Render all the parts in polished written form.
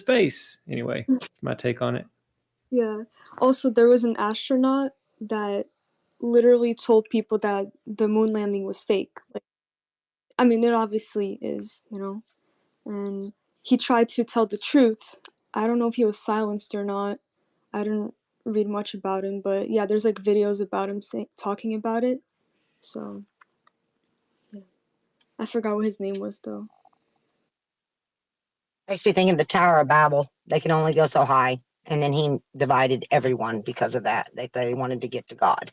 space. Anyway, that's my take on it. Yeah. Also, there was an astronaut that literally told people that the moon landing was fake. Like, I mean, it obviously is, and he tried to tell the truth. I don't know if he was silenced or not. I didn't read much about him, but yeah, there's like videos about him talking about it. So, yeah. I forgot what his name was though. Makes me think of the Tower of Babel. They can only go so high. And then he divided everyone because of that. They wanted to get to God,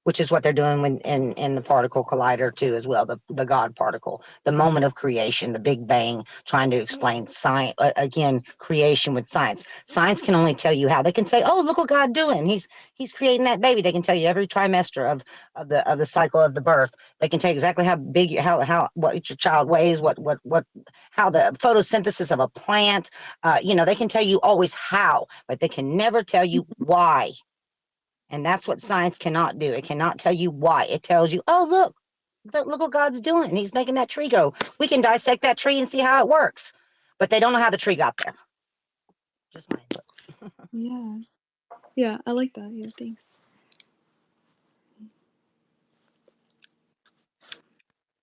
which is what they're doing when, in the particle collider too as well, the God particle, the moment of creation, the Big Bang, trying to explain science, again, creation with science. Science can only tell you how. They can say, oh, look what God's doing. He's creating that baby. They can tell you every trimester of the cycle of the birth. They can tell you exactly how big, what your child weighs, how the photosynthesis of a plant, they can tell you always how, but they can never tell you why. And that's what science cannot do. It cannot tell you why. It tells you, oh, look what God's doing. He's making that tree go. We can dissect that tree and see how it works. But they don't know how the tree got there. Just my input. Yeah. Yeah, I like that. Yeah, thanks.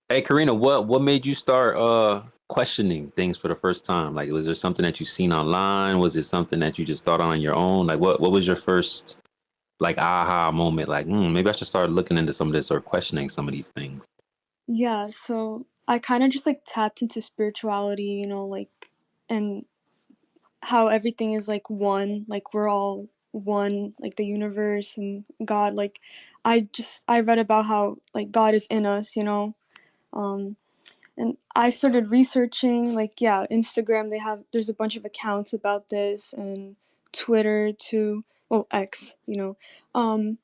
Hey, Karina, what made you start questioning things for the first time? Like, was there something that you seen online? Was it something that you just thought on your own? Like, what was your first like aha moment? Like, maybe I should start looking into some of this or questioning some of these things. Yeah, so I kind of just like tapped into spirituality, and how everything is like one, like we're all one, like the universe and God. Like I read about how like God is in us, and I started researching, like, yeah, Instagram, there's a bunch of accounts about this, and Twitter too. Oh, X, I don't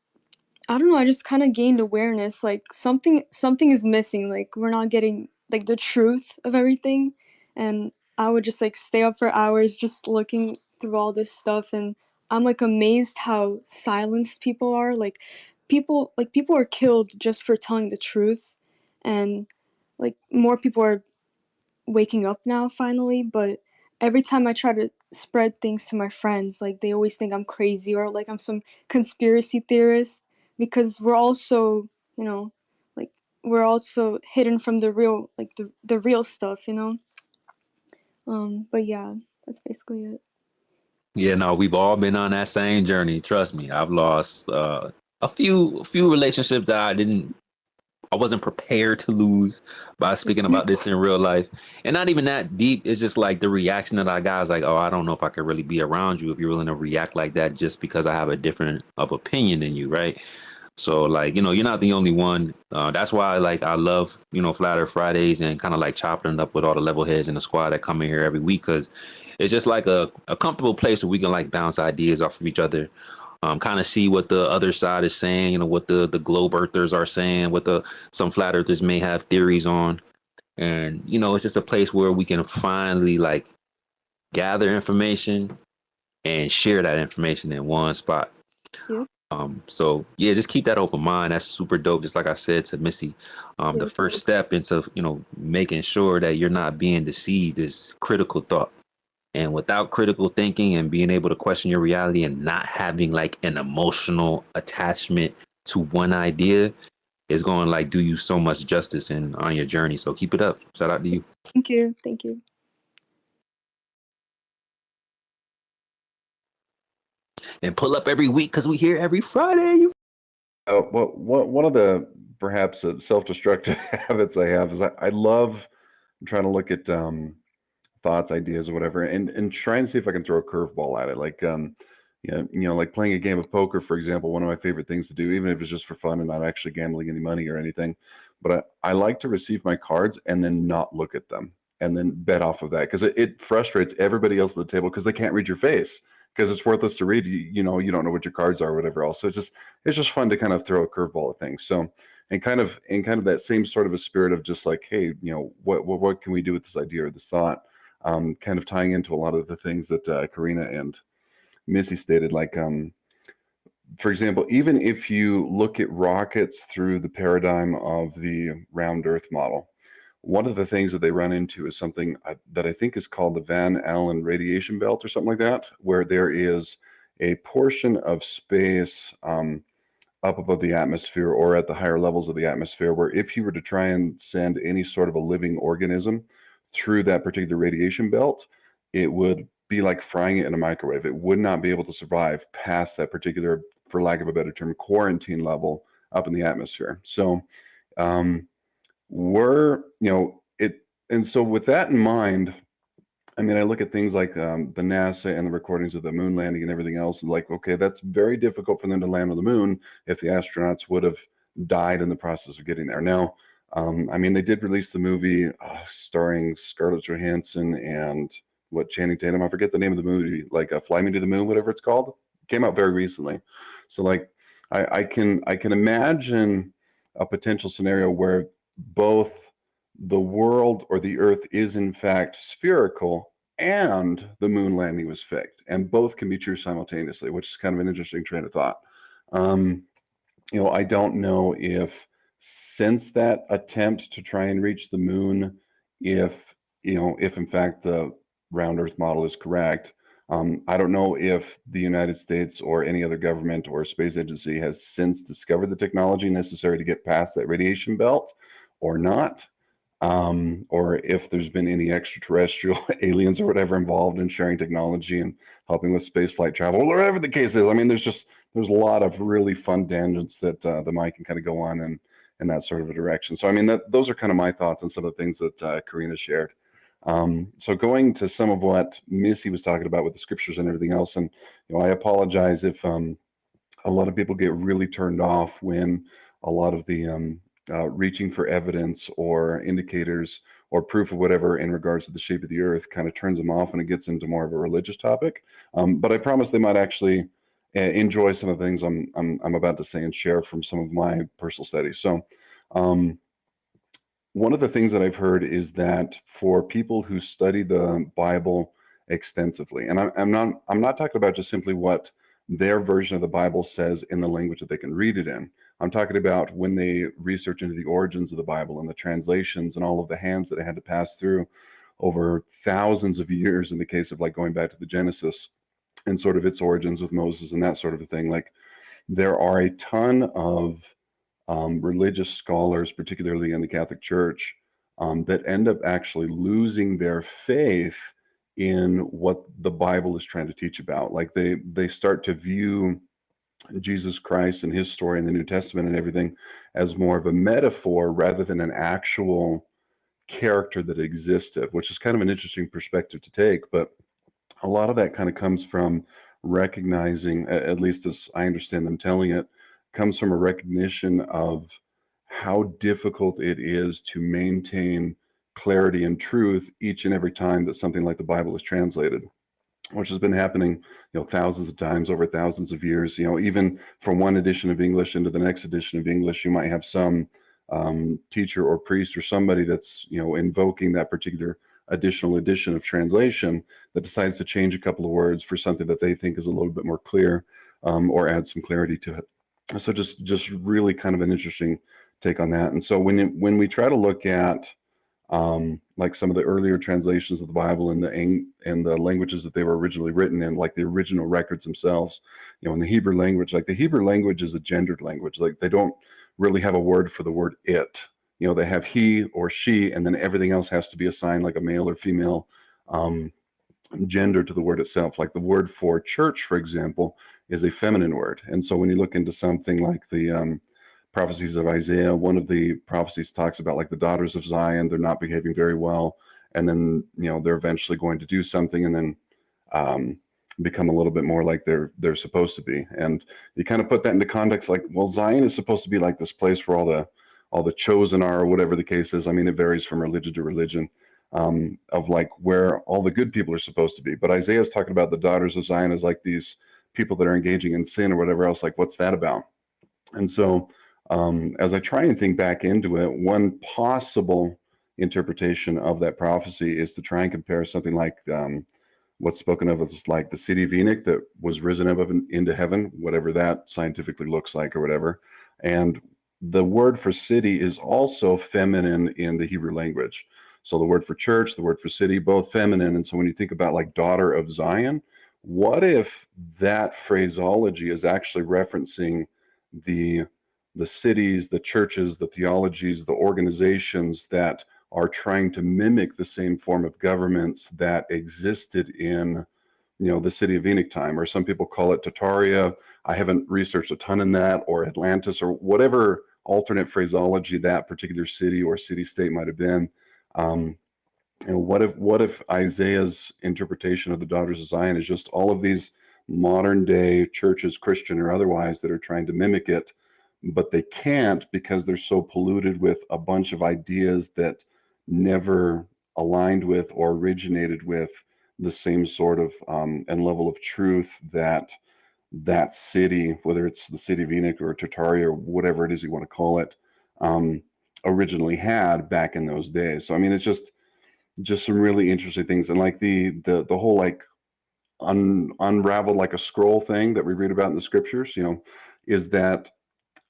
know, I just kind of gained awareness, like something is missing, like we're not getting like the truth of everything. And I would just like stay up for hours just looking through all this stuff, and I'm like amazed how silenced people are. Like people are killed just for telling the truth, and like more people are waking up now finally, but every time I try to spread things to my friends, like they always think I'm crazy or like I'm some conspiracy theorist, because we're also, like we're also hidden from the real, like the real stuff, but yeah, that's basically it. Yeah, no, we've all been on that same journey. Trust me, I've lost a few relationships that I wasn't prepared to lose by speaking about this in real life. And not even that deep. It's just like the reaction that I got is like, oh, I don't know if I could really be around you if you're willing to react like that just because I have a different of opinion than you, right? So like, you're not the only one. That's why like I love, Flat Earth Fridays and kind of like chopping it up with all the level heads in the squad that come in here every week, because it's just like a comfortable place where we can like bounce ideas off of each other. Kind of see what the other side is saying, what the globe earthers are saying, what some flat earthers may have theories on. And, it's just a place where we can finally like gather information and share that information in one spot. Yeah. So yeah, just keep that open mind. That's super dope. Just like I said to Missy, the first step into, making sure that you're not being deceived is critical thought. And without critical thinking and being able to question your reality and not having like an emotional attachment to one idea is going to like do you so much justice on your journey. So keep it up. Shout out to you. Thank you. Thank you. And pull up every week because we here every Friday. Well, one of the perhaps self-destructive habits I have is I'm trying to look at thoughts, ideas, or whatever, and try and see if I can throw a curveball at it. Like, like playing a game of poker, for example. One of my favorite things to do, even if it's just for fun and not actually gambling any money or anything, but I like to receive my cards and then not look at them and then bet off of that, because it frustrates everybody else at the table because they can't read your face, because it's worthless to read. You don't know what your cards are or whatever else. So it's just fun to kind of throw a curveball at things. So and kind of that same sort of a spirit of just like, hey, what can we do with this idea or this thought? Kind of tying into a lot of the things that Karina and Missy stated, like, for example, even if you look at rockets through the paradigm of the round Earth model, one of the things that they run into is something that I think is called the Van Allen radiation belt or something like that, where there is a portion of space up above the atmosphere or at the higher levels of the atmosphere, where if you were to try and send any sort of a living organism through that particular radiation belt, it would be like frying it in a microwave. It would not be able to survive past that particular, for lack of a better term, quarantine level up in the atmosphere. So and so with that in mind, I mean, I look at things like the NASA and the recordings of the moon landing and everything else, and like, okay, that's very difficult for them to land on the moon if the astronauts would have died in the process of getting there. Now, I mean, they did release the movie starring Scarlett Johansson and Channing Tatum. I forget the name of the movie, like Fly Me to the Moon, whatever it's called. It came out very recently. So like, I can imagine a potential scenario where both the world or the Earth is in fact spherical and the moon landing was faked, and both can be true simultaneously, which is kind of an interesting train of thought. I don't know if since that attempt to try and reach the moon, if in fact the round Earth model is correct. I don't know if the United States or any other government or space agency has since discovered the technology necessary to get past that radiation belt or not. Or if there's been any extraterrestrial aliens or whatever involved in sharing technology and helping with space flight travel, or whatever the case is. I mean, there's a lot of really fun tangents that the mic can kind of go on in that sort of a direction. So, I mean, those are kind of my thoughts on some of the things that Karina shared. So going to some of what Missy was talking about with the scriptures and everything else, and I apologize if a lot of people get really turned off when a lot of the reaching for evidence or indicators or proof of whatever in regards to the shape of the earth kind of turns them off and it gets into more of a religious topic. But I promise they might actually enjoy some of the things I'm about to say and share from some of my personal studies. So one of the things that I've heard is that for people who study the Bible extensively, and I'm not talking about just simply what their version of the Bible says in the language that they can read it in. I'm talking about when they research into the origins of the Bible and the translations and all of the hands that it had to pass through over thousands of years in the case of like going back to the Genesis and sort of its origins with Moses and that sort of a thing. Like there are a ton of religious scholars, particularly in the Catholic Church, that end up actually losing their faith in what the Bible is trying to teach about. Like they start to view Jesus Christ and his story in the New Testament and everything as more of a metaphor rather than an actual character that existed, which is kind of an interesting perspective to take. But a lot of that kind of comes from recognizing, at least as I understand them telling it, comes from a recognition of how difficult it is to maintain clarity and truth each and every time that something like the Bible is translated, which has been happening, thousands of times over thousands of years. Even from one edition of English into the next edition of English, you might have some teacher or priest or somebody that's, invoking that particular additional edition of translation that decides to change a couple of words for something that they think is a little bit more clear, or add some clarity to it. So just really kind of an interesting take on that. And so when we try to look at like some of the earlier translations of the Bible and the languages that they were originally written in, like the original records themselves, in the Hebrew language, like the Hebrew language is a gendered language. Like they don't really have a word for the word it. They have he or she, and then everything else has to be assigned like a male or female gender to the word itself. Like the word for church, for example, is a feminine word. And so when you look into something like the prophecies of Isaiah, one of the prophecies talks about like the daughters of Zion, they're not behaving very well. And then, they're eventually going to do something and then become a little bit more like they're supposed to be. And you kind of put that into context, like, well, Zion is supposed to be like this place where all the chosen are, or whatever the case is. I mean, it varies from religion to religion, of like where all the good people are supposed to be. But Isaiah is talking about the daughters of Zion as like these people that are engaging in sin or whatever else. Like, what's that about? And so as I try and think back into it, one possible interpretation of that prophecy is to try and compare something like what's spoken of as like the city of Enoch that was risen up into heaven, whatever that scientifically looks like or whatever. And the word for city is also feminine in the Hebrew language. So the word for church, the word for city, both feminine. And so when you think about like daughter of Zion, what if that phraseology is actually referencing the cities, the churches, the theologies, the organizations that are trying to mimic the same form of governments that existed in, the city of Enoch time, or some people call it Tartaria. I haven't researched a ton in that, or Atlantis, or whatever alternate phraseology that particular city or city state might have been. What if Isaiah's interpretation of the daughters of Zion is just all of these modern day churches, Christian or otherwise, that are trying to mimic it, but they can't because they're so polluted with a bunch of ideas that never aligned with or originated with the same sort of and level of truth that city, whether it's the city of Enoch or Tartaria or whatever it is you want to call it, originally had back in those days. So I mean, it's just some really interesting things, and like the whole like unraveled like a scroll thing that we read about in the scriptures, is that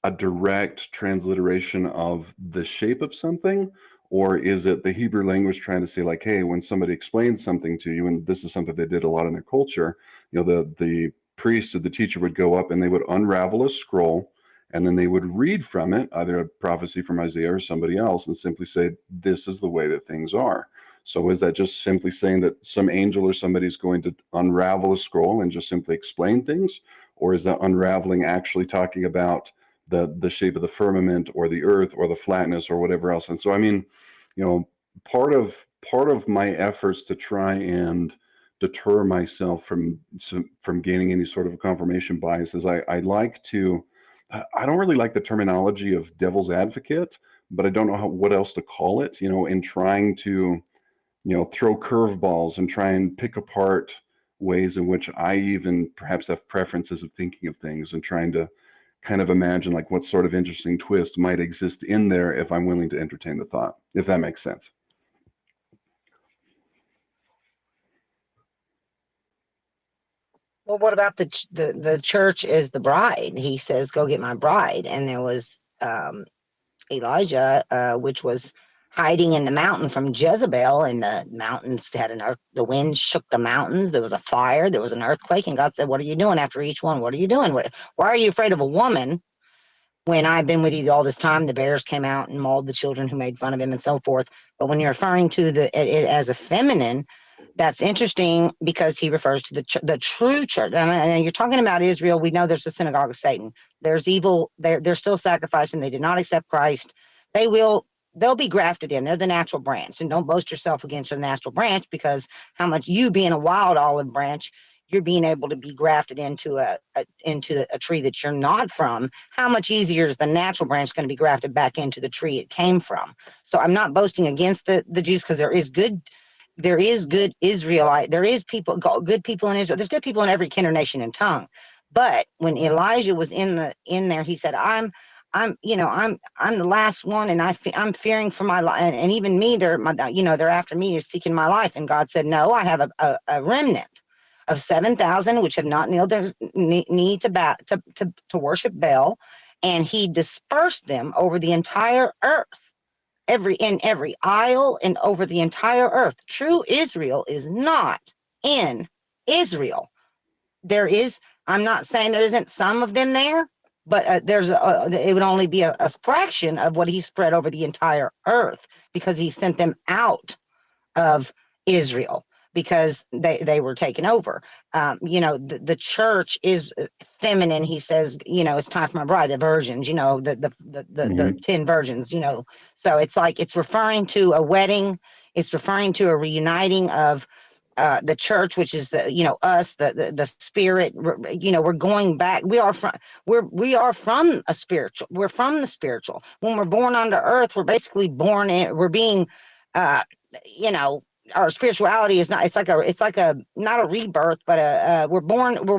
a direct transliteration of the shape of something, or is it the Hebrew language trying to say like, hey, when somebody explains something to you, and this is something they did a lot in their culture, the priest or the teacher would go up and they would unravel a scroll, and then they would read from it, either a prophecy from Isaiah or somebody else, and simply say, this is the way that things are. So is that just simply saying that some angel or somebody's going to unravel a scroll and just simply explain things? Or is that unraveling actually talking about the shape of the firmament or the earth or the flatness or whatever else? And so, I mean, part of my efforts to try and deter myself from gaining any sort of confirmation bias is I don't really like the terminology of devil's advocate, but I don't know what else to call it, in trying to, throw curveballs and try and pick apart ways in which I even perhaps have preferences of thinking of things, and trying to kind of imagine like what sort of interesting twist might exist in there if I'm willing to entertain the thought, if that makes sense. Well, what about the church is the bride? He says, "Go get my bride," and there was Elijah, which was hiding in the mountain from Jezebel, and the mountains had the wind shook the mountains. There was a fire, there was an earthquake, and God said, "What are you doing after each one? What are you doing? Why are you afraid of a woman when I've been with you all this time?" The bears came out and mauled the children who made fun of him and so forth. But when you're referring to it as a feminine, that's interesting because he refers to the true church. And you're talking about Israel. We know there's a synagogue of Satan. There's evil. They're still sacrificing. They did not accept Christ. They'll be grafted in. They're the natural branch. And don't boast yourself against your natural branch, because how much you being a wild olive branch, you're being able to be grafted into a tree that you're not from. How much easier is the natural branch going to be grafted back into the tree it came from? So I'm not boasting against the Jews, because there is good Israelite. There is good people in Israel. There's good people in every kindred, nation, and tongue. But when Elijah was in there, he said, I'm the last one, and I'm fearing for my life, and even me, they're after me, you're seeking my life. And God said, no, I have a remnant of 7,000 which have not kneeled their knee to worship Baal, and he dispersed them over the entire earth, in every isle and over the entire earth. True Israel is not in Israel. There is, I'm not saying there isn't some of them there, but it would only be a fraction of what he spread over the entire earth, because he sent them out of Israel because they were taken over. The church is feminine. He says, it's time for my bride, the virgins, the 10 virgins, so it's like, it's referring to a wedding. It's referring to a reuniting of the church, which is us, the spirit. We're going back. We are from a spiritual. We're from the spiritual. When we're born onto earth, we're basically born in. We're being, our spirituality is not. It's like a not a rebirth, but we're born. We're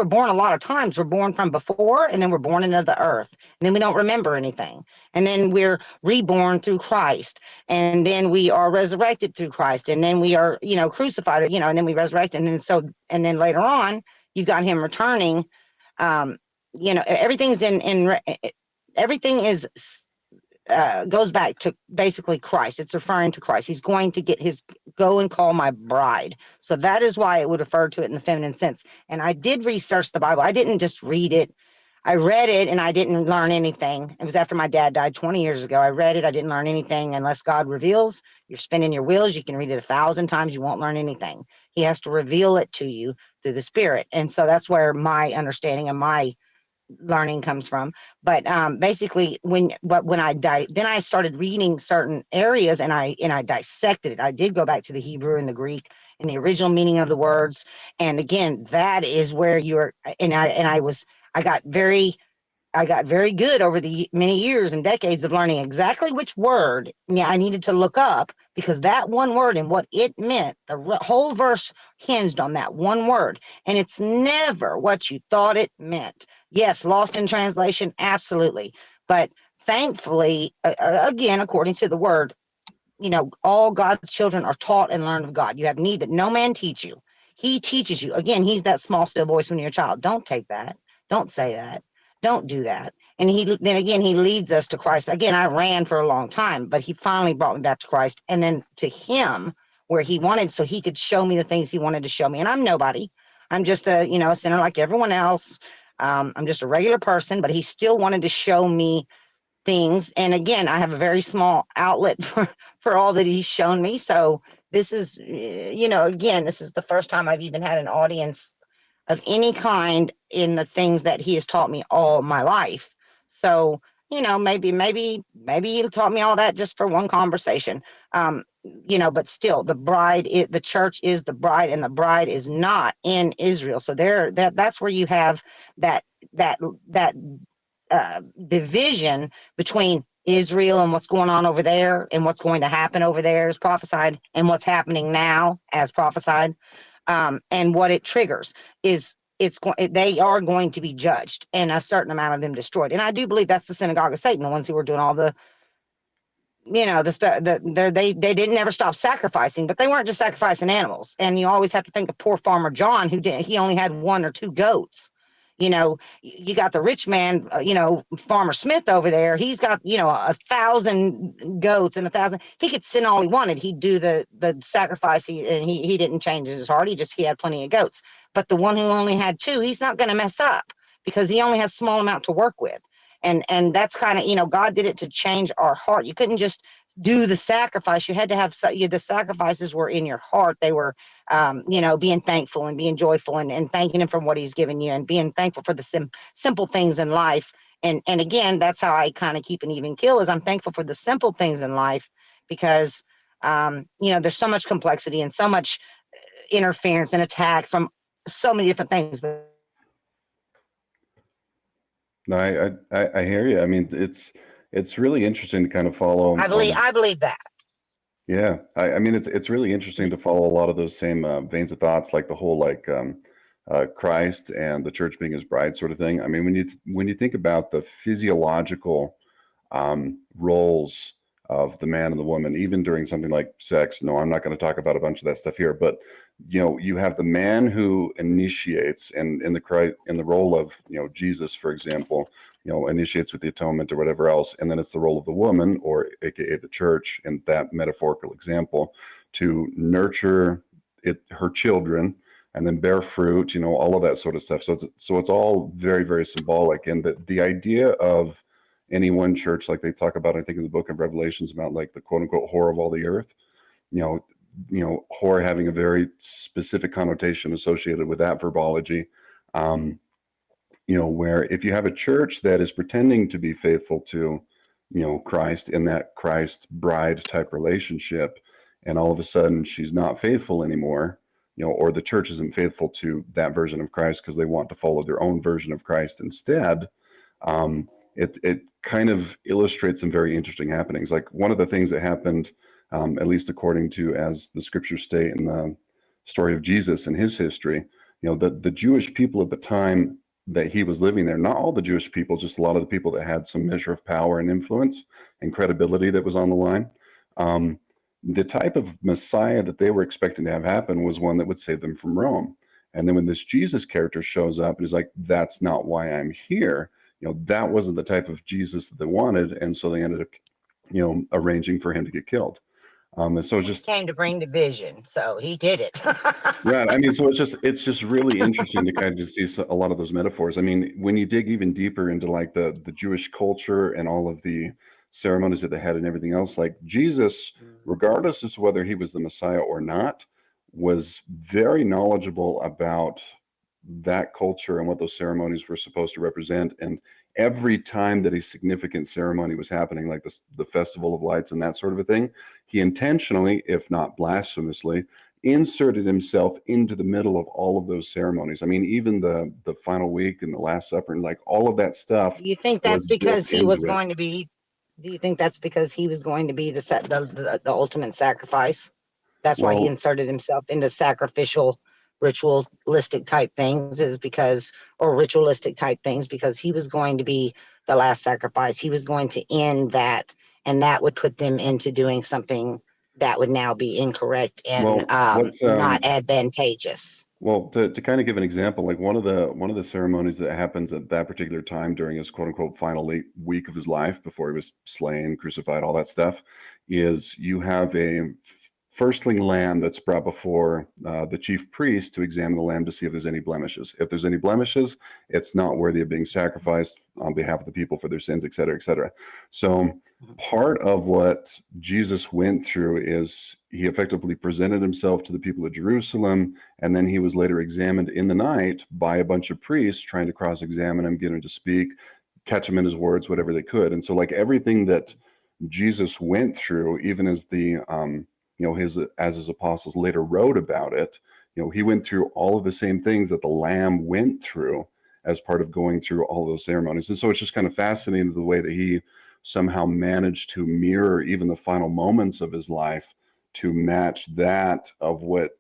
born a lot of times. We're born from before, and then we're born into the earth, and then we don't remember anything, and then we're reborn through Christ, and then we are resurrected through Christ, and then we are crucified, and then we resurrect, and then later on you've got him returning. Everything's in everything is goes back to basically Christ. It's referring to Christ. He's going to get his go and call my bride. So that is why it would refer to it in the feminine sense. And I did research the Bible. I didn't just read it. I read it and I didn't learn anything. It was after my dad died 20 years ago. I read it. I didn't learn anything unless God reveals. You're spinning your wheels. You can read it 1,000 times. You won't learn anything. He has to reveal it to you through the Spirit. And so that's where my understanding and my learning comes from. But basically, when then I started reading certain areas and I dissected it. I did go back to the Hebrew and the Greek and the original meaning of the words. And again, that is where you're. I got very good over the many years and decades of learning exactly which word I needed to look up, because that one word and what it meant, the whole verse hinged on that one word. And it's never what you thought it meant. Yes, lost in translation, absolutely. But thankfully, again, according to the word, all God's children are taught and learn of God. You have need that no man teach you. He teaches you. Again, he's that small, still voice when you're a child. Don't take that. Don't say that. Don't do that. And he leads us to Christ. Again, I ran for a long time, but he finally brought me back to Christ and then to him where he wanted, so he could show me the things he wanted to show me. And I'm nobody. I'm just a sinner like everyone else. I'm just a regular person, but he still wanted to show me things. And again, I have a very small outlet for all that he's shown me. So this is, again, this is the first time I've even had an audience of any kind in the things that he has taught me all my life. So, maybe he taught me all that just for one conversation. But still the church is the bride, and the bride is not in Israel. So that's where you have that division between Israel and what's going on over there and what's going to happen over there as prophesied, and what's happening now as prophesied. And what it triggers is they are going to be judged and a certain amount of them destroyed. And I do believe that's the synagogue of Satan, the ones who were doing all the the stuff that they didn't ever stop sacrificing, but they weren't just sacrificing animals. And you always have to think of poor farmer John, he only had 1 or 2 goats. You got the rich man, Farmer Smith over there. He's got 1,000 goats and 1,000. He could sin all he wanted. He'd do the sacrifice. He didn't change his heart. He had plenty of goats. But the one who only had 2, he's not going to mess up because he only has a small amount to work with. And that's kind of, God did it to change our heart. You couldn't just do the sacrifice. You had to have the sacrifices were in your heart. They were, being thankful and being joyful and thanking him for what he's given you and being thankful for the simple things in life. And again, that's how I kind of keep an even keel, is I'm thankful for the simple things in life, because, there's so much complexity and so much interference and attack from so many different things. No, I hear you. I mean, it's really interesting to kind of follow. I believe that. Yeah, I mean, it's really interesting to follow a lot of those same veins of thoughts, like the whole Christ and the church being his bride sort of thing. I mean, when you think about the physiological roles of the man and the woman, even during something like sex. No, I'm not going to talk about a bunch of that stuff here, but you have the man who initiates, and in the role of Jesus, for example, initiates with the atonement or whatever else, and then it's the role of the woman, or aka the church, in that metaphorical example, to nurture her children and then bear fruit, all of that sort of stuff. So it's all very, very symbolic, and the idea of any one church, like they talk about, I think in the book of Revelations, about like the quote unquote whore of all the earth, whore having a very specific connotation associated with that verbology. Where if you have a church that is pretending to be faithful to, Christ in that Christ bride type relationship, and all of a sudden she's not faithful anymore, or the church isn't faithful to that version of Christ because they want to follow their own version of Christ instead, it kind of illustrates some very interesting happenings. Like one of the things that happened, at least according to as the scriptures state in the story of Jesus and his history, the Jewish people at the time that he was living there, not all the Jewish people, just a lot of the people that had some measure of power and influence and credibility that was on the line. The type of Messiah that they were expecting to have happen was one that would save them from Rome. And then when this Jesus character shows up and is like, that's not why I'm here, that wasn't the type of Jesus that they wanted, and so they ended up, arranging for him to get killed. And so He just came to bring division, so he did it. right. I mean, so it's just really interesting to kind of see a lot of those metaphors. I mean, when you dig even deeper into like the Jewish culture and all of the ceremonies that they had and everything else, like Jesus, regardless as to whether he was the Messiah or not, was very knowledgeable about that culture and what those ceremonies were supposed to represent. And every time that a significant ceremony was happening, like the Festival of Lights and that sort of a thing, he intentionally, if not blasphemously, inserted himself into the middle of all of those ceremonies. I mean, even the final week and the Last Supper and like all of that stuff Do you think that's was built because he was into it. going to be? Do you think that's because he was going to be the ultimate sacrifice? That's why he Well, inserted himself into sacrificial, ritualistic type things, is because, or ritualistic type things, because he was going to be the last sacrifice. He was going to end that, and that would put them into doing something that would now be incorrect and well, what's not advantageous. well, to kind of give an example, like one of the ceremonies that happens at that particular time during his quote unquote final week of his life before he was slain, crucified, all that stuff, is you have a firstling lamb that's brought before the chief priest to examine the lamb to see if there's any blemishes. If there's any blemishes, it's not worthy of being sacrificed on behalf of the people for their sins, et cetera, et cetera. So part of what Jesus went through is he effectively presented himself to the people of Jerusalem, and then he was later examined in the night by a bunch of priests trying to cross-examine him, get him to speak, catch him in his words, whatever they could. And so like everything that Jesus went through, even as his apostles later wrote about it, he went through all of the same things that the lamb went through as part of going through all those ceremonies. And so it's just kind of fascinating the way that he somehow managed to mirror even the final moments of his life to match that of what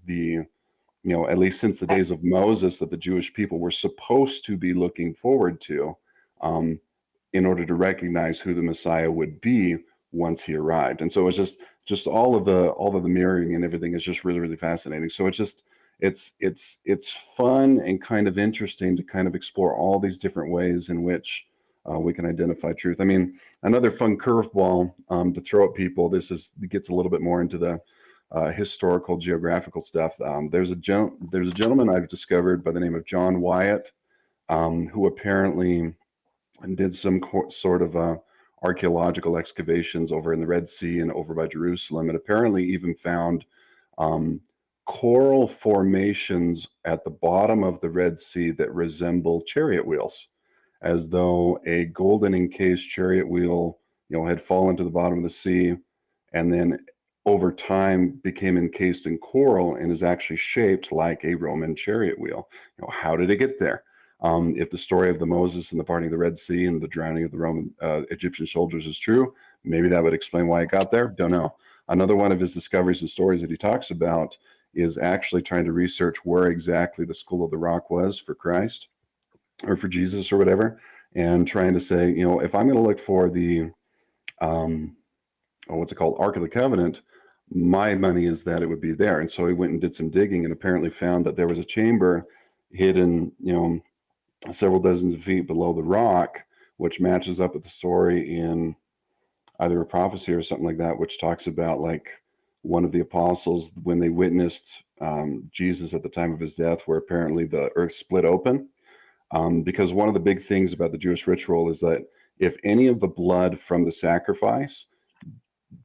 at least since the days of Moses, that the Jewish people were supposed to be looking forward to, in order to recognize who the Messiah would be once he arrived. And so it's just all of the mirroring and everything is just really, really fascinating. So it's fun and kind of interesting to kind of explore all these different ways in which we can identify truth. I mean, another fun curveball to throw at people. This gets a little bit more into the historical, geographical stuff. There's a gentleman I've discovered by the name of John Wyatt, who apparently did some sort of archaeological excavations over in the Red Sea and over by Jerusalem, and apparently even found coral formations at the bottom of the Red Sea that resemble chariot wheels, as though a golden encased chariot wheel, had fallen to the bottom of the sea, and then over time became encased in coral and is actually shaped like a Roman chariot wheel. How did it get there? If the story of the Moses and the parting of the Red Sea and the drowning of the Roman Egyptian soldiers is true, maybe that would explain why it got there. Don't know. Another one of his discoveries and stories that he talks about is actually trying to research where exactly the Skull of the Rock was for Christ or for Jesus or whatever, and trying to say, if I'm going to look for the what's it called, Ark of the Covenant, my money is that it would be there. And so he went and did some digging and apparently found that there was a chamber hidden, several dozens of feet below the rock, which matches up with the story in either a prophecy or something like that, which talks about like one of the apostles when they witnessed Jesus at the time of his death, where apparently the earth split open. Because one of the big things about the Jewish ritual is that if any of the blood from the sacrifice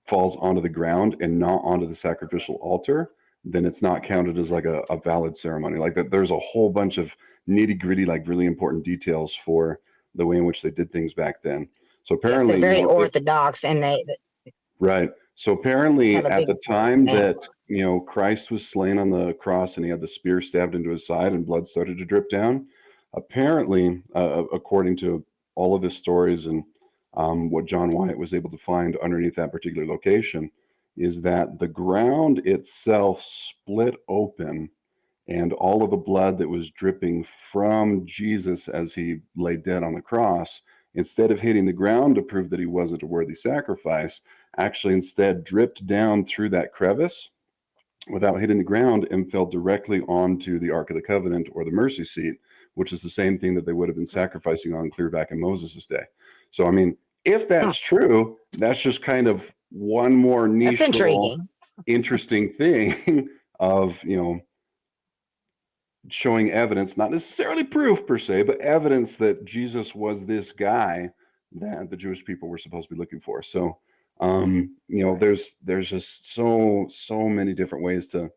falls onto the ground and not onto the sacrificial altar, then it's not counted as like a valid ceremony. Like that, there's a whole bunch of nitty gritty, like really important details for the way in which they did things back then. So Yes, they're apparently, very orthodox, and they right. So apparently, have a at big the time thing. that Christ was slain on the cross and he had the spear stabbed into his side and blood started to drip down, apparently, according to all of his stories and what John Wyatt was able to find underneath that particular location, is that the ground itself split open and all of the blood that was dripping from Jesus as he lay dead on the cross, instead of hitting the ground to prove that he wasn't a worthy sacrifice, actually instead dripped down through that crevice without hitting the ground and fell directly onto the Ark of the Covenant or the mercy seat, which is the same thing that they would have been sacrificing on clear back in Moses' day. So, I mean, if that's true, that's just kind of one more niche That's little intriguing. interesting thing of, showing evidence, not necessarily proof per se, but evidence that Jesus was this guy that the Jewish people were supposed to be looking for. So, there's just so many different ways to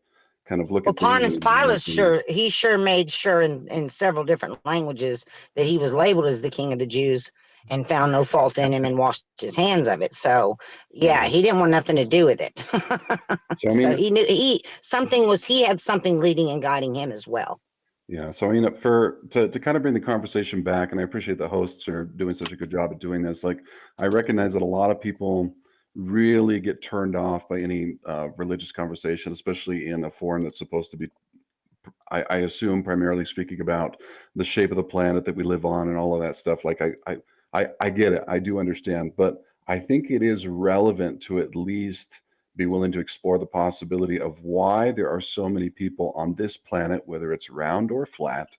kind of look Well, at things. Pontius Pilate sure made sure in several different languages that he was labeled as the King of the Jews and found no fault in him and washed his hands of it. So yeah, he didn't want nothing to do with it. So I So mean, he knew he had something leading and guiding him as well. yeah. So I mean, to kind of bring the conversation back, and I appreciate the hosts are doing such a good job at doing this. Like, I recognize that a lot of people really get turned off by any religious conversation, especially in a forum that's supposed to be, I assume, primarily speaking about the shape of the planet that we live on and all of that stuff. Like, I get it. I do understand, but I think it is relevant to at least be willing to explore the possibility of why there are so many people on this planet, whether it's round or flat,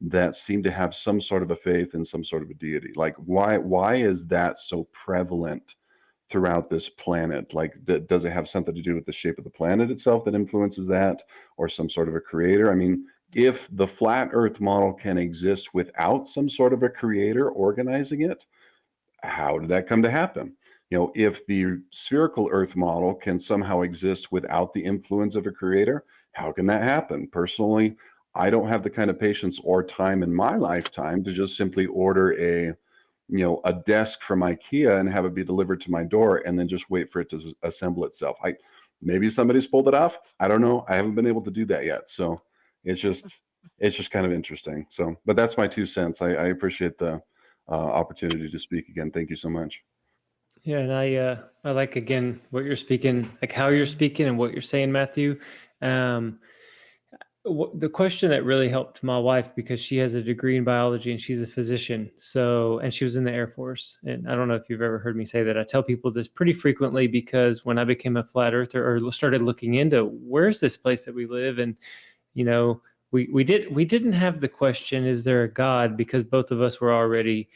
that seem to have some sort of a faith in some sort of a deity. Like, why is that so prevalent throughout this planet? Like, does it have something to do with the shape of the planet itself that influences that, or some sort of a creator? I mean, if the flat earth model can exist without some sort of a creator organizing it, how did that come to happen? If the spherical earth model can somehow exist without the influence of a creator, how can that happen? Personally, I don't have the kind of patience or time in my lifetime to just simply order a desk from IKEA and have it be delivered to my door and then just wait for it to assemble itself. Maybe somebody's pulled it off. I don't know. I haven't been able to do that yet. So it's just kind of interesting. So, but that's my 2 cents. I appreciate the opportunity to speak again. Thank you so much. Yeah, and I like, again, what you're speaking, like how you're speaking and what you're saying, Matthew. The question that really helped my wife, because she has a degree in biology and she's a physician. So, and she was in the Air Force. And I don't know if you've ever heard me say that. I tell people this pretty frequently because when I became a flat earther or started looking into where's this place that we live, and we didn't have the question, is there a God? Because both of us were already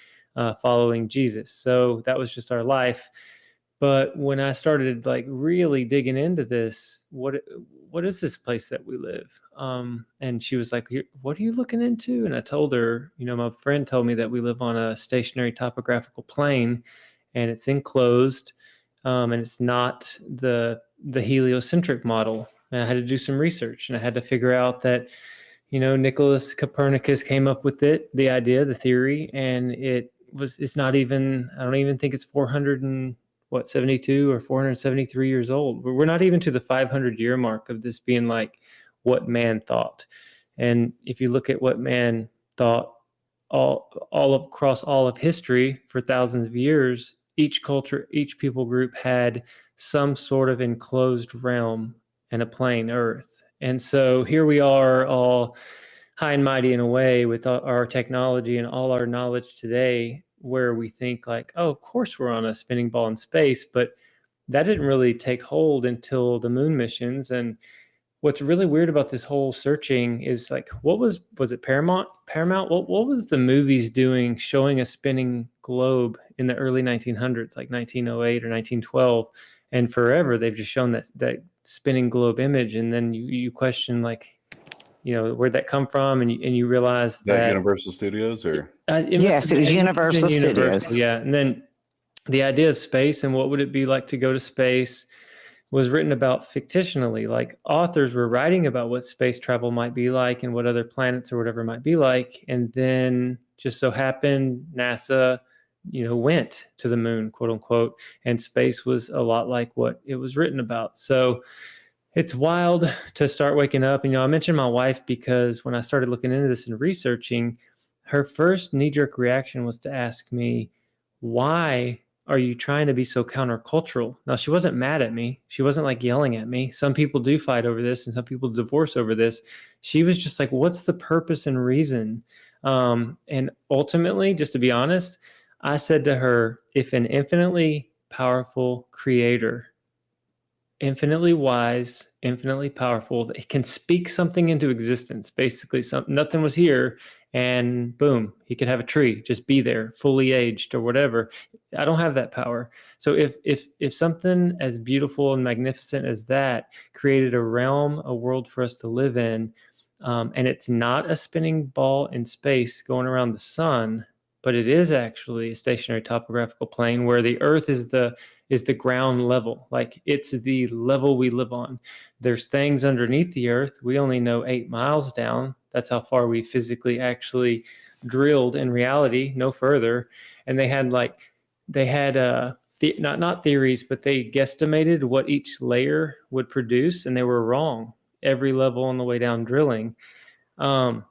following Jesus. So that was just our life. But when I started like really digging into this, what is this place that we live? And she was like, what are you looking into? And I told her, my friend told me that we live on a stationary topographical plane and it's enclosed, and it's not the heliocentric model. And I had to do some research and I had to figure out that, Nicholas Copernicus came up with the idea, the theory, and it's not even, I don't even think it's 72 or 473 years old. We're not even to the 500-year mark of this being like what man thought. And if you look at what man thought across all of history for thousands of years, each culture, each people group had some sort of enclosed realm and a plane, Earth. And so here we are, all high and mighty in a way, with our technology and all our knowledge today, where we think like, oh, of course we're on a spinning ball in space, but that didn't really take hold until the moon missions. And what's really weird about this whole searching is like, what was it Paramount? What was the movies doing showing a spinning globe in the early 1900s, like 1908 or 1912? And forever they've just shown that spinning globe image. And then you question, like, where'd that come from? And you realize that Universal Studios, or Yes, it was Universal Studios. Yeah. And then the idea of space and what would it be like to go to space was written about fictionally. Like, authors were writing about what space travel might be like and what other planets or whatever might be like. And then just so happened NASA, went to the moon, quote unquote, and space was a lot like what it was written about. So it's wild to start waking up. I mentioned my wife because when I started looking into this and researching, her first knee-jerk reaction was to ask me, why are you trying to be so countercultural? Now, she wasn't mad at me. She wasn't like yelling at me. Some people do fight over this and some people divorce over this. She was just like, what's the purpose and reason? And ultimately, just to be honest, I said to her, if an infinitely powerful creator infinitely wise, infinitely powerful. It can speak something into existence. Basically, nothing was here, and boom, he could have a tree just be there, fully aged or whatever. I don't have that power. So if something as beautiful and magnificent as that created a realm, a world for us to live in, and it's not a spinning ball in space going around the sun, but it is actually a stationary topographical plane where the Earth is the ground level. Like, it's the level we live on. There's things underneath the Earth. We only know 8 miles down. That's how far we physically actually drilled in reality, no further. And they had not theories, but they guesstimated what each layer would produce, and they were wrong every level on the way down drilling. But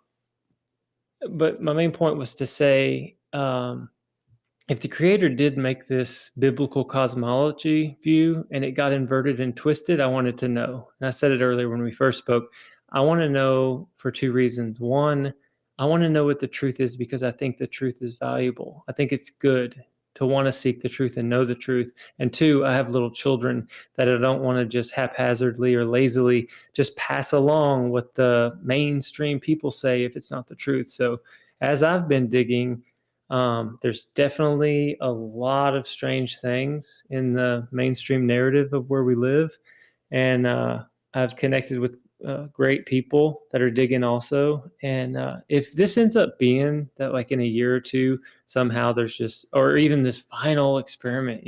my main point was to say, if the creator did make this biblical cosmology view and it got inverted and twisted, I wanted to know. And I said it earlier when we first spoke. I want to know for two reasons. One, I want to know what the truth is because I think the truth is valuable. I think it's good to want to seek the truth and know the truth. And two, I have little children that I don't want to just haphazardly or lazily just pass along what the mainstream people say if it's not the truth. So as I've been digging, there's definitely a lot of strange things in the mainstream narrative of where we live. And I've connected with great people that are digging also. And if this ends up being that, like, in a year or two, somehow there's just, or even this final experiment,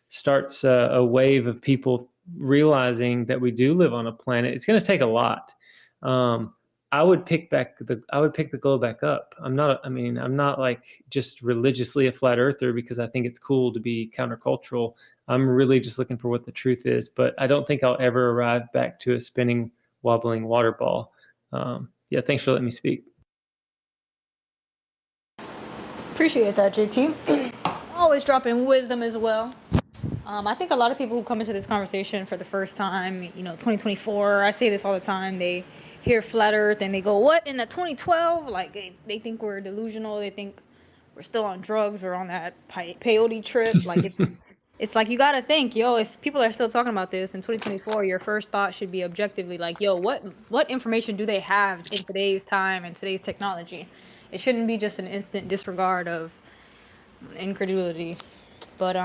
starts a wave of people realizing that we do live on a planet, it's going to take a lot. I would pick the globe back up. I'm not like just religiously a flat earther because I think it's cool to be countercultural. I'm really just looking for what the truth is, but I don't think I'll ever arrive back to a spinning, wobbling water ball. Yeah, thanks for letting me speak. Appreciate that, JT. Always dropping wisdom as well. I think a lot of people who come into this conversation for the first time, 2024, I say this all the time, they hear flat earth and they go, what, in the 2012? Like, they think we're delusional. They think we're still on drugs or on that peyote trip. Like, it's like, you gotta think, if people are still talking about this in 2024, your first thought should be objectively like, what information do they have in today's time and today's technology? It shouldn't be just an instant disregard of incredulity. But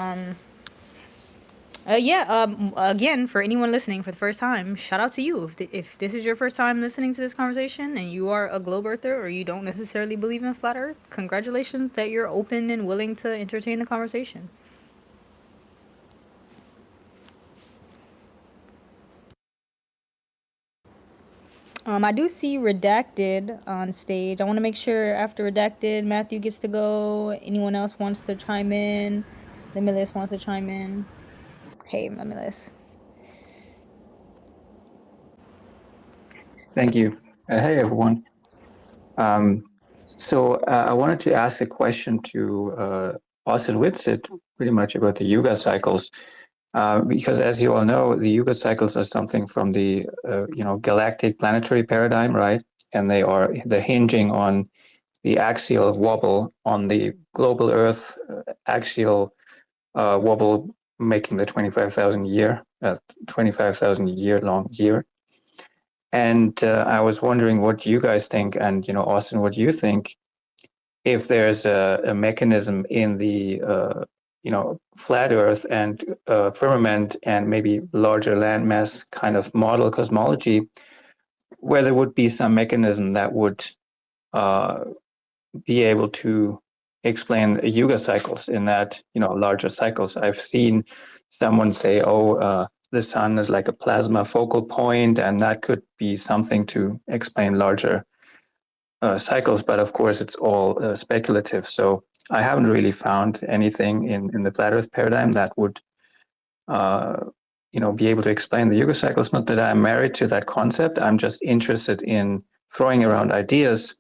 again, for anyone listening for the first time, shout out to you. If this is your first time listening to this conversation and you are a globe earther or you don't necessarily believe in flat earth, congratulations that you're open and willing to entertain the conversation. I do see Redacted on stage. I want to make sure after Redacted, Matthew gets to go. Anyone else wants to chime in? Limitless wants to chime in. Hey, Limitless. Thank you. Hey, everyone. I wanted to ask a question to Austin Whitsitt, pretty much about the Yuga cycles, because as you all know, the Yuga cycles are something from the galactic planetary paradigm, right? And they're hinging on the axial wobble on the global Earth axial wobble, making the 25,000 year long year. And I was wondering what you guys think, and Austin, what do you think, if there's a mechanism in the flat Earth and firmament and maybe larger landmass kind of model cosmology, where there would be some mechanism that would be able to explain the Yuga cycles in that larger cycles. I've seen someone say, the sun is like a plasma focal point, and that could be something to explain larger cycles. But of course, it's all speculative. So I haven't really found anything in the flat Earth paradigm that would, be able to explain the Yuga cycles. Not that I'm married to that concept. I'm just interested in throwing around ideas.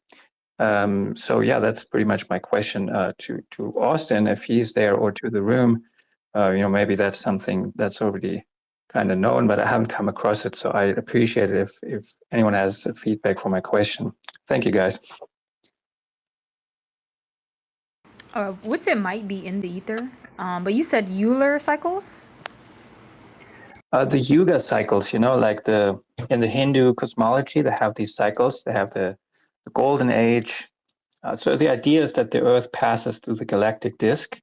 That's pretty much my question to Austin, if he's there, or to the room. Maybe that's something that's already kind of known, but I haven't come across it. So I appreciate it if anyone has feedback for my question. Thank you, guys. Whitsitt might be in the ether, but you said Euler cycles? The yuga cycles, like in the Hindu cosmology, they have these cycles. They have the golden age. So the idea is that the Earth passes through the galactic disk.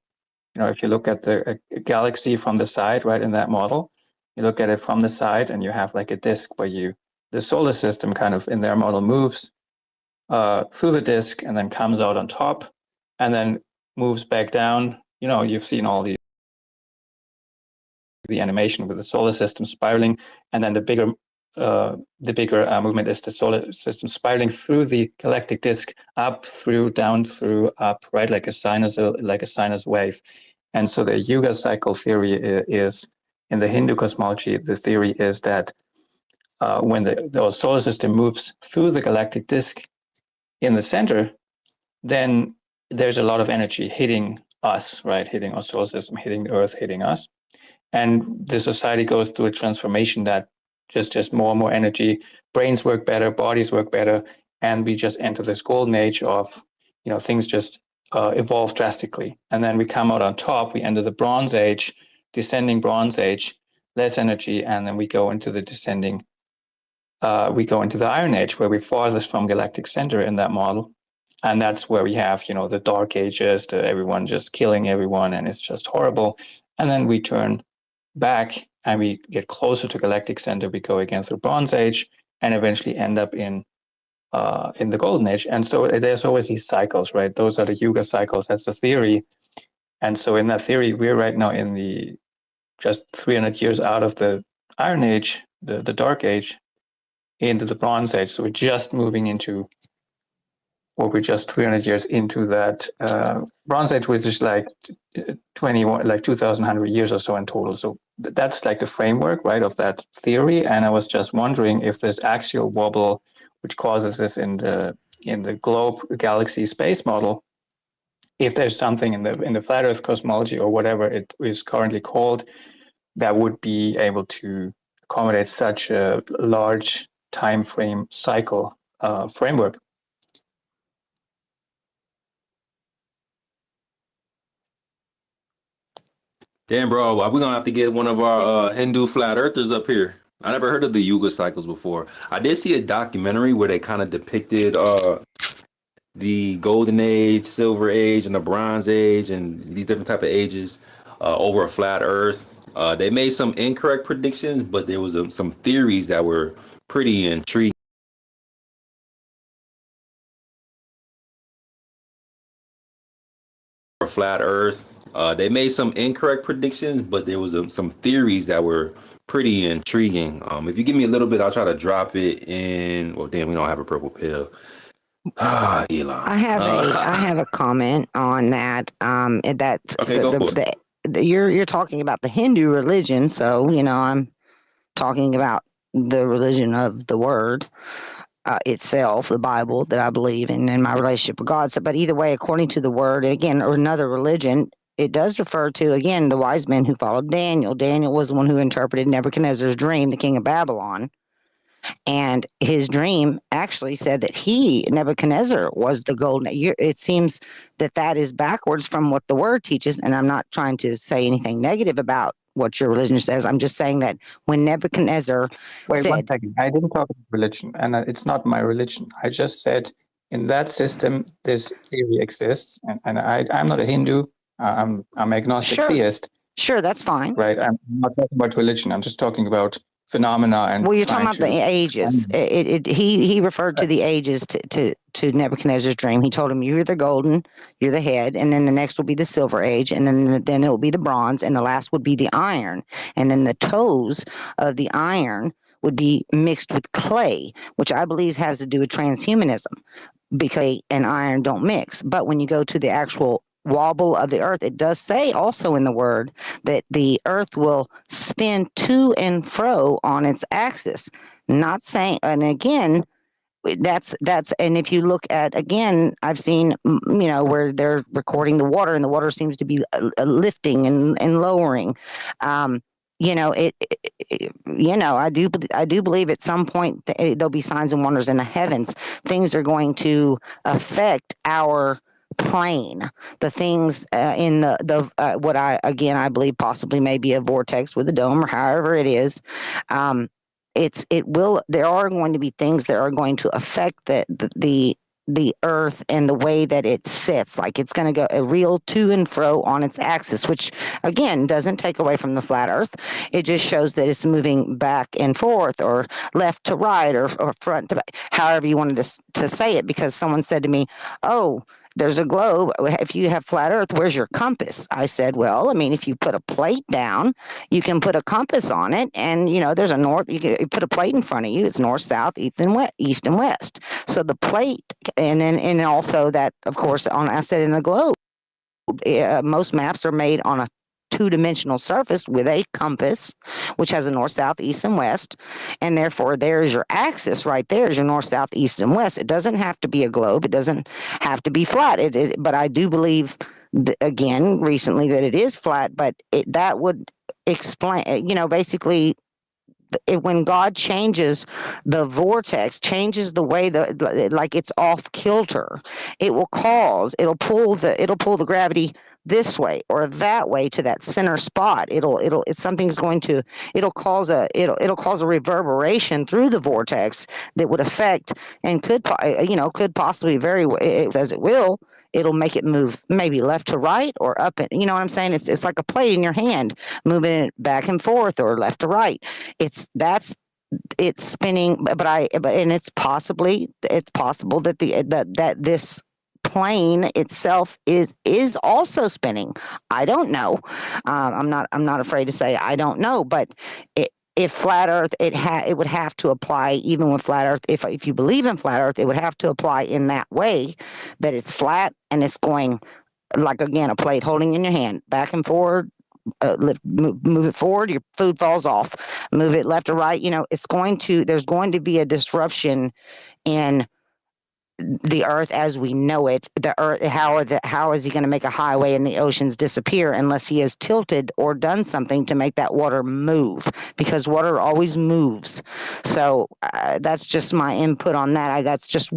If you look at the galaxy from the side, right, in that model, you look at it from the side and you have like a disk where the solar system kind of in their model moves through the disk and then comes out on top and then moves back down. You've seen all the animation with the solar system spiraling, and then the bigger movement is the solar system spiraling through the galactic disk, up, through, down, through, up, right, like a sinus wave. And so the yuga cycle theory is, in the Hindu cosmology, the theory is that when the solar system moves through the galactic disk in the center, then there's a lot of energy hitting us, right, hitting our solar system, hitting the Earth, hitting us. And the society goes through a transformation that just more and more energy, brains work better, bodies work better, and we just enter this golden age of, things just evolve drastically. And then we come out on top, we enter the Bronze Age, descending Bronze Age, less energy, and then we go into the Iron Age, where we're farthest from galactic center in that model. And that's where we have, the Dark Ages, everyone just killing everyone, and it's just horrible. And then we turn back and we get closer to galactic center. We go again through Bronze Age and eventually end up in the Golden Age. And so there's always these cycles, right? Those are the yuga cycles. That's the theory. And so in that theory, we're right now in the just 300 years out of the Iron Age, the Dark Age, into the Bronze Age. So we're just moving into, or we're just 300 years into that Bronze Age, which is like 2,100 years or so in total. So that's like the framework, right, of that theory. And I was just wondering if this axial wobble, which causes this in the globe galaxy space model, if there's something in the flat Earth cosmology or whatever it is currently called, that would be able to accommodate such a large time frame cycle framework. Damn, bro, we're gonna have to get one of our Hindu flat earthers up here. I never heard of the Yuga cycles before. I did see a documentary where they kind of depicted the Golden Age, Silver Age, and the Bronze Age, and these different type of ages over a flat Earth. They made some incorrect predictions, but there was some theories that were pretty intriguing. Flat Earth. They made some incorrect predictions, but there was some theories that were pretty intriguing. If you give me a little bit, I'll try to drop it in. Well, damn, we don't have a purple pill. Elon. I have a comment on that. That okay, go for it. You're talking about the Hindu religion, so I'm talking about the religion of the Word itself, the Bible that I believe in, and my relationship with God. So, but either way, according to the Word, again, or another religion, it does refer to, again, the wise men who followed Daniel. Daniel was the one who interpreted Nebuchadnezzar's dream, the king of Babylon. And his dream actually said that Nebuchadnezzar, was the golden. It seems that is backwards from what the Word teaches. And I'm not trying to say anything negative about what your religion says. I'm just saying that when Nebuchadnezzar Wait, said, 1 second. I didn't talk about religion, and it's not my religion. I just said in that system, this theory exists, and I'm not a Hindu. I'm agnostic Sure. theist. Sure, that's fine. Right. I'm not talking about religion. I'm just talking about phenomena. And well, you're talking about the ages. He referred to the ages to Nebuchadnezzar's dream. He told him, you're the golden, you're the head, and then the next will be the silver age, and then it will be the bronze, and the last would be the iron, and then the toes of the iron would be mixed with clay, which I believe has to do with transhumanism, because clay and iron don't mix. But when you go to the actual wobble of the earth, it does say also in the Word that the earth will spin to and fro on its axis. Not saying, and again, that's and if you look at, again, I've seen where they're recording the water, and the water seems to be lifting and lowering. I do believe at some point there'll be signs and wonders in the heavens. Things are going to affect our plane, the things in the what I believe possibly may be a vortex with a dome or however it is. There are going to be things that are going to affect the earth and the way that it sits. Like it's going to go a real to and fro on its axis, which again doesn't take away from the flat earth. It just shows that it's moving back and forth or left to right or front to back, however you wanted to say it, because someone said to me, oh, there's a globe. If you have flat earth, where's your compass? I said, well, I mean, if you put a plate down, you can put a compass on it, and there's a north. You put a plate in front of you. It's north, south, east and west. So the plate, and also that, of course, I said in the globe, most maps are made on a two-dimensional surface with a compass, which has a north, south, east, and west, and therefore there's your axis right there is your north, south, east, and west. It doesn't have to be a globe. It doesn't have to be flat. But I do believe, again, recently that it is flat. But that would explain, basically. When God changes the vortex, changes the way like it's off kilter, it'll pull the gravity this way or that way to that center spot. It'll cause a reverberation through the vortex that would affect and could possibly as it will. It'll make it move maybe left to right or up. You know what I'm saying? It's like a plate in your hand, moving it back and forth or left to right. It's spinning, and it's possible that this plane itself is also spinning. I don't know. I'm not afraid to say I don't know, but if flat Earth, it would have to apply even with flat Earth. If you believe in flat Earth, it would have to apply in that way, that it's flat and it's going like, again, a plate holding in your hand, back and forward. Move it forward, your food falls off. Move it left or right. There's going to be a disruption in the earth as we know it. The earth, how is he going to make a highway and the oceans disappear unless he has tilted or done something to make that water move? Because water always moves. So that's just my input on that. That's just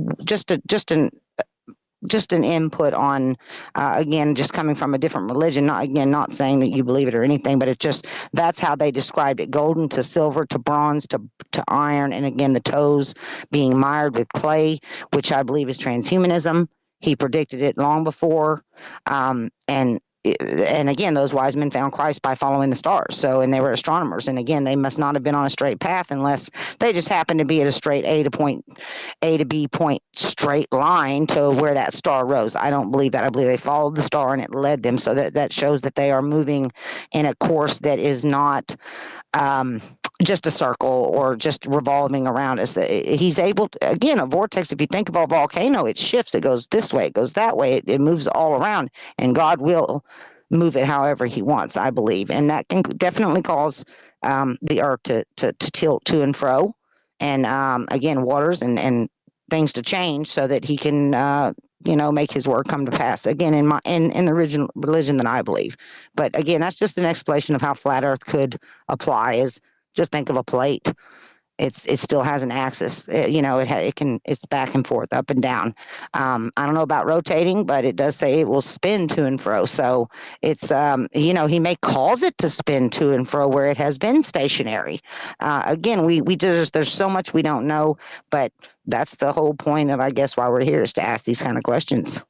an input on, again, just coming from a different religion. Not saying that you believe it or anything, but it's just, that's how they described it. Golden to silver to bronze to iron. And again, the toes being mired with clay, which I believe is transhumanism. He predicted it long before. And again, those wise men found Christ by following the stars. And they were astronomers. And again, they must not have been on a straight path unless they just happened to be at a straight A to B point straight line to where that star rose. I don't believe that. I believe they followed the star and it led them. So that shows that they are moving in a course that is not just a circle or just revolving around us. He's able to, again, a vortex, if you think of a volcano, it shifts, it goes this way, it goes that way, it moves all around, and God will move it however he wants, I believe. And that can definitely cause the earth to tilt to and fro, and again, waters and things to change so that he can make his word come to pass. Again, in the original religion that I believe. But again, that's just an explanation of how flat earth could apply. Is just think of a plate. It still has an axis. It's back and forth, up and down. I don't know about rotating, but it does say it will spin to and fro. So it's he may cause it to spin to and fro where it has been stationary. Again, there's so much we don't know, but that's the whole point of, I guess, why we're here, is to ask these kind of questions.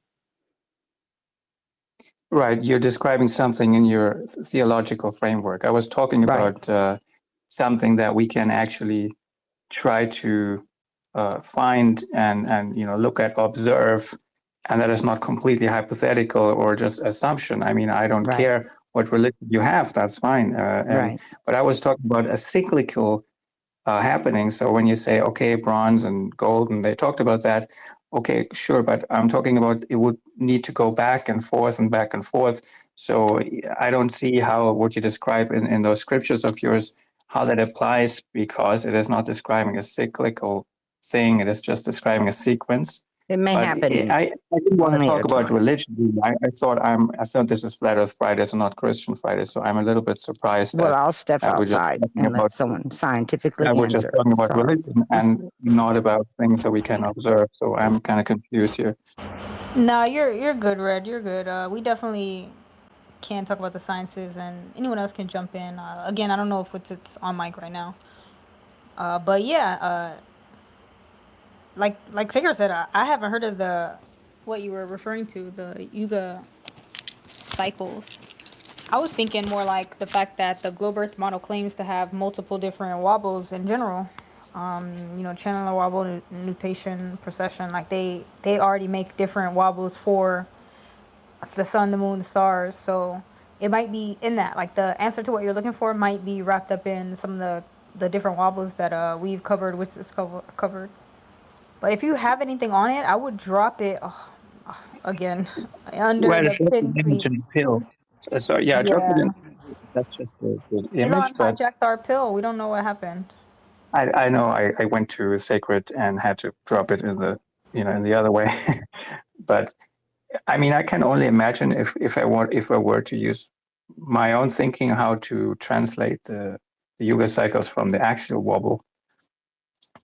Right. You're describing something in your theological framework. I was talking about something that we can actually try to find and look at, observe, and that is not completely hypothetical or just assumption. I mean, I don't care what religion you have, that's fine. But I was talking about a cyclical happening. So when you say, okay, bronze and gold, and they talked about that, okay, sure, but I'm talking about it would need to go back and forth and back and forth. So I don't see how what you describe in those scriptures of yours, how that applies, because it is not describing a cyclical thing. It is just describing a sequence. It may happen. I didn't want to talk about religion. I thought this is Flat Earth Fridays and not Christian Fridays. So I'm a little bit surprised. Well, I'll step outside and let someone scientifically answer. We're just talking about religion and not about things that we can observe. So I'm kind of confused here. No, you're good, Red. You're good. We definitely can talk about the sciences, and anyone else can jump in. Again, I don't know if it's on mic right now. But yeah, like Sager said, I haven't heard of the what you were referring to, the Yuga cycles. I was thinking more like the fact that the globe Earth model claims to have multiple different wobbles in general. Channeler wobble, nutation, precession. Like they already make different wobbles for the sun, the moon, the stars. So it might be in that. Like the answer to what you're looking for might be wrapped up in some of the different wobbles that we've covered, which is covered. But if you have anything on it, I would drop it again under Well, the drop the pin image tweet. in the pill. So yeah, drop it Yeah. in. That's just the Elon image, but hijacked our pill. We don't know what happened. I know I went to Sacred and had to drop it in the in the other way. But I mean, I can only imagine if I were to use my own thinking how to translate the Yuga cycles from the axial wobble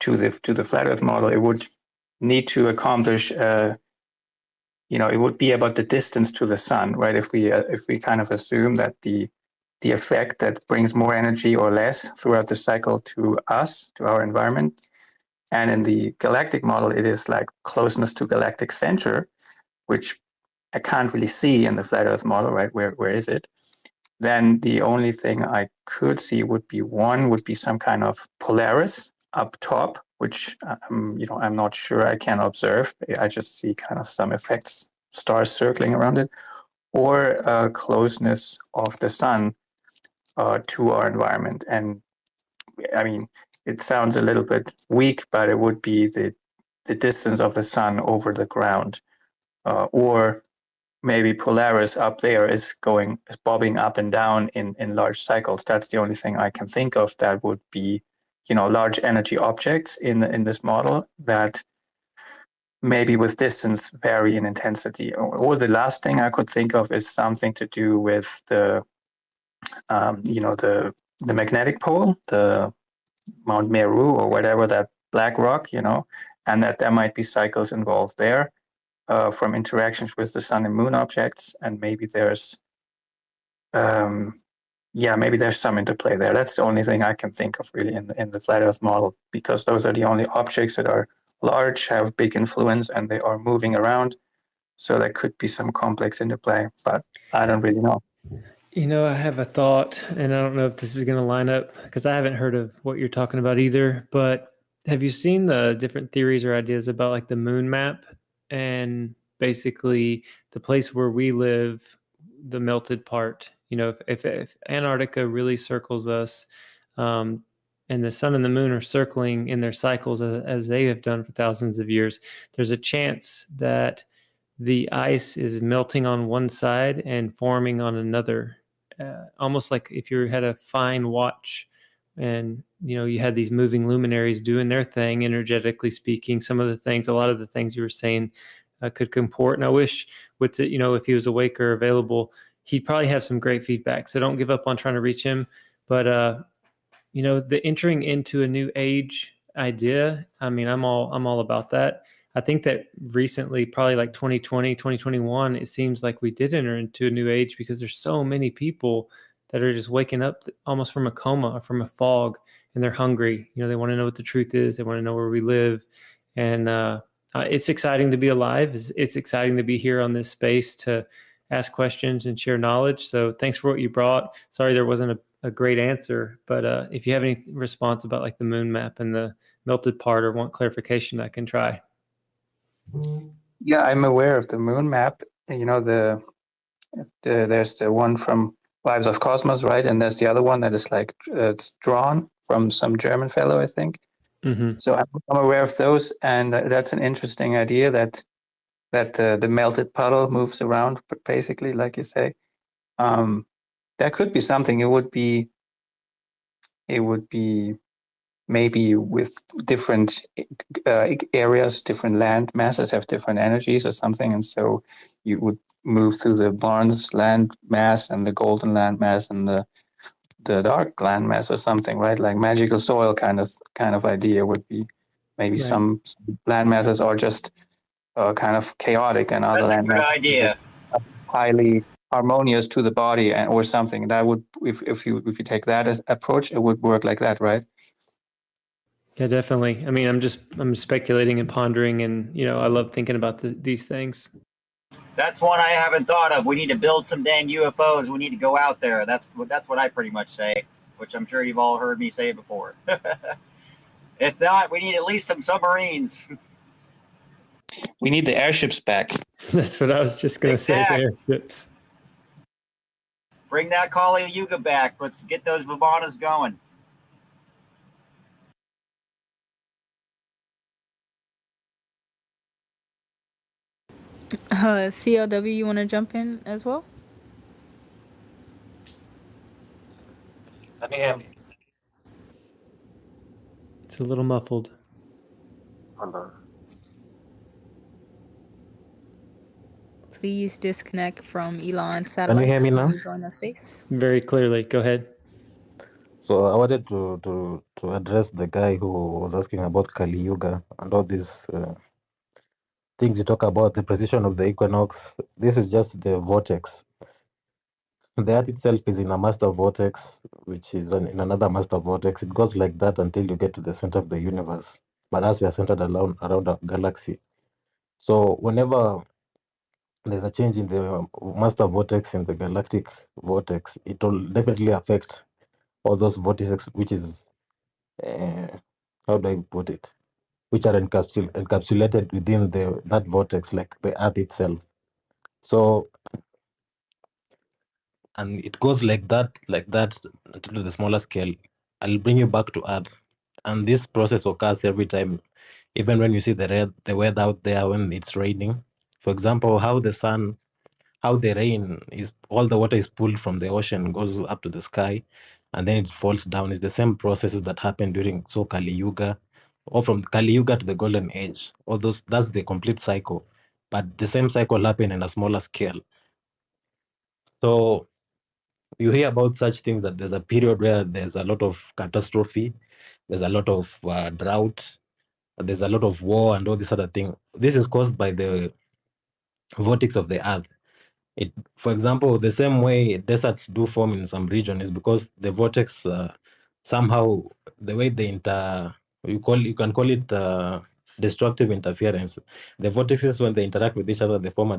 to the flat Earth model, it would need to accomplish. It would be about the distance to the sun, right? If we kind of assume that the effect that brings more energy or less throughout the cycle to us, to our environment, and in the galactic model, it is like closeness to galactic center, which I can't really see in the flat Earth model, right? Where is it? Then the only thing I could see would be some kind of Polaris up top, which I'm not sure I can observe. I just see kind of some effects, stars circling around it, or closeness of the sun to our environment. And I mean, it sounds a little bit weak, but it would be the distance of the sun over the ground, or maybe Polaris up there is bobbing up and down in large cycles. That's the only thing I can think of that would be, large energy objects in this model that maybe with distance vary in intensity. Or the last thing I could think of is something to do with the magnetic pole, the Mount Meru or whatever, that black rock, and that there might be cycles involved there from interactions with the sun and moon objects, and maybe maybe there's some interplay there. That's the only thing I can think of really in the flat Earth model, because those are the only objects that are large, have big influence, and they are moving around. So there could be some complex interplay, but I don't really know. I have a thought, and I don't know if this is going to line up because I haven't heard of what you're talking about either. But have you seen the different theories or ideas about like the moon map and basically the place where we live, the melted part? If Antarctica really circles us, and the sun and the moon are circling in their cycles as they have done for thousands of years, there's a chance that the ice is melting on one side and forming on another, almost like if you had a fine watch and you had these moving luminaries doing their thing, energetically speaking. A lot of the things you were saying could comport. And I wish if he was awake or available, he'd probably have some great feedback. So don't give up on trying to reach him. But the entering into a new age idea, I mean, I'm all about that. I think that recently, probably like 2020, 2021, it seems like we did enter into a new age because there's so many people that are just waking up almost from a coma or from a fog, and they're hungry. They want to know what the truth is. They want to know where we live. And it's exciting to be alive. It's exciting to be here on this space to ask questions and share knowledge. So thanks for what you brought. Sorry there wasn't a great answer, but if you have any response about like the moon map and the melted part or want clarification, I can try. Yeah, I'm aware of the moon map. There's the one from Lives of Cosmos, right? And there's the other one that is like it's drawn from some German fellow, I think. Mm-hmm. So I'm aware of those, and that's an interesting idea that the melted puddle moves around, basically, like you say. That could be something. It would be maybe with different areas, different land masses have different energies or something, and so you would move through the Barnes land mass and the golden land mass and the dark land mass or something, right? Like magical soil kind of idea would be maybe Right. some land masses are just kind of chaotic, and other That's a good landmass idea. highly harmonious to the body, and or something that would, if you take that as approach, it would work like that, right? Yeah, definitely. I mean, I'm speculating and pondering, and I love thinking about these things. That's one I haven't thought of. We need to build some dang UFOs. We need to go out there. That's what I pretty much say, which I'm sure you've all heard me say before. If not, we need at least some submarines. We need the airships back. That's what I was just going to say. The airships. Bring that Kali Yuga back. Let's get those Vivanas going. CLW, you want to jump in as well? Let me have. It's a little muffled. Please disconnect from Elon's satellite. Can you hear me now? Join the space. Very clearly. Go ahead. So I wanted to address the guy who was asking about Kali Yuga and all these things you talk about, the precision of the equinox. This is just the vortex. The Earth itself is in a master vortex, which is in another master vortex. It goes like that until you get to the center of the universe. But as we are centered around a galaxy, so whenever there's a change in the master vortex in the galactic vortex, it will definitely affect all those vortices, which is how do I put it? Which are encapsulated within that vortex, like the Earth itself. So, and it goes like that to the smaller scale. I'll bring you back to Earth, and this process occurs every time, even when you see the weather out there when it's raining. For example, how the rain is, all the water is pulled from the ocean, goes up to the sky, and then it falls down. It's the same processes that happen during Kali Yuga, or from Kali Yuga to the Golden Age. All those, that's the complete cycle. But the same cycle happen in a smaller scale. So you hear about such things that there's a period where there's a lot of catastrophe, there's a lot of drought, there's a lot of war and all this other thing. This is caused by the vortex of the earth. For example, the same way deserts do form in some region is because the vortex somehow, the way they you can call it destructive interference. The vortices, when they interact with each other, they form a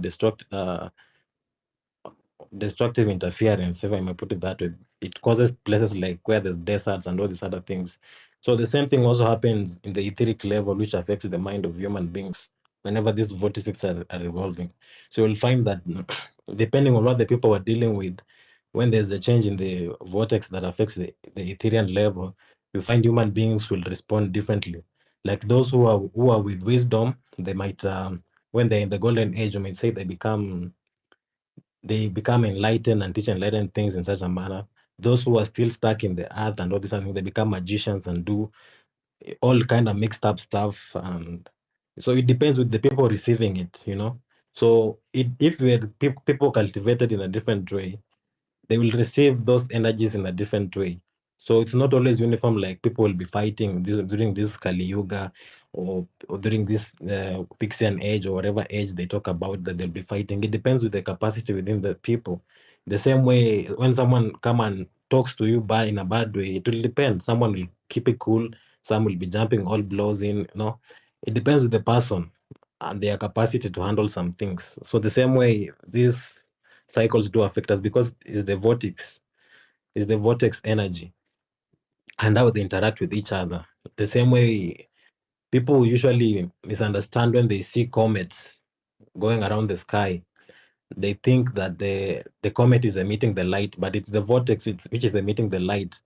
destructive interference, if I may put it that way. It causes places like where there's deserts and all these other things. So the same thing also happens in the etheric level, which affects the mind of human beings whenever these vortices are evolving. So you'll find that depending on what the people are dealing with, when there's a change in the vortex that affects the Ethereum level, you find human beings will respond differently. Like those who are with wisdom, they might, when they're in the golden age, you might say they become enlightened and teach enlightened things in such a manner. Those who are still stuck in the earth and all this, they become magicians and do all kind of mixed up stuff. And so it depends with the people receiving it, So if people cultivated in a different way, they will receive those energies in a different way. So it's not always uniform, like people will be fighting during this Kali Yuga or during this Pixian age or whatever age they talk about that they'll be fighting. It depends with the capacity within the people. The same way when someone come and talks to you in a bad way, it will depend. Someone will keep it cool, some will be jumping all blows in, It depends with the person and their capacity to handle some things. So the same way these cycles do affect us because it's the vortex energy and how they interact with each other. The same way people usually misunderstand when they see comets going around the sky. They think that the comet is emitting the light, but it's the vortex which is emitting the light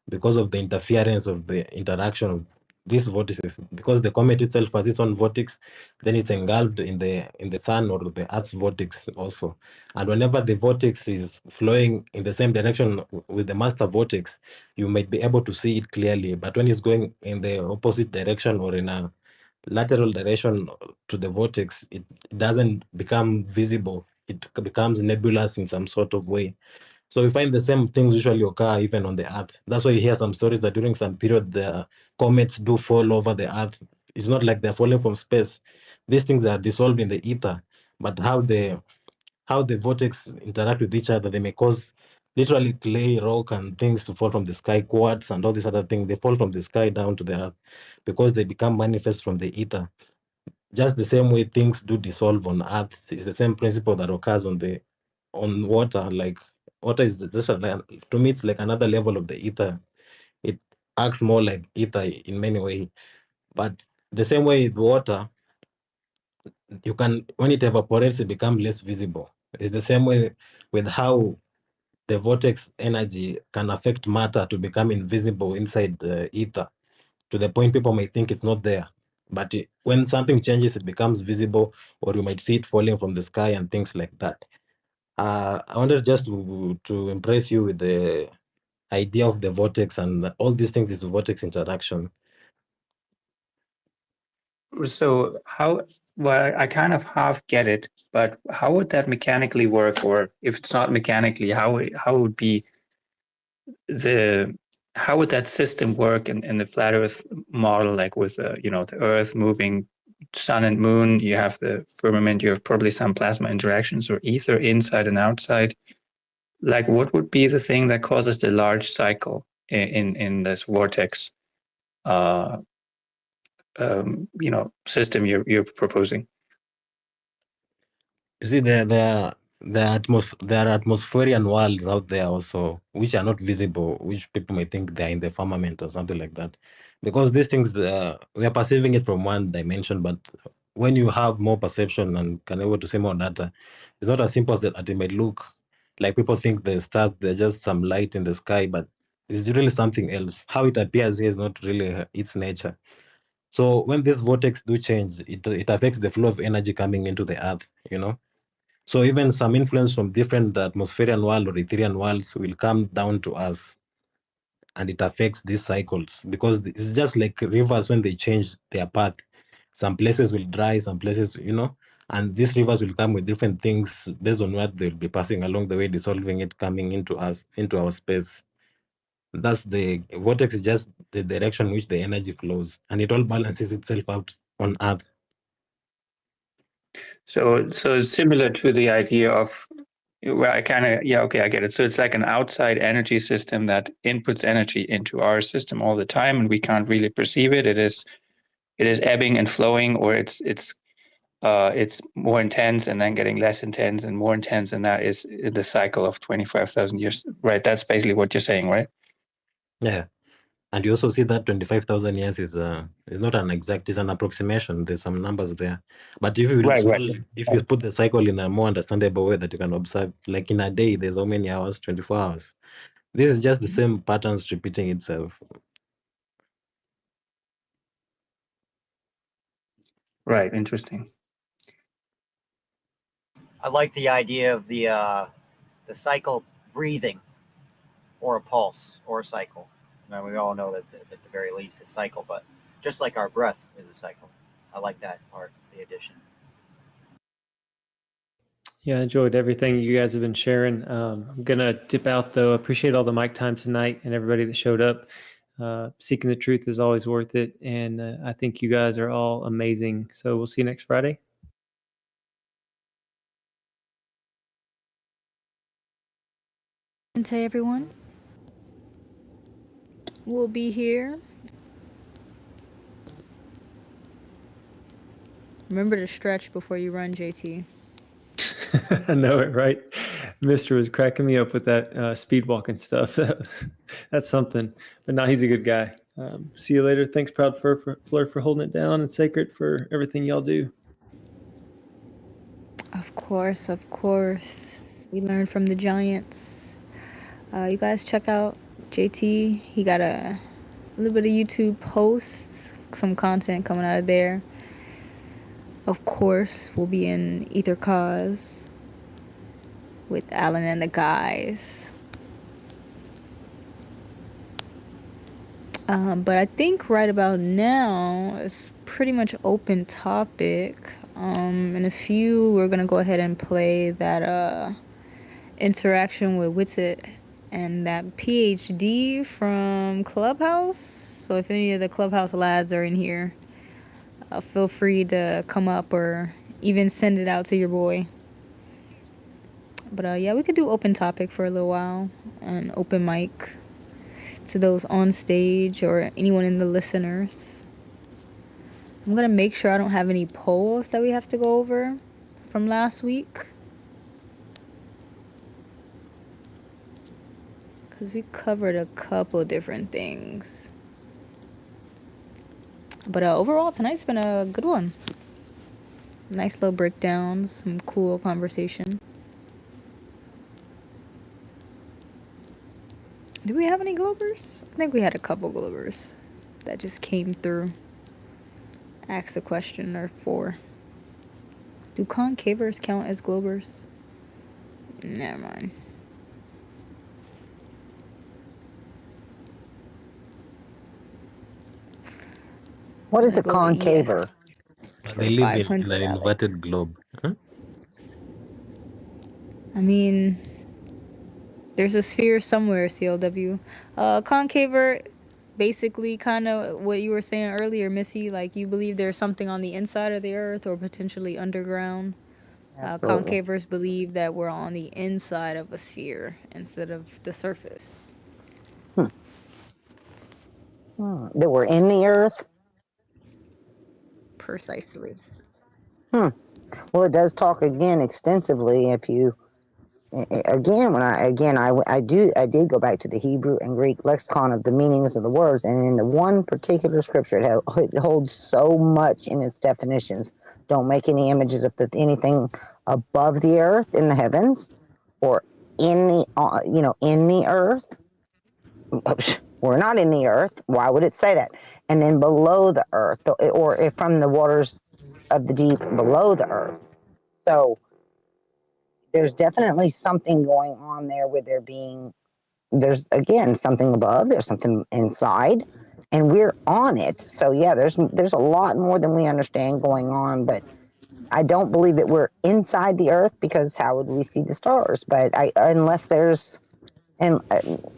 because of the interference of the interaction of these vortices. Because the comet itself has its own vortex, then it's engulfed in the sun or the Earth's vortex also. And whenever the vortex is flowing in the same direction with the master vortex, you might be able to see it clearly. But when it's going in the opposite direction or in a lateral direction to the vortex, it doesn't become visible. It becomes nebulous in some sort of way. So we find the same things usually occur even on the Earth. That's why you hear some stories that during some period the comets do fall over the Earth. It's not like they're falling from space. these things are dissolved in the ether, but how the vortex interact with each other, they may cause literally clay, rock, and things to fall from the sky, quartz, and all these other things. They fall from the sky down to the earth because they become manifest from the ether. Just the same way things do dissolve on earth, it's the same principle that occurs on water. Like water is just to me, it's like another level of the ether. It acts more like ether in many ways. But the same way with water, you can, when it evaporates, it becomes less visible. It's the same way with how the vortex energy can affect matter to become invisible inside the ether, to the point people may think it's not there. But when something changes, it becomes visible, or you might see it falling from the sky and things like that. I wanted just to impress you with the idea of the vortex, and all these things is vortex interaction. So well, I kind of half get it, but how would that mechanically work? Or if it's not mechanically, how would be how would that system work in the flat Earth model, like with the Earth moving, sun and moon, you have the firmament, you have probably some plasma interactions or ether inside and outside. Like, what would be the thing that causes the large cycle in this vortex system you're proposing? You see, there are atmospheric worlds out there also, which are not visible, which people may think they're in the firmament or something like that. Because these things, we are perceiving it from one dimension, but when you have more perception and can able to see more data, it's not as simple as that it may look. Like people think the stars, they're just some light in the sky, but it's really something else. How it appears here is not really its nature. So when these vortex do change, it affects the flow of energy coming into the earth. So even some influence from different atmospheric world or ethereal worlds will come down to us, and it affects these cycles, because it's just like rivers when they change their path. Some places will dry, some places, and these rivers will come with different things based on what they'll be passing along the way, dissolving it, coming into us, into our space. That's the vortex is just the direction which the energy flows, and it all balances itself out on Earth. So it's similar to the idea of where I kind of I get it. So it's like an outside energy system that inputs energy into our system all the time, and we can't really perceive it. It is ebbing and flowing, or it's more intense and then getting less intense and more intense, and that is the cycle of 25,000 years, right? That's basically what you're saying, right? Yeah. And you also see that 25,000 years is not an exact, it's an approximation. There's some numbers there. But if you if you put the cycle in a more understandable way that you can observe, like in a day, there's how many hours? 24 hours. This is just the same patterns repeating itself. Right. Interesting. I like the idea of the cycle breathing, or a pulse, or a cycle. Now, we all know that at the very least it's cycle, but just like our breath is a cycle. I like that part, the addition. Yeah, I enjoyed everything you guys have been sharing. I'm going to dip out, though. Appreciate all the mic time tonight and everybody that showed up. Seeking the truth is always worth it. And I think you guys are all amazing. So we'll see you next Friday. And to everyone, we'll be here. Remember to stretch before you run, JT. I know it, right? Mister was cracking me up with that speed walking stuff. That's something. But now he's a good guy. See you later. Thanks, Proud Fleur, for holding it down, and Sacred for everything y'all do. Of course, of course. We learn from the giants. You guys check out JT. He got a little bit of YouTube posts, some content coming out of there. Of course, we'll be in Ether Cause with Alan and the guys. But I think right about now it's pretty much open topic. In a few, we're gonna go ahead and play that interaction with Witsit and that PhD from Clubhouse. So if any of the Clubhouse lads are in here, feel free to come up or even send it out to your boy. But yeah, we could do open topic for a little while, and open mic to those on stage or anyone in the listeners. I'm gonna make sure I don't have any polls that we have to go over from last week, because we covered a couple different things. But overall, tonight's been a good one. Nice little breakdown, some cool conversation. Do we have any Globers? I think we had a couple Globers that just came through. Asked a question or 4. Do concavers count as Globers? Never mind. What is a Go with yes concaver? But for they live in 500, an inverted Alex. globe. Huh? I mean, there's a sphere somewhere, CLW. Concaver, basically kind of what you were saying earlier, Missy, like you believe there's something on the inside of the earth or potentially underground. Absolutely. Concavers believe that we're on the inside of a sphere instead of the surface. That we're in the earth. Precisely. Well, it does talk again extensively. If you I did go back to the Hebrew and Greek lexicon of the meanings of the words, and in the one particular scripture, it holds so much in its definitions. Don't make any images of anything above the earth in the heavens, or in the earth. We're not in the earth. Why would it say that? And then below the earth, or if from the waters of the deep below the earth. So there's definitely something going on there where there's again something above, there's something inside, and we're on it. So yeah, there's a lot more than we understand going on, but I don't believe that we're inside the earth, because how would we see the stars? But unless there's, and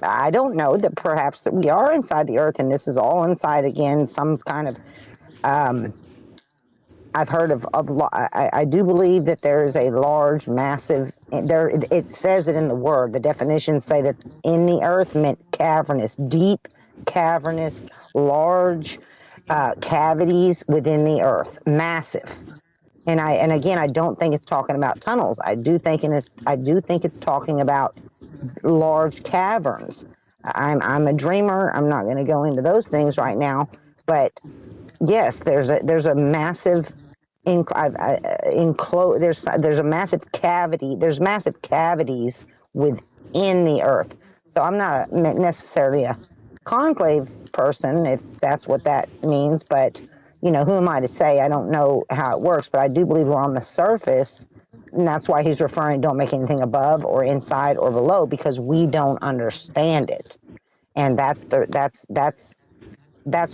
I don't know, that perhaps that we are inside the earth and this is all inside again, some kind of I've heard of I do believe that there is a large, massive, it says it in the word. The definitions say that in the earth meant cavernous, deep, cavernous, large cavities within the earth, massive. And again, I don't think it's talking about tunnels. I do think it's talking about large caverns. I'm a dreamer. I'm not going to go into those things right now, but yes, there's a massive there's a massive cavity. There's massive cavities within the earth. So I'm not necessarily a conclave person, if that's what that means. But who am I to say? I don't know how it works, but I do believe we're on the surface, and that's why he's referring. Don't make anything above or inside or below, because we don't understand it, and that's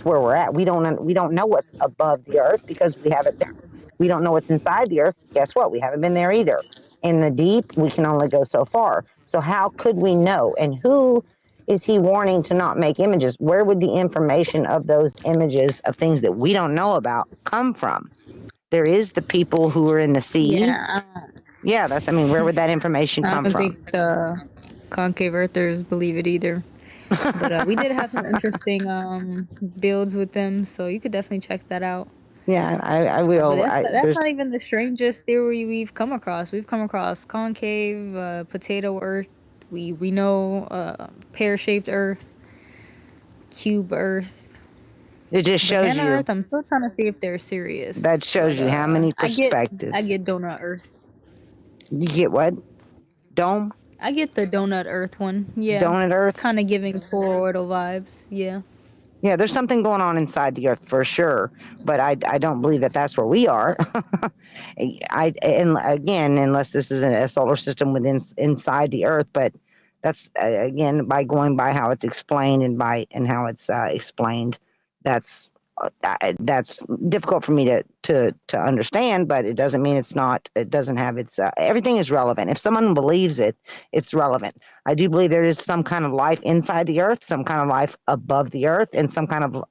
where we're at. We don't know what's above the earth, because we haven't been. We don't know what's inside the earth. Guess what? We haven't been there either. In the deep, we can only go so far. So how could we know? And who is he warning to not make images? Where would the information of those images of things that we don't know about come from? There is the people who are in the sea. Yeah, where would that information I come don't from? think the concave earthers believe it either. But we did have some interesting builds with them, so you could definitely check that out. Yeah, I But will. that's not even the strangest theory we've come across. We've come across concave, potato Earth. We know pear-shaped Earth, cube Earth, It just shows banana you. Earth. I'm still trying to see if they're serious. That shows you how many I perspectives. get donut Earth. You get what? Dome? I get the donut Earth one. Yeah, Donut it's Earth? kind of giving toroidal vibes. Yeah. Yeah, there's something going on inside the earth for sure, but I don't believe that that's where we are. And again, unless this is a solar system inside the earth, but that's again by going by how it's explained and how it's explained. That's that's difficult for me to understand, but it doesn't mean it's not. It doesn't have its. Everything is relevant. If someone believes it, it's relevant. I do believe there is some kind of life inside the earth, some kind of life above the earth, and some kind of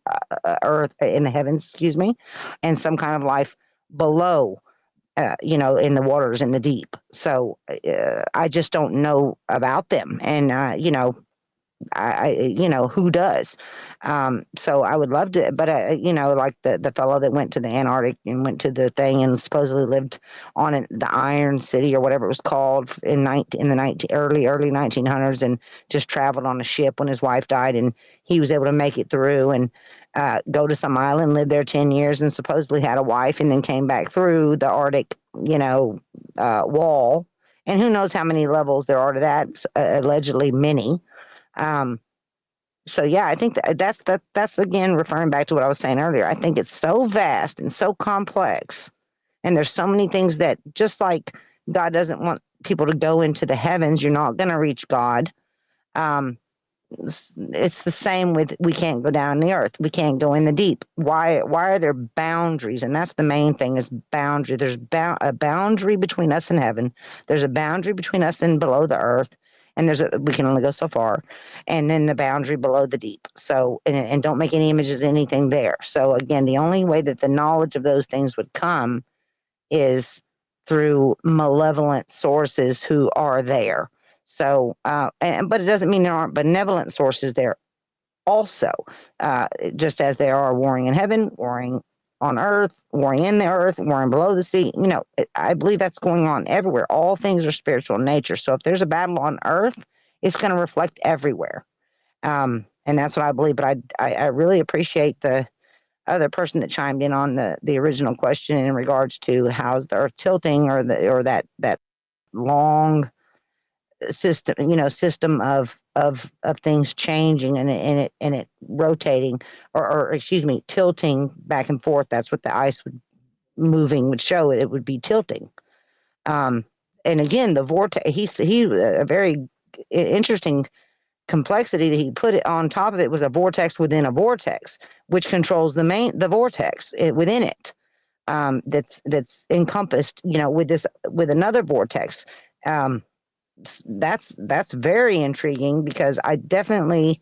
earth in the heavens. Excuse me, and some kind of life below. In the waters in the deep. So I just don't know about them, and who does. So I would love to, but like the fellow that went to the Antarctic and went to the thing and supposedly lived on the Iron City or whatever it was called in the early 1900s, and just traveled on a ship when his wife died, and he was able to make it through and go to some island, live there 10 years, and supposedly had a wife, and then came back through the Arctic, wall. And who knows how many levels there are to that? Allegedly many. So yeah, I think that's again referring back to what I was saying earlier. I think it's so vast and so complex, and there's so many things that, just like God doesn't want people to go into the heavens, you're not going to reach God. It's the same with, we can't go down in the earth, we can't go in the deep. Why are there boundaries? And that's the main thing, is boundary. There's a boundary between us and heaven. There's a boundary between us and below the earth, and we can only go so far, and then the boundary below the deep. So and don't make any images, anything there. So again, the only way that the knowledge of those things would come is through malevolent sources who are there. So, but it doesn't mean there aren't benevolent sources there also, just as there are warring in heaven, warring on earth, warring in the earth, warring below the sea. I believe that's going on everywhere. All things are spiritual in nature. So if there's a battle on earth, it's going to reflect everywhere. And that's what I believe. But I really appreciate the other person that chimed in on the original question in regards to how's the earth tilting, or that long system of things changing and it rotating, or excuse me, tilting back and forth. That's what the ice would show. It would be tilting. And again, the vortex, he a very interesting complexity that he put it on top of it, was a vortex within a vortex, which controls the vortex within it. That's encompassed, with another vortex. That's very intriguing, because I definitely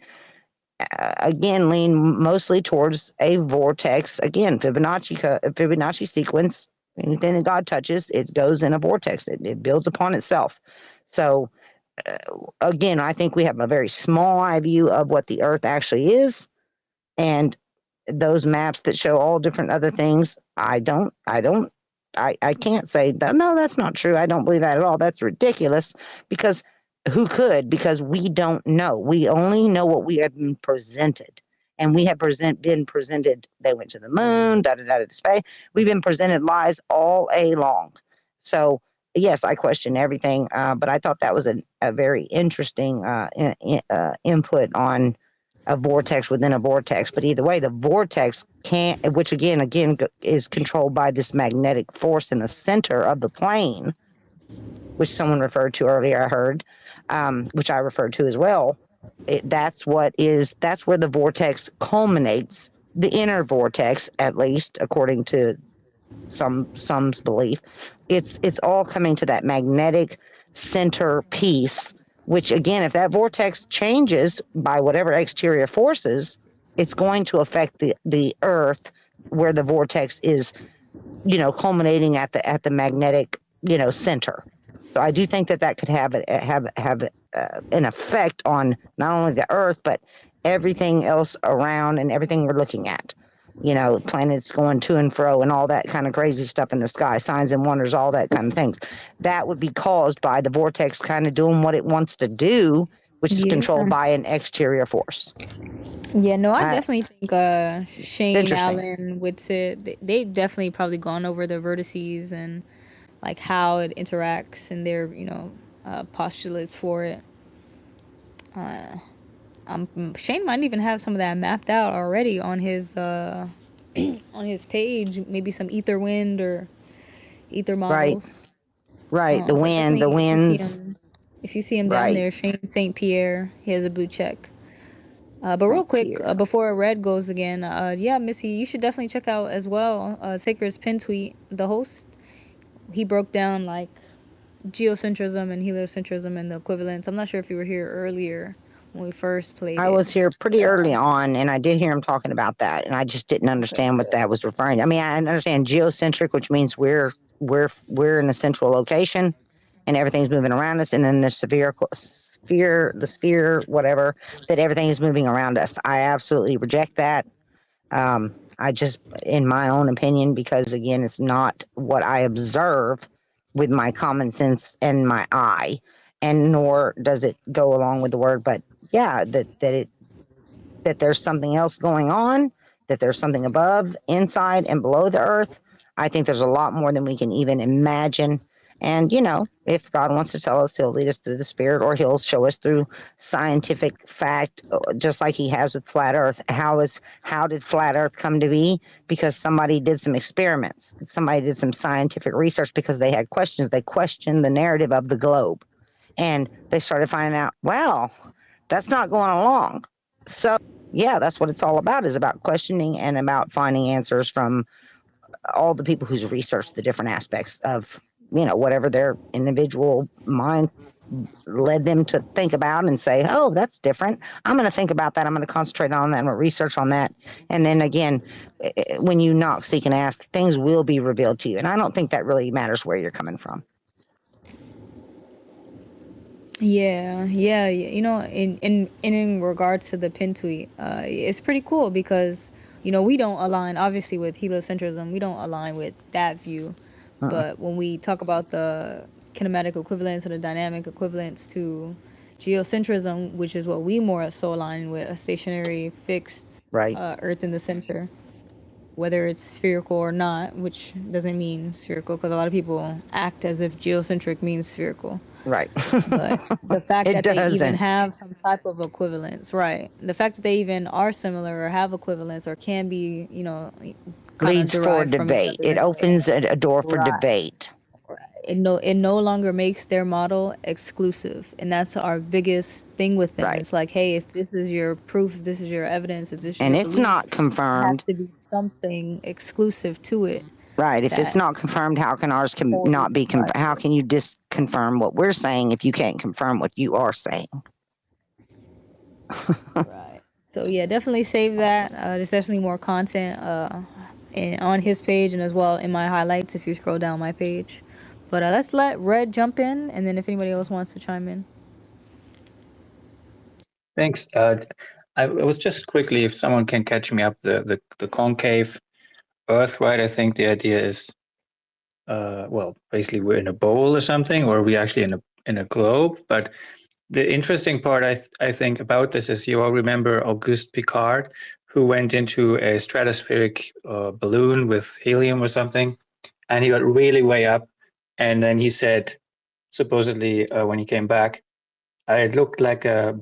again lean mostly towards a vortex. Again, Fibonacci sequence. Anything that God touches, it goes in a vortex. It builds upon itself. So again, I think we have a very small eye view of what the Earth actually is, and those maps that show all different other things, I can't say that, no, that's not true. I don't believe that at all. That's ridiculous, because who could? Because we don't know. We only know what we have been presented. And we have been presented, they went to the moon, to space. We've been presented lies all a long. So yes, I question everything, but I thought that was a very interesting input on a vortex within a vortex. But either way, the vortex can't, which again is controlled by this magnetic force in the center of the plane, which someone referred to earlier, I heard, which I referred to as well. That's where the vortex culminates, the inner vortex, at least according to some's belief. It's all coming to that magnetic center piece, which again, if that vortex changes by whatever exterior forces, it's going to affect the earth, where the vortex is, culminating at the magnetic, center. So I do think that could have an effect on not only the earth, but everything else around and everything we're looking at. Planets going to and fro and all that kind of crazy stuff in the sky, signs and wonders, all that kind of things. That would be caused by the vortex kind of doing what it wants to do, which is controlled by an exterior force. Yeah, no, I definitely think Shane, interesting. Alan, Whitsitt, they've definitely probably gone over the vertices and like how it interacts and their, postulates for it. Shane might even have some of that mapped out already on his on his page. Maybe some ether wind or ether models. Right. The So wind, the winds. If you see him down there, Shane St. Pierre, he has a blue check. But real Thank quick, you. before Red goes again, yeah, Missy, you should definitely check out as well Sacred's pin tweet. The host, he broke down like geocentrism and heliocentrism and the equivalents. I'm not sure if you were here earlier when we first played I it. was here pretty early on, and I did hear him talking about that, and I just didn't understand what that was referring to. I mean, I understand geocentric, which means we're in a central location, and everything's moving around us, and then the sphere, whatever, that everything is moving around us. I absolutely reject that. I just, in my own opinion, because again, it's not what I observe with my common sense and my eye, and nor does it go along with the word. But yeah, that there's something else going on, that there's something above, inside, and below the earth. I think there's a lot more than we can even imagine. And, you know, if God wants to tell us, he'll lead us to the spirit, or he'll show us through scientific fact, just like he has with flat earth. How did flat earth come to be? Because somebody did some experiments. Somebody did some scientific research because they had questions. They questioned the narrative of the globe. And they started finding out, well, that's not going along. So yeah, that's what it's all about, is about questioning and about finding answers from all the people who's researched the different aspects of, you know, whatever their individual mind led them to think about and say, oh, that's different. I'm going to think about that. I'm going to concentrate on that. I'm going to research on that. And then again, when you knock, seek, and ask, things will be revealed to you. And I don't think that really matters where you're coming from. Yeah, you know, in regard to the pin tweet, it's pretty cool because, you know, we don't align obviously with heliocentrism. We don't align with that view. But when we talk about the kinematic equivalents and the dynamic equivalents to geocentrism, which is what we more so align with, a stationary fixed Right. Earth in the center, whether it's spherical or not, which doesn't mean spherical because a lot of people act as if geocentric means spherical. Right. But the fact It that they even doesn't. have some type of equivalence, right? The fact that they even are similar or have equivalence or can be, you know, kind of Leads for derived from each debate. other It in a way. opens a door for Right. debate. It no longer makes their model exclusive, and that's our biggest thing with them. Right. It's like, hey, if this is your proof, if this is your evidence, if this is And your it's belief, not there confirmed. has to be something exclusive to it. Right. If it's That not confirmed, how can ours totally not be? describes How it. can you disconfirm what we're saying if you can't confirm what you are saying? Right. So yeah, definitely save that. There's definitely more content on his page and as well in my highlights if you scroll down my page. But let's let Red jump in, and then if anybody else wants to chime in. Thanks. I was just quickly, if someone can catch me up, the concave Earth, right? I think the idea is, well, basically we're in a bowl or something, or we actually in a globe. But the interesting part, I think, about this is you all remember Auguste Piccard, who went into a stratospheric balloon with helium or something, and he got really way up, and then he said, supposedly when he came back, it looked like a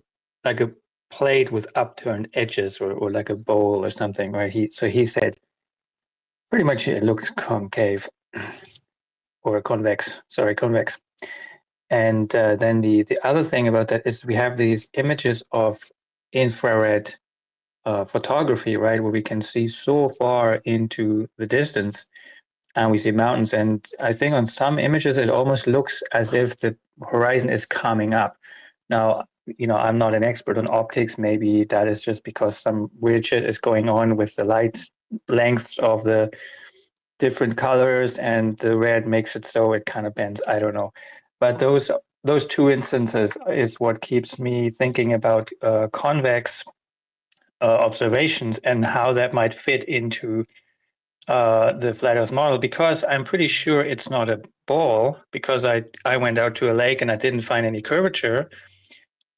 plate with upturned edges, or like a bowl or something, right? He said pretty much it looks concave or convex. Sorry, convex. And then the other thing about that is we have these images of infrared photography, right, where we can see so far into the distance, and we see mountains. And I think on some images it almost looks as if the horizon is coming up. Now, you know, I'm not an expert on optics. Maybe that is just because some weird shit is going on with the light lengths of the different colors, and the red makes it so it kind of bends. I don't know. But those two instances is what keeps me thinking about convex observations and how that might fit into the flat Earth model, because I'm pretty sure it's not a ball, because I went out to a lake and I didn't find any curvature.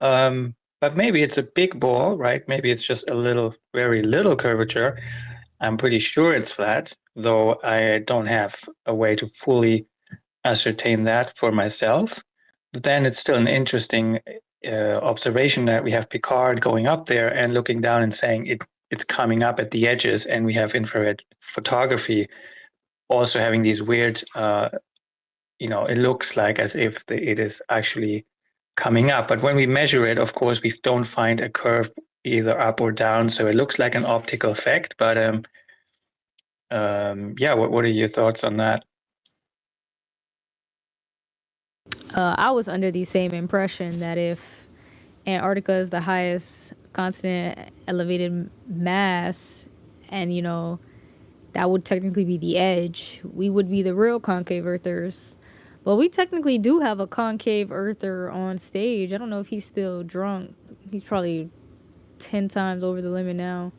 But maybe it's a big ball, right? Maybe it's just a little, very little curvature. I'm pretty sure it's flat, though I don't have a way to fully ascertain that for myself. But then it's still an interesting observation that we have Picard going up there and looking down and saying it's coming up at the edges, and we have infrared photography also having these weird, it looks like as if it is actually coming up. But when we measure it, of course, we don't find a curve either up or down. So it looks like an optical effect. But yeah, what are your thoughts on that? I was under the same impression that if Antarctica is the highest continent elevated mass, and that would technically be the edge, we would be the real concave earthers. But we technically do have a concave earther on stage. I don't know if he's still drunk. He's probably 10 times over the limit now.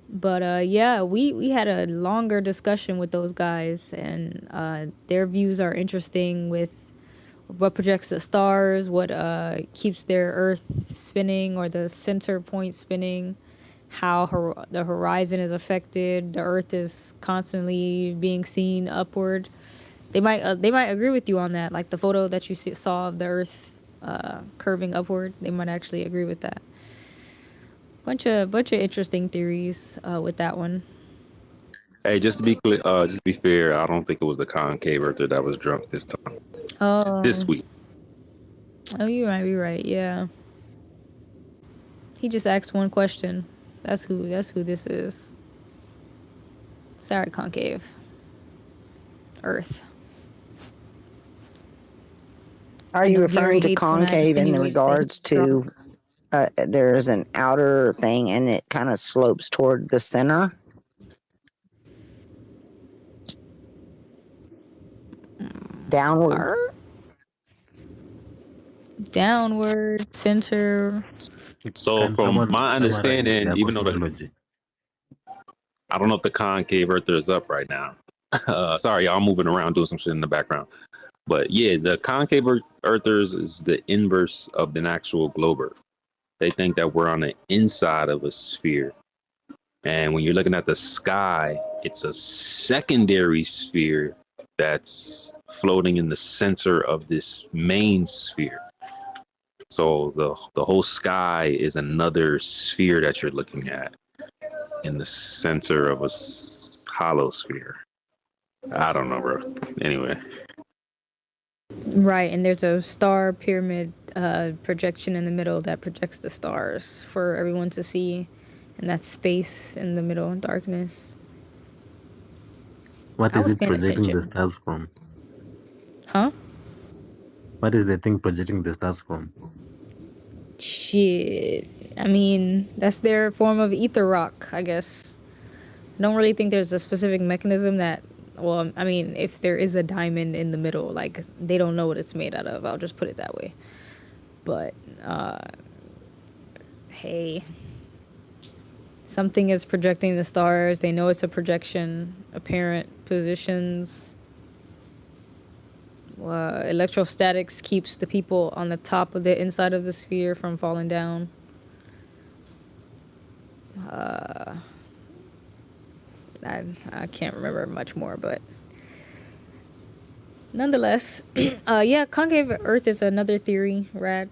But yeah, we had a longer discussion with those guys, and their views are interesting with what projects the stars, what keeps their Earth spinning or the center point spinning, how the horizon is affected. The Earth is constantly being seen upward. They might agree with you on that, like the photo that you saw of the Earth curving upward. They might actually agree with that. Bunch of interesting theories with that one. Hey, just to be clear, just to be fair, I don't think it was the concave earther that was drunk this time. This Oh, week. oh, you might be right. Yeah, he just asked one question. That's who this is. Sorry, concave Earth. Are I you know Gary referring to hates when I concave in insinuate regards things wrong. to there's an outer thing and it kind of slopes toward the center? Downward? Downward, center. So Can from someone my summarize understanding, their even though cosmology? I don't know if the concave earther is up right now. Sorry, y'all, I'm moving around doing some shit in the background. But yeah, the concave earthers is the inverse of the actual globe Earth. They think that we're on the inside of a sphere. And when you're looking at the sky, it's a secondary sphere that's floating in the center of this main sphere. So the whole sky is another sphere that you're looking at in the center of a hollow sphere. I don't know, bro. Anyway. Right, and there's a star pyramid projection in the middle that projects the stars for everyone to see, and that's space in the middle, darkness. What I is was it paying projecting the attention. stars from? Huh? What is the thing projecting the stars from? Shit. I mean, that's their form of ether rock, I guess. I don't really think there's a specific mechanism that, well, I mean, if there is a diamond in the middle, like, they don't know what it's made out of. I'll just put it that way. But, hey, something is projecting the stars. They know it's a projection. Apparent positions. Electrostatics keeps the people on the top of the inside of the sphere from falling down. I can't remember much more, but nonetheless, yeah, concave Earth is another theory. Red,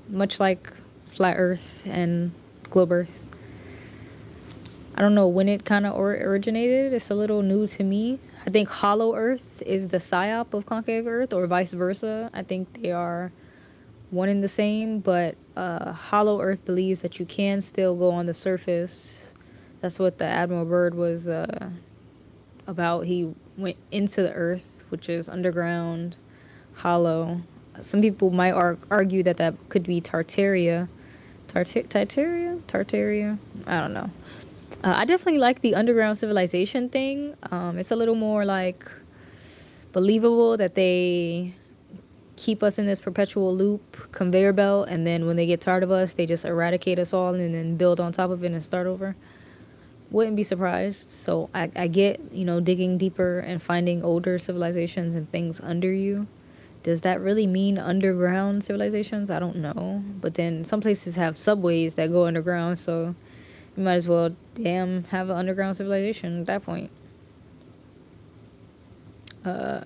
much like flat Earth and globe Earth. I don't know when it kind of originated. It's a little new to me. I think hollow Earth is the psyop of concave Earth, or vice versa. I think they are one and the same, but hollow Earth believes that you can still go on the surface. That's what the Admiral Byrd was about. He went into the Earth, which is underground, hollow. Some people might argue that that could be Tartaria. Tartaria? I don't know. I definitely like the underground civilization thing. It's a little more like believable that they keep us in this perpetual loop conveyor belt, and then when they get tired of us, they just eradicate us all and then build on top of it and start over. Wouldn't be surprised. So I get, digging deeper and finding older civilizations and things under you. Does that really mean underground civilizations? I don't know. But then some places have subways that go underground, so you might as well have an underground civilization at that point. I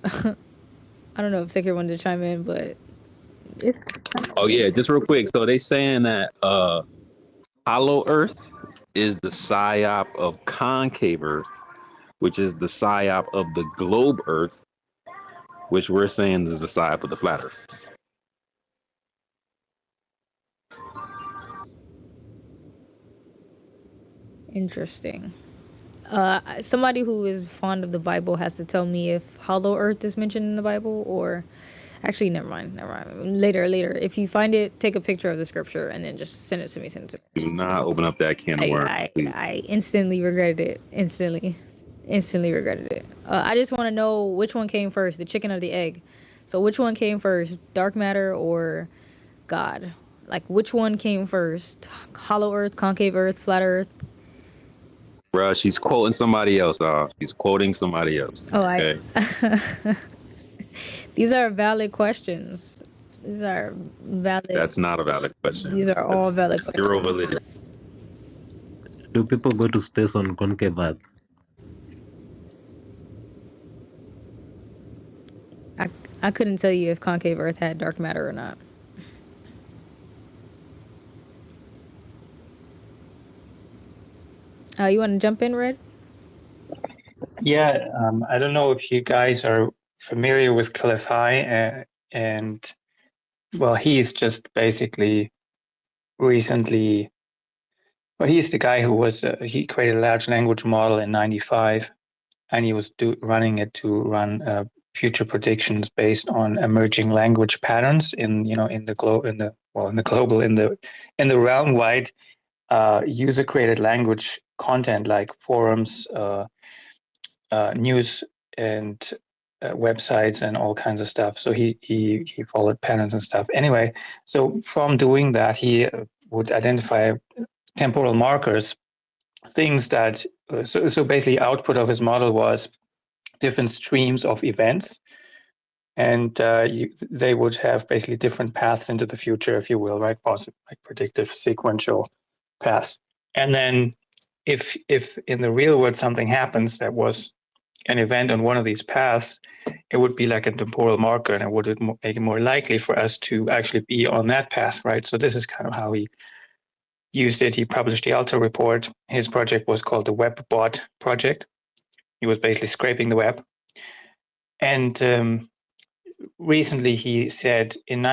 don't know if Sekir wanted to chime in, but it's Oh yeah, just real quick. So they saying that hollow Earth is the psyop of concave Earth, which is the psyop of the globe Earth, which we're saying is the psyop of the flat Earth. Interesting. Somebody who is fond of the Bible has to tell me if hollow earth is mentioned in the Bible, or actually, never mind, never mind. Later. If you find it, take a picture of the scripture and then just send it to me. Send it to me. Do not open up that can of worms, please. I instantly regretted it. Instantly regretted it. I just want to know which one came first, the chicken or the egg. So which one came first, dark matter or God? Like which one came first, hollow earth, concave earth, flat earth? Bruh, she's quoting somebody else. She's quoting somebody else. Oh, Okay. These are valid questions. These are valid. That's not a valid question. These are all That's valid zero validity. Do people go to space on concave Earth? I couldn't tell you if concave earth had dark matter or not. You want to jump in, Red? Yeah, I don't know if you guys are familiar with Cliff High, and well, he's just basically recently. Well, he's the guy who was he created a large language model in '95, and he was running it to run future predictions based on emerging language patterns in in the realm wide user created language content like forums, news, and websites and all kinds of stuff. So he followed patterns and stuff. Anyway, so from doing that, he would identify temporal markers, things that so basically output of his model was different streams of events, and they would have basically different paths into the future, if you will, right? Possible, like predictive sequential paths. And then if in the real world something happens that was an event on one of these paths, it would be like a temporal marker, and it would make it more likely for us to actually be on that path, right? So this is kind of how he used it. He published the Alta report. His project was called the WebBot project. He was basically scraping the web. And recently he said in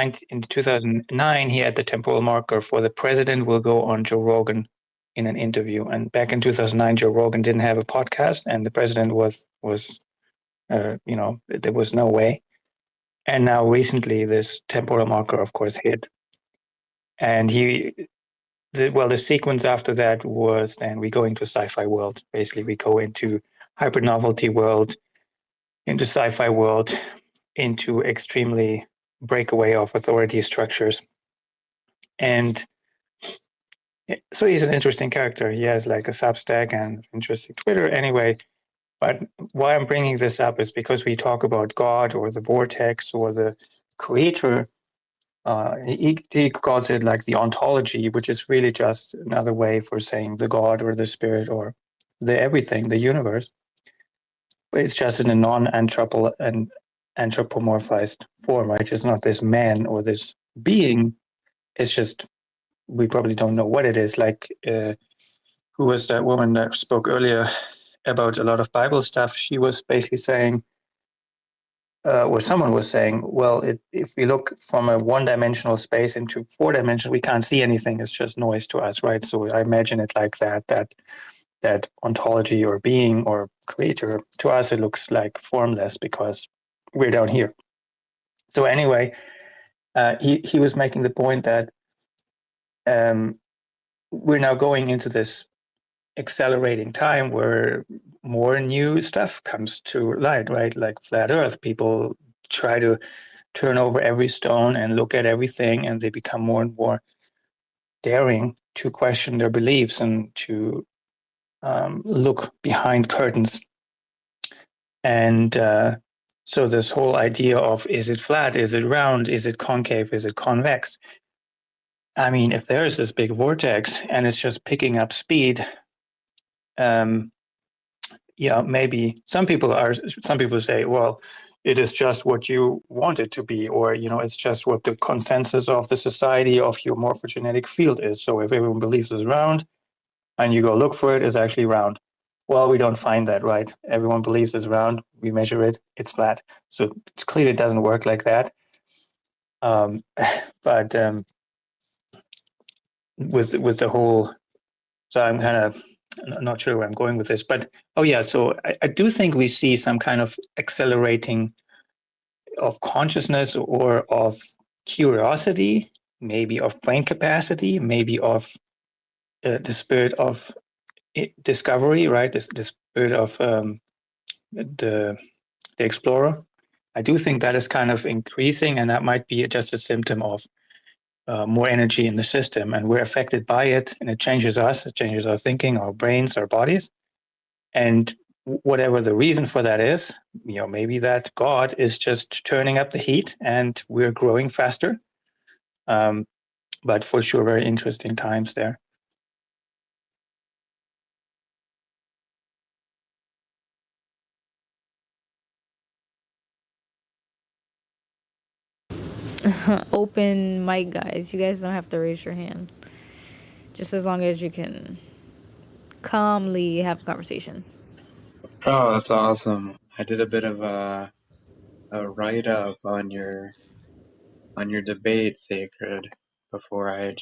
2009, he had the temporal marker for the president will go on Joe Rogan in an interview. And back in 2009, Joe Rogan didn't have a podcast, and the president was there was no way. And now recently, this temporal marker, of course, hit. And the sequence after that was then we go into sci-fi world. Basically, we go into hyper novelty world, into sci-fi world, into extremely breakaway of authority structures. And so he's an interesting character. He has like a Substack and interesting Twitter. Anyway, but why I'm bringing this up is because we talk about God or the vortex or the creator. He calls it like the ontology, which is really just another way for saying the God or the spirit or the everything, the universe. It's just in a non-anthropomorphized form, right? It's not this man or this being. It's just, we probably don't know what it is. Like, who was that woman that spoke earlier about a lot of Bible stuff? She was basically saying, or someone was saying, well, if we look from a one-dimensional space into four-dimensional, we can't see anything. It's just noise to us, right? So I imagine it like that ontology or being or creator, to us, it looks like formless because we're down here. So anyway, he was making the point that we're now going into this accelerating time where more new stuff comes to light, right? Like flat Earth, people try to turn over every stone and look at everything, and they become more and more daring to question their beliefs and to look behind curtains. And so this whole idea of, is it flat, is it round, is it concave, is it convex? I mean, if there's this big vortex and it's just picking up speed, maybe some people say, well, it is just what you want it to be, or it's just what the consensus of the society of your morphogenetic field is. So if everyone believes it's round and you go look for it, it's actually round. Well, we don't find that, right? Everyone believes it's round. We measure it, it's flat. So it's clearly it doesn't work like that. But with the whole, so I'm kind of I'm not sure where I'm going with this, but so I do think we see some kind of accelerating of consciousness or of curiosity, maybe of brain capacity, maybe of the spirit of discovery, right? The spirit of the explorer. I do think that is kind of increasing, and that might be just a symptom of more energy in the system, and we're affected by it, and it changes us, it changes our thinking, our brains, our bodies, and whatever the reason for that is, maybe that God is just turning up the heat, and we're growing faster. But for sure, very interesting times there. Open mic, guys. You guys don't have to raise your hand. Just as long as you can calmly have a conversation. Oh, that's awesome. I did a bit of a write up on your debate, Sacred, before I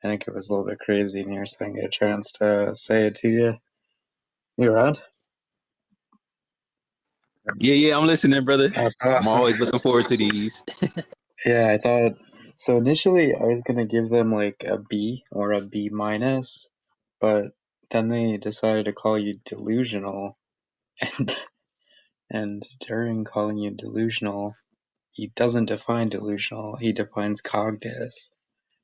think it was a little bit crazy in here, so I didn't get a chance to say it to you. You around? Yeah, I'm listening, brother. That's I'm awesome. always looking forward to these. Yeah, I thought so. Initially, I was gonna give them like a B or a B minus, but then they decided to call you delusional, and during calling you delusional, he doesn't define delusional. He defines cognitus.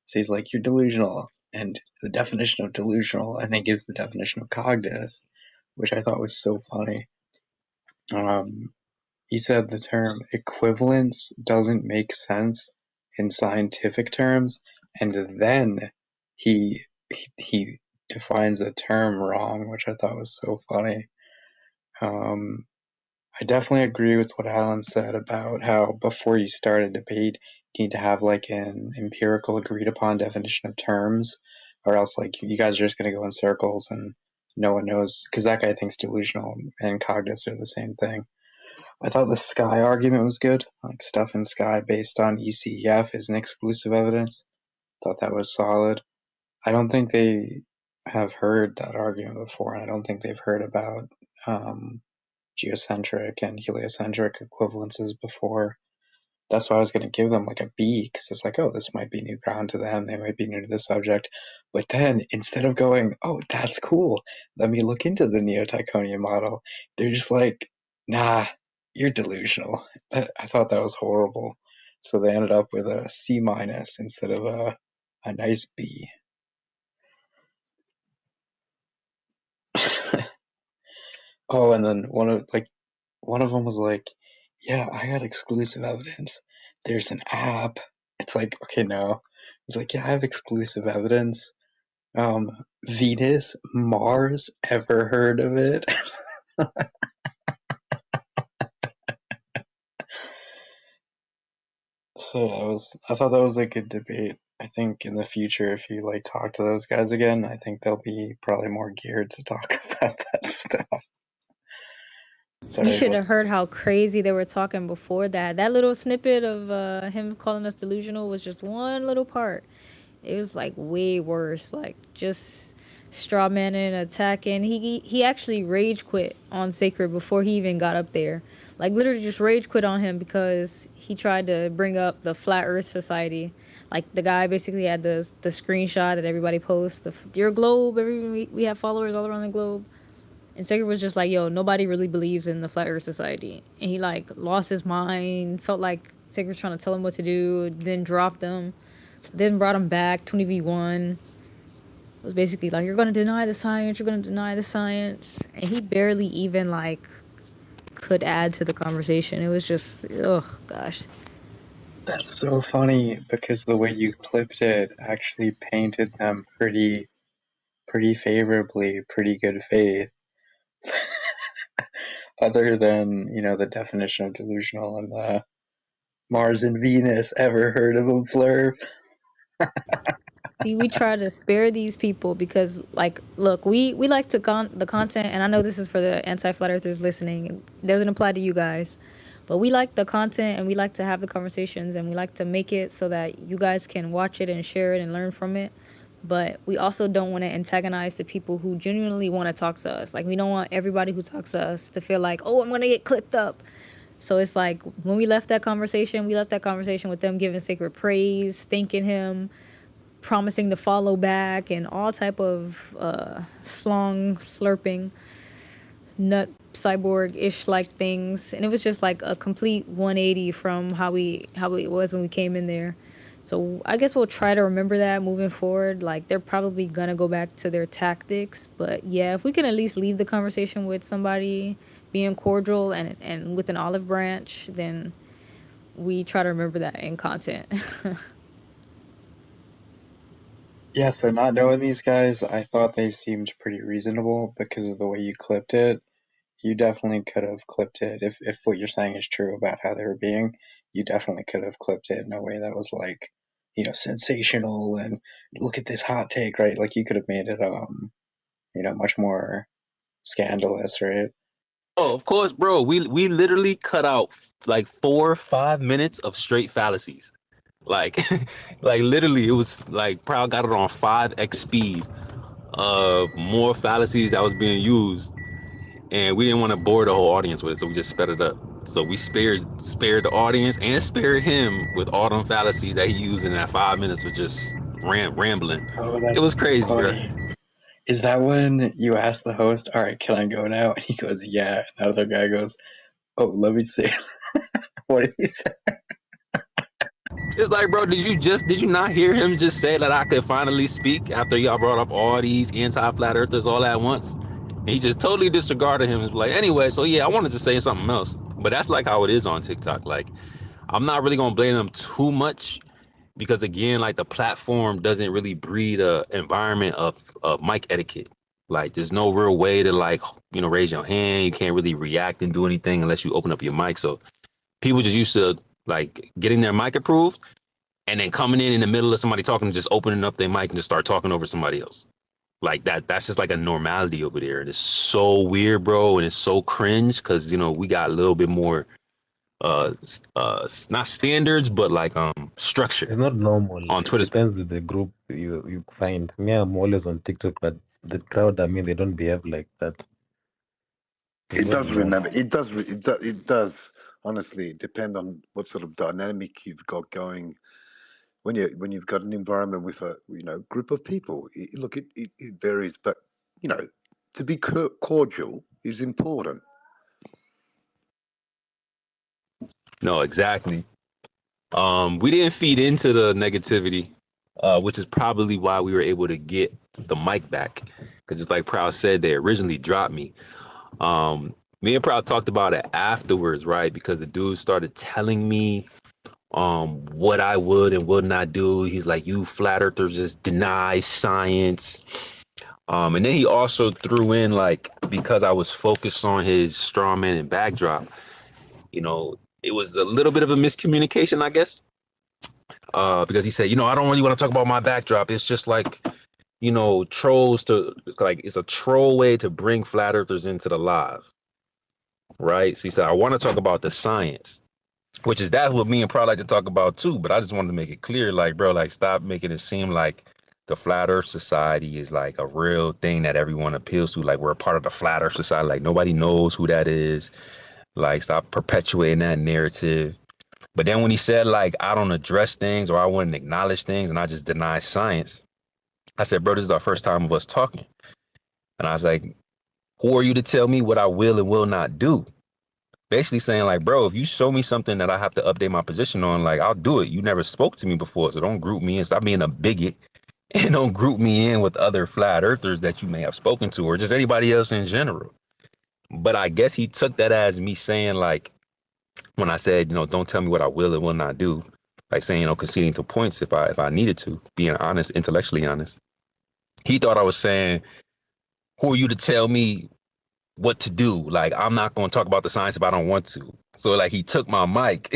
So he's like, you're delusional, and the definition of delusional, and then gives the definition of cognitus, which I thought was so funny. He said the term equivalence doesn't make sense in scientific terms, and then he he defines a term wrong, which I thought was so funny. I definitely agree with what Alan said about how before you start a debate, you need to have like an empirical agreed upon definition of terms, or else like you guys are just going to go in circles and no one knows, because that guy thinks delusional and cognitus are the same thing. I thought the sky argument was good, like stuff in sky based on ECEF isn't exclusive evidence. Thought that was solid. I don't think they have heard that argument before, and I don't think they've heard about geocentric and heliocentric equivalences before. That's why I was going to give them like a B, because it's like, oh, this might be new ground to them. They might be new to the subject. But then instead of going, oh, that's cool, let me look into the Neo-Tychonian model, they're just like, nah, you're delusional. I thought that was horrible. So they ended up with a C minus instead of a nice B. Oh, and then one of them was like, yeah, I got exclusive evidence. There's an app. It's like, okay, no. It's like, yeah, I have exclusive evidence. Venus, Mars, ever heard of it? So I thought that was a good debate. I think in the future, if you like talk to those guys again, I think they'll be probably more geared to talk about that stuff. You Sorry, should have heard how crazy they were talking before that. That little snippet of him calling us delusional was just one little part. It was like way worse, like just straw manning, attacking. He actually rage quit on Sacred before he even got up there. Like literally just rage quit on him because he tried to bring up the Flat Earth Society. Like the guy basically had the screenshot that everybody posts. Your globe, we have followers all around the globe. And Sacred was just like, yo, nobody really believes in the Flat Earth Society. And he like lost his mind, felt like Sacred was trying to tell him what to do, then dropped him, then brought him back, 20v1. It was basically like, you're gonna deny the science, you're gonna deny the science. And he barely even like could add to the conversation. It was just, oh gosh. that's so funny because the way you clipped it actually painted them pretty favorably, pretty good faith. Other than, the definition of delusional and the Mars and Venus, ever heard of them, Flurf? We try to spare these people because, like, look, we like to the content, and I know this is for the anti-flat earthers listening. It doesn't apply to you guys, but we like the content and we like to have the conversations and we like to make it so that you guys can watch it and share it and learn from it. but we also don't want to antagonize the people who genuinely want to talk to us. Like, we don't want everybody who talks to us to feel like, oh, I'm going to get clipped up. So it's like, when we left that conversation with them giving sacred praise, thanking him, promising to follow back, and all type of slong slurping nut cyborg-ish like things. And it was just like a complete 180 from how it was when we came in there. So I guess we'll try to remember that moving forward. Like, they're probably gonna go back to their tactics, but yeah, if we can at least leave the conversation with somebody being cordial and with an olive branch, then we try to remember that in content. Yeah, so not knowing these guys, I thought they seemed pretty reasonable because of the way you clipped it. You definitely could have clipped it if what you're saying is true about how they were being. You definitely could have clipped it in a way that was like, sensational and look at this hot take, right? Like you could have made it, much more scandalous, right? Oh, of course, bro. We literally cut out like 4 or 5 minutes of straight fallacies. Like, like literally, it was like Proud got it on 5x speed. More fallacies that was being used, and we didn't want to bore the whole audience with it, so we just sped it up. So we spared the audience and spared him with all them fallacies that he used in that 5 minutes of just rambling. Oh, It that's was crazy, bro. funny. Is that when you ask the host, all right, can I go now? And he goes, yeah. And the other guy goes, oh, let me see. What did he say? It's like, bro, did you not hear him just say that I could finally speak after y'all brought up all these anti-flat earthers all at once? And he just totally disregarded him and was like, anyway, so yeah, I wanted to say something else. But that's like how it is on TikTok. Like, I'm not really gonna blame them too much because again, like the platform doesn't really breed a environment of mic etiquette. Like, there's no real way to like, raise your hand. You can't really react and do anything unless you open up your mic. So people just used to like getting their mic approved and then coming in the middle of somebody talking, just opening up their mic and just start talking over somebody else. Like that's just like a normality over there. And it's so weird, bro. And it's so cringe because, we got a little bit more, not standards, but like, structure It's not normal. on It Twitter. depends with the group you find. Me, I'm always on TikTok, but the crowd, I mean, they don't behave like that. It's It not does normal. remember. It does honestly depend on what sort of dynamic you've got going when you've got an environment with a group of people. Look, it varies, but to be cordial is important. No, exactly. We didn't feed into the negativity, which is probably why we were able to get the mic back. Because it's like Proud said, they originally dropped me. Me and Proud talked about it afterwards, right? Because the dude started telling me what I would and would not do. He's like, you flat earthers just deny science. And then he also threw in like, because I was focused on his straw man and backdrop, it was a little bit of a miscommunication, I guess. Because he said, I don't really want to talk about my backdrop. It's just like, trolls it's a troll way to bring flat earthers into the live. Right. So he said, I want to talk about the science, which is that's what me and Proud like to talk about too. But I just wanted to make it clear, like, bro, like, stop making it seem like the Flat Earth Society is like a real thing that everyone appeals to. Like, we're a part of the Flat Earth Society. Like, nobody knows who that is. Like, stop perpetuating that narrative. But then when he said, like, I don't address things or I wouldn't acknowledge things and I just deny science, I said, bro, this is our first time of us talking. And I was like, who are you to tell me what I will and will not do? Basically saying, like, bro, if you show me something that I have to update my position on, like, I'll do it. You never spoke to me before, so don't group me in. Stop being a bigot and don't group me in with other flat earthers that you may have spoken to or just anybody else in general. But I guess he took that as me saying, like, when I said, don't tell me what I will and will not do, like saying, conceding to points if I needed to, being honest, intellectually honest. He thought I was saying, who are you to tell me what to do? Like, I'm not going to talk about the science if I don't want to. So, like, he took my mic,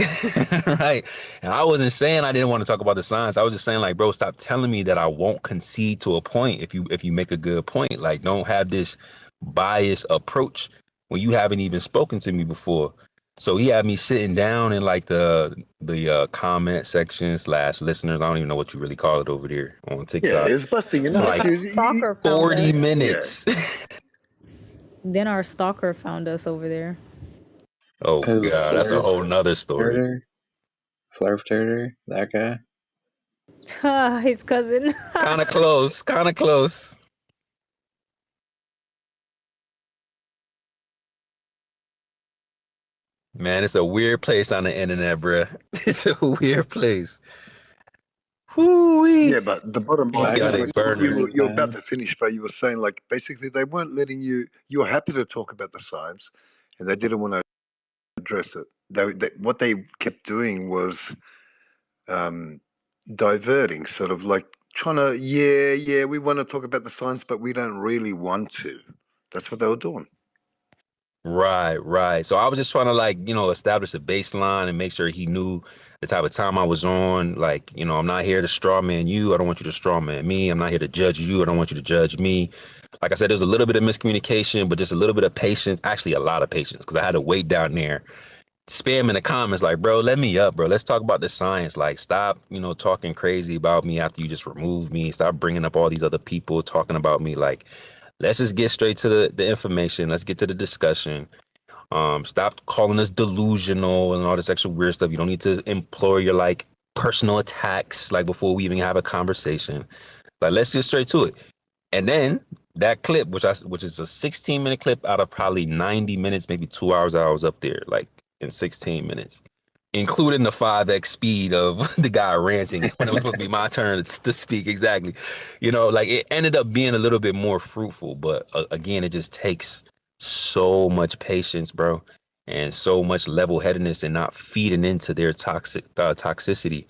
right? And I wasn't saying I didn't want to talk about the science. I was just saying, like, bro, stop telling me that I won't concede to a point if you make a good point. Like, don't have this biased approach when you haven't even spoken to me before. So he had me sitting down in like the the comment section / listeners. I don't even know what you really call it over there on Yeah, TikTok it's busting your for nuts. like Stalker found 40 us. minutes. Then our stalker found us over there. Oh Oh, god, that's a whole nother story. Flurf that guy. His cousin. Kind of close, kind of close. Man, it's a weird place on the internet, bruh. It's a weird place. Whoo-wee. Yeah, but the bottom People line That is, got guy their like, burners. you're about to finish, bro. You were saying, like, basically they weren't letting you. You were happy to talk about the science, and they didn't want to address it. What they kept doing was diverting, sort of like trying to, yeah, we want to talk about the science, but we don't really want to. That's what they were doing. Right. So I was just trying to like, establish a baseline and make sure he knew the type of time I was on. Like, I'm not here to straw man you. I don't want you to straw man me. I'm not here to judge you. I don't want you to judge me. Like I said, there's a little bit of miscommunication, but just a little bit of patience. Actually, a lot of patience because I had to wait down there, spam in the comments like, bro, let me up, bro. Let's talk about the science. Like, stop, talking crazy about me after you just removed me. Stop bringing up all these other people talking about me. Like, let's just get straight to the information. Let's get to the discussion. Stop calling us delusional and all this extra weird stuff. You don't need to employ your like personal attacks like before we even have a conversation. Like, let's get straight to it. And then that clip, which is a 16-minute clip out of probably 90 minutes, maybe 2 hours that I was up there, like in 16 minutes, including the 5x speed of the guy ranting when it was supposed to be my turn to speak. Exactly. Like it ended up being a little bit more fruitful, but again, it just takes so much patience, bro, and so much level-headedness and not feeding into their toxicity.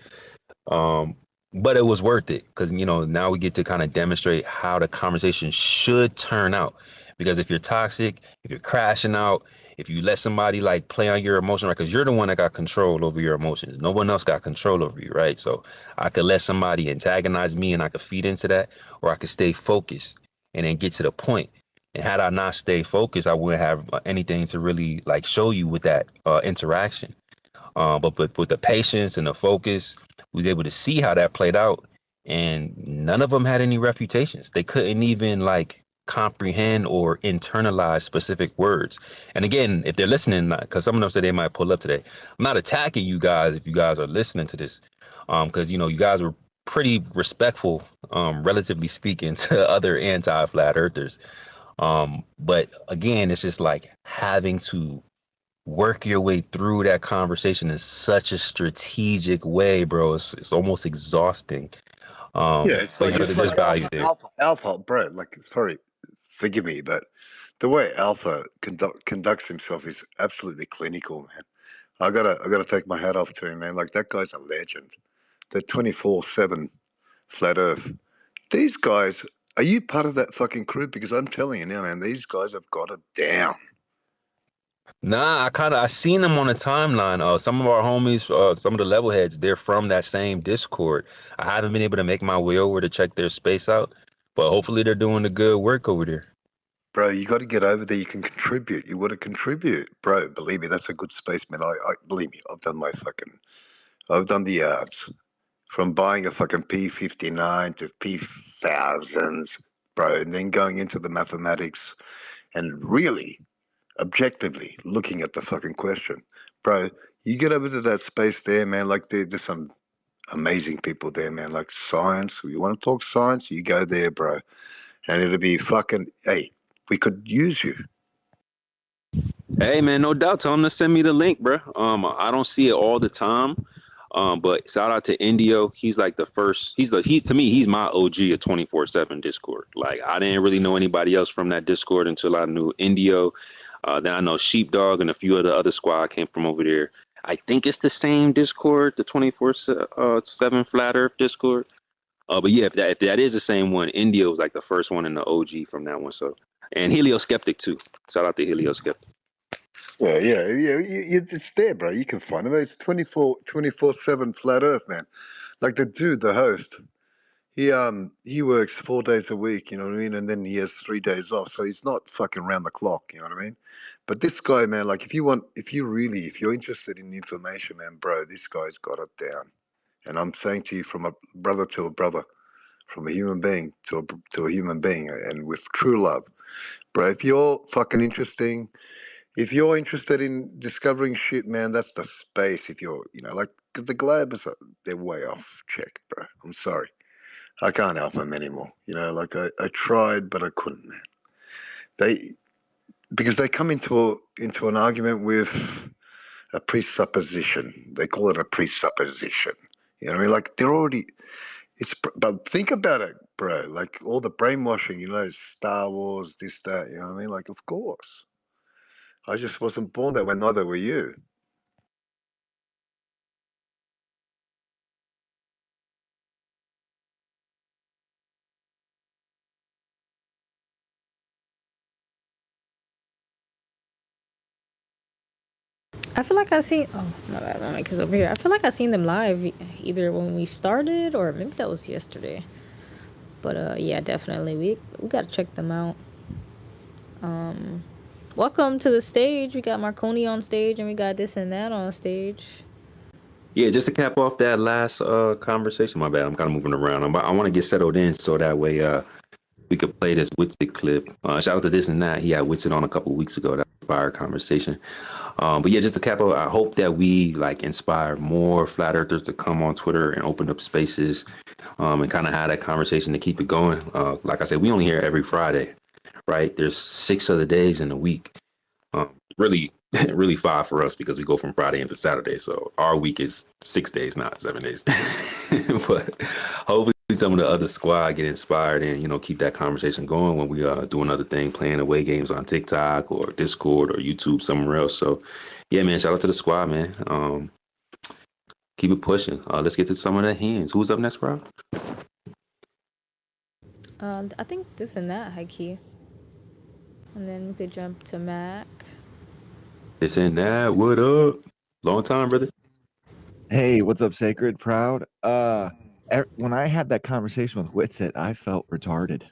But it was worth it because, now we get to kind of demonstrate how the conversation should turn out. Because if you're toxic, if you're crashing out, if you let somebody like play on your emotion, right? Because you're the one that got control over your emotions. No one else got control over you, right? So I could let somebody antagonize me and I could feed into that, or I could stay focused and then get to the point. And had I not stayed focused, I wouldn't have anything to really like show you with that interaction. But with the patience and the focus, we was able to see how that played out. And none of them had any refutations. They couldn't even like comprehend or internalize specific words. And again, if they're listening, because some of them said they might pull up today, I'm not attacking you guys if you guys are listening to this, because you guys were pretty respectful, relatively speaking, to other anti-flat earthers. But again, it's just like having to work your way through that conversation in such a strategic way, bro. It's almost exhausting. Yeah, it's But like there's value there. Alpha, bro. Like, sorry, forgive me, but the way Alpha conducts himself is absolutely clinical, man. I gotta take my hat off to him, man. Like that guy's a legend. The 24/7 flat Earth. These guys, are you part of that fucking crew? Because I'm telling you now, man, these guys have got it down. Nah, I seen them on the timeline. Some of our homies, some of the level heads, they're from that same Discord. I haven't been able to make my way over to check their space out, but hopefully they're doing the good work over there. Bro, you got to get over there. You can contribute. You want to contribute, bro. Believe me, that's a good space, man. I believe me. I've done the yards from buying a fucking P59 to P1000s, bro, and then going into the mathematics and really objectively looking at the fucking question, bro. You get over to that space there, man. Like there's some amazing people there, man. Like science. You want to talk science? You go there, bro, and it'll be fucking. Hey, we could use you. Hey man, no doubt. Tell them to send me the link, bro. I don't see it all the time. But shout out to Indio. He's like the first. To me, he's my OG at 24/7 Discord. Like I didn't really know anybody else from that Discord until I knew Indio. Then I know Sheepdog and a few of the other squad came from over there. I think it's the same Discord, the 24/7 Flat Earth Discord. But yeah, if that is the same one, Indio was like the first one in the OG from that one. So and Helio Skeptic too. Shout out to Helio Skeptic. Yeah. It's there, bro. You can find them. It's 24/7 flat Earth, man. Like the dude, the host. He works 4 days a week. You know what I mean, and then he has 3 days off. So he's not fucking round the clock. You know what I mean. But this guy, man, like if you're interested in information, man, bro, this guy's got it down. And I'm saying to you, from a brother to a brother, from a human being to a human being, and with true love, bro. If you're fucking interesting, if you're interested in discovering shit, man, that's the space. If you're, like the Globers, they're way off check, bro. I'm sorry, I can't help them anymore. Like I tried, but I couldn't, man. Because they come into an argument with a presupposition. They call it a presupposition. You know what I mean? Like they're already. But think about it, bro. Like all the brainwashing, Star Wars, this, that. You know what I mean? Like, of course. I just wasn't born that way. Neither were you. I feel like I seen. Oh my bad, my mic is over here. I feel like I seen them live either when we started or maybe that was yesterday. But yeah, definitely we gotta check them out. Welcome to the stage. We got Marconi on stage and we got this and that on stage. Yeah, just to cap off that last conversation. My bad, I'm kind of moving around. I want to get settled in so that way we could play this Witsit clip. Shout out to this and that. He had Witsit on a couple of weeks ago. That was a fire conversation. But yeah, just to cap off, I hope that we inspire more flat earthers to come on Twitter and open up spaces and kind of have that conversation to keep it going. Like I said, we only here every Friday, right? There's 6 other days in a week. Really 5 for us because we go from Friday into Saturday. So our week is 6 days, not 7 days. But hopefully some of the other squad get inspired and, keep that conversation going when we do another thing, playing away games on TikTok or Discord or YouTube somewhere else. So yeah, man, shout out to the squad, man. Keep it pushing. Let's get to some of the hands. Who's up next, bro? I think this and that high key. And then we could jump to Mac. This and that. What up? Long time, brother. Hey, what's up, Sacred? Proud. When I had that conversation with Witsit, I felt retarded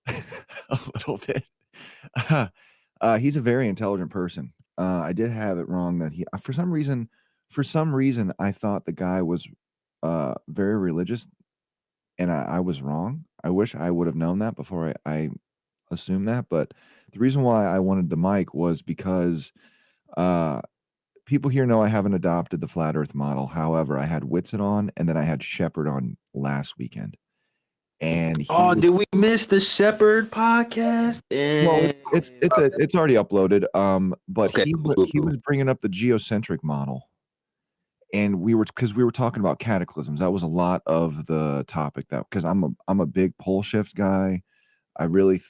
a little bit. He's a very intelligent person. I did have it wrong that he, for some reason, I thought the guy was very religious, and I was wrong. I wish I would have known that before I assumed that. But the reason why I wanted the mic was because people here know I haven't adopted the flat earth model. However, I had Whitson on, and then I had Shepard on last weekend. And did we miss the Shepherd podcast? Well, it's already uploaded. But Okay, he was bringing up the geocentric model, and we were talking about cataclysms. That was a lot of the topic, because I'm a big pole shift guy. I really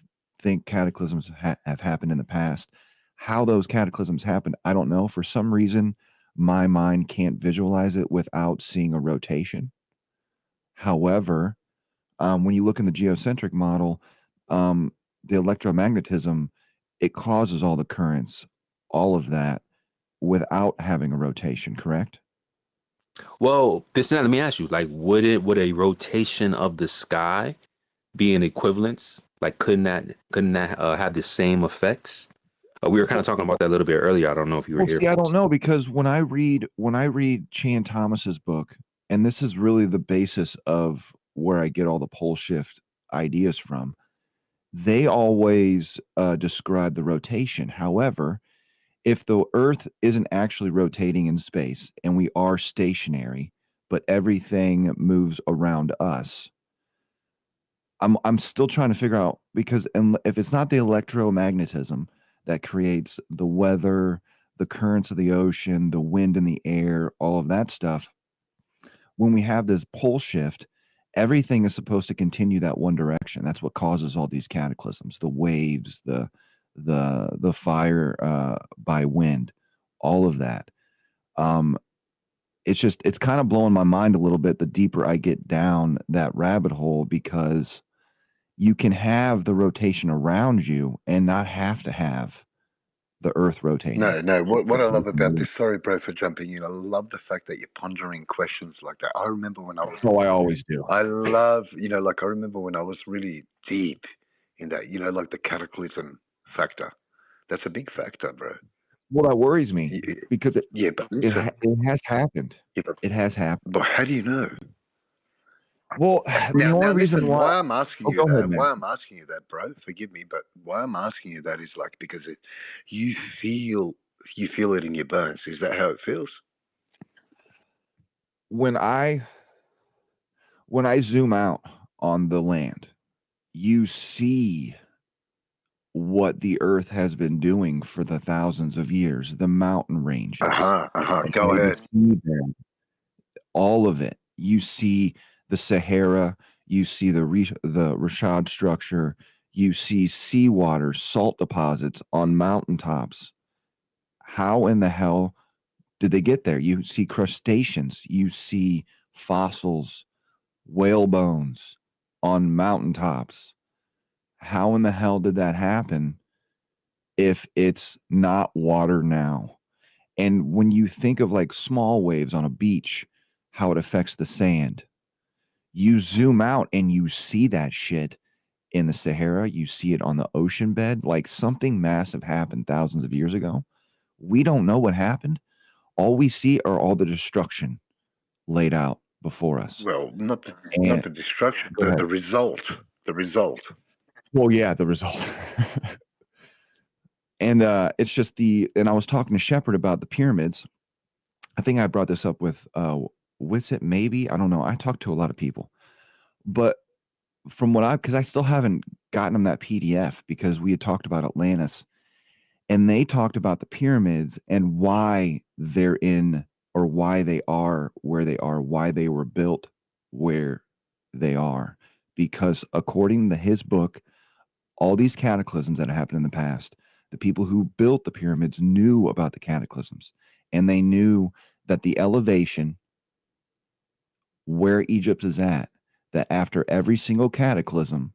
think cataclysms have happened in the past. How those cataclysms happened, I don't know. For some reason, my mind can't visualize it without seeing a rotation. However, when you look in the geocentric model, the electromagnetism, it causes all the currents, all of that, without having a rotation, correct? Well, let me ask you, would a rotation of the sky be an equivalence? Couldn't that have the same effects? We were kind of talking about that a little bit earlier. I don't know if you were here. See, I don't know, because when I read Chan Thomas's book, and this is really the basis of where I get all the pole shift ideas from, they always describe the rotation. However, if the Earth isn't actually rotating in space and we are stationary, but everything moves around us, I'm still trying to figure out, because if it's not the electromagnetism that creates the weather, the currents of the ocean, the wind in the air, all of that stuff, when we have this pole shift, everything is supposed to continue that one direction. That's what causes all these cataclysms, the waves, the fire by wind, all of that. It's kind of blowing my mind a little bit the deeper I get down that rabbit hole, because you can have the rotation around you and not have to have the Earth rotating. No. What I love about this, sorry, bro, for jumping in. I love the fact that you're pondering questions like that. I remember when I was. Oh, I always do. I love, I remember when I was really deep in that, like the cataclysm factor. That's a big factor, bro. Well, that worries me because it but it, listen, it has happened. It has happened. but how do you know? Well, the Now only reason listen, why. why I'm asking Oh, you go ahead, that, man. why I'm asking you that, bro, forgive me, but why I'm asking you that is like because you feel it in your bones. Is that how it feels? When I zoom out on the land, you see what the earth has been doing for the thousands of years, the mountain ranges. Go ahead. See them, all of it. You see the Sahara, you see the Rashad structure, you see seawater, salt deposits on mountaintops. How in the hell did they get there? You see crustaceans, you see fossils, whale bones on mountaintops. How in the hell did that happen if it's not water now? And when you think of like small waves on a beach, how it affects the sand, you zoom out and you see that shit in the Sahara, you see it on the ocean bed, like something massive happened thousands of years ago. We don't know what happened. All we see are all the destruction laid out before us. Well, not And the destruction, go ahead. the result. The result. Well, yeah, the result. And it's just and I was talking to Shepard about the pyramids. I think I brought this up with Witsit, maybe. I don't know. I talked to a lot of people. But from because I still haven't gotten them that PDF because we had talked about Atlantis. And they talked about the pyramids and why they're in, or why they are where they are, why they were built where they are. Because according to his book, all these cataclysms that happened in the past, the people who built the pyramids knew about the cataclysms, and they knew that the elevation where Egypt is at, that after every single cataclysm,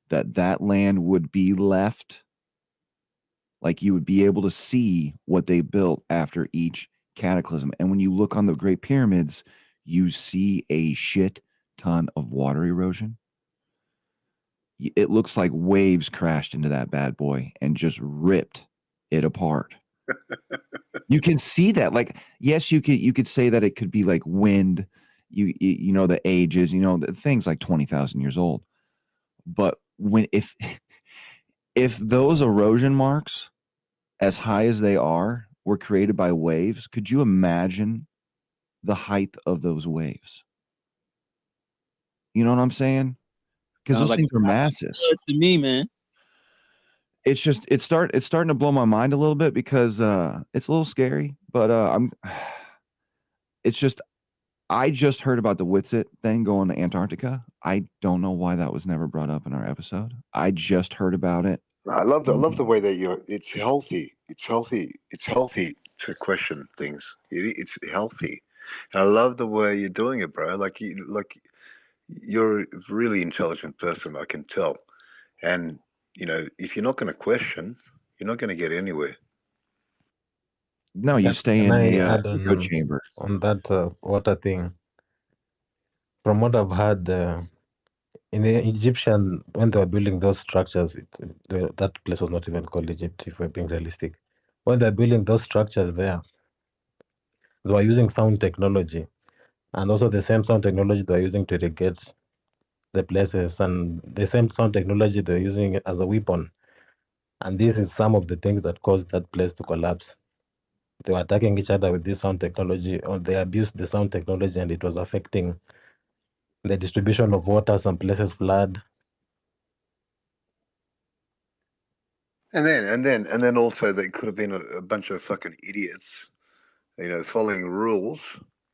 that land would be left, like you would be able to see what they built after each cataclysm. And when you look on the Great Pyramids, you see a shit ton of water erosion. It looks like waves crashed into that bad boy and just ripped it apart. You can see that. Like, yes, you could say that it could be like wind, you know, the ages, you know, the things like 20,000 years old. But if those erosion marks, as high as they are, were created by waves, could you imagine the height of those waves? You know what I'm saying? Because those things are massive. It's to me, man. It's just it's starting to blow my mind a little bit because it's a little scary, but it's just I just heard about the Witsit thing going to Antarctica. I don't know why that was never brought up in our episode. I just heard about it. I love the way that it's healthy. It's healthy to question things. It's healthy, and I love the way you're doing it, bro. Like you're a really intelligent person, I can tell. And you know, if you're not going to question, you're not going to get anywhere. No, you stay in I the add echo chamber. on that water thing? From what I've heard, in the Egyptian, when they were building those structures, that place was not even called Egypt, if we're being realistic. When they're building those structures there, they were using sound technology, and also the same sound technology they were using to irrigate the places, and the same sound technology they're using as a weapon. And this is some of the things that caused that place to collapse. They were attacking each other with this sound technology, or they abused the sound technology, and it was affecting the distribution of water. Some places flood. And then also they could have been a bunch of fucking idiots, you know, following rules,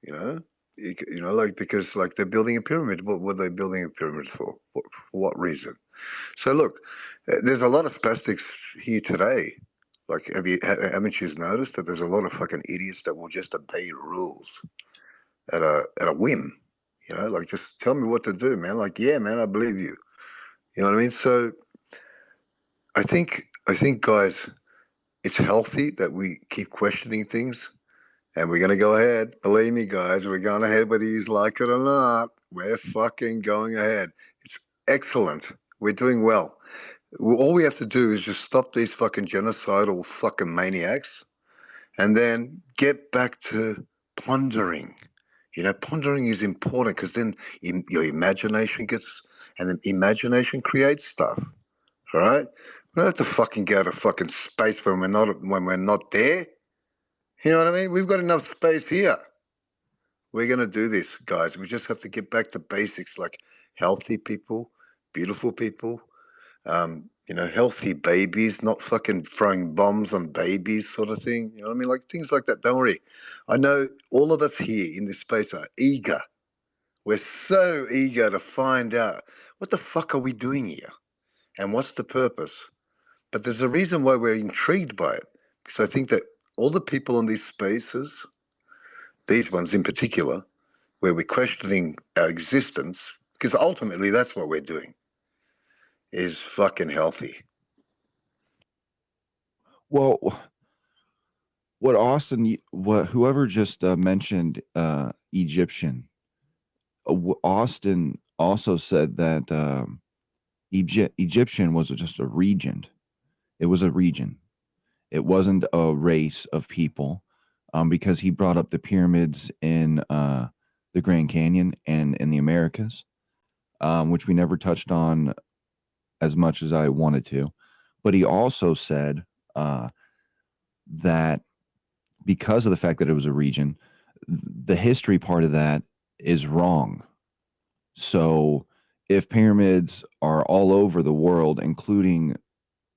you know. You know, like because like they're building a pyramid. What were they building a pyramid for? For what reason? So look, there's a lot of spastics here today. Like, haven't you noticed that there's a lot of fucking idiots that will just obey rules at a whim? You know, like just tell me what to do, man. Like, yeah, man, I believe you. You know what I mean? So I think guys, it's healthy that we keep questioning things. And we're going to go ahead. Believe me, guys, we're going ahead whether you like it or not. We're fucking going ahead. It's excellent. We're doing well. All we have to do is just stop these fucking genocidal fucking maniacs and then get back to pondering. You know, pondering is important because then your imagination gets, and then imagination creates stuff. All right? We don't have to fucking go to fucking space when we're not there. You know what I mean? We've got enough space here. We're going to do this, guys. We just have to get back to basics like healthy people, beautiful people, you know, healthy babies, not fucking throwing bombs on babies, sort of thing. You know what I mean? Like things like that. Don't worry. I know all of us here in this space are eager. We're so eager to find out what the fuck are we doing here and what's the purpose. But there's a reason why we're intrigued by it, because I think that all the people in these spaces, these ones in particular, where we're questioning our existence, because ultimately that's what we're doing, is fucking healthy. Well, what Austin, whoever just mentioned Egyptian, Austin also said that Egyptian was just a region. It was a region. It wasn't a race of people, because he brought up the pyramids in the Grand Canyon and in the Americas, which we never touched on as much as I wanted to. But he also said that because of the fact that it was a region, the history part of that is wrong. So if pyramids are all over the world, including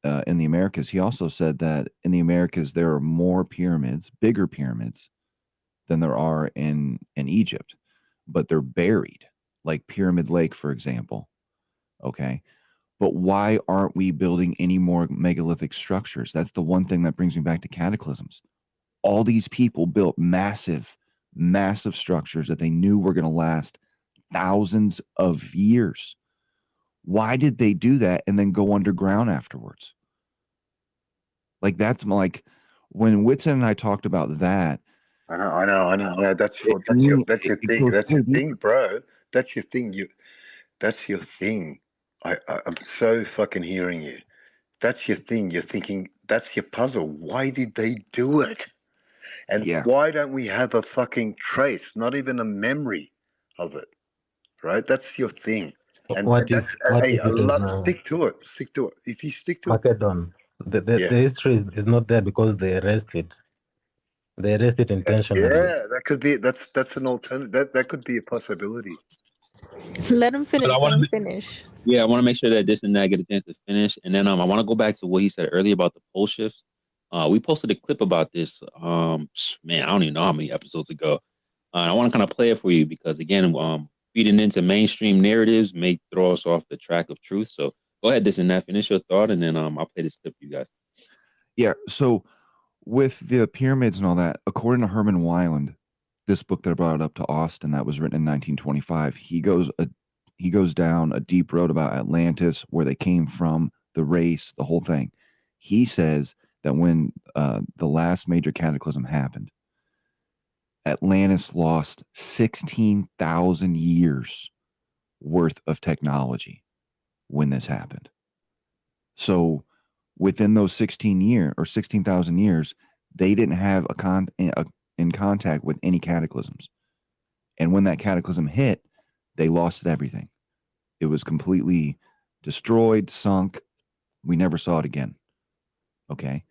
in the Americas, he also said that in the Americas there are more pyramids, bigger pyramids, than there are in Egypt, but they're buried, like Pyramid Lake, for example. Okay. But why aren't we building any more megalithic structures? That's the one thing that brings me back to cataclysms. All these people built massive, massive structures that they knew were going to last thousands of years. Why did they do that and then go underground afterwards? Like, that's like when Whitson and I talked about that. I know. That's your thing. That's your thing, bro. That's your thing. That's your thing. I'm so fucking hearing you. That's your thing. You're thinking that's your puzzle. Why did they do it? And why don't we have a fucking trace, not even a memory of it? Right? That's your thing. And What that's, hey, if I it is love stick to it. Stick to it. If you stick to it, Macedon? The history is not there because they erased it. They erased it intentionally. yeah, that could be. That's an alternative. That could be a possibility. Let him finish. But I Let want him to, finish. yeah, I want to make sure that this and that get a chance to finish, and then I want to go back to what he said earlier about the pole shifts. We posted a clip about this. Man, I don't even know how many episodes ago. I want to kind of play it for you because again, feeding into mainstream narratives may throw us off the track of truth. So go ahead, this and that, finish your thought, and then I'll play this clip for you guys. Yeah. So with the pyramids and all that, according to Herman Weiland, this book that I brought up to Austin that was written in 1925, he goes down a deep road about Atlantis, where they came from, the race, the whole thing. He says that when the last major cataclysm happened, Atlantis lost 16,000 years worth of technology when this happened. So within those 16,000 years, they didn't have in contact with any cataclysms. And when that cataclysm hit, they lost everything. It was completely destroyed, sunk. We never saw it again. Okay.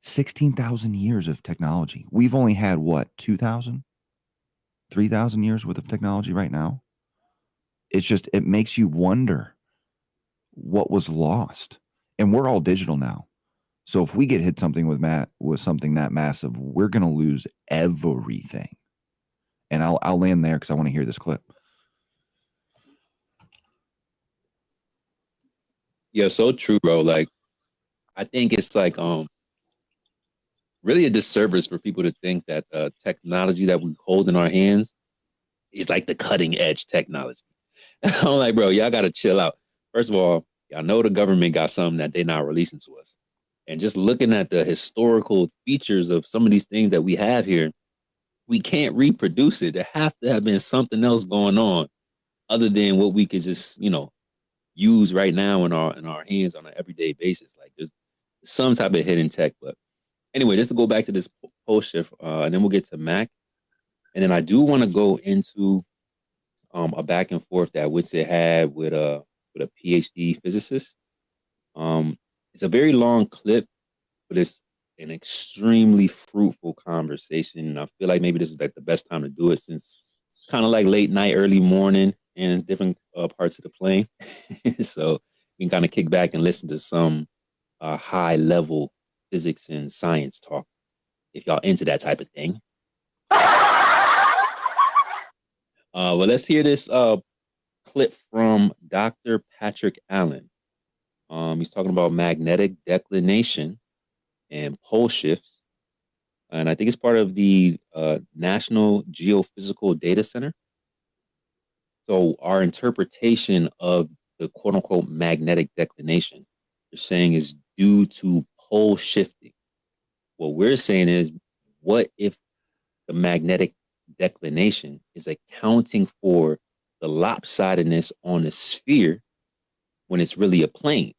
16,000 years of technology. We've only had what, 2,000, 3,000 years worth of technology right now. It's just, it makes you wonder what was lost. And we're all digital now. So if we get hit something with something that massive, we're going to lose everything. And I'll land there because I want to hear this clip. Yeah, so true, bro. Like, I think it's like really a disservice for people to think that the technology that we hold in our hands is like the cutting edge technology. I'm like, bro, y'all gotta chill out. First of all, y'all know the government got something that they're not releasing to us. And just looking at the historical features of some of these things that we have here, we can't reproduce it. There have to have been something else going on other than what we could just, use right now in our hands on an everyday basis. Like there's some type of hidden tech. But anyway, just to go back to this pole shift, and then we'll get to Mac. And then I do want to go into a back and forth that Witsit had with a PhD physicist. It's a very long clip, but it's an extremely fruitful conversation. And I feel like maybe this is like the best time to do it, since it's kind of like late night, early morning, and it's different parts of the plane. So you can kind of kick back and listen to some high level physics and science talk if y'all into that type of thing. Well, let's hear this clip from Dr. Patrick Allen. He's talking about magnetic declination and pole shifts. And I think it's part of the National Geophysical Data Center. So our interpretation of the quote unquote magnetic declination, they're saying, is due to pole shifting. What we're saying is, what if the magnetic declination is accounting for the lopsidedness on a sphere when it's really a plane,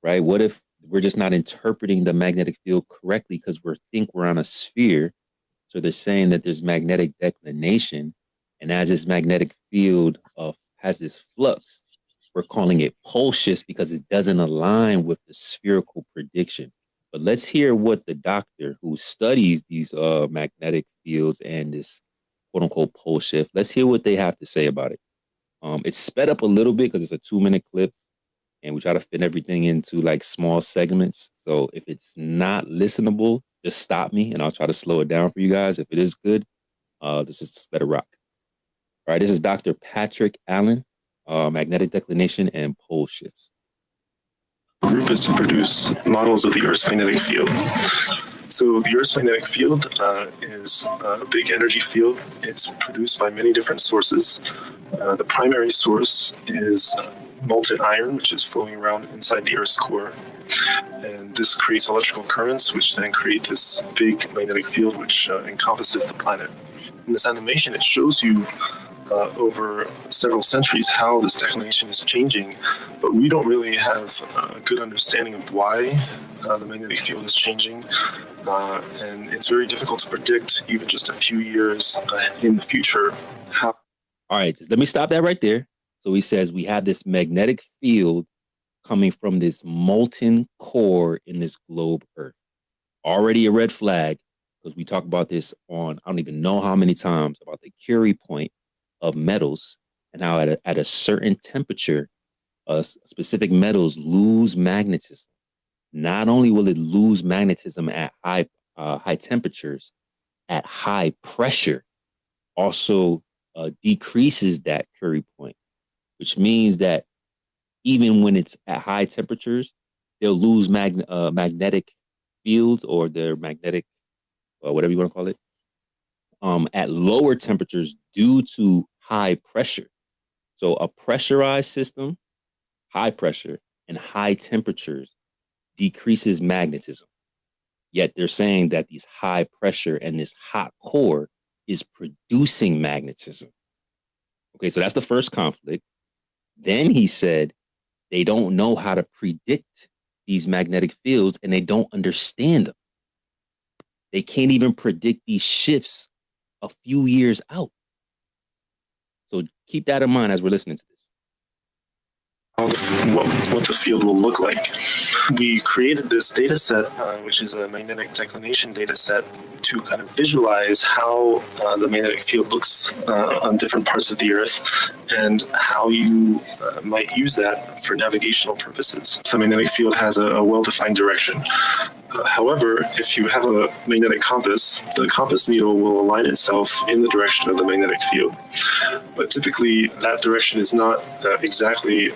right? What if we're just not interpreting the magnetic field correctly because we think we're on a sphere? So they're saying that there's magnetic declination, and as this magnetic field has this flux, we're calling it pole shifts because it doesn't align with the spherical prediction. But let's hear what the doctor who studies these magnetic fields and this quote unquote pole shift, let's hear what they have to say about it. It's sped up a little bit because it's a 2-minute clip, and we try to fit everything into like small segments. So if it's not listenable, just stop me and I'll try to slow it down for you guys. If it is good, just let it rock. All right, this is Dr. Patrick Allen, magnetic declination and pole shifts. Group is to produce models of the Earth's magnetic field. So the Earth's magnetic field is a big energy field. It's produced by many different sources. The primary source is molten iron, which is flowing around inside the Earth's core. And this creates electrical currents, which then create this big magnetic field, which encompasses the planet. In this animation, it shows you over several centuries how this declination is changing, but we don't really have a good understanding of why the magnetic field is changing, and it's very difficult to predict, even just a few years in the future. All right, just let me stop that right there. So he says we have this magnetic field coming from this molten core in this globe Earth. Already a red flag, because we talk about this on, I don't even know how many times, about the Curie point of metals and how at a certain temperature, specific metals lose magnetism. Not only will it lose magnetism at high temperatures, at high pressure also decreases that Curie point, which means that even when it's at high temperatures, they'll lose magnetic fields, or their magnetic, whatever you want to call it, at lower temperatures due to high pressure. So a pressurized system, high pressure, and high temperatures decreases magnetism. Yet they're saying that these high pressure and this hot core is producing magnetism. Okay, so that's the first conflict. Then he said they don't know how to predict these magnetic fields and they don't understand them. They can't even predict these shifts a few years out. So keep that in mind as we're listening to this. What the field will look like. We created this data set, which is a magnetic declination data set, to kind of visualize how the magnetic field looks on different parts of the Earth and how you might use that for navigational purposes. The magnetic field has a well-defined direction. However, if you have a magnetic compass, the compass needle will align itself in the direction of the magnetic field. But typically, that direction is not exactly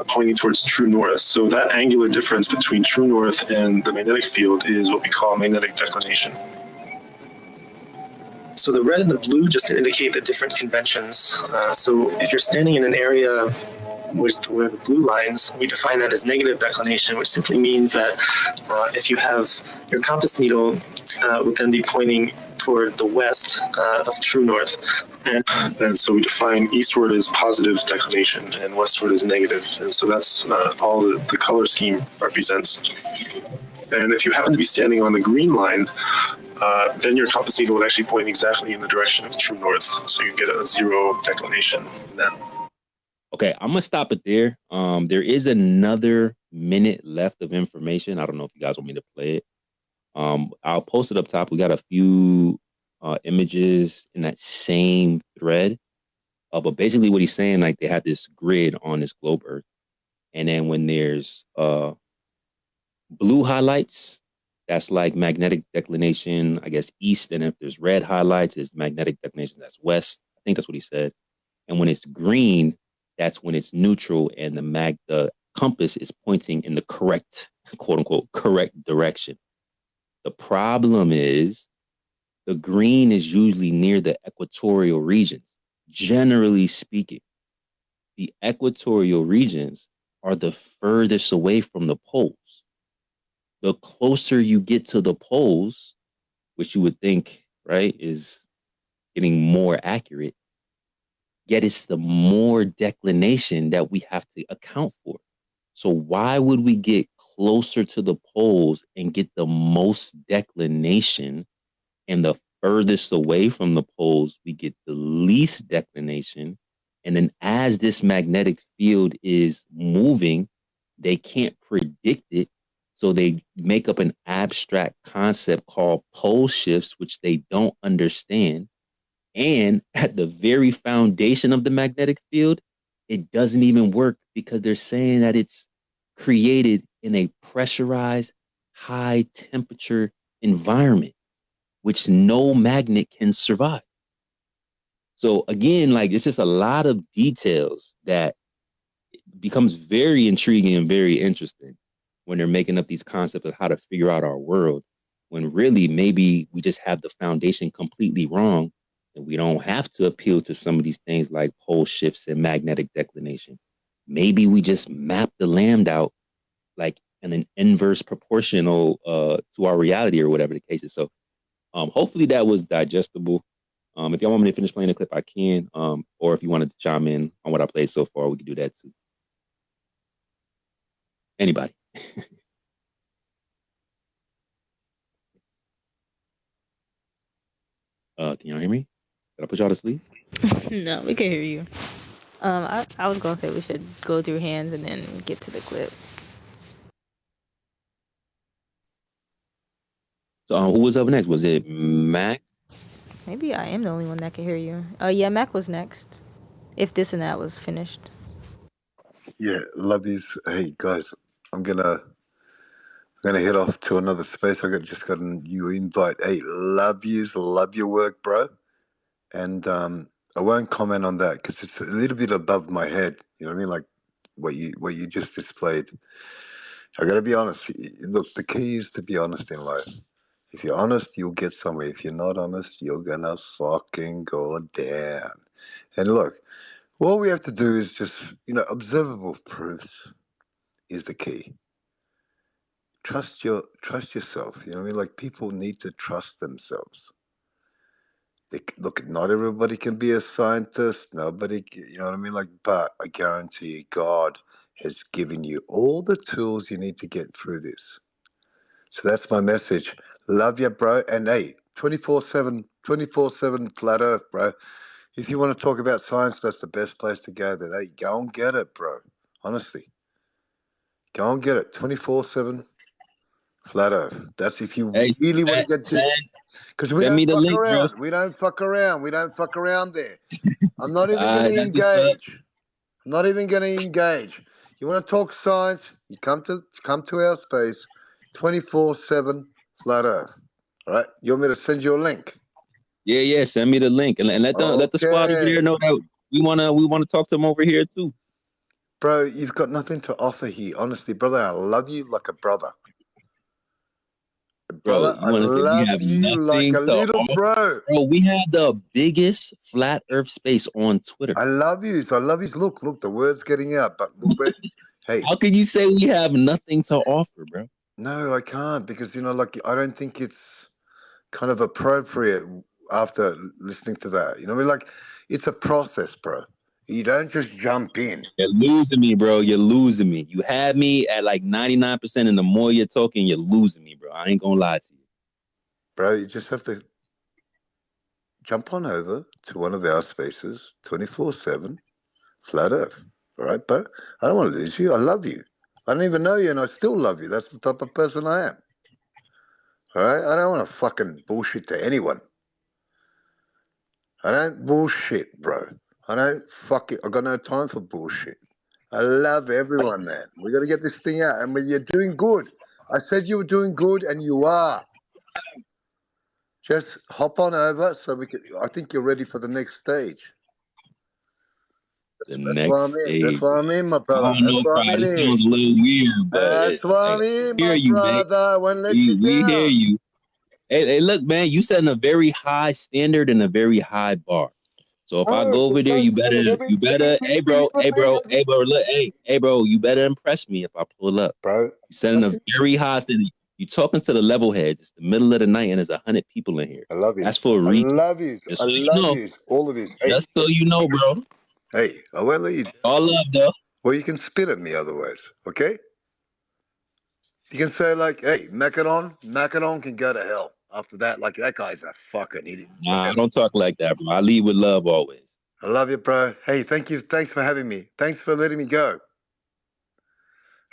pointing towards true north. So that angular difference between true north and the magnetic field is what we call magnetic declination. So the red and the blue just to indicate the different conventions. So if you're standing in an area where the blue lines, we define that as negative declination, which simply means that if you have your compass needle would then be pointing toward the west of true north. And so we define eastward as positive declination and westward as negative. And so that's all the color scheme represents. And if you happen to be standing on the green line, then your compass needle would actually point exactly in the direction of true north. So you get a 0 declination then. Okay, I'm gonna stop it there. There is another minute left of information. I don't know if you guys want me to play it. I'll post it up top. We got a few images in that same thread. But basically what he's saying, like they have this grid on this globe Earth. And then when there's blue highlights, that's like magnetic declination, I guess, east. And if there's red highlights, it's magnetic declination, that's west. I think that's what he said. And when it's green, that's when it's neutral and the compass is pointing in the correct, quote unquote, correct direction. The problem is the green is usually near the equatorial regions. Generally speaking, the equatorial regions are the furthest away from the poles. The closer you get to the poles, which you would think, right, is getting more accurate, yet it's the more declination that we have to account for. So why would we get closer to the poles and get the most declination, and the furthest away from the poles, we get the least declination? And then as this magnetic field is moving, they can't predict it. So they make up an abstract concept called pole shifts, which they don't understand. And at the very foundation of the magnetic field, it doesn't even work because they're saying that it's created in a pressurized, high temperature environment, which no magnet can survive. So again, like it's just a lot of details that becomes very intriguing and very interesting when they're making up these concepts of how to figure out our world, when really maybe we just have the foundation completely wrong. And we don't have to appeal to some of these things like pole shifts and magnetic declination. Maybe we just map the land out like in an inverse proportional to our reality or whatever the case is. So hopefully that was digestible. If y'all want me to finish playing the clip, I can. Or if you wanted to chime in on what I played so far, we can do that too. Anybody? Can y'all hear me? Did I put y'all to sleep? No, we can hear you. I was gonna say we should go through hands and then get to the clip. So who was up next? Was it Mac? Maybe I am the only one that can hear you. Yeah, Mac was next. If this and that was finished. Yeah, love yous. Hey guys, I'm gonna head off to another space. Just got a new invite. Hey, love yous, love your work, bro. And I won't comment on that because it's a little bit above my head. You know what I mean? Like what you just displayed. I gotta be honest. Look, the key is to be honest in life. If you're honest, you'll get somewhere. If you're not honest, you're gonna fucking go down. And look, all we have to do is just, observable proofs is the key. Trust yourself. You know what I mean? Like people need to trust themselves. Look, not everybody can be a scientist. Nobody, you know what I mean? Like, but I guarantee you, God has given you all the tools you need to get through this. So that's my message. Love you, bro. And hey, 24/7 flat earth, bro. If you want to talk about science, that's the best place to go there. Hey, go and get it, bro. Honestly. Go and get it. 24/7 flat earth. That's if you Hey, really want to get to, because we send me don't the fuck link, bro. around. We don't fuck around. We don't fuck around there. I'm not even All going right, to that's what's up. engage. I'm not even going to engage. You want to talk science? You come to our space, 24/7 flat earth. All right. You want me to send you a link? Yeah. Send me the link and let the squad over there Okay. know that we wanna talk to them over here too. Bro, you've got nothing to offer here. Honestly, brother, I love you like a brother. Bro, Brother, you I want to say we love have you like nothing a to little offer? bro. Bro, we have the biggest flat earth space on Twitter. I love you. Look, the word's getting out. But hey. How can you say we have nothing to offer, bro? No, I can't because, like, I don't think it's kind of appropriate after listening to that. You know, like it's a process, bro. You don't just jump in. You're losing me, bro. You're losing me. You had me at like 99%, and the more you're talking, you're losing me, bro. I ain't gonna lie to you. Bro, you just have to jump on over to one of our spaces 24/7, flat earth. All right, bro? I don't want to lose you. I love you. I don't even know you, and I still love you. That's the type of person I am. All right? I don't want to fucking bullshit to anyone. I don't bullshit, bro. I don't fuck it. I got no time for bullshit. I love everyone, man. We got to get this thing out, and when you're doing good. I said you were doing good, and you are. Just hop on over so we can. I think you're ready for the next stage. The That's next what I mean. That's stage. what I mean, my I brother. don't know, That's what bro. I This mean. sounds a little weird, but That's what I mean, hear my you, man. brother. I won't let you We hear down. you. Hey, look, man. You setting a very high standard and a very high bar. So if I Oh, go over there, you better, everything hey, bro, has look, hey, bro, you better impress me if I pull up. bro. You setting a very high standard. You talking to the level heads. It's the middle of the night and there's 100 people in here. I love you. That's for a I reason. love you. Just I so you love know. you. All of you. Hey, Just so you know, bro. hey, I won't let you. All love, though. Well, you can spit at me otherwise, okay? You can say like, "Hey, Macedon can go to hell." After that, like that guy's a fucking idiot. Nah, I don't talk like that, bro. I lead with love always. I love you, bro. Hey, thank you. Thanks for having me. Thanks for letting me go.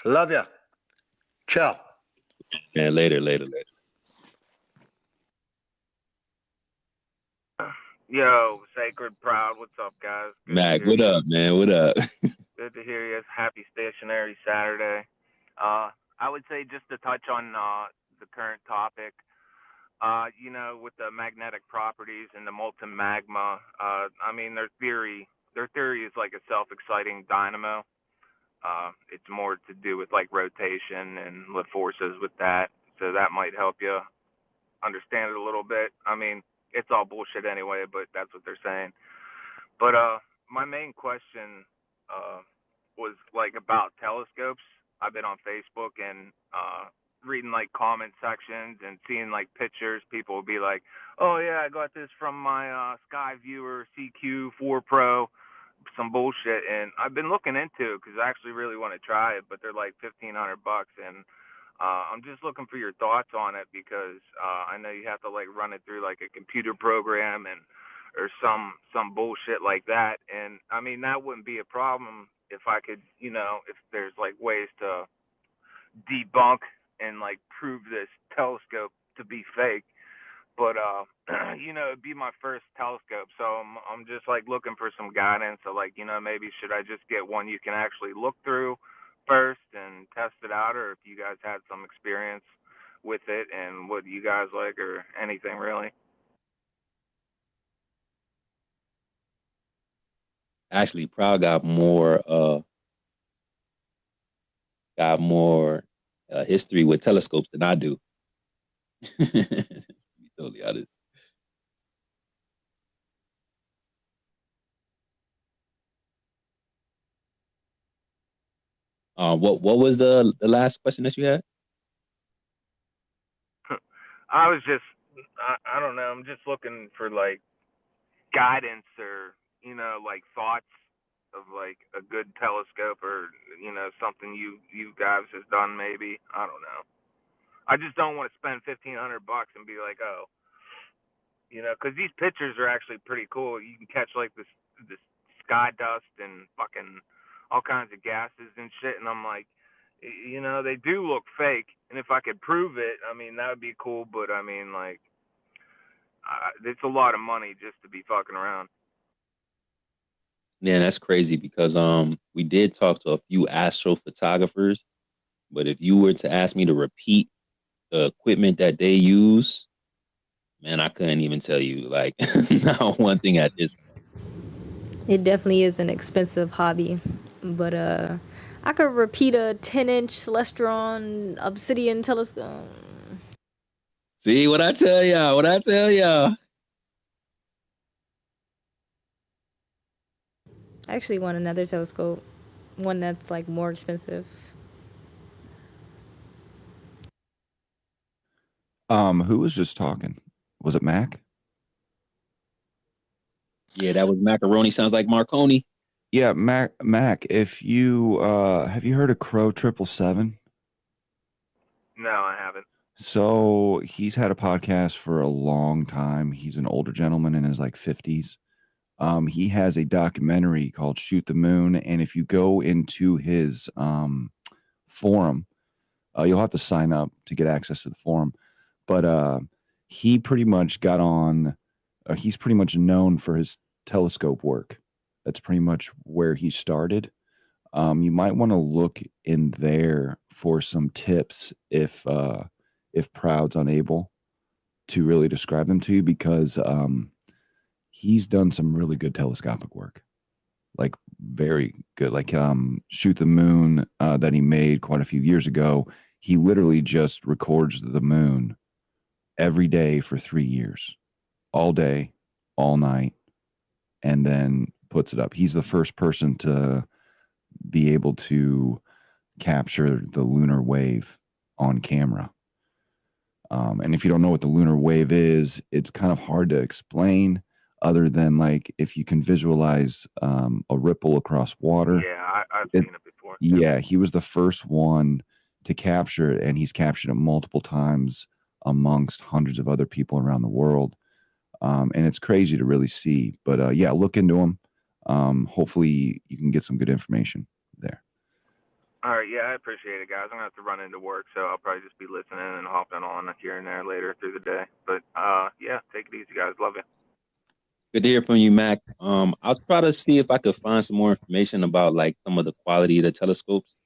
I love you. Ciao. Man, later. Yo, Sacred Proud, what's up, guys? Good Mac, what up, man? What up? Good to hear you. Happy Stationary Saturday. I would say just to touch on the current topic, with the magnetic properties and the molten magma, I mean, their theory is like a self-exciting dynamo. It's more to do with like rotation and the forces with that. So that might help you understand it a little bit. I mean, it's all bullshit anyway, but that's what they're saying. But my main question was like about telescopes. I've been on Facebook and reading like comment sections and seeing like pictures. People will be like, "Oh yeah, I got this from my Skyviewer CQ4 Pro." Some bullshit, and I've been looking into it because I actually really want to try it, but they're like $1,500, and I'm just looking for your thoughts on it because I know you have to like run it through like a computer program and or some bullshit like that. And I mean that wouldn't be a problem if I could, if there's like ways to debunk and like prove this telescope to be fake. But it'd be my first telescope, so I'm just like looking for some guidance. So like, maybe should I just get one you can actually look through first and test it out, or if you guys had some experience with it and what you guys like, or anything really. Actually, Proud got more history with telescopes than I do. To be totally honest. What was the last question that you had? I was just, I don't know. I'm just looking for like guidance or like thoughts of like a good telescope or something you guys has done maybe. I don't know. I just don't want to spend $1,500 and be like, oh, because these pictures are actually pretty cool. You can catch like this sky dust and fucking all kinds of gases and shit, and I'm like, they do look fake. And if I could prove it, I mean that would be cool. But I mean like, it's a lot of money just to be fucking around. Yeah, that's crazy because we did talk to a few astrophotographers, but if you were to ask me to repeat the equipment that they use, man, I couldn't even tell you like not one thing at this point. It definitely is an expensive hobby, but I could repeat a 10-inch Celestron Obsidian telescope. See what I tell y'all? I actually want another telescope, one that's like more expensive. Who was just talking? Was it Mac? Yeah, that was macaroni. Sounds like Marconi. Yeah, Mac. If you have you heard of Crow 777? No, I haven't. So he's had a podcast for a long time. He's an older gentleman in his like 50s. He has a documentary called Shoot the Moon, and if you go into his forum, you'll have to sign up to get access to the forum. But he pretty much got on. He's pretty much known for his telescope work. That's pretty much where he started. You might want to look in there for some tips if Proud's unable to really describe them to you, because he's done some really good telescopic work, like very good. Like Shoot the Moon that he made quite a few years ago. He literally just records the moon every day for 3 years, all day, all night, and then puts it up. He's the first person to be able to capture the lunar wave on camera. And if you don't know what the lunar wave is, it's kind of hard to explain, other than like if you can visualize a ripple across water. Yeah, I've seen it before. Yeah, he was the first one to capture it, and he's captured it multiple times amongst hundreds of other people around the world. And it's crazy to really see. But yeah, look into him. Hopefully you can get some good information there. All right, yeah, I appreciate it, guys. I'm gonna have to run into work, so I'll probably just be listening and hopping on here and there later through the day. But yeah, take it easy, guys. Love you. Good to hear from you, Mac. I'll try to see if I could find some more information about like some of the quality of the telescopes.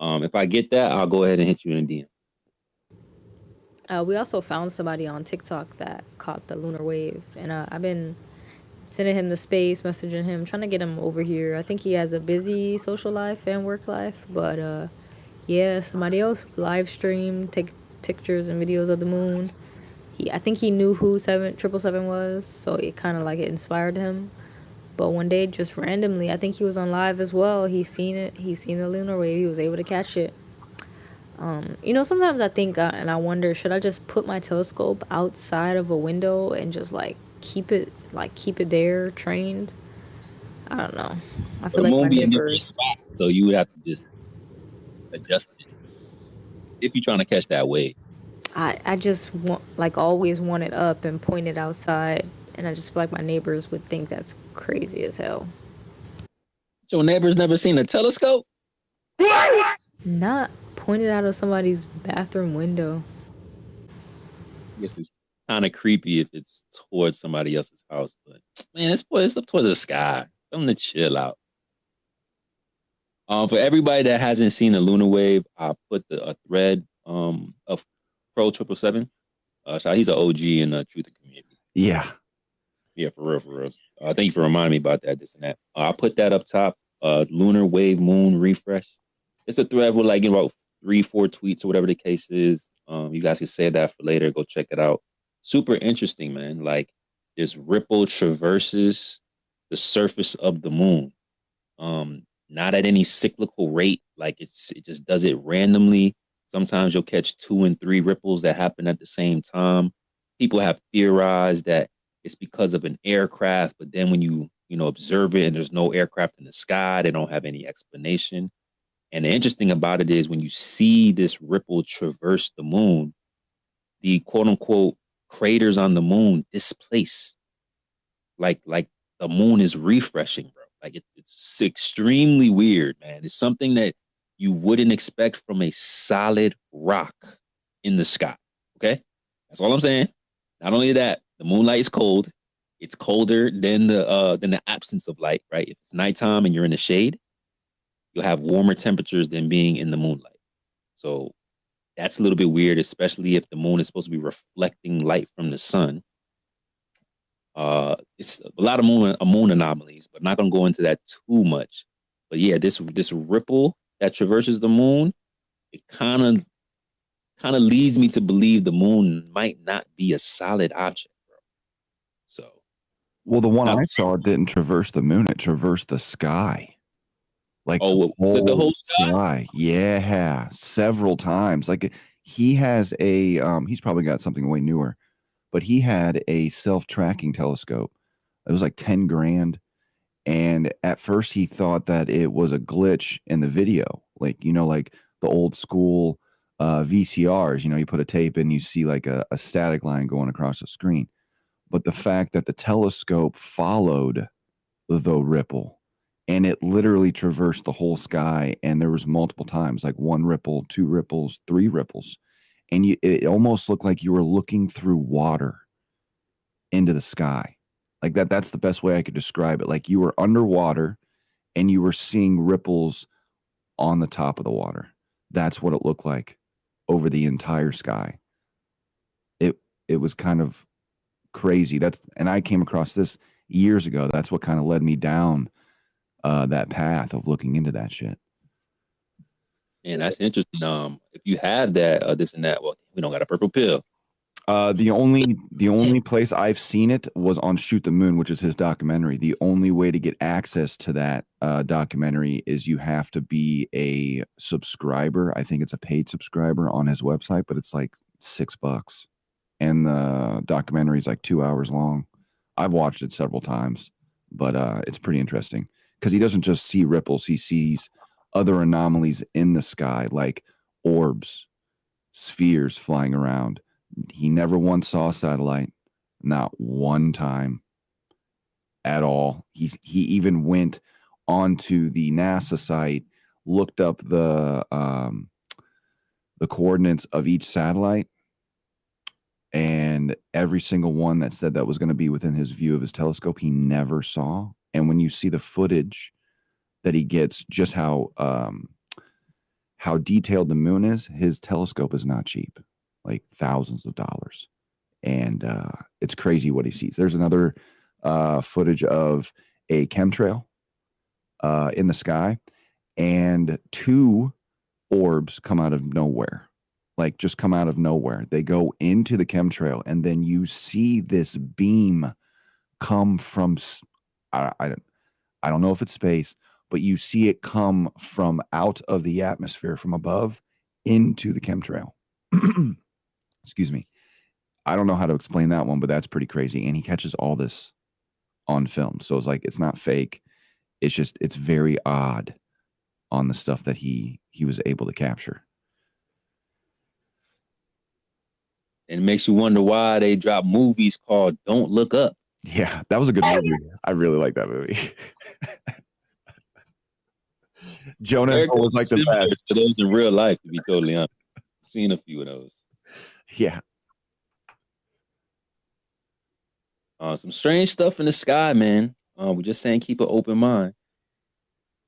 If I get that, I'll go ahead and hit you in a DM. We also found somebody on TikTok that caught the lunar wave, and I've been sending him the space, messaging him, trying to get him over here. I think he has a busy social life and work life, but yeah, somebody else live stream, take pictures and videos of the moon. I think he knew who 777 was, so it kind of like it inspired him. But one day, just randomly, I think he was on live as well. He's seen it. He's seen the lunar wave. He was able to catch it. Sometimes I think and I wonder, should I just put my telescope outside of a window and just keep it there trained? I don't know. I feel The like my moon be in different neighbors. spots, so you would have to just adjust it if you're trying to catch that wave. I just want always want it up and pointed outside, and I just feel like my neighbors would think that's crazy as hell. Your neighbor's never seen a telescope? Not pointed out of somebody's bathroom window. I guess it's kind of creepy if it's towards somebody else's house, but man, it's up towards the sky. Tell them to chill out. For everybody that hasn't seen a lunar wave, I put a thread of Pro 777. He's an OG in the truth community. Yeah. Yeah, for real, for real. Thank you for reminding me about that, this and that. I put that up top. Lunar wave moon refresh. It's a thread with about 3-4 tweets or whatever the case is. You guys can save that for later. Go check it out. Super interesting, man. Like this ripple traverses the surface of the moon. Not at any cyclical rate. Like it just does it randomly. Sometimes you'll catch 2 and 3 ripples that happen at the same time. People have theorized that it's because of an aircraft, but then when you observe it and there's no aircraft in the sky, they don't have any explanation. And the interesting about it is when you see this ripple traverse the moon, the quote unquote craters on the moon displace. Like the moon is refreshing, bro. Like it's extremely weird, man. It's something that you wouldn't expect from a solid rock in the sky. Okay? That's all I'm saying. Not only that, the moonlight is cold. It's colder than the absence of light, right? If it's nighttime and you're in the shade, you'll have warmer temperatures than being in the moonlight. So that's a little bit weird, especially if the moon is supposed to be reflecting light from the sun. It's a lot of moon anomalies, but I'm not gonna go into that too much. But yeah, this ripple that traverses the moon, it kind of leads me to believe the moon might not be a solid object, bro. So, well, the one I saw didn't traverse the moon; it traversed the sky. Like the whole sky. Yeah, several times. Like he has he's probably got something way newer, but he had a self-tracking telescope. It was like 10 grand. And at first he thought that it was a glitch in the video, like, like the old school VCRs, you put a tape in, you see like a static line going across the screen. But the fact that the telescope followed the ripple and it literally traversed the whole sky, and there was multiple times, like 1 ripple, 2 ripples, 3 ripples, and it almost looked like you were looking through water into the sky. Like that's the best way I could describe it. Like you were underwater and you were seeing ripples on the top of the water. That's what it looked like over the entire sky. It was kind of crazy. And I came across this years ago. That's what kind of led me down that path of looking into that shit. And that's interesting. If you have that, this and that, well, we don't got a purple pill. The only place I've seen it was on Shoot the Moon, which is his documentary. The only way to get access to that documentary is you have to be a subscriber. I think it's a paid subscriber on his website, but it's like $6. And the documentary is like 2 hours long. I've watched it several times, but it's pretty interesting because he doesn't just see ripples. He sees other anomalies in the sky, like orbs, spheres flying around. He never once saw a satellite, not one time at all. He even went onto the NASA site, looked up the coordinates of each satellite, and every single one that said that was going to be within his view of his telescope, he never saw. And when you see the footage that he gets, just how detailed the moon is, his telescope is not cheap, like thousands of dollars. And it's crazy what he sees. There's another footage of a chemtrail in the sky, and 2 orbs come out of nowhere. Like just come out of nowhere. They go into the chemtrail, and then you see this beam come from, I don't know if it's space, but you see it come from out of the atmosphere from above into the chemtrail. Excuse me. I don't know how to explain that one, but that's pretty crazy. And he catches all this on film. So it's like, it's not fake. It's very odd on the stuff that he was able to capture. And it makes you wonder why they drop movies called Don't Look Up. Yeah, that was a good movie. I really like that movie. Jonah was like the best. To those in real life, to be totally honest. I've seen a few of those. Yeah. Some strange stuff in the sky, man. We're just saying keep an open mind.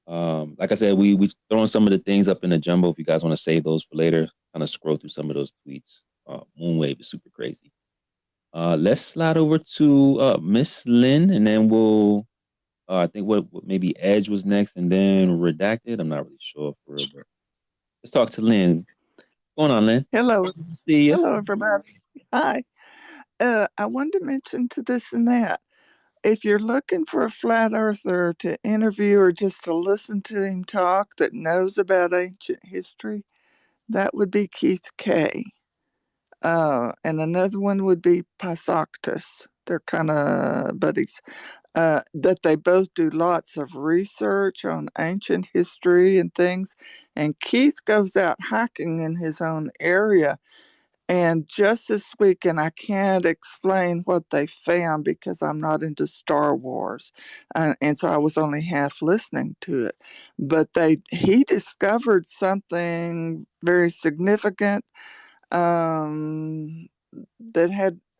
Like I said, we throwing some of the things up in the jumbo if you guys want to save those for later. Kind of scroll through some of those tweets. Moonwave is super crazy. Let's slide over to Miss Lynn, and then we'll I think what maybe Edge was next, and then Redacted. I'm not really sure for real, but let's talk to Lynn. What's going on, Lynn? Hello. See ya. Hello, everybody. Hi. I wanted to mention to this and that. If you're looking for a flat earther to interview or just to listen to him talk that knows about ancient history, that would be Keith Kay. And another one would be Pasoctus. They're kind of buddies. That they both do lots of research on ancient history and things. And Keith goes out hiking in his own area. And just this weekend, I can't explain what they found because I'm not into Star Wars. And so I was only half listening to it. But he discovered something very significant that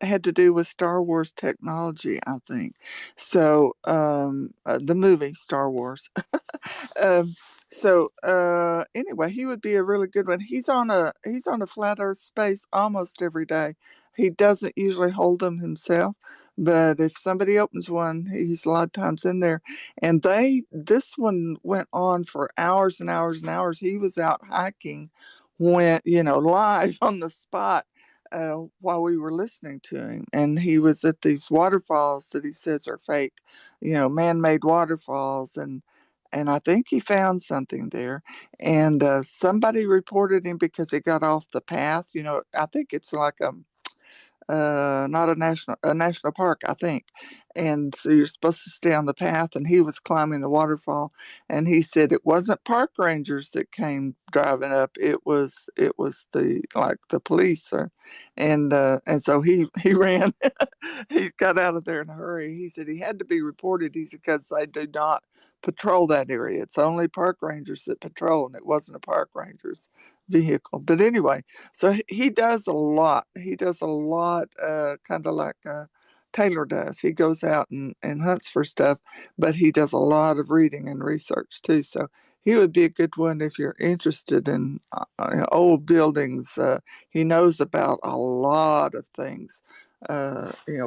had to do with Star Wars technology, I think. So the movie Star Wars. Anyway, he would be a really good one. He's on a flat Earth space almost every day. He doesn't usually hold them himself, but if somebody opens one, he's a lot of times in there. And this one went on for hours and hours and hours. He was out hiking, went live on the spot while we were listening to him, and he was at these waterfalls that he says are fake, man-made waterfalls, and I think he found something there. And somebody reported him because he got off the path. I think it's like not a national park, I think. And so you're supposed to stay on the path, and he was climbing the waterfall, and he said it wasn't park rangers that came driving up. It was the police, and so he ran. He got out of there in a hurry. He said he had to be reported. He said because they do not patrol that area. It's only park rangers that patrol, and it wasn't a park ranger's vehicle. But anyway, so he does a lot. He does a lot, kind of like Taylor does. He goes out and hunts for stuff, but he does a lot of reading and research too. So he would be a good one if you're interested in old buildings. He knows about a lot of things,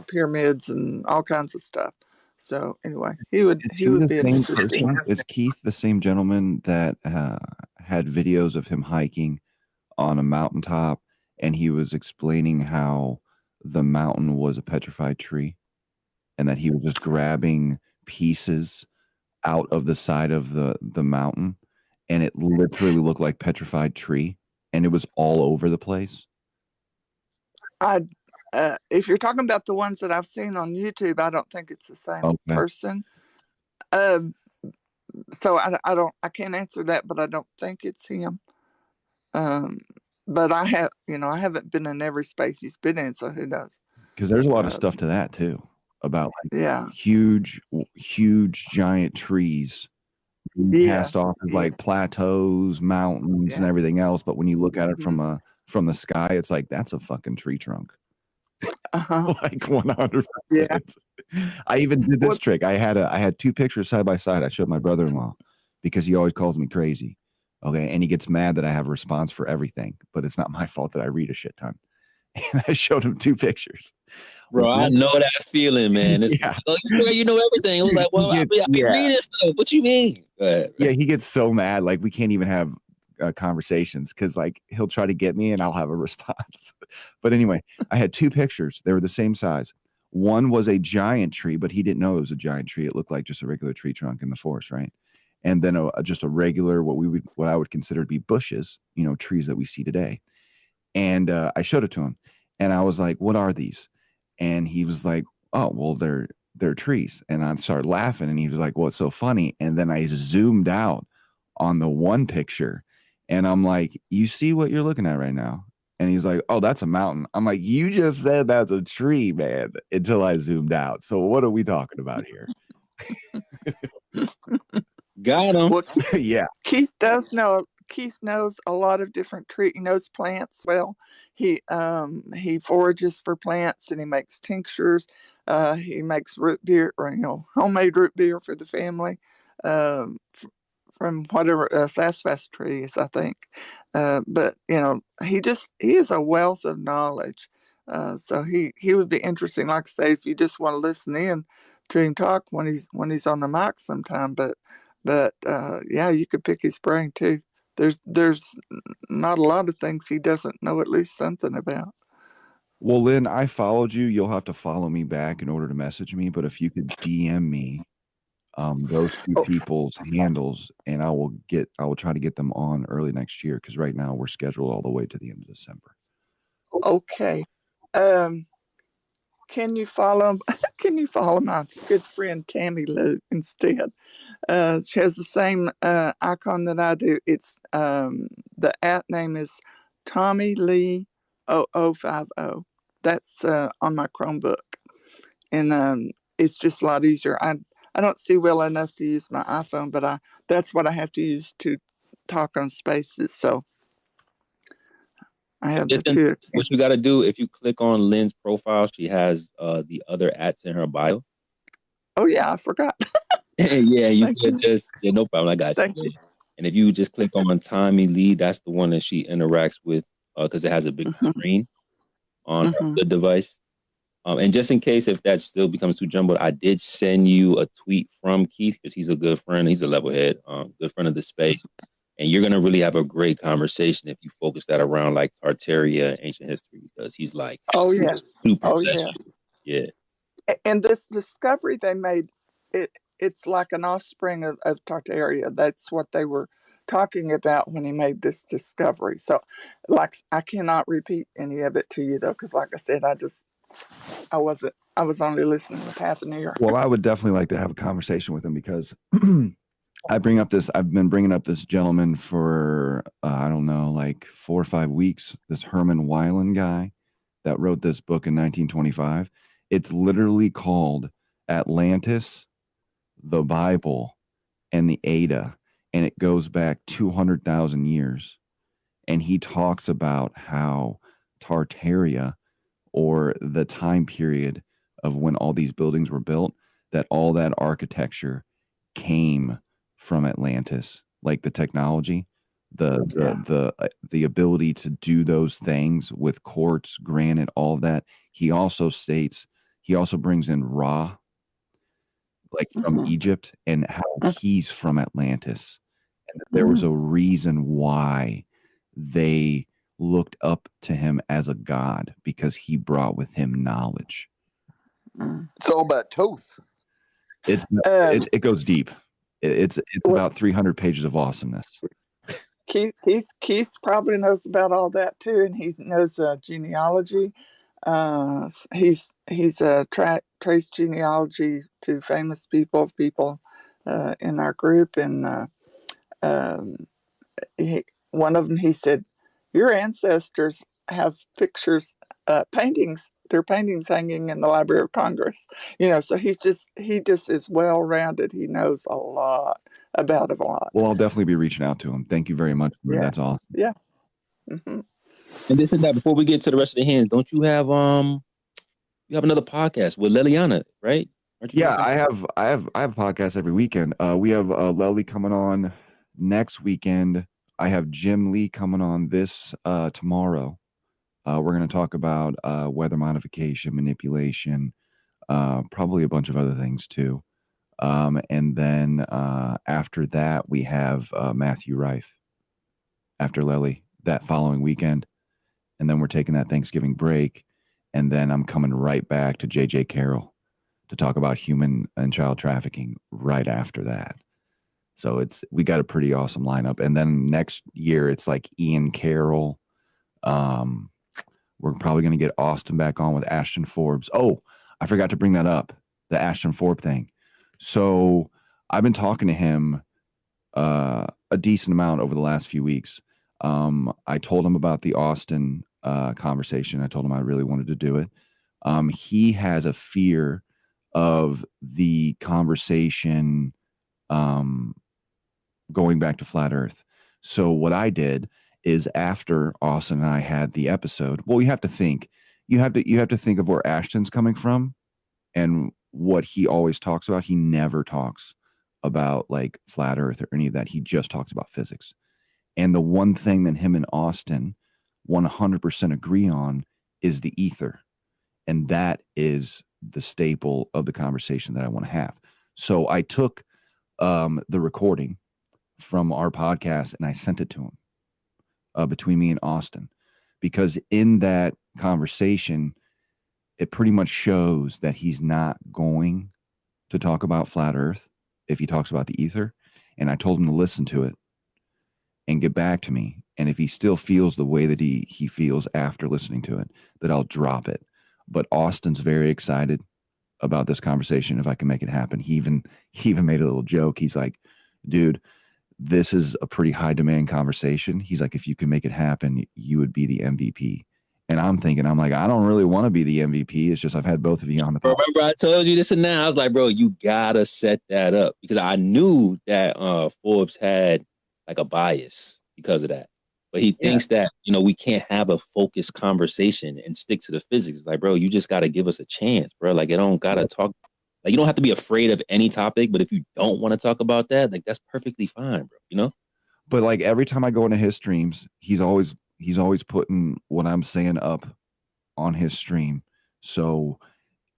pyramids and all kinds of stuff. So anyway, he would Is he the be an same interesting. person? Is Keith the same gentleman that had videos of him hiking on a mountaintop, and he was explaining how the mountain was a petrified tree, and that he was just grabbing pieces out of the side of the mountain, and it literally looked like petrified tree, and it was all over the place? If you're talking about the ones that I've seen on YouTube, I don't think it's the same Okay. person. So I can't answer that, but I don't think it's him. But I haven't been in every space he's been in, so who knows? Because there's a lot of stuff to that too, about Yeah. huge giant trees being cast off as like plateaus, mountains, and everything else. But when you look at it from the sky, it's like that's a fucking tree trunk. Like 100%. Yeah. I even did this trick. I had two pictures side by side. I showed my brother-in-law because he always calls me crazy. Okay. And he gets mad that I have a response for everything, but it's not my fault that I read a shit ton. And I showed him two pictures. Bro, I know that feeling, man. It's Yeah. like, you swear you know everything. I was like, well, I be reading stuff. What you mean? Yeah, he gets so mad. Like, we can't even have conversations because, like, he'll try to get me and I'll have a response. But anyway, I had two pictures. They were the same size. One was a giant tree, but he didn't know it was a giant tree. It looked like just a regular tree trunk in the forest, right? And then just a regular, what I would consider to be bushes, trees that we see today. And I showed it to him, and I was like, "What are these?" And he was like, "Oh, well, they're trees." And I started laughing, and he was like, "What's so funny?" And then I zoomed out on the one picture, and I'm like, "You see what you're looking at right now?" And he's like, "Oh, that's a mountain." I'm like, "You just said that's a tree, man," until I zoomed out. So what are we talking about here? Got him. Well, Yeah. Keith knows a lot of different trees. He knows plants well. He forages for plants, and he makes tinctures. He makes root beer, or homemade root beer for the family, from whatever sassafras trees, I think. But he is a wealth of knowledge. So he would be interesting. Like I say, if you just want to listen in to him talk when he's on the mic sometime. But yeah, you could pick his brain too. There's not a lot of things he doesn't know at least something about. Well, Lynn, I followed you. You'll have to follow me back in order to message me. But if you could DM me those two people's handles, and I will try to get them on early next year, because right now we're scheduled all the way to the end of December. Okay. Can you follow my good friend Tammy Lou instead? She has the same icon that I do. It's the app name is Tommy Lee 0050. That's on my Chromebook, and it's just a lot easier. I don't see well enough to use my iPhone, but that's what I have to use to talk on Spaces. So I have the two. What you got to do, if you click on Lynn's profile, she has the other @s in her bio. Oh yeah, I forgot. Yeah, you could no problem. I got Thank you. you. And if you just click on Tommy Lee, that's the one that she interacts with, because it has a big screen on the device. And just in case if that still becomes too jumbled, I did send you a tweet from Keith, because he's a good friend. He's a level head, good friend of the space. And you're going to really have a great conversation if you focus that around like Tartaria and ancient history, because he's like, yeah. super Oh legend. Yeah. And this discovery they made, it's like an offspring of Tartaria. That's what they were talking about when he made this discovery. So, like, I cannot repeat any of it to you though, because like I said, I was only listening with half an ear. Well, I would definitely like to have a conversation with him because I've been bringing up this gentleman for, I don't know, like 4 or 5 weeks, this Herman Weiland guy that wrote this book in 1925. It's literally called Atlantis, the Bible, and the Ada, and it goes back 200,000 years. And he talks about how Tartaria, or the time period of when all these buildings were built, that all that architecture came from Atlantis, like the technology, the ability to do those things with quartz, granite, all of that. He also brings in Ra, like from Egypt, and how he's from Atlantis, and that there was a reason why they looked up to him as a god, because he brought with him knowledge. It's all about Toth. It goes deep. It's about 300 pages of awesomeness. Keith probably knows about all that too, and he knows genealogy. He's traced genealogy to famous people in our group, and one of them, he said, your ancestors have pictures, paintings. Their paintings hanging in the Library of Congress. So he just is well rounded. He knows a lot about a lot. Well, I'll definitely be reaching out to him. Thank you very much. Yeah. That's awesome. Yeah. Mm-hmm. And this and that. Before we get to the rest of the hands, don't you have you have another podcast with Liliana, right? Yeah, I have a podcast every weekend. We have Lely coming on next weekend. I have Jim Lee coming on this tomorrow. We're going to talk about weather modification, manipulation, probably a bunch of other things too. And then after that, we have Matthew Rife after Lely that following weekend. And then we're taking that Thanksgiving break. And then I'm coming right back to JJ Carroll to talk about human and child trafficking right after that. So we got a pretty awesome lineup. And then next year, it's like Ian Carroll. We're probably going to get Austin back on with Ashton Forbes. Oh, I forgot to bring that up, the Ashton Forbes thing. So I've been talking to him a decent amount over the last few weeks. I told him about the Austin conversation. I told him I really wanted to do it. He has a fear of the conversation going back to flat Earth. So what I did is, after Austin and I had the episode, well, you have to think of where Ashton's coming from and what he always talks about. He never talks about like flat Earth or any of that. He just talks about physics. And the one thing that him and Austin 100% agree on is the ether. And that is the staple of the conversation that I want to have. So I took the recording from our podcast and I sent it to him. Between me and Austin, because in that conversation, it pretty much shows that he's not going to talk about flat Earth if he talks about the ether. And I told him to listen to it and get back to me. And if he still feels the way that he feels after listening to it, that I'll drop it. But Austin's very excited about this conversation if I can make it happen. He even made a little joke. He's like, dude, this is a pretty high demand conversation. He's like, if you can make it happen, you would be the MVP. And I'm like, I don't really want to be the MVP. It's just I've had both of you on the podcast. Remember I told you this and that? I was like, bro, you gotta set that up, because I knew that Forbes had like a bias because of that. But he thinks that, we can't have a focused conversation and stick to the physics. It's like, bro, you just gotta give us a chance, bro. Like, I don't gotta talk. Like, you don't have to be afraid of any topic, but if you don't want to talk about that, like, that's perfectly fine, bro. But like every time I go into his streams, he's always putting what I'm saying up on his stream. So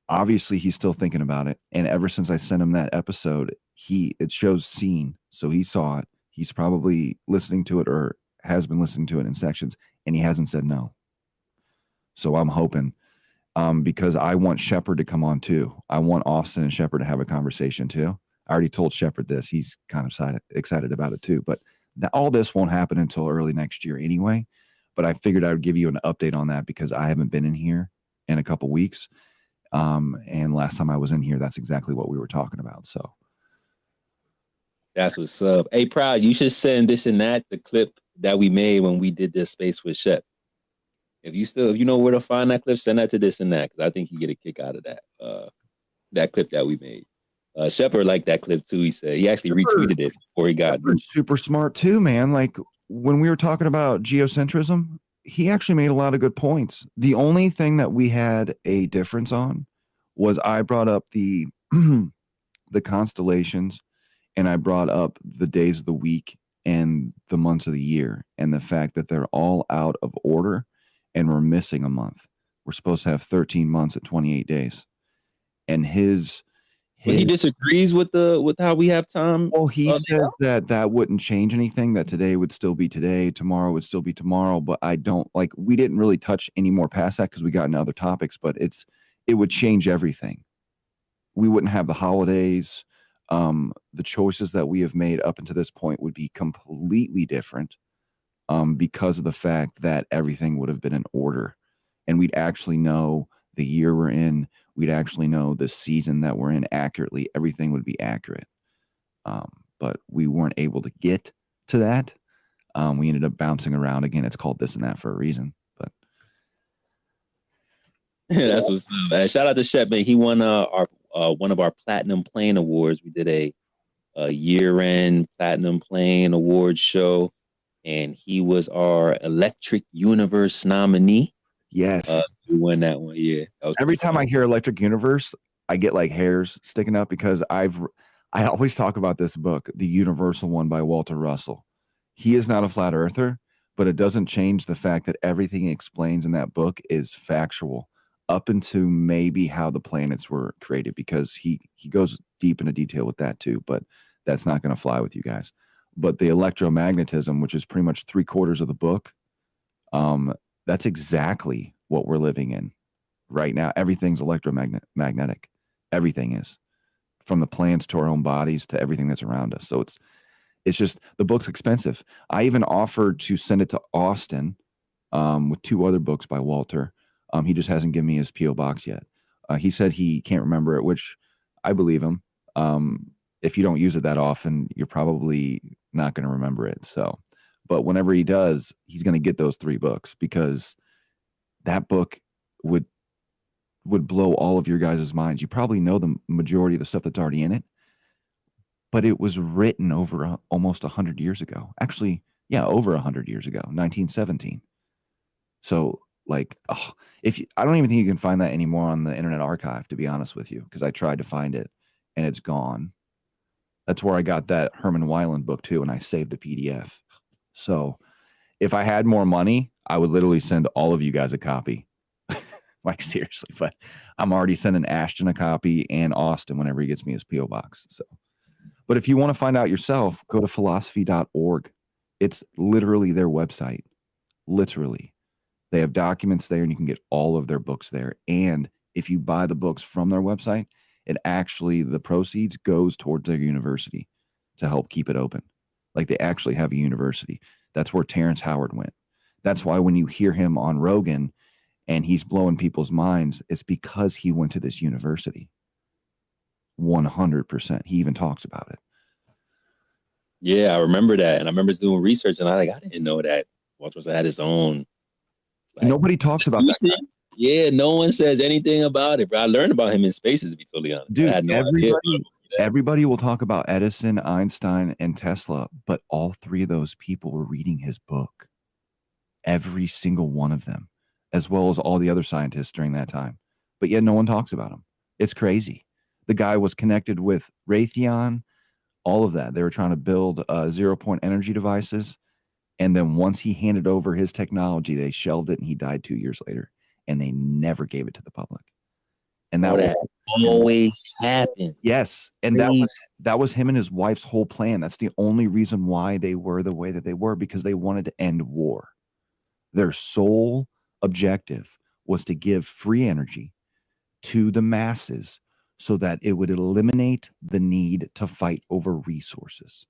obviously he's still thinking about it. And ever since I sent him that episode, it shows seen. So he saw it. He's probably listening to it or has been listening to it in sections, and he hasn't said no. So I'm hoping. Because I want Shepard to come on too. I want Austin and Shepard to have a conversation too. I already told Shepard this. He's kind of excited about it too. But all this won't happen until early next year anyway. But I figured I would give you an update on that because I haven't been in here in a couple weeks. And last time I was in here, that's exactly what we were talking about. So That's what's up. Hey, Proud, you should send This and That, the clip that we made when we did this space with Shep. If you know where to find that clip, send that to This and That, because I think you get a kick out of that. That clip that we made. Shepard liked that clip too. He said he actually retweeted it before he got super smart too, man. Like when we were talking about geocentrism, he actually made a lot of good points. The only thing that we had a difference on was I brought up the the constellations, and I brought up the days of the week and the months of the year, and the fact that they're all out of order and we're missing a month. We're supposed to have 13 months at 28 days. And he disagrees with how we have time. Well, he says that wouldn't change anything, that today would still be today, tomorrow would still be tomorrow. But I don't like, we didn't really touch any more past that because we got into other topics, but it would change everything. We wouldn't have the holidays. The choices that we have made up until this point would be completely different because of the fact that everything would have been in order, and we'd actually know the year we're in. We'd actually know the season that we're in accurately. Everything would be accurate. But we weren't able to get to that. We ended up bouncing around again. It's called This and That for a reason. But that's what's up, man. Shout out to Shep, man. He won our one of our Platinum Plane Awards. We did a year-end Platinum Plane Award show, and he was our Electric Universe nominee. Yes. We won that one. Yeah. Every time I hear Electric Universe, I get like hairs sticking up because I always talk about this book, The Universal One by Walter Russell. He is not a flat earther, but it doesn't change the fact that everything he explains in that book is factual up into maybe how the planets were created, because he goes deep into detail with that too, but that's not going to fly with you guys. But the electromagnetism, which is pretty much 3/4 of the book, that's exactly what we're living in right now. Everything's electromagnetic. Everything is, from the plants to our own bodies to everything that's around us. So it's just, the book's expensive. I even offered to send it to Austin with 2 other books by Walter. He just hasn't given me his P.O. box yet. He said he can't remember it, which I believe him. If you don't use it that often, you're probably not going to remember it. So, but whenever he does, he's going to get those 3 books, because that book would blow all of your guys' minds. You probably know the majority of the stuff that's already in it, but it was written over almost 100 years ago. Actually, yeah, over 100 years ago, 1917. So like, I don't even think you can find that anymore on the Internet Archive, to be honest with you, because I tried to find it and it's gone. That's where I got that Herman Weiland book too, and I saved the PDF. So if I had more money, I would literally send all of you guys a copy. Like seriously, but I'm already sending Ashton a copy and Austin whenever he gets me his P.O. box. So, but if you want to find out yourself, go to philosophy.org. It's literally their website. Literally. They have documents there, and you can get all of their books there. And if you buy the books from their website, it actually, the proceeds goes towards their university to help keep it open. Like they actually have a university. That's where Terrence Howard went. That's why when you hear him on Rogan and he's blowing people's minds, it's because he went to this university. 100%. He even talks about it. Yeah, I remember that. And I remember doing research, and I didn't know that Walter had his own. Like, nobody talks about that guy. Yeah, no one says anything about it, bro. I learned about him in Spaces, to be totally honest. Dude, I had no idea. Everybody will talk about Edison, Einstein, and Tesla, but all 3 of those people were reading his book. Every single one of them, as well as all the other scientists during that time. But yet no one talks about him. It's crazy. The guy was connected with Raytheon, all of that. They were trying to build 0-point energy devices. And then once he handed over his technology, they shelved it, and he died 2 years later. And they never gave it to the public. And that always happened. Yes. And that was him and his wife's whole plan. That's the only reason why they were the way that they were, because they wanted to end war. Their sole objective was to give free energy to the masses so that it would eliminate the need to fight over resources.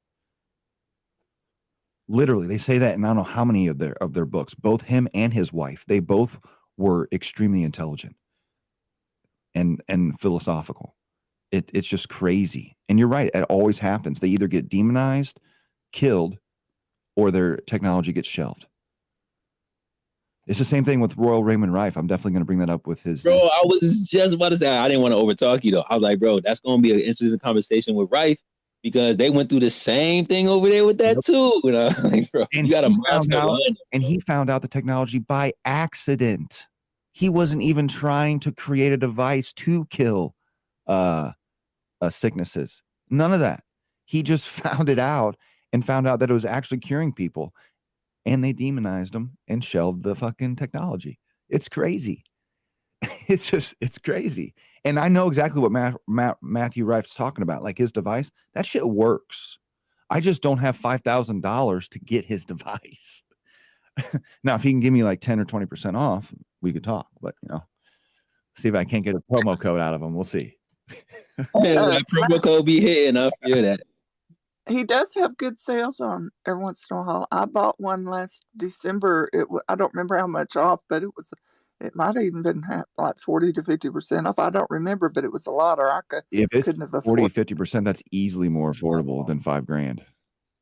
Literally, they say that in I don't know how many of their books. Both him and his wife, they both were extremely intelligent. and philosophical. It's just crazy. And you're right. It always happens. They either get demonized, killed, or their technology gets shelved. It's the same thing with Royal Raymond Rife. I'm definitely going to bring that up with his. Bro, I was just about to say, I didn't want to overtalk you though. I was like, bro, that's going to be an interesting conversation with Rife because they went through the same thing over there with that too. You know? Like, bro, And you got a he monster found out, lineup, and he found out the technology by accident. He wasn't even trying to create a device to kill sicknesses. None of that. He just found it out and found out that it was actually curing people. And they demonized him and shelved the fucking technology. It's crazy. It's crazy. And I know exactly what Matthew Rife's talking about. Like his device, that shit works. I just don't have $5,000 to get his device. Now, if he can give me like 10 or 20% off, we could talk. But, see if I can't get a promo code out of him. We'll see. that promo code be hitting. I feel that. He does have good sales on every once in a while. I bought one last December. I don't remember how much off, but it might have even been like 40 to 50% off. I don't remember, but it was a lot, or If it's couldn't have 40, afforded. 50%, that's easily more affordable than $5,000.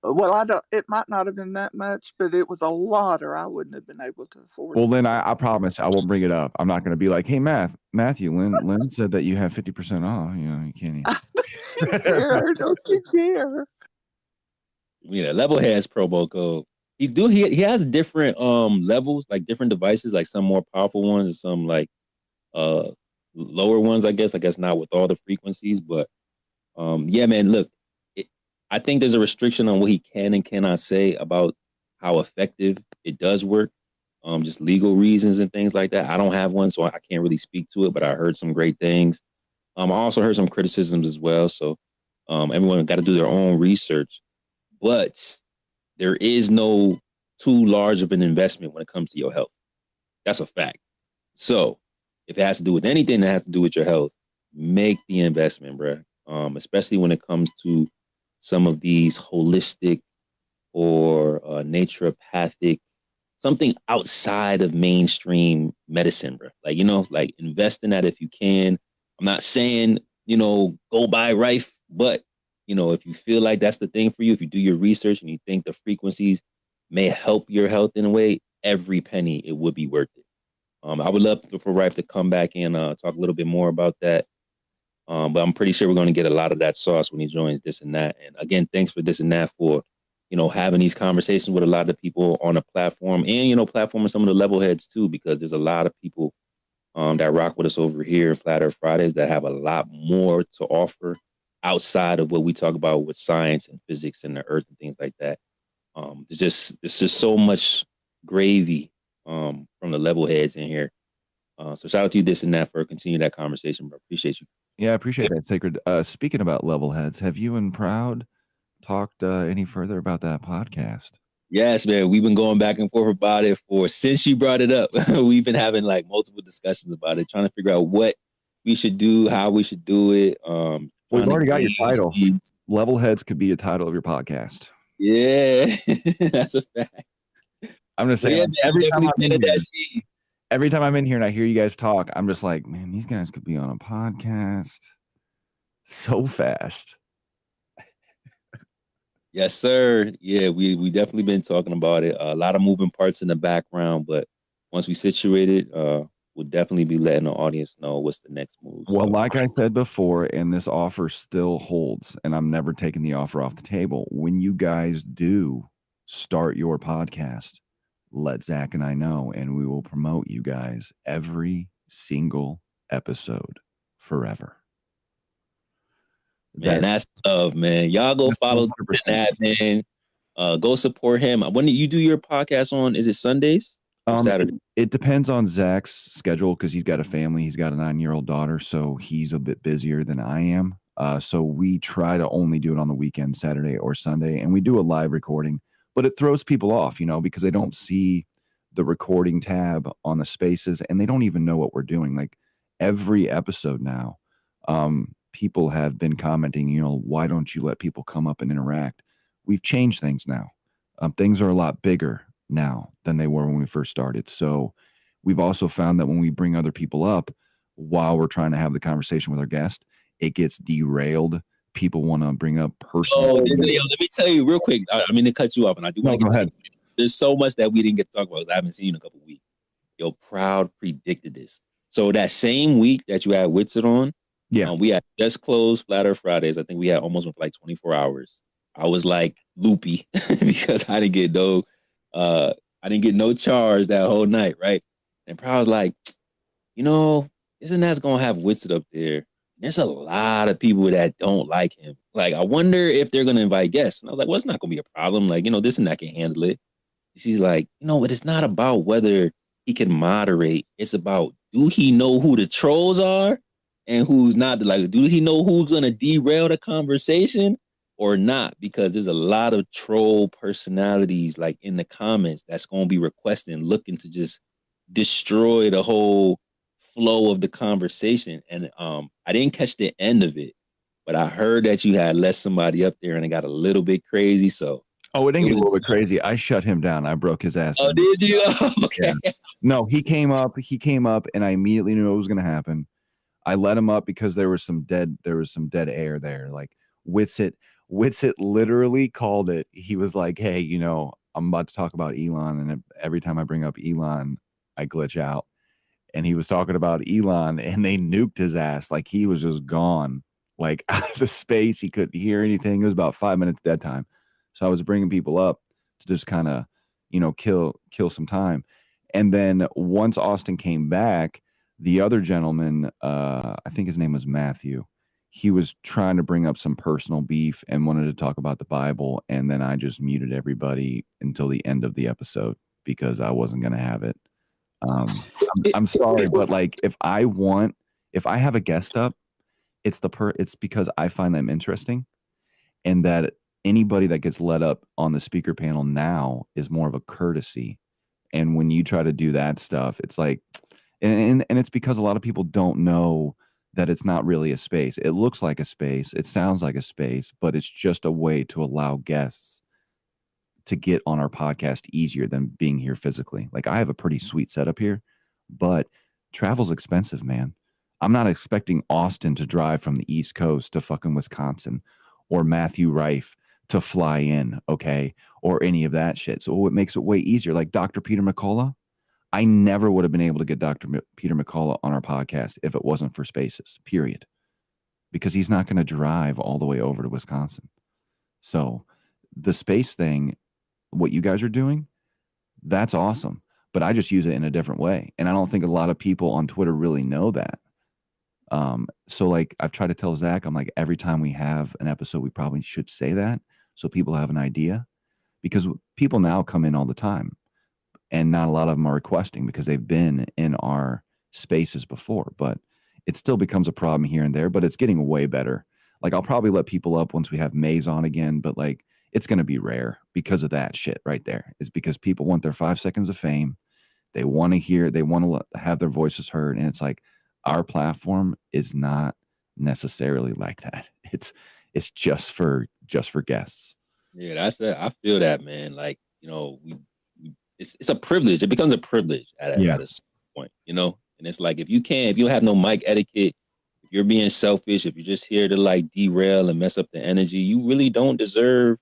Well, it might not have been that much, but it was a lot, or I wouldn't have been able to afford Well, it. Lynn, I promise I won't bring it up. I'm not going to be like, hey, Matthew, Lynn said that you have 50% off. You can't even. Don't you care? Yeah, Level has promo code. He has different levels, like different devices, like some more powerful ones and some like lower ones, I guess. I guess not with all the frequencies, but yeah, man, look, I think there's a restriction on what he can and cannot say about how effective it does work. Just legal reasons and things like that. I don't have one, so I can't really speak to it, but I heard some great things. I also heard some criticisms as well. So everyone got to do their own research. But there is no too large of an investment when it comes to your health. That's a fact. So if it has to do with anything that has to do with your health, make the investment, bro. Especially when it comes to some of these holistic or naturopathic, something outside of mainstream medicine, bro. Like, like invest in that if you can. I'm not saying, go buy Rife, but if you feel like that's the thing for you, if you do your research and you think the frequencies may help your health in a way, every penny, it would be worth it. I would love for Rife to come back and talk a little bit more about that. But I'm pretty sure we're going to get a lot of that sauce when he joins This and That. And again, thanks for This and That for, having these conversations with a lot of people on a platform and, platforming some of the level heads too, because there's a lot of people that rock with us over here in Flat Earth Fridays that have a lot more to offer outside of what we talk about with science and physics and the earth and things like that. There's just so much gravy from the level heads in here. So shout out to you, This and That, for continuing that conversation, bro. Appreciate you. Yeah, I appreciate that, Sacred. Speaking about level heads, have you and Proud talked any further about that podcast? Yes, man. We've been going back and forth about it since you brought it up. We've been having like multiple discussions about it, trying to figure out what we should do, how we should do it. We've already got your title. Level heads could be a title of your podcast. Yeah, that's a fact. I'm just saying, every time I'm in here and I hear you guys talk, I'm just like, man, these guys could be on a podcast so fast. Yes, sir. Yeah, we definitely been talking about it. A lot of moving parts in the background, but once we situate it, we'll definitely be letting the audience know what's the next move. Well, like I said before, and this offer still holds, and I'm never taking the offer off the table. When you guys do start your podcast, let Zach and I know, and we will promote you guys every single episode forever. Man, that's love, man. Y'all go follow that, man. Go support him. When do you do your podcast on? Is it Sundays or Saturday? It depends on Zach's schedule because he's got a family. He's got a 9-year-old daughter, so he's a bit busier than I am. So we try to only do it on the weekend, Saturday or Sunday, and we do a live recording. But it throws people off, because they don't see the recording tab on the spaces, and they don't even know what we're doing. Like every episode now, people have been commenting, why don't you let people come up and interact? We've changed things now. Things are a lot bigger now than they were when we first started. So we've also found that when we bring other people up, while we're trying to have the conversation with our guest, it gets derailed. People want to bring up personal. Let me tell you real quick. I mean to cut you off, and I do want to go ahead. There's so much that we didn't get to talk about because I haven't seen you in a couple of weeks. Yo, Proud predicted this. So that same week that you had Witsit on, we had just closed Flat Earth Fridays. I think we had almost went for like 24 hours. I was like loopy because I didn't get no charge that whole night, right? And Proud was like, isn't that gonna have Witsit up there? There's a lot of people that don't like him. Like, I wonder if they're gonna invite guests. And I was like, well, it's not gonna be a problem. Like, this and that can handle it. She's like, but it's not about whether he can moderate. It's about, do he know who the trolls are and who's not? Like, do he know who's gonna derail the conversation or not? Because there's a lot of troll personalities like in the comments that's gonna be requesting, looking to just destroy the whole flow of the conversation. And I didn't catch the end of it, but I heard that you had let somebody up there and it got a little bit crazy. So it didn't get a little bit crazy. I shut him down. I broke his ass. Oh, did you? Okay. Yeah. No, he came up and I immediately knew what was going to happen. I let him up because there was some dead air there. Like Witsit literally called it. He was like, hey, I'm about to talk about Elon. And every time I bring up Elon, I glitch out. And he was talking about Elon and they nuked his ass. Like he was just gone, like out of the space. He couldn't hear anything. It was about 5 minutes dead time. So I was bringing people up to just kind of, kill some time. And then once Austin came back, the other gentleman, I think his name was Matthew, he was trying to bring up some personal beef and wanted to talk about the Bible. And then I just muted everybody until the end of the episode because I wasn't going to have it. I'm sorry, but like if I have a guest up, it's because I find them interesting, and that anybody that gets let up on the speaker panel now is more of a courtesy. And when you try to do that stuff, it's like, and it's because a lot of people don't know that it's not really a space. It looks like a space, it sounds like a space, but it's just a way to allow guests to get on our podcast easier than being here physically. Like I have a pretty sweet setup here, but travel's expensive, man. I'm not expecting Austin to drive from the East Coast to fucking Wisconsin or Matthew Rife to fly in, okay? Or any of that shit. So it makes it way easier. Like Dr. Peter McCullough, I never would have been able to get Dr. Peter McCullough on our podcast if it wasn't for Spaces, period. Because he's not going to drive all the way over to Wisconsin. So the space thing, what you guys are doing, that's awesome. But I just use it in a different way. And I don't think a lot of people on Twitter really know that. So like I've tried to tell Zach, I'm like, every time we have an episode, we probably should say that so people have an idea, because people now come in all the time and not a lot of them are requesting because they've been in our spaces before, but it still becomes a problem here and there, but it's getting way better. Like I'll probably let people up once we have Maze on again, but like it's going to be rare because of that shit right there. Is because people want their 5 seconds of fame. They want to hear, they want to have their voices heard. And it's like, our platform is not necessarily like that. It's just for guests. Yeah, that's it. I feel that, man. Like, it's a privilege. It becomes a privilege at a certain point, and it's like, if you have no mic etiquette, if you're being selfish, if you're just here to like derail and mess up the energy, you really don't deserve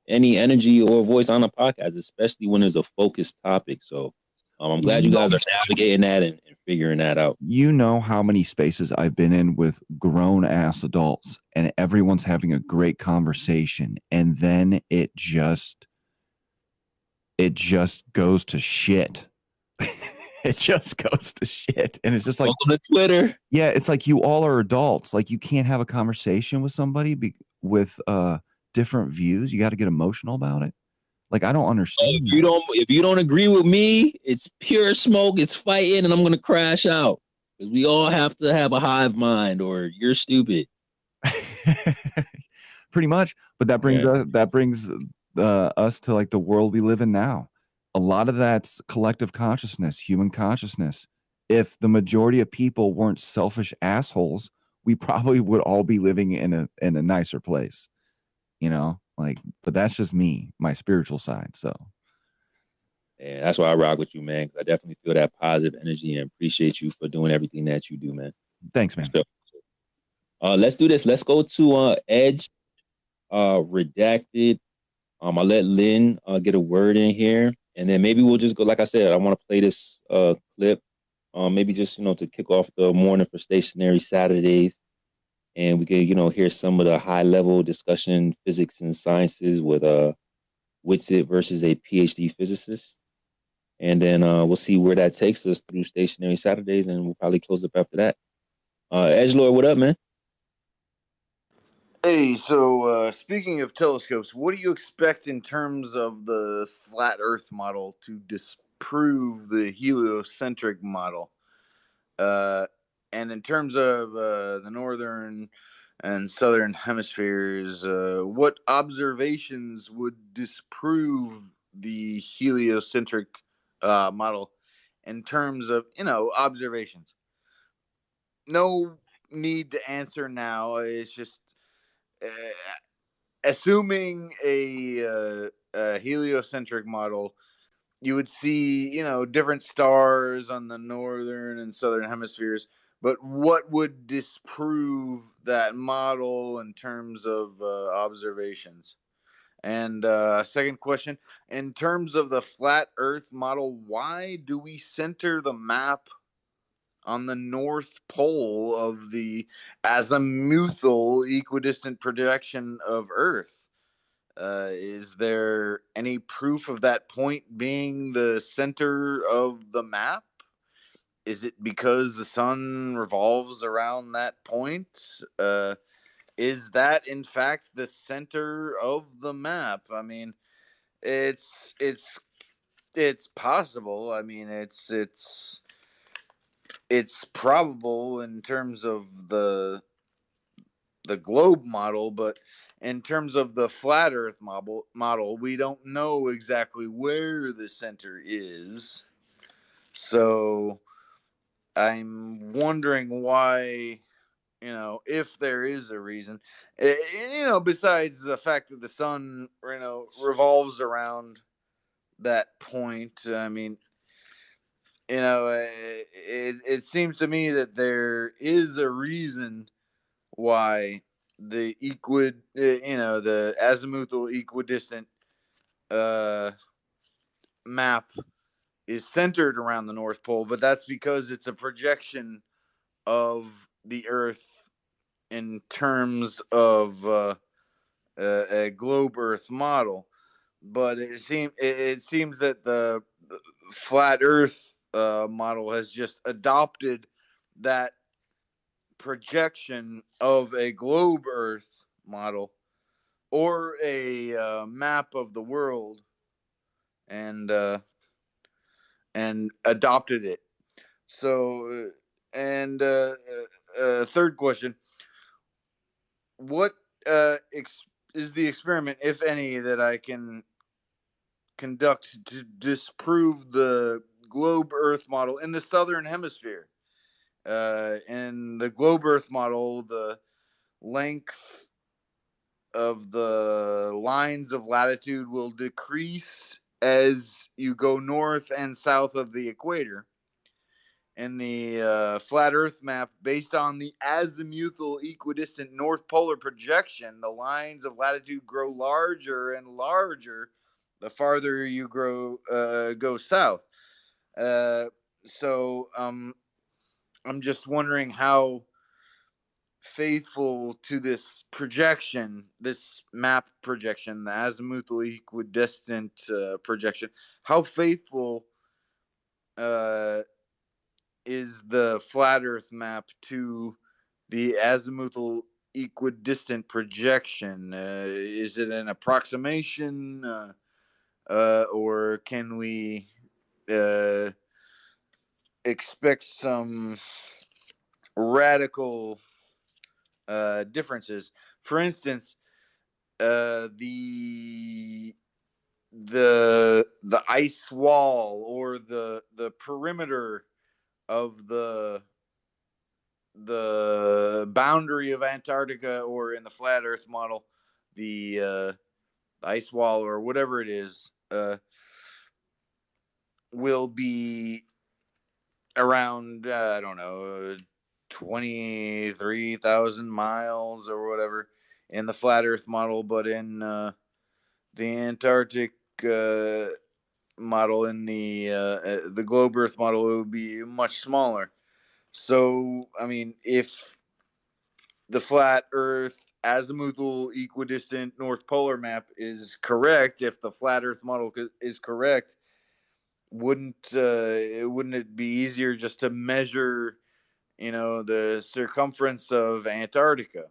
any energy or voice on a podcast, especially when there's a focused topic. So I'm glad you guys are navigating that and figuring that out. You know how many spaces I've been in with grown ass adults and everyone's having a great conversation, and then it just goes to shit. It just goes to shit. And it's just like, welcome to Twitter. Yeah, it's like you all are adults. Like you can't have a conversation with somebody with different views. You got to get emotional about it. Like I don't understand. If you don't agree with me, it's pure smoke. It's fighting, and I'm gonna crash out. Because we all have to have a hive mind, or you're stupid. Pretty much. But that brings us to like the world we live in now. A lot of that's collective consciousness, human consciousness. If the majority of people weren't selfish assholes, we probably would all be living in a nicer place. Like, but that's just me, my spiritual side. So And that's why I rock with you, man, because I definitely feel that positive energy and appreciate you for doing everything that you do, man. Thanks, man. So, let's do this. Let's go to Edge Redacted. I'll let Lynn get a word in here, and then maybe we'll just go. Like I said, I want to play this clip, maybe just to kick off the morning for Stationary Saturdays, and we can hear some of the high level discussion, physics and sciences with Whitsitt versus a PhD physicist, and then we'll see where that takes us through Stationary Saturdays, and we'll probably close up after that. Edgelord, what up, man? Hey, so speaking of telescopes, what do you expect in terms of the flat Earth model to disprove the heliocentric model? And in terms of the northern and southern hemispheres, what observations would disprove the heliocentric model in terms of observations? No need to answer now. It's just assuming a heliocentric model, you would see, different stars on the northern and southern hemispheres. But what would disprove that model in terms of observations? And second question, in terms of the flat Earth model, why do we center the map on the North Pole of the azimuthal equidistant projection of Earth? Is there any proof of that point being the center of the map? Is it because the sun revolves around that point? Is that in fact the center of the map? I mean, it's possible. I mean, it's probable in terms of the globe model, but in terms of the flat Earth model, we don't know exactly where the center is. So I'm wondering why, if there is a reason, besides the fact that the sun, revolves around that point. I mean, it seems to me that there is a reason why the the azimuthal equidistant map is centered around the North Pole, but that's because it's a projection of the Earth in terms of a globe Earth model. But it seems that the flat Earth model has just adopted that projection of a globe Earth model or a map of the world and adopted it. So, and third question: what is the experiment, if any, that I can conduct to disprove the globe Earth model in the southern hemisphere? In the globe Earth model, the length of the lines of latitude will decrease as you go north and south of the equator. In the flat Earth map, based on the azimuthal equidistant north polar projection, the lines of latitude grow larger and larger the farther you go south. So I'm just wondering how faithful to this projection, this map projection, the azimuthal equidistant projection, how faithful is the flat Earth map to the azimuthal equidistant projection? Is it an approximation, or can we expect some radical differences? For instance, the ice wall or the perimeter of the boundary of Antarctica, or in the flat Earth model, the ice wall or whatever it is. will be around I don't know 23,000 miles or whatever in the flat Earth model, but in the Antarctic model, in the globe Earth model, it would be much smaller. So I mean, if the flat Earth azimuthal equidistant North Polar map is correct, if the flat Earth model is correct, wouldn't it be easier just to measure, the circumference of Antarctica,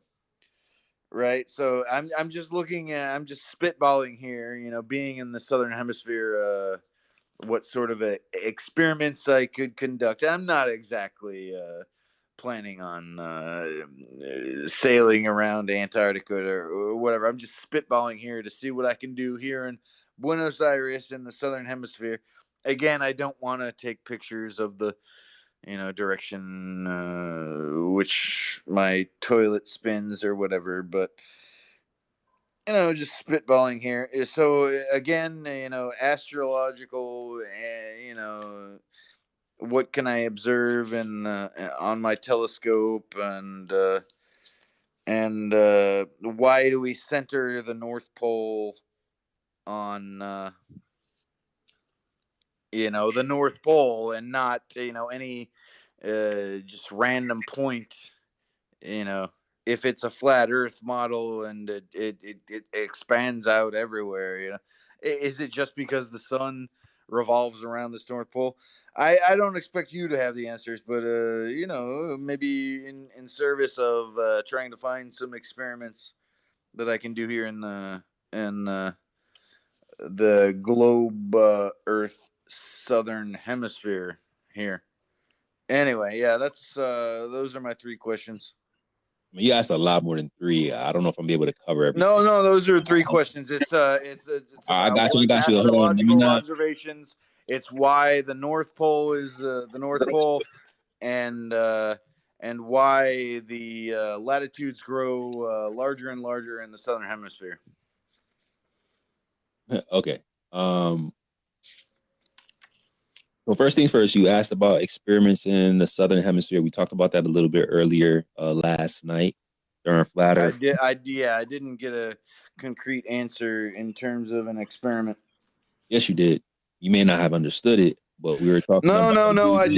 right? So I'm just spitballing here, being in the southern hemisphere, what sort of experiments I could conduct. I'm not exactly planning on sailing around Antarctica or whatever. I'm just spitballing here to see what I can do here in Buenos Aires in the southern hemisphere. Again, I don't want to take pictures of the direction which my toilet spins or whatever, but just spitballing here. So again, astrological, what can I observe in on my telescope, and why do we center the North Pole on the North Pole and not any just random point, if it's a flat Earth model and it expands out everywhere. Is it just because the sun revolves around this North Pole? I don't expect you to have the answers, but maybe in service of trying to find some experiments that I can do here in the globe Earth southern hemisphere here. Anyway, yeah, that's those are my 3 questions. I mean, you asked a lot more than 3. I don't know if I'm able to cover everything. No, those are 3 questions. It's I about got you. Hold on. Let me astrological not. observations. It's why the North Pole is the North Pole, and why the latitudes grow larger and larger in the southern hemisphere. Okay. Well, first things first, you asked about experiments in the southern hemisphere. We talked about that a little bit earlier last night during Flat Earth. I didn't get a concrete answer in terms of an experiment. Yes, you did. You may not have understood it, but we were talking about. No, I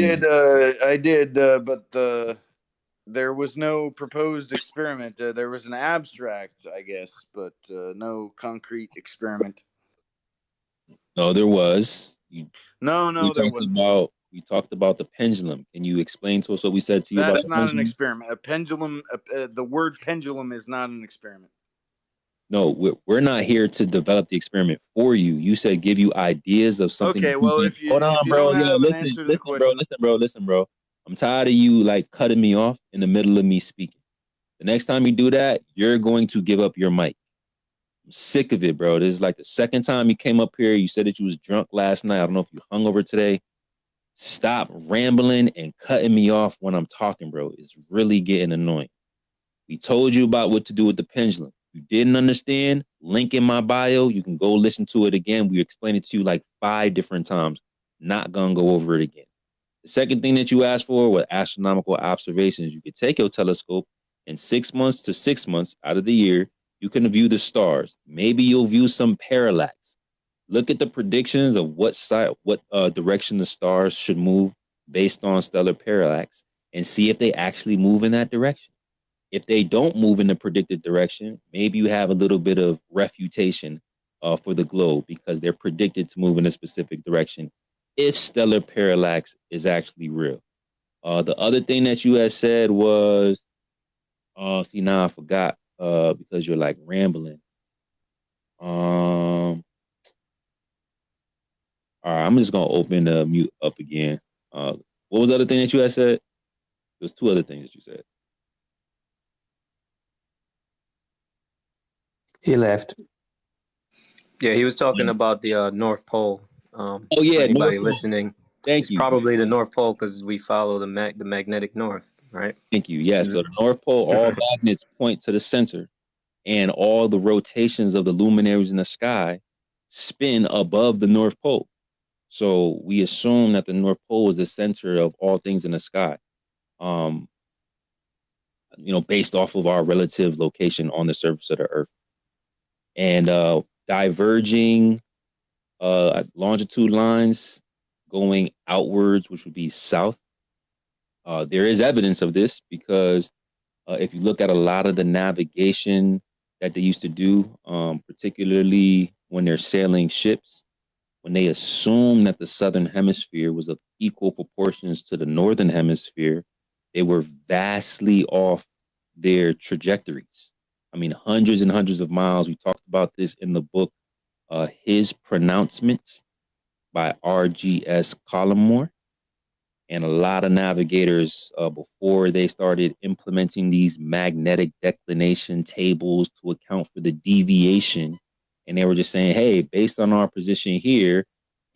did. But there was no proposed experiment. There was an abstract, I guess, but no concrete experiment. No, there was. No, there wasn't. We talked about the pendulum. Can you explain to us what we said to you about That's the not pendulum? an experiment. A pendulum. The word pendulum is not an experiment. No, we're not here to develop the experiment for you. You said give you ideas of something. Okay, well, if you hold on, bro. don't have an listen, answer to the listen, question, listen, bro. I'm tired of you like cutting me off in the middle of me speaking. The next time you do that, you're going to give up your mic. I'm sick of it, bro. This is like the second time you came up here. You said that you was drunk last night. I don't know if you hung over today. Stop rambling and cutting me off when I'm talking, bro. It's really getting annoying. We told you about what to do with the pendulum. You didn't understand, link in my bio. You can go listen to it again. We explained it to you like 5 different times. Not gonna go over it again. The second thing that you asked for was astronomical observations. You could take your telescope and 6 months to 6 months out of the year, you can view the stars. Maybe you'll view some parallax. Look at the predictions of what direction the stars should move based on stellar parallax and see if they actually move in that direction. If they don't move in the predicted direction, maybe you have a little bit of refutation for the globe because they're predicted to move in a specific direction if stellar parallax is actually real. The other thing that you had said was, see, now I forgot because you're like rambling. All right, I'm just gonna open the mute up again. What was the other thing that you had said? There's 2 other things that you said. He left. Yeah, he was talking about the North Pole. Oh yeah, for anybody North Pole. listening. Thank you. Probably the North Pole because we follow the magnetic north, right? Thank you. Yes, so the North Pole, all magnets point to the center, and all the rotations of the luminaries in the sky spin above the North Pole. So we assume that the North Pole is the center of all things in the sky, based off of our relative location on the surface of the Earth. And diverging longitude lines going outwards, which would be south. There is evidence of this because if you look at a lot of the navigation that they used to do, particularly when they're sailing ships, when they assumed that the southern hemisphere was of equal proportions to the northern hemisphere, they were vastly off their trajectories. I mean, hundreds and hundreds of miles. We talked about this in the book, His Pronouncements by R.G.S. Collimore. And a lot of navigators, before they started implementing these magnetic declination tables to account for the deviation, and they were just saying, hey, based on our position here,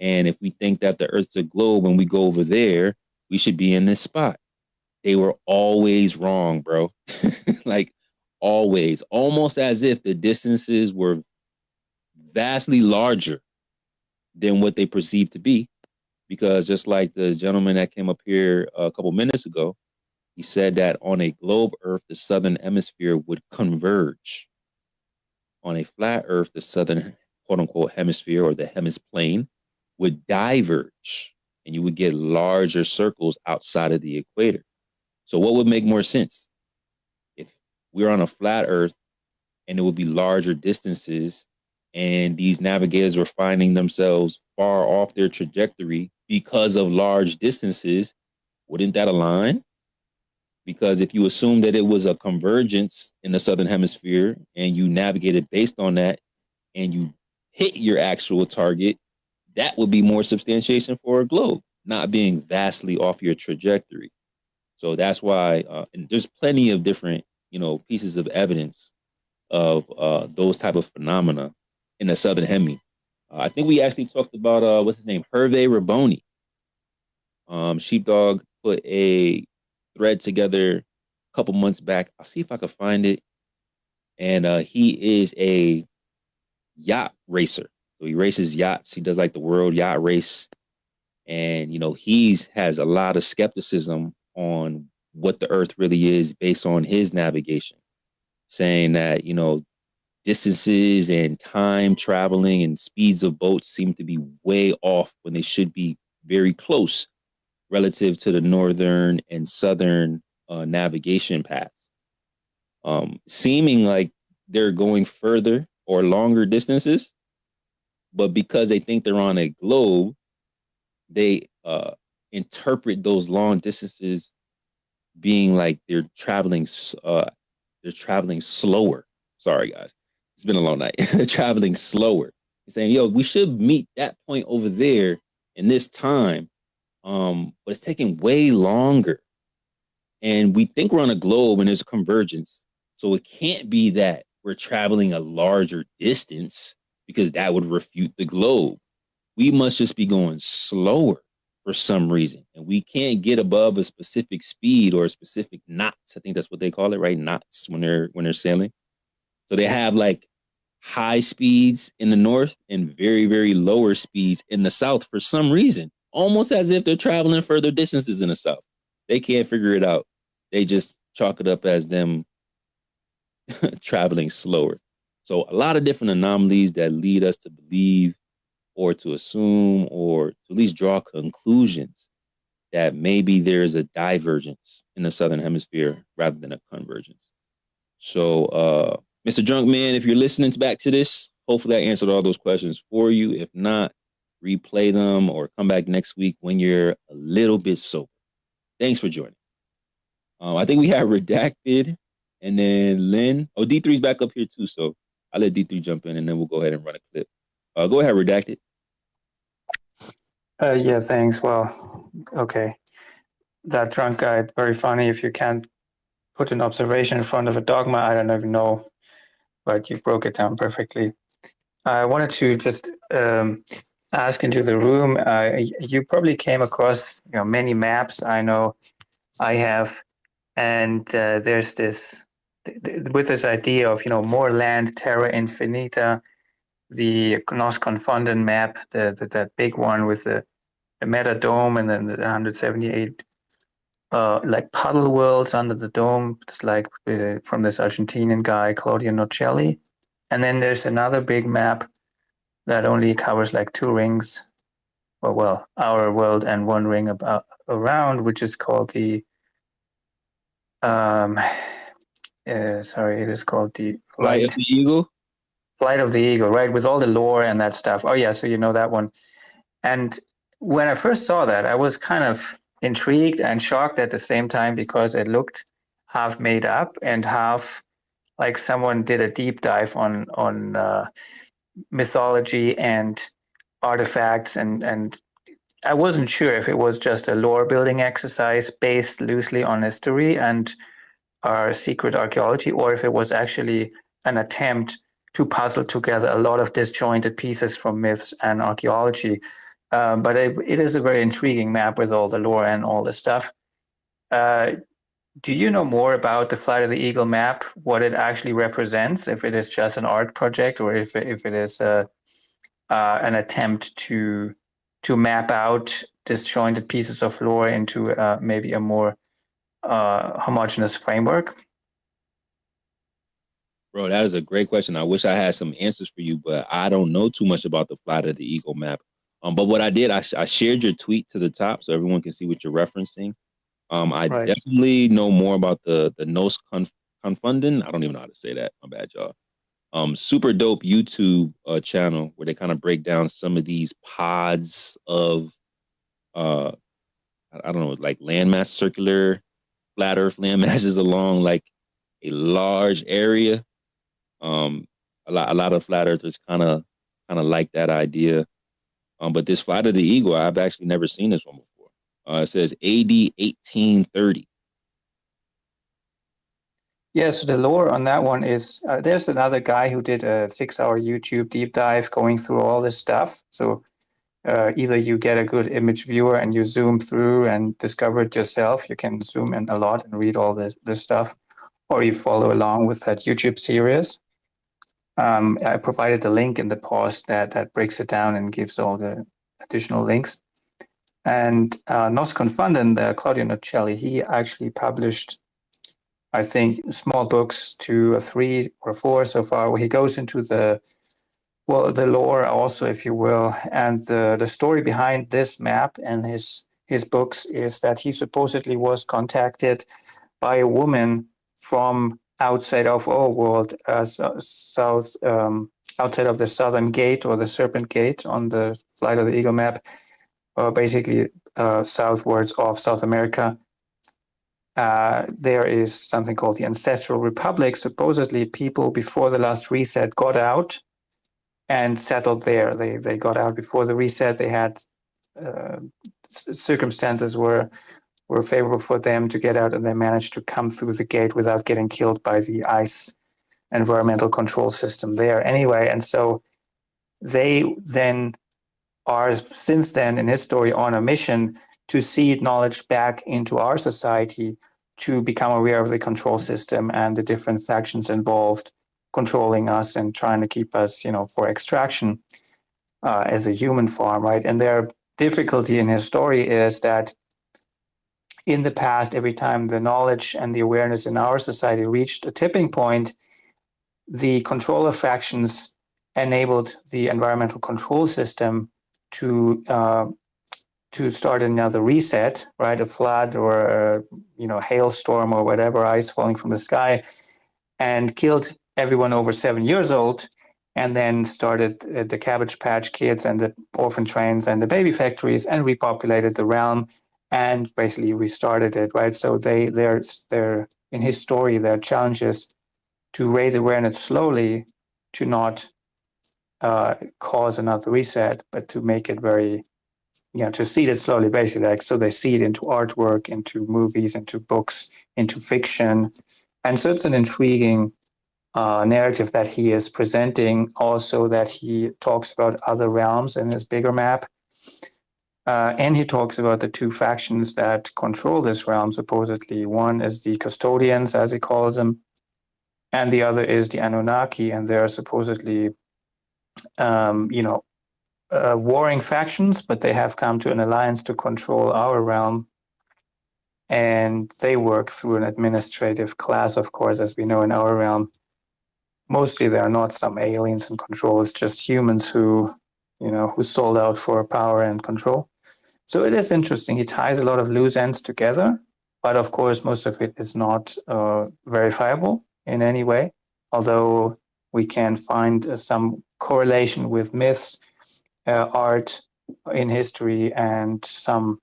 and if we think that the Earth's a globe and we go over there, we should be in this spot. They were always wrong, bro. Like always, almost as if the distances were vastly larger than what they perceived to be. Because just like the gentleman that came up here a couple minutes ago, he said that on a globe Earth, the southern hemisphere would converge. On a flat Earth, the southern quote unquote hemisphere or the hemisplane would diverge, and you would get larger circles outside of the equator. So what would make more sense? If we're on a flat Earth and it would be larger distances, and these navigators were finding themselves far off their trajectory because of large distances, wouldn't that align? Because if you assume that it was a convergence in the southern hemisphere and you navigated based on that and you hit your actual target, that would be more substantiation for a globe, not being vastly off your trajectory. So that's why, and there's plenty of different, pieces of evidence of those type of phenomena in the southern hemi. I think we actually talked about what's his name, Hervé Raboni. Sheepdog put a thread together a couple months back. I'll see if I can find it. And he is a yacht racer. So he races yachts. He does like the world yacht race. And, he has a lot of skepticism on what the Earth really is based on his navigation, saying that, distances and time traveling and speeds of boats seem to be way off when they should be very close relative to the northern and southern navigation paths. Seeming like they're going further or longer distances, but because they think they're on a globe, they interpret those long distances being like they're traveling slower. Sorry, guys. It's been a long night. Traveling slower. He's saying, yo, we should meet that point over there in this time. But it's taking way longer. And we think we're on a globe and there's a convergence. So it can't be that we're traveling a larger distance because that would refute the globe. We must just be going slower for some reason. And we can't get above a specific speed or a specific knots. I think that's what they call it, right? Knots when they're sailing. So they have like high speeds in the north and very, very lower speeds in the south for some reason, almost as if they're traveling further distances in the south. They can't figure it out. They just chalk it up as them traveling slower. So a lot of different anomalies that lead us to believe or to assume or to at least draw conclusions that maybe there's a divergence in the southern hemisphere rather than a convergence. So, Mr. Drunk Man, if you're listening back to this, hopefully I answered all those questions for you. If not, replay them or come back next week when you're a little bit sober. Thanks for joining. I think we have Redacted and then Lynn. Oh, D3's back up here too, so I'll let D3 jump in and then we'll go ahead and run a clip. Go ahead, Redacted. Yeah, thanks. Well, okay. That drunk guy, very funny. If you can't put an observation in front of a dogma, I don't even know, but you broke it down perfectly. I wanted to just ask into the room. You probably came across many maps. I know I have, and there's this with this idea of more land, terra infinita, the Nos Confonden map, that big one with the meta dome and then the 178 like puddle worlds under the dome. It's like from this Argentinian guy, Claudio Nocelli. And then there's another big map that only covers like 2 rings, or well, our world and 1 ring around, which is called the it is called the Flight of the Eagle. Flight of the Eagle, right? With all the lore and that stuff. Oh yeah, so you know that one. And when I first saw that, I was kind of intrigued and shocked at the same time because it looked half made up and half like someone did a deep dive on mythology and artifacts, and I wasn't sure if it was just a lore building exercise based loosely on history and our secret archaeology, or if it was actually an attempt to puzzle together a lot of disjointed pieces from myths and archaeology. But it is a very intriguing map with all the lore and all the stuff. Do you know more about the Flight of the Eagle map, what it actually represents, if it is just an art project or if it is an attempt to map out disjointed pieces of lore into maybe a more homogeneous framework? Bro, that is a great question. I wish I had some answers for you, but I don't know too much about the Flight of the Eagle map. But what I did, I shared your tweet to the top so everyone can see what you're referencing. I definitely know more about the Nos Confunden. I don't even know how to say that. My bad, y'all. Super dope YouTube channel where they kind of break down some of these pods of I don't know, like landmass, circular flat Earth landmasses along like a large area. A lot of flat earthers kind of like that idea. But this Flight of the Eagle, I've actually never seen this one before. It says AD 1830. Yeah, so the lore on that one is there's another guy who did a 6-hour YouTube deep dive going through all this stuff. So either you get a good image viewer and you zoom through and discover it yourself. You can zoom in a lot and read all this stuff, or you follow along with that YouTube series. I provided the link in the post that breaks it down and gives all the additional links. And Nos Confunden, the Claudio Nocelli, he actually published, I think, small books, 2 or 3 or 4 so far, where he goes into the lore also, if you will. And the story behind this map and his books is that he supposedly was contacted by a woman from outside of our world, south outside of the Southern Gate or the Serpent Gate on the Flight of the Eagle map, basically southwards of South America. There is something called the Ancestral Republic. Supposedly, people before the last reset got out and settled there. They got out before the reset. They had circumstances were favorable for them to get out, and they managed to come through the gate without getting killed by the ICE environmental control system there anyway. And so they then are, since then in his story, on a mission to seed knowledge back into our society to become aware of the control system and the different factions involved controlling us and trying to keep us, for extraction as a human farm, right? And their difficulty in his story is that in the past, every time the knowledge and the awareness in our society reached a tipping point, the controller factions enabled the environmental control system to start another reset, right? A flood or a hailstorm or whatever, ice falling from the sky, and killed everyone over 7 years old, and then started the Cabbage Patch Kids and the orphan trains and the baby factories and repopulated the realm and basically restarted it, right? So they're in his story, their challenge is to raise awareness slowly, to not cause another reset, but to make it very, to seed it slowly, basically. Like, so they seed into artwork, into movies, into books, into fiction. And so it's an intriguing narrative that he is presenting. Also that he talks about other realms in his bigger map. And he talks about the 2 factions that control this realm, supposedly. One is the custodians, as he calls them, and the other is the Anunnaki, and they're supposedly warring factions, but they have come to an alliance to control our realm. And they work through an administrative class, of course, as we know in our realm. Mostly there are not some aliens in control. It's just humans who sold out for power and control. So it is interesting. He ties a lot of loose ends together, but of course, most of it is not verifiable in any way, although we can find some correlation with myths, art in history, and some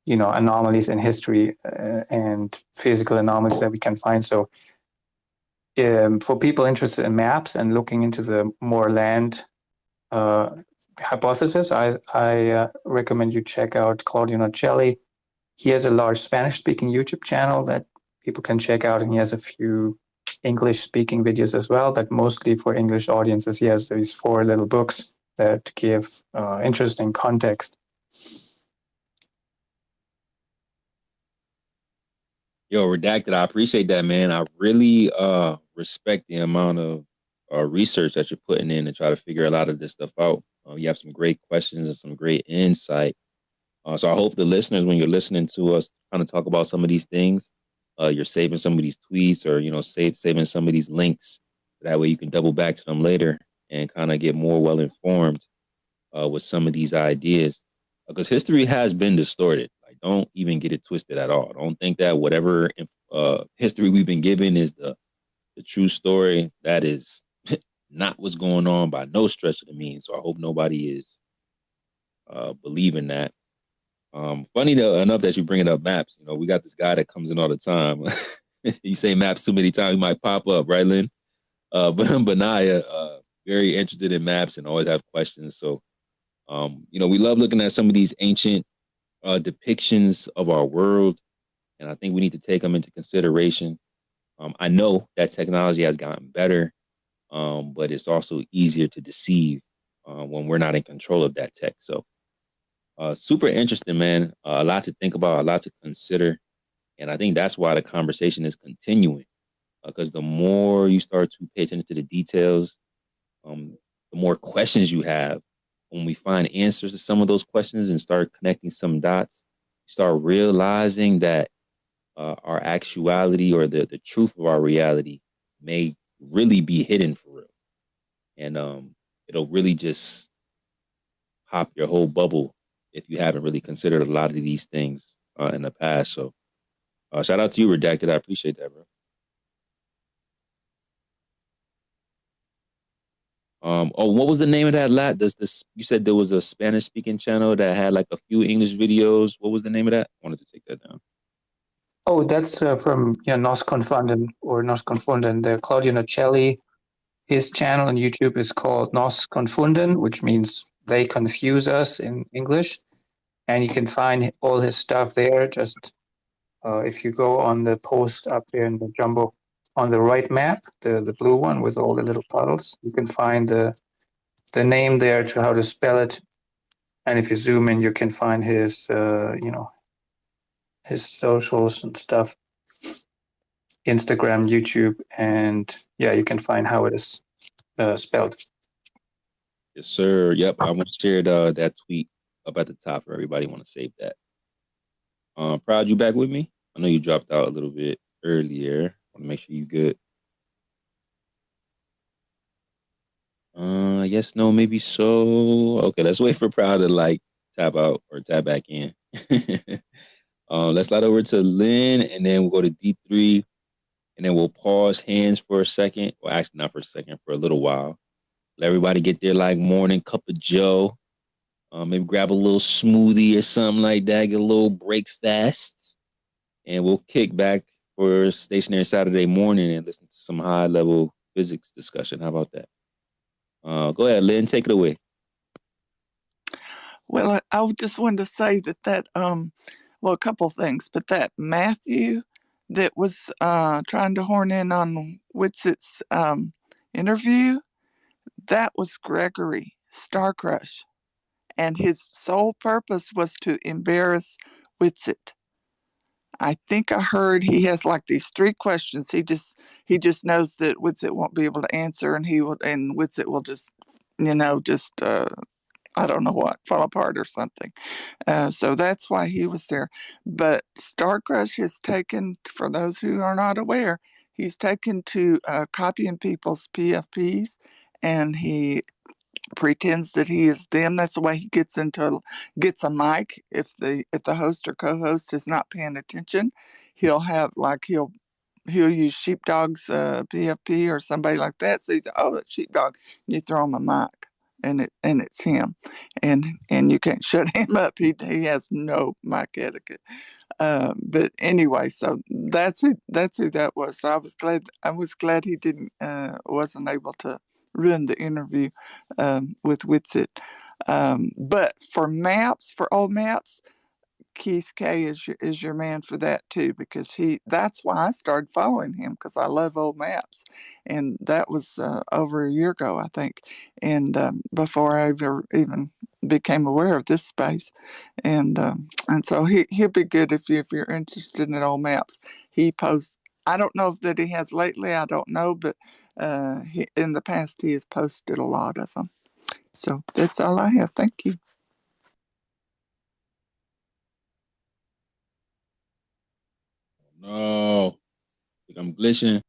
anomalies in history and physical anomalies that we can find. So for people interested in maps and looking into the more land hypothesis, I recommend you check out Claudio Nocelli. He has a large Spanish-speaking YouTube channel that people can check out, and he has a few English-speaking videos as well, but mostly for English audiences. He has these 4 little books that give interesting context. Yo, Redacted, I appreciate that, man. I really respect the amount of research that you're putting in to try to figure a lot of this stuff out. You have some great questions and some great insight. So I hope the listeners, when you're listening to us kind of talk about some of these things, you're saving some of these tweets or, saving some of these links. That way you can double back to them later and kind of get more well-informed with some of these ideas. Because history has been distorted. Like, don't even get it twisted at all. Don't think that whatever history we've been given is the true story. That is not what's going on by no stretch of the means. So I hope nobody is believing that. Funny enough that you bring it up maps. We got this guy that comes in all the time. You say maps too many times, he might pop up, right, Lynn? But Benaya, very interested in maps and always have questions. So, we love looking at some of these ancient depictions of our world, and I think we need to take them into consideration. I know that technology has gotten better, but it's also easier to deceive when we're not in control of that tech. So, super interesting, man. A lot to think about, a lot to consider. And I think that's why the conversation is continuing. Because the more you start to pay attention to the details, the more questions you have. When we find answers to some of those questions and start connecting some dots, start realizing that our actuality or the truth of our reality may really be hidden for real. And it'll really just pop your whole bubble if you haven't really considered a lot of these things in the past. So shout out to you, Redacted. I appreciate that, bro. What was the name of that lot? You said there was a Spanish speaking channel that had like a few English videos. What was the name of that? I wanted to take that down. Oh, that's from Nos Confunden or Nos Confunden. The Claudio Nocelli, his channel on YouTube is called Nos Confunden, which means they confuse us in English. And you can find all his stuff there. Just if you go on the post up there in the jumbo on the right map, the blue one with all the little puddles, you can find the name there to how to spell it. And if you zoom in, you can find his his socials and stuff, Instagram, YouTube, and you can find how it is spelled. Yes, sir. Yep, I want to share that tweet up at the top for everybody. Want to save that. Proud you back with me? I know you dropped out a little bit earlier. Want to make sure you good. Yes, no, maybe so. Okay, let's wait for Proud to tap out or tap back in. Let's slide over to Lynn, and then we'll go to D3, and then we'll pause hands for a second. Well, actually, not for a second, for a little while. Let everybody get their morning cup of Joe. Maybe grab a little smoothie or something like that. Get a little breakfast, and we'll kick back for Stationary Saturday morning and listen to some high-level physics discussion. How about that? Go ahead, Lynn. Take it away. Well, I just wanted to say that a couple things, but that Matthew that was trying to horn in on Witzett's interview, that was Gregory Star Crush, and his sole purpose was to embarrass Witzett. I think I heard he has these 3 questions. He just knows that Witzett won't be able to answer, and Witzett will just just I don't know what, fall apart or something. So that's why he was there. But Star Crush has taken, for those who are not aware, he's taken to copying people's PFPs, and he pretends that he is them. That's the way he gets a mic. If the host or co-host is not paying attention, he'll have he'll use Sheepdog's PFP or somebody like that. So he's that's Sheepdog. And you throw him a mic, and it's him, and you can't shut him up. He has no mic etiquette. But anyway, so that's who that was. So I was glad he didn't wasn't able to ruin the interview with Witsit. But for old maps, Keith K is your man for that too, because that's why I started following him, because I love old maps, and that was over a year ago, I think, and before I ever even became aware of this space, and so he'll be good if you're interested in old maps. He posts. I don't know if that he has lately. I don't know, but in the past he has posted a lot of them. So that's all I have. Thank you. No, I think I'm glitching.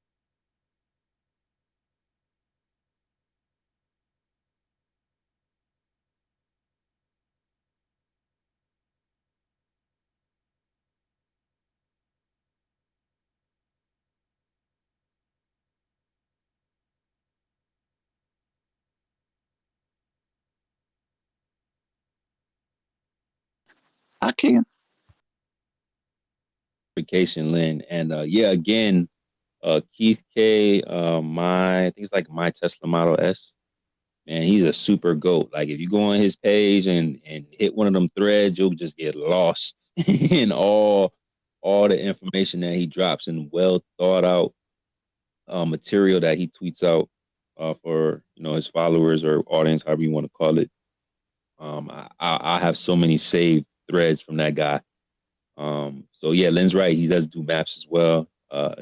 I can. Vacation, Lynn, and yeah, again, Keith K. I think it's like my Tesla Model S. Man, he's a super goat. Like if you go on his page and hit one of them threads, you'll just get lost in all the information that he drops, and well thought out material that he tweets out for his followers or audience, however you want to call it. I have so many saved threads from that guy. So yeah, Lynn's right. He does do maps as well.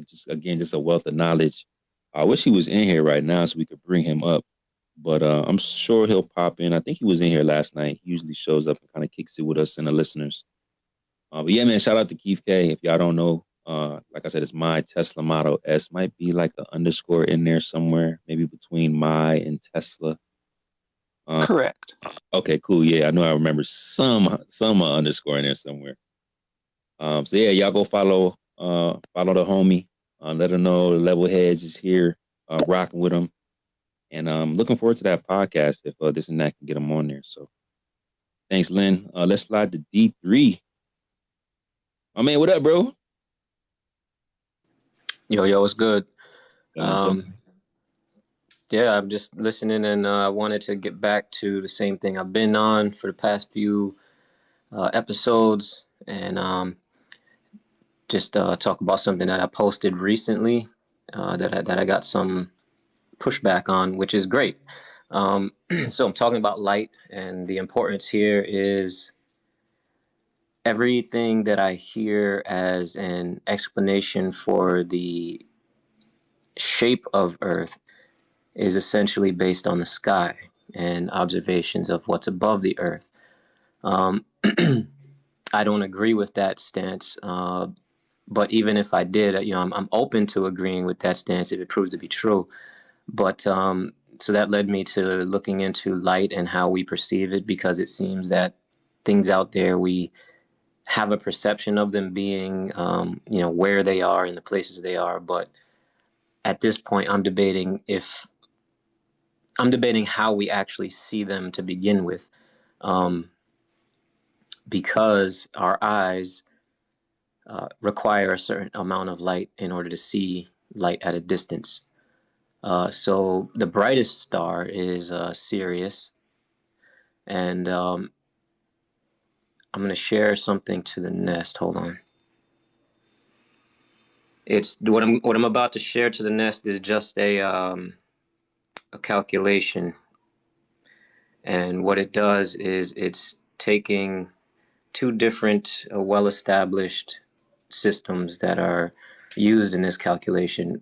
Just a wealth of knowledge. I wish he was in here right now so we could bring him up, but I'm sure he'll pop in. I think he was in here last night. He usually shows up and kind of kicks it with us and the listeners. But yeah, man, shout out to Keith K. If y'all don't know, like I said, it's my Tesla Model S. Might be like an underscore in there somewhere, maybe between my and Tesla. Correct. Okay, cool. Yeah, I know. I remember some underscore in there somewhere. So yeah, y'all go follow the homie. Let him know the Level Heads is here, rocking with him, and looking forward to that podcast if this and that can get him on there. So thanks, Lynn. Let's slide to D3. My man, what up, bro? Yo, what's good? Chilling. Yeah, I'm just listening, and I wanted to get back to the same thing I've been on for the past few episodes, and just talk about something that I posted recently that I got some pushback on, which is great. So I'm talking about light, and the importance here is everything that I hear as an explanation for the shape of Earth is essentially based on the sky and observations of what's above the Earth. I don't agree with that stance, but even if I did, I'm open to agreeing with that stance if it proves to be true. But so that led me to looking into light and how we perceive it, because it seems that things out there, we have a perception of them being, where they are and the places they are. But at this point, I'm debating how we actually see them to begin with, because our eyes require a certain amount of light in order to see light at a distance. So the brightest star is Sirius, and I'm going to share something to the nest. Hold on. It's what I'm about to share to the nest is just a calculation, and what it does is it's taking two different well-established systems that are used in this calculation.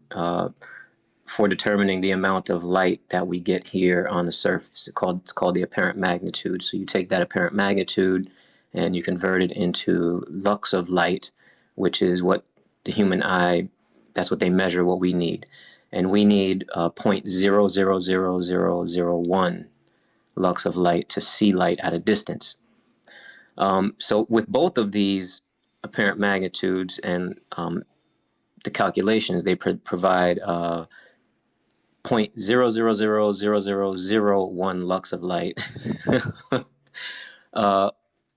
for determining the amount of light that we get here on the surface. It's called the apparent magnitude. So you take that apparent magnitude and you convert it into lux of light, which is what the human eye, that's what they measure what we need. And we need 0.000001 lux of light to see light at a distance. So with both of these apparent magnitudes and the calculations, they provide 0.000001 lux of light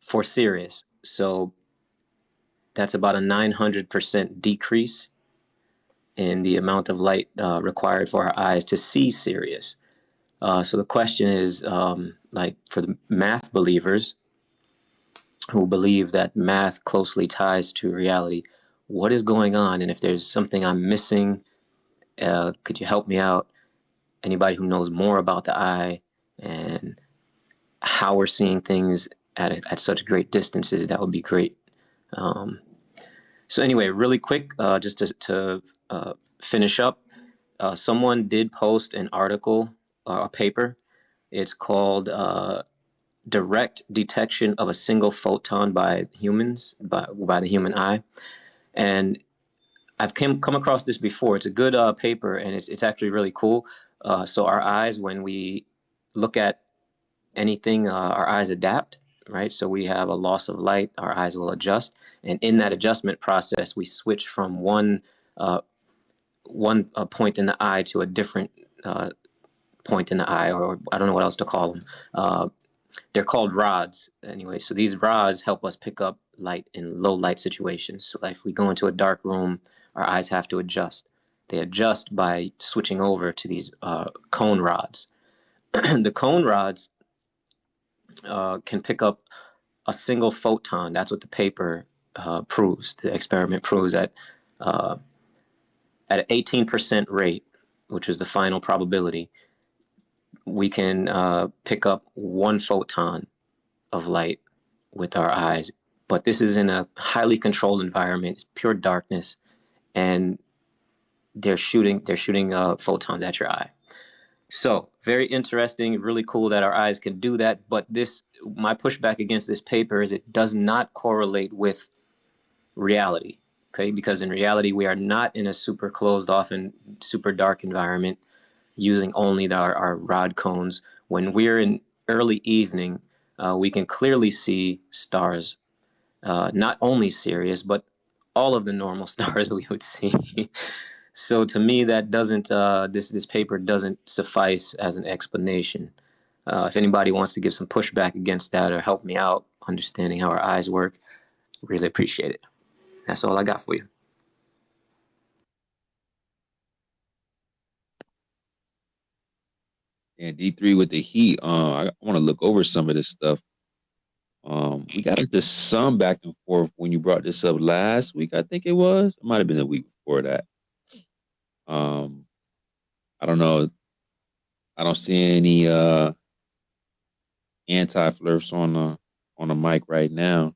for Sirius. So that's about a 900% decrease in the amount of light required for our eyes to see Sirius. So the question is, like for the math believers who believe that math closely ties to reality, what is going on? And if there's something I'm missing, could you help me out? Anybody who knows more about the eye and how we're seeing things at such great distances, that would be great. So anyway, really quick, just to finish up, someone did post an article, a paper. It's called Direct Detection of a Single Photon by Humans, by the Human Eye. And I've come across this before. It's a good paper, and it's actually really cool. So our eyes, when we look at anything, our eyes adapt, right? So we have a loss of light, our eyes will adjust. And in that adjustment process, we switch from one point in the eye to a different point in the eye, or I don't know what else to call them. They're called rods anyway. So these rods help us pick up light in low light situations. So if we go into a dark room, our eyes have to adjust. They adjust by switching over to these cone rods. The cone rods can pick up a single photon. That's what the paper proves. The experiment proves that at an 18% rate, which is the final probability, we can pick up one photon of light with our eyes. But this is in a highly controlled environment. It's pure darkness, and they're shooting photons at your eye. So very interesting, really cool that our eyes can do that. But my pushback against this paper is it does not correlate with reality. Okay, because in reality we are not in a super closed off and super dark environment using only our rod cones. When we're in early evening, we can clearly see stars, not only Sirius, but all of the normal stars we would see. So to me, that doesn't this paper doesn't suffice as an explanation. If anybody wants to give some pushback against that or help me out understanding how our eyes work, really appreciate it. That's all I got for you. And D3 with the heat. I want to look over some of this stuff. We got into some back and forth when you brought this up last week. I think it was. It might have been the week before that. I don't know. I don't see any anti-flirts on the mic right now.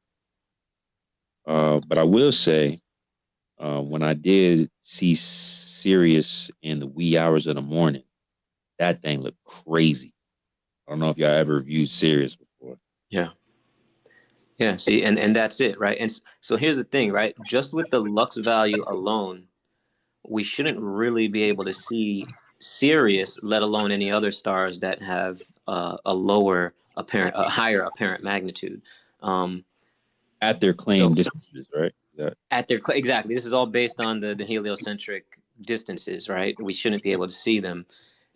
But I will say, when I did see Sirius in the wee hours of the morning, that thing looked crazy. I don't know if y'all ever viewed Sirius before. Yeah. Yeah, see, and that's it, right? And so here's the thing, right? Just with the lux value alone, we shouldn't really be able to see Sirius, let alone any other stars that have a higher apparent magnitude. At their claimed distances, right? Exactly. This is all based on the heliocentric distances, right? We shouldn't be able to see them.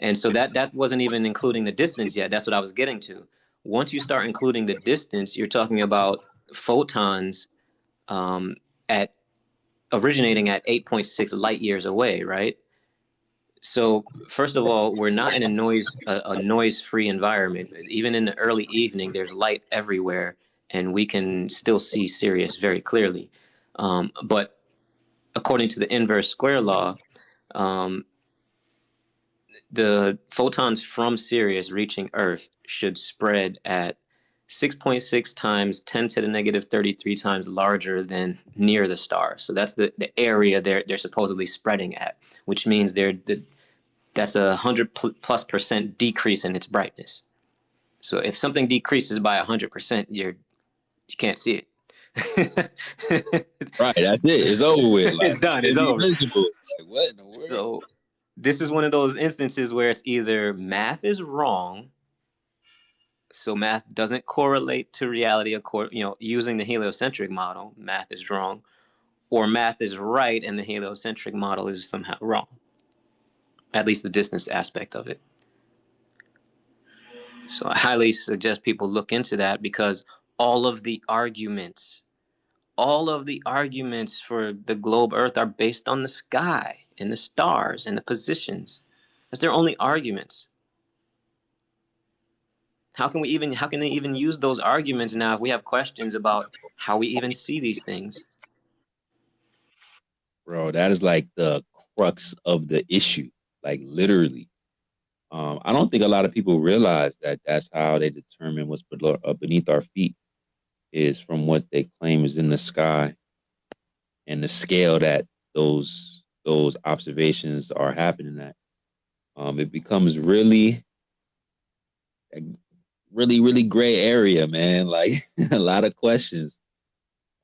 And so that wasn't even including the distance yet. That's what I was getting to. Once you start including the distance, you're talking about photons originating at 8.6 light years away, right? So first of all, we're not in a noise-free environment. Even in the early evening, there's light everywhere, and we can still see Sirius very clearly. But according to the inverse square law, the photons from Sirius reaching Earth should spread at 6.6 times 10 to the negative 33 times larger than near the star. So that's the area they're supposedly spreading at, which means that's 100+% decrease in its brightness. So if something decreases by 100%, you can't see it. Right, that's it. It's over with. Like, It's done. it's It's over. invisible. Like, what in the world? So this is one of those instances where it's either math is wrong, so math doesn't correlate to reality. Using the heliocentric model, math is wrong, or math is right and the heliocentric model is somehow wrong. At least the distance aspect of it. So I highly suggest people look into that, because all of the arguments for the globe Earth are based on the sky and the stars and the positions. That's their only arguments. How can they even use those arguments now if we have questions about how we even see these things? Bro, that is like the crux of the issue. Like, literally. I don't think a lot of people realize that that's how they determine what's beneath our feet, is from what they claim is in the sky and the scale that those observations are happening at. It becomes really gray area, man. Like, a lot of questions.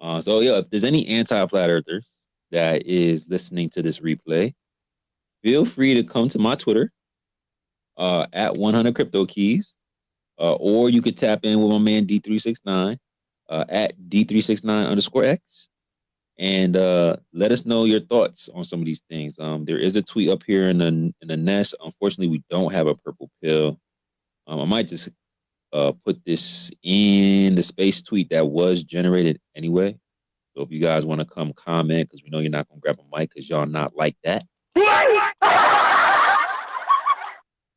So yeah, if there's any anti-flat earthers that is listening to this replay, feel free to come to my Twitter at 100 Crypto Keys, or you could tap in with my man D369 at D369_X, and let us know your thoughts on some of these things. There is a tweet up here in the nest. Unfortunately, we don't have a purple pill. I might just put this in the space tweet that was generated anyway. So if you guys want to come comment, because we know you're not going to grab a mic because y'all not like that.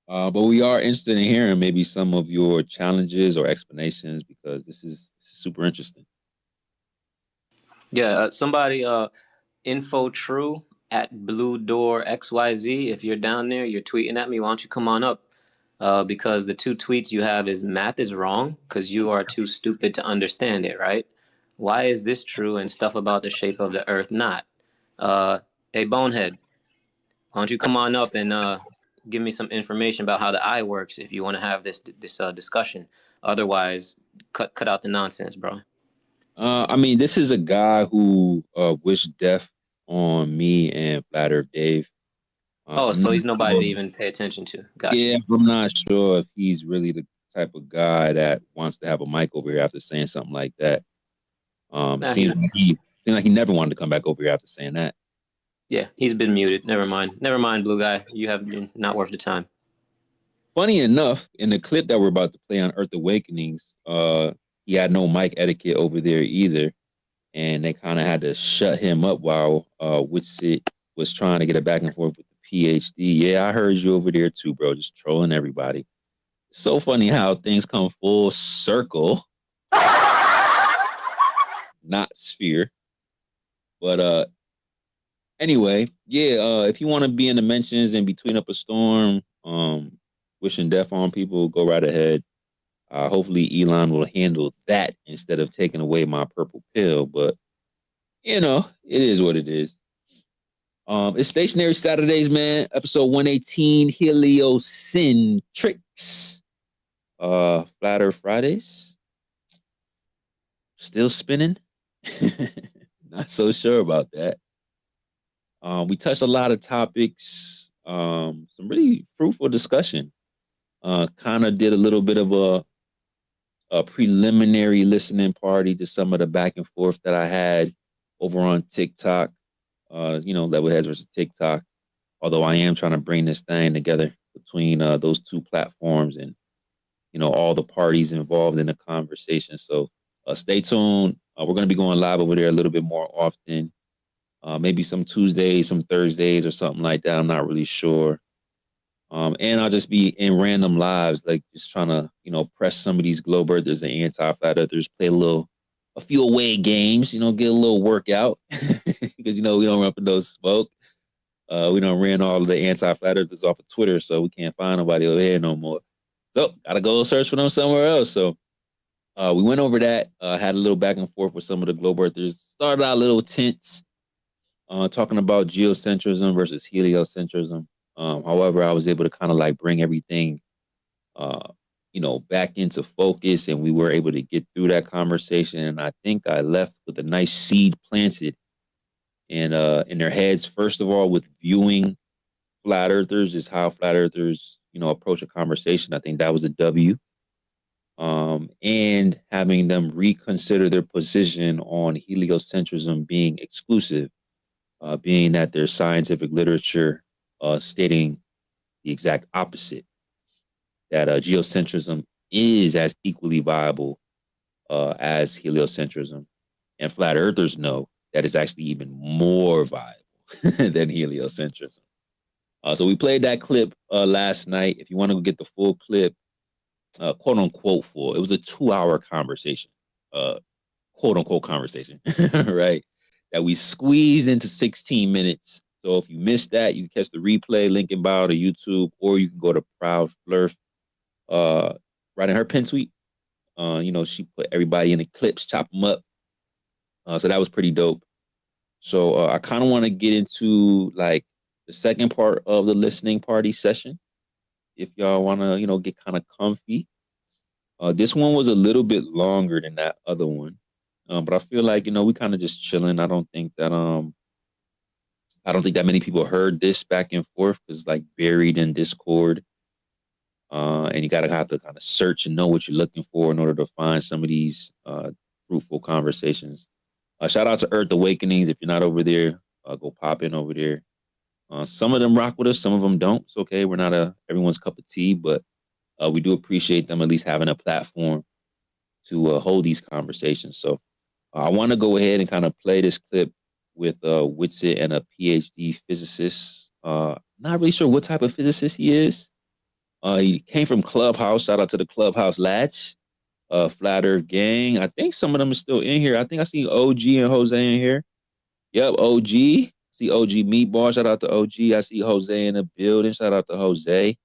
But we are interested in hearing maybe some of your challenges or explanations, because this is super interesting. Yeah, somebody, info true at Blue Door XYZ. If you're down there, you're tweeting at me. Why don't you come on up? Because the two tweets you have is math is wrong because you are too stupid to understand it, right? Why is this true and stuff about the shape of the earth not? Hey, Bonehead, why don't you come on up and give me some information about how the eye works if you want to have this discussion. Otherwise, cut out the nonsense, bro. I mean, this is a guy who wished death on me and Flat Earth Dave. So he's nobody to even pay attention to. Gotcha. Yeah, I'm not sure if he's really the type of guy that wants to have a mic over here after saying something like that. Seems like he never wanted to come back over here after saying that. Yeah, he's been muted. Never mind, Blue Guy. You have been not worth the time. Funny enough, in the clip that we're about to play on Earth Awakenings, he had no mic etiquette over there either, and they kind of had to shut him up while Witsit was trying to get a back and forth with the PhD. Yeah, I heard you over there too, bro, just trolling everybody. It's so funny how things come full circle. Not sphere. But anyway, yeah, if you want to be in the mentions and between up a storm, wishing death on people, go right ahead. Hopefully Elon will handle that instead of taking away my purple pill. But, you know, it is what it is. It's Stationary Saturdays, man. Episode 118, Heliocentrics. Flat Earth Fridays. Still spinning. Not so sure about that. We touched a lot of topics. Some really fruitful discussion. Kind of did a little bit of a preliminary listening party to some of the back and forth that I had over on TikTok. Levelheads versus TikTok. Although I am trying to bring this thing together between those two platforms and, all the parties involved in the conversation. So stay tuned. We're going to be going live over there a little bit more often. Maybe some Tuesdays, some Thursdays or something like that. I'm not really sure. And I'll just be in random lives, like just trying to, press some of these globe earthers and anti-flat earthers, play a few away games, get a little workout because, we don't run up in no smoke. We don't ran all of the anti-flat earthers off of Twitter, so we can't find nobody over here no more. So gotta go search for them somewhere else. So we went over that, had a little back and forth with some of the globe earthers, started out a little tense, talking about geocentrism versus heliocentrism. However, I was able to kind of like bring everything, back into focus, and we were able to get through that conversation. And I think I left with a nice seed planted in their heads. First of all, with viewing flat earthers, is how flat earthers, approach a conversation. I think that was a W. And having them reconsider their position on heliocentrism being exclusive, being that there's scientific literature stating the exact opposite, that geocentrism is as equally viable as heliocentrism. And flat earthers know that it's actually even more viable than heliocentrism. So we played that clip last night. If you want to get the full clip, quote unquote full, it was a 2-hour conversation, quote unquote conversation, right? That we squeezed into 16 minutes. So if you missed that, you can catch the replay, link in bio to YouTube, or you can go to Proud Flurf, right in her pin tweet. She put everybody in the clips, chop them up. So that was pretty dope. So I kind of want to get into like the second part of the listening party session. If y'all want to, get kind of comfy. This one was a little bit longer than that other one. But I feel like, we kind of just chilling. I don't think that many people heard this back and forth, because like buried in Discord. And you gotta have to kind of search and know what you're looking for in order to find some of these fruitful conversations. Shout out to Earth Awakenings. If you're not over there, go pop in over there. Some of them rock with us, some of them don't. It's okay. We're not everyone's cup of tea, but we do appreciate them at least having a platform to hold these conversations. So I want to go ahead and kind of play this clip with Witsit and a PhD physicist. Not really sure what type of physicist he is. He came from Clubhouse. Shout out to the Clubhouse lads. Flat Earth Gang. I think some of them are still in here. I think I see OG and Jose in here. Yep, OG. See OG Meatball. Shout out to OG. I see Jose in the building. Shout out to Jose.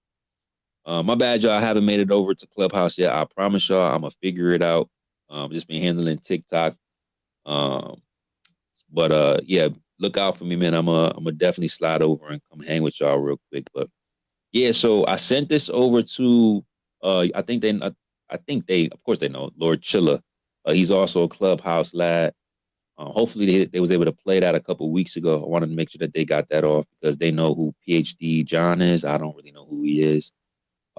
My bad, y'all. I haven't made it over to Clubhouse yet. I promise y'all I'm going to figure it out. Just been handling TikTok. But yeah, look out for me, man. I'm gonna definitely slide over and come hang with y'all real quick. But yeah, so I sent this over to I think they of course they know Lord Chilla. He's also a Clubhouse lad. Hopefully they was able to play that a couple weeks ago. I wanted to make sure that they got that off, because they know who PhD John is. I don't really know who he is.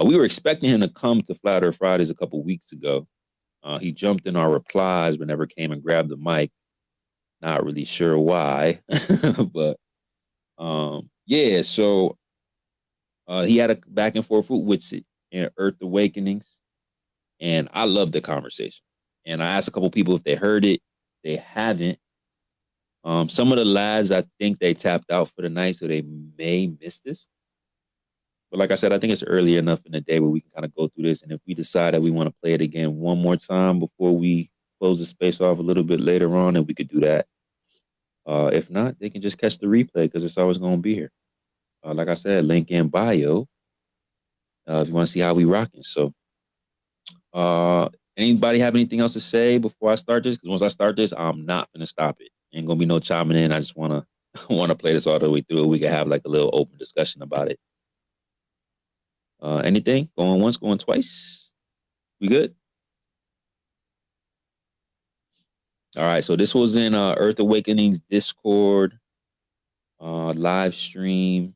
We were expecting him to come to Flat Earth Fridays a couple weeks ago. He jumped in our replies but never came and grabbed the mic. Not really sure why, but yeah. So he had a back and forth with Witsit in Earth Awakenings, and I loved the conversation. And I asked a couple people if they heard it. They haven't. Some of the lads, I think they tapped out for the night, so they may miss this. But like I said, I think it's early enough in the day where we can kind of go through this. And if we decide that we want to play it again one more time before we close the space off a little bit later on, then we could do that. If not, they can just catch the replay, because it's always going to be here. Like I said, link in bio if you want to see how we rocking. So anybody have anything else to say before I start this? Because once I start this, I'm not going to stop it. Ain't going to be no chiming in. I just want to play this all the way through. We can have like a little open discussion about it. Anything? Going once, going twice? We good? All right. So this was in Earth Awakenings Discord live stream.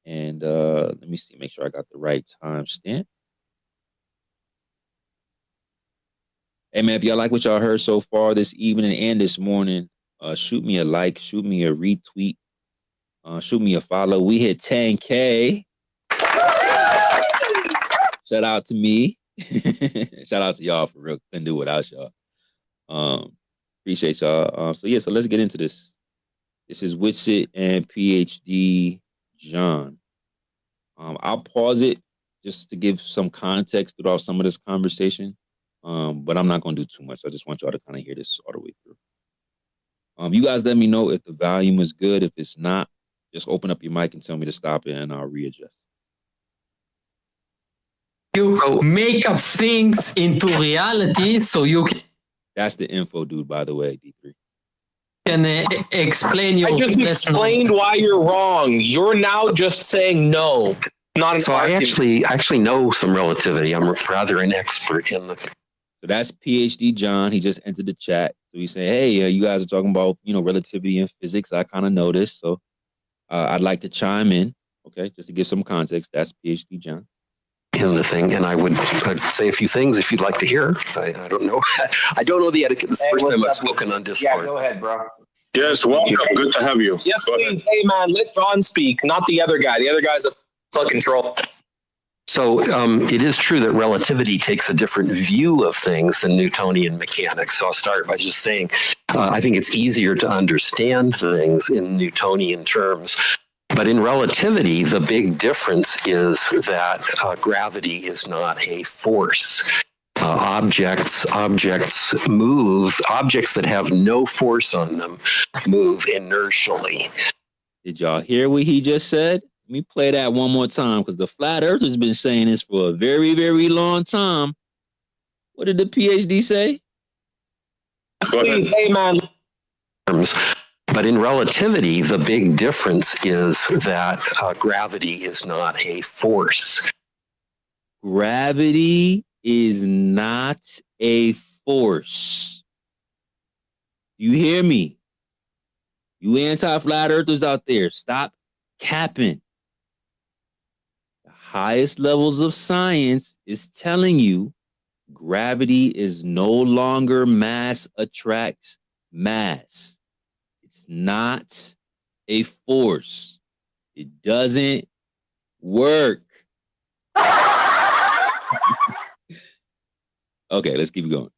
And let me see, make sure I got the right timestamp. Hey, man, if y'all like what y'all heard so far this evening and this morning, shoot me a like, shoot me a retweet, shoot me a follow. We hit 10K. Shout out to me. Shout out to y'all for real. Couldn't do without y'all. Appreciate y'all. So yeah, so let's get into this. This is Witsit and PhD John. I'll pause it just to give some context throughout some of this conversation. But I'm not going to do too much. I just want y'all to kind of hear this all the way through. You guys let me know if the volume is good. If it's not, just open up your mic and tell me to stop it, and I'll readjust. You make up things into reality so you can... That's the info dude, by the way, D3. Can explain your I just explained why you're wrong. You're now just saying no. Not an So argument. I actually know some relativity. I'm rather an expert in the. So that's PhD John. He just entered the chat. So he's saying, hey, you guys are talking about, relativity in physics. I kind of noticed. So I'd like to chime in. Okay, just to give some context. That's PhD John. In the thing, and I'd say a few things if you'd like to hear. I don't know. I don't know the etiquette. This is the first time I've spoken on Discord. Yeah, go ahead, bro. Yes, welcome. Good to have you. Yes, please. Hey, man, let John speak, not the other guy. The other guy's a fucking troll. So it is true that relativity takes a different view of things than Newtonian mechanics. So I'll start by just saying I think it's easier to understand things in Newtonian terms. But in relativity, the big difference is that gravity is not a force. Objects move, objects that have no force on them move inertially. Did y'all hear what he just said? Let me play that one more time because the flat earthers been saying this for a very, very long time. What did the PhD say? Please, hey, man. But in relativity, the big difference is that gravity is not a force. Gravity is not a force. You hear me? You anti-flat earthers out there, stop capping. The highest levels of science is telling you gravity is no longer mass attracts mass. It's not a force. It doesn't work. Okay, let's keep going.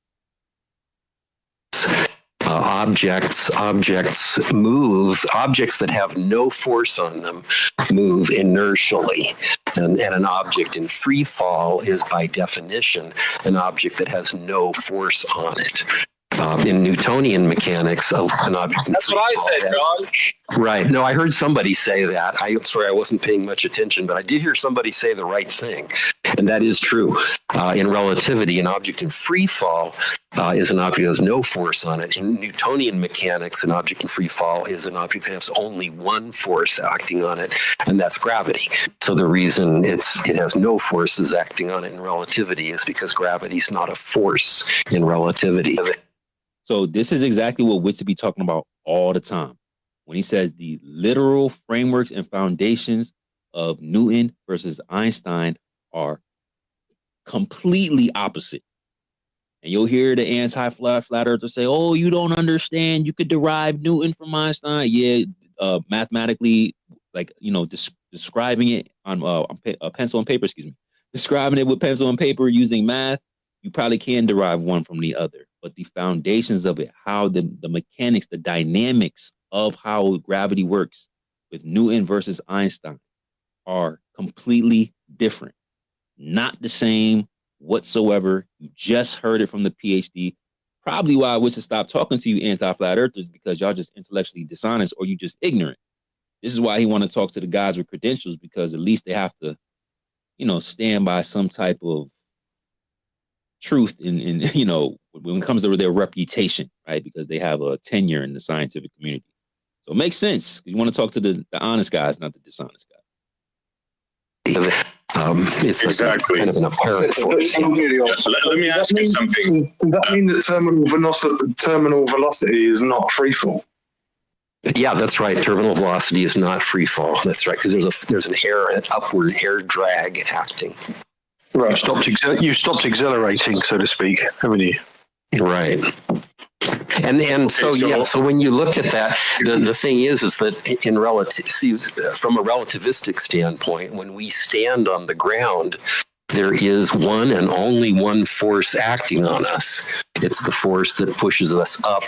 Objects move, objects that have no force on them move inertially. And an object in free fall is by definition an object that has no force on it. In Newtonian mechanics, an object. That's what I said, John. Right. No, I heard somebody say that. I'm sorry, I wasn't paying much attention, but I did hear somebody say the right thing. And that is true. In relativity, an object in free fall is an object that has no force on it. In Newtonian mechanics, an object in free fall is an object that has only one force acting on it, and that's gravity. So the reason it has no forces acting on it in relativity is because gravity is not a force in relativity. So this is exactly what Witts be talking about all the time. When he says the literal frameworks and foundations of Newton versus Einstein are completely opposite. And you'll hear the anti-flat earthers say, oh, you don't understand. You could derive Newton from Einstein. Yeah, mathematically, like, describing it on pencil and paper, describing it with pencil and paper using math, you probably can derive one from the other. But the foundations of it, how the mechanics, the dynamics of how gravity works with Newton versus Einstein are completely different. Not the same whatsoever. You just heard it from the PhD. Probably why I wish to stop talking to you anti-flat earthers, because y'all just intellectually dishonest or you just ignorant. This is why he want to talk to the guys with credentials, because at least they have to, stand by some type of truth in when it comes to their reputation, right? Because they have a tenure in the scientific community. So it makes sense. You want to talk to the honest guys, not the dishonest guys. It's exactly kind of an apparent force. Let me ask you something. Does that mean that terminal velocity is not free fall? Yeah, that's right. Terminal velocity is not free fall. That's right, because there's an upward air drag acting. Right. You stopped accelerating, so to speak, haven't you? Right. And so when you look at that, the thing is that from a relativistic standpoint, when we stand on the ground, there is one and only one force acting on us. It's the force that pushes us up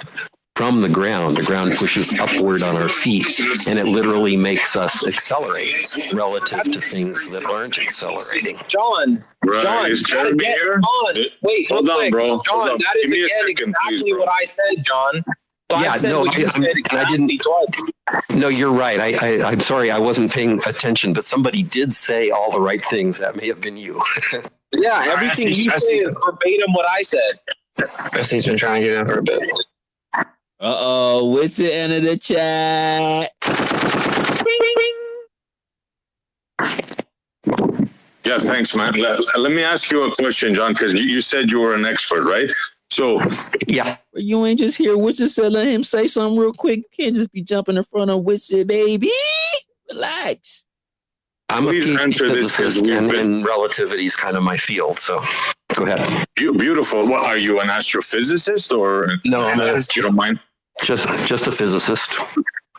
from the ground. The ground pushes upward on our feet, and it literally makes us accelerate relative to things that aren't accelerating. John, right. John, wait, hold on, bro. John, that is again exactly what I said, John. So yeah, I didn't. No, you're right. I'm sorry, I wasn't paying attention, but somebody did say all the right things. That may have been you. Yeah, everything you say is verbatim what I said. He's been trying to get in for a bit. What's the end of the chat? Yeah, thanks, man. Let me ask you a question, John, because you said you were an expert, right? So yeah, you ain't just hear Witcher said, let him say something real quick. You can't just be jumping in front of Witcher, baby. Relax. I'm Please a answer this, physicist, and relativity is kind of my field. So go ahead. Beautiful. What are you, an astrophysicist or no? You don't mind? Just a physicist.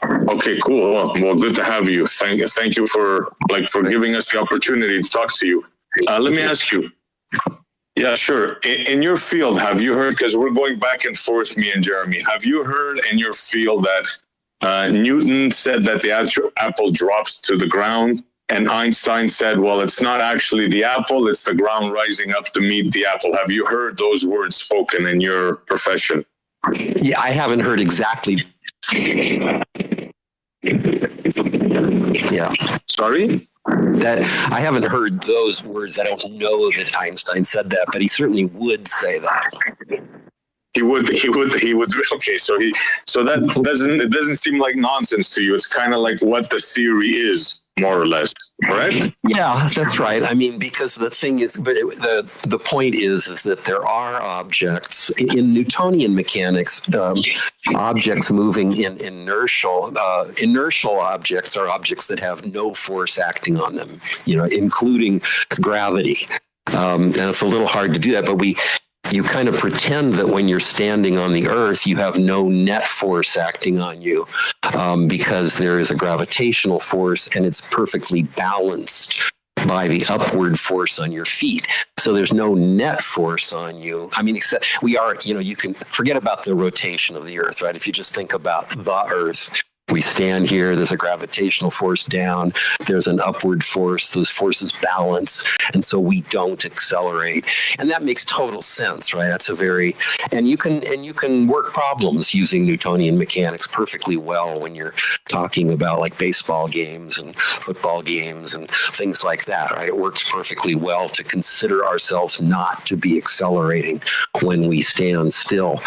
Okay, cool. Well, good to have you. Thank you for giving us the opportunity to talk to you. Let me ask you. Yeah, sure. In your field, have you heard? Because we're going back and forth, me and Jeremy. Have you heard in your field that Newton said that the apple drops to the ground, and Einstein said, well, it's not actually the apple, it's the ground rising up to meet the apple. Have you heard those words spoken in your profession? Yeah, I haven't heard exactly. Yeah. Sorry? That I haven't heard those words. I don't know that Einstein said that, but he certainly would say that. He would. Okay, so that doesn't seem like nonsense to you. It's kind of like what the theory is, more or less, correct? Yeah, that's right. I mean, because the thing is, but the point is that there are objects in Newtonian mechanics, objects moving in inertial objects are objects that have no force acting on them, including gravity. And it's a little hard to do that, but you kind of pretend that when you're standing on the earth, you have no net force acting on you because there is a gravitational force and it's perfectly balanced by the upward force on your feet. So there's no net force on you. I mean, except you can forget about the rotation of the earth, right? If you just think about the earth, we stand here, there's a gravitational force down, there's an upward force, those forces balance, and so we don't accelerate. And that makes total sense, right? And you can work problems using Newtonian mechanics perfectly well when you're talking about like baseball games and football games and things like that, right? It works perfectly well to consider ourselves not to be accelerating when we stand still.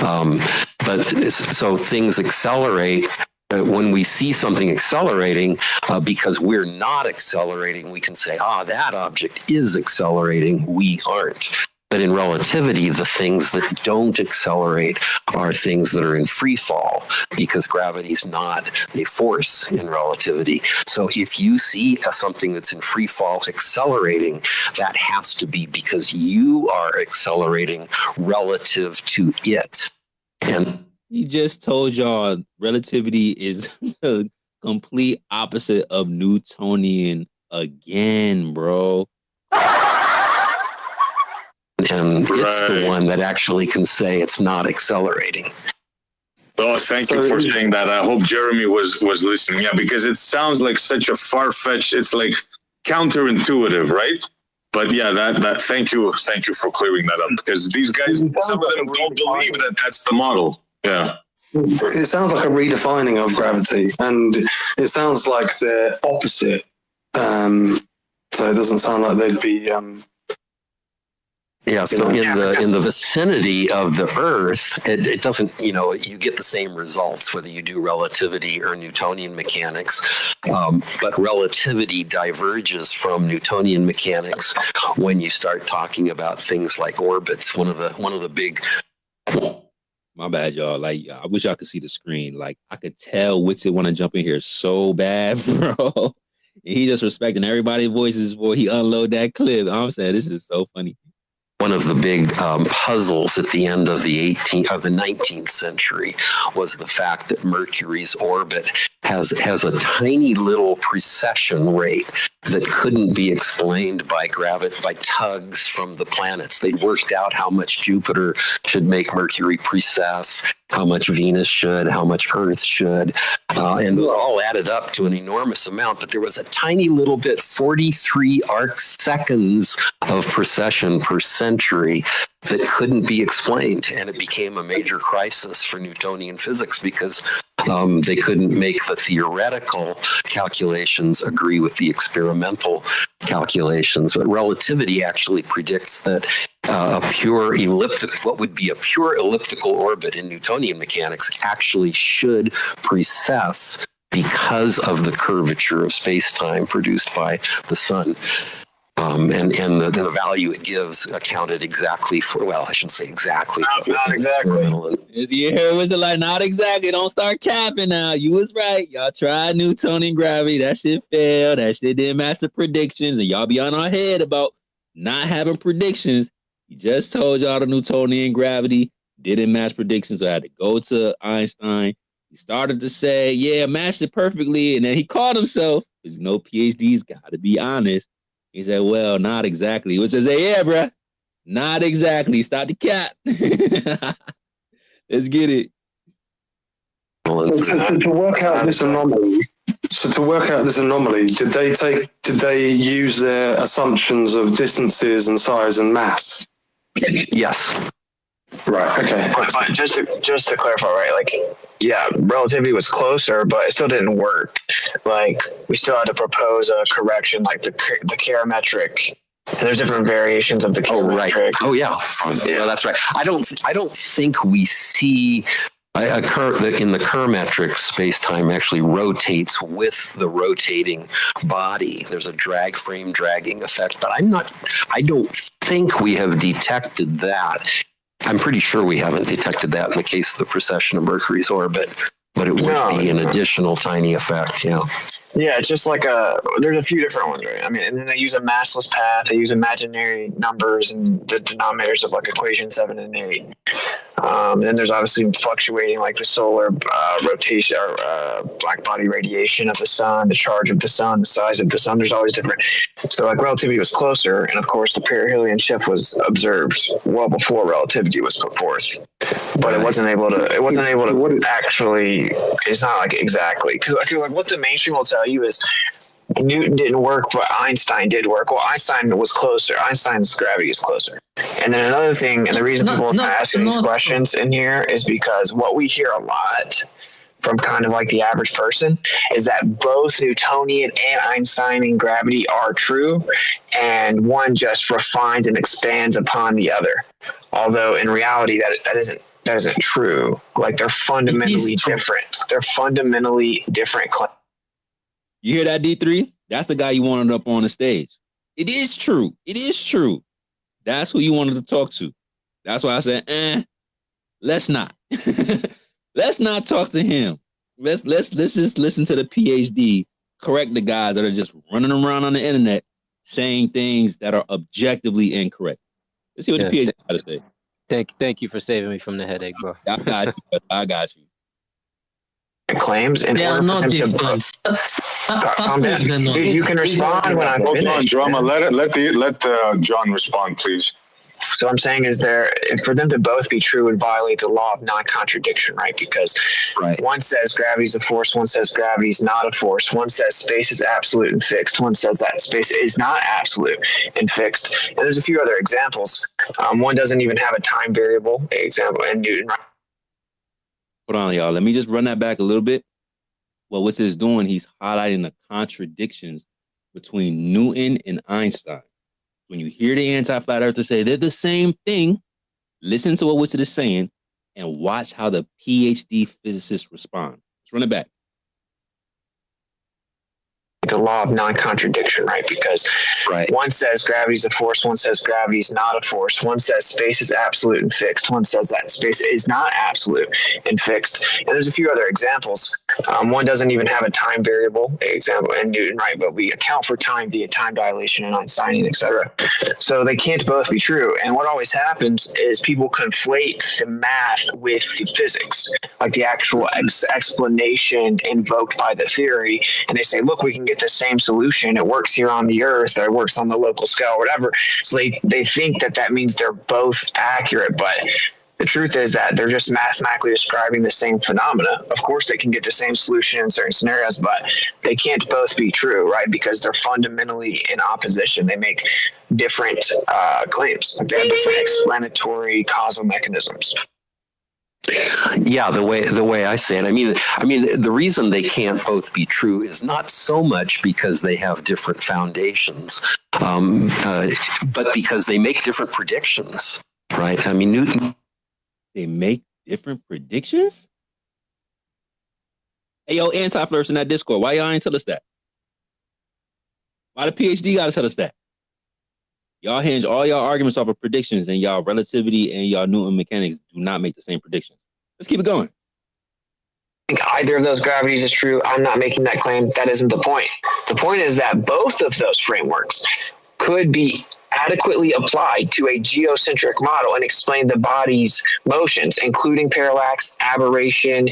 So things accelerate. When we see something accelerating, because we're not accelerating, we can say, that object is accelerating. We aren't. But in relativity, the things that don't accelerate are things that are in free fall because gravity is not a force in relativity. So if you see something that's in free fall accelerating, that has to be because you are accelerating relative to it. And he just told y'all relativity is the complete opposite of Newtonian again, bro. And it's the one that actually can say it's not accelerating. Oh, thank you for saying that. I hope Jeremy was listening. Yeah, because it sounds like such a far-fetched, it's like counterintuitive, right? But yeah, that thank you for clearing that up because these guys, some of them don't believe that that's the model. Yeah. It sounds like a redefining of gravity, and it sounds like they're opposite. So it doesn't sound like they'd be. Yeah, so in the vicinity of the Earth, it doesn't, you get the same results whether you do relativity or Newtonian mechanics, but relativity diverges from Newtonian mechanics when you start talking about things like orbits. One of the big. My bad, y'all. Like, I wish y'all could see the screen. Like, I could tell Witsit want to jump in here so bad, bro. And he just respecting everybody's voices before he unload that clip. I'm saying this is so funny. One of the big puzzles at the end of the 19th century was the fact that Mercury's orbit has a tiny little precession rate that couldn't be explained by gravity, by tugs from the planets. They'd worked out how much Jupiter should make Mercury precess, how much Venus should, how much Earth should, and it was all added up to an enormous amount. But there was a tiny little bit, 43 arc seconds of precession per century that couldn't be explained, and it became a major crisis for Newtonian physics because they couldn't make the theoretical calculations agree with the experimental calculations. But relativity actually predicts that what would be a pure elliptical orbit in Newtonian mechanics actually should precess because of the curvature of space-time produced by the sun. And the value it gives accounted exactly for, well, I shouldn't say exactly. Not exactly. You hear was it like, not exactly, don't start capping now. You was right. Y'all tried Newtonian gravity. That shit failed. That shit didn't match the predictions. And y'all be on our head about not having predictions. He just told y'all the Newtonian gravity didn't match predictions. So I had to go to Einstein. He started to say, yeah, matched it perfectly. And then he caught himself, because you know PhDs got to be honest. He said, well, not exactly. He says, yeah, bruh, not exactly. Stop the cap. Let's get it. To work out this anomaly, did they use their assumptions of distances and size and mass? Yes. Right. Okay. But just to clarify, right? Like, yeah, relativity was closer, but it still didn't work. Like, we still had to propose a correction, like the parametric. And there's different variations of the parametric. Right. Oh yeah. Yeah, that's right. I don't think we see a curve in the Kerr metric. Space-time actually rotates with the rotating body. There's a drag frame dragging effect, but I don't think we have detected that. I'm pretty sure we haven't detected that in the case of the precession of Mercury's orbit, but it would be an additional tiny effect. Yeah. Yeah, it's just like there's a few different ones, right? I mean, and then they use a massless path. They use imaginary numbers and the denominators of like equation 7 and 8. Then there's obviously fluctuating like the solar rotation or black body radiation of the sun, the charge of the sun, the size of the sun. There's always different. So like relativity was closer, and of course the perihelion shift was observed well before relativity was put forth. But it wasn't able to actually. It's not like exactly because like what the mainstream will tell you is Newton didn't work, but Einstein did work. Well, Einstein was closer. Einstein's gravity is closer. And then another thing, and the reason people are asking these questions in here is because what we hear a lot from kind of like the average person is that both Newtonian and Einsteinian gravity are true, and one just refines and expands upon the other. Although in reality, that isn't true. Like they're fundamentally different. They're fundamentally different. You hear that, D3? That's the guy you wanted up on the stage. It is true. It is true. That's who you wanted to talk to. That's why I said, let's not. Let's not talk to him. Let's just listen to the PhD, correct the guys that are just running around on the internet saying things that are objectively incorrect. Let's see what the PhD got to say. Thank you for saving me from the headache, bro. I got you. Claims in They are order for not them to different. calm down. Dude, you can respond when I'm Hold on, finished. Drama. Let John respond, please. So I'm saying is for them to both be true would violate the law of non-contradiction, right? Because one says gravity is a force, one says gravity is not a force, one says space is absolute and fixed, one says that space is not absolute and fixed. And there's a few other examples. One doesn't even have a time variable example in Newton. Hold on, y'all. Let me just run that back a little bit. Well, what's this doing? He's highlighting the contradictions between Newton and Einstein. When you hear the anti-flat earther say they're the same thing, listen to what Witsit is saying and watch how the PhD physicists respond. Let's run it back. The law of non-contradiction, right? Because one says gravity is a force, one says gravity is not a force, one says space is absolute and fixed, one says that space is not absolute and fixed. And there's a few other examples. One doesn't even have a time variable example in Newton, right? But we account for time via time dilation and Einsteinian, etc. So they can't both be true. And what always happens is people conflate the math with the physics, like the actual explanation invoked by the theory. And they say, look, we can get the same solution. It works here on the Earth, or it works on the local scale, or whatever. So they think that means they're both accurate, but The truth is that they're just mathematically describing the same phenomena. Of course, they can get the same solution in certain scenarios, but they can't both be true, right? Because they're fundamentally in opposition. They make different claims. They have different explanatory causal mechanisms. Yeah, the way I say it, I mean, the reason they can't both be true is not so much because they have different foundations, but because they make different predictions, right? I mean, Newton. They make different predictions? Hey, yo, anti-flirts in that Discord, why y'all ain't tell us that? Why the PhD got to tell us that? Y'all hinge all y'all arguments off of predictions, and y'all relativity and y'all Newton mechanics do not make the same predictions. Let's keep it going. I think either of those gravities is true. I'm not making that claim. That isn't the point. The point is that both of those frameworks could be adequately applied to a geocentric model and explain the body's motions, including parallax, aberration,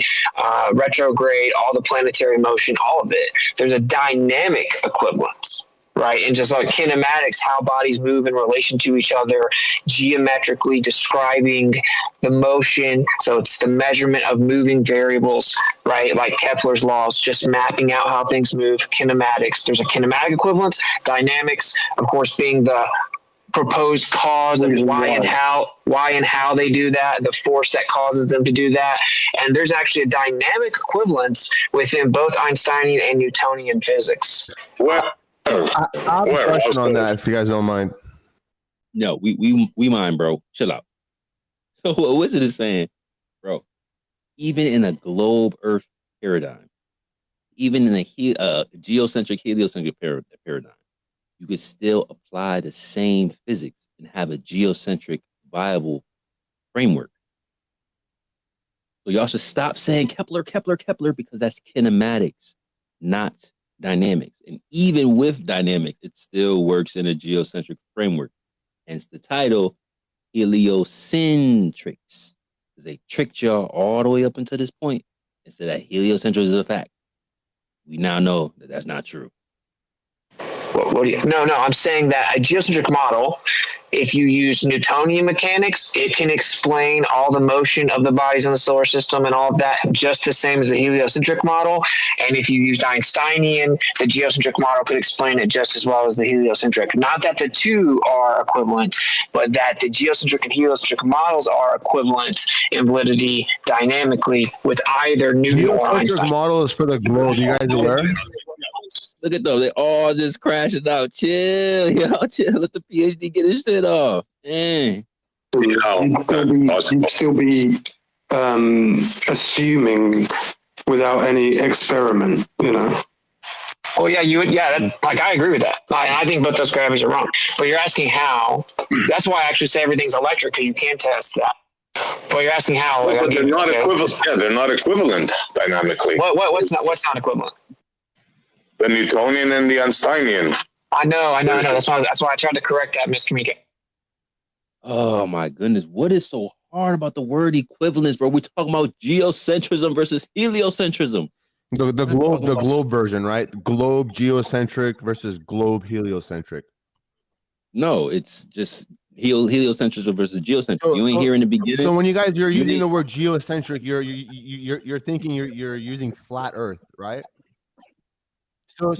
retrograde, all the planetary motion, all of it. There's a dynamic equivalence, right? And just like kinematics, how bodies move in relation to each other, geometrically describing the motion. So it's the measurement of moving variables, right? Like Kepler's laws, just mapping out how things move, kinematics. There's a kinematic equivalence, dynamics, of course, being the proposed cause of why and how they do that, the force that causes them to do that. And there's actually a dynamic equivalence within both Einsteinian and Newtonian physics. Well, I have a question on that, if you guys don't mind. No, we mind, bro. Chill out. So what Wizard is saying, bro, even in a globe Earth paradigm, even in a geocentric, heliocentric paradigm, you could still apply the same physics and have a geocentric viable framework. So y'all should stop saying Kepler, because that's kinematics, not dynamics. And even with dynamics, it still works in a geocentric framework. Hence the title, heliocentrics, because they tricked y'all all the way up until this point and said that heliocentric is a fact. We now know that that's not true. What do you? No, I'm saying that a geocentric model, if you use Newtonian mechanics, it can explain all the motion of the bodies in the solar system and all of that just the same as the heliocentric model. And if you used Einsteinian, the geocentric model could explain it just as well as the heliocentric. Not that the two are equivalent, but that the geocentric and heliocentric models are equivalent in validity dynamically with either Newton or Geocentric Einstein. model is for the globe. You guys aware? Look at those. They all just crashing out. Chill, y'all. Chill. Let the PhD get his shit off. Dang. You'd still be assuming without any experiment, you know. Oh yeah, you would. Yeah, I agree with that. I think both those gravities are wrong. But you're asking how. That's why I actually say everything's electric, because you can test that. But you're asking how. But they're not equivalent. Yeah, they're not equivalent dynamically. What's not equivalent? The Newtonian and the Einsteinian. I know. That's why I tried to correct that miscommunication. Oh my goodness. What is so hard about the word equivalence, bro? We're talking about geocentrism versus heliocentrism. The globe version, right? Globe geocentric versus globe heliocentric. No, it's just heliocentrism versus geocentric. You ain't here in the beginning. So when you guys you're using the word geocentric, you're thinking you're using flat Earth, right? So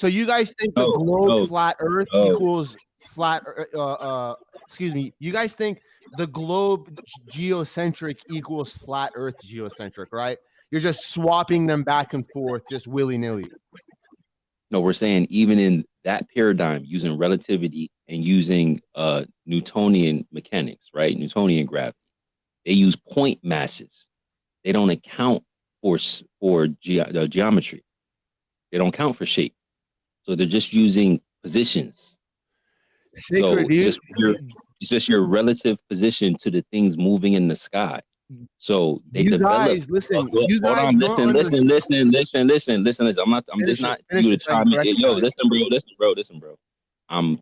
you guys think the globe flat Earth equals flat? Excuse me. You guys think the globe geocentric equals flat Earth geocentric, right? You're just swapping them back and forth, just willy nilly. No, we're saying even in that paradigm, using relativity and using Newtonian mechanics, right? Newtonian gravity, they use point masses. They don't account for geometry. They don't count for shape. So they're just using positions. Sacred, it's just your relative position to the things moving in the sky. So they develop. Guys, listen. Hold on, listen. I'm just not you to chime in. Yo, listen, bro. I'm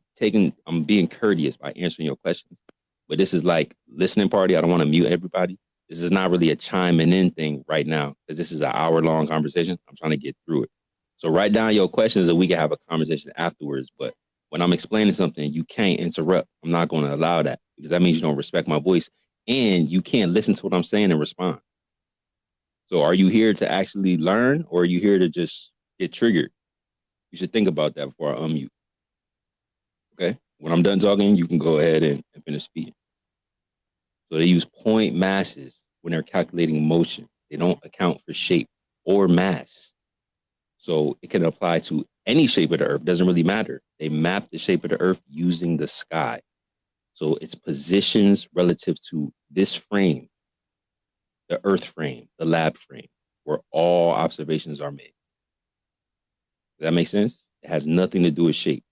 being courteous by answering your questions. But this is like listening party. I don't want to mute everybody. This is not really a chiming in thing right now, because this is an hour-long conversation. I'm trying to get through it. So write down your questions and we can have a conversation afterwards. But when I'm explaining something, you can't interrupt. I'm not going to allow that, because that means you don't respect my voice and you can't listen to what I'm saying and respond. So are you here to actually learn, or are you here to just get triggered? You should think about that before I unmute. Okay? When I'm done talking, you can go ahead and finish speaking. So they use point masses when they're calculating motion. They don't account for shape or mass. So it can apply to any shape of the earth. Doesn't really matter. They map the shape of the earth using the sky. So its positions relative to this frame, the earth frame, the lab frame, where all observations are made. Does that make sense? It has nothing to do with shape.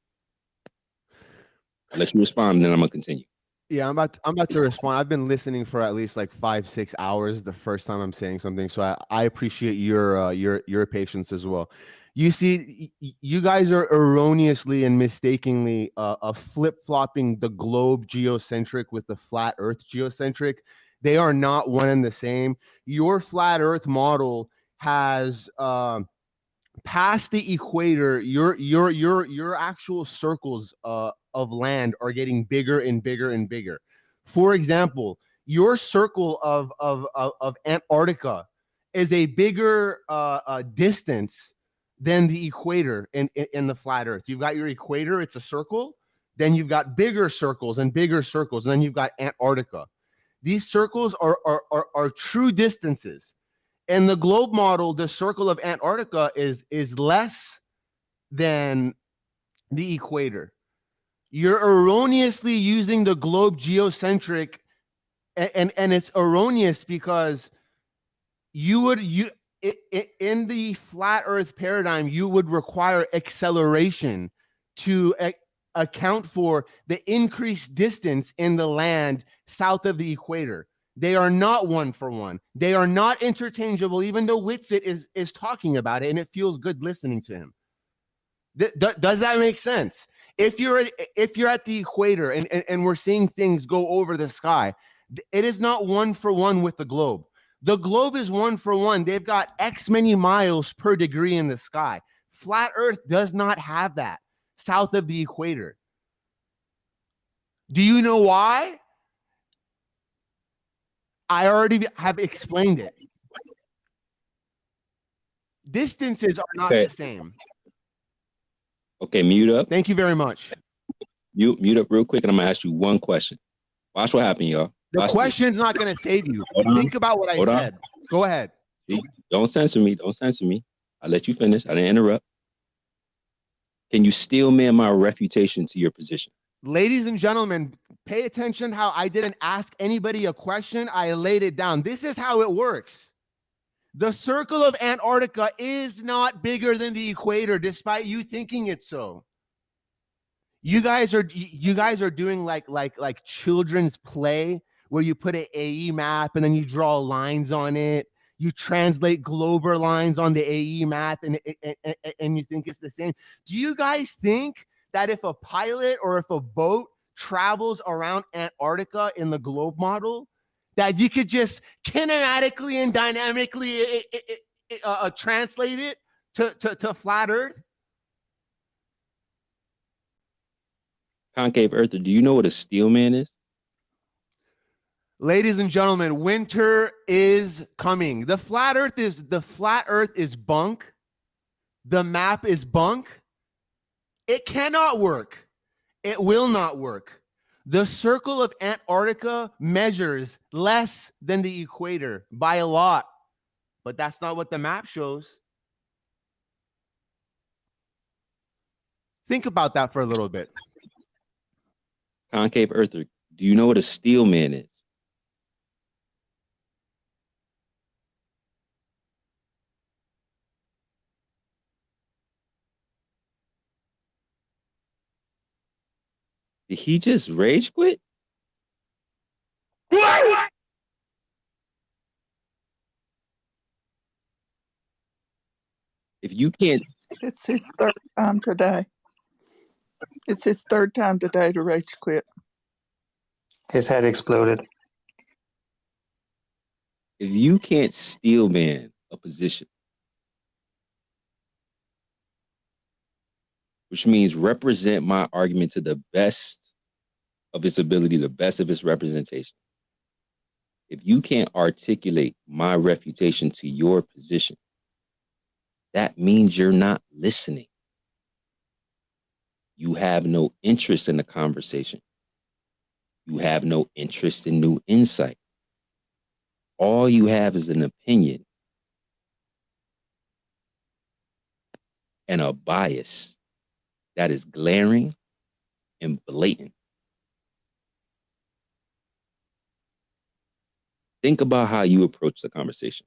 Unless you respond, and then I'm gonna continue. Yeah, I'm about to respond. I've been listening for at least like 5-6 hours the first time I'm saying something, so I appreciate your patience as well. You see, you guys are erroneously and mistakenly flip-flopping the globe geocentric with the flat Earth geocentric. They are not one and the same. Your flat Earth model has past the equator, your actual circles of land are getting bigger and bigger and bigger. For example, your circle of Antarctica is a bigger distance than the equator in the flat Earth. You've got your equator; it's a circle. Then you've got bigger circles, and then you've got Antarctica. These circles are true distances. In the globe model, the circle of Antarctica is less than the equator. You're erroneously using the globe geocentric, and it's erroneous because in the flat Earth paradigm, you would require acceleration to account for the increased distance in the land south of the equator. They are not one for one. They are not interchangeable, even though Whitsitt is talking about it, and it feels good listening to him. Does that make sense? If you're at the equator and we're seeing things go over the sky, it is not one for one with the globe. The globe is one for one. They've got X many miles per degree in the sky. Flat Earth does not have that south of the equator. Do you know why? I already have explained it. Distances are not the same. Okay, mute up. Thank you very much. Mute up real quick, and I'm gonna ask you one question. Watch what happened, y'all. The question's not going to save you. Think about what I said. Go ahead. Don't censor me. Don't censor me. I'll let you finish. I didn't interrupt. Can you still man my refutation to your position? Ladies and gentlemen, pay attention how I didn't ask anybody a question. I laid it down. This is how it works. The circle of Antarctica is not bigger than the equator, despite you thinking it's so. You guys are doing like children's play, where you put an AE map and then you draw lines on it. You translate Glober lines on the AE map and you think it's the same. Do you guys think that if a pilot or if a boat travels around Antarctica in the globe model, that you could just kinematically and dynamically translate it to flat Earth? Concave Earther, do you know what a steel man is? Ladies and gentlemen, winter is coming. The flat Earth is bunk. The map is bunk. It cannot work. It will not work. The circle of Antarctica measures less than the equator by a lot, but that's not what the map shows. Think about that for a little bit. Concave Earther, do you know what a steel man is? Did he just rage quit? If you can't... It's his third time today. It's his third time today to rage quit. His head exploded. If you can't steel man a position, which means represent my argument to the best of its ability, the best of its representation, If you can't articulate my refutation to your position, that means you're not listening. You have no interest in the conversation. You have no interest in new insight. All you have is an opinion and a bias that is glaring and blatant. Think about how you approach the conversation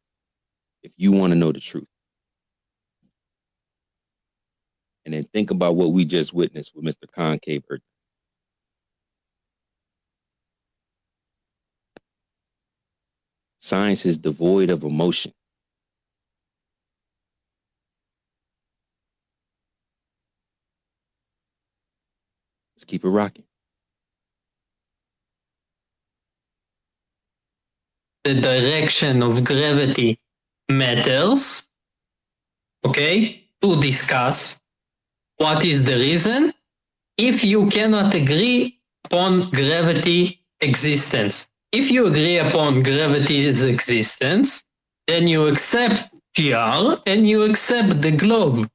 if you want to know the truth. And then think about what we just witnessed with Mr. Concave Earth. Science is devoid of emotion. Let's keep it rocking. The direction of gravity matters, okay, to discuss what is the reason if you cannot agree upon gravity existence. If you agree upon gravity's existence, then you accept GR and you accept the globe.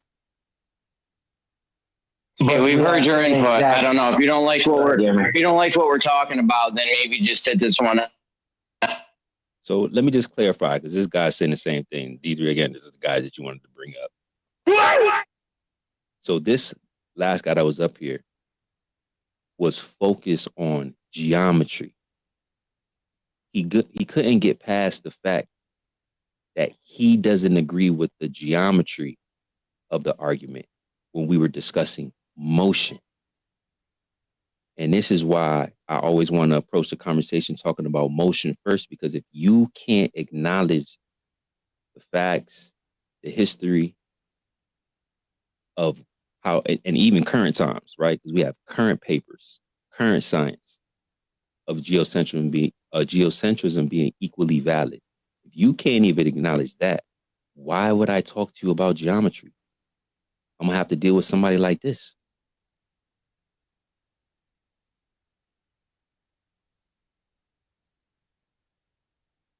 But we've heard your input. I don't know if you don't like what we're talking about, then maybe just hit this one up. So let me just clarify, because this guy's saying the same thing. D3, again, this is the guy that you wanted to bring up. So this last guy that was up here was focused on geometry. He couldn't get past the fact that he doesn't agree with the geometry of the argument when we were discussing motion. And this is why I always want to approach the conversation talking about motion first, because if you can't acknowledge the facts, the history of how, and even current times, right? Because we have current papers, current science of geocentrism being equally valid. If you can't even acknowledge that, why would I talk to you about geometry? I'm going to have to deal with somebody like this.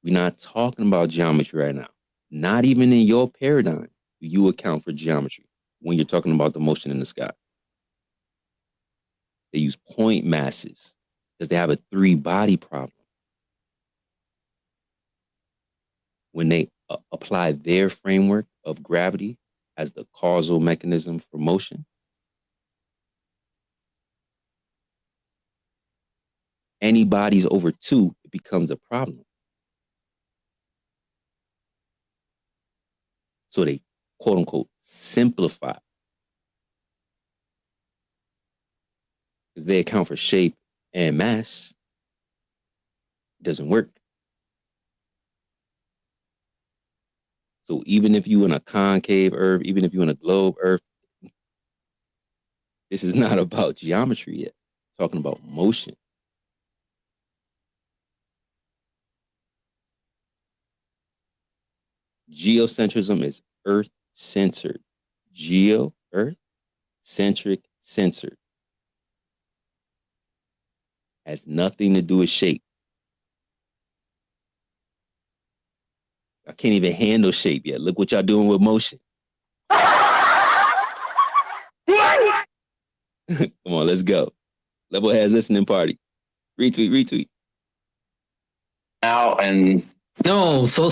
We're not talking about geometry right now. Not even in your paradigm do you account for geometry when you're talking about the motion in the sky. They use point masses because they have a three-body problem. When they apply their framework of gravity as the causal mechanism for motion, any bodies over 2, it becomes a problem. So they, quote unquote, simplify. Because they account for shape and mass. It doesn't work. So even if you're in a concave Earth, even if you're in a globe Earth, this is not about geometry yet. It's talking about motion. Geocentrism is Earth-centered. Geo, Earth, centric, censored. Has nothing to do with shape. I can't even handle shape yet. Look what y'all doing with motion. Come on, let's go. Level Heads listening party. Retweet. Now and no, so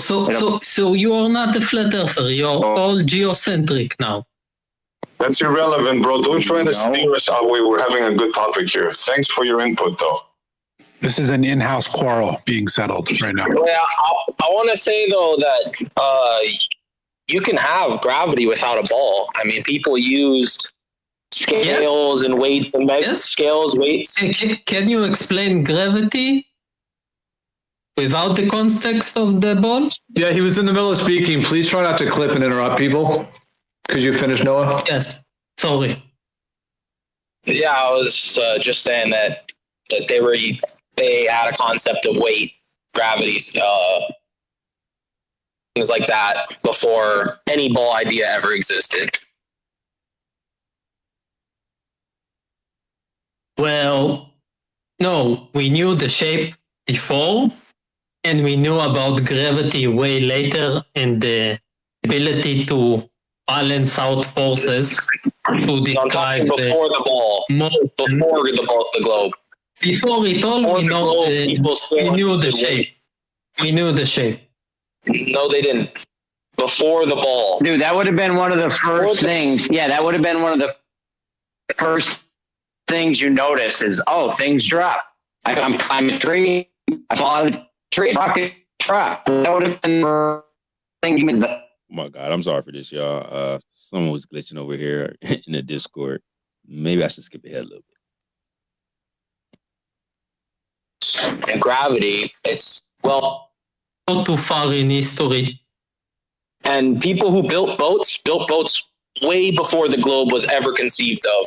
you are not a flat earther. You're all geocentric now. That's irrelevant, bro. Don't try to steer us away. We're having a good topic here. Thanks for your input, though. This is an in-house quarrel being settled right now. Well, I want to say, though, that you can have gravity without a ball. I mean, people used scales and weights and scales, weights. Can you explain gravity without the context of the ball? Yeah, he was in the middle of speaking. Please try not to clip and interrupt people. Could you finish, Noah? Yes. Sorry. Yeah, I was just saying that they had a concept of weight, gravity, things like that before any ball idea ever existed. Well, no, we knew the shape before, and we knew about gravity way later and the ability to balance out forces to describe before the ball. Before the globe. Before it all, we know we knew the shape. We knew the shape. No, they didn't. Before the ball. Dude, that would have been one of the first things. Yeah, that would have been one of the first things you notice is, oh, things drop. I'm a tree. I fall out of a tree. Rocket drop. That would have been the thing. Oh my God, I'm sorry for this, y'all. Someone was glitching over here in the Discord. Maybe I should skip ahead a little bit. And gravity, it's, well, not too far in history. And people who built boats way before the globe was ever conceived of.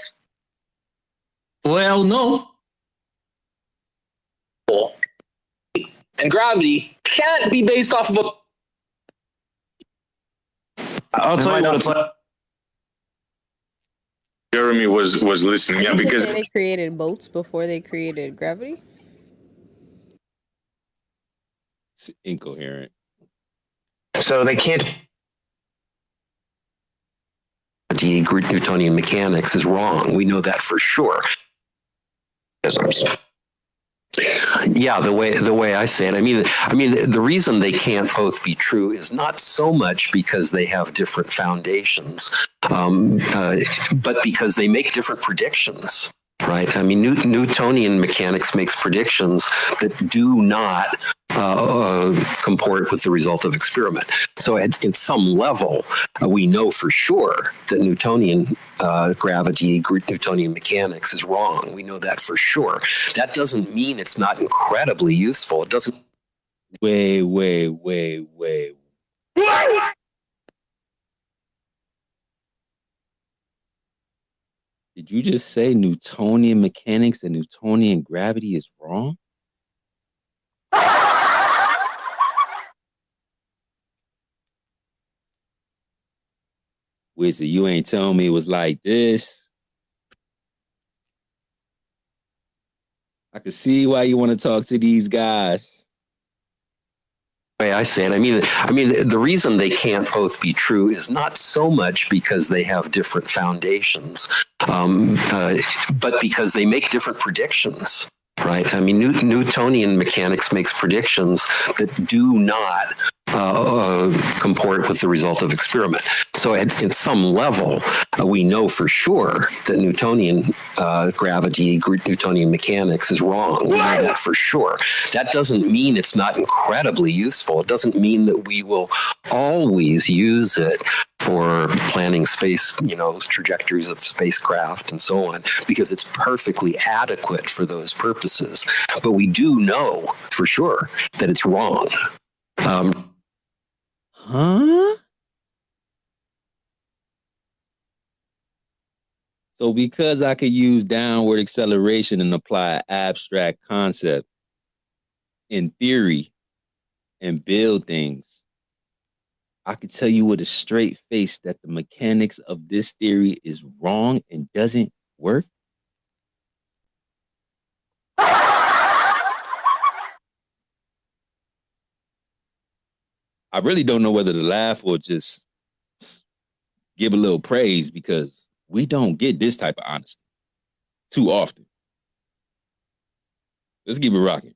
Well, no. And gravity can't be based off of a... I'll tell you what it's like. Jeremy was listening, yeah, because they created boats before they created gravity. It's incoherent. So they can't. The Newtonian mechanics is wrong. We know that for sure. Yeah, the way I say it, I mean, the reason they can't both be true is not so much because they have different foundations, but because they make different predictions. Right. I mean, Newtonian mechanics makes predictions that do not comport with the result of experiment. So at some level, we know for sure that Newtonian gravity, Newtonian mechanics is wrong. We know that for sure. That doesn't mean it's not incredibly useful. It doesn't. Wait. Did you just say Newtonian mechanics and Newtonian gravity is wrong? Wait, so you ain't telling me it was like this? I can see why you want to talk to these guys. Way I say it, I mean, the reason they can't both be true is not so much because they have different foundations, but because they make different predictions. Right. I mean, Newtonian mechanics makes predictions that do not comport with the result of experiment. So at some level, we know for sure that Newtonian gravity, Newtonian mechanics is wrong. We know that for sure. That doesn't mean it's not incredibly useful. It doesn't mean that we will always use it for planning space, trajectories of spacecraft and so on, because it's perfectly adequate for those purposes. But we do know for sure that it's wrong. Huh? So because I could use downward acceleration and apply an abstract concept in theory and build things, I could tell you with a straight face that the mechanics of this theory is wrong and doesn't work? I really don't know whether to laugh or just give a little praise, because we don't get this type of honesty too often. Let's keep it rocking.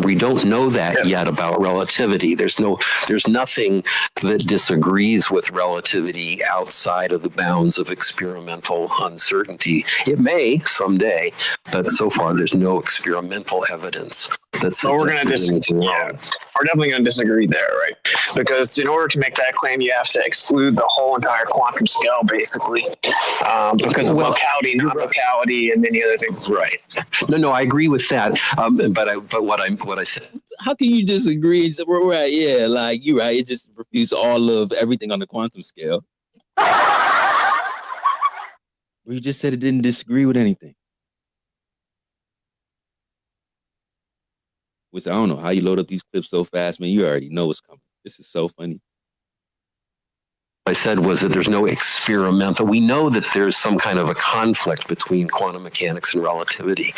We don't know that yet about relativity. There's nothing that disagrees with relativity outside of the bounds of experimental uncertainty. It may someday, but so far there's no experimental evidence that's we're going to anything wrong. We're definitely going to disagree there, right? Because in order to make that claim, you have to exclude the whole entire quantum scale, basically, because of locality, non-locality, and many other things. Right. No, I agree with that. But what I said. How can you disagree? We're right. Yeah, like you're right. It just refutes all of everything on the quantum scale. Well, you just said it didn't disagree with anything. Which I don't know how you load up these clips so fast, man. You already know what's coming. This is so funny. I said was that there's no experimental. We know that there's some kind of a conflict between quantum mechanics and relativity,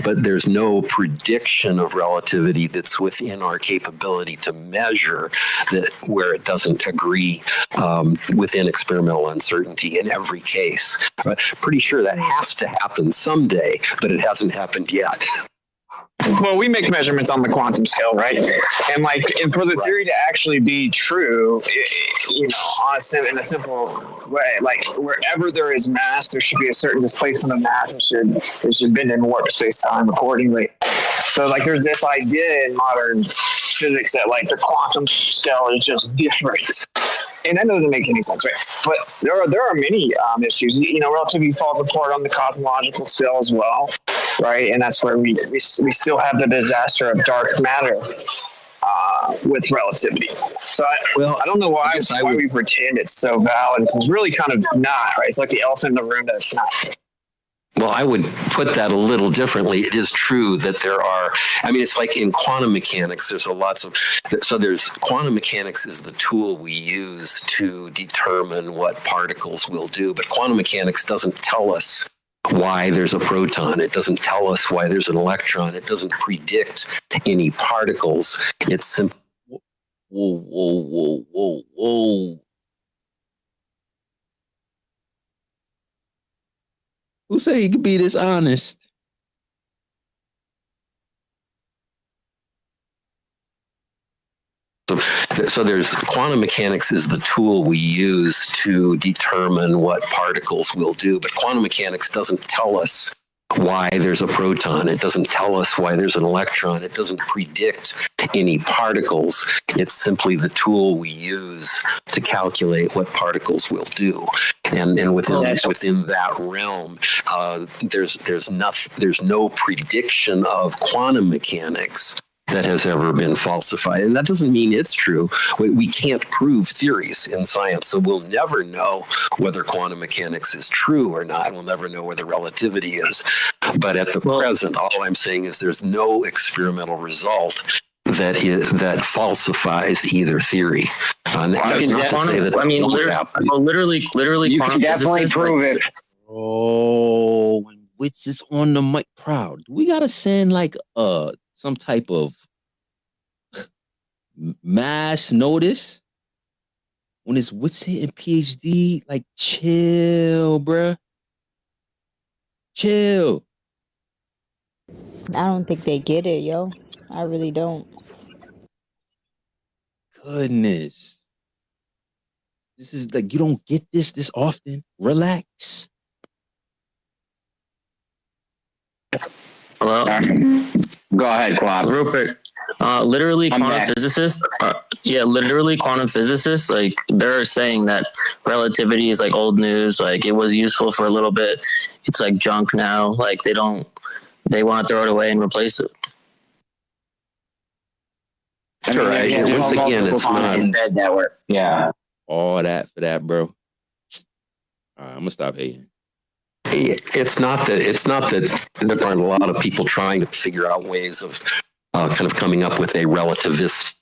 but there's no prediction of relativity that's within our capability to measure that where it doesn't agree within experimental uncertainty in every case. But pretty sure that has to happen someday, but it hasn't happened yet. Well, we make measurements on the quantum scale, right? And for the theory to actually be true, in a simple way, like wherever there is mass, there should be a certain displacement of mass. It should bend and warp space time accordingly. So there's this idea in modern physics that the quantum scale is just different. And that doesn't make any sense, right? But there are many issues. Relativity falls apart on the cosmological scale as well, right? And that's where we still have the disaster of dark matter with relativity. So I don't know why we pretend it's so valid. It's really kind of not, right? It's like the elephant in the room that's not. Well, I would put that a little differently. It is true that there are, it's like in quantum mechanics, there's quantum mechanics is the tool we use to determine what particles will do, but quantum mechanics doesn't tell us why there's a proton. It doesn't tell us why there's an electron. It doesn't predict any particles. It's simply, whoa. Who say he could be this honest? So there's quantum mechanics is the tool we use to determine what particles will do, but quantum mechanics doesn't tell us why there's a proton. It doesn't tell us why there's an electron. It doesn't predict any particles. It's simply the tool we use to calculate what particles will do. And within that realm, there's no prediction of quantum mechanics that has ever been falsified. And that doesn't mean it's true. We can't prove theories in science, so we'll never know whether quantum mechanics is true or not. We'll never know whether relativity is. But at the present, all I'm saying is there's no experimental result that falsifies either theory. Literally, you can definitely prove it. Oh, when Wits is on the mic, proud. We gotta send some type of mass notice when it's Wits hitting PhD. Chill, bruh. Chill. I don't think they get it, yo. I really don't. Goodness. This is you don't get this often. Relax. Hello? Go ahead, Quab. Real quick. Literally quantum physicists, they're saying that relativity is old news. It was useful for a little bit. It's junk now. They want to throw it away and replace it. Sure, once again, it's not network. Yeah. All that for that, bro. All right, I'm gonna stop hating. It's not that there aren't a lot of people trying to figure out ways of kind of coming up with a relativist.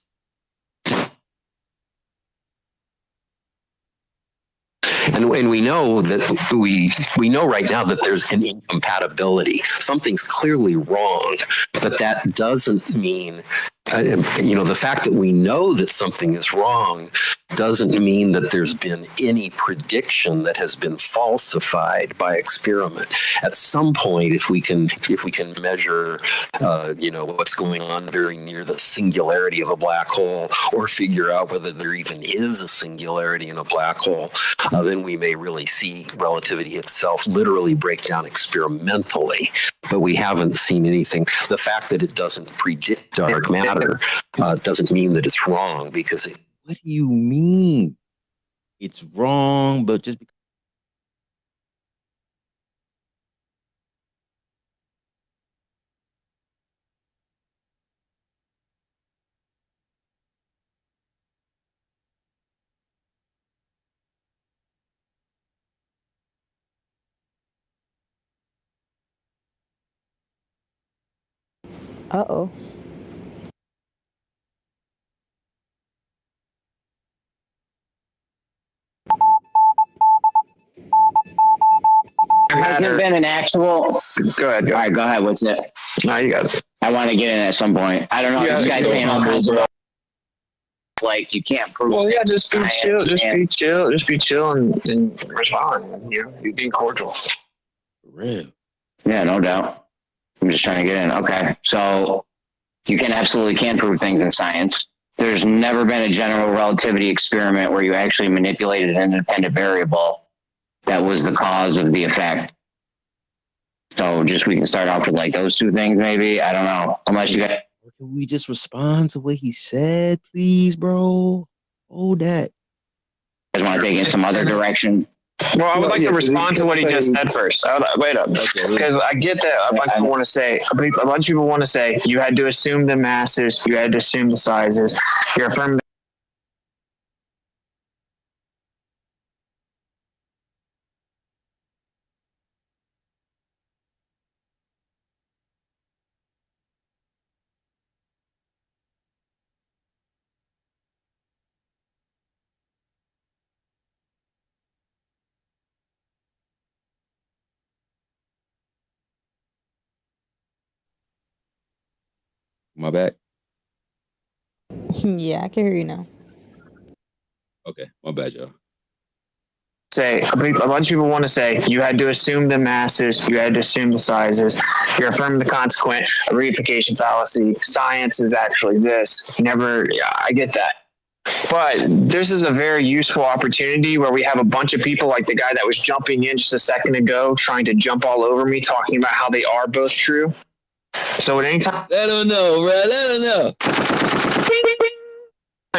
And we know that we know right now that there's an incompatibility. Something's clearly wrong, but that doesn't mean, the fact that we know that something is wrong doesn't mean that there's been any prediction that has been falsified by experiment. At some point, if we can measure, what's going on very near the singularity of a black hole, or figure out whether there even is a singularity in a black hole, then we may really see relativity itself literally break down experimentally. But we haven't seen anything. The fact that it doesn't predict dark matter doesn't mean that it's wrong, because what do you mean? It's wrong, but just because. Uh-oh. hasn't been an actual. Go ahead. All right, go ahead. What's it? No, you got it. I want to get in at some point. I don't know. Yeah, This guy's so saying all humble, kinds of bro. like you can't prove. Well, yeah, just be science chill. Just and- be chill. Just be chill and respond. You know, you're being cordial. Real. Yeah, no doubt. I'm just trying to get in. Okay, so you absolutely can prove things in science. There's never been a general relativity experiment where you actually manipulated an independent variable that was the cause of the effect. So just we can start off with like those two things, maybe. I don't know. Unless you got. Can we just respond to what he said, please, bro? Hold that. You guys want to take it some other direction? Well, I would like to respond to what he just said first. Wait up, because I get that a bunch of people want to say. A bunch of people want to say you had to assume the masses, you had to assume the sizes. You're affirming. My bad. Yeah, I can hear you now. Okay, my bad, y'all. Say a bunch of people want to say you had to assume the masses, you had to assume the sizes. You're affirming the consequent, a reification fallacy. Science is actually this. You never. Yeah, I get that. But this is a very useful opportunity where we have a bunch of people like the guy that was jumping in just a second ago, trying to jump all over me, talking about how they are both true. So at any time, Let them know, bro. Let them know.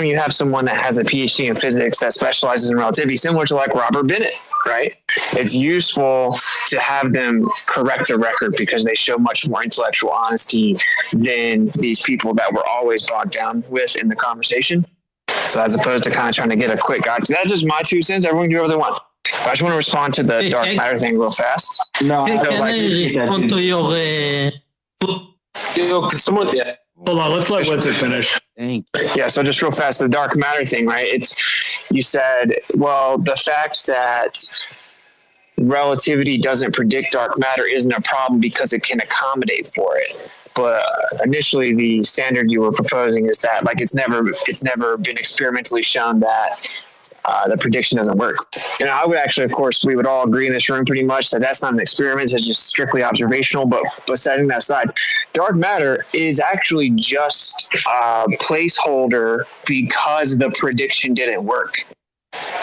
You have someone that has a PhD in physics that specializes in relativity, similar to like Robert Bennett, right? It's useful to have them correct the record because they show much more intellectual honesty than these people that we're always bogged down with in the conversation. So as opposed to kind of trying to get a quick gotcha. That's just my 2 cents. Everyone can do whatever they want. But I just want to respond to the dark matter thing real fast. No, can I respond to your... Hold on, let's let Winston finish. Thank you. Yeah, so just real fast, the dark matter thing, right? You said, well, the fact that relativity doesn't predict dark matter isn't a problem because it can accommodate for it. But initially, the standard you were proposing is that, like, it's never been experimentally shown that the prediction doesn't work. And I would actually, of course, we would all agree in this room pretty much that that's not an experiment, it's just strictly observational. But setting that aside, dark matter is actually just a placeholder because the prediction didn't work.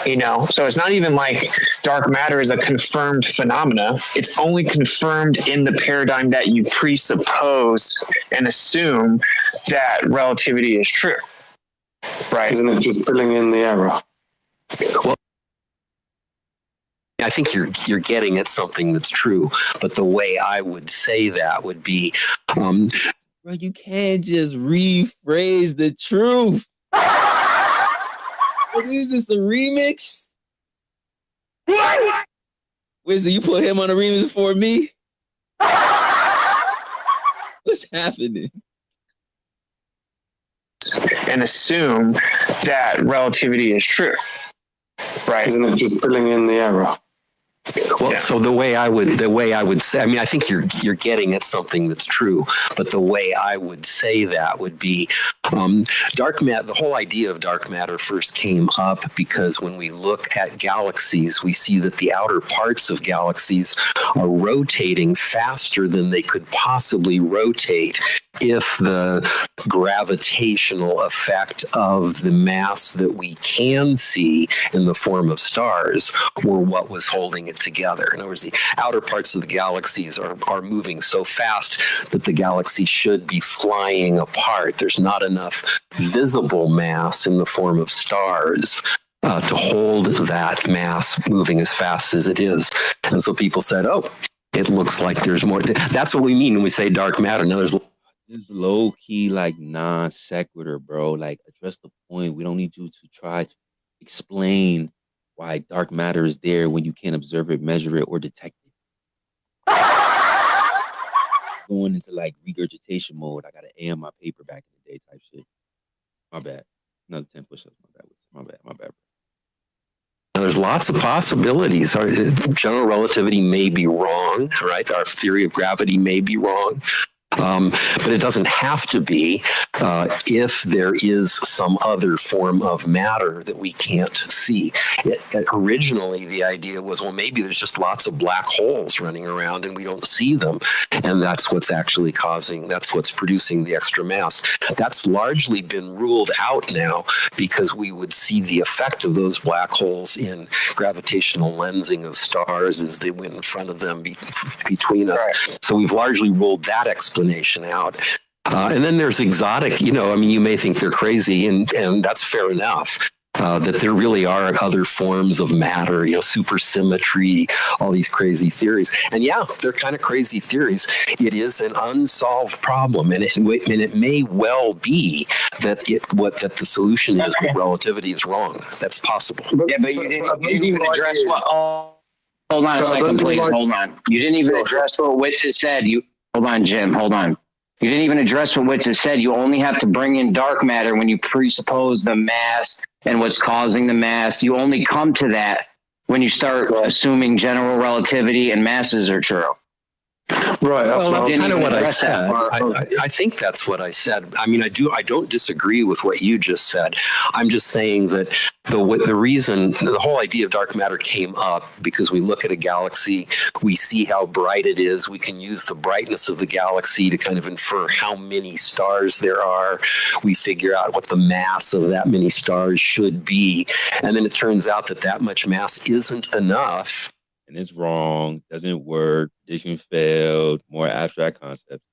You know, so it's not even like dark matter is a confirmed phenomena. It's only confirmed in the paradigm that you presuppose and assume that relativity is true. Right? Isn't it just filling in the error? Well, I think you're getting at something that's true, but the way I would say that would be, bro, you can't just rephrase the truth. What is this, a remix? Wizard, you put him on a remix for me? What's happening? And assume that relativity is true. Right? Isn't it just filling in the error? Well, so the way I would say, I mean, I think you're getting at something that's true, but the way I would say that would be dark matter. The whole idea of dark matter first came up because when we look at galaxies, we see that the outer parts of galaxies are rotating faster than they could possibly rotate if the gravitational effect of the mass that we can see in the form of stars were what was holding it together. In other words, the outer parts of the galaxies are moving so fast that the galaxy should be flying apart. There's not enough visible mass in the form of stars to hold that mass moving as fast as it is. And so people said, oh, it looks like there's more. That's what we mean when we say dark matter. Now there's This is low key, like non sequitur, bro. Like, address the point. We don't need you to try to explain why dark matter is there when you can't observe it, measure it, or detect it. Going into like regurgitation mode. I gotta AM my paper back in the day type shit. My bad. Another 10 push-ups. My bad. There's lots of possibilities. Our general relativity may be wrong, right? Our theory of gravity may be wrong. But it doesn't have to be if there is some other form of matter that we can't see. Originally, the idea was, well, maybe there's just lots of black holes running around and we don't see them. And that's what's actually that's what's producing the extra mass. That's largely been ruled out now because we would see the effect of those black holes in gravitational lensing of stars as they went in front of them between us. Right. So we've largely ruled that explanation out. And then there's exotic, you may think they're crazy, and that's fair enough, that there really are other forms of matter, supersymmetry, all these crazy theories. And yeah, they're kind of crazy theories. It is an unsolved problem, and it may well be that the solution is that relativity is wrong. That's possible. Yeah, but you didn't even address what... Hold on a second, please. Hold on. You didn't even address what Witz has said. Hold on, Jim. Hold on. You didn't even address what Witz has said. You only have to bring in dark matter when you presuppose the mass and what's causing the mass. You only come to that when you start assuming general relativity and masses are true. Right. That's kind of what I said. I think that's what I said. I mean, I don't disagree with what you just said. I'm just saying that the reason the whole idea of dark matter came up because we look at a galaxy, we see how bright it is. We can use the brightness of the galaxy to kind of infer how many stars there are. We figure out what the mass of that many stars should be. And then it turns out that much mass isn't enough. And it's wrong, doesn't work, prediction failed, more abstract concepts.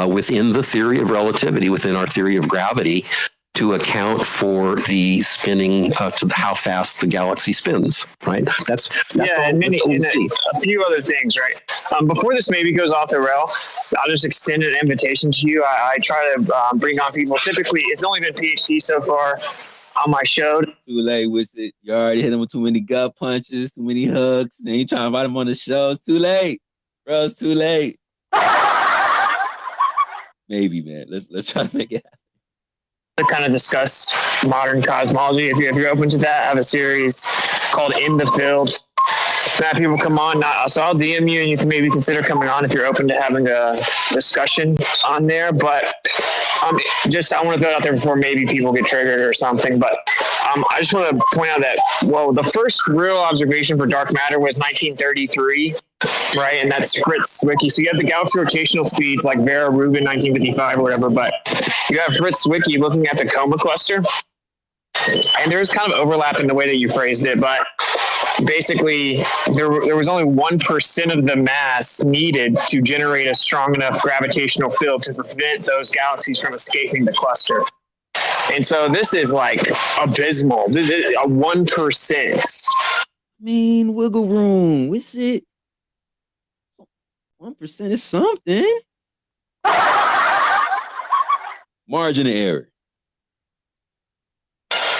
Within the theory of relativity, within our theory of gravity, to account for the spinning, to how fast the galaxy spins, right? That's and a few other things, right? Before this maybe goes off the rail, I'll just extend an invitation to you. I try to bring on people. Typically, it's only been PhD so far on my show. Too late with it. You already hit him with too many gut punches, too many hugs. Then you trying to invite him on the show. It's too late. Bro, it's too late. Maybe, man. Let's try to make it happen. To kind of discuss modern cosmology. If you're open to that, I have a series called In the Field. That people come on, so I'll DM you and you can maybe consider coming on if you're open to having a discussion on there. But I want to throw it out there before maybe people get triggered or something. But I just want to point out that, the first real observation for dark matter was 1933, right? And that's Fritz Zwicky. So you have the galaxy rotational speeds like Vera Rubin, 1955 or whatever, but you have Fritz Zwicky looking at the coma cluster. And there's kind of overlap in the way that you phrased it, but basically there was only 1% of the mass needed to generate a strong enough gravitational field to prevent those galaxies from escaping the cluster. And so this is like abysmal. This is a 1%. I mean, wiggle room. What's it? 1% is something. Margin of error.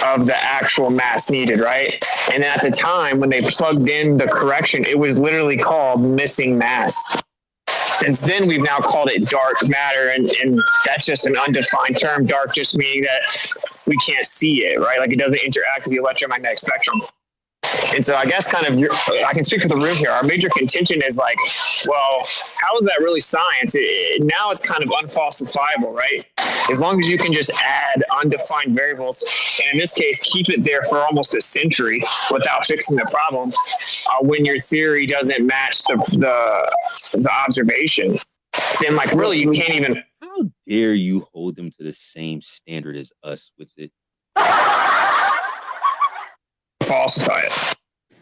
Of the actual mass needed, right? And at the time when they plugged in the correction, it was literally called missing mass. Since then, we've now called it dark matter, and that's just an undefined term. Dark just meaning that we can't see it, right? Like it doesn't interact with the electromagnetic spectrum. And so I guess I can speak for the room here. Our major contention is like, well, how is that really science? Now it's kind of unfalsifiable, right? As long as you can just add undefined variables, and in this case, keep it there for almost a century without fixing the problem, when your theory doesn't match the observation, then like really you can't even... How dare you hold them to the same standard as us with it? Falsify it.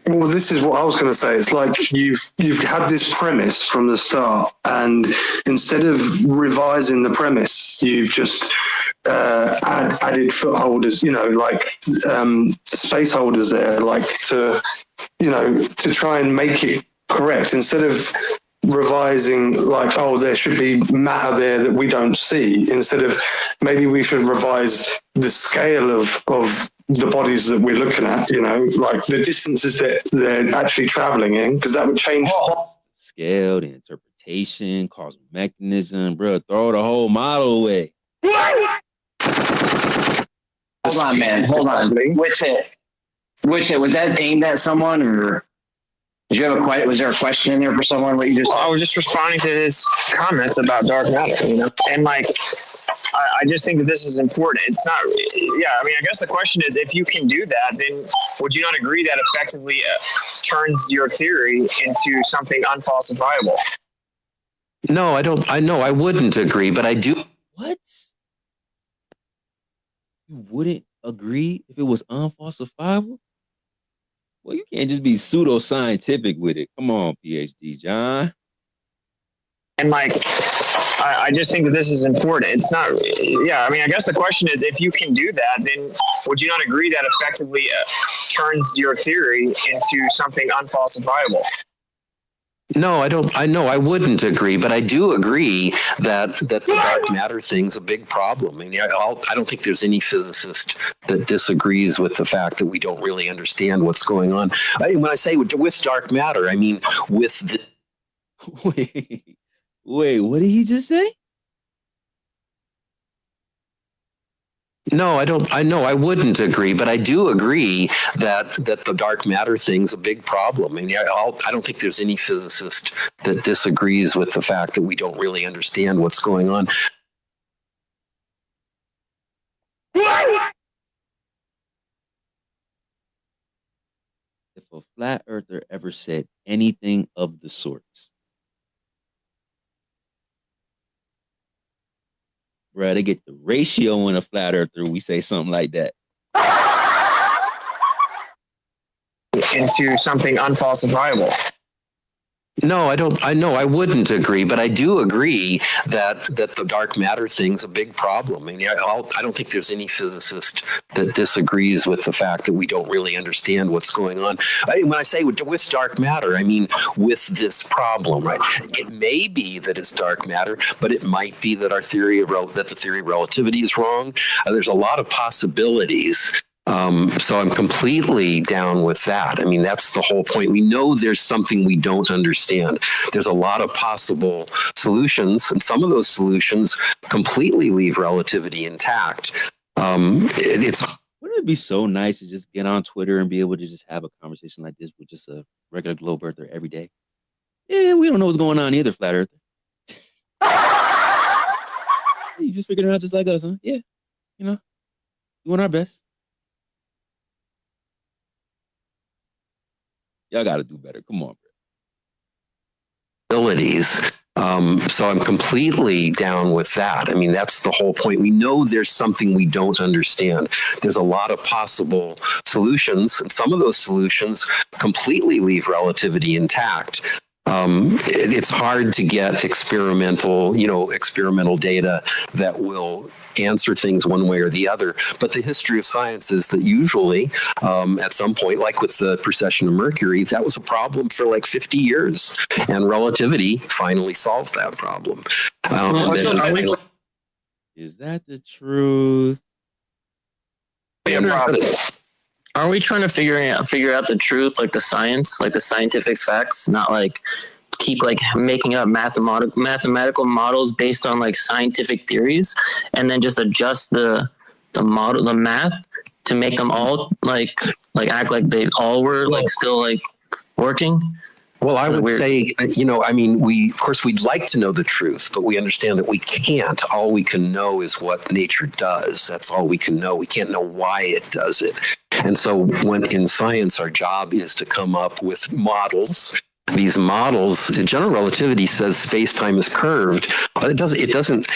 Well, this is what I was going to say. It's like you've had this premise from the start, and instead of revising the premise, you've just added footholders, like space holders there, like to try and make it correct instead of revising like, there should be matter there that we don't see. Instead of maybe we should revise the scale of the bodies that we're looking at, like the distances that they're actually traveling in, because that would change. Scale, the interpretation, causal mechanism, bro. Throw the whole model away. Hold on, man. Hold on. What's it? Which was that aimed at someone, or did you have was there a question in there for someone? What you just? Well, I was just responding to his comments about dark matter, and like, I just think that this is important. It's not, yeah. I mean, I guess the question is, if you can do that, then would you not agree that effectively turns your theory into something unfalsifiable? No, I don't. I know I wouldn't agree, but I do. What? You wouldn't agree if it was unfalsifiable? Well, you can't just be pseudoscientific with it. Come on, PhD John. And like, I just think that this is important. It's not, yeah. I mean, I guess the question is, if you can do that, then would you not agree that effectively turns your theory into something unfalsifiable? No, I don't. I know I wouldn't agree, but I do agree that the dark matter thing's a big problem. I mean, I don't think there's any physicist that disagrees with the fact that we don't really understand what's going on. When I say with dark matter, I mean with the. Wait, what did he just say? No, I don't. I know I wouldn't agree, but I do agree that the dark matter thing's a big problem. I mean, I don't think there's any physicist that disagrees with the fact that we don't really understand what's going on. If a flat earther ever said anything of the sorts, bruh, they get the ratio in a flat earther. We say something like that. Into something unfalsifiable. No, I don't. I know I wouldn't agree, but I do agree that the dark matter thing's a big problem. I mean, I don't think there's any physicist that disagrees with the fact that we don't really understand what's going on. When I say with dark matter, I mean with this problem, right? It may be that it's dark matter, but it might be that our theory of that the theory of relativity is wrong. There's a lot of possibilities. So I'm completely down with that. I mean, that's the whole point. We know there's something we don't understand. There's a lot of possible solutions, and some of those solutions completely leave relativity intact. Wouldn't it be so nice to just get on Twitter and be able to just have a conversation like this with just a regular globe earther every day? Yeah, we don't know what's going on either, flat earther. You just figured it out just like us, huh? Yeah, doing our best. Y'all got to do better. Come on, bro. Abilities. So I'm completely down with that. I mean, that's the whole point. We know there's something we don't understand. There's a lot of possible solutions, and some of those solutions completely leave relativity intact. It's hard to get experimental data that will answer things one way or the other. But the history of science is that usually, at some point, like with the precession of Mercury, that was a problem for like 50 years, and relativity finally solved that problem. Is that the truth? Are we trying to figure out the truth, like the science, like the scientific facts, not like keep like making up mathematical models based on like scientific theories, and then just adjust the math to make them all like act like they all were like still like working? Well, I would say, I mean, we'd like to know the truth, but we understand that we can't. All we can know is what nature does. That's all we can know. We can't know why it does it. And so when in science, our job is to come up with models. These models, general relativity says space-time is curved. But it doesn't,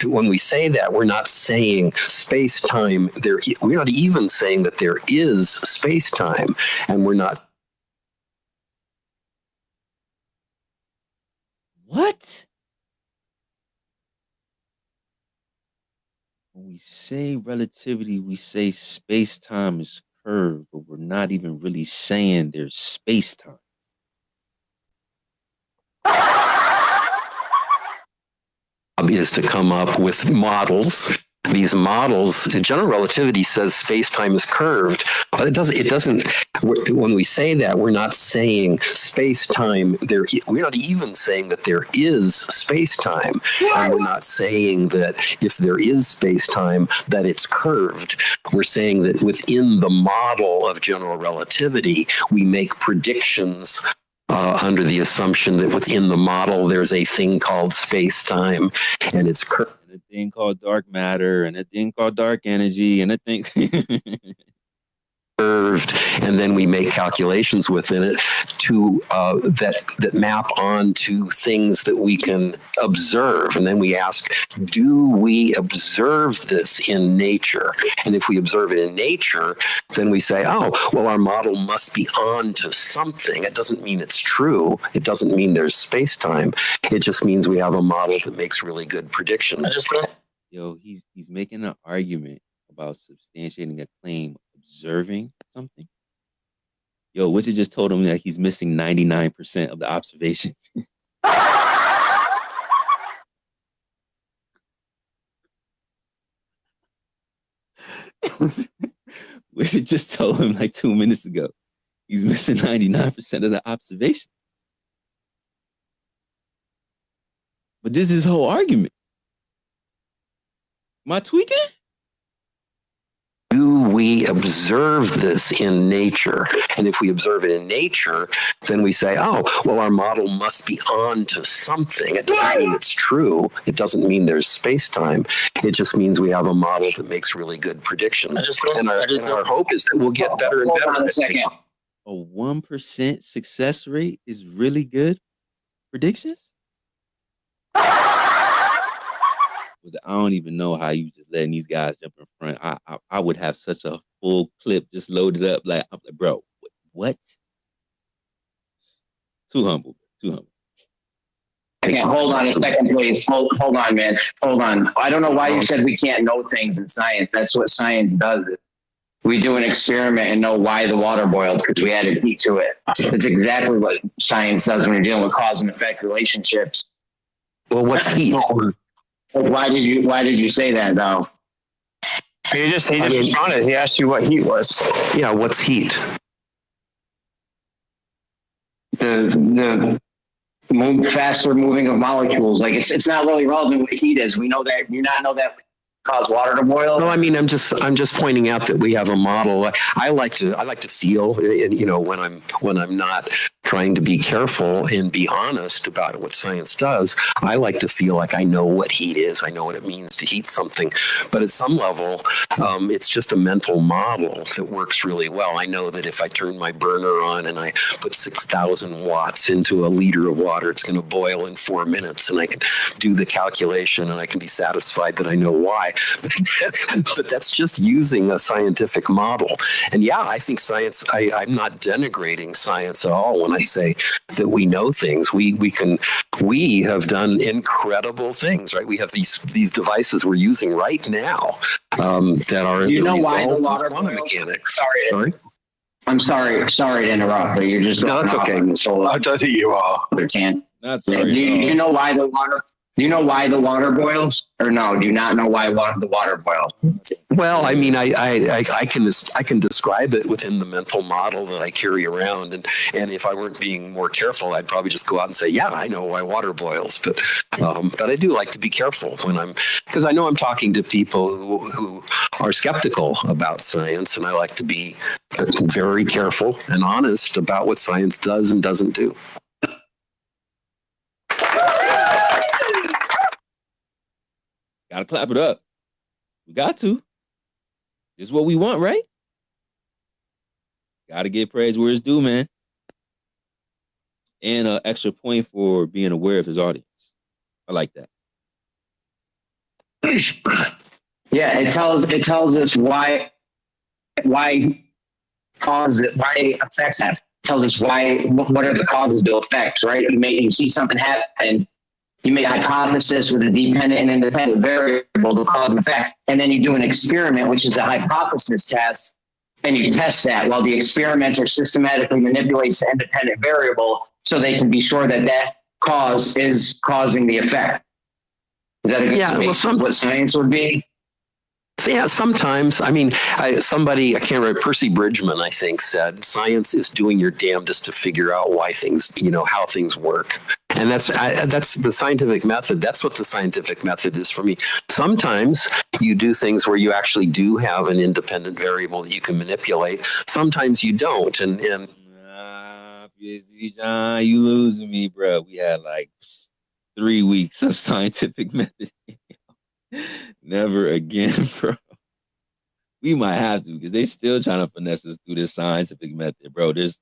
when we say that, we're not saying space-time, we're not even saying that there is space-time, and we're not. What? When we say relativity, we say space-time is curved, but we're not even really saying there's space-time. Is to come up with models. these models, general relativity says space-time is curved, but it doesn't, when we say that, we're not saying space-time, we're not even saying that there is space-time, and we're not saying that if there is space-time, that it's curved. We're saying that within the model of general relativity, we make predictions under the assumption that within the model, there's a thing called space-time, and it's curved. A thing called dark matter, and a thing called dark energy, and a thing curved, and then we make calculations within it to that map onto things that we can observe, and then we ask, do we observe this in nature? And if we observe it in nature, then we say, oh, well, our model must be on to something. It doesn't mean it's true. It doesn't mean there's space-time. It just means we have a model that makes really good predictions. Yo, he's making an argument about substantiating a claim, observing something. Yo, Wizard just told him that he's missing 99% of the observation. Wizard just told him like 2 minutes ago he's missing 99% of the observation. But this is his whole argument. Am I tweaking? Do we observe this in nature? And if we observe it in nature, then we say, oh, well, our model must be on to something. It doesn't mean it's true. It doesn't mean there's space-time. It just means we have a model that makes really good predictions. And our hope is that we'll get better and better. Hold on a second. A 1% success rate is really good predictions? I don't even know how you just letting these guys jump in front. I would have such a full clip just loaded up. Like, I'm like, bro, what? Too humble. Okay, hold on a second, please. Hold on, man. Hold on. I don't know why you said we can't know things in science. That's what science does. We do an experiment and know why the water boiled because we added heat to it. That's exactly what science does when you're dealing with cause and effect relationships. Well, what's heat? Why did you say that though? He just responded. He asked you what heat was. Yeah, what's heat? The faster moving of molecules. Like it's not really relevant what heat is. We know that. You not know that cause water to boil? No, I mean, I'm just pointing out that we have a model. I like to feel, you know, when I'm not trying to be careful and be honest about what science does, I like to feel like I know what heat is. I know what it means to heat something. But at some level, it's just a mental model that works really well. I know that if I turn my burner on and I put 6,000 watts into a liter of water, it's going to boil in 4 minutes, and I can do the calculation and I can be satisfied that I know why. But that's just using a scientific model. And yeah, I think science, I'm not denigrating science at all when I say that we know things. We have done incredible things, right? We have these devices we're using right now that are you know why the result water of quantum boils? mechanics. Sorry. I'm sorry to interrupt, but you're just No, that's okay. How does it you all? That's Do you know why the water? Do you know why the water boils, or no? Do you not know why the water boils? Well, I mean, I can describe it within the mental model that I carry around, and if I weren't being more careful, I'd probably just go out and say, yeah, I know why water boils. But I do like to be careful because I know I'm talking to people who are skeptical about science, and I like to be very careful and honest about what science does and doesn't do. Gotta clap it up. We got to. This is what we want, right? Gotta give praise where it's due, man. And an extra point for being aware of his audience. I like that. Yeah, it tells us why affects that. It tells us what are the causes to effects, right? You see something happen. You make a hypothesis with a dependent and independent variable to cause and effect, and then you do an experiment, which is a hypothesis test, and you test that while the experimenter systematically manipulates the independent variable so they can be sure that cause is causing the effect. Is that a good what science would be? So yeah, sometimes, I mean, somebody, I can't remember, Percy Bridgman, I think, said, science is doing your damnedest to figure out why things, how things work. And that's the scientific method. That's what the scientific method is for me. Sometimes you do things where you actually do have an independent variable that you can manipulate. Sometimes you don't. And PhD John, you losing me, bro. We had like 3 weeks of scientific method. Never again, bro. We might have to, because they still trying to finesse us through this scientific method, bro. There's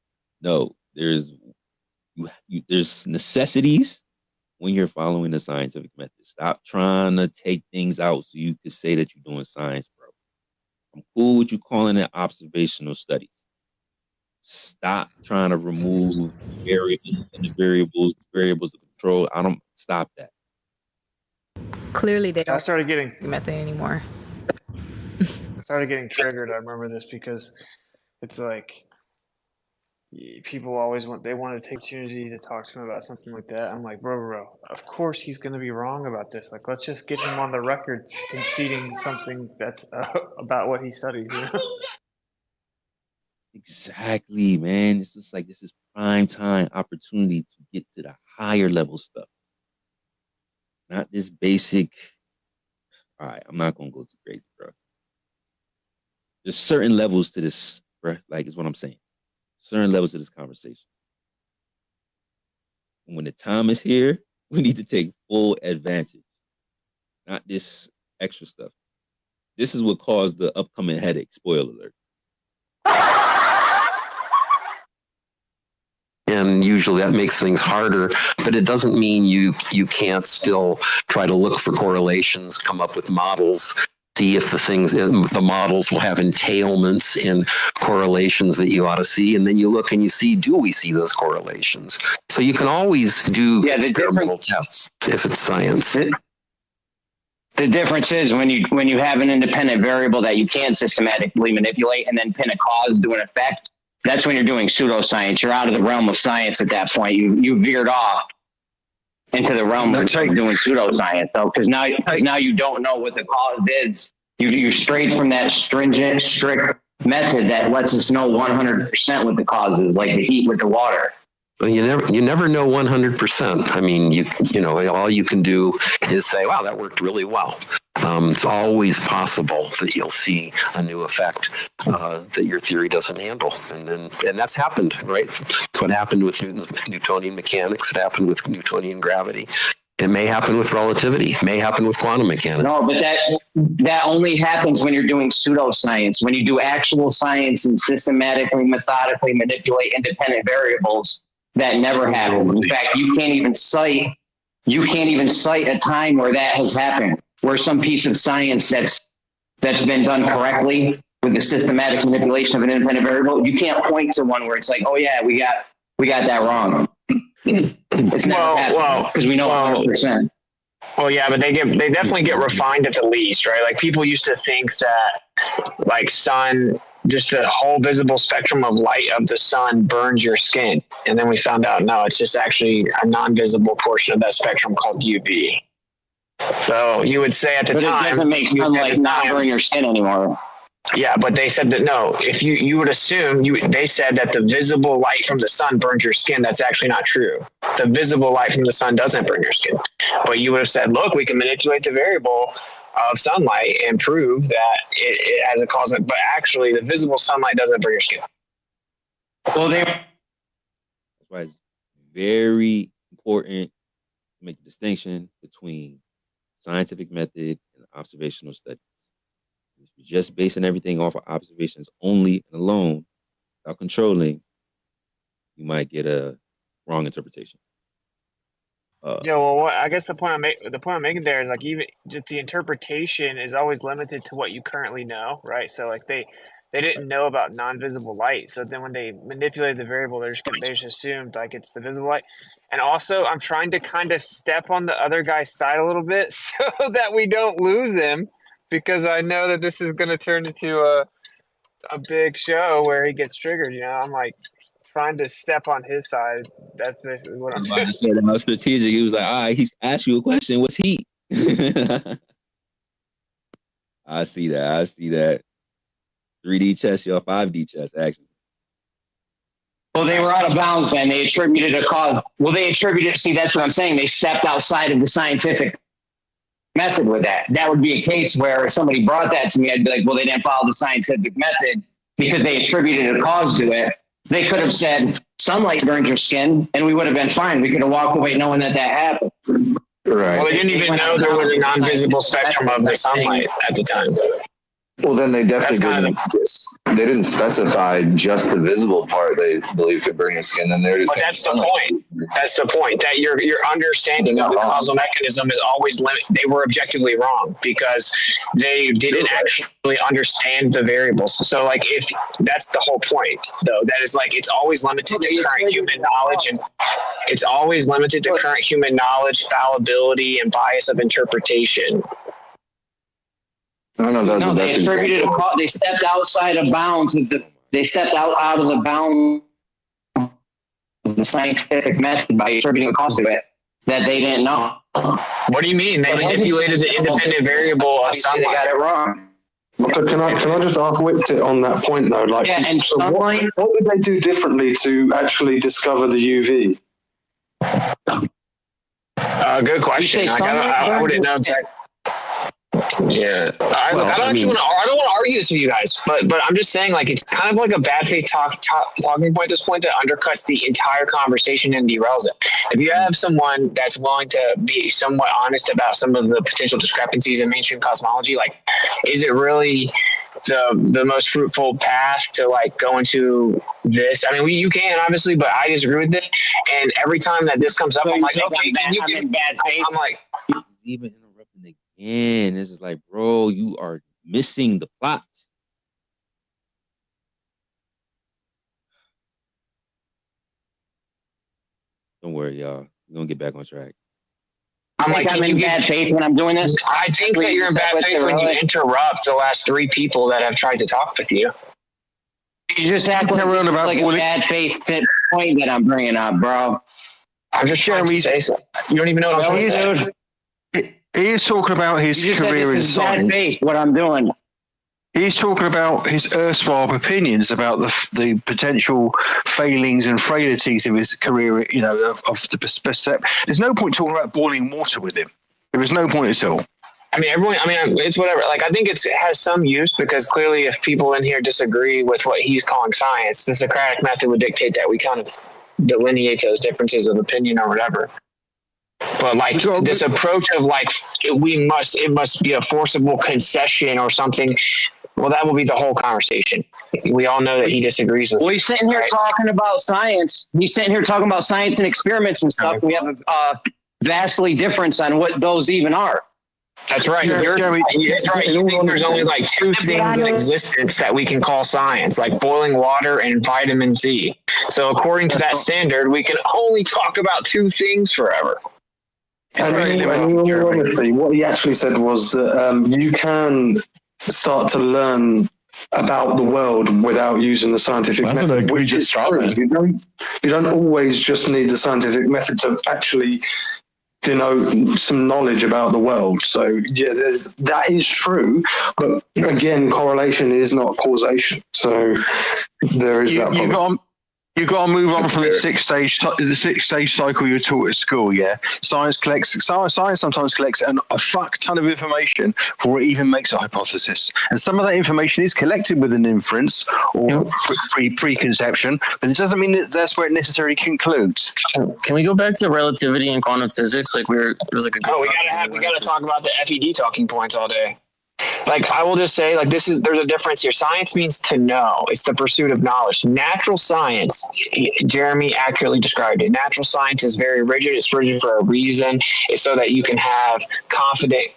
necessities when you're following the scientific method. Stop trying to take things out so you can say that you're doing science, bro. I'm cool with you calling it observational studies. Stop trying to remove variables of control. I don't stop that. Clearly, they don't. I started getting method anymore. Triggered. I remember this because it's like people always want to take opportunity to talk to him about something like that. I'm like, bro, of course he's going to be wrong about this. Like, let's just get him on the record conceding something that's about what he studies. Exactly, man. It's just like, this is prime time opportunity to get to the higher level stuff. Not this basic. All right, I'm not going to go too crazy, bro. There's certain levels to this, bro. Like, is what I'm saying. Certain levels to this conversation. When the time is here, we need to take full advantage. Not this extra stuff. This is what caused the upcoming headache. Spoiler alert. And usually that makes things harder, but it doesn't mean you can't still try to look for correlations, come up with models, see if the models will have entailments in correlations that you ought to see, and then you look and you see, do we see those correlations? So you can always do experimental tests if it's science. The difference is when you have an independent variable that you can't systematically manipulate and then pin a cause to an effect. That's when you're doing pseudoscience. You're out of the realm of science at that point. You veered off into the realm of doing pseudoscience, though, because now you don't know what the cause is. You strayed from that stringent, strict method that lets us know 100% what the cause is, like the heat with the water. Well, you never know 100%. I mean, you know, all you can do is say, wow, that worked really well. It's always possible that you'll see a new effect that your theory doesn't handle. And that's happened, right? It's what happened with Newtonian mechanics. It happened with Newtonian gravity. It may happen with relativity. It may happen with quantum mechanics. No, but that only happens when you're doing pseudoscience. When you do actual science and systematically, methodically manipulate independent variables, that never happens. In fact, you can't even cite a time where that has happened, where some piece of science that's been done correctly with the systematic manipulation of an independent variable, you can't point to one where it's like, oh yeah, we got that wrong. It's never happened because we know 100%. Well, yeah, but they definitely get refined at the least, right? Like people used to think that like sun, just the whole visible spectrum of light of the sun burns your skin. And then we found out, no, it's just actually a non-visible portion of that spectrum called UV. So you would say at the time, it doesn't make sunlight not burn your skin anymore. Yeah, but they said that no, if you would assume they said that the visible light from the sun burns your skin. That's actually not true. The visible light from the sun doesn't burn your skin. But you would have said, look, we can manipulate the variable of sunlight and prove that it has a cause. But actually, the visible sunlight doesn't burn your skin. Well, that's why it's very important to make the distinction between scientific method and observational studies. If you're just basing everything off of observations only and alone, without controlling, you might get a wrong interpretation. Yeah, well, I guess the point I'm making there is like even just the interpretation is always limited to what you currently know, right? So like they didn't know about non-visible light, so then when they manipulated the variable, they just assumed like it's the visible light. And also, I'm trying to kind of step on the other guy's side a little bit so that we don't lose him, because I know that this is going to turn into a big show where he gets triggered. You know, I'm like trying to step on his side. That's basically what I'm doing. That was strategic. He was like, all right, he's asked you a question. What's heat? I see that. I see that. 3D chess, your 5D chess, actually. Well, they were out of bounds, and they attributed a cause. Well, they attributed. See, that's what I'm saying. They stepped outside of the scientific method with that. That would be a case where if somebody brought that to me, I'd be like, well, they didn't follow the scientific method because they attributed a cause to it. They could have said sunlight burns your skin, and we would have been fine. We could have walked away knowing that happened. Right. Well, they didn't even know there was a non-visible spectrum of the sunlight at the time. Well, then they definitely they didn't specify just the visible part they believe could burn your skin. Then they're just. But that's the point. That's the point. That your understanding of the causal mechanism is always limited. They were objectively wrong because they didn't actually understand the variables. So, like, if that's the whole point, though, that is like it's always limited to current human knowledge, and it's always limited to current human knowledge, fallibility, and bias of interpretation. No, they attributed they stepped outside of bounds of they stepped out of the bounds of the scientific method by attributing a cause to it that they didn't know. What do you mean? They manipulated the independent variable of sunlight. They got it wrong. So can I just ask Whitsit on that point though? Like, yeah, and so what would they do differently to actually discover the UV? Good question. I wouldn't know exactly. Yeah, I don't want to argue this with you guys, but I'm just saying, like, it's kind of like a bad faith talking point at this point that undercuts the entire conversation and derails it. If you have someone that's willing to be somewhat honest about some of the potential discrepancies in mainstream cosmology, like, is it really the most fruitful path to like go into this? I mean, you can obviously, but I disagree with it. And every time that this comes up, I'm like, okay, can you give bad faith? I'm like, even interrupting again. It's just like, bro, you are missing the plot. Don't worry, y'all. We're gonna get back on track. I'm in bad faith when I'm doing this. I think that you're in bad faith when you interrupt the last three people that have tried to talk with you. You just act like a bad faith point that I'm bringing up, bro. I'm just trying to say so. You don't even know what I'm saying. He is talking about his career in science. Bad faith, what I'm doing. He's talking about his erstwhile opinions about the potential failings and frailties of his career, you know, of the perception. There's no point talking about boiling water with him. There is no point at all. I mean, it's whatever. Like, I think it has some use because clearly if people in here disagree with what he's calling science, the Socratic method would dictate that we kind of delineate those differences of opinion or whatever. But like this approach of like, it must be a forcible concession or something. Well, that will be the whole conversation. We all know that he disagrees with. Well, he's sitting here talking about science. He's sitting here talking about science and experiments and stuff. We have a vastly difference on what those even are. That's right. That's right. You think there's only like two things in existence that we can call science, like boiling water and vitamin C. So according to that standard, we can only talk about two things forever. And honestly, what he actually said was that you can start to learn about the world without using the scientific method. Which is true. You don't always just need the scientific method to actually denote some knowledge about the world. So yeah, that is true, but again, correlation is not causation. So there is that problem. You've got to move on from the six stage cycle you were taught at school. Yeah, science sometimes collects a fuck ton of information before it even makes a hypothesis, and some of that information is collected with an inference or preconception, but it doesn't mean that that's where it necessarily concludes. Can we go back to relativity and quantum physics? Like it was like a good we gotta talk about the FED talking points all day. Like, I will just say, like, there's a difference here. Science means to know. It's the pursuit of knowledge. Natural science, Jeremy accurately described it. Natural science is very rigid. It's rigid for a reason. It's so that you can have confident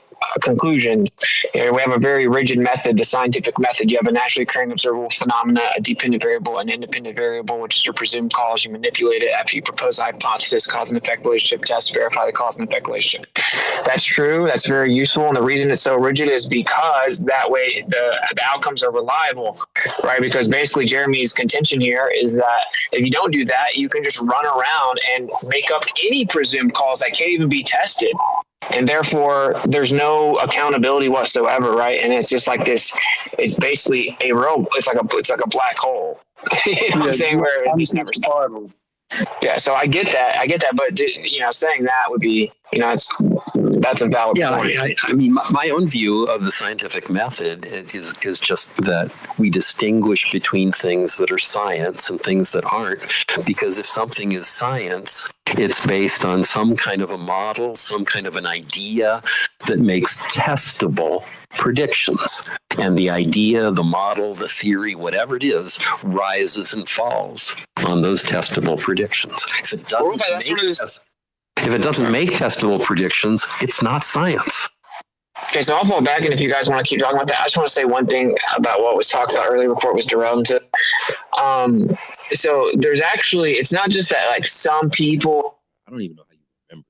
conclusions. We have a very rigid method, the scientific method. You have a naturally occurring observable phenomena, a dependent variable, an independent variable, which is your presumed cause. You manipulate it after you propose a hypothesis, cause and effect relationship test, verify the cause and effect relationship. That's true. That's very useful. And the reason it's so rigid is because that way the outcomes are reliable, right? Because basically Jeremy's contention here is that if you don't do that, you can just run around and make up any presumed cause that can't even be tested. and therefore there's no accountability whatsoever, right? And it's just like this. It's basically it's like a black hole. You know what I'm saying? Where it just never stops. Yeah, so I get that, but saying that would be, that's a valid point. I mean, my own view of the scientific method is just that we distinguish between things that are science and things that aren't, because if something is science, it's based on some kind of a model, some kind of an idea that makes testable predictions. And the idea, the model, the theory, whatever it is, rises and falls on those testable predictions. If it doesn't make testable predictions, it's not science. Okay, so I'll fall back, and if you guys want to keep talking about that, I just want to say one thing about what was talked about earlier before it was derailed into. So there's actually, it's not just that like some people, I don't even know how you remember,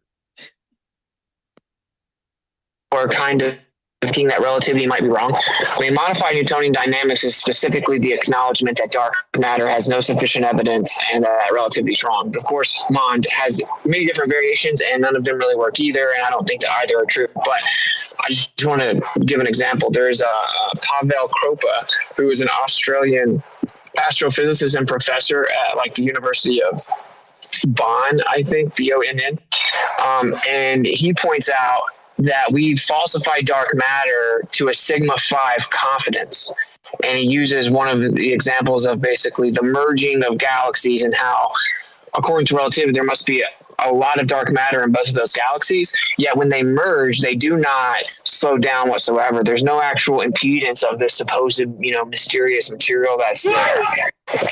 are kind of thinking that relativity might be wrong. I mean, modified Newtonian dynamics is specifically the acknowledgement that dark matter has no sufficient evidence and that relativity is wrong. Of course, MOND has many different variations, and none of them really work either, and I don't think that either are true. But I just want to give an example. There's Pavel Kropa, who is an Australian astrophysicist and professor at like the University of Bonn, I think, BONN. And he points out that we falsify dark matter to a sigma 5 confidence. And he uses one of the examples of basically the merging of galaxies and how, according to relativity, there must be a lot of dark matter in both of those galaxies. Yet when they merge, they do not slow down whatsoever. There's no actual impedance of this supposed, mysterious material that's there.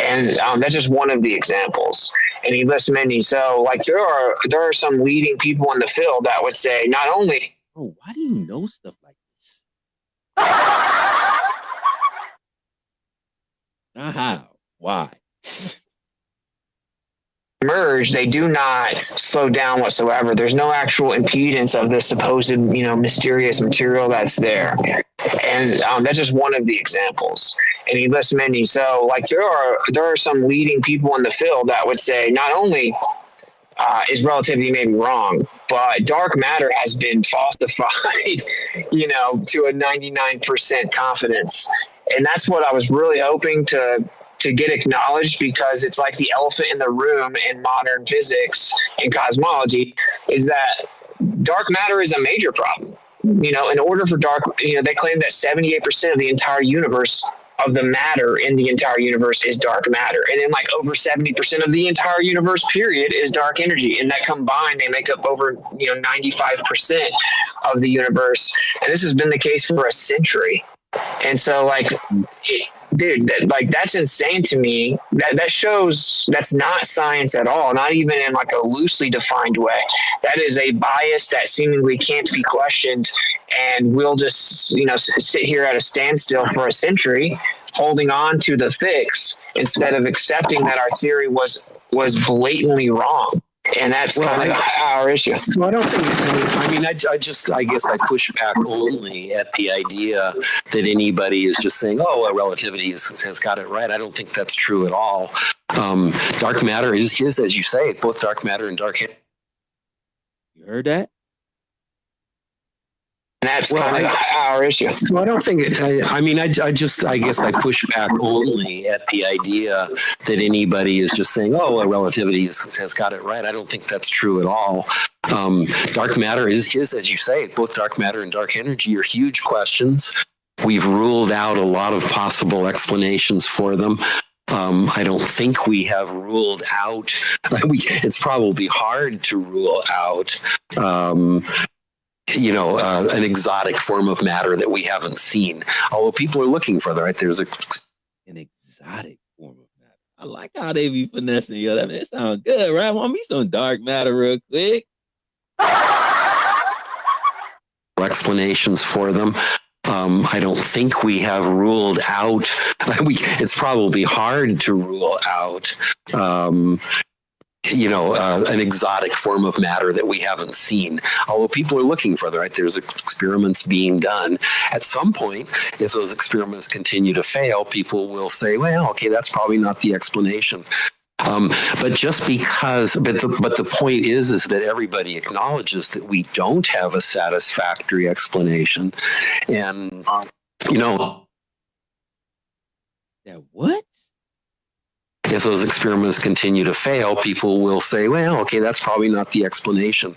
And that's just one of the examples. And he lists many. So, like, there are some leading people in the field that would say not only. Oh, why do you know stuff like this? Not how. Why? Merge, they do not slow down whatsoever. There's no actual impedance of this supposed, mysterious material that's there. And that's just one of the examples. And he lists many. So, like, there are some leading people in the field that would say not only is relativity maybe wrong, but dark matter has been falsified, to a 99% confidence. And that's what I was really hoping to get acknowledged, because it's like the elephant in the room in modern physics and cosmology, is that dark matter is a major problem. In order for they claim that 78% of the entire universe, of the matter in the entire universe, is dark matter. And then like over 70% of the entire universe period is dark energy. And that combined, they make up over, 95% of the universe. And this has been the case for a century. And so that's insane to me. That shows that's not science at all, not even in like a loosely defined way. That is a bias that seemingly can't be questioned, and we'll just sit here at a standstill for a century, holding on to the fix instead of accepting that our theory was blatantly wrong. And that's kind of our issue. So I don't think, I guess I push back only at the idea that anybody is just saying, relativity has got it right. I don't think that's true at all. Dark matter is, as you say, both dark matter and dark energy. You heard that? And that's kind of our issue. So I don't think I guess I push back only at the idea that anybody is just saying, relativity has got it right. I don't think that's true at all. Dark matter is, as you say, both dark matter and dark energy are huge questions. We've ruled out a lot of possible explanations for them. I don't think we have ruled out. It's probably hard to rule out. An exotic form of matter that we haven't seen. Although people are looking for that, right? There's an exotic form of matter. I like how they be finessing you. That sounds good, right? Want me some dark matter real quick. Explanations for them. I don't think we have ruled out. It's probably hard to rule out. An exotic form of matter that we haven't seen. Although people are looking for that, right? There's experiments being done. At some point, if those experiments continue to fail, people will say, well, okay, that's probably not the explanation. But just because, but the point is that everybody acknowledges that we don't have a satisfactory explanation, and That what? if those experiments continue to fail, people will say, well, okay, that's probably not the explanation.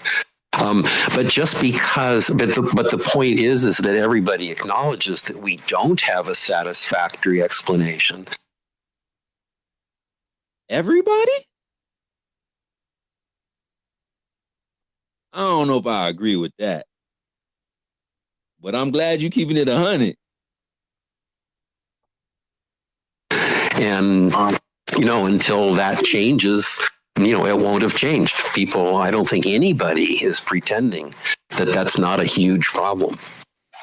But just because, but the point is that everybody acknowledges that we don't have a satisfactory explanation. Everybody? I don't know if I agree with that. But I'm glad you're keeping it 100. And, until that changes, it won't have changed. People, I don't think anybody is pretending that that's not a huge problem.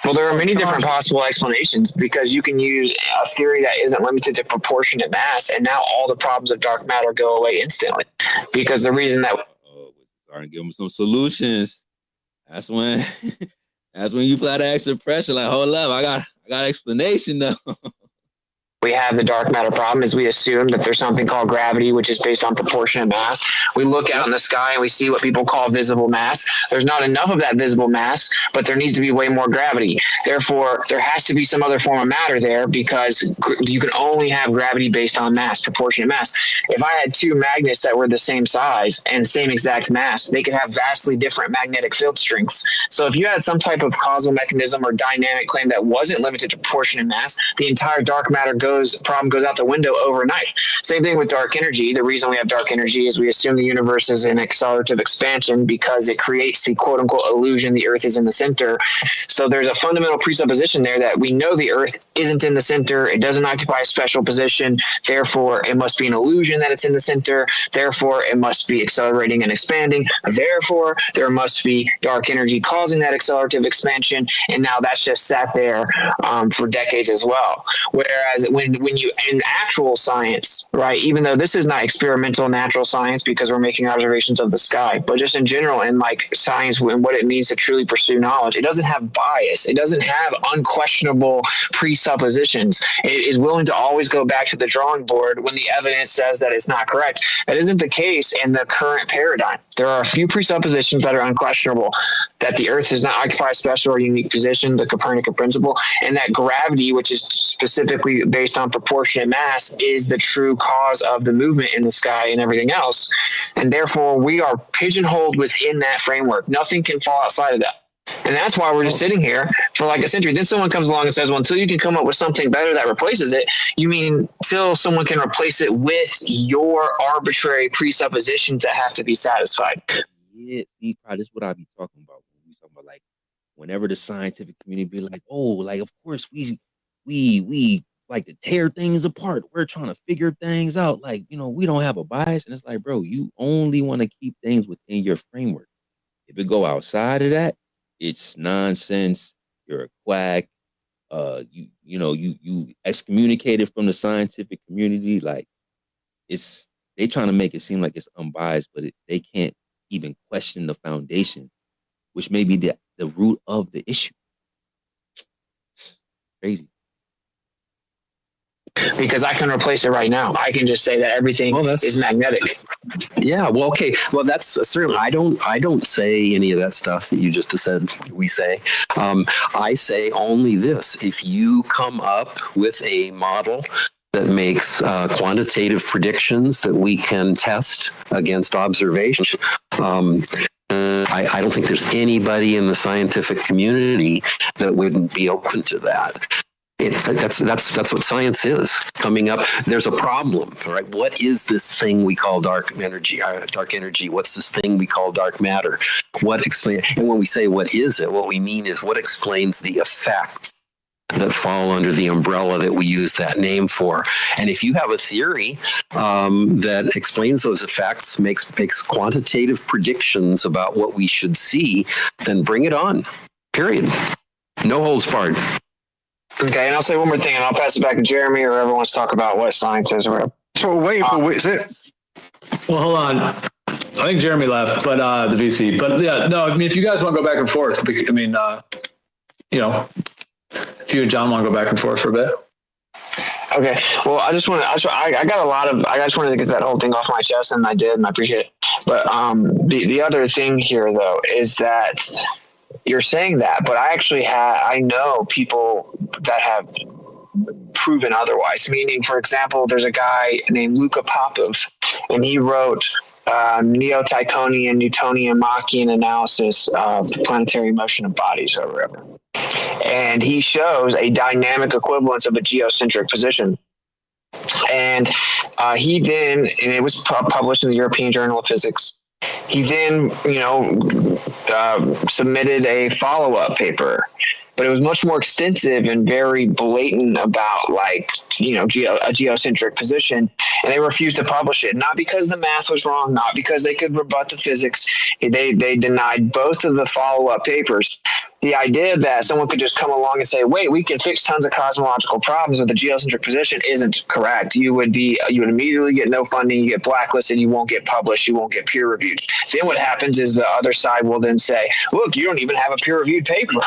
Well, there are many different possible explanations, because you can use a theory that isn't limited to proportionate mass, and now all the problems of dark matter go away instantly. Because the reason that starting to give them some solutions. That's when you apply the extra pressure. Like, hold up, I got explanation though. we have the dark matter problem is we assume that there's something called gravity, which is based on proportionate mass. We look out in the sky and we see what people call visible mass. There's not enough of that visible mass, but there needs to be way more gravity. Therefore, there has to be some other form of matter there, because you can only have gravity based on mass, proportionate mass. If I had two magnets that were the same size and same exact mass, they could have vastly different magnetic field strengths. So if you had some type of causal mechanism or dynamic claim that wasn't limited to proportionate mass, the entire dark matter problem goes out the window overnight. Same thing with dark energy. The reason we have dark energy is we assume the universe is in accelerative expansion because it creates the quote unquote illusion the Earth is in the center. So there's a fundamental presupposition there that we know the Earth isn't in the center. It doesn't occupy a special position. Therefore, it must be an illusion that it's in the center. Therefore, it must be accelerating and expanding. Therefore, there must be dark energy causing that accelerative expansion. And now that's just sat there for decades as well. Whereas when you in actual science, right, even though this is not experimental natural science because we're making observations of the sky, but just in general in like science and what it means to truly pursue knowledge, it doesn't have bias. It doesn't have unquestionable presuppositions. It is willing to always go back to the drawing board when the evidence says that it's not correct. That isn't the case in the current paradigm. There are a few presuppositions that are unquestionable, that the Earth does not occupy a special or unique position, the Copernican principle, and that gravity, which is specifically based on proportionate mass, is the true cause of the movement in the sky and everything else. And therefore, we are pigeonholed within that framework. Nothing can fall outside of that. And that's why we're just sitting here for like a century. Then someone comes along and says, well, until you can come up with something better that replaces it, you mean till someone can replace it with your arbitrary presuppositions that have to be satisfied. Yeah, see, probably this is what I be talking about. When we talking about like whenever the scientific community be like, oh, like of course we like to tear things apart. We're trying to figure things out. Like, you know, we don't have a bias. And it's like, bro, you only want to keep things within your framework. If it go outside of that, it's nonsense. You're a quack. You excommunicated from the scientific community. Like, they trying to make it seem like it's unbiased, but they can't even question the foundation, which may be the root of the issue. It's crazy. Because I can replace it right now. I can just say that everything is magnetic. Yeah, well, okay. Well, that's certainly, I don't say any of that stuff that you just said we say. I say only this. If you come up with a model that makes quantitative predictions that we can test against observation, I don't think there's anybody in the scientific community that wouldn't be open to that. That's what science is. Coming up, there's a problem, right? What is this thing we call dark energy? What's this thing we call dark matter? And when we say what is it, what we mean is what explains the effects that fall under the umbrella that we use that name for. And if you have a theory that explains those effects, makes quantitative predictions about what we should see, then bring it on. Period. No holds barred. Okay, and I'll say one more thing, and I'll pass it back to Jeremy or whoever wants to talk about what science is or whatever. So we're waiting for what is it? Well, hold on. I think Jeremy left, but the VC. But yeah, no. I mean, if you guys want to go back and forth, I mean, if you and John want to go back and forth for a bit. Okay. Well, I just wanted to get that whole thing off my chest, and I did, and I appreciate it. But the other thing here, though, is that you're saying that, but I know people that have proven otherwise. Meaning, for example, there's a guy named Luka Popov, and he wrote Neo-Tychonian, Newtonian, Machian analysis of the planetary motion of bodies or whatever. And he shows a dynamic equivalence of a geocentric position. And he then, and it was published in the European Journal of Physics, he then, submitted a follow-up paper, but it was much more extensive and very blatant about a geocentric position. And they refused to publish it, not because the math was wrong, not because they could rebut the physics. They denied both of the follow-up papers. The idea that someone could just come along and say, wait, we can fix tons of cosmological problems with the geocentric position isn't correct. You would immediately get no funding, you get blacklisted, you won't get published, you won't get peer reviewed. Then what happens is the other side will then say, look, you don't even have a peer reviewed paper.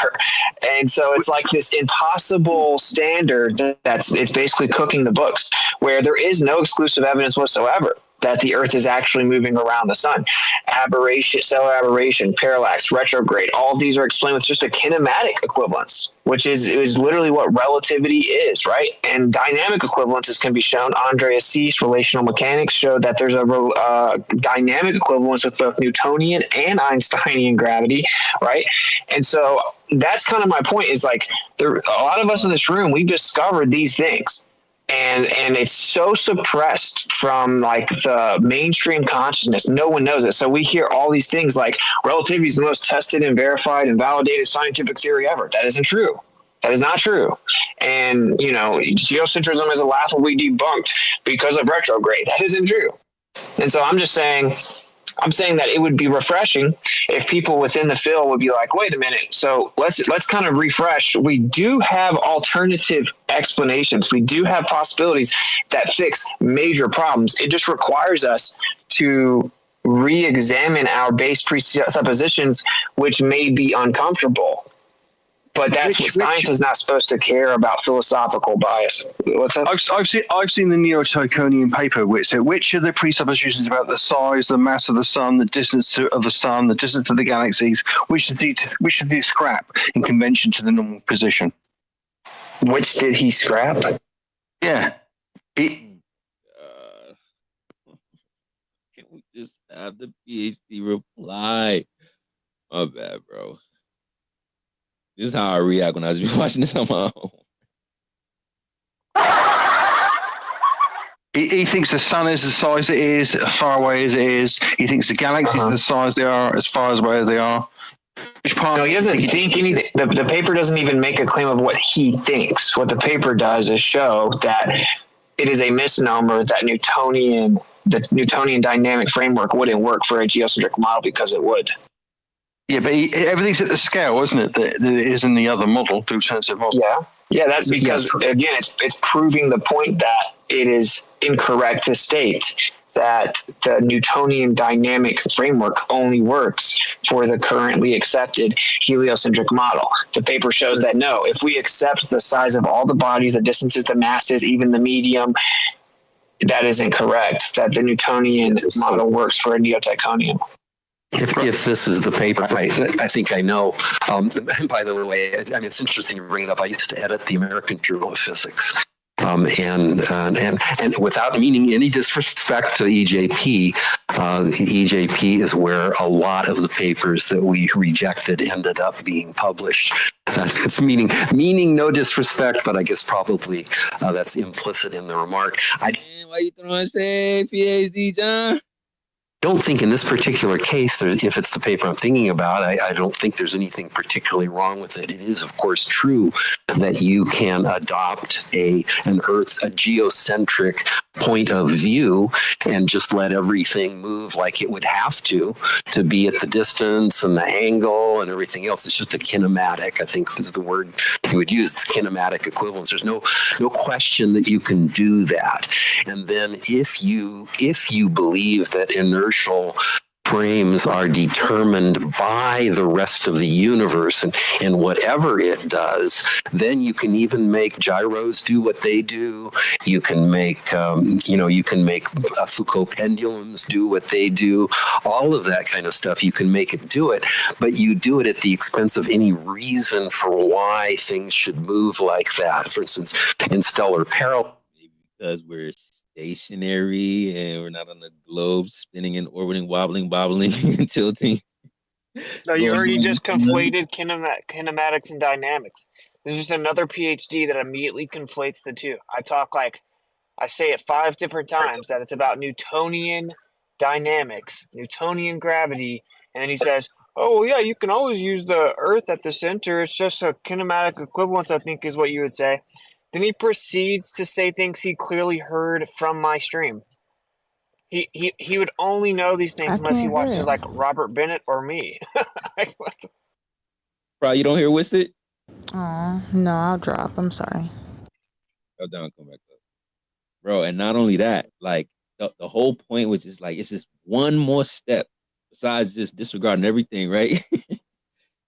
And so it's like this impossible standard it's basically cooking the books, where there is no exclusive evidence whatsoever that the Earth is actually moving around the sun. Aberration, stellar aberration, parallax, retrograde, all of these are explained with just a kinematic equivalence, which is literally what relativity is, right? And dynamic equivalences can be shown. Andreas Siest, relational mechanics, showed that there's a dynamic equivalence with both Newtonian and Einsteinian gravity, right? And so that's kind of my point, is a lot of us in this room, we've discovered these things. And it's so suppressed from the mainstream consciousness. No one knows it. So we hear all these things like relativity is the most tested and verified and validated scientific theory ever. That isn't true. That is not true. And, geocentrism is laughably debunked because of retrograde. That isn't true. And so I'm saying that it would be refreshing if people within the field would be like, wait a minute, so let's kind of refresh. We do have alternative explanations. We do have possibilities that fix major problems. It just requires us to re-examine our base presuppositions, which may be uncomfortable. But that's what science is not supposed to care about, philosophical bias. What's that? I've seen the Neo-Tychonian paper which said which are the presuppositions about the size, the mass of the sun, the distance of the sun, the distance of the galaxies, which should he scrap in convention to the normal position. Which did he scrap? Yeah. Can we just have the PhD reply? My bad, bro. This is how I react when I was watching this on my own. He thinks the sun is the size it is, as far away as it is. He thinks the galaxies are the size they are, as far away as they are. No, he doesn't think anything. The paper doesn't even make a claim of what he thinks. What the paper does is show that it is a misnomer that the Newtonian dynamic framework wouldn't work for a geocentric model, because it would. Yeah, but everything's at the scale, isn't it? That it is in the other model, the alternative model. Yeah, that's because again, it's proving the point that it is incorrect to state that the Newtonian dynamic framework only works for the currently accepted heliocentric model. The paper shows that no, if we accept the size of all the bodies, the distances, the masses, even the medium, that is incorrect. That the Newtonian model works for a Neo-Tychonian. If this is the paper, I think I know. By the way, it's interesting to bring it up. I used to edit the American Journal of Physics. And without meaning any disrespect to EJP, EJP is where a lot of the papers that we rejected ended up being published. That's meaning no disrespect, but I guess probably that's implicit in the remark. Why you throwing shade, PhD John? Don't think in this particular case, if it's the paper I'm thinking about, I don't think there's anything particularly wrong with it. It is, of course, true that you can adopt a geocentric point of view and just let everything move like it would have to be at the distance and the angle and everything else. It's just a kinematic, I think is the word you would use, kinematic equivalence. There's no question that you can do that. And then if you believe that inertial frames are determined by the rest of the universe and whatever it does, then you can even make gyros do what they do. You can make, you can make Foucault pendulums do what they do. All of that kind of stuff, you can make it do it, but you do it at the expense of any reason for why things should move like that. For instance, in stellar peril, because we're stationary and we're not on the globe spinning and orbiting, wobbling, bobbling, and tilting. No, you already just conflated kinematics and dynamics. There's just another PhD that immediately conflates the two. I say it 5 different times that it's about Newtonian dynamics, Newtonian gravity, and then he says, oh, well, yeah, you can always use the Earth at the center. It's just a kinematic equivalence, I think is what you would say. Then he proceeds to say things he clearly heard from my stream. He would only know these things unless he watches like Robert Bennett or me. Bro, you don't hear Wissit? Oh, no, I'll drop. I'm sorry. Go down, come back up. Bro, and not only that, like the whole point was just like, it's just one more step besides just disregarding everything, right?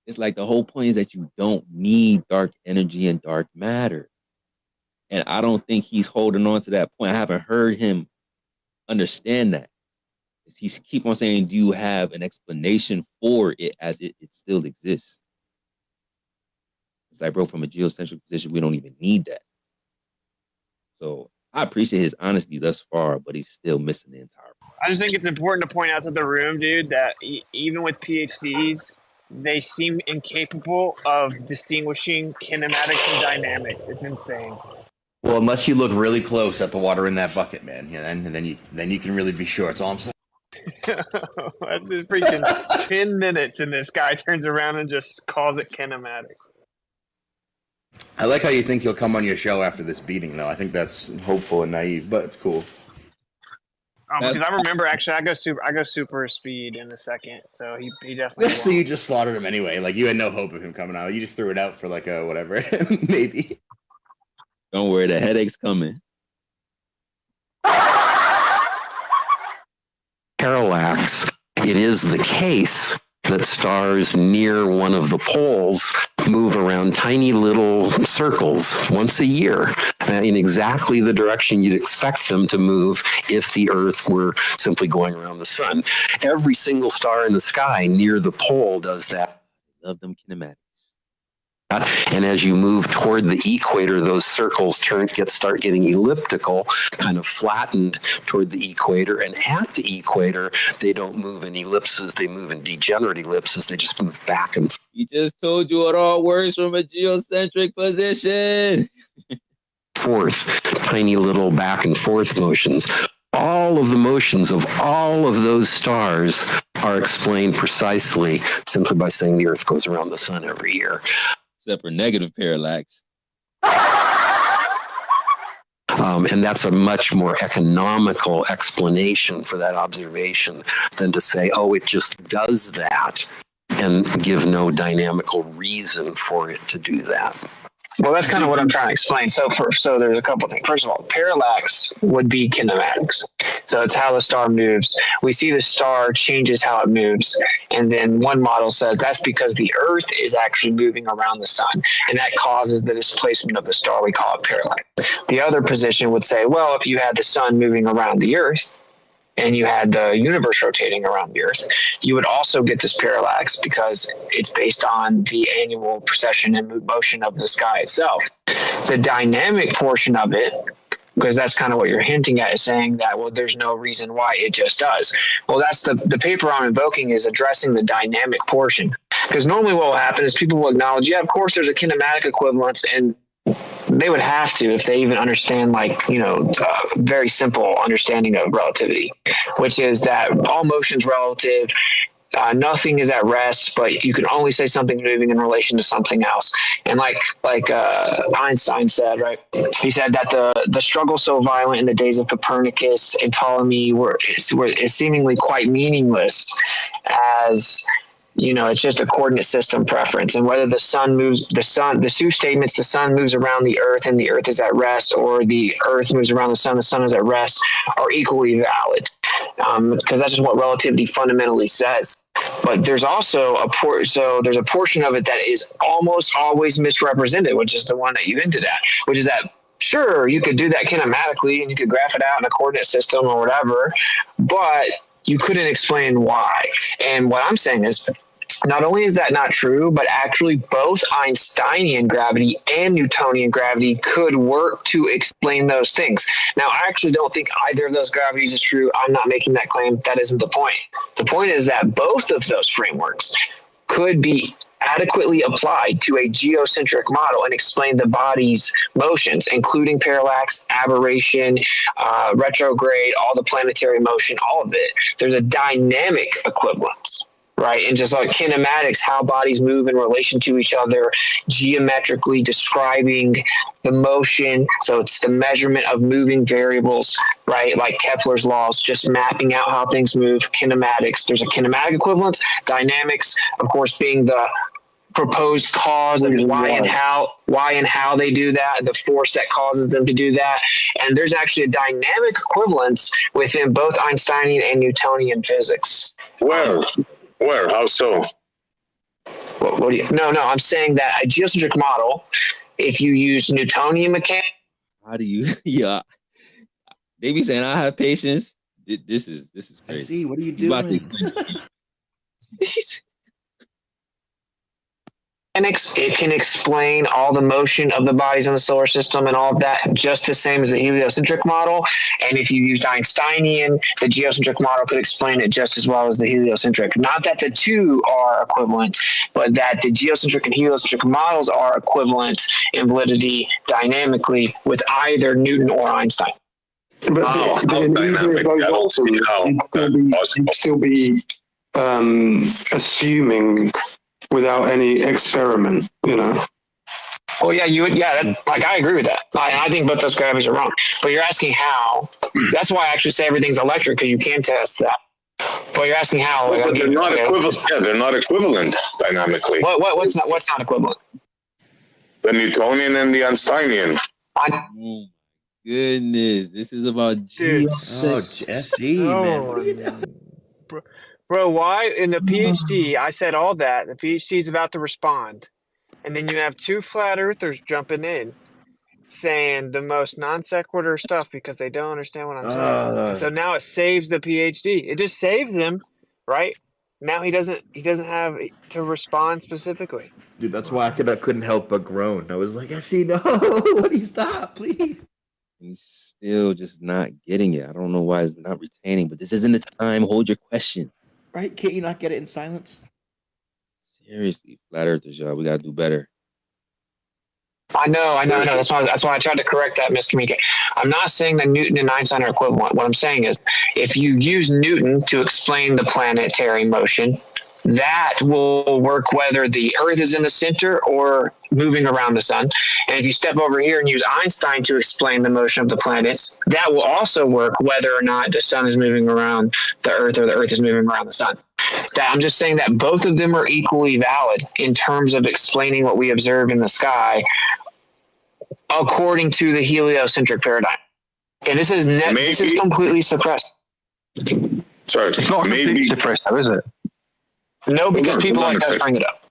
It's like the whole point is that you don't need dark energy and dark matter. And I don't think he's holding on to that point. I haven't heard him understand that. He's keep on saying, do you have an explanation for it as it still exists? It's like, bro, from a geocentric position, we don't even need that. So I appreciate his honesty thus far, but he's still missing the entire point. I just think it's important to point out to the room, dude, that even with PhDs, they seem incapable of distinguishing kinematics and dynamics. It's insane. Well, unless you look really close at the water in that bucket, man, and then you can really be sure. That's all I'm saying. It's freaking 10 minutes, and this guy turns around and just calls it kinematics. I like how you think he'll come on your show after this beating, though. I think that's hopeful and naive, but it's cool. Because I remember, actually, I go super speed in a second, so he definitely. So you just slaughtered him anyway. Like you had no hope of him coming out. You just threw it out for like a whatever, maybe. Don't worry, the headache's coming. Parallax. It is the case that stars near one of the poles move around tiny little circles once a year in exactly the direction you'd expect them to move if the Earth were simply going around the sun. Every single star in the sky near the pole does that. Love them kinematics. And as you move toward the equator, those circles start getting elliptical, kind of flattened toward the equator. And at the equator, they don't move in ellipses; they move in degenerate ellipses. They just move back and forth. He just told you it all works from a geocentric position. Tiny little back and forth motions. All of the motions of all of those stars are explained precisely simply by saying the Earth goes around the sun every year. Except for negative parallax. And that's a much more economical explanation for that observation than to say, oh, it just does that and give no dynamical reason for it to do that. Well, that's kind of what I'm trying to explain. So there's a couple of things. First of all, parallax would be kinematics. So it's how the star moves. We see the star changes how it moves. And then one model says that's because the Earth is actually moving around the sun. And that causes the displacement of the star. We call it parallax. The other position would say, well, if you had the sun moving around the Earth, and you had the universe rotating around the Earth, you would also get this parallax because it's based on the annual precession and motion of the sky itself. The dynamic portion of it, because that's kind of what you're hinting at, is saying that, well, there's no reason why it just does. Well, that's the paper I'm invoking is addressing the dynamic portion. Because normally what will happen is people will acknowledge, yeah, of course there's a kinematic equivalence, and they would have to if they even understand, very simple understanding of relativity, which is that all motion's relative. Nothing is at rest, but you can only say something moving in relation to something else. And like Einstein said, right? He said that the struggle so violent in the days of Copernicus and Ptolemy is seemingly quite meaningless, as it's just a coordinate system preference. And whether the two statements, the sun moves around the Earth and the Earth is at rest, or the Earth moves around the sun is at rest, are equally valid. because that's just what relativity fundamentally says. But there's also there's a portion of it that is almost always misrepresented, which is the one that you hinted at, which is that sure, you could do that kinematically and you could graph it out in a coordinate system or whatever, but you couldn't explain why. And what I'm saying is, not only is that not true, but actually both Einsteinian gravity and Newtonian gravity could work to explain those things. Now, I actually don't think either of those gravities is true. I'm not making that claim. That isn't the point. The point is that both of those frameworks could be adequately applied to a geocentric model and explain the body's motions, including parallax, aberration, retrograde, all the planetary motion, all of it. There's a dynamic equivalence, right? And just like kinematics, how bodies move in relation to each other, geometrically describing the motion. So it's the measurement of moving variables, right? Like Kepler's laws, just mapping out how things move, kinematics. There's a kinematic equivalence. Dynamics, of course, being the proposed cause and why and how they do that, the force that causes them to do that. And there's actually a dynamic equivalence within both Einsteinian and Newtonian physics. Where? How so? What do you? No. I'm saying that a geocentric model, if you use Newtonian mechanics. How do you? Yeah, they be saying I have patience. This is crazy. I see. What are you doing? It can explain all the motion of the bodies in the solar system and all of that just the same as the heliocentric model. And if you used Einsteinian, the geocentric model could explain it just as well as the heliocentric. Not that the two are equivalent, but that the geocentric and heliocentric models are equivalent in validity dynamically with either Newton or Einstein. But you'd still be assuming without any experiment, you know. Oh yeah, you would. Yeah, I agree with that. I think both those gravities are wrong. But you're asking how. That's why I actually say everything's electric, because you can test that. But you're asking how. But they're not equivalent. Yeah, they're not equivalent dynamically. What's not equivalent? The Newtonian and the Einsteinian. Oh goodness, this is about Jesse, man. Bro, why in the PhD, I said all that. The PhD is about to respond. And then you have two flat earthers jumping in saying the most non sequitur stuff because they don't understand what I'm saying. And so now it saves the PhD. It just saves him, right? Now he doesn't have to respond specifically. Dude, that's why I couldn't help but groan. I was like, Jesse, no, what do you stop, please? He's still just not getting it. I don't know why he's not retaining, but this isn't the time. Hold your question. Right? Can't you not get it in silence? Seriously, flat earthers, y'all. We gotta do better. I know. That's why I tried to correct that miscommunication. I'm not saying that Newton and Einstein are equivalent. What I'm saying is, if you use Newton to explain the planetary motion, that will work whether the Earth is in the center or moving around the sun. And if you step over here and use Einstein to explain the motion of the planets, that will also work whether or not the sun is moving around the Earth or the Earth is moving around the sun. I'm just saying that both of them are equally valid in terms of explaining what we observe in the sky according to the heliocentric paradigm. And this is completely suppressed. Sorry, it's not completely suppressed, though, is it? No, because people like us bring it up.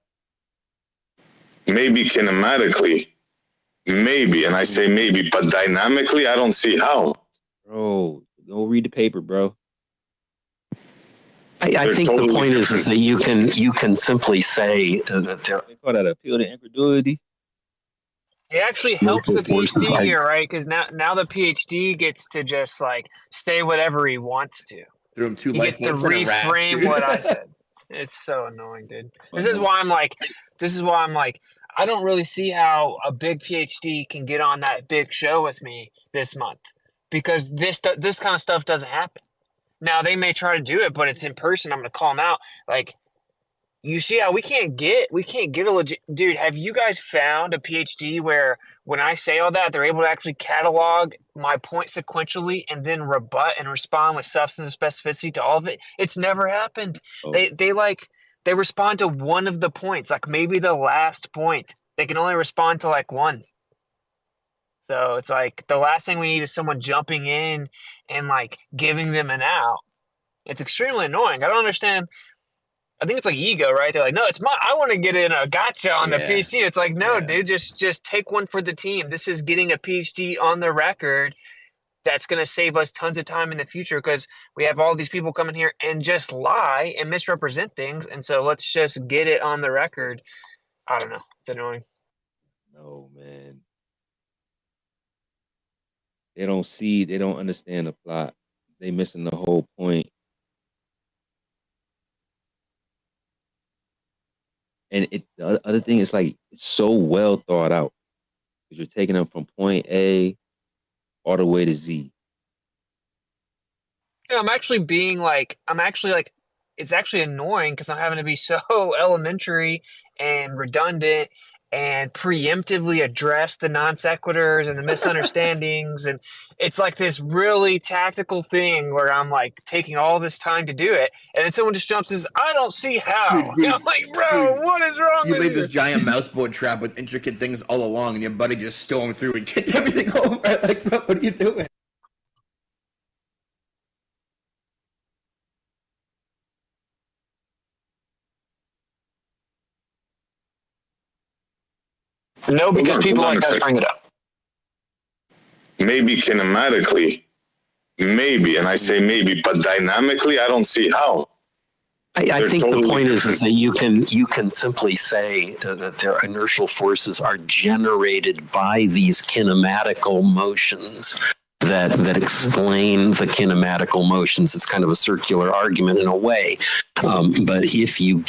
Maybe kinematically, maybe, and I say maybe, but dynamically, I don't see how. Bro, go read the paper, bro. I think totally the point is that you can simply say that they call that appeal to incredulity. It actually helps the PhD here, right? Because now the PhD gets to just like stay whatever he wants to. Threw him two he gets to reframe what I said. It's so annoying, dude. This is why I'm like, I don't really see how a big PhD can get on that big show with me this month, because this kind of stuff doesn't happen. Now they may try to do it, but it's in person. I'm gonna call them out. Like, you see how we can't get a legit dude. Have you guys found a PhD where when I say all that, they're able to actually catalog my point sequentially and then rebut and respond with substance and specificity to all of it? It's never happened. Oh. They respond to one of the points, like maybe the last point. They can only respond to like one. So it's like the last thing we need is someone jumping in and like giving them an out. It's extremely annoying. I don't understand. I think it's like ego, right? They're like, no, it's I want to get in a gotcha on the PhD. It's like, no, dude, just take one for the team. This is getting a PhD on the record. That's going to save us tons of time in the future because we have all these people coming here and just lie and misrepresent things. And so let's just get it on the record. I don't know. It's annoying. No, man. They don't understand the plot. They missing the whole point. And the other thing is like it's so well thought out because you're taking them from point A all the way to Z. Yeah, I'm actually it's actually annoying because I'm having to be so elementary and redundant and preemptively address the non sequiturs and the misunderstandings. And it's like this really tactical thing where I'm like taking all this time to do it. And then someone just jumps and says, I don't see how. Dude, I'm like, bro, what is wrong with you? You laid this giant mouseboard trap with intricate things all along, and your buddy just stormed through and kicked everything over. Like, bro, what are you doing? No, because people like us bring it up. Maybe kinematically, maybe, and I say maybe, but dynamically, I don't see how. I think the point is that you can simply say that their inertial forces are generated by these kinematical motions that explain the kinematical motions. It's kind of a circular argument in a way. But if you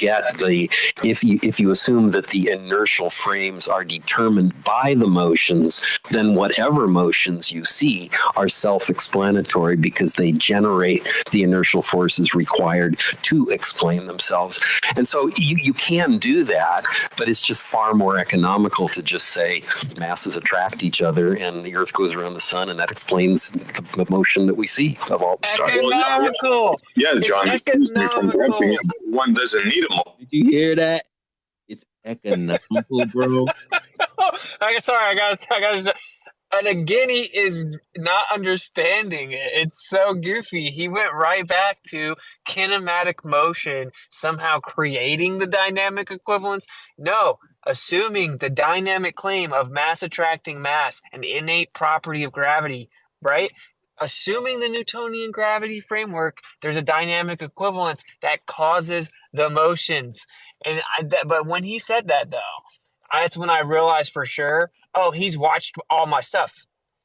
assume that the inertial frames are determined by the motions, then whatever motions you see are self-explanatory because they generate the inertial forces required to explain themselves. And so you can do that, but it's just far more economical to just say masses attract each other and the Earth goes around the sun, and that explains the motion that we see of all the stars. Economical. Yeah, John, excuse me from correcting you, but one doesn't need them all. Did you hear that? It's economical, bro. Sorry, I got. And again, he is not understanding it. It's so goofy. He went right back to kinematic motion, somehow creating the dynamic equivalence. No, assuming the dynamic claim of mass attracting mass, an innate property of gravity, right? Assuming the Newtonian gravity framework, there's a dynamic equivalence that causes the motions. But when he said that, though, that's when I realized for sure, oh, he's watched all my stuff.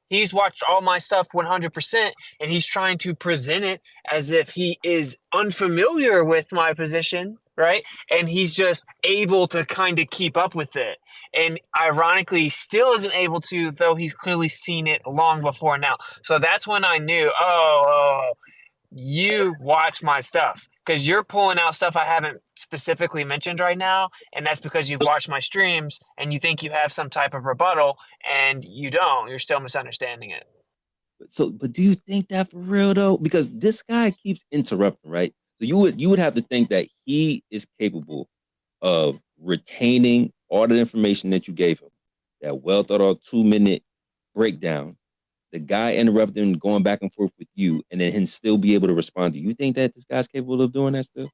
He's watched all my stuff 100%, and he's trying to present it as if he is unfamiliar with my position, right? And he's just able to kind of keep up with it. And ironically, still isn't able to, though he's clearly seen it long before now. So that's when I knew, you watch my stuff. Because you're pulling out stuff I haven't specifically mentioned right now, and that's because you've watched my streams and you think you have some type of rebuttal, and you don't. You're still misunderstanding it. But do you think that for real though? Because this guy keeps interrupting, right? So you would have to think that he is capable of retaining all the information that you gave him, that well thought out 2-minute breakdown. The guy interrupting, going back and forth with you, and then him still be able to respond to you. You think that this guy's capable of doing that still?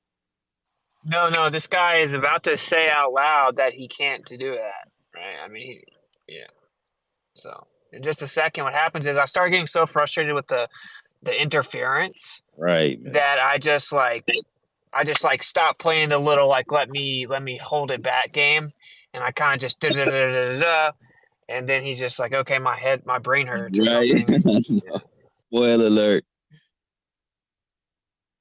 No, this guy is about to say out loud that he can't do that, right? I mean, So in just a second, what happens is I start getting so frustrated with the interference, right, man, that I just stop playing the little let me hold it back game, and I kind of just and then he's just like, okay, my brain hurts. Right. Spoiler alert.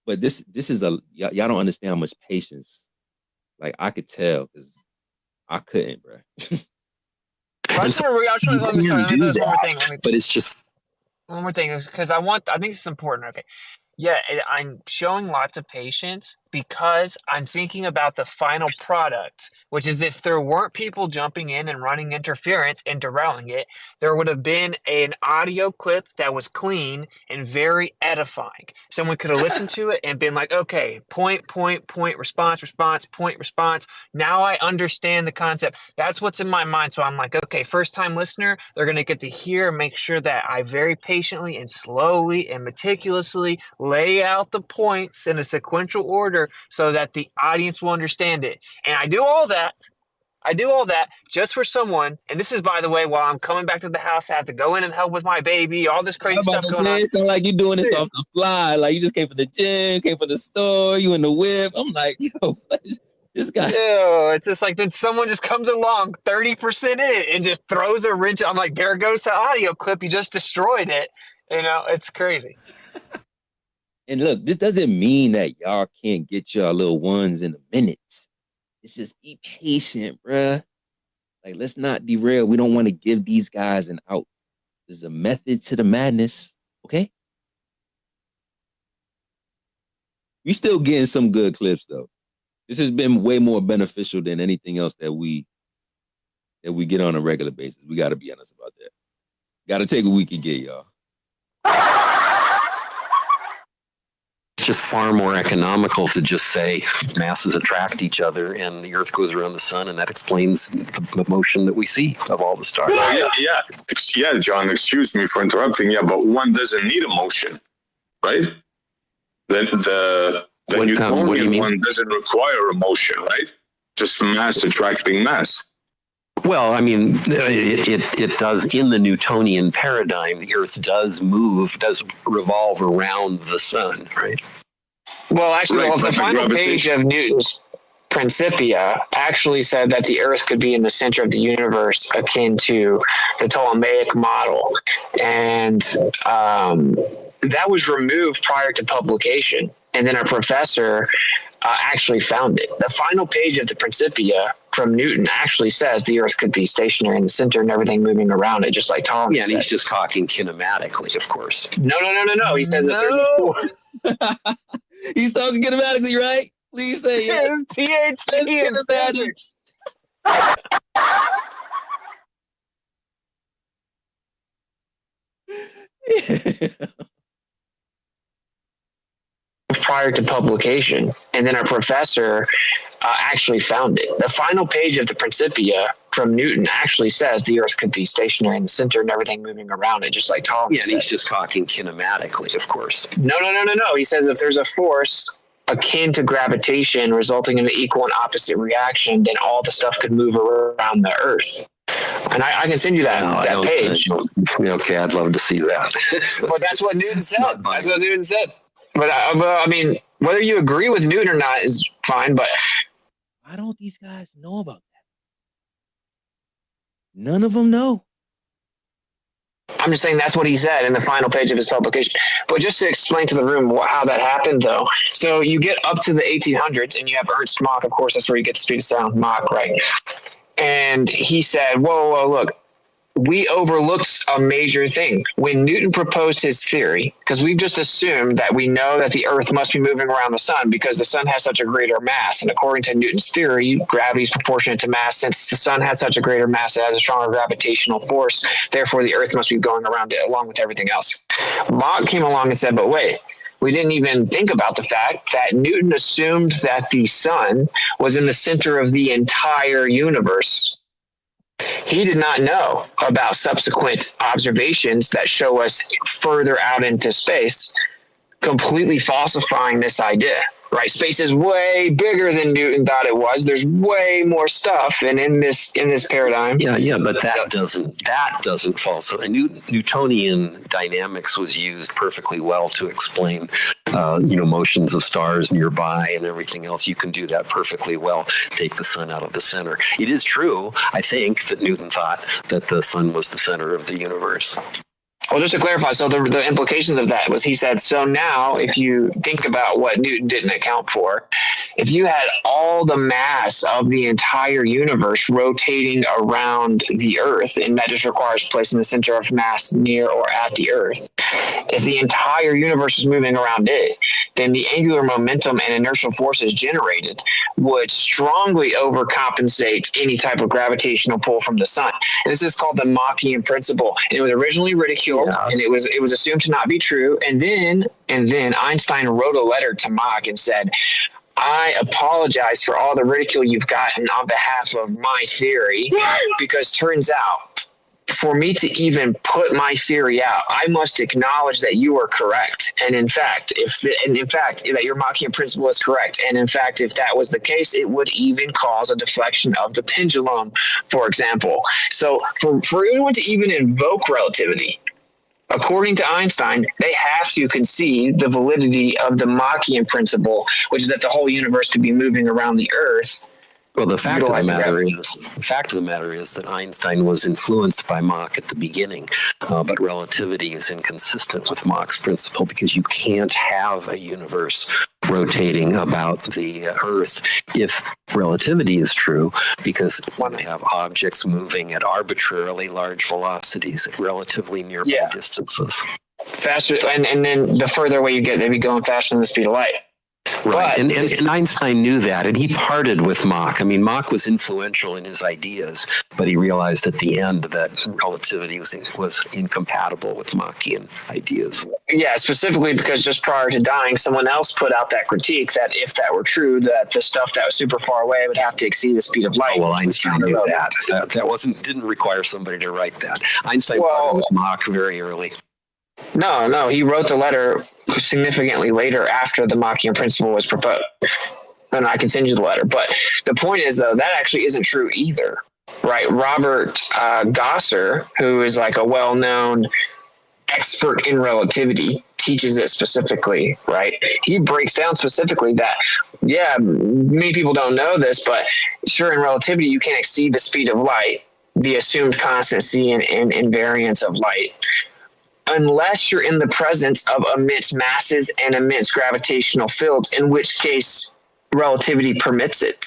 But this is y'all don't understand how much patience. Like I could tell because I couldn't, bro. But it's just one more thing because I think this is important. Okay. Yeah, I'm showing lots of patience because I'm thinking about the final product, which is if there weren't people jumping in and running interference and derailing it, there would have been an audio clip that was clean and very edifying. Someone could have listened to it and been like, okay, point, response, point, response. Now I understand the concept. That's what's in my mind. So I'm like, okay, first time listener, they're going to get to hear and make sure that I very patiently and slowly and meticulously lay out the points in a sequential order so that the audience will understand it. And I do all that just for someone. And this is, by the way, while I'm coming back to the house, I have to go in and help with my baby, all this crazy stuff going on. It's not like you're doing this off the fly. Like you just came from the gym, came from the store, you in the whip. I'm like, yo, what is this guy? Ew, it's just like then someone just comes along 30% in and just throws a wrench. I'm like, there goes the audio clip. You just destroyed it. You know, it's crazy. And look, this doesn't mean that y'all can't get y'all little ones in the minutes. It's just be patient, bruh. Like, let's not derail. We don't want to give these guys an out. There's a method to the madness, okay? We still getting some good clips, though. This has been way more beneficial than anything else that we get on a regular basis. We got to be honest about that. Got to take what we can get, y'all. It's just far more economical to just say masses attract each other and the Earth goes around the sun, and that explains the motion that we see of all the stars. Yeah, John, excuse me for interrupting. Yeah, but one doesn't need a motion, right? The Newtonian one doesn't require a motion, right? Just mass attracting mass. Well, I mean, it does in the Newtonian paradigm. The Earth does revolve around the sun, right? Well, actually, the final page of Newton's Principia actually said that the Earth could be in the center of the universe, akin to the Ptolemaic model, and that was removed prior to publication. And then a professor actually found it. The final page of the Principia from Newton actually says the Earth could be stationary in the center and everything moving around it, just like Tom said. And he's just talking kinematically, of course. No. He says that there's a force. He's talking kinematically, right? Please say it. PhD in physics. Prior to publication, and then a professor actually found it. The final page of the Principia from Newton actually says the Earth could be stationary in the center and everything moving around it, just like Tom said. And he's just talking kinematically, of course. No. He says if there's a force akin to gravitation resulting in an equal and opposite reaction, then all the stuff could move around the Earth. And I can send you that page. Okay, I'd love to see that. But that's what Newton said. But I mean, whether you agree with Newton or not is fine, but why don't these guys know about that? None of them know. I'm just saying that's what he said in the final page of his publication. But just to explain to the room how that happened, though. So you get up to the 1800s, and you have Ernst Mach, of course, that's where you get the speed of sound, Mach, right? And he said, whoa, look. We overlooked a major thing. When Newton proposed his theory, because we've just assumed that we know that the Earth must be moving around the sun because the sun has such a greater mass. And according to Newton's theory, gravity is proportionate to mass. Since the sun has such a greater mass, it has a stronger gravitational force. Therefore, the Earth must be going around it along with everything else. Mach came along and said, but wait, we didn't even think about the fact that Newton assumed that the sun was in the center of the entire universe. He did not know about subsequent observations that show us further out into space, completely falsifying this idea. Right, space is way bigger than Newton thought it was. There's way more stuff, and in this paradigm, but that doesn't falsify. Newtonian dynamics was used perfectly well to explain, motions of stars nearby and everything else. You can do that perfectly well. Take the sun out of the center. It is true, I think, that Newton thought that the sun was the center of the universe. Well, just to clarify, so the implications of that was he said, so now if you think about what Newton didn't account for, if you had all the mass of the entire universe rotating around the Earth, and that just requires placing the center of mass near or at the Earth, if the entire universe is moving around it, then the angular momentum and inertial forces generated would strongly overcompensate any type of gravitational pull from the sun. And this is called the Machian principle. And it was originally ridiculed, and it was assumed to not be true. And then Einstein wrote a letter to Mach and said, I apologize for all the ridicule you've gotten on behalf of my theory, because turns out, for me to even put my theory out, I must acknowledge that you are correct. And in fact, that your Machian principle is correct. And in fact, if that was the case, it would even cause a deflection of the pendulum, for example. So for anyone to even invoke relativity, according to Einstein, they have to concede the validity of the Machian principle, which is that the whole universe could be moving around the Earth. Well, the fact of the matter is that Einstein was influenced by Mach at the beginning, but relativity is inconsistent with Mach's principle because you can't have a universe rotating about the Earth if relativity is true, because you have objects moving at arbitrarily large velocities at relatively nearby distances. Faster, and then the further away you get, they'd be going faster than the speed of light. Right, and Einstein knew that, and he parted with Mach. I mean, Mach was influential in his ideas, but he realized at the end that relativity was incompatible with Machian ideas. Yeah, specifically because just prior to dying, someone else put out that critique that if that were true, that the stuff that was super far away would have to exceed the speed of light. Oh, well, Einstein knew that. That didn't require somebody to write that. Einstein parted with Mach very early. No, he wrote the letter significantly later after the Machian principle was proposed. And I can send you the letter. But the point is, though, that actually isn't true either, right? Robert Gosser, who is like a well-known expert in relativity, teaches it specifically, right? He breaks down specifically that, many people don't know this, but sure, in relativity, you can exceed the speed of light, the assumed constancy and invariance of light, unless you're in the presence of immense masses and immense gravitational fields, in which case relativity permits it.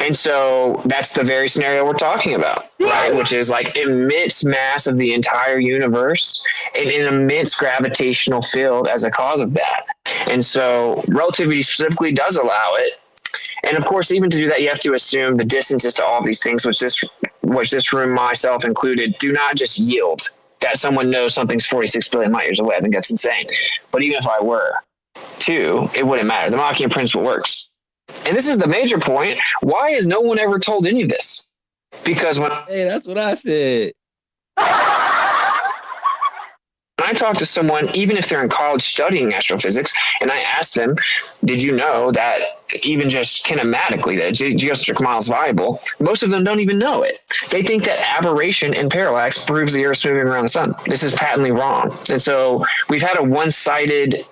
And so that's the very scenario we're talking about, right? Which is like immense mass of the entire universe and an immense gravitational field as a cause of that. And so relativity specifically does allow it. And of course, even to do that, you have to assume the distances to all of these things, which this room, myself included, do not just yield that someone knows something's 46 billion light years away. I think that's insane. But even if I were to, it wouldn't matter. The Machian principle works. And this is the major point. Why has no one ever told any of this? Because that's what I said. When I talk to someone, even if they're in college studying astrophysics, and I ask them, did you know that even just kinematically that geocentric model is viable, most of them don't even know it. They think that aberration and parallax proves the Earth's moving around the sun. This is patently wrong. And so we've had a one-sided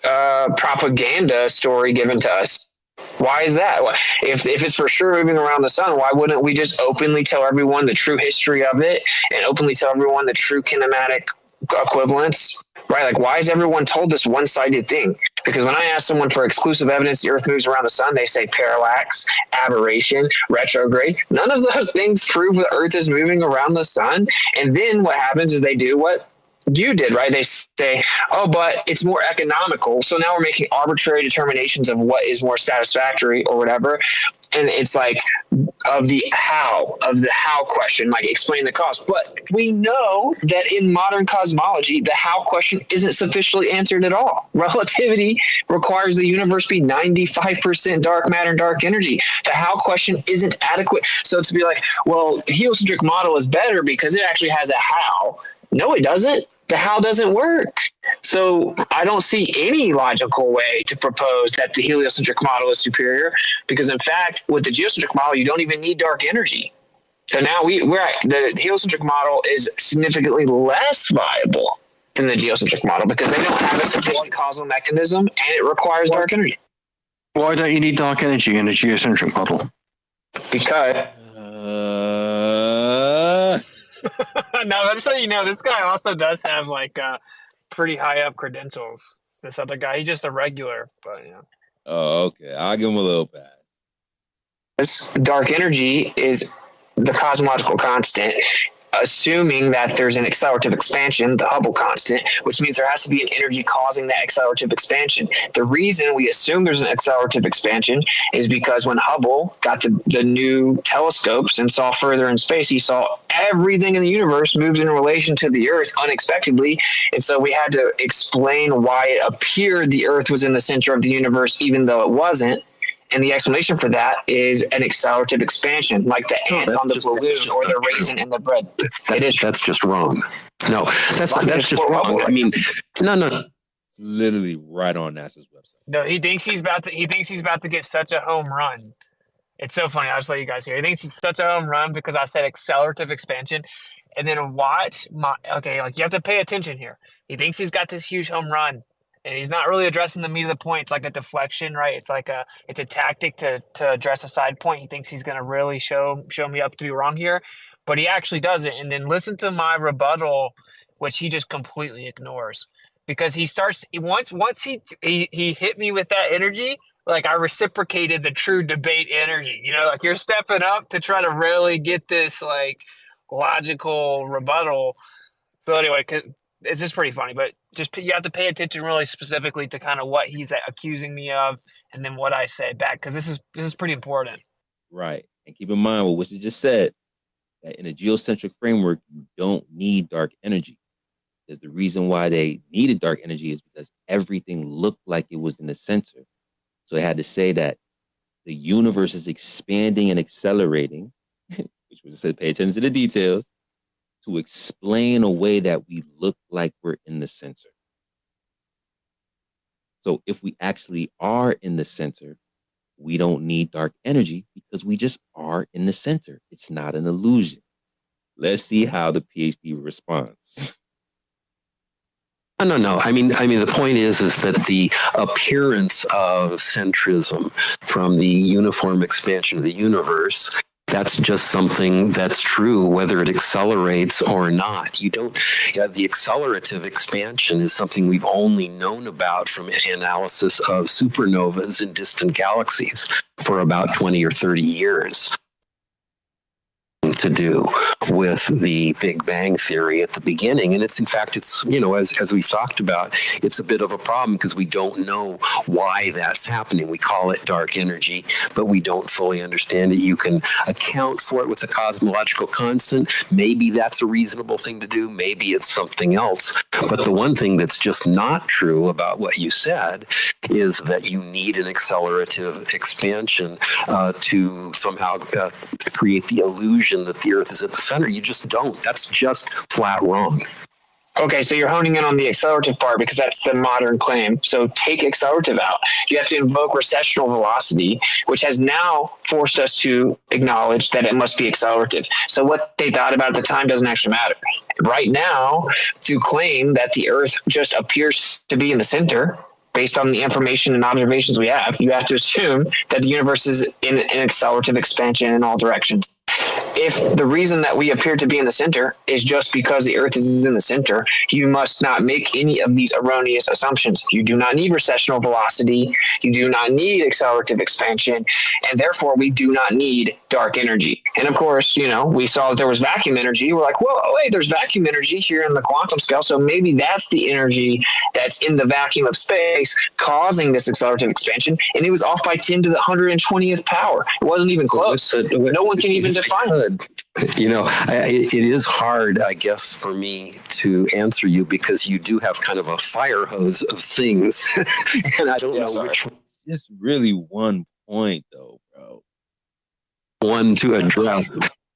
propaganda story given to us. Why is that? If it's for sure moving around the sun, why wouldn't we just openly tell everyone the true history of it and openly tell everyone the true kinematic equivalence, right? Like, why is everyone told this one-sided thing? Because when I ask someone for exclusive evidence the Earth moves around the sun, they say parallax, aberration, retrograde. None of those things prove the Earth is moving around the sun. And then what happens is they do what you did, right? They say, oh, but it's more economical. So now we're making arbitrary determinations of what is more satisfactory or whatever. And it's like of the how question, like explain the cost. But we know that in modern cosmology, the how question isn't sufficiently answered at all. Relativity requires the universe be 95% dark matter and dark energy. The how question isn't adequate. So to be like, well, the heliocentric model is better because it actually has a how. No, it doesn't. The how doesn't work. So I don't see any logical way to propose that the heliocentric model is superior, because in fact, with the geocentric model, you don't even need dark energy. So now the heliocentric model is significantly less viable than the geocentric model because they don't have a sufficient causal mechanism and it requires dark energy. Why don't you need dark energy in a geocentric model? Because No, that's so you know, this guy also does have like pretty high up credentials. This other guy, he's just a regular, but yeah. Oh, okay. I'll give him a little pass. This dark energy is the cosmological constant, assuming that there's an accelerative expansion, the Hubble constant, which means there has to be an energy causing that accelerative expansion. The reason we assume there's an accelerative expansion is because when Hubble got the new telescopes and saw further in space, he saw everything in the universe moves in relation to the Earth unexpectedly. And so we had to explain why it appeared the Earth was in the center of the universe, even though it wasn't. And the explanation for that is an accelerative expansion, like the ants on the balloon or the raisin in the bread. That's just wrong. No, that's just wrong. I mean, no. It's literally right on NASA's website. No, he thinks he's about to get such a home run. It's so funny. I'll just let you guys hear. He thinks it's such a home run because I said accelerative expansion. And then watch like you have to pay attention here. He thinks he's got this huge home run. And he's not really addressing the meat of the point. It's like a deflection, right? It's a tactic to address a side point. He thinks he's going to really show me up to be wrong here, but he actually doesn't. And then listen to my rebuttal, which he just completely ignores, because he starts once he hit me with that energy. Like I reciprocated the true debate energy. You know, like you're stepping up to try to really get this like logical rebuttal. So anyway, it's just pretty funny, but just you have to pay attention really specifically to kind of what he's accusing me of, and then what I say back, because this is pretty important. Right, and keep in mind what Winston just said, that in a geocentric framework, you don't need dark energy. Because the reason why they needed dark energy is because everything looked like it was in the center. So they had to say that the universe is expanding and accelerating, which was said, pay attention to the details, to explain a way that we look like we're in the center. So if we actually are in the center, we don't need dark energy because we just are in the center. It's not an illusion. Let's see how the PhD responds. No. I mean, the point is that the appearance of centrism from the uniform expansion of the universe, that's just something that's true, whether it accelerates or not. You don't. The accelerative expansion is something we've only known about from analysis of supernovas in distant galaxies for about 20 or 30 years. To do with the Big Bang Theory at the beginning. And it's as we've talked about, it's a bit of a problem because we don't know why that's happening. We call it dark energy, but we don't fully understand it. You can account for it with a cosmological constant. Maybe that's a reasonable thing to do. Maybe it's something else. But the one thing that's just not true about what you said is that you need an accelerative expansion to somehow create the illusion that the Earth is at the center. You just don't. That's just flat wrong. Okay, so you're honing in on the accelerative part because that's the modern claim. So take accelerative out. You have to invoke recessional velocity, which has now forced us to acknowledge that it must be accelerative. So what they thought about at the time doesn't actually matter. Right now, to claim that the Earth just appears to be in the center, based on the information and observations we have, you have to assume that the universe is in an accelerative expansion in all directions. If the reason that we appear to be in the center is just because the Earth is in the center, you must not make any of these erroneous assumptions. You do not need recessional velocity. You do not need accelerative expansion. And therefore, we do not need dark energy. And of course, we saw that there was vacuum energy. We're like, well, wait, there's vacuum energy here in the quantum scale. So maybe that's the energy that's in the vacuum of space causing this accelerative expansion. And it was off by 10 to the 120th power. It wasn't even close. No one can even define it. It is hard, I guess, for me to answer you because you do have kind of a fire hose of things. And I don't know which one. It's really one point, though, bro. One to address.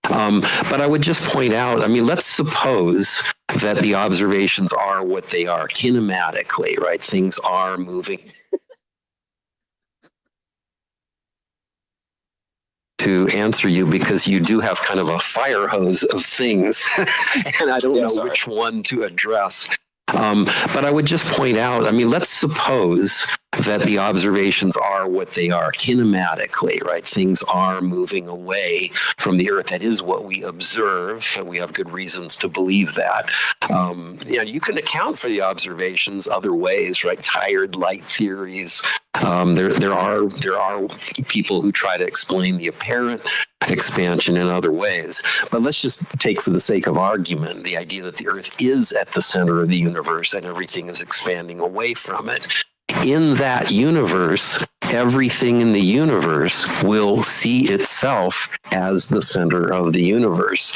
But I would just point out, let's suppose that the observations are what they are kinematically, right? Things are moving. To answer you because you do have kind of a fire hose of things and I don't know which one to address. But I would just point out, let's suppose that the observations are what they are kinematically, right? Things are moving away from the Earth. That is what we observe, and we have good reasons to believe that. You can account for the observations other ways, right? Tired light theories. There are people who try to explain the apparent expansion in other ways. But let's just take, for the sake of argument, the idea that the Earth is at the center of the universe and everything is expanding away from it. In that universe, everything in the universe will see itself as the center of the universe.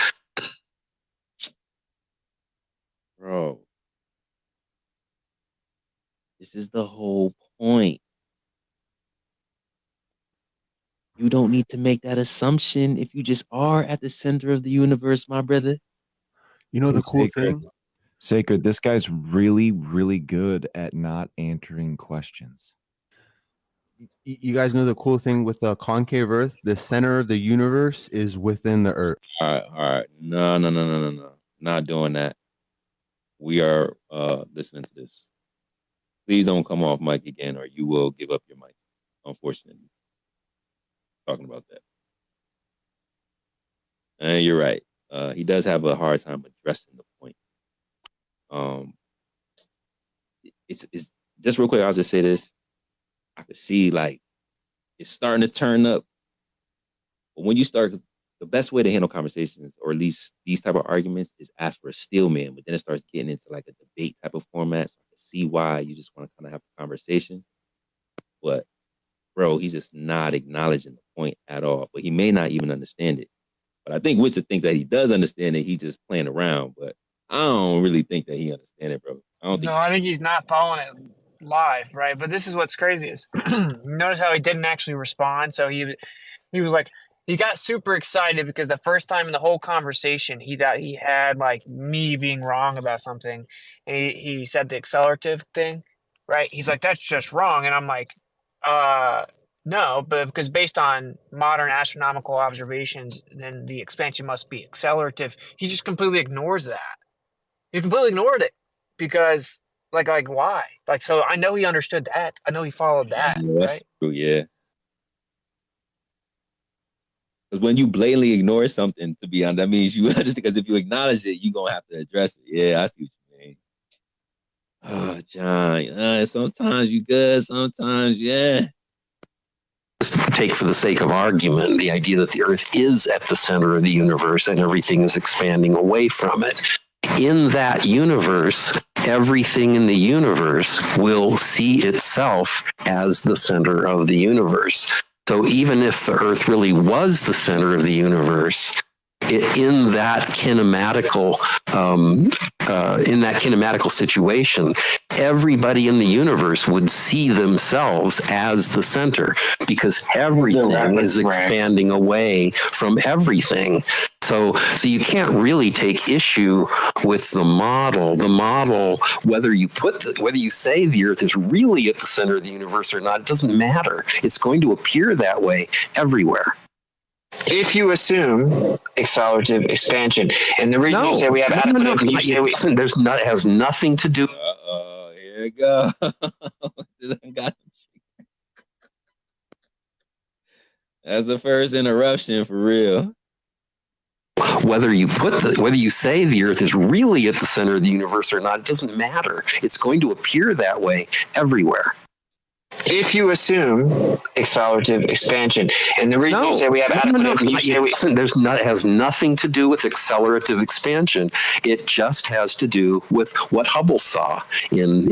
Bro, this is the whole point. You don't need to make that assumption if you just are at the center of the universe, my brother. You know the cool thing? Sacred, this guy's really, really good at not answering questions. You guys know the cool thing with the concave Earth? The center of the universe is within the Earth. All right. No. Not doing that. We are listening to this. Please don't come off mic again, or you will give up your mic. Unfortunately. Talking about that. And you're right. He does have a hard time addressing the point. It's just real quick. I'll just say this. I could see like it's starting to turn up. But when you start, the best way to handle conversations, or at least these type of arguments, is ask for a steel man. But then it starts getting into like a debate type of format. So I can see why you just want to kind of have a conversation. But bro, he's just not acknowledging the point at all. But he may not even understand it. But I think Witz would think that he does understand it. He's just playing around. But I don't really think that he understands it, bro. I think he's not following it live, right? But this is what's crazy is notice how he didn't actually respond. So he was like, he got super excited because the first time in the whole conversation he thought he had like me being wrong about something, and he said the accelerative thing, right? He's like, that's just wrong, and I'm like, no, but because based on modern astronomical observations, then the expansion must be accelerative. He just completely ignores that. He completely ignored it because like why? Like, so I know he understood that. I know he followed that. Yeah, that's right? true, yeah. Because when you blatantly ignore something, to be honest, that means you understand. Because if you acknowledge it, you're gonna have to address it. Yeah, I see what you mean. Oh, John. Sometimes you good, sometimes yeah. Take, for the sake of argument, the idea that the Earth is at the center of the universe and everything is expanding away from it. In that universe, everything in the universe will see itself as the center of the universe. So even if the Earth really was the center of the universe, in that kinematical situation, everybody in the universe would see themselves as the center because everything is expanding away from everything. So you can't really take issue with the model. The model, whether you say the Earth is really at the center of the universe or not, it doesn't matter. It's going to appear that way everywhere. If you assume accelerative expansion, and the reason you say we have it has nothing to do. Here we go. That's the first interruption for real. Whether you say the Earth is really at the center of the universe or not, it doesn't matter. It's going to appear that way everywhere. If you assume accelerative expansion, and the reason you say we have it has nothing to do with accelerative expansion. It just has to do with what Hubble saw in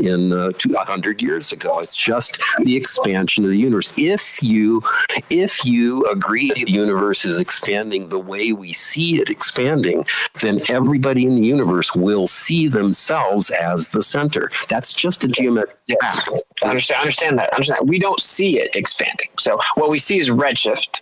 200 years ago. It's just the expansion of the universe. If you agree the universe is expanding the way we see it expanding, then everybody in the universe will see themselves as the center. That's just a geometric fact. Understand that. We don't see it expanding. So what we see is redshift,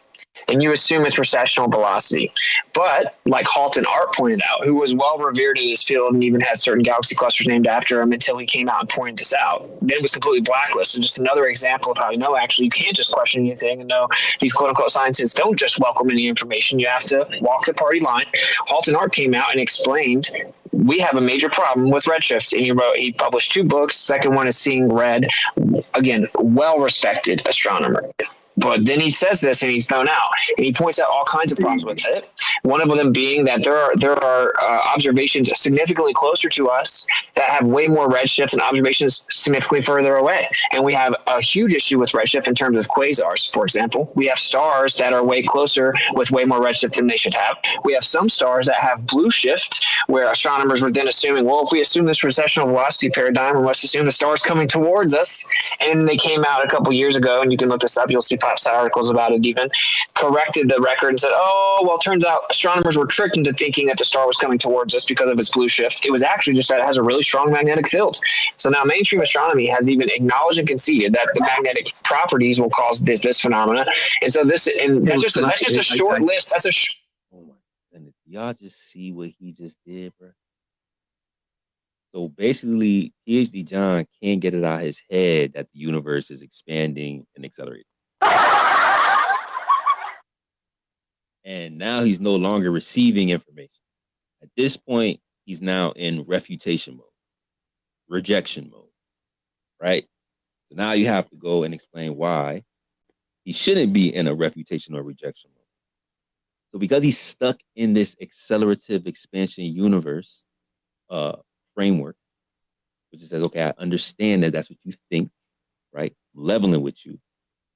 and you assume it's recessional velocity. But like Halton Art pointed out, who was well revered in his field and even has certain galaxy clusters named after him until he came out and pointed this out, then it was completely blacklisted. Just another example of how actually you can't just question anything, and these quote unquote scientists don't just welcome any information. You have to walk the party line. Halton Art came out and explained we have a major problem with redshift. And he published 2 books. Second one is Seeing Red. Again, well-respected astronomer. But then he says this and he's thrown out. And he points out all kinds of problems with it. One of them being that there are observations significantly closer to us that have way more redshift and observations significantly further away. And we have a huge issue with redshift in terms of quasars, for example. We have stars that are way closer with way more redshift than they should have. We have some stars that have blue shift, where astronomers were then assuming, well, if we assume this recessional velocity paradigm, we must assume the star's coming towards us. And they came out a couple years ago, and you can look this up, you'll see articles about it, even corrected the record and said, oh, well, it turns out astronomers were tricked into thinking that the star was coming towards us because of its blue shift. It was actually just that it has a really strong magnetic field. So now mainstream astronomy has even acknowledged and conceded that the magnetic properties will cause this phenomena. And so that's just a short list. Oh my goodness. Y'all just see what he just did, bro. So basically, PhD John can't get it out of his head that the universe is expanding and accelerating. And now he's no longer receiving information. At this point, he's now in refutation mode, rejection mode, right? So now you have to go and explain why he shouldn't be in a refutation or rejection mode. So because he's stuck in this accelerative expansion universe framework, which says, okay, I understand that that's what you think, right? I'm leveling with you.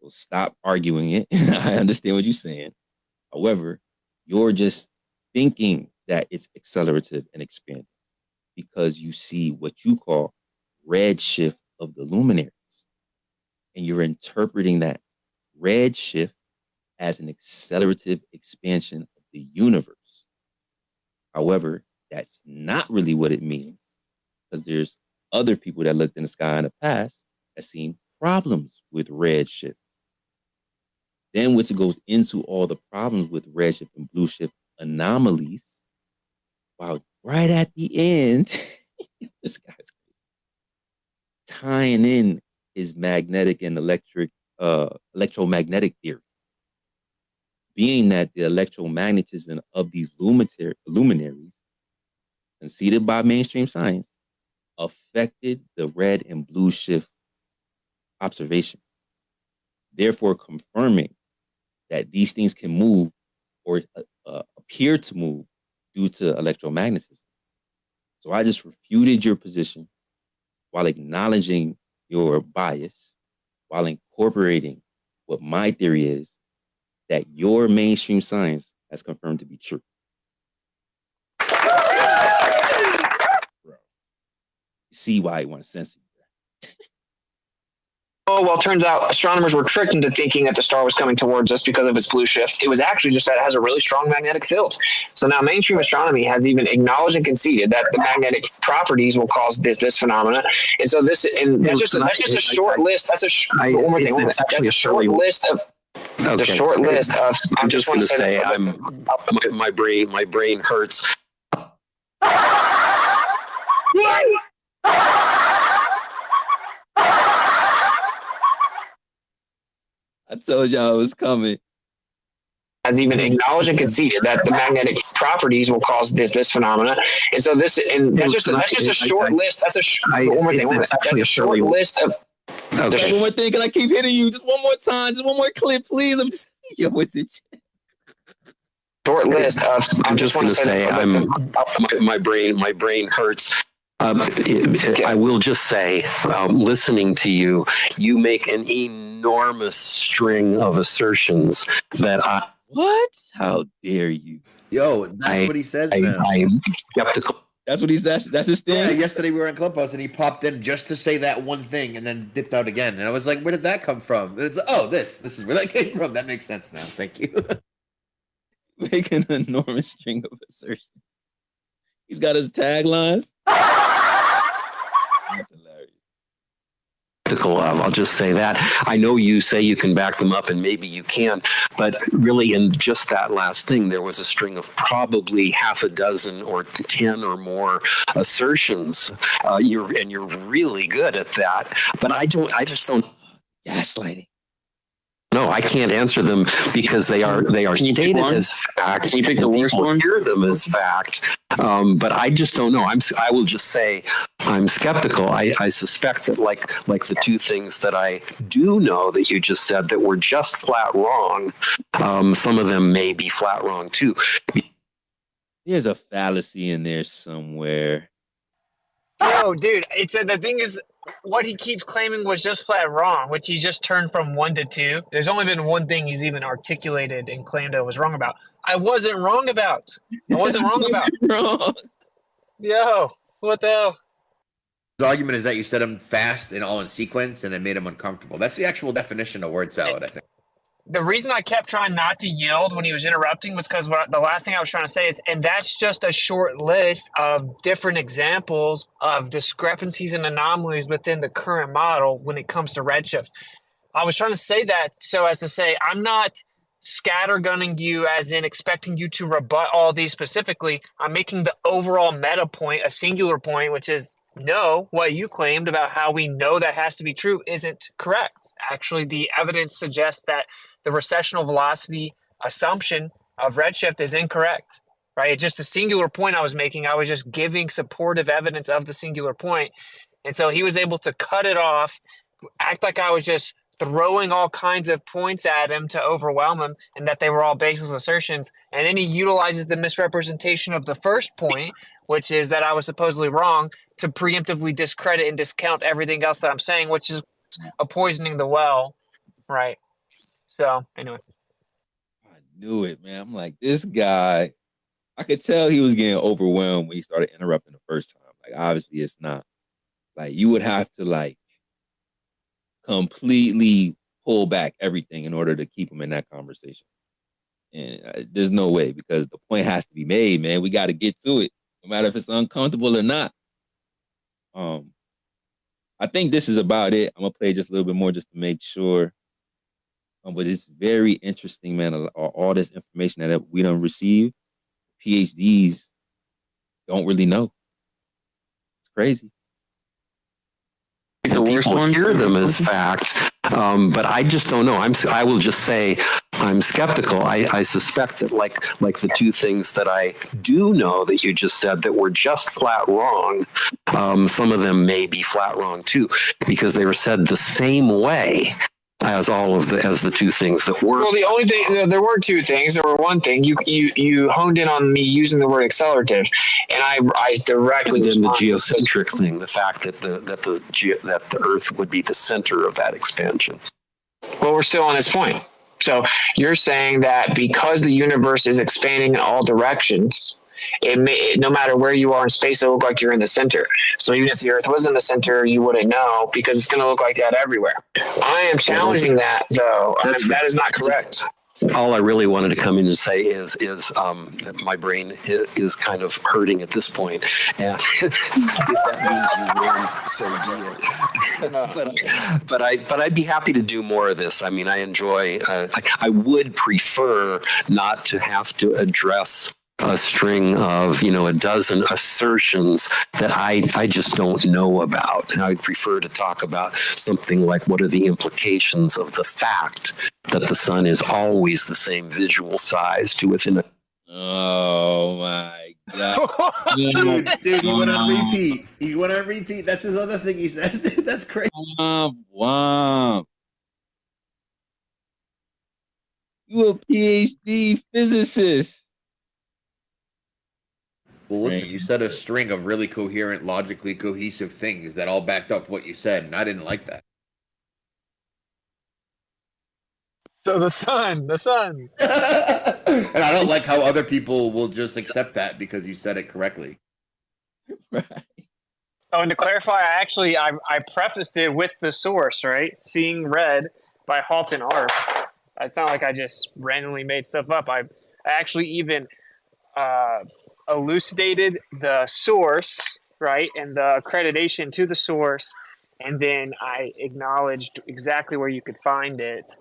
So stop arguing it. I understand what you're saying. However, you're just thinking that it's accelerative and expanding because you see what you call redshift of the luminaries. And you're interpreting that redshift as an accelerative expansion of the universe. However, that's not really what it means, because there's other people that looked in the sky in the past that seen problems with redshift. Then once it goes into all the problems with redshift and blue shift anomalies, wow, right at the end, this guy's tying in his magnetic and electromagnetic theory, being that the electromagnetism of these luminaries, conceded by mainstream science, affected the red and blue shift observation, therefore confirming that these things can move or appear to move due to electromagnetism. So I just refuted your position while acknowledging your bias, while incorporating what my theory is, that your mainstream science has confirmed to be true. Bro, you see why I want to censor you. Oh, well, it turns out astronomers were tricked into thinking that the star was coming towards us because of its blue shift. It was actually just that it has a really strong magnetic field. So now mainstream astronomy has even acknowledged and conceded that the magnetic properties will cause this phenomena. And so that's just a short list. That's a short list of. Okay. The short list of. I'm just going to say, my brain hurts. I told y'all it was coming. Has even acknowledged and conceded that the magnetic properties will cause this phenomena. And so that's just a short list. That's a short list of. Okay. One more thing, and I keep hitting you. Just one more time. Just one more clip, please. I'm just. Yo, what's it? Short list of. I'm just going to say, my brain hurts. I will just say, listening to you, you make an enormous string of assertions that I. What? How dare you? Yo, that's what he says. I'm skeptical. That's what he says. That's his thing. Yeah, yesterday we were in Clubhouse and he popped in just to say that one thing and then dipped out again. And I was like, where did that come from? And it's this is where that came from. That makes sense now. Thank you. Making an enormous string of assertions. He's got his taglines. That's hilarious. I'll just say that. I know you say you can back them up, and maybe you can, but really in just that last thing, there was a string of probably half a dozen or 10 or more assertions. You're really good at that, but I just don't. Gaslighting. No, I can't answer them because they are stated as fact. Can you pick the worst one? Hear them as fact, but I just don't know. I will just say I'm skeptical. I suspect that like the two things that I do know that you just said that were just flat wrong. Some of them may be flat wrong too. There's a fallacy in there somewhere. Yo, dude, it's the thing is, what he keeps claiming was just flat wrong, which he just turned from 1 to 2. There's only been one thing he's even articulated and claimed I was wrong about. I wasn't wrong about. I wasn't wrong about. Wrong. Yo, what the hell? The argument is that you said them fast and all in sequence, and it made him uncomfortable. That's the actual definition of word salad, I think. The reason I kept trying not to yield when he was interrupting was because the last thing I was trying to say is, and that's just a short list of different examples of discrepancies and anomalies within the current model when it comes to redshift. I was trying to say that so as to say, I'm not scattergunning you as in expecting you to rebut all these specifically. I'm making the overall meta point, a singular point, which is no, what you claimed about how we know that has to be true isn't correct. Actually, the evidence suggests that the recessional velocity assumption of redshift is incorrect, right? It's just a singular point I was making. I was just giving supportive evidence of the singular point. And so he was able to cut it off, act like I was just throwing all kinds of points at him to overwhelm him and that they were all baseless assertions. And then he utilizes the misrepresentation of the first point, which is that I was supposedly wrong, to preemptively discredit and discount everything else that I'm saying, which is a poisoning the well, right? So, anyway. I knew it, man. I'm like, this guy, I could tell he was getting overwhelmed when he started interrupting the first time. Like, obviously it's not. Like, you would have to, like, completely pull back everything in order to keep him in that conversation. And there's no way, because the point has to be made, man. We got to get to it, no matter if it's uncomfortable or not. I think this is about it. I'm going to play just a little bit more just to make sure. But it's very interesting, man. All this information that we don't receive, PhDs don't really know. It's crazy. The worst one, hear them as fact, but I just don't know. I will just say I'm skeptical. I suspect that like the two things that I do know that you just said that were just flat wrong. Some of them may be flat wrong too, because they were said the same way as the two things that were. Well, the only thing, there were two things. There were one thing. You honed in on me using the word accelerative, and I directly. And then the geocentric thing, the fact that the Earth would be the center of that expansion. Well, we're still on this point. So you're saying that because the universe is expanding in all directions, no matter where you are in space, it'll look like you're in the center. So even if the Earth was in the center, you wouldn't know because it's going to look like that everywhere. I am challenging that, though. That is not correct. All I really wanted to come in and say is that my brain is kind of hurting at this point, and if that means you win, so be it. But I'd be happy to do more of this. I mean, I enjoy. I would prefer not to have to address a string of, a dozen assertions that I just don't know about. And I'd prefer to talk about something like what are the implications of the fact that the sun is always the same visual size to within a... Oh my God. Dude, he went on repeat. He went on repeat. That's his other thing he says. Dude, that's crazy. Wow. You a PhD physicist. Well, listen, you said a string of really coherent, logically cohesive things that all backed up what you said, and I didn't like that. So the sun. And I don't like how other people will just accept that because you said it correctly. Right. Oh, and to clarify, I prefaced it with the source, right? Seeing Red by Halton Arp. It's not like I just randomly made stuff up. I actually even elucidated the source, right, and the accreditation to the source, and then I acknowledged exactly where you could find it,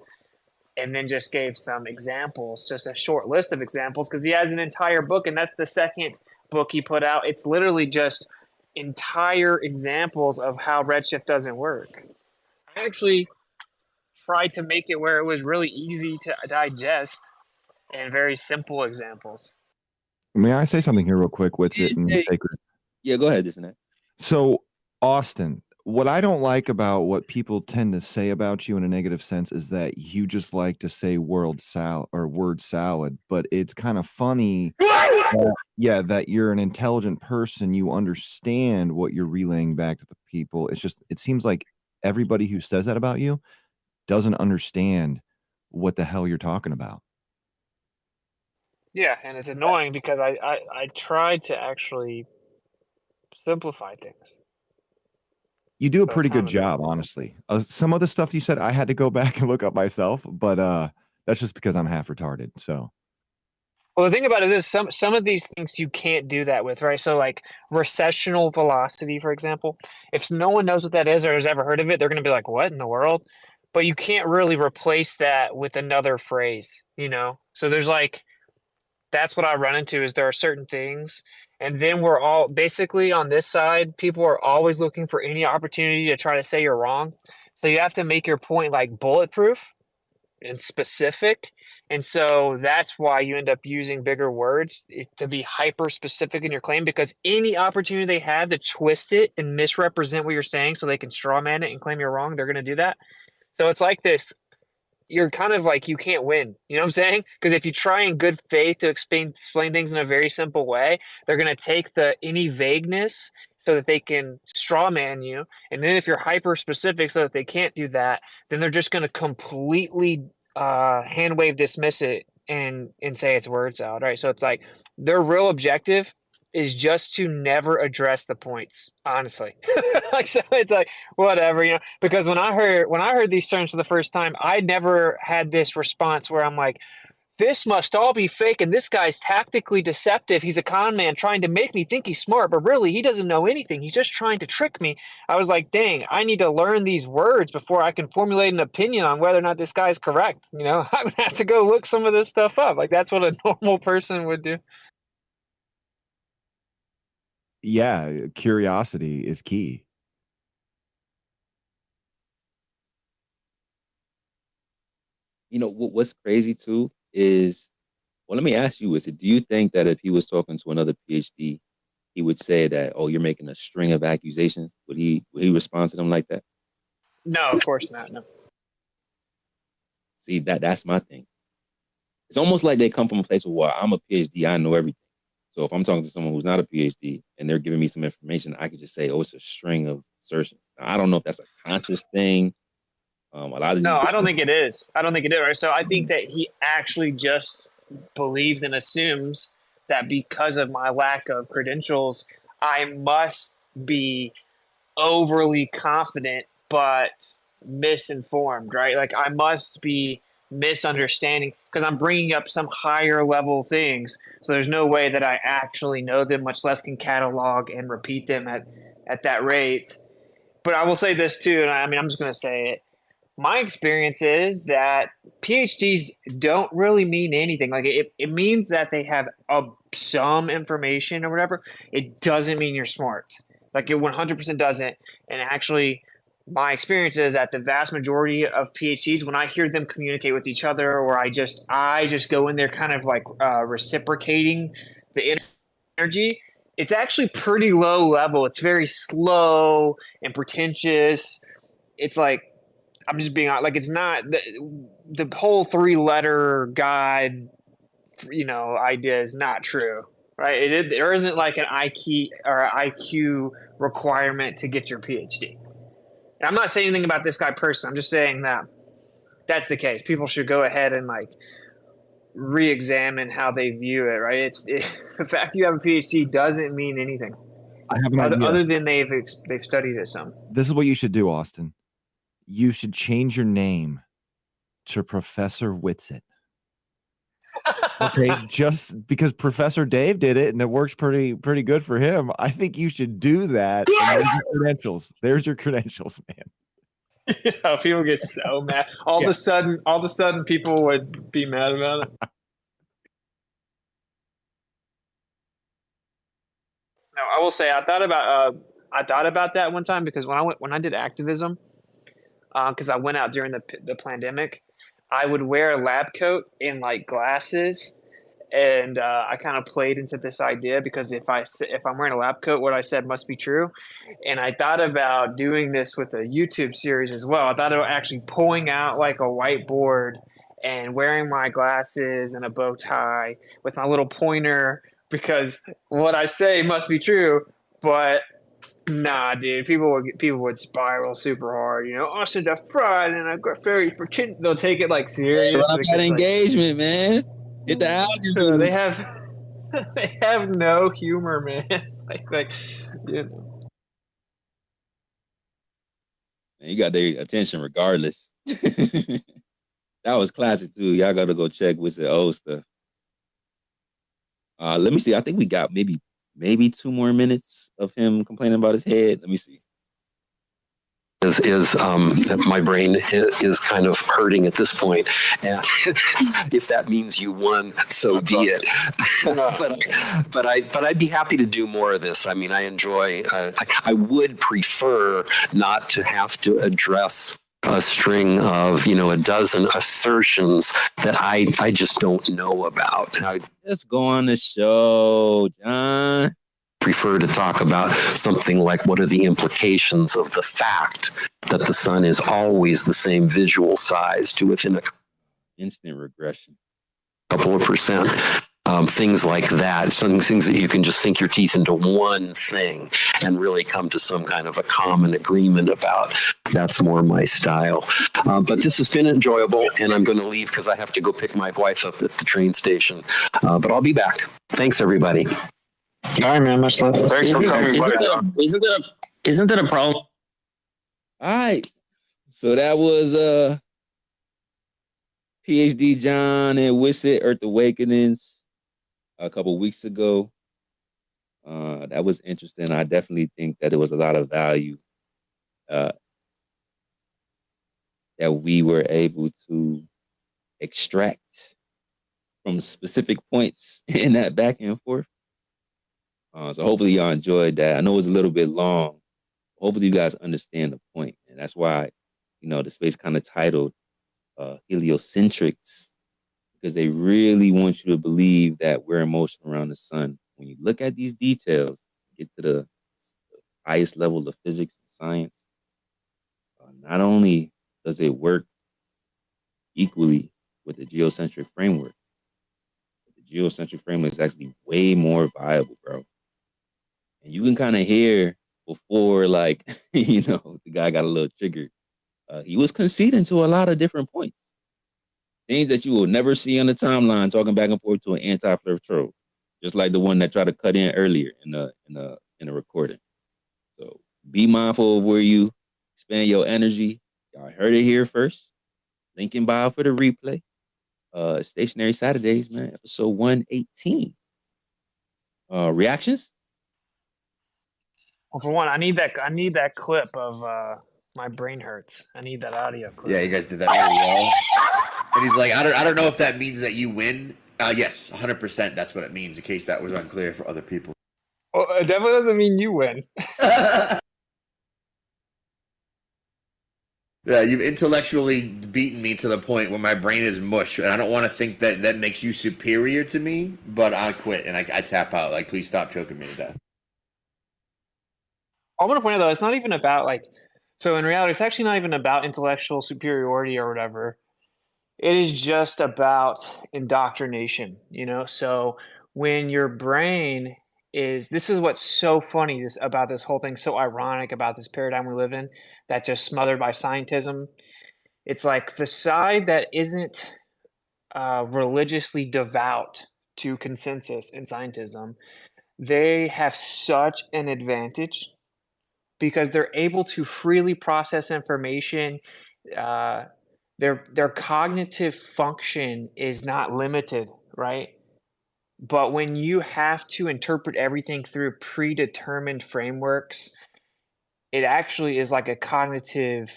and then just gave some examples, just a short list of examples, because he has an entire book, and that's the second book he put out. It's literally just entire examples of how redshift doesn't work. I actually tried to make it where it was really easy to digest and very simple examples. May I say something here real quick? What's it and sacred? Yeah, go ahead, isn't it? So, Austin, what I don't like about what people tend to say about you in a negative sense is that you just like to say word salad, but it's kind of funny that you're an intelligent person. You understand what you're relaying back to the people. It's just, it seems like everybody who says that about you doesn't understand what the hell you're talking about. Yeah, and it's annoying because I tried to actually simplify things. You do a So pretty it's kind good of job, honestly. Some of the stuff you said, I had to go back and look up myself, but that's just because I'm half retarded. So, well, the thing about it is some of these things you can't do that with, right? So like recessional velocity, for example, if no one knows what that is or has ever heard of it, they're going to be like, "What in the world?" But you can't really replace that with another phrase, you know? So there's like that's what I run into is there are certain things, and then we're all basically on this side, people are always looking for any opportunity to try to say you're wrong. So you have to make your point like bulletproof and specific. And so that's why you end up using bigger words to be hyper specific in your claim, because any opportunity they have to twist it and misrepresent what you're saying so they can straw man it and claim you're wrong, they're going to do that. So it's like this, you're kind of like you can't win. You know what I'm saying? Because if you try in good faith to explain things in a very simple way, they're going to take any vagueness so that they can straw man you. And then if you're hyper specific so that they can't do that, then they're just going to completely hand wave dismiss it and say it's word salad, right? So it's like their real objective is just to never address the points, honestly. Like, so it's like whatever, you know, because when I heard these terms for the first time, I never had this response where I'm like, this must all be fake and this guy's tactically deceptive. He's a con man trying to make me think he's smart, but really he doesn't know anything. He's just trying to trick me. I was like, dang, I need to learn these words before I can formulate an opinion on whether or not this guy's correct. You know, I would have to go look some of this stuff up. Like that's what a normal person would do. yeah, curiosity is key. You know what's crazy too is, well, let me ask you: do you think that if he was talking to another PhD, he would say that, "Oh, you're making a string of accusations"? Would he respond to them like that? No, of course not. No. See, that's my thing. It's almost like they come from a place where I'm a PhD, I know everything. So if I'm talking to someone who's not a PhD and they're giving me some information, I could just say, "Oh, it's a string of assertions." Now, I don't know if that's a conscious thing. A lot of No, these I don't think it is. I don't think it is. Right? So I think that he actually just believes and assumes that because of my lack of credentials, I must be overly confident but misinformed, right? Like I must be misunderstanding because I'm bringing up some higher level things. So there's no way that I actually know them, much less can catalog and repeat them at that rate. But I will say this too, and I mean, I'm just going to say it. My experience is that PhDs don't really mean anything. Like it means that they have some information or whatever. It doesn't mean you're smart. Like it 100% doesn't. And actually, my experience is that the vast majority of PhDs, when I hear them communicate with each other, or I just go in there kind of like reciprocating the energy, it's actually pretty low level. It's very slow and pretentious. It's like, I'm just being like, it's not the whole 3-letter guide, you know, idea is not true, right? There isn't like an IQ requirement to get your PhD. And I'm not saying anything about this guy personally. I'm just saying that that's the case. People should go ahead and like re-examine how they view it, right? The fact you have a PhD doesn't mean anything. I have an idea. Other than they've studied it some. This is what you should do, Austin. You should change your name to Professor Whitsitt. Okay, just because Professor Dave did it and it works pretty good for him, I think you should do that. And there's your credentials. There's your credentials, man. Yeah, people get so mad. All of a sudden, people would be mad about it. No, I will say I thought about that one time because when I did activism, because I went out during the pandemic. I would wear a lab coat and like glasses, and I kind of played into this idea because if I'm wearing a lab coat, what I said must be true. And I thought about doing this with a YouTube series as well. I thought about actually pulling out like a whiteboard and wearing my glasses and a bow tie with my little pointer because what I say must be true. But nah, dude, people would spiral super hard. You know, Austin the fraud and a very pretend. They'll take it like serious. Run up that because, like, engagement, man. Hit the algorithm. they have they have no humor, man. like you know. Man, you got their attention regardless. That was classic too. Y'all gotta go check with the old stuff. Let me see. I think we got maybe 2 more minutes of him complaining about his head. Let me see. Is my brain is kind of hurting at this point, and if that means you won, so be it. but I'd be happy to do more of this. I mean, I enjoy. I would prefer not to have to address a string of a dozen assertions that I just don't know about. Let's go on the show, John. Prefer to talk about something like what are the implications of the fact that the sun is always the same visual size to within a instant regression, couple of percent. Things like that, some things that you can just sink your teeth into one thing and really come to some kind of a common agreement about. That's more my style. But this has been enjoyable, and I'm going to leave because I have to go pick my wife up at the train station. But I'll be back. Thanks, everybody. All right, man. Much love. Thanks for coming by. Isn't that a problem? All right. So that was PhD John and Wissett, Earth Awakenings, a couple weeks ago. That was interesting. I definitely think that it was a lot of value that we were able to extract from specific points in that back and forth. So hopefully y'all enjoyed that. I know it was a little bit long. Hopefully you guys understand the point. And that's why, the space kind of titled Heliocentrics, because they really want you to believe that we're in motion around the sun. When you look at these details, get to the highest level of physics and science, not only does it work equally with the geocentric framework, but the geocentric framework is actually way more viable, bro. And you can kind of hear before, like, the guy got a little triggered. He was conceding to a lot of different points. Things that you will never see on the timeline, talking back and forth to an anti-flirt troll, just like the one that tried to cut in earlier in the recording. So be mindful of where you spend your energy. Y'all heard it here first. Link in bio for the replay. Stationary Saturdays, man, episode 118. Reactions? Well, for one, I need that clip of my brain hurts. I need that audio clip. Yeah, you guys did that really well. And he's like, I don't know if that means that you win. Yes, 100%. That's what it means. In case that was unclear for other people. Well, it definitely doesn't mean you win. Yeah, you've intellectually beaten me to the point where my brain is mush, and I don't want to think that makes you superior to me. But I quit and I tap out. Like, please stop choking me to death. I want to point out though, it's not even about so in reality, it's actually not even about intellectual superiority or whatever. It is just about indoctrination, So when your brain this is what's so funny about this whole thing, so ironic about this paradigm we live in, that's just smothered by scientism. It's like the side that isn't religiously devout to consensus in scientism, they have such an advantage because they're able to freely process information. Their cognitive function is not limited, right? But when you have to interpret everything through predetermined frameworks, it actually is like a cognitive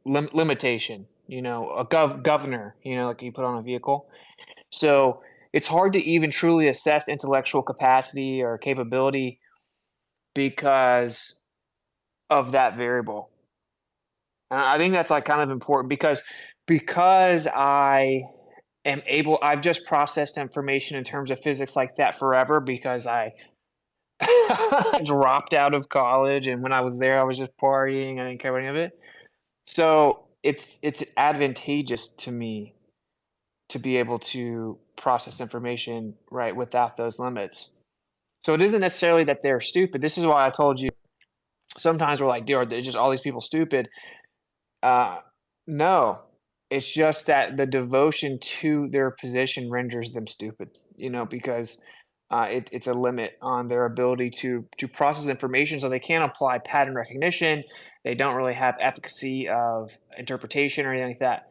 limitation, a governor, like you put on a vehicle. So it's hard to even truly assess intellectual capacity or capability because of that variable. And I think that's like kind of important because I've just processed information in terms of physics like that forever because I dropped out of college, and when I was there, I was just partying. I didn't care about any of it. So it's advantageous to me to be able to process information right without those limits. So it isn't necessarily that they're stupid. This is why I told you sometimes we're like, dude, are just all these people stupid? No, it's just that the devotion to their position renders them stupid, because it's a limit on their ability to process information. So they can't apply pattern recognition. They don't really have efficacy of interpretation or anything like that.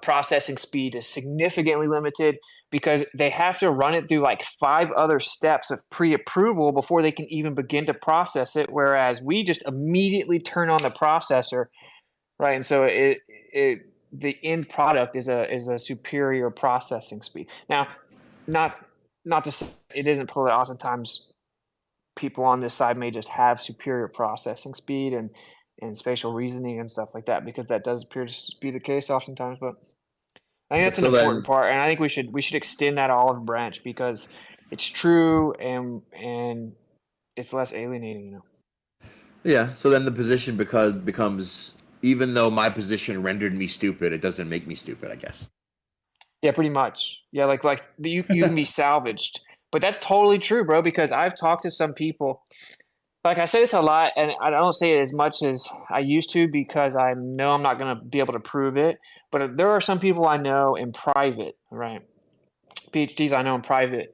Processing speed is significantly limited because they have to run it through like 5 other steps of pre-approval before they can even begin to process it. Whereas we just immediately turn on the processor, right? And so the end product is a superior processing speed. Now, not to say it isn't probably oftentimes people on this side may just have superior processing speed and spatial reasoning and stuff like that, because that does appear to be the case oftentimes. But I think that's an important part, and I think we should extend that olive branch because it's true and it's less alienating, Yeah. So then the position becomes, even though my position rendered me stupid, it doesn't make me stupid, I guess. Yeah, pretty much. Yeah, like you can be salvaged. But that's totally true, bro, because I've talked to some people. Like I say this a lot, and I don't say it as much as I used to because I know I'm not going to be able to prove it. But there are some people I know in private, right? PhDs I know in private,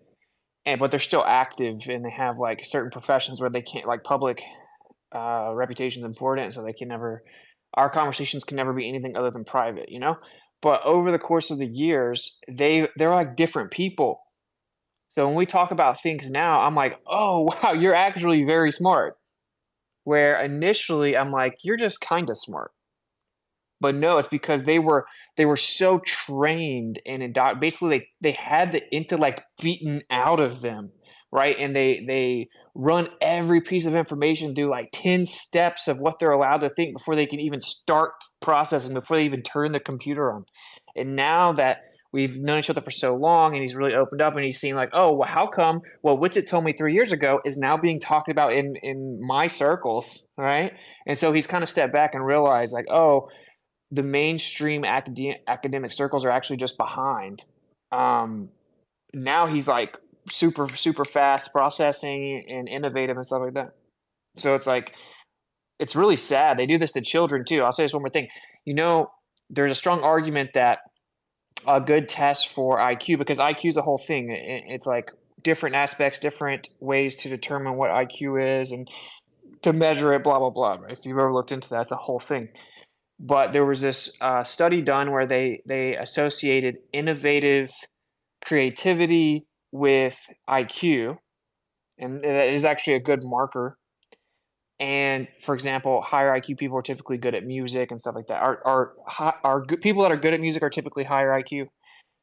but they're still active and they have like certain professions where they can't, like public reputation is important, so they can never. Our conversations can never be anything other than private, But over the course of the years, they're like different people. So when we talk about things now, I'm like, oh, wow, you're actually very smart. Where initially I'm like, you're just kind of smart. But no, it's because they were so trained and basically they had the intellect beaten out of them, right? And they run every piece of information through like 10 steps of what they're allowed to think before they can even start processing, before they even turn the computer on. And now that we've known each other for so long and he's really opened up and he's seen like, oh, well, how come what Witsit told me 3 years ago is now being talked about in my circles, right? And so he's kind of stepped back and realized like, oh, the mainstream academic circles are actually just behind. Now he's like super fast processing and innovative and stuff like that. So it's like, it's really sad. They do this to children too. I'll say this one more thing. There's a strong argument that a good test for IQ, because IQ is a whole thing. It's like different aspects, different ways to determine what IQ is and to measure it, blah, blah, blah. Right? If you've ever looked into that, it's a whole thing. But there was this study done where they associated innovative creativity with IQ, and that is actually a good marker. And for example, higher IQ people are typically good at music and stuff like that. Are good people that are good at music are typically higher IQ.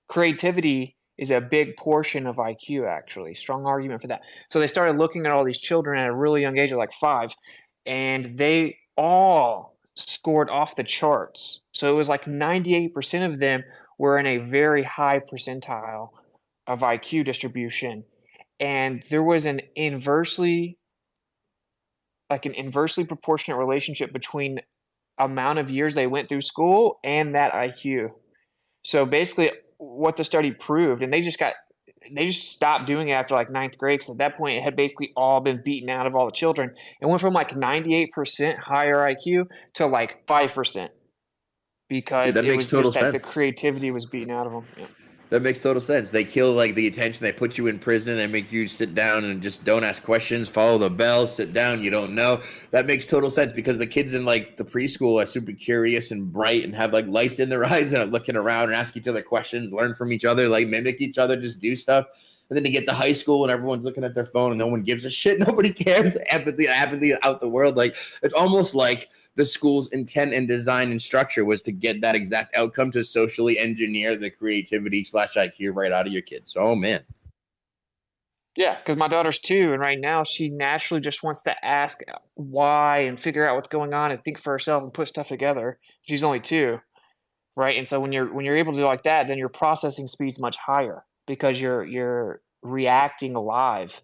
Creativity is a big portion of IQ, actually. Strong argument for that. So they started looking at all these children at a really young age, like 5, and they all scored off the charts. So it was like 98% of them were in a very high percentile of IQ distribution. And there was an inversely proportionate relationship between amount of years they went through school and that IQ. So basically what the study proved, and they just stopped doing it after like 9th grade, because at that point it had basically all been beaten out of all the children. It went from like 98% higher IQ to like 5%, because it was just that the creativity was beaten out of them. Yeah. That makes total sense. They kill like the attention. They put you in prison. They make you sit down and just don't ask questions. Follow the bell. Sit down. You don't know. That makes total sense, because the kids in like the preschool are super curious and bright and have like lights in their eyes and are looking around and ask each other questions, learn from each other, like mimic each other, just do stuff. And then they get to high school and everyone's looking at their phone and no one gives a shit. Nobody cares. Apathy out the world. Like, it's almost like the school's intent and design and structure was to get that exact outcome, to socially engineer the creativity / IQ right out of your kids. Oh man. Yeah, because my daughter's 2, and right now she naturally just wants to ask why and figure out what's going on and think for herself and put stuff together. She's only 2, right? And so when you're able to do like that, then your processing speed's much higher because you're reacting live,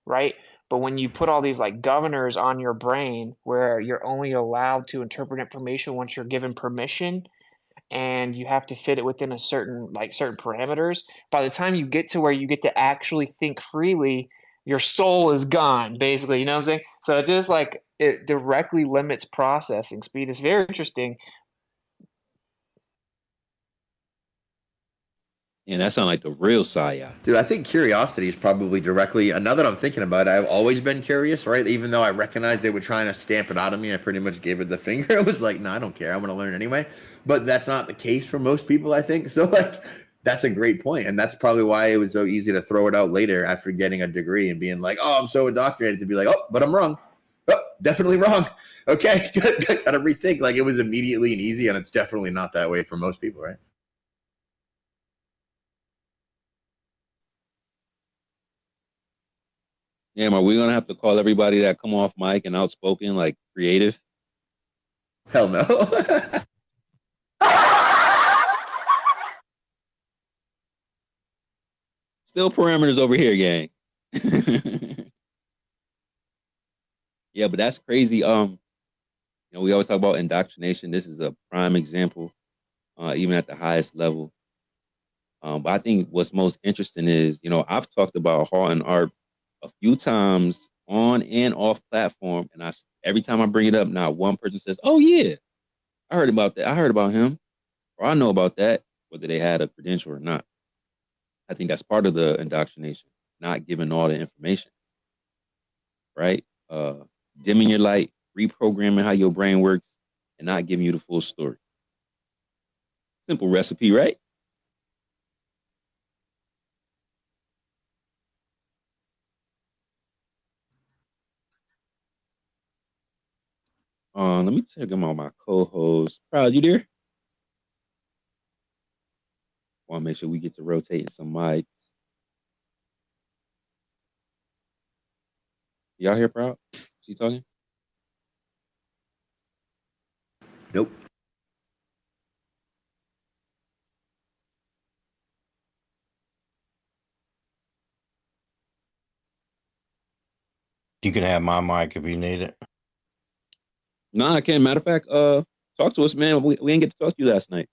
right? But when you put all these like governors on your brain where you're only allowed to interpret information once you're given permission, and you have to fit it within a certain parameters, by the time you get to where you get to actually think freely, your soul is gone, basically. You know what I'm saying? So it just like it directly limits processing speed. It's very interesting. And that sounds like the real psyop. Dude, I think curiosity is probably directly. Now that I'm thinking about it, I've always been curious, right? Even though I recognized they were trying to stamp it out of me, I pretty much gave it the finger. I was like, no, I don't care. I want to learn anyway. But that's not the case for most people, I think. So, like, that's a great point. And that's probably why it was so easy to throw it out later after getting a degree and being like, oh, I'm so indoctrinated, to be like, oh, but I'm wrong. Oh, definitely wrong. Okay, gotta rethink. Like, it was immediately and easy, and it's definitely not that way for most people, right? Damn, are we gonna have to call everybody that come off mic and outspoken like creative? Hell no. Still parameters over here, gang. Yeah, but that's crazy. We always talk about indoctrination. This is a prime example, even at the highest level. But I think what's most interesting is, I've talked about Hall and Art a few times on and off platform, and every time I bring it up, not one person says, "Oh yeah, I heard about that. I heard about him," or "I know about that," whether they had a credential or not. I think that's part of the indoctrination, not giving all the information, right? Dimming your light, reprogramming how your brain works, and not giving you the full story. Simple recipe, right? Let me check them out, my co-host. Proud, you there? Want to make sure we get to rotating some mics. Y'all hear Proud? She talking? Nope. You can have my mic if you need it. No, I can't. Matter of fact, talk to us, man. We didn't get to talk to you last night.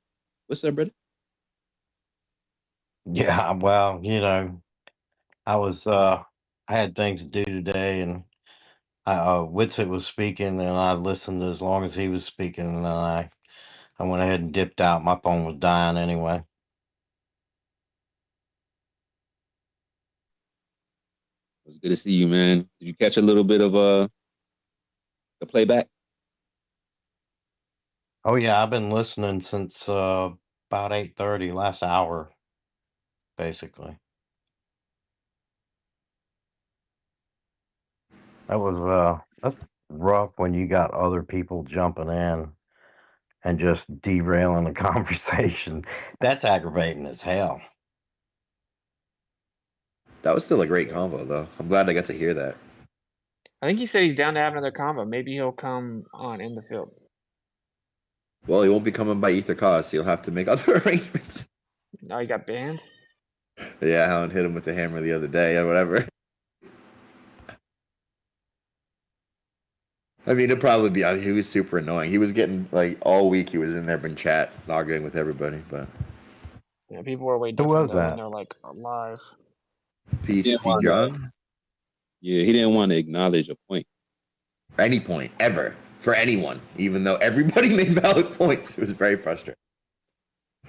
What's up, brother? Yeah, well, I was I had things to do today, and Witsit was speaking, and I listened as long as he was speaking, and then I went ahead and dipped out. My phone was dying anyway. It was good to see you, man. Did you catch a little bit of the playback? Oh yeah, I've been listening since about 8:30, last hour, basically. That's rough when you got other people jumping in and just derailing the conversation. That's aggravating as hell. That was still a great convo, though. I'm glad I got to hear that. I think he said he's down to have another combo. Maybe he'll come on in the field. Well, he won't be coming by Ether Cause, so you'll have to make other arrangements. Oh, he got banned? Yeah, Alan hit him with the hammer the other day or whatever. I mean, it'd probably be. He was super annoying. He was getting like all week. He was in there in chat, arguing with everybody. But yeah, people were way Who different was though when that? they're like live. PhD John. Yeah, he didn't want to acknowledge a point. Any point ever for anyone, even though everybody made valid points. It was very frustrating.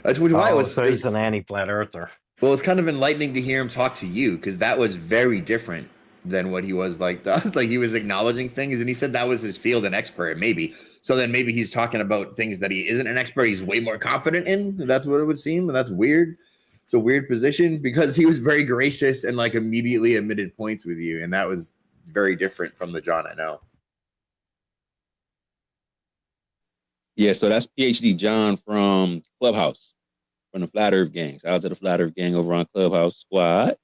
That's why it was. So he's an anti-flat earther. Well, it's kind of enlightening to hear him talk to you because that was very different than what he was like to us. Like he was acknowledging things, and he said that was his field and expert, maybe. So then maybe he's talking about things that he isn't an expert. He's way more confident in. That's what it would seem. And that's weird. It's a weird position because he was very gracious and like immediately admitted points with you, and that was very different from the John I know. Yeah, so that's PhD John from Clubhouse, from the Flat Earth Gang. Shout out to the Flat Earth Gang over on Clubhouse Squad.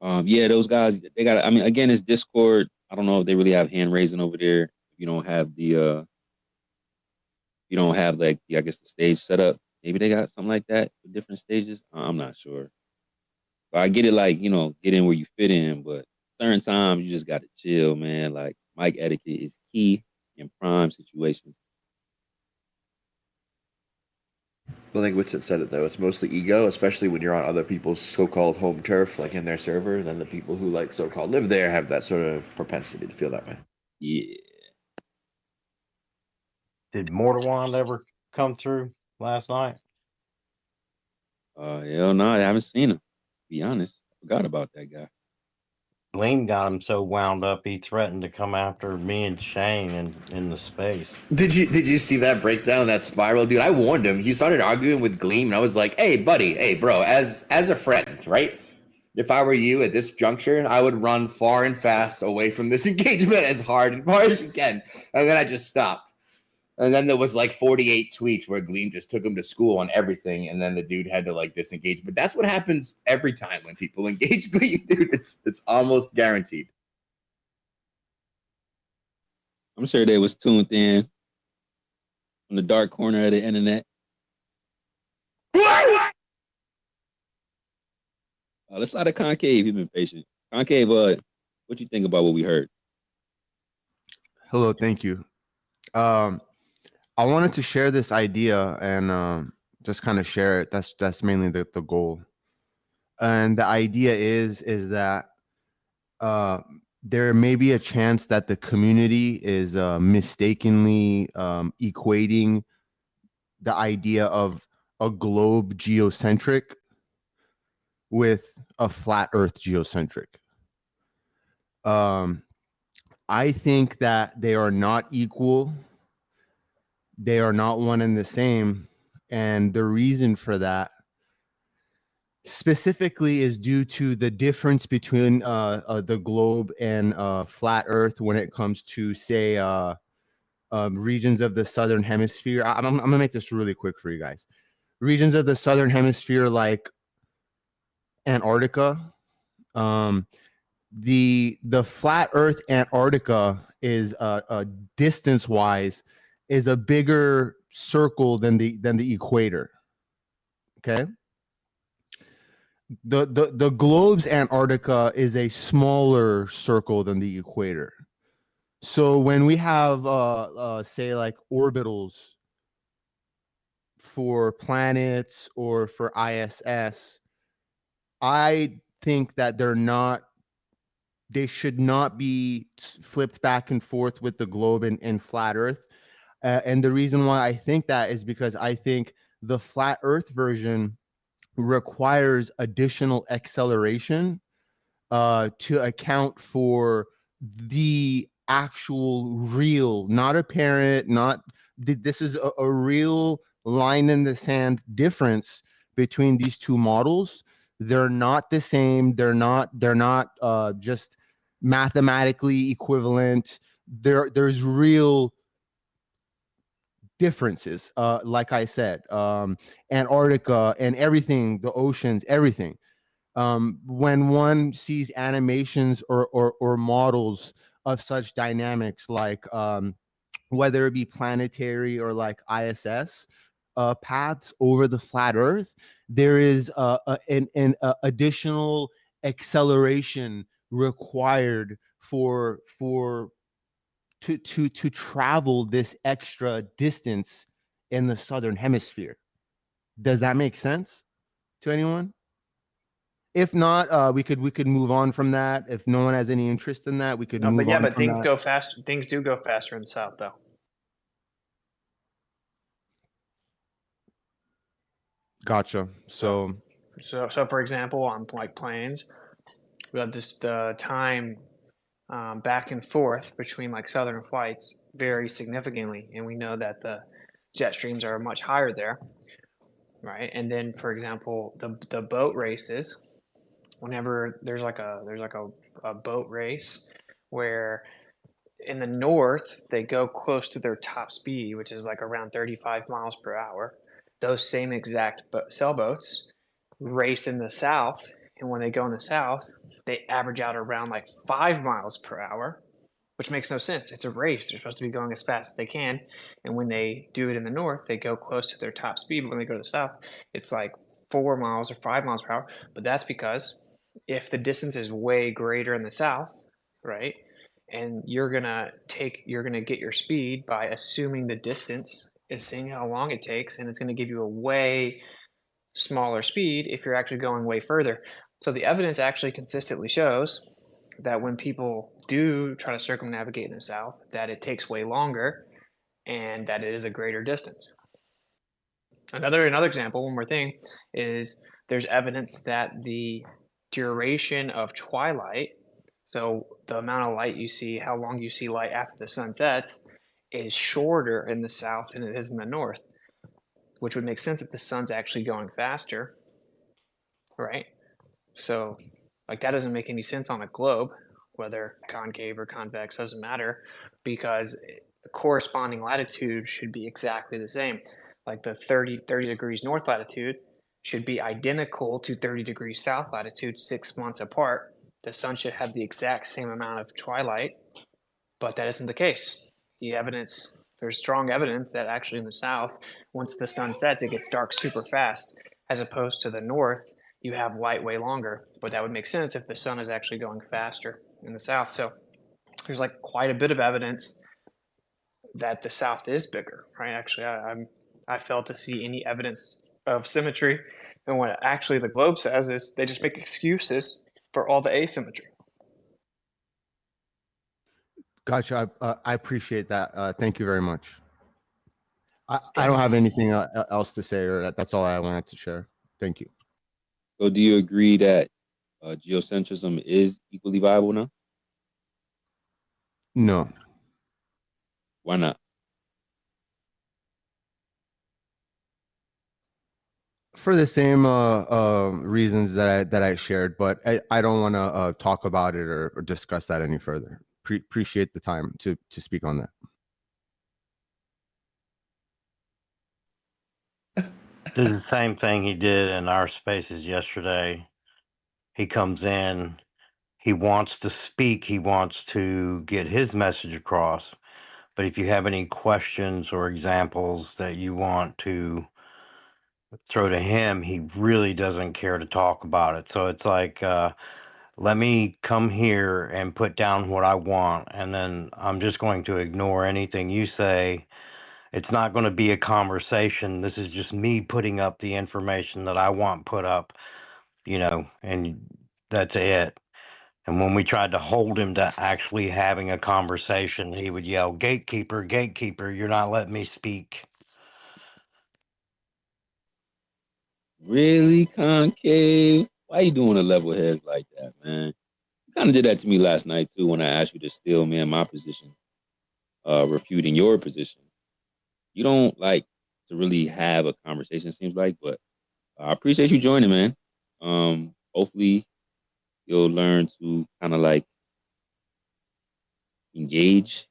Yeah, those guys, they got. I mean, again, it's Discord. I don't know if they really have hand raising over there. You don't have the, you don't have like, I guess the stage set up. Maybe they got something like that for different stages. I'm not sure. But I get it, like, get in where you fit in. But certain times you just got to chill, man. Like mic etiquette is key in prime situations. I think Witsit said it though. It's mostly ego, especially when you're on other people's so-called home turf, like in their server. Then the people who like so-called live there have that sort of propensity to feel that way. Yeah. Did Mortawand ever come through last night? Hell no, I haven't seen him. To be honest, I forgot about that guy. Gleam got him so wound up he threatened to come after me and Shane in the space. Did you see that breakdown, that spiral, dude? I warned him. He started arguing with Gleam, and I was like, "Hey, buddy, hey, bro, as a friend, right? If I were you at this juncture, I would run far and fast away from this engagement as hard and far as you can." And then I just stopped. And then there was like 48 tweets where Gleam just took him to school on everything, and then the dude had to like disengage. But that's what happens every time when people engage Gleam, dude. It's almost guaranteed. I'm sure they was tuned in from the dark corner of the internet. Let's start at Concave. He's been patient. Concave, what you think about what we heard? Hello, thank you. I wanted to share this idea and just kind of share it. That's mainly the goal. And the idea is that there may be a chance that the community is mistakenly equating the idea of a globe geocentric with a flat Earth geocentric. I think that they are not equal. They are not one and the same. And the reason for that specifically is due to the difference between the globe and flat Earth when it comes to, say, regions of the southern hemisphere. I'm gonna make this really quick for you guys. Regions of the southern hemisphere like Antarctica. The flat Earth Antarctica is distance wise is a bigger circle than the equator. Okay. The globe's Antarctica is a smaller circle than the equator. So when we have say like orbitals for planets or for ISS, I think that they should not be flipped back and forth with the globe and flat Earth. And the reason why I think that is because I think the flat Earth version requires additional acceleration to account for the actual real, not apparent, this is a real line in the sand difference between these two models. They're not the same. They're not just mathematically equivalent. There's real differences. Like I said, Antarctica and everything, the oceans, everything. When one sees animations or models of such dynamics, like whether it be planetary or like ISS paths over the flat Earth, there is an additional acceleration required to travel this extra distance in the southern hemisphere. Does that make sense to anyone? If not, we could move on from that. If no one has any interest in that, we could move on. But things go fast. Things do go faster in the south, though. Gotcha. So for example, on like planes, we have this time back and forth between like southern flights vary significantly, and we know that the jet streams are much higher there, right? And then, for example, the boat races. Whenever there's like a boat race where in the north they go close to their top speed, which is like around 35 miles per hour, those same exact sailboats race in the south, and when they go in the south, they average out around like 5 miles per hour, which makes no sense. It's a race. They're supposed to be going as fast as they can. And when they do it in the north, they go close to their top speed. But when they go to the south, it's like 4 miles or 5 miles per hour. But that's because if the distance is way greater in the south, right, and you're gonna get your speed by assuming the distance and seeing how long it takes, and it's gonna give you a way smaller speed if you're actually going way further. So the evidence actually consistently shows that when people do try to circumnavigate in the south, that it takes way longer and that it is a greater distance. Another example, one more thing, is there's evidence that the duration of twilight, so the amount of light you see, how long you see light after the sun sets, is shorter in the south than it is in the north, which would make sense if the sun's actually going faster, right? So, like, that doesn't make any sense on a globe, whether concave or convex, doesn't matter, because the corresponding latitude should be exactly the same. Like the 30 degrees north latitude should be identical to 30 degrees south latitude 6 months apart. The sun should have the exact same amount of twilight, but that isn't the case. There's strong evidence that actually in the south, once the sun sets, it gets dark super fast, as opposed to the north, you have light way longer. But that would make sense if the sun is actually going faster in the south. So there's like quite a bit of evidence that the south is bigger, right? Actually, I failed to see any evidence of symmetry. And what actually the globe says is they just make excuses for all the asymmetry. Gotcha. I appreciate that. Thank you very much. I don't have anything else to say, or that's all I wanted to share. Thank you. So do you agree that geocentrism is equally viable now? No. Why not? For the same reasons that I shared, but I don't want to talk about it or discuss that any further. Appreciate the time to speak on that. This is the same thing he did in our spaces yesterday. He comes in, he wants to speak, he wants to get his message across. But if you have any questions or examples that you want to throw to him, he really doesn't care to talk about it. So it's like, let me come here and put down what I want, and then I'm just going to ignore anything you say. It's not going to be a conversation. This is just me putting up the information that I want put up, and that's it. And when we tried to hold him to actually having a conversation, he would yell, "Gatekeeper, gatekeeper, you're not letting me speak." Really, Concave? Why you doing a level heads like that, man? You kind of did that to me last night too when I asked you to steal me in my position, refuting your position. You don't like to really have a conversation, it seems like, but I appreciate you joining, man. Hopefully you'll learn to kind of like engage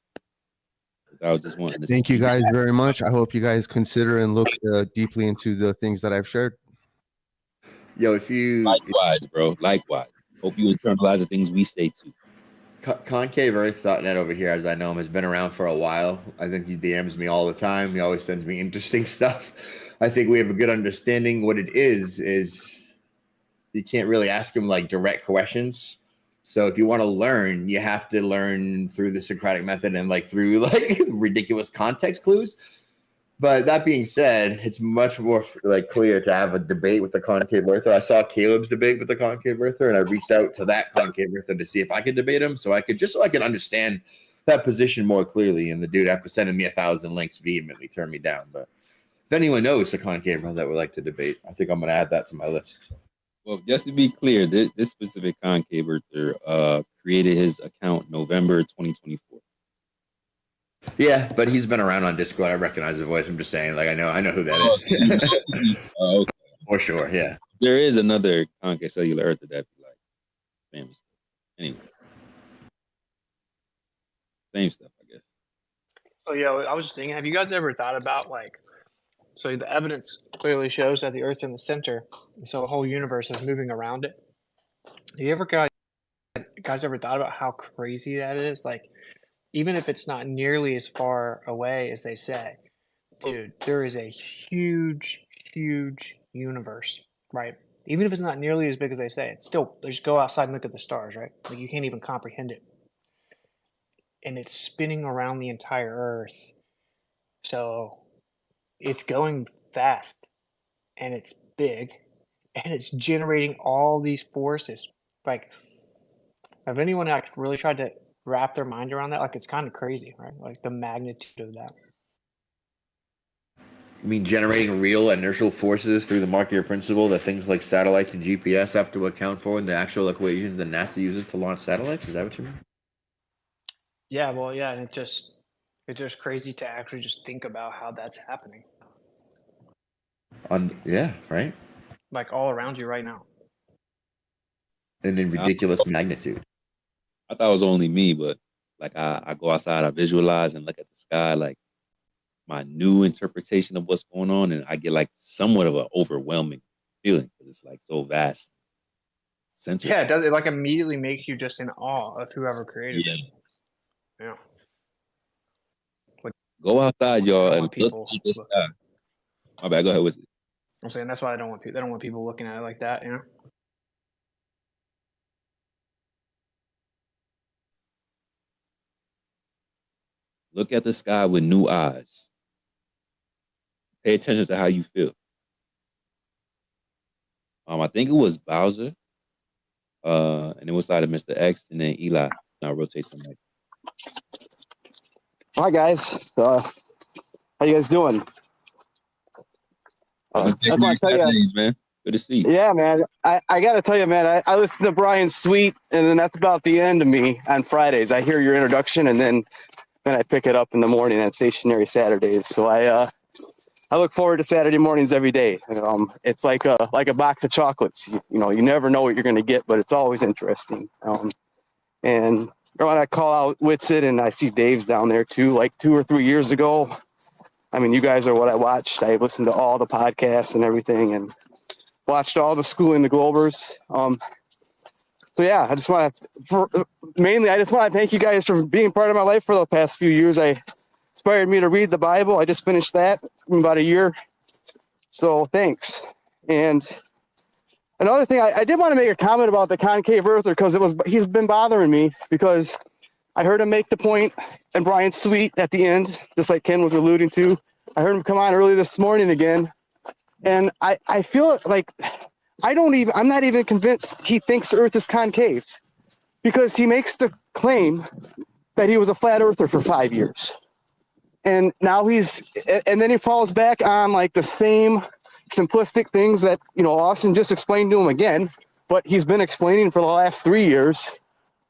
without just wanting to Thank you guys very much. I hope you guys consider and look deeply into the things that I've shared. Yo, if you likewise, bro, likewise. Hope you internalize the things we say too. Concave Earth.net over here, as I know him, has been around for a while. I think he DMs me all the time. He always sends me interesting stuff. I think we have a good understanding. What it is you can't really ask him like direct questions. So if you want to learn, you have to learn through the Socratic method and like through like ridiculous context clues. But that being said, it's much more like clear to have a debate with the concave earther. I saw Caleb's debate with the concave earther, and I reached out to that concave earther to see if I could debate him, so I could understand that position more clearly. And the dude, after sending me 1,000 links, vehemently turned me down. But if anyone knows a concave earther that would like to debate, I think I'm going to add that to my list. Well, just to be clear, this specific concave earther created his account November 2024. Yeah, but he's been around on Discord. I recognize the voice. I'm just saying, like, I know who that is. Okay. For sure, yeah. There is another concave cellular earther that be like famous. Anyway, same stuff, I guess. So yeah, I was just thinking, have you guys ever thought about so the evidence clearly shows that the Earth's in the center, so the whole universe is moving around it. Do you ever guys ever thought about how crazy that is? Like, even if it's not nearly as far away as they say, dude, there is a huge, huge universe, right? Even if it's not nearly as big as they say, it's still, just go outside and look at the stars, right? Like, you can't even comprehend it. And it's spinning around the entire Earth. So it's going fast and it's big and it's generating all these forces. Like, if anyone like really tried to wrap their mind around that, like, it's kind of crazy, right? Like the magnitude of that. I mean, generating real inertial forces through the Markov principle that things like satellites and GPS have to account for in the actual equations that NASA uses to launch satellites? Is that what you mean? Yeah, well, yeah, and it's just crazy to actually just think about how that's happening. Yeah, right? Like all around you right now. And in ridiculous magnitude. I thought it was only me, but like I go outside, I visualize and look at the sky, like my new interpretation of what's going on, and I get like somewhat of an overwhelming feeling because it's like so vast. Yeah, it does. It like immediately makes you just in awe of whoever created it. Yeah. Like, go outside, y'all, and look people at the sky. My bad. Go ahead with it. I'm saying that's why I don't want people. They don't want people looking at it like that. You know. Look at the sky with new eyes. Pay attention to how you feel. I think it was Bowser, and it was like Mr. X, and then Eli. Now rotate some mic. Hi guys, how you guys doing? That's what I tell you, man. Good to see you. Yeah, man. I got to tell you, man, I listen to Brian Sweet, and then that's about the end of me on Fridays. I hear your introduction, and then I pick it up in the morning on Stationary Saturdays. So I look forward to Saturday mornings every day. It's like a box of chocolates. You know, you never know what you're going to get, but it's always interesting. And when I call out Whitsit, and I see Dave's down there too, like 2 or 3 years ago. I mean, you guys are what I watched. I listened to all the podcasts and everything, and watched all the Schooling the Globers. So yeah, I just want to thank you guys for being part of my life for the past few years. Inspired me to read the Bible. I just finished that in about a year. So thanks. And another thing, I did want to make a comment about the concave earther because he's been bothering me because I heard him make the point, and Brian Sweet at the end, just like Ken was alluding to. I heard him come on early this morning again, and I feel like I'm not even convinced he thinks the Earth is concave, because he makes the claim that he was a flat earther for 5 years, and now and then he falls back on like the same simplistic things that Austin just explained to him again, but he's been explaining for the last 3 years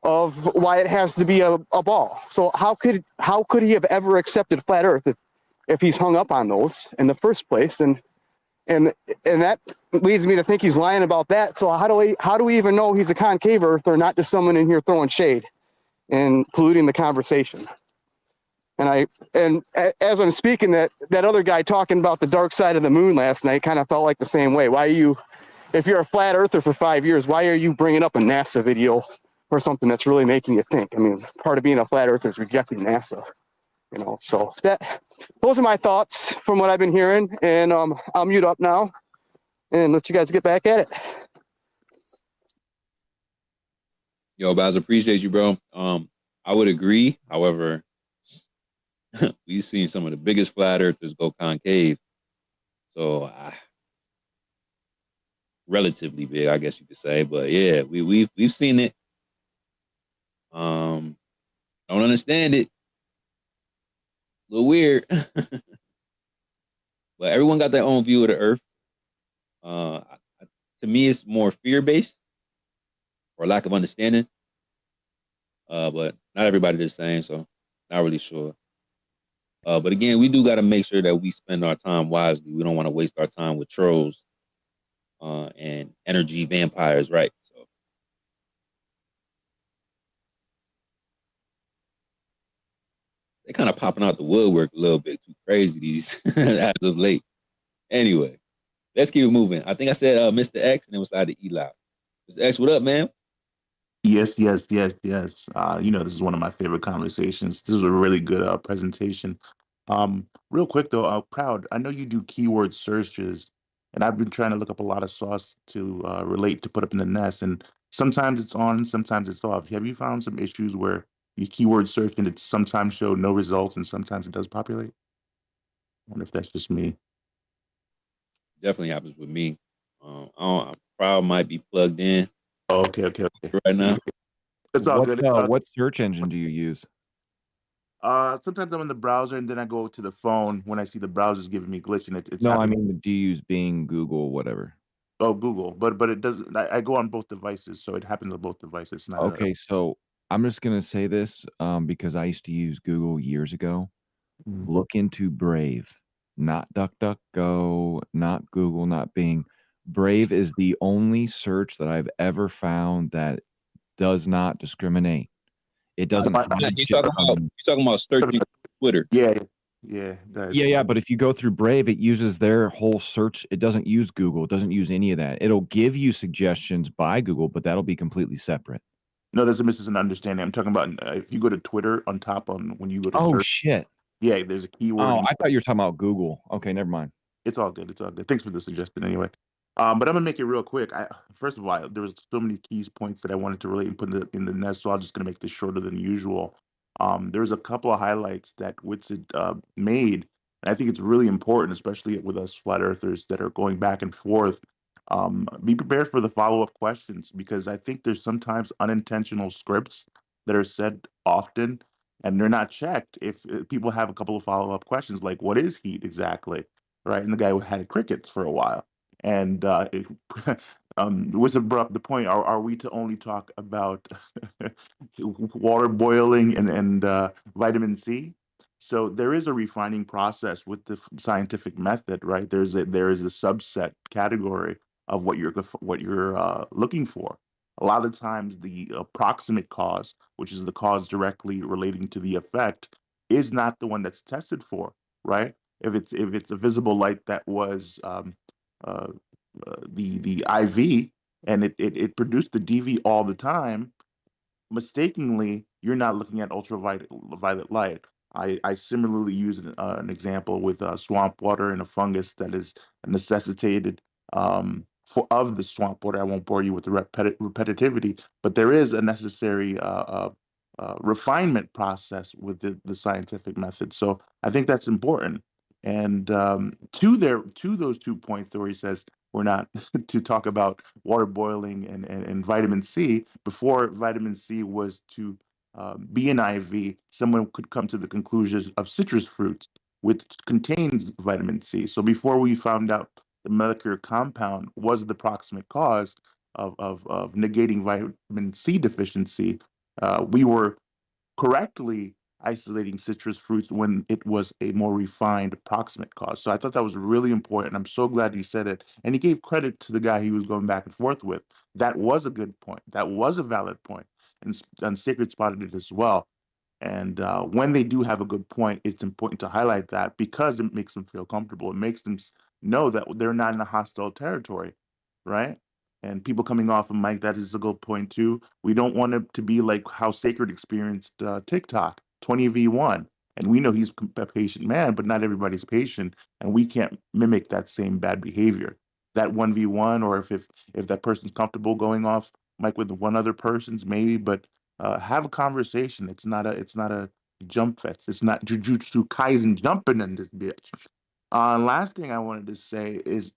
of why it has to be a ball. So how could he have ever accepted flat Earth if he's hung up on those in the first place? And that leads me to think he's lying about that. So how do we even know he's a concave Earth or not just someone in here throwing shade and polluting the conversation? And as I'm speaking, that other guy talking about the dark side of the moon last night kind of felt like the same way. If you're a flat earther for 5 years, why are you bringing up a NASA video or something that's really making you think? I mean, part of being a flat earther is rejecting NASA, So those are my thoughts from what I've been hearing, and I'll mute up now and let you guys get back at it. Yo, Baz, appreciate you, bro. I would agree. However, we've seen some of the biggest flat earthers go concave. So relatively big, I guess you could say. But yeah, we've seen it. Don't understand it. A little weird. But everyone got their own view of the earth. To me, it's more fear-based or lack of understanding. But not everybody the same, so not really sure. But again, we do got to make sure that we spend our time wisely. We don't want to waste our time with trolls and energy vampires, right? So they're kind of popping out the woodwork a little bit too crazy these as of late. Anyway, let's keep it moving. I think I said Mr. X, and it was out of Eli. Mr. X, what up, man? Yes, yes, yes, yes. This is one of my favorite conversations. This was a really good presentation. Real quick though, Proud, I know you do keyword searches, and I've been trying to look up a lot of sauce to relate to put up in the nest, and sometimes it's on, sometimes it's off. Have you found some issues where you keyword search and it sometimes show no results and sometimes it does populate? I wonder if that's just me. Definitely happens with me. Proud might be plugged in. Oh, okay. Right now. It's all good. What search engine do you use? Sometimes I'm in the browser and then I go to the phone when I see the browser's giving me glitch and it's No, I happening. mean, do you use Bing, Google, whatever? Oh, Google, but it doesn't. I go on both devices, so it happens on both devices. It's not Okay, so I'm just gonna say this because I used to use Google years ago. Mhm. Look into Brave, not DuckDuckGo, not Google, not Bing. Brave is the only search that I've ever found that does not discriminate. It doesn't. He's talking about searching Twitter. Yeah. Yeah. But if you go through Brave, it uses their whole search. It doesn't use Google. It doesn't use any of that. It'll give you suggestions by Google, but that'll be completely separate. No, there's a misunderstanding. I'm talking about if you go to Twitter on top on when you go to Oh search. shit. Yeah, there's a keyword. Oh, I thought you were talking about Google. Okay, never mind. It's all good. It's all good. Thanks for the suggestion anyway. But I'm gonna make it real quick. First of all, there was so many keys points that I wanted to relate and put in the nest, so I'm just gonna make this shorter than usual. There's a couple of highlights that Witsit made, and I think it's really important, especially with us flat earthers that are going back and forth. Be prepared for the follow-up questions because I think there's sometimes unintentional scripts that are said often and they're not checked. If people have a couple of follow-up questions like, "What is heat exactly?" Right? And the guy had crickets for a while. And Wizard brought up the point: Are we to only talk about water boiling and vitamin C? So there is a refining process with the scientific method, right? There is a subset category of what you're looking for. A lot of times, the approximate cause, which is the cause directly relating to the effect, is not the one that's tested for, right? If it's a visible light that was uh, the IV and it produced the DV all the time, mistakenly, you're not looking at ultraviolet light. I similarly use an example with swamp water and a fungus that is necessitated of the swamp water. I won't bore you with the repetitivity, but there is a necessary refinement process with the scientific method. So I think that's important. And to those 2 points where he says we're not to talk about water boiling and vitamin C. Before vitamin C was to be an IV, someone could come to the conclusion of citrus fruits, which contains vitamin C. So before we found out the molecular compound was the proximate cause of negating vitamin C deficiency, we were correctly isolating citrus fruits when it was a more refined approximate cause. So I thought that was really important. I'm so glad he said it. And he gave credit to the guy he was going back and forth with. That was a good point. That was a valid point. And Sacred spotted it as well. And when they do have a good point, it's important to highlight that because it makes them feel comfortable. It makes them know that they're not in a hostile territory, right? And people coming off of Mike, that is a good point too. We don't want it to be like how Sacred experienced TikTok, 20v1. And we know he's a patient man, but not everybody's patient, and we can't mimic that same bad behavior. That 1v1, or if that person's comfortable going off Mike with one other person's maybe, but have a conversation. It's not a jump fest. It's not Jujutsu Kaisen jumping in this bitch. Last thing I wanted to say is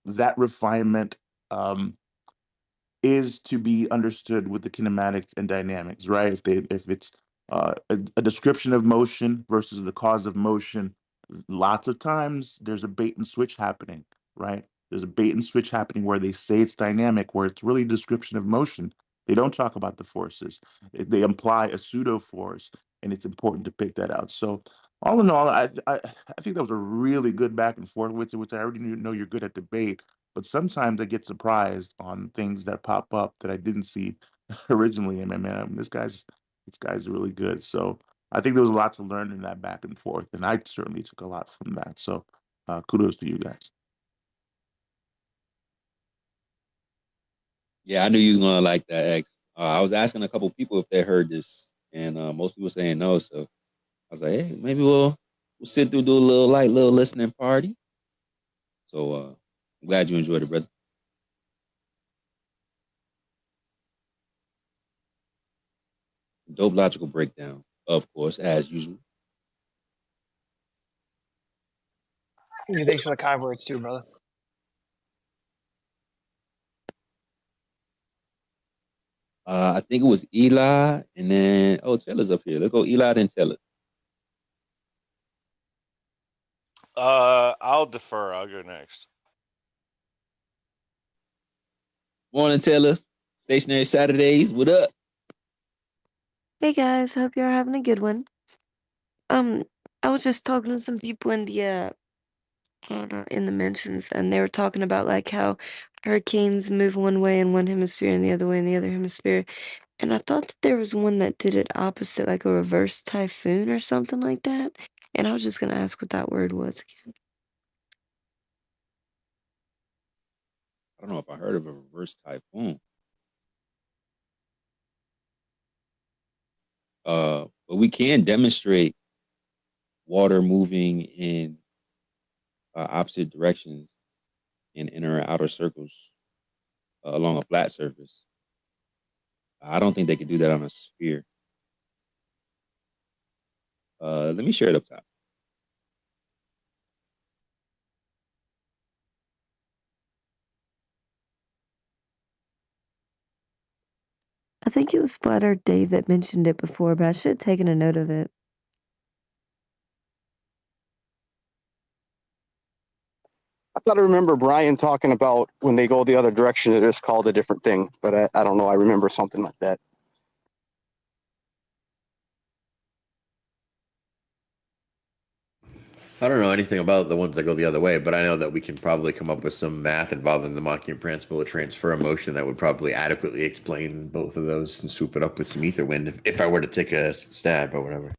that refinement um, is to be understood with the kinematics and dynamics, right? If it's a description of motion versus the cause of motion, lots of times there's a bait and switch happening, right? There's a bait and switch happening where they say it's dynamic, where it's really a description of motion. They don't talk about the forces. They imply a pseudo force, and it's important to pick that out. So, all in all, I think that was a really good back and forth with it, which I already know you're good at debate. But sometimes I get surprised on things that pop up that I didn't see originally. And man, this guy's really good. So I think there was a lot to learn in that back and forth, and I certainly took a lot from that. So kudos to you guys. Yeah, I knew you was gonna like that, X. I was asking a couple people if they heard this, and most people saying no. So I was like, hey, maybe we'll sit through, do a little listening party. So I'm glad you enjoyed it, brother. Dope logical breakdown, of course, as usual. Thanks for the kind words too, brother. I think it was Eli, and then Taylor's up here. Let's go, Eli, then Taylor. I'll defer. I'll go next. Morning, Taylor. Stationary Saturdays. What up? Hey guys, hope you're having a good one. I was just talking to some people in the mentions, and they were talking about like how hurricanes move one way in one hemisphere and the other way in the other hemisphere. And I thought that there was one that did it opposite, like a reverse typhoon or something like that. And I was just gonna ask what that word was again. I don't know if I heard of a reverse typhoon. But we can demonstrate water moving in opposite directions in inner and outer circles along a flat surface. I don't think they could do that on a sphere. Let me share it up top. I think it was Flat Earth Dave that mentioned it before, but I should have taken a note of it. I thought I remember Brian talking about when they go the other direction, it is called a different thing, but I don't know. I remember something like that. I don't know anything about the ones that go the other way, but I know that we can probably come up with some math involving the Machian principle of transfer of motion that would probably adequately explain both of those and swoop it up with some ether wind if I were to take a stab or whatever.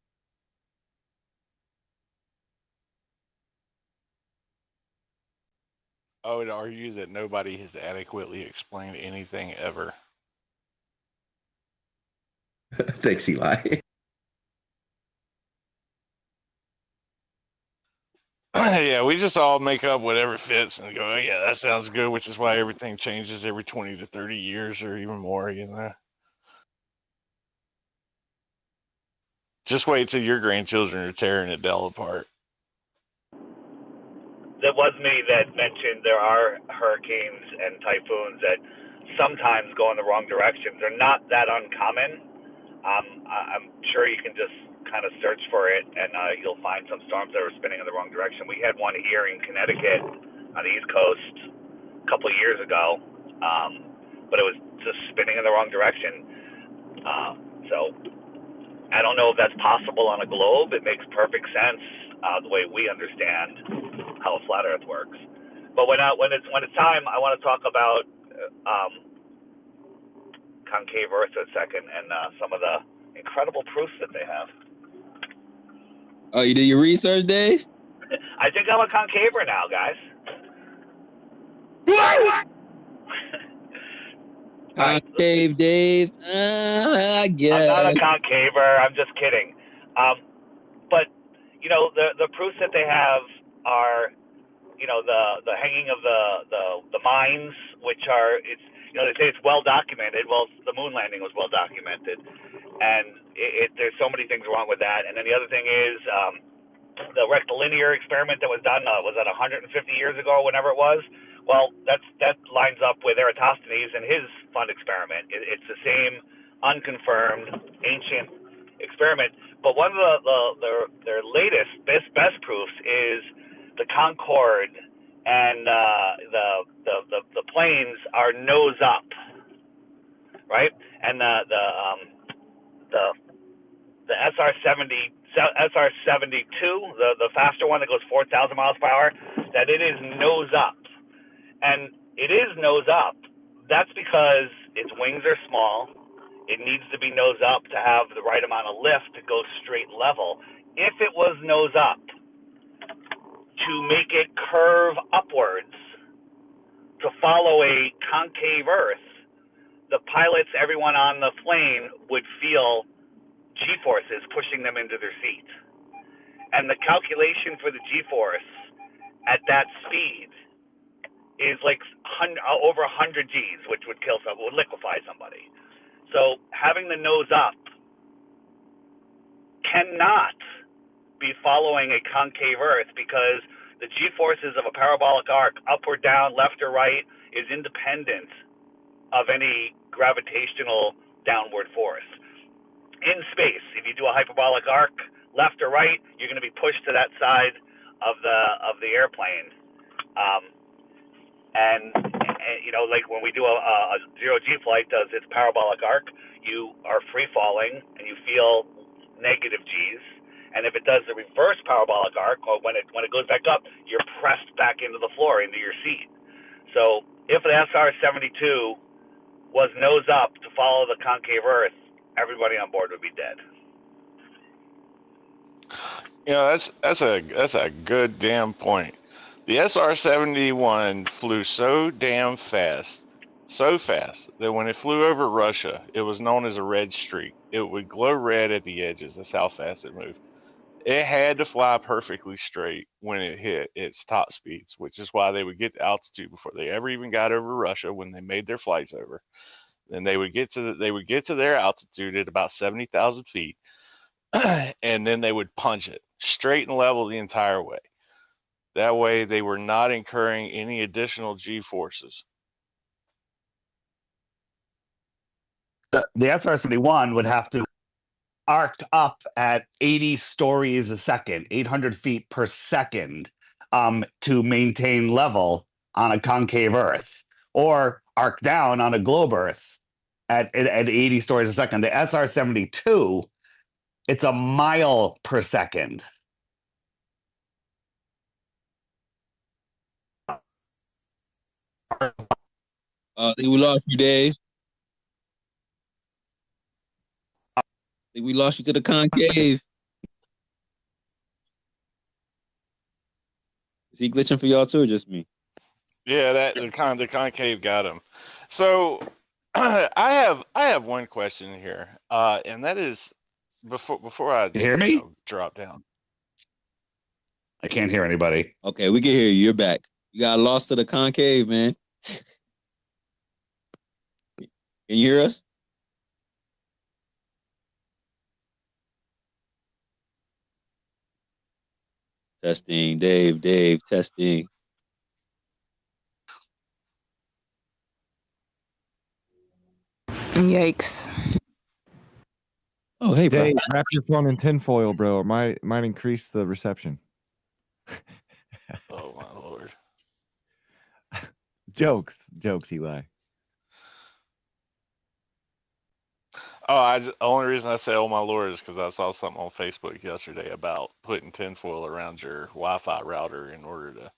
I would argue that nobody has adequately explained anything ever. Thanks, Eli. Yeah, we just all make up whatever fits and go, oh, yeah, that sounds good, which is why everything changes every 20 to 30 years or even more, you know. Just wait till your grandchildren are tearing it all apart. That was me that mentioned there are hurricanes and typhoons that sometimes go in the wrong direction. They're not that uncommon. I'm sure you can just kind of search for it, and you'll find some storms that are spinning in the wrong direction. We had one here in Connecticut on the East Coast a couple of years ago, but it was just spinning in the wrong direction. So I don't know if that's possible on a globe. It makes perfect sense the way we understand how a flat Earth works. But when it's time, I want to talk about concave Earth for a second and some of the incredible proofs that they have. Oh, you did your research, Dave? I think I'm a concaver now, guys. Concave Dave. I guess. I'm not a concaver. I'm just kidding. But you know, the proofs that they have are, you know, the hanging of the mines, which are, it's, you know, they say it's well documented. Well, the moon landing was well documented, and there's so many things wrong with that. And then the other thing is the rectilinear experiment that was done, was that 150 years ago, whenever it was. Well, that lines up with Eratosthenes and his fun experiment. It's the same unconfirmed ancient experiment. But one of their latest best proofs is the Concorde and the planes are nose up, right? And the SR-72, the faster one that goes 4,000 miles per hour, that it is nose up. And it is nose up. That's because its wings are small. It needs to be nose up to have the right amount of lift to go straight level. If it was nose up, to make it curve upwards, to follow a concave Earth, the pilots, everyone on the plane would feel G-forces pushing them into their seat. And the calculation for the G-force at that speed is like over 100 Gs, which would kill someone, would liquefy somebody. So having the nose up cannot be following a concave Earth because the G-forces of a parabolic arc, up or down, left or right, is independent of any gravitational downward force. In space, if you do a hyperbolic arc, left or right, you're going to be pushed to that side of the airplane. And you know, like when we do a zero G flight does its parabolic arc, you are free falling and you feel negative G's. And if it does the reverse parabolic arc, or when it goes back up, you're pressed back into the floor, into your seat. So if the SR-72 was nose up to follow the concave Earth, everybody on board would be dead. You know, that's a good damn point. The SR-71 flew so damn fast, that when it flew over Russia, it was known as a red streak. It would glow red at the edges. That's how fast it moved. It had to fly perfectly straight when it hit its top speeds, which is why they would get to altitude before they ever even got over Russia when they made their flights over. Then they would get to their altitude at about 70,000 feet, and then they would punch it straight and level the entire way. That way, they were not incurring any additional G-forces. The SR-71 would have to arc up at 80 stories a second, 800 feet per second, to maintain level on a concave Earth, or arc down on a globe Earth at 80 stories a second. The SR-72, it's a mile per second. I think we lost you, Dave. I think we lost you to the concave. Is he glitching for y'all too, or just me? Yeah, the concave got him. So I have one question here, and that is before I hear me? Drop down. I can't hear anybody. Okay, we can hear you. You're back. You got lost to the concave, man. Can you hear us? Testing, Dave, testing. Yikes. Oh, hey, bro. Dave, wrap your phone in tinfoil, bro. It might increase the reception. Oh, my Lord. Jokes, Eli. Oh, the only reason I say "oh my Lord" is because I saw something on Facebook yesterday about putting tinfoil around your Wi-Fi router in order to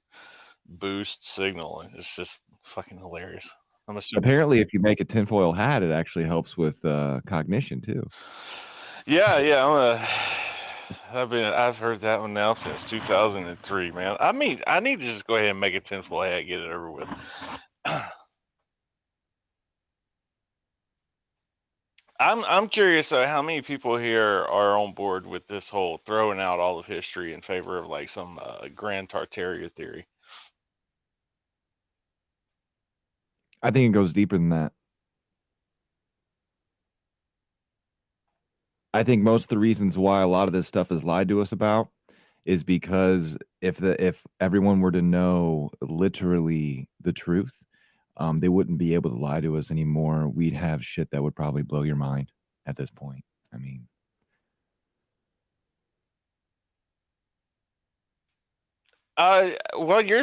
boost signal, and it's just fucking hilarious. I'm assuming. Apparently, if you make a tinfoil hat, it actually helps with cognition too. Yeah. I've heard that one now since 2003, man. I mean, I need to just go ahead and make a tinfoil hat, get it over with. I'm curious though, how many people here are on board with this whole throwing out all of history in favor of like some Grand Tartaria theory? I think it goes deeper than that. I think most of the reasons why a lot of this stuff is lied to us about is because if everyone were to know literally the truth, they wouldn't be able to lie to us anymore. We'd have shit that would probably blow your mind at this point. I mean, well, you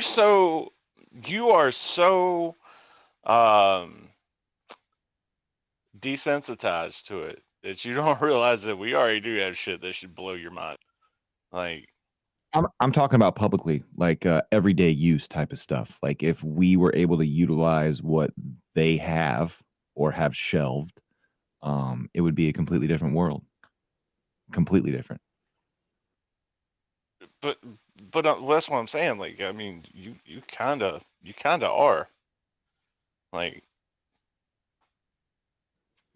are so desensitized to it that you don't realize that we already do have shit that should blow your mind. Like, I'm talking about publicly, like everyday use type of stuff. Like if we were able to utilize what they have or have shelved, it would be a completely different world. Completely different. But that's what I'm saying. Like, I mean, you kind of are. Like,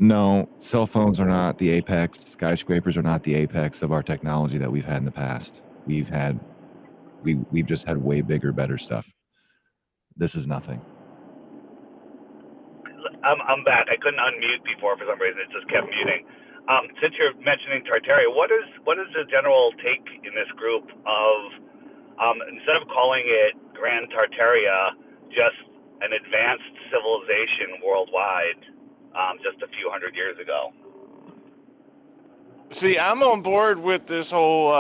No, cell phones are not the apex. Skyscrapers are not the apex of our technology that we've had in the past. We've just had way bigger, better stuff. This is nothing. I'm back. I couldn't unmute before for some reason. It just kept muting. Since you're mentioning Tartaria, what is the general take in this group of instead of calling it Grand Tartaria, just an advanced civilization worldwide, just a few hundred years ago? See, I'm on board with this whole,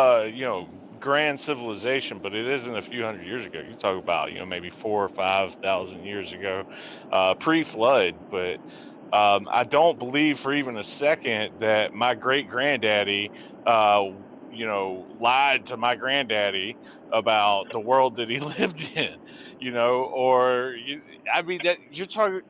grand civilization, but it isn't a few hundred years ago. You talk about, maybe 4,000 or 5,000 years ago, pre-flood. But I don't believe for even a second that my great granddaddy, lied to my granddaddy about the world that he lived in, that you're talking.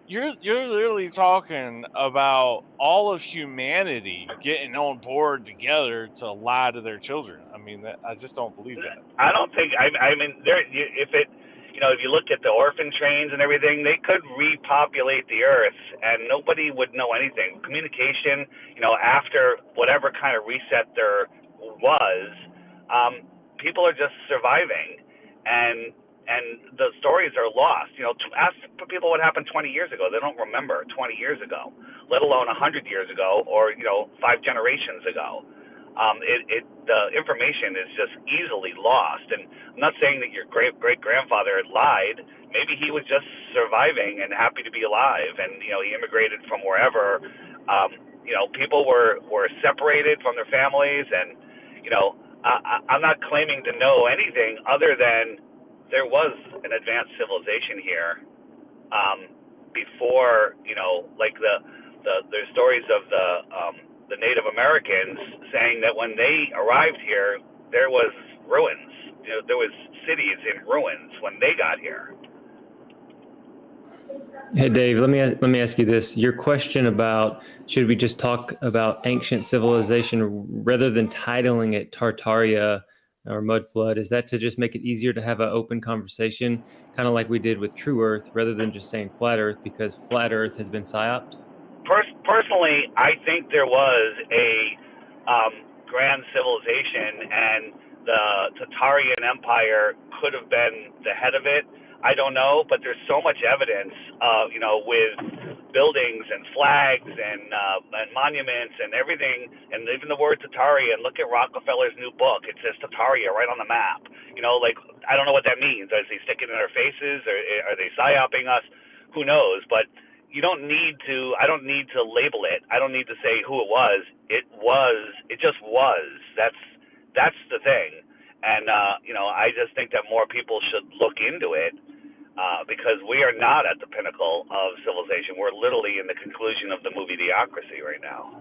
You're literally talking about all of humanity getting on board together to lie to their children. I mean, I just don't believe that. I don't think. I mean, if you look at the orphan trains and everything, they could repopulate the earth, and nobody would know anything. Communication, after whatever kind of reset there was, people are just surviving, and the stories are lost. Ask people what happened 20 years ago. They don't remember 20 years ago, let alone 100 years ago, or 5 generations ago. The information is just easily lost. And I'm not saying that your great grandfather had lied. Maybe he was just surviving and happy to be alive, and he immigrated from wherever. People were separated from their families, and I'm not claiming to know anything other than there was an advanced civilization here before, like there's stories of the Native Americans saying that when they arrived here, there was ruins. There was cities in ruins when they got here. Hey Dave, let me ask you this. Your question about should we just talk about ancient civilization rather than titling it Tartaria or Mud Flood, is that to just make it easier to have an open conversation, kind of like we did with True Earth, rather than just saying Flat Earth because Flat Earth has been psyoped? Personally, I think there was a grand civilization, and the Tartarian Empire could have been the head of it. I don't know, but there's so much evidence, with buildings and flags and monuments and everything, and even the word Tartaria. And look at Rockefeller's new book; it says Tartaria right on the map. I don't know what that means. Is he sticking it in our faces, or are they psyoping us? Who knows? But you don't need to. I don't need to label it. I don't need to say who it was. It was. It just was. That's the thing. And I just think that more people should look into it. Because we are not at the pinnacle of civilization. We're literally in the conclusion of the movie Idiocracy right now.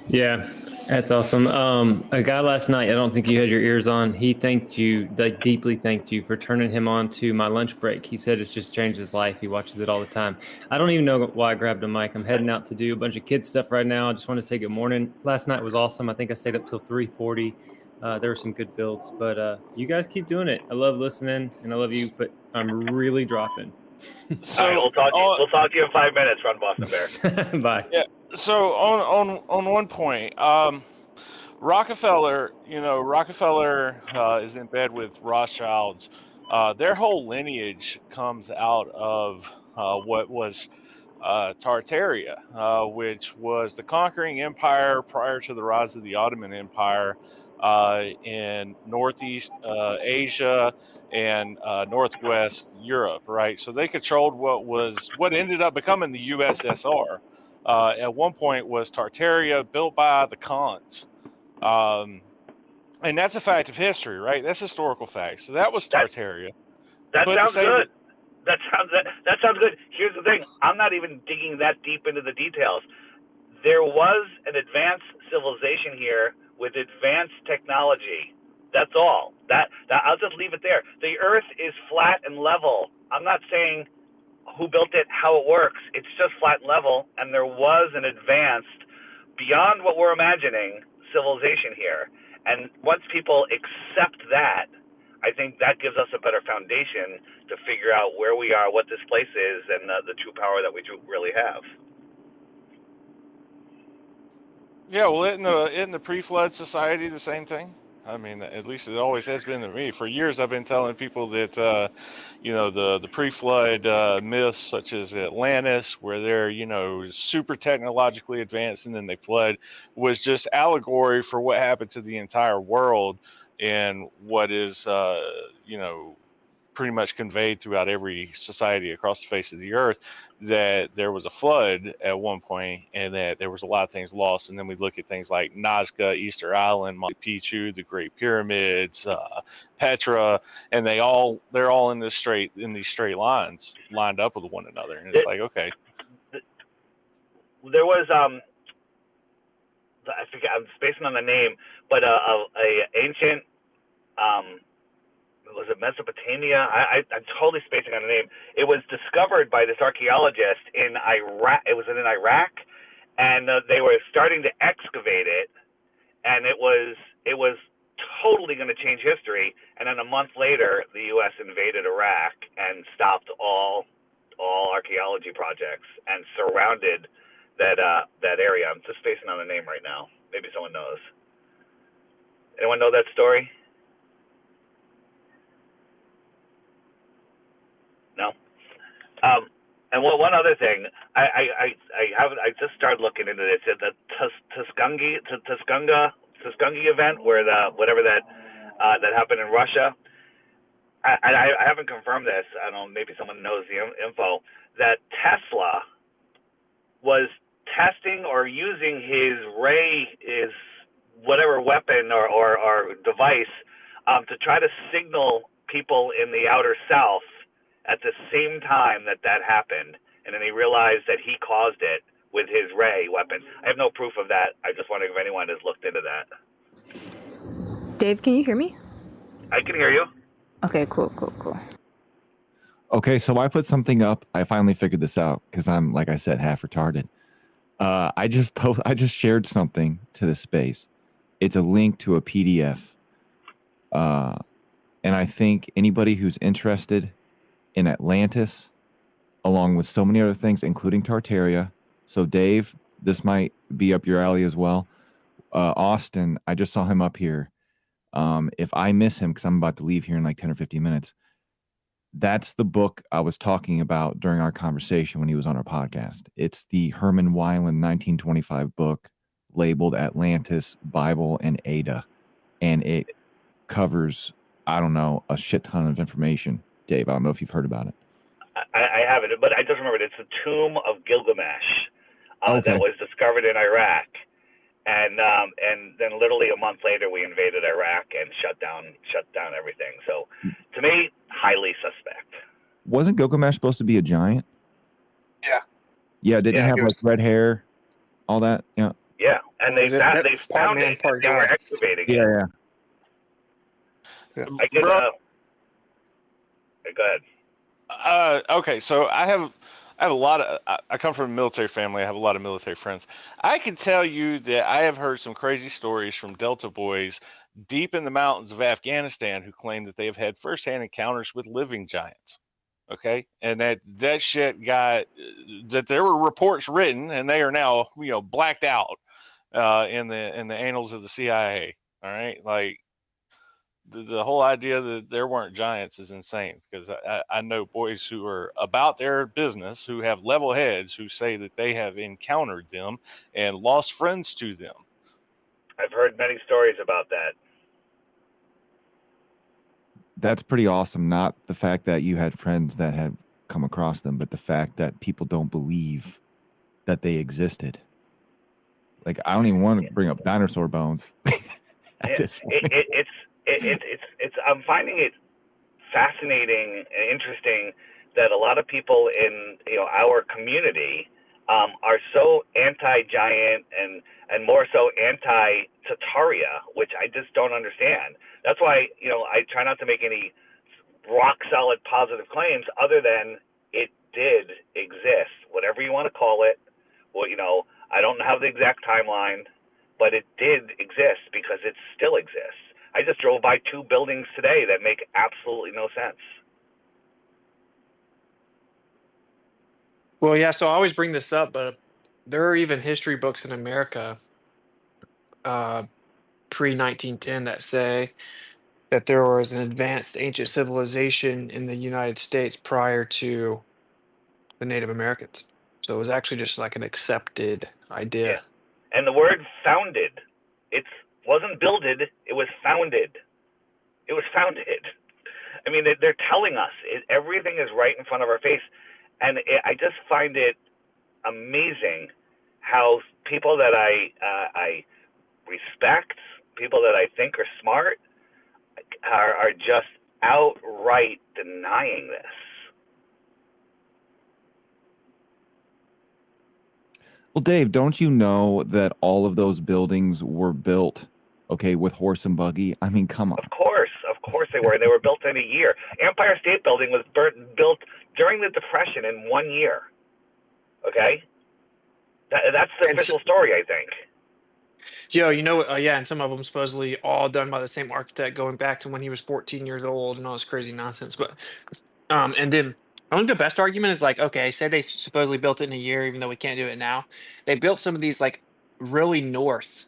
Yeah, that's awesome. A guy last night, I don't think you had your ears on, he thanked you, deeply thanked you for turning him on to my lunch break. He said it's just changed his life. He watches it all the time. I don't even know why I grabbed a mic. I'm heading out to do a bunch of kids stuff right now. I just want to say good morning. Last night was awesome. I think I stayed up till 3:40. There were some good builds, but you guys keep doing it. I love listening and I love you, but I'm really dropping. So, all right, we'll talk to you in 5 minutes, Run Boston Bear. Bye. Yeah. So on one point, Rockefeller, Rockefeller is in bed with Rothschilds. Their whole lineage comes out of what was Tartaria, which was the conquering empire prior to the rise of the Ottoman Empire in Northeast Asia and Northwest Europe, right? So they controlled what ended up becoming the USSR. At one point was Tartaria, built by the Khans. And that's a fact of history, right? That's historical fact. So that was Tartaria. That sounds good. That sounds good. Here's the thing. I'm not even digging that deep into the details. There was an advanced civilization here with advanced technology. That's all. That I'll just leave it there. The Earth is flat and level. I'm not saying who built it, how it works. It's just flat and level, and there was an advanced, beyond what we're imagining, civilization here. And once people accept that, I think that gives us a better foundation to figure out where we are, what this place is, and the true power that we really have. Yeah, well, in the pre-flood society, the same thing. I mean, at least it always has been to me. For years, I've been telling people that, the pre-flood myths, such as Atlantis, where they're, super technologically advanced and then they flood, was just allegory for what happened to the entire world and what is, pretty much conveyed throughout every society across the face of the earth, that there was a flood at one point and that there was a lot of things lost. And then we look at things like Nazca, Easter Island, Machu Picchu, the Great Pyramids, Petra, and they're all in these straight lines, lined up with one another. And it's like, okay, There was I forget, I'm spacing on the name, but a ancient was it Mesopotamia? I'm totally spacing on the name. It was discovered by this archaeologist in Iraq. It was in Iraq, and they were starting to excavate it, and it was totally going to change history. And then a month later, the U.S. invaded Iraq and stopped all archaeology projects and surrounded that area. I'm just spacing on the name right now. Maybe someone knows. Anyone know that story? No. And one other thing, I just started looking into this. The Tuscany event, where whatever that happened in Russia. I haven't confirmed this. I don't know. Maybe someone knows the info that Tesla was testing or using his whatever weapon or device to try to signal people in the outer south at the same time that happened, and then he realized that he caused it with his ray weapon. I have no proof of that. I just wondering if anyone has looked into that. Dave, can you hear me? I can hear you. Okay, cool. Okay, so I put something up. I finally figured this out because I'm, like I said, half retarded. I just shared something to the space. It's a link to a PDF. And I think anybody who's interested in Atlantis, along with so many other things, including Tartaria. So Dave, this might be up your alley as well. Austin, I just saw him up here. If I miss him, because I'm about to leave here in like 10 or 15 minutes, that's the book I was talking about during our conversation when he was on our podcast. It's the Herman Weiland 1925 book labeled Atlantis, Bible, and Ada. And it covers, I don't know, a shit ton of information. Dave, I don't know if you've heard about it. I haven't, but I just remembered it's the tomb of Gilgamesh Okay. that was discovered in Iraq, and then literally a month later we invaded Iraq and shut down everything. So to me, highly suspect. Wasn't Gilgamesh supposed to be a giant? Yeah. Yeah, didn't he have like red hair, all that? Yeah. Yeah, and they found man, it. part They were God. excavating it. Yeah. I can. Go ahead. Okay, so I have a lot of. I come from a military family. I have a lot of military friends. I can tell you that I have heard some crazy stories from Delta boys deep in the mountains of Afghanistan who claim that they have had firsthand encounters with living giants. Okay, and that shit got that there were reports written, and they are now blacked out in the annals of the CIA. All right, like. The whole idea that there weren't giants is insane, because I know boys who are about their business, who have level heads, who say that they have encountered them and lost friends to them. I've heard many stories about that. That's pretty awesome. Not the fact that you had friends that had come across them, but the fact that people don't believe that they existed. Like, I don't even want to bring up dinosaur bones. It's I'm finding it fascinating and interesting that a lot of people in our community are so anti-giant and more so anti-Tartaria, which I just don't understand. That's why I try not to make any rock solid positive claims other than it did exist, whatever you want to call it. Well, I don't have the exact timeline, but it did exist because it still exists. I just drove by 2 buildings today that make absolutely no sense. Well, yeah. So I always bring this up, but there are even history books in America, pre 1910, that say that there was an advanced ancient civilization in the United States prior to the Native Americans. So it was actually just like an accepted Yeah. idea. And the word founded, it wasn't builded, it was founded. It was founded. I mean, they're telling us everything is right in front of our face. And I just find it amazing how people that I respect, people that I think are smart, are just outright denying this. Well, Dave, don't you know that all of those buildings were built, okay, with horse and buggy? I mean, come on. Of course they were. They were built in a year. Empire State Building was built during the Depression in 1 year. Okay, that's the official story, I think. Yo, yeah, and some of them supposedly all done by the same architect going back to when he was 14 years old and all this crazy nonsense. But and then I think the best argument is like, okay, say they supposedly built it in a year, even though we can't do it now. They built some of these like really north,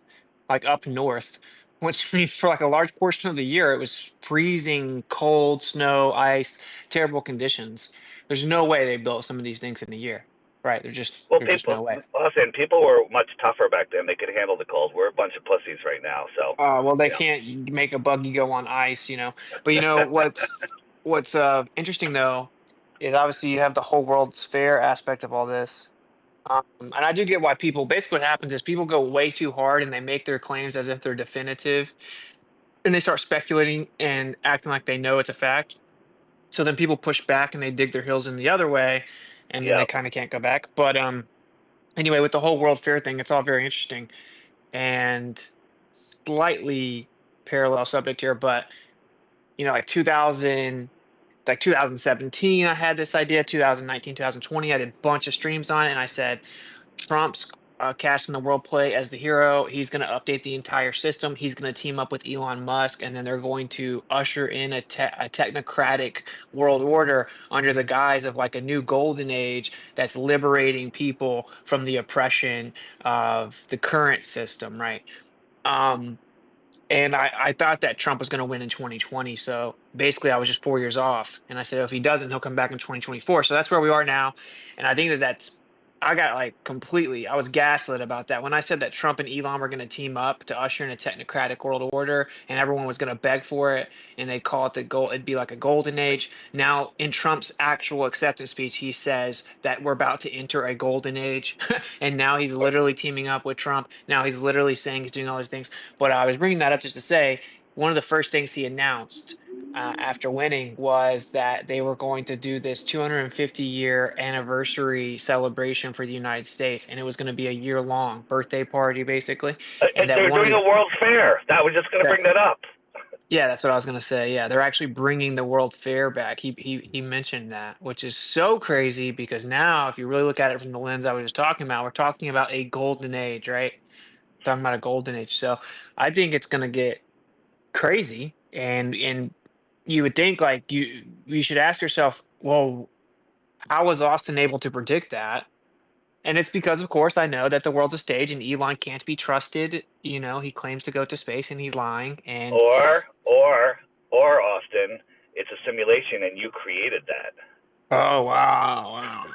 like up north, which means for like a large portion of the year it was freezing cold, snow, ice, terrible conditions. There's no way they built some of these things in a year, right? There's just no way. Listen, people were much tougher back then. They could handle the cold. We're a bunch of pussies right now. So. Well, they can't make a buggy go on ice, But what's interesting though is obviously you have the whole World's Fair aspect of all this, and I do get why people. Basically, what happens is people go way too hard and they make their claims as if they're definitive, and they start speculating and acting like they know it's a fact. So then people push back and they dig their heels in the other way, and then they kind of can't go back. But anyway, with the whole World Fair thing, it's all very interesting and slightly parallel subject here, but like 2017, I had this idea. 2019, 2020, I did a bunch of streams on it, and I said Trump's casting the world play as the hero. He's going to update the entire system. He's going to team up with Elon Musk, and then they're going to usher in a technocratic world order under the guise of like a new golden age that's liberating people from the oppression of the current system, right? And I thought that Trump was going to win in 2020. So basically, I was just 4 years off. And I said, if he doesn't, he'll come back in 2024. So that's where we are now. And I think I got like completely, I was gaslit about that. When I said that Trump and Elon were going to team up to usher in a technocratic world order and everyone was going to beg for it and they call it it'd be like a golden age. Now, in Trump's actual acceptance speech, he says that we're about to enter a golden age. And now he's literally teaming up with Trump. Now he's literally saying he's doing all these things. But I was bringing that up just to say one of the first things he announced after winning was that they were going to do this 250-year anniversary celebration for the United States, and it was going to be a year-long birthday party, basically. And they're doing a World's Fair. I was just going to bring that up. Yeah, that's what I was going to say. Yeah, they're actually bringing the World Fair back. He mentioned that, which is so crazy because now, if you really look at it from the lens I was just talking about, we're talking about a golden age, right? Talking about a golden age. So I think it's going to get crazy, and you would think like you should ask yourself, well, how was Austin able to predict that? And it's because, of course, I know that the world's a stage and Elon can't be trusted. He claims to go to space and he's lying. And or Austin, it's a simulation and you created that. Oh wow!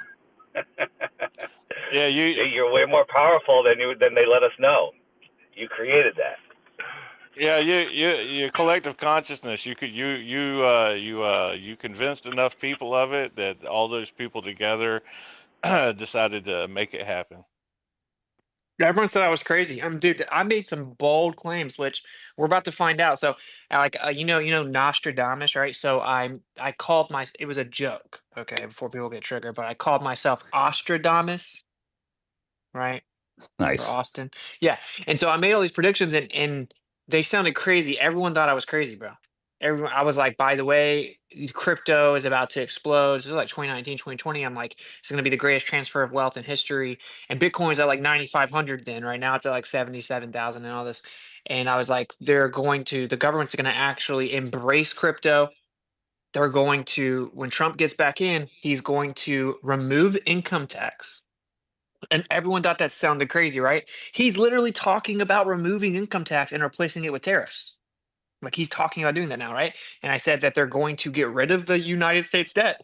Yeah, you're way more powerful than they let us know. You created that. Yeah, your collective consciousness. You convinced enough people of it that all those people together decided to make it happen. Everyone said I was crazy. Dude, I made some bold claims, which we're about to find out. So, like, Nostradamus, right? So I called it was a joke, okay, before people get triggered, but I called myself Ostradamus, right? Nice. For Austin, yeah. And so I made all these predictions, and they sounded crazy. Everyone thought I was crazy, bro. everyone, I was like, by the way, crypto is about to explode. This is like 2019, 2020. I'm like, it's going to be the greatest transfer of wealth in history. And Bitcoin's at like 9,500 then. Right now it's at like 77,000 and all this. And I was like, the government's going to actually embrace crypto. They're going to, when Trump gets back in, he's going to remove income tax. And everyone thought that sounded crazy, right? He's literally talking about removing income tax and replacing it with tariffs. Like he's talking about doing that now, right? And I said that they're going to get rid of the United States debt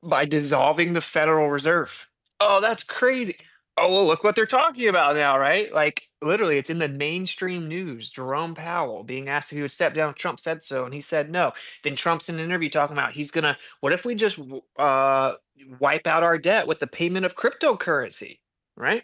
by dissolving the Federal Reserve. Oh, that's crazy. Oh, well, look what they're talking about now, right? Like literally, it's in the mainstream news. Jerome Powell being asked if he would step down. Trump said so, and he said no. Then Trump's in an interview talking about what if we just wipe out our debt with the payment of cryptocurrency, right?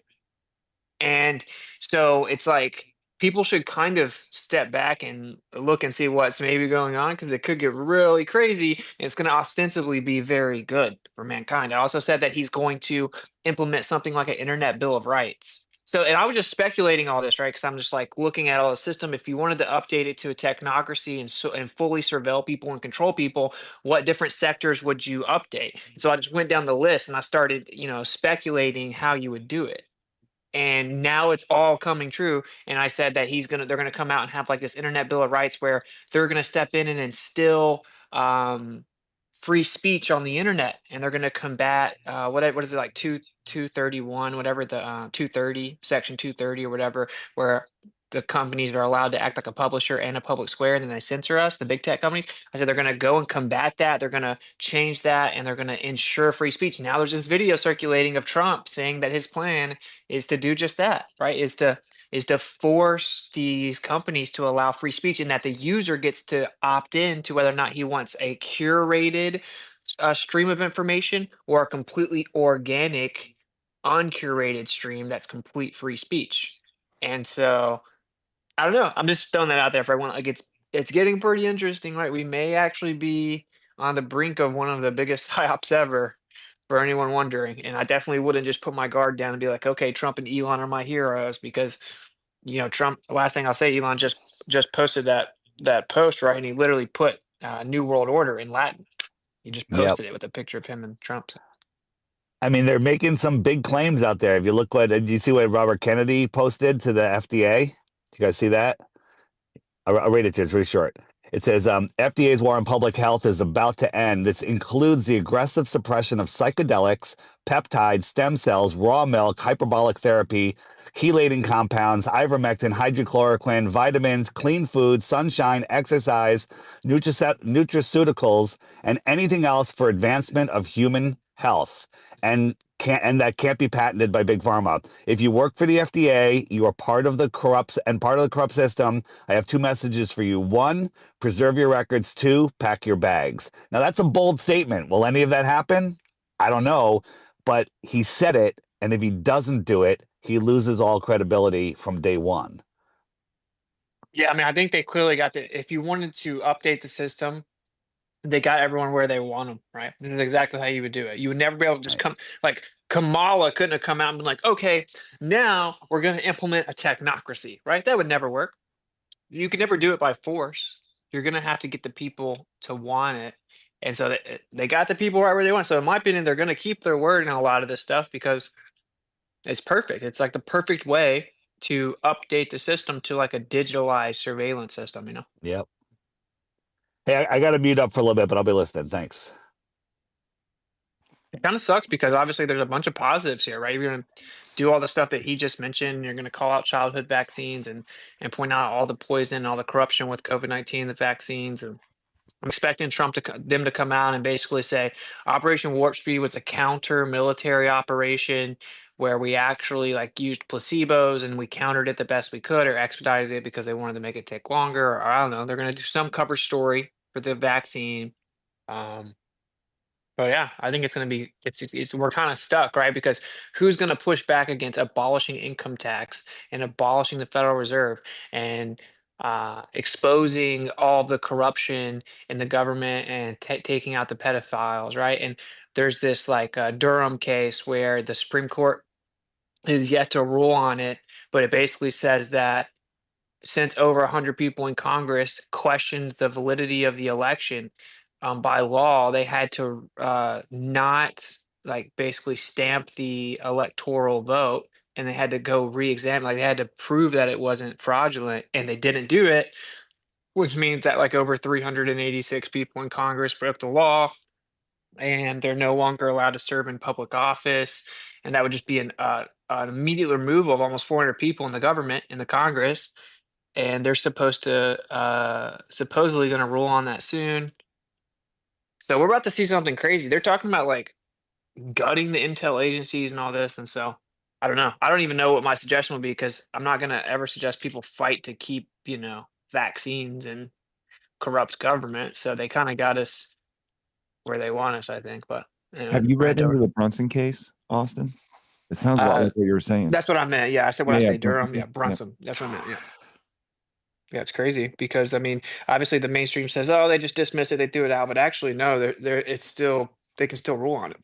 And so it's like people should kind of step back and look and see what's maybe going on because it could get really crazy. And it's going to ostensibly be very good for mankind. I also said that he's going to implement something like an Internet Bill of Rights. So, and I was just speculating all this, right? Because I'm just like looking at all the system. If you wanted to update it to a technocracy and fully surveil people and control people, what different sectors would you update? So I just went down the list and I started, speculating how you would do it. And now it's all coming true. And I said that they're gonna come out and have like this Internet Bill of Rights where they're gonna step in and instill free speech on the internet, and they're gonna combat what is it, like 231, whatever, the 230, section 230 or whatever, where the companies are allowed to act like a publisher and a public square, and then they censor us, the big tech companies. I said they're going to go and combat that. They're going to change that, and they're going to ensure free speech. Now there's this video circulating of Trump saying that his plan is to do just that, right? Is to force these companies to allow free speech, and that the user gets to opt in to whether or not he wants a curated stream of information or a completely organic, uncurated stream that's complete free speech. And so I don't know. I'm just throwing that out there for everyone. Like it's getting pretty interesting, right? We may actually be on the brink of one of the biggest psyops ever, for anyone wondering. And I definitely wouldn't just put my guard down and be like, okay, Trump and Elon are my heroes, because Trump. Last thing I'll say, Elon just posted that post, right, and he literally put New World Order in Latin. He just Yep. posted it with a picture of him and Trump. I mean, they're making some big claims out there. If you look, did you see what Robert Kennedy posted to the FDA? Do you guys see that? I'll read it to you. It's really short. It says, FDA's war on public health is about to end. This includes the aggressive suppression of psychedelics, peptides, stem cells, raw milk, hyperbolic therapy, chelating compounds, ivermectin, hydrochloroquine, vitamins, clean food, sunshine, exercise, nutraceuticals, and anything else for advancement of human health. And that can't be patented by Big Pharma. If you work for the FDA, you are part of the corrupt system. I have two messages for you. One, preserve your records. Two, pack your bags. Now, that's a bold statement. Will any of that happen? I don't know, but he said it, and if he doesn't do it, he loses all credibility from day one. Yeah, I mean, I think they clearly got if you wanted to update the system, they got everyone where they want them, right? This is exactly how you would do it. You would never be able to just come, like Kamala couldn't have come out and been like, okay, now we're going to implement a technocracy, right? That would never work. You could never do it by force. You're going to have to get the people to want it. And so they got the people right where they want. So in my opinion, they're going to keep their word in a lot of this stuff because it's perfect. It's like the perfect way to update the system to like a digitalized surveillance system, Yep. Hey, I got to mute up for a little bit, but I'll be listening. Thanks. It kind of sucks because obviously there's a bunch of positives here, right? You're going to do all the stuff that he just mentioned. You're going to call out childhood vaccines and point out all the poison, all the corruption with COVID-19, the vaccines. And I'm expecting them to come out and basically say Operation Warp Speed was a counter military operation where we actually like used placebos and we countered it the best we could, or expedited it because they wanted to make it take longer, or I don't know. They're going to do some cover story for the vaccine. But yeah, I think it's going to be we're kind of stuck, right? Because who's going to push back against abolishing income tax and abolishing the Federal Reserve and exposing all the corruption in the government and taking out the pedophiles, right? And there's this like Durham case where the Supreme Court is yet to rule on it, but it basically says that since over 100 people in Congress questioned the validity of the election, by law, they had to not like basically stamp the electoral vote, and they had to go re-examine. Like they had to prove that it wasn't fraudulent, and they didn't do it, which means that like over 386 people in Congress broke the law, and they're no longer allowed to serve in public office. And that would just be an immediate removal of almost 400 people in the government, in the Congress, and they're supposed to supposedly going to rule on that soon. So we're about to see something crazy. They're talking about like gutting the intel agencies and all this, and so I don't know. I don't even know what my suggestion would be, because I'm not going to ever suggest people fight to keep, vaccines and corrupt government. So they kind of got us where they want us, I think. But anyway, Have you read rant into over. the Brunson case, Austin? It sounds a lot like what you were saying. That's what I meant. Yeah, I said when I say Durham, yeah, Brunson. Brunson. That's what I meant. Yeah. Yeah, it's crazy because I mean, obviously the mainstream says, "Oh, they just dismiss it, they threw it out," but actually, no, they're it's still they can still rule on it.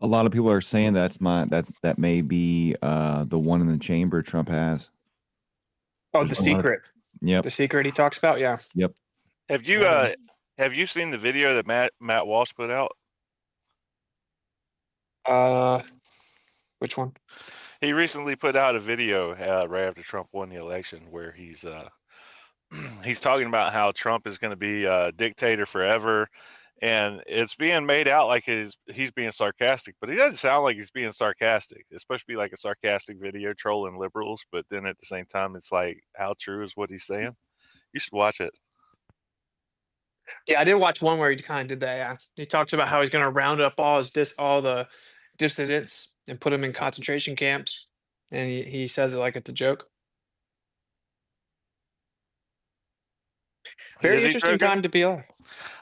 A lot of people are saying that may be the one in the chamber Trump has. Oh, the secret. Yep. The secret he talks about. Yeah. Yep. Have you seen the video that Matt Walsh put out? Which one? He recently put out a video right after Trump won the election where he's he's talking about how Trump is going to be a dictator forever, and it's being made out like he's being sarcastic, but he doesn't sound like he's being sarcastic. It's supposed to be like a sarcastic video trolling liberals, but then at the same time, it's like, how true is what he's saying? You should watch it. Yeah, I did watch one where he kind of did that. Yeah, he talks about how he's going to round up all the dissidents and put them in concentration camps, and he says it like it's a joke. Very interesting time to be alive.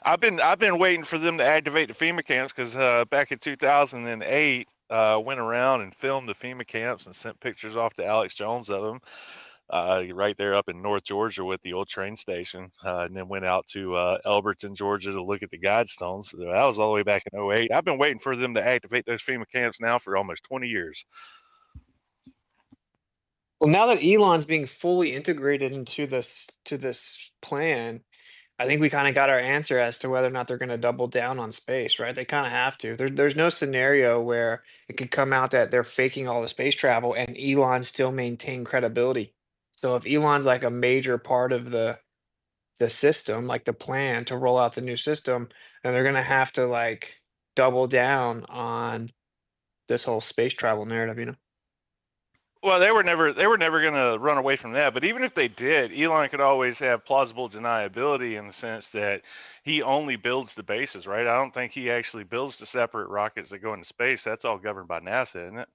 I've been waiting for them to activate the FEMA camps because back in 2008, went around and filmed the FEMA camps and sent pictures off to Alex Jones of them. Right there up in North Georgia with the old train station, and then went out to Elberton, Georgia to look at the Guidestones. That was all the way back in 08. I've been waiting for them to activate those FEMA camps now for almost 20 years. Well, now that Elon's being fully integrated into this plan, I think we kind of got our answer as to whether or not they're going to double down on space, right? They kind of have to. There's no scenario where it could come out that they're faking all the space travel and Elon still maintain credibility. So if Elon's like a major part of the system, like the plan to roll out the new system, then they're going to have to like double down on this whole space travel narrative. Well, they were never going to run away from that. But even if they did, Elon could always have plausible deniability in the sense that he only builds the bases, right? I don't think he actually builds the separate rockets that go into space. That's all governed by NASA, isn't it?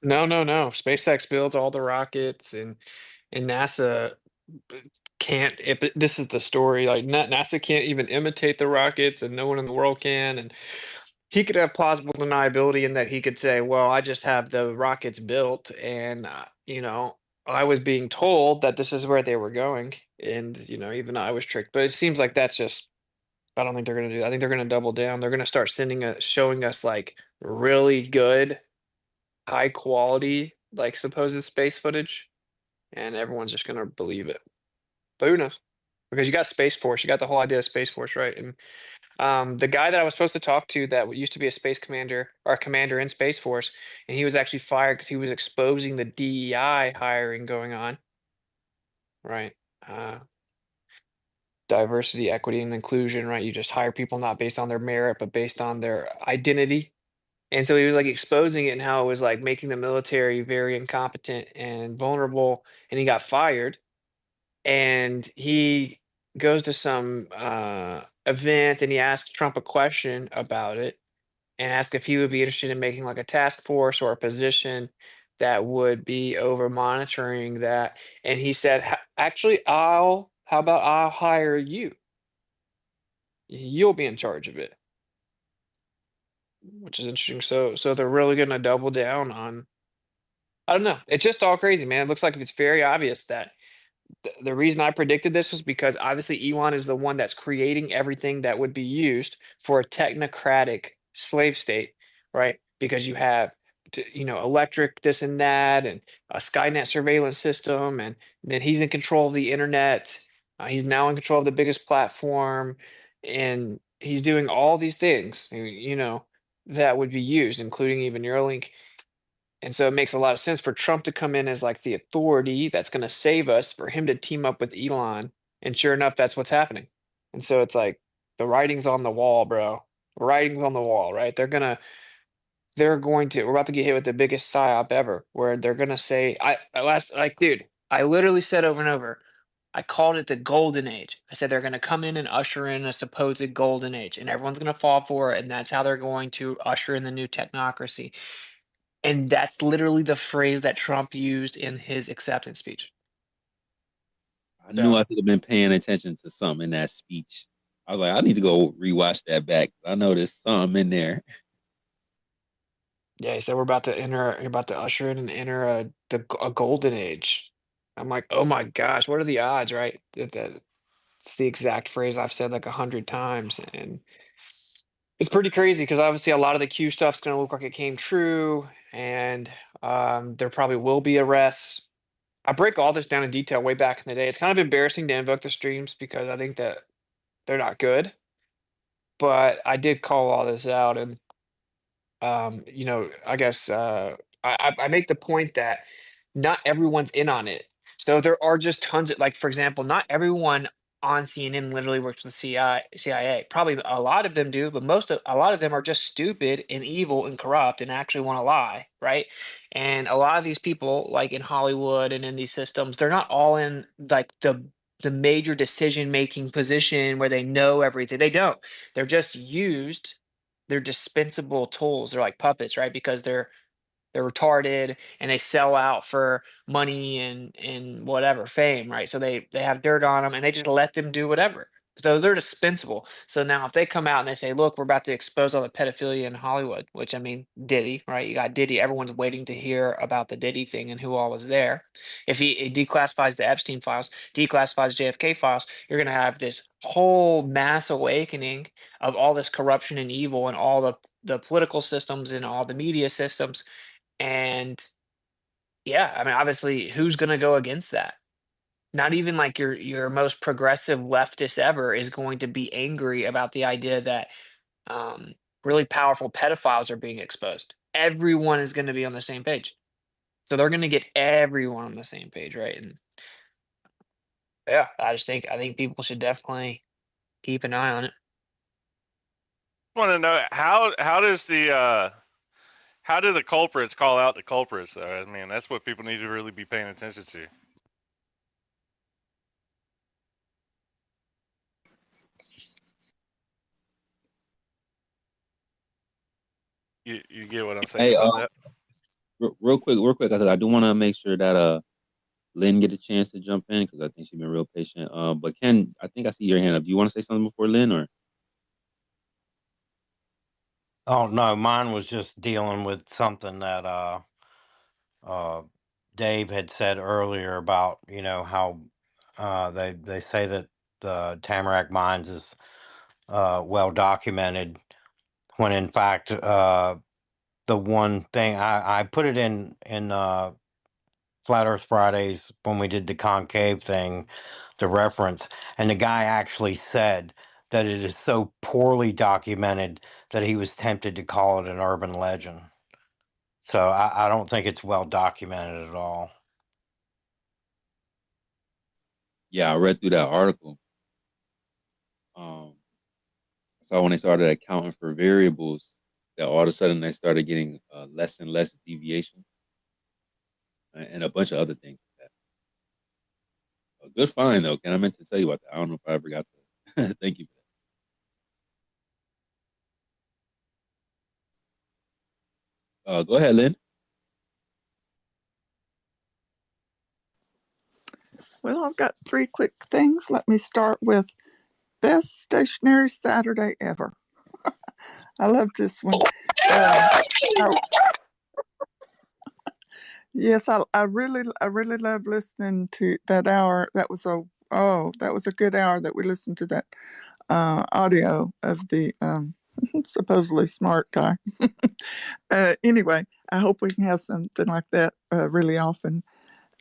No. SpaceX builds all the rockets, and NASA can't. This is the story. Like NASA can't even imitate the rockets, and no one in the world can. And he could have plausible deniability in that he could say, "Well, I just have the rockets built, and I was being told that this is where they were going, and even I was tricked." But it seems like that's just. I don't think they're going to do that. I think they're going to double down. They're going to start showing us like really good, high quality, like supposed space footage, and everyone's just going to believe it. But who knows? Because you got Space Force, you got the whole idea of Space Force, right? And the guy that I was supposed to talk to that used to be a space commander or commander in Space Force, and he was actually fired because he was exposing the DEI hiring going on. Right. Diversity, equity, and inclusion, right? You just hire people not based on their merit, but based on their identity. And so he was like exposing it and how it was like making the military very incompetent and vulnerable, and he got fired. And he goes to some event and he asked Trump a question about it and asked if he would be interested in making like a task force or a position that would be over monitoring that. And he said, Actually, how about I'll hire you? You'll be in charge of it." Which is interesting. So they're really going to double down on. I don't know. It's just all crazy, man. It looks like it's very obvious that the reason I predicted this was because obviously Elon is the one that's creating everything that would be used for a technocratic slave state, right? Because you have electric this and that, and a Skynet surveillance system, and then he's in control of the internet. He's now in control of the biggest platform, and he's doing all these things, that would be used, including even Neuralink. And so it makes a lot of sense for Trump to come in as like the authority that's going to save us, for him to team up with Elon. And sure enough, that's what's happening. And so it's like the writing's on the wall, bro. The writing's on the wall, right? We're about to get hit with the biggest psyop ever, where they're gonna say, dude, I literally said over and over, I called it the golden age. I said they're gonna come in and usher in a supposed golden age, and everyone's gonna fall for it, and that's how they're going to usher in the new technocracy. And that's literally the phrase that Trump used in his acceptance speech. I knew I should have been paying attention to something in that speech. I was like, I need to go rewatch that back. I know there's something in there. Yeah, he said you're about to usher in and enter a golden age. I'm like, oh my gosh, what are the odds, right? It's the exact phrase I've said like 100 times, and it's pretty crazy because obviously a lot of the Q stuff's going to look like it came true, and there probably will be arrests. I break all this down in detail way back in the day. It's kind of embarrassing to invoke the streams because I think that they're not good, but I did call all this out, and I guess I make the point that not everyone's in on it. So there are just tons of, like, for example, not everyone on CNN literally works with CIA. Probably a lot of them do, but a lot of them are just stupid and evil and corrupt and actually want to lie, right? And a lot of these people, like in Hollywood and in these systems, they're not all in like the major decision making position where they know everything. They don't. They're just used. They're dispensable tools. They're like puppets, right? Because they're retarded and they sell out for money and whatever fame, right? So they have dirt on them and they just let them do whatever. So they're dispensable. So now if they come out and they say, look, we're about to expose all the pedophilia in Hollywood, which I mean, Diddy, right? You got Diddy. Everyone's waiting to hear about the Diddy thing and who all was there. If he declassifies the Epstein files, declassifies JFK files, you're going to have this whole mass awakening of all this corruption and evil and all the political systems and all the media systems. And yeah, I mean, obviously, who's going to go against that? Not even like your most progressive leftist ever is going to be angry about the idea that really powerful pedophiles are being exposed. Everyone is going to be on the same page, so they're going to get everyone on the same page, right? And yeah, I think people should definitely keep an eye on it. Want to know how do the culprits call out the culprits? I mean, that's what people need to really be paying attention to. You get what I'm saying about that? Real quick, because I do want to make sure that Lynn get a chance to jump in because I think she's been real patient. But Ken, I think I see your hand up. Do you want to say something before Lynn, or? Oh no, mine was just dealing with something that Dave had said earlier about how they say that the Tamarack Mines is well documented, when in fact the one thing I put it in Flat Earth Fridays when we did the concave thing, the reference, and the guy actually said that it is so poorly documented that he was tempted to call it an urban legend. So I don't think it's well documented at all. Yeah, I read through that article. So when they started accounting for variables, that all of a sudden they started getting less and less deviation, and a bunch of other things like that. A good find though, Ken. I meant to tell you about that. I don't know if I ever got to. Thank you for that. Go ahead, Lynn. Well, I've got 3 quick things. Let me start with best stationary Saturday ever. I love this one. Yes, I really love listening to that hour. That was a good hour that we listened to that audio of the supposedly smart guy. Anyway, I hope we can have something like that really often.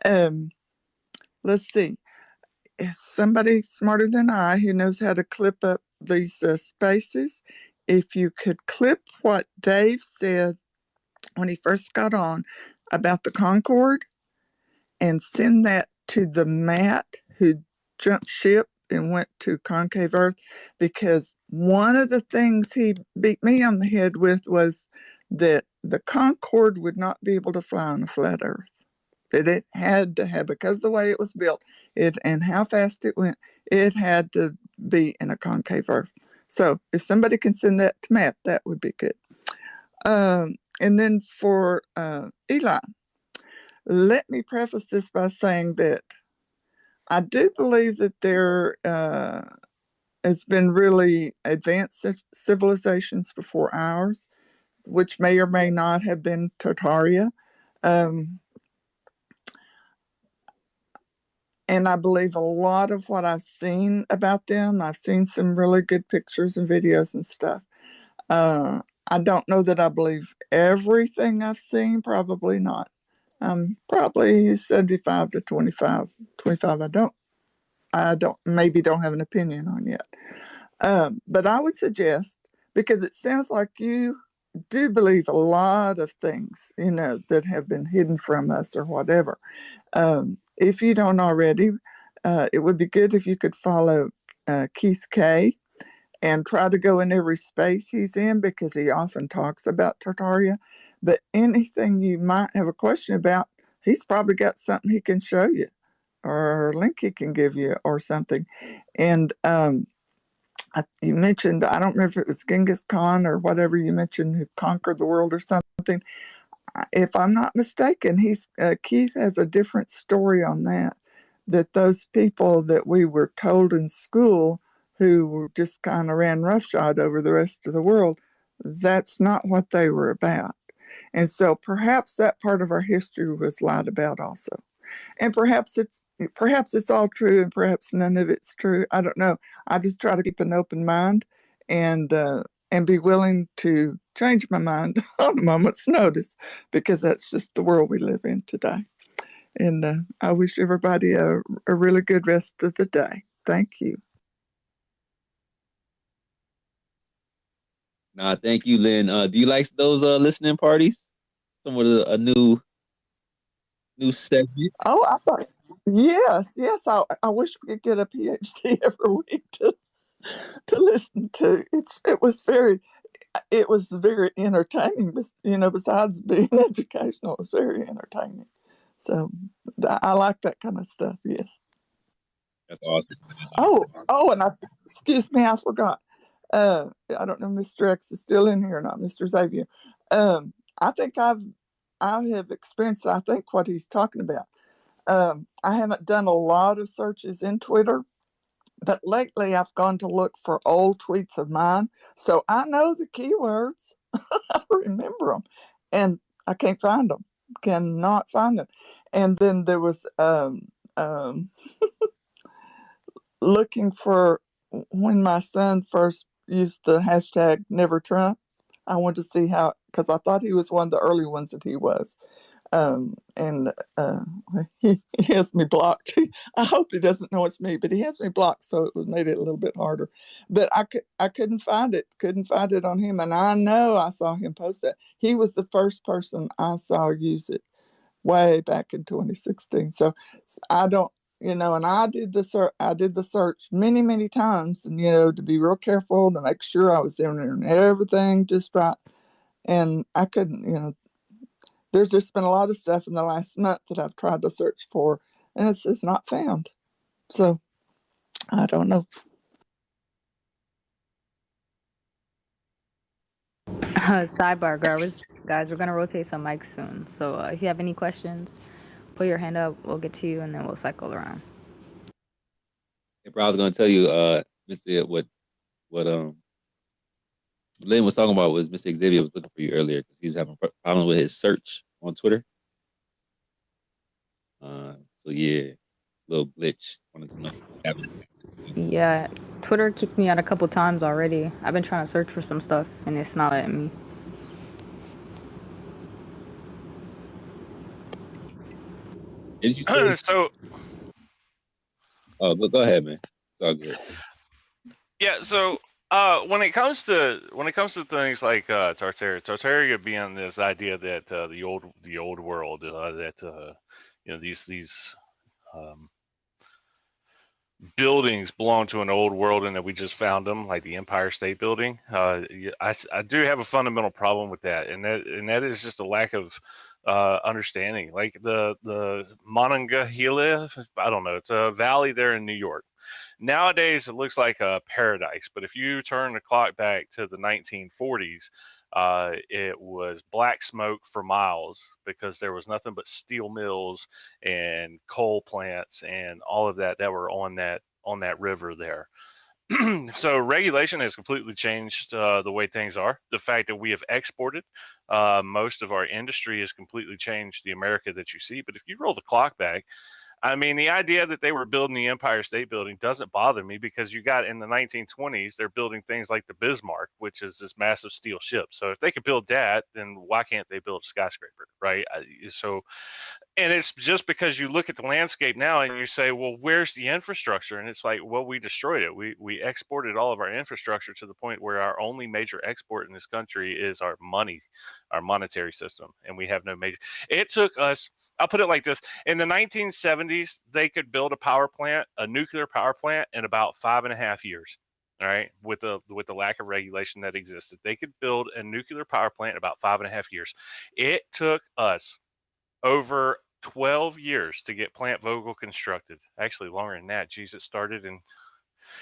Let's see. Somebody smarter than I who knows how to clip up these spaces. If you could clip what Dave said when he first got on about the Concorde and send that to the Matt who jumped ship and went to concave Earth, because one of the things he beat me on the head with was that the Concorde would not be able to fly on a flat Earth. That it had to have, because of the way it was built, and how fast it went, it had to be in a concave Earth. So if somebody can send that to Matt, that would be good. And then for Eli, let me preface this by saying that I do believe that there has been really advanced civilizations before ours, which may or may not have been Tartaria. And I believe a lot of what I've seen about them. I've seen some really good pictures and videos and stuff. I don't know that I believe everything I've seen, probably not. Probably 75 to 25. 25 I don't have an opinion on yet. But I would suggest, because it sounds like you do believe a lot of things, that have been hidden from us or whatever. If you don't already, it would be good if you could follow Keith Kay and try to go in every space he's in, because he often talks about Tartaria. But anything you might have a question about, he's probably got something he can show you or a link he can give you or something. And you mentioned, I don't remember if it was Genghis Khan or whatever you mentioned, who conquered the world or something. If I'm not mistaken, Keith has a different story on that. That those people that we were told in school who just kind of ran roughshod over the rest of the world, that's not what they were about. And so perhaps that part of our history was lied about also. And perhaps it's all true, and perhaps none of it's true. I don't know. I just try to keep an open mind and be willing to change my mind on a moment's notice, because that's just the world we live in today. And I wish everybody a really good rest of the day. Thank you. Nah, thank you, Lynn. Do you like those listening parties? Some of a new segment. Oh, I thought, yes. I wish we could get a PhD every week to listen to. It was very entertaining. Besides being educational, it was very entertaining. So I like that kind of stuff. Yes. That's awesome. And excuse me, I forgot. I don't know if Mr. X is still in here or not, Mr. Xavier. I think I have experienced, I think, what he's talking about. I haven't done a lot of searches in Twitter, but lately I've gone to look for old tweets of mine. So I know the keywords. I remember them. And I can't find them. Cannot find them. And then there was looking for when my son first used the hashtag Never Trump. I wanted to see how, because I thought he was one of the early ones that he was. And he has me blocked. I hope he doesn't know it's me, but he has me blocked, so it made it a little bit harder. But I couldn't find it on him, and I know I saw him post that. He was the first person I saw use it way back in 2016. So I don't, and I did the search many, many times, and to be real careful to make sure I was doing everything just right. And I couldn't, there's just been a lot of stuff in the last month that I've tried to search for, and it's just not found. So I don't know. Sidebar, guys, we're gonna rotate some mics soon. So if you have any questions, put your hand up. We'll get to you, and then we'll cycle around. I was going to tell you, Mr. What Lynn was talking about was Mr. Xavier was looking for you earlier because he was having a problem with his search on Twitter. So yeah, little glitch. Wanted to know. Yeah, Twitter kicked me out a couple times already. I've been trying to search for some stuff and it's not letting me. Did you say? So Oh, go ahead, man. It's all good. yeah, so when it comes to things like Tartaria being this idea that the old world that these um, buildings belong to an old world and that we just found them, like the Empire State Building. I do have a fundamental problem with that, and that is just a lack of understanding. Like the Monongahela, I don't know, it's a valley there in New York. Nowadays, it looks like a paradise, but if you turn the clock back to the 1940s, it was black smoke for miles because there was nothing but steel mills and coal plants and all of that were on that river there. So regulation has completely changed the way things are. The fact that we have exported most of our industry has completely changed the America that you see. But if you roll the clock back, I mean, the idea that they were building the Empire State Building doesn't bother me because you got in the 1920s, they're building things like the Bismarck, which is this massive steel ship. So if they could build that, then why can't they build a skyscraper, right? So and it's just because you look at the landscape now and you say, well, where's the infrastructure? And it's like, well, we destroyed it. We exported all of our infrastructure to the point where our only major export in this country is our money, our monetary system, and we have no major. It took us, I'll put it like this: in the 1970s, they could build a nuclear power plant, in about 5.5 years. All right, with the lack of regulation that existed, they could build a nuclear power plant in about 5.5 years. It took us over 12 years to get Plant Vogel constructed. Actually, longer than that. Geez, it started in,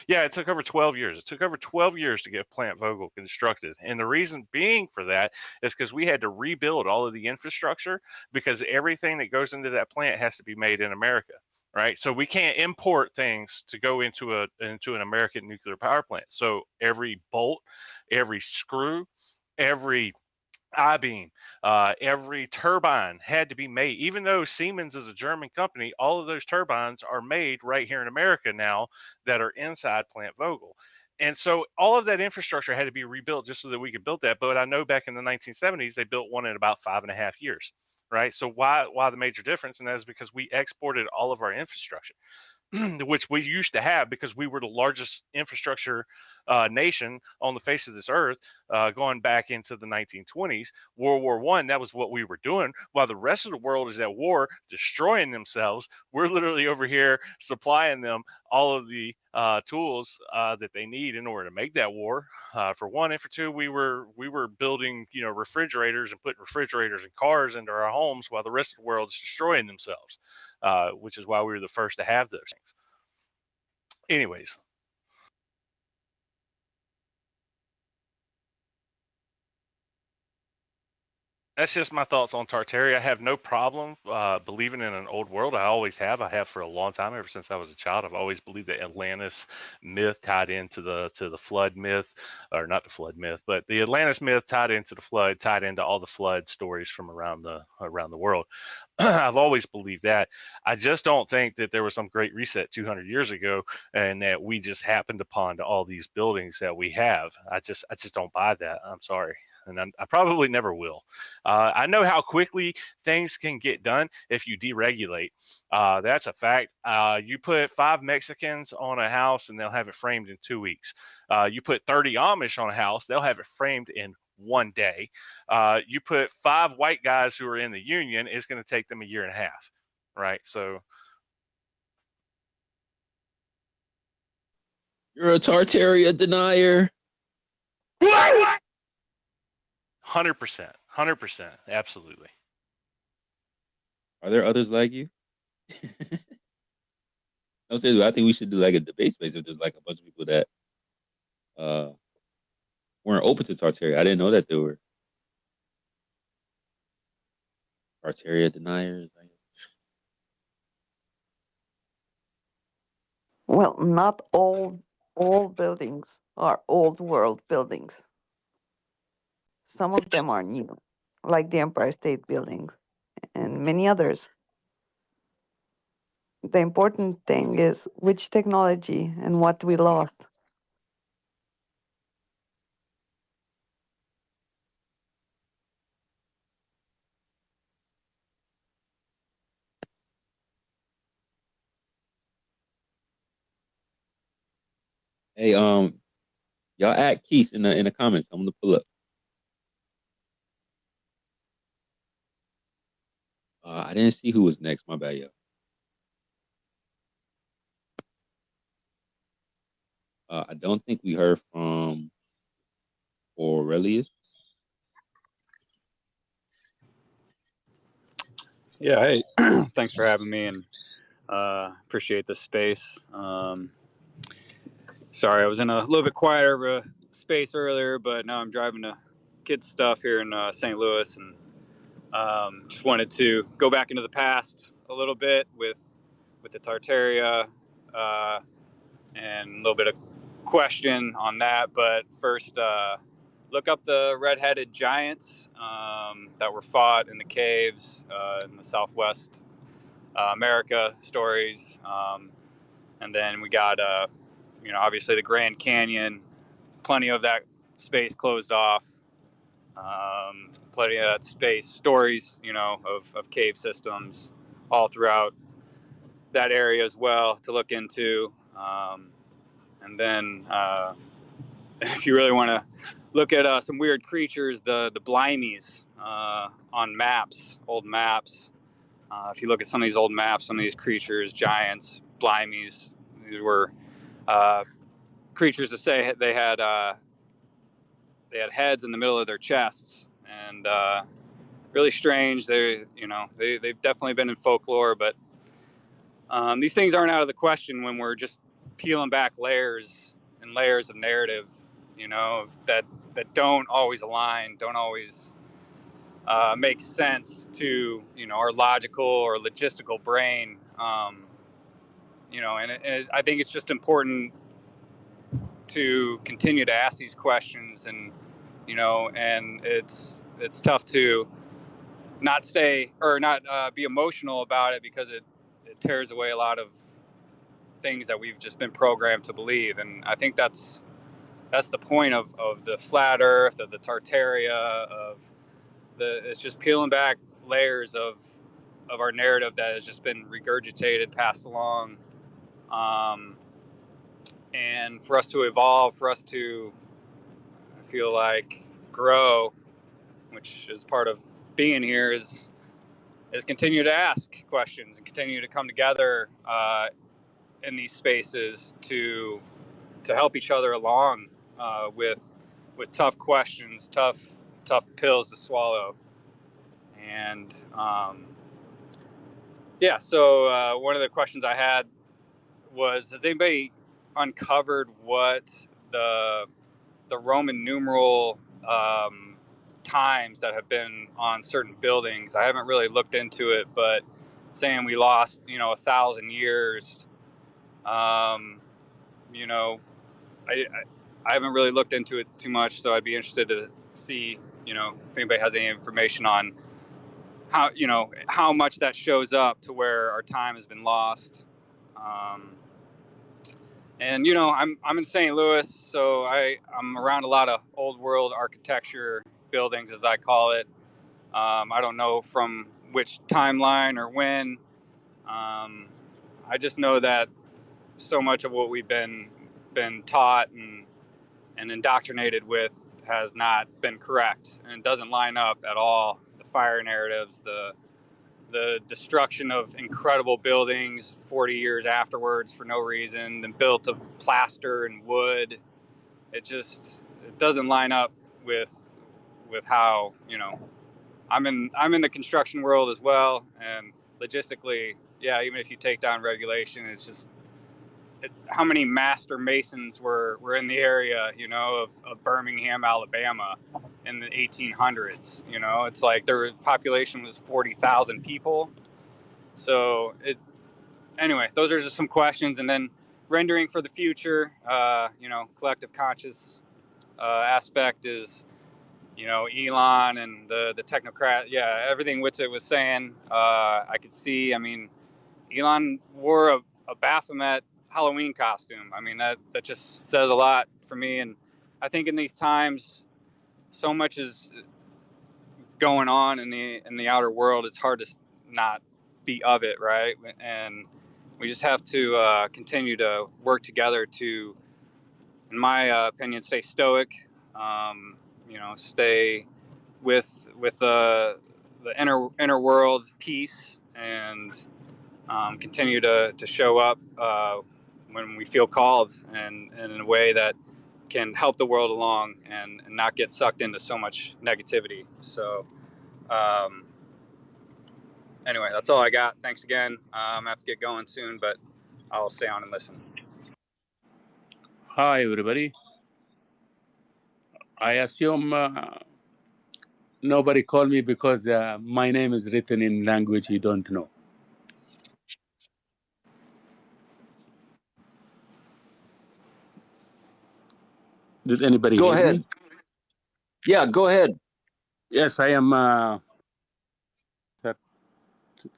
yeah, it took over 12 years. It took over 12 years to get Plant Vogel constructed. And the reason being for that is because we had to rebuild all of the infrastructure because everything that goes into that plant has to be made in America. Right. So we can't import things to go into an American nuclear power plant. So every bolt, every screw, every I-beam, every turbine had to be made. Even though Siemens is a German company, all of those turbines are made right here in America now that are inside Plant Vogel. And so all of that infrastructure had to be rebuilt just so that we could build that. But I know back in the 1970s, they built one in about 5.5 years. Right. So why the major difference? And that is because we exported all of our infrastructure. Which we used to have because we were the largest infrastructure nation on the face of this earth, going back into the 1920s. World War I, that was what we were doing. While the rest of the world is at war, destroying themselves, we're literally over here supplying them all of the tools that they need in order to make that war. For one, and for two, we were building refrigerators and putting refrigerators and cars into our homes while the rest of the world is destroying themselves. Which is why we were the first to have those things. Anyways. That's just my thoughts on Tartaria. I have no problem believing in an old world. I always have. I have for a long time, ever since I was a child. I've always believed that Atlantis myth tied into the flood myth, or not the flood myth, but the Atlantis myth tied into the flood, tied into all the flood stories from around the world. I've always believed that. I just don't think that there was some great reset 200 years ago, and that we just happened upon all these buildings that we have. I just don't buy that. I'm sorry. And I probably never will. I know how quickly things can get done if you deregulate. That's a fact. You put 5 Mexicans on a house and they'll have it framed in 2 weeks. You put 30 Amish on a house, they'll have it framed in 1 day. You put 5 white guys who are in the union, it's going to take them 1.5 years, right? So You're a Tartaria denier. 100%, absolutely. Are there others like you? I think we should do like a debate space if there's like a bunch of people that weren't open to Tartaria. I didn't know that there were Tartaria deniers. I guess. Well, not all buildings are old world buildings. Some of them are new, like the Empire State Building and many others. The important thing is which technology and what we lost. Hey, y'all add Keith in the comments. I'm gonna pull up. I didn't see who was next. My bad, y'all. I don't think we heard from Aurelius. Yeah, hey, thanks for having me, and appreciate the space. Sorry, I was in a little bit quieter of a space earlier, but now I'm driving to kids stuff here in St. Louis, and just wanted to go back into the past a little bit with the Tartaria, and a little bit of question on that. But first, look up the red-headed giants that were fought in the caves in the Southwest America stories, and then we got obviously the Grand Canyon, plenty of that space closed off, plenty of that space stories, of cave systems all throughout that area as well to look into. And then if you really want to look at some weird creatures, the blimies on maps, old maps. If you look at some of these old maps, some of these creatures, giants, blimies, these were creatures to say they had heads in the middle of their chests, and really strange. They've definitely been in folklore, but these things aren't out of the question when we're just peeling back layers and layers of narrative, that don't always align, don't always make sense to our logical or logistical brain. And I think it's just important to continue to ask these questions, and and it's tough to not stay or not be emotional about it, because it tears away a lot of things that we've just been programmed to believe. And I think that's the point of the flat earth, of the Tartaria, of it's just peeling back layers of our narrative that has just been regurgitated, passed along. And for us to evolve, for us to, I feel like, grow, which is part of being here, is continue to ask questions and continue to come together in these spaces to help each other along with tough questions, tough pills to swallow. And so one of the questions I had was, has anybody uncovered what the Roman numeral times that have been on certain buildings? I haven't really looked into it, but saying we lost 1,000 years, you know I haven't really looked into it too much, so I'd be interested to see if anybody has any information on how much that shows up to where our time has been lost. And I'm in St. Louis, so I'm around a lot of old world architecture buildings, as I call it. I don't know from which timeline or when. I just know that so much of what we've been taught and indoctrinated with has not been correct, and it doesn't line up at all. The fire narratives, the destruction of incredible buildings 40 years afterwards for no reason, and built of plaster and wood. It doesn't line up with how I'm in the construction world as well, and logistically, yeah, even if you take down regulation, it's just how many master masons were in the area, of Birmingham, Alabama in the 1800s. It's like their population was 40,000 people. So anyway, those are just some questions. And then rendering for the future, collective conscious aspect is, Elon and the technocrat. Yeah, everything Witsit was saying, I could see. I mean, Elon wore a Baphomet Halloween costume. I mean, that just says a lot for me. And I think in these times, so much is going on in the outer world. It's hard to not be of it, right? And we just have to continue to work together to in my opinion, stay stoic. Stay with the inner world peace, and continue to show up when we feel called, and in a way that can help the world along, and not get sucked into so much negativity. So anyway, that's all I got. Thanks again. I'm gonna have to get going soon, but I'll stay on and listen. Hi, everybody. I assume nobody called me because my name is written in language you don't know. Did anybody Go hear ahead. me? Yeah, go ahead. Yes, I am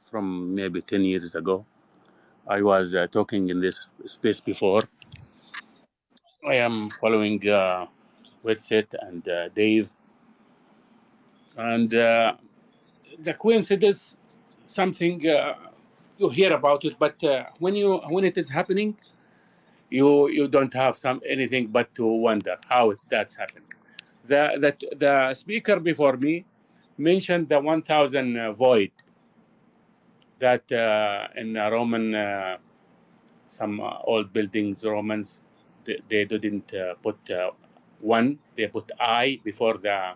from maybe 10 years ago. I was talking in this space before. I am following Wetset and Dave. And the coincidence, something you hear about it, but when it is happening, you don't have anything but to wonder how that's happened. The speaker before me mentioned the 1,000 void that in Roman some old buildings Romans they didn't put one, they put I before the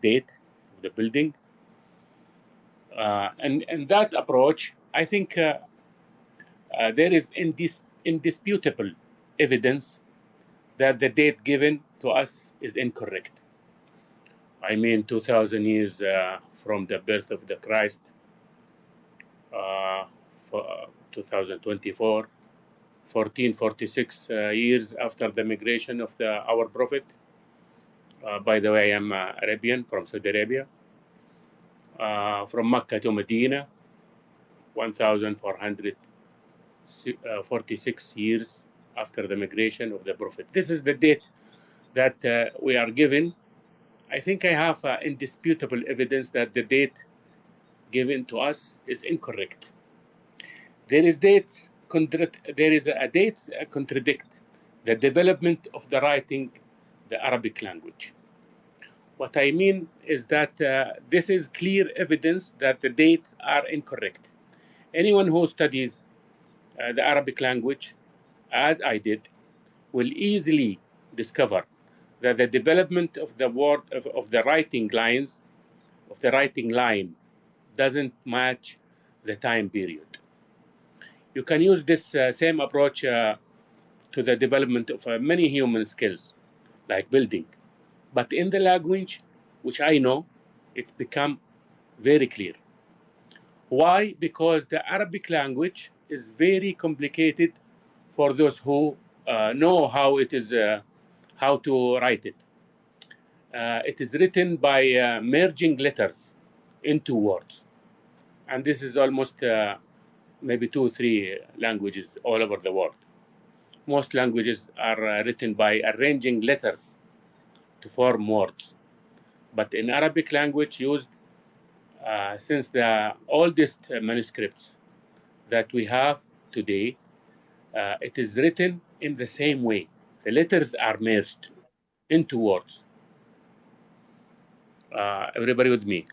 date of the building, and that approach I think there is indisputable evidence that the date given to us is incorrect. I mean, 2,000 years from the birth of the Christ, for 2024, 1446 years after the migration of our prophet. By the way, I am Arabian from Saudi Arabia. From Mecca to Medina, 1,446 years after the migration of the prophet. This is the date that we are given. I think I have indisputable evidence that the date given to us is incorrect. There is dates contradict the development of the writing, the Arabic language. What I mean is that this is clear evidence that the dates are incorrect. Anyone who studies the Arabic language, as I did, will easily discover that the development of the word of the writing lines, of the writing line, doesn't match the time period. You can use this same approach to the development of many human skills, like building. But in the language, which I know, it become very clear. Why? Because the Arabic language is very complicated for those who know how to write it. It is written by merging letters into words. And this is almost maybe 2 or 3 languages all over the world. Most languages are written by arranging letters to form words. But in Arabic language used since the oldest manuscripts that we have today, it is written in the same way. The letters are merged into words. Everybody with me?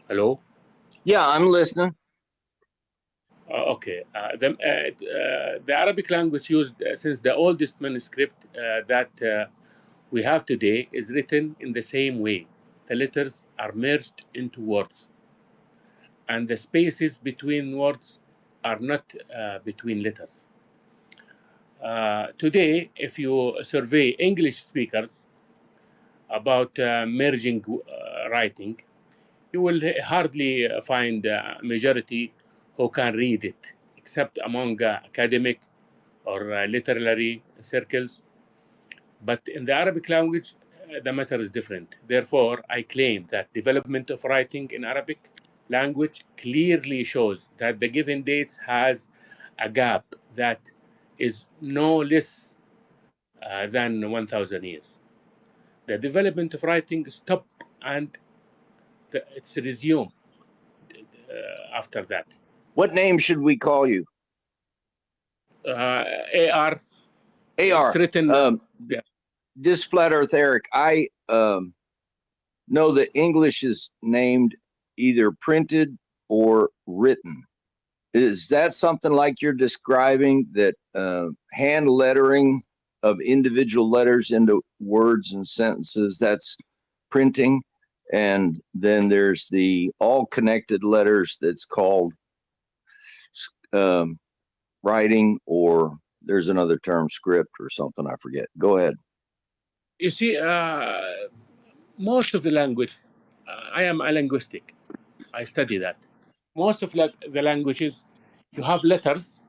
Hello? Yeah, I'm listening. Okay. The Arabic language used since the oldest manuscript that we have today is written in the same way. The letters are merged into words, and the spaces between words are not between letters. Today, if you survey English speakers about merging writing, you will hardly find a majority who can read it, except among academic or literary circles. But in the Arabic language, the matter is different. Therefore, I claim that development of writing in Arabic language clearly shows that the given dates has a gap that is no less than 1,000 years. The development of writing stopped and it's resumed after that. What name should we call you? AR. It's AR. written. Yeah. This Flat Earth Eric, I know that English is named either printed or written. Is that something like you're describing, that hand lettering of individual letters into words and sentences, that's printing? And then there's the all connected letters that's called writing, or there's another term, script or something, I forget. Go ahead. You see, most of the language, I am a linguistic. I study that. Most of the languages, you have letters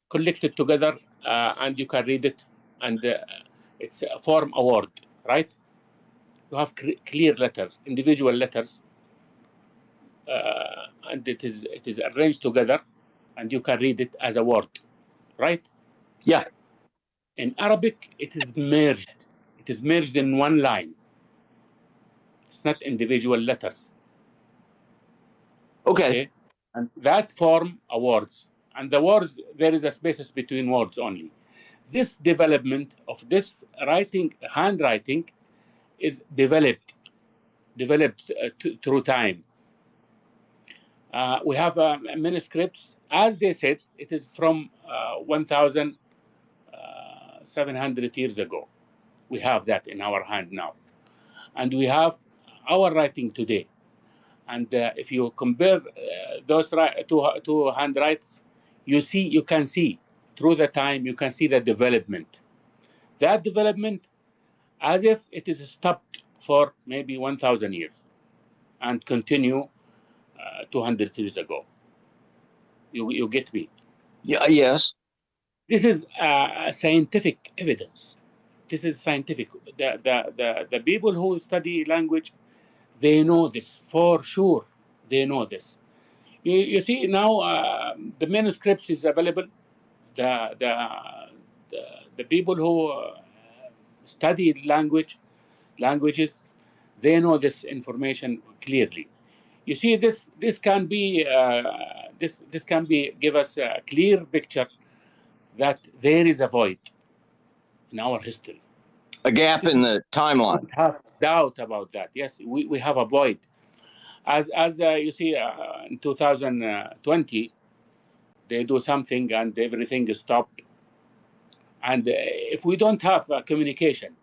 collected together, and you can read it, and it's form a word, right? You have clear letters, individual letters, and it is arranged together, and you can read it as a word, right? Yeah. In Arabic, it is merged. It is merged in one line. It's not individual letters. Okay. And that form a words. And the words, there is a spaces between words only. This development of this handwriting is developed through time. We have manuscripts, as they said, it is from 1,700 years ago. We have that in our hand now. And we have our writing today. And if you compare those two handwrites, you can see through the time, you can see the development. That development, as if it is stopped for maybe 1,000 years and continue 200 years ago. You get me? Yeah. Yes. This is scientific evidence. This is scientific. The people who study language, they know this for sure. They know this. You see now the manuscripts is available. The people who study languages, they know this information clearly. You see, this can be give us a clear picture that there is a void in our history. A gap in the timeline. Don't have doubt about that. Yes, we have a void. As you see, in 2020, they do something and everything is stopped. And if we don't have communication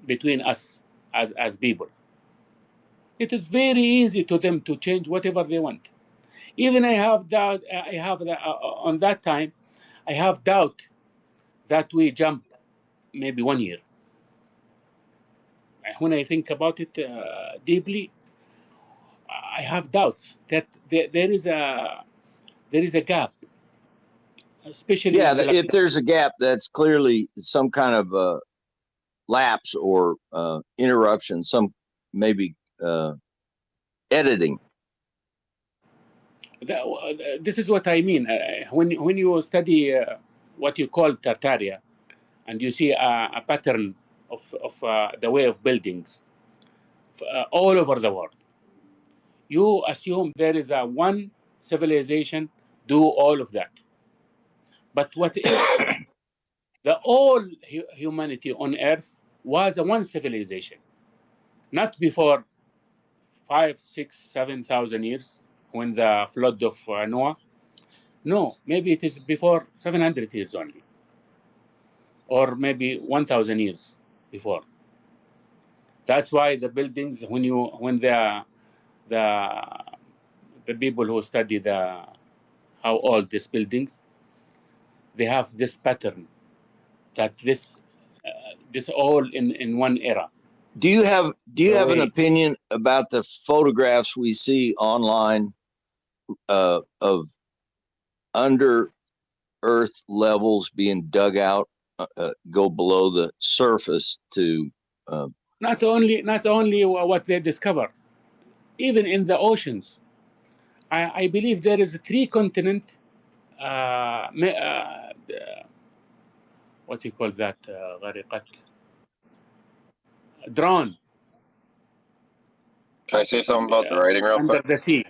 between us as people, it is very easy to them to change whatever they want. Even I have doubt. I have on that time, I have doubt that we jump maybe 1 year. When I think about it deeply, I have doubts that there is a gap, especially if there's a gap, that's clearly some kind of lapse or interruption, some maybe editing. This is what I mean. When you study what you call Tartaria, and you see a pattern of the way of buildings all over the world, you assume there is a one civilization do all of that. But what if the all humanity on Earth was a one civilization, not before 5, 6, 7,000 years when the flood of Noah? No, maybe it is before 700 years only, or maybe 1,000 years before. That's why the buildings, when the people who study how old these buildings, they have this pattern that this all in one era. Do you have an opinion about the photographs we see online of under earth levels being dug out, go below the surface to not only what they discover, even in the oceans. I believe there is 3 continent. What do you call that? غرقت. Drawn. Can I say something about the writing real under quick? the sea.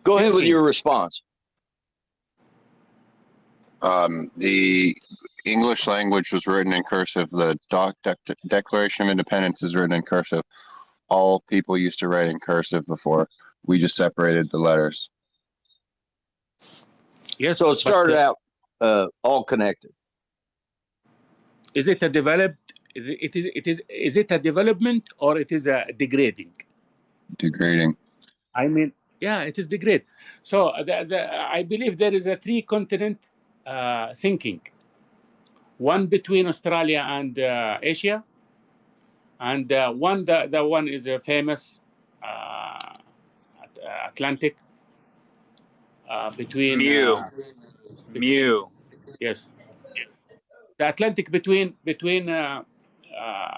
Go ahead with Thinking. your response. The English language was written in cursive. The Declaration of Independence is written in cursive. All people used to write in cursive before. We just separated the letters. Yes. So it started out all connected. Is it a developed? Is it a development or it is a degrading? Degrading. I mean, yeah, it is degrade. So I believe there is a 3-continent thinking. One between Australia and Asia, and one the one is a famous Atlantic between Mew. Yes, the Atlantic between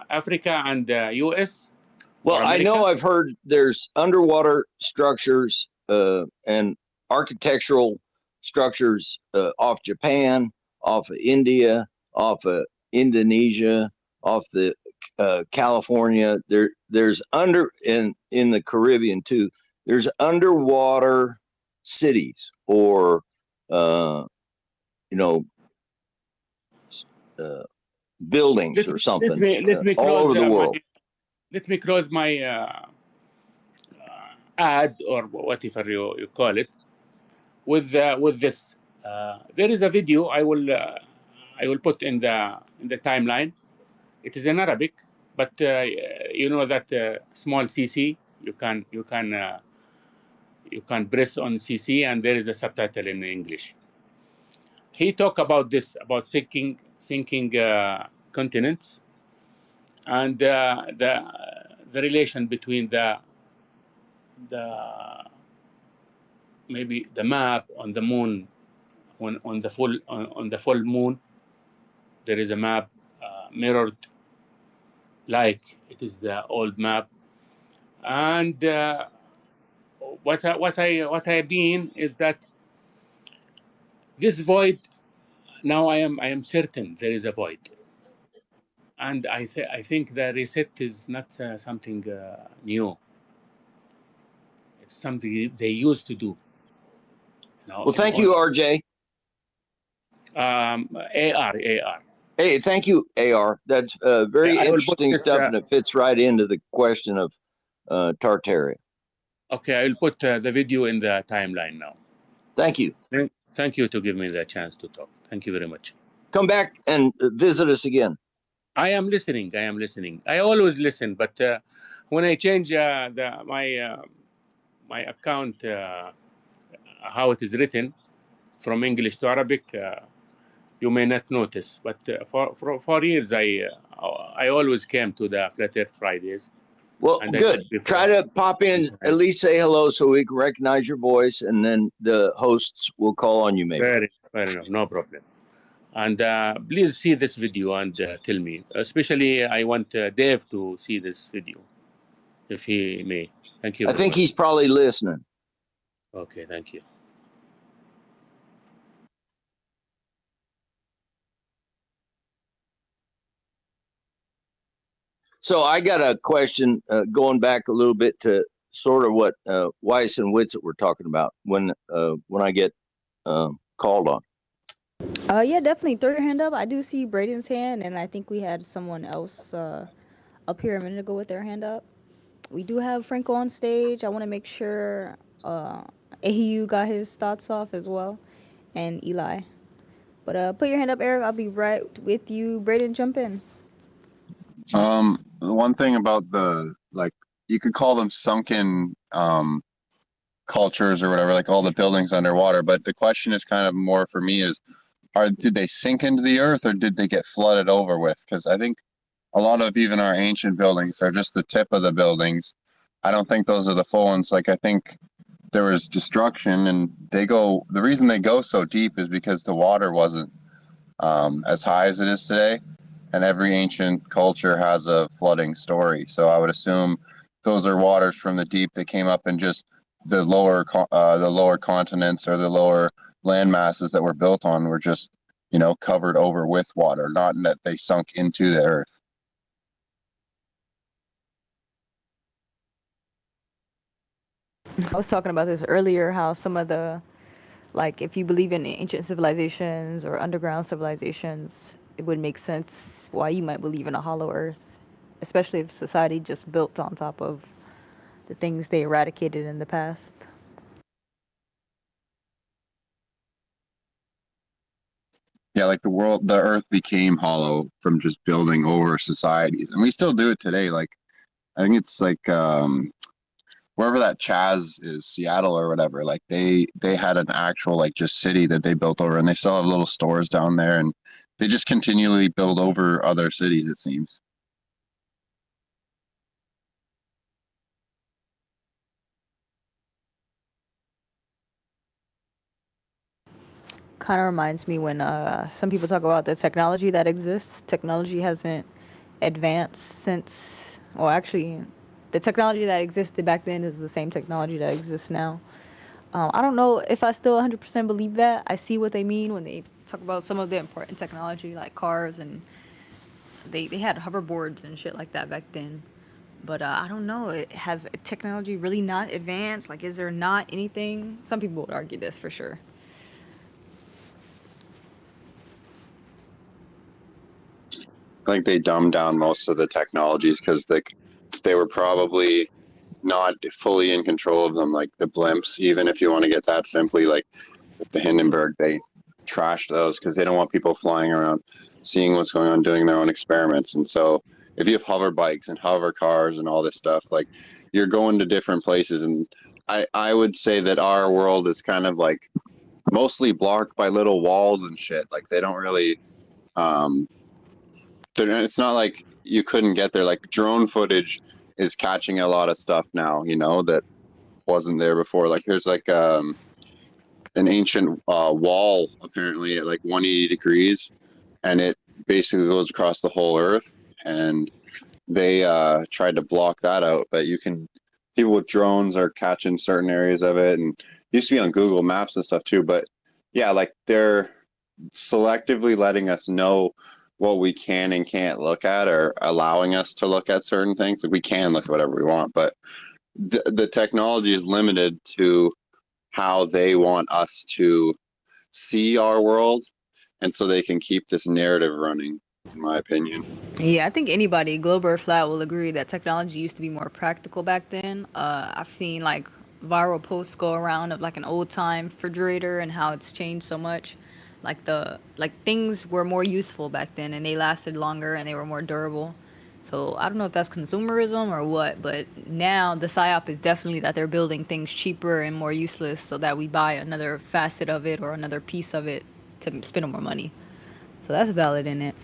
Africa and US. Well, I know I've heard there's underwater structures and architectural structures off Japan, off of India, off of Indonesia, off the California. There's in the Caribbean too. There's underwater cities or buildings or something let me all close over the world. let me close my ad or whatever you call it with this. There is a video I will put in the timeline. It is in Arabic, but you know that small CC you can press on CC and there is a subtitle in English. He talked about this, about sinking continents, and the relation between the maybe the map on the moon, on the full moon there is a map mirrored like it is the old map, and what I mean is that this void, now I am certain there is a void, and I think the reset is not something new. It's something they used to do. Well, thank you, RJ. AR. Hey, thank you, AR. That's very interesting stuff, and it fits right into the question of Tartaria. Okay, I will put the video in the timeline now. Thank you. Thank you to give me the chance to talk. Thank you very much. Come back and visit us again. I am listening. I always listen, but when I change my account, how it is written from English to Arabic, you may not notice. But for years, I always came to the Flat Earth Fridays. Well, good. Try to pop in, at least say hello so we can recognize your voice, and then the hosts will call on you maybe. Fair enough, no problem. And please see this video and tell me. Especially, I want Dave to see this video, if he may. Thank you. I think he's probably listening. Okay, thank you. So I got a question going back a little bit to sort of what Weiss and Whitsitt were talking about when I get called on. Yeah, definitely throw your hand up. I do see Braden's hand, and I think we had someone else up here a minute ago with their hand up. We do have Franco on stage. I want to make sure AU got his thoughts off as well, and Eli. But put your hand up, Eric. I'll be right with you. Braden, jump in. One thing about you could call them sunken cultures or whatever, like all the buildings underwater. But the question is kind of more for me is, did they sink into the earth or did they get flooded over with? Because I think a lot of even our ancient buildings are just the tip of the buildings. I don't think those are the full ones. Like I think there was destruction, and the reason they go so deep is because the water wasn't as high as it is today. And every ancient culture has a flooding story. So I would assume those are waters from the deep that came up and just the lower continents or the lower land masses that were built on were just, covered over with water, not that they sunk into the earth. I was talking about this earlier, how some of the, like, if you believe in ancient civilizations or underground civilizations, it would make sense why you might believe in a hollow earth, especially if society just built on top of the things they eradicated in the past. Yeah, like the earth became hollow from just building over societies. And we still do it today. Like, I think it's like wherever that Chaz is, Seattle or whatever, like they had an actual like just city that they built over, and they still have little stores down there, and they just continually build over other cities, it seems. Kind of reminds me when some people talk about the technology that exists. Technology hasn't advanced since, well, actually, the technology that existed back then is the same technology that exists now. I don't know if I still 100% believe that. I see what they mean when they talk about some of the important technology like cars, and they had hoverboards and shit like that back then. But I don't know. It has technology really not advanced? Like, is there not anything? Some people would argue this for sure. I think they dumbed down most of the technologies because they were probably not fully in control of them, like the blimps. Even if you want to get that simply, like with the Hindenburg, they trashed those because they don't want people flying around seeing what's going on, doing their own experiments. And so if you have hover bikes and hover cars and all this stuff, like you're going to different places. And I would say that our world is kind of like mostly blocked by little walls and shit. Like they don't really um it's not like you couldn't get there. Like drone footage is catching a lot of stuff now, that wasn't there before. Like there's like an ancient wall apparently at like 180 degrees, and it basically goes across the whole earth. And they tried to block that out, but people with drones are catching certain areas of it, and it used to be on Google Maps and stuff too. But yeah, like they're selectively letting us know what we can and can't look at, or allowing us to look at certain things. Like we can look at whatever we want, but the technology is limited to how they want us to see our world, and so they can keep this narrative running, in my opinion. Yeah, I think anybody, globe or flat, will agree that technology used to be more practical back then. I've seen like viral posts go around of like an old time refrigerator and how it's changed so much. Like things were more useful back then and they lasted longer and they were more durable. So I don't know if that's consumerism or what, but now the psyop is definitely that they're building things cheaper and more useless so that we buy another facet of it or another piece of it to spend more money. So that's valid in it.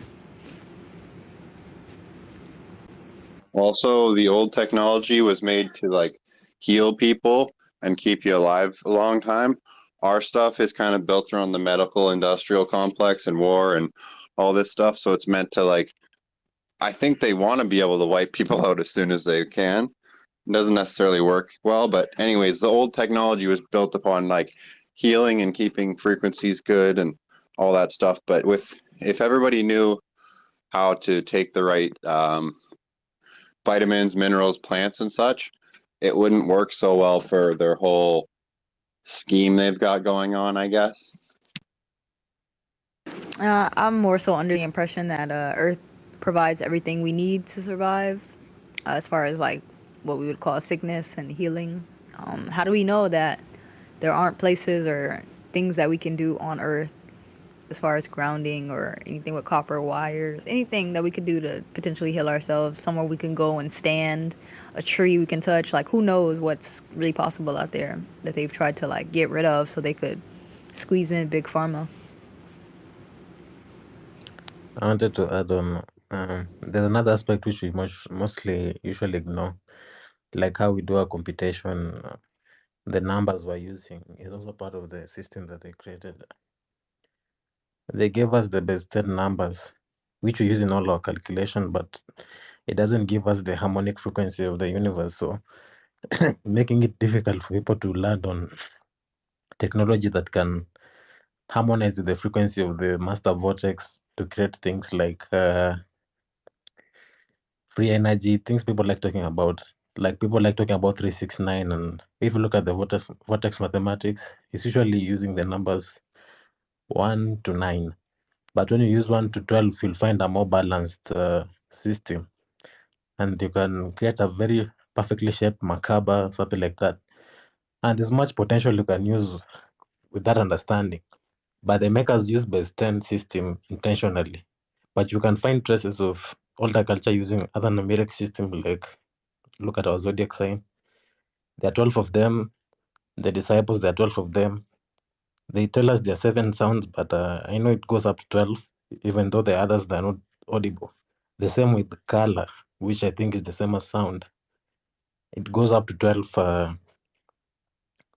Also, the old technology was made to like heal people and keep you alive a long time. Our stuff is kind of built around the medical industrial complex and war and all this stuff. So it's meant to like, I think they want to be able to wipe people out as soon as they can. It doesn't necessarily work well, but anyways, the old technology was built upon like healing and keeping frequencies good and all that stuff. But if everybody knew how to take the right vitamins, minerals, plants, and such, it wouldn't work so well for their whole scheme they've got going on, I guess. I'm more so under the impression that Earth provides everything we need to survive, as far as like what we would call sickness and healing. How do we know that there aren't places or things that we can do on Earth as far as grounding or anything with copper wires, anything that we could do to potentially heal ourselves, somewhere we can go and stand, a tree we can touch? Like, who knows what's really possible out there that they've tried to like get rid of so they could squeeze in big pharma. I wanted to add on. There's another aspect which we mostly usually ignore, like how we do our computation. The numbers we're using is also part of the system that they created. They gave us the best 10 numbers, which we use in all our calculation, but it doesn't give us the harmonic frequency of the universe. So making it difficult for people to land on technology that can harmonize with the frequency of the master vortex to create things like free energy, things people like talking about. Like people like talking about 369, and if you look at the vortex mathematics, it's usually using the numbers 1 to 9. But when you use 1 to 12, you'll find a more balanced system, and you can create a very perfectly shaped Merkaba, something like that. And there's much potential you can use with that understanding. But the makers use base 10 system intentionally. But you can find traces of older culture using other numeric systems, like look at our zodiac sign. There are 12 of them. The disciples, there are 12 of them. They tell us there are 7 sounds, but I know it goes up to 12, even though the others are not audible. The same with color, which I think is the same as sound. It goes up to 12.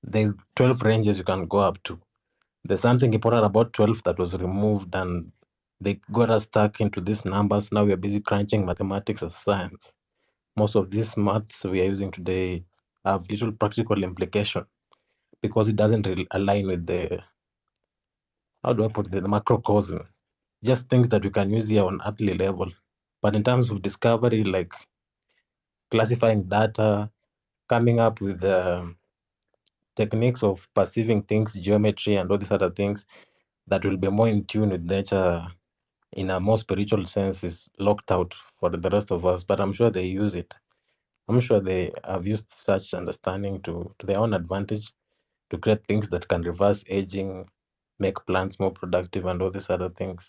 There's 12 ranges you can go up to. There's something important about 12 that was removed, and they got us stuck into these numbers. Now we are busy crunching mathematics as science. Most of these maths we are using today have little practical implication because it doesn't really align with the, how do I put it, the macrocosm. Just things that we can use here on earthly level. But in terms of discovery, like classifying data, coming up with techniques of perceiving things, geometry, and all these other things that will be more in tune with nature in a more spiritual sense is locked out for the rest of us. But I'm sure they use it. I'm sure they have used such understanding to their own advantage to create things that can reverse aging, make plants more productive, and all these other things.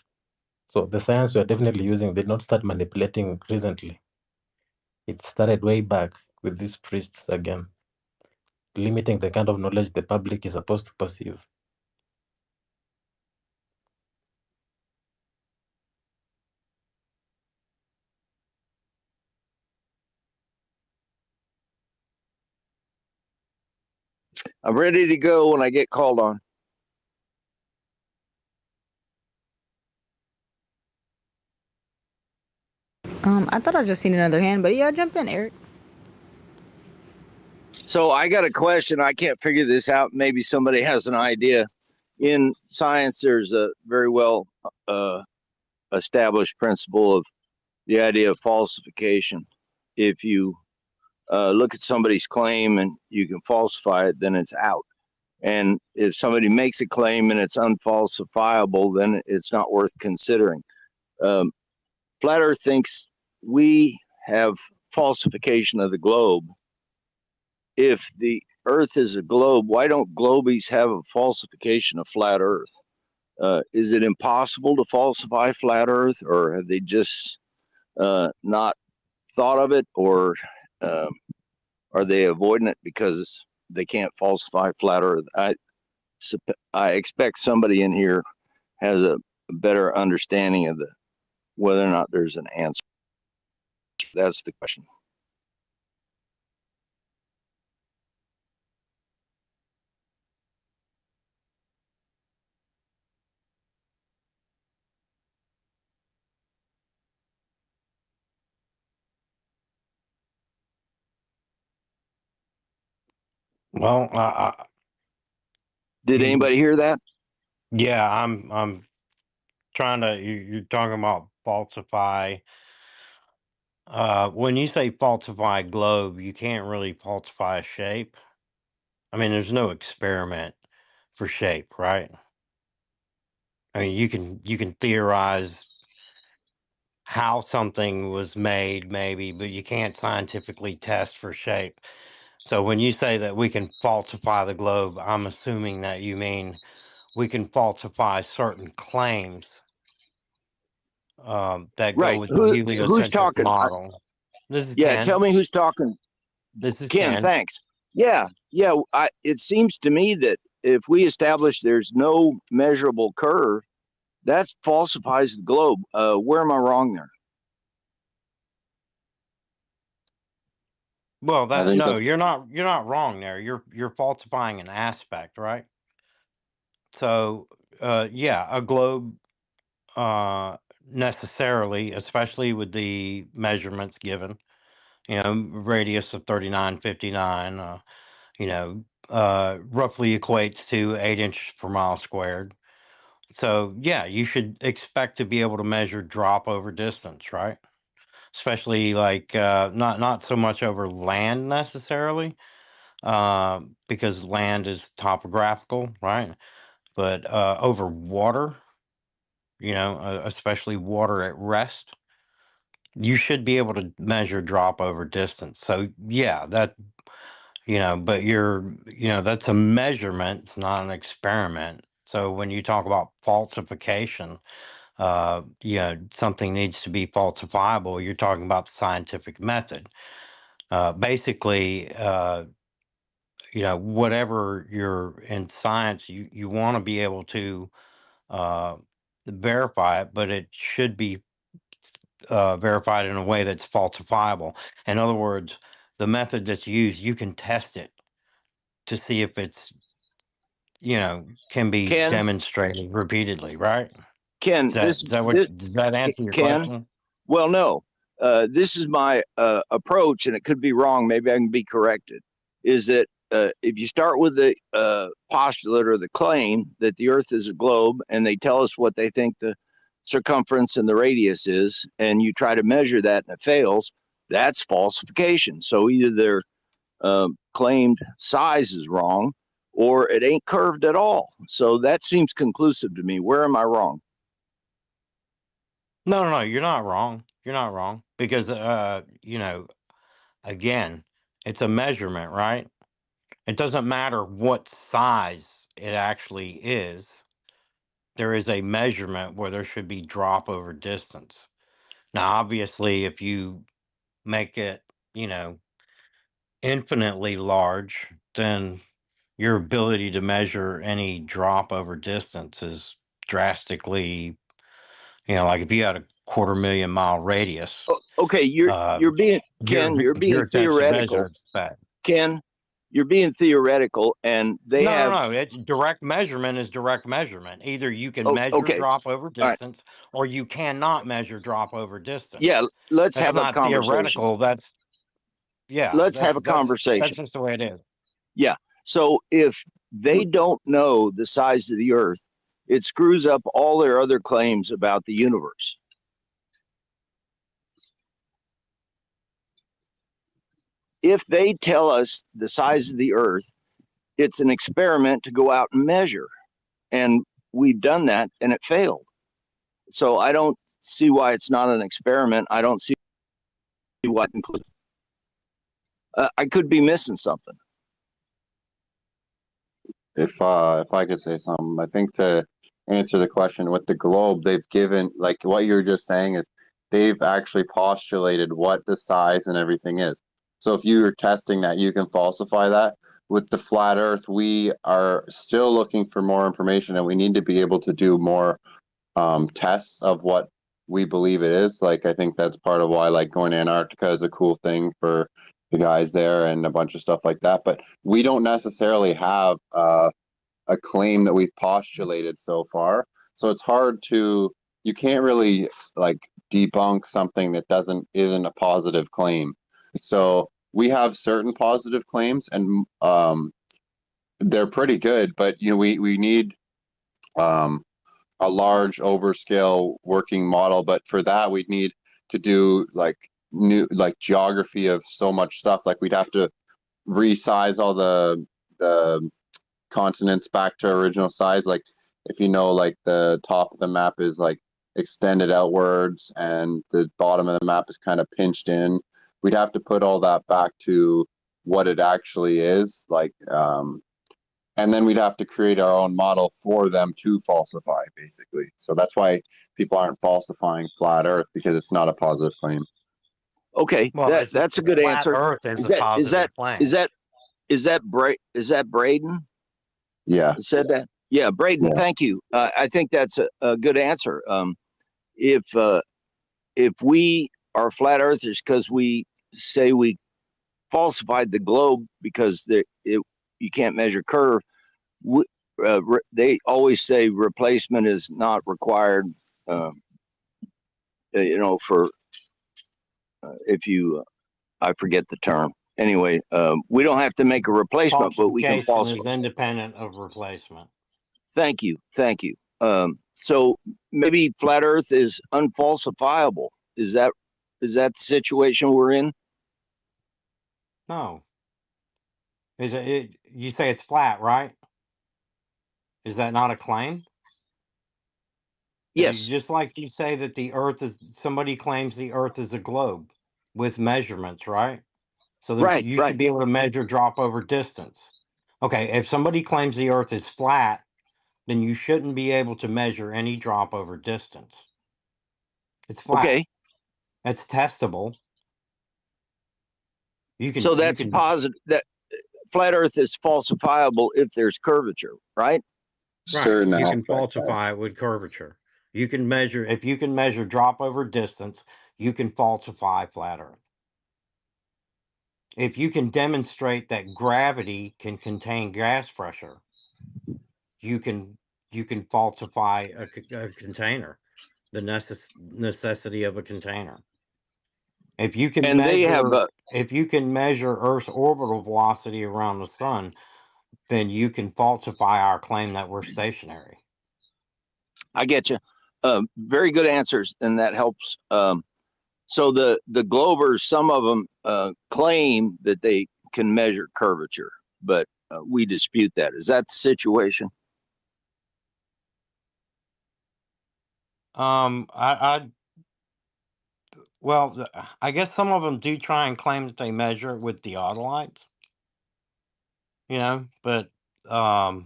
So the science we're definitely using did not start manipulating recently. It started way back with these priests again, limiting the kind of knowledge the public is supposed to perceive. I'm ready to go when I get called on. I thought I just seen another hand, but yeah, jump in, Eric. So I got a question. I can't figure this out. Maybe somebody has an idea. In science, there's a very well established principle of the idea of falsification. If you look at somebody's claim and you can falsify it, then it's out. And if somebody makes a claim and it's unfalsifiable, then it's not worth considering. Flat Earth thinks we have falsification of the globe. If the Earth is a globe, why don't globies have a falsification of flat Earth? Is it impossible to falsify flat Earth, or have they just not thought of it, or are they avoiding it because they can't falsify flat Earth? I expect somebody in here has a better understanding of whether or not there's an answer. That's the question. Well, Did anybody hear that? yeah, I'm trying to. You're talking about falsify. When you say falsify globe, you can't really falsify a shape. I mean, there's no experiment for shape, right? I mean, you can theorize how something was made, maybe, but you can't scientifically test for shape. So when you say that we can falsify the globe, I'm assuming that you mean we can falsify certain claims that go Right. with the Who's heliocentric talking? model. This is Yeah, tell Ken. me who's talking. This is Ken, Ken. thanks. Yeah. It seems to me that if we establish there's no measurable curve, that falsifies the globe. Where am I wrong there? Well, I that think no, that you're not wrong there. You're falsifying an aspect, right? So, yeah, a globe necessarily, especially with the measurements given, radius of 3959, roughly equates to 8 inches per mile squared. So, yeah, you should expect to be able to measure drop over distance, right? especially like not so much over land necessarily, because land is topographical, right? But over water, especially water at rest, you should be able to measure drop over distance. So yeah, but that's a measurement. It's not an experiment. So when you talk about falsification, something needs to be falsifiable. You're talking about the scientific method. Basically, whatever you're in science, you want to be able to uh, verify it, but it should be verified in a way that's falsifiable. In other words, the method that's used, you can test it to see if it's, can be Ken, demonstrated repeatedly, right? Ken, Does that answer your Ken, question? well, no. This is my approach, and it could be wrong. Maybe I can be corrected. Is that if you start with the postulate or the claim that the Earth is a globe, and they tell us what they think the circumference and the radius is, and you try to measure that and it fails, that's falsification. So either their claimed size is wrong, or it ain't curved at all. So that seems conclusive to me. Where am I wrong? No, you're not wrong. You're not wrong because, again, it's a measurement, right? It doesn't matter what size it actually is. There is a measurement where there should be drop over distance. Now, obviously, if you make it, infinitely large, then your ability to measure any drop over distance is drastically, like if you had a 250,000 mile radius, Okay, you're being Ken, you're being your attempt to measure theoretical. it's bad. Ken, you're being theoretical, and they have No. Direct measurement is direct measurement. Either you can measure okay. drop over All right. distance, or you cannot measure drop over distance. Yeah, let's That's have a not conversation. theoretical. That's Let's have a that's conversation. just the way it is. Yeah. So if they don't know the size of the Earth, it screws up all their other claims about the universe. If they tell us the size of the Earth, it's an experiment to go out and measure. And we've done that and it failed. So I don't see why it's not an experiment. I don't see why it includes. I could be missing something. If I could say something, I think to answer the question with the globe, they've given, like what you're just saying is they've actually postulated what the size and everything is. So if you're testing that, you can falsify that. With the flat Earth, we are still looking for more information, and we need to be able to do more tests of what we believe it is. Like, I think that's part of why, like, going to Antarctica is a cool thing for the guys there and a bunch of stuff like that. But we don't necessarily have a claim that we've postulated so far. So it's hard to, you can't really like debunk something that isn't a positive claim. So we have certain positive claims, and they're pretty good, but we need a large overscale working model. But for that, we'd need to do like geography of so much stuff. Like we'd have to resize all the continents back to original size. Like if like the top of the map is like extended outwards and the bottom of the map is kind of pinched in, we'd have to put all that back to what it actually is like, and then we'd have to create our own model for them to falsify, basically. So that's why people aren't falsifying flat Earth, because it's not a positive claim. Okay, well, that's a good flat answer. Earth is a positive claim. Is that Braden? Yeah, said that. Yeah, Braden. Yeah. Thank you. I think that's a good answer. If we are flat earthers because we say we falsified the globe because you can't measure curve, they always say replacement is not required. For if you, I forget the term. Anyway, we don't have to make a replacement, but we can falsify. Is independent of replacement. Thank you. So maybe flat Earth is unfalsifiable. Is that Is that the situation we're in? No. Is it? You say it's flat, right? Is that not a claim? Yes. Just like you say that the Earth is. Somebody claims the Earth is a globe with measurements, right? So then Right. you should Right. be able to measure drop over distance. Okay, if somebody claims the Earth is flat, then you shouldn't be able to measure any drop over distance. It's flat. Okay. That's testable. So that's positive. That flat Earth is falsifiable if there's curvature, right? Right. You can falsify it with curvature. You can measure, if you can measure drop over distance, you can falsify flat Earth. If you can demonstrate that gravity can contain gas pressure, you can falsify a container, the necessity of a container. If you can measure Earth's orbital velocity around the sun, then you can falsify our claim that we're stationary. I get you. Very good answers, and that helps. So the Globers, some of them claim that they can measure curvature, but we dispute that. Is that the situation? Well, I guess some of them do try and claim that they measure it with theodolites, but I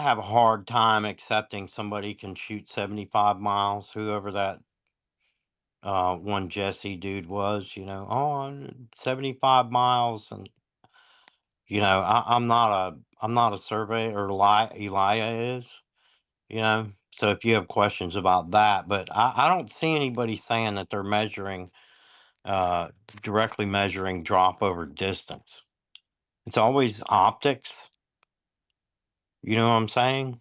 have a hard time accepting somebody can shoot 75 miles, whoever that one Jesse dude was, 75 miles. And, I'm not a surveyor, or Elia is, so if you have questions about that, but I don't see anybody saying that they're measuring, directly measuring drop over distance. It's always optics. You know what I'm saying?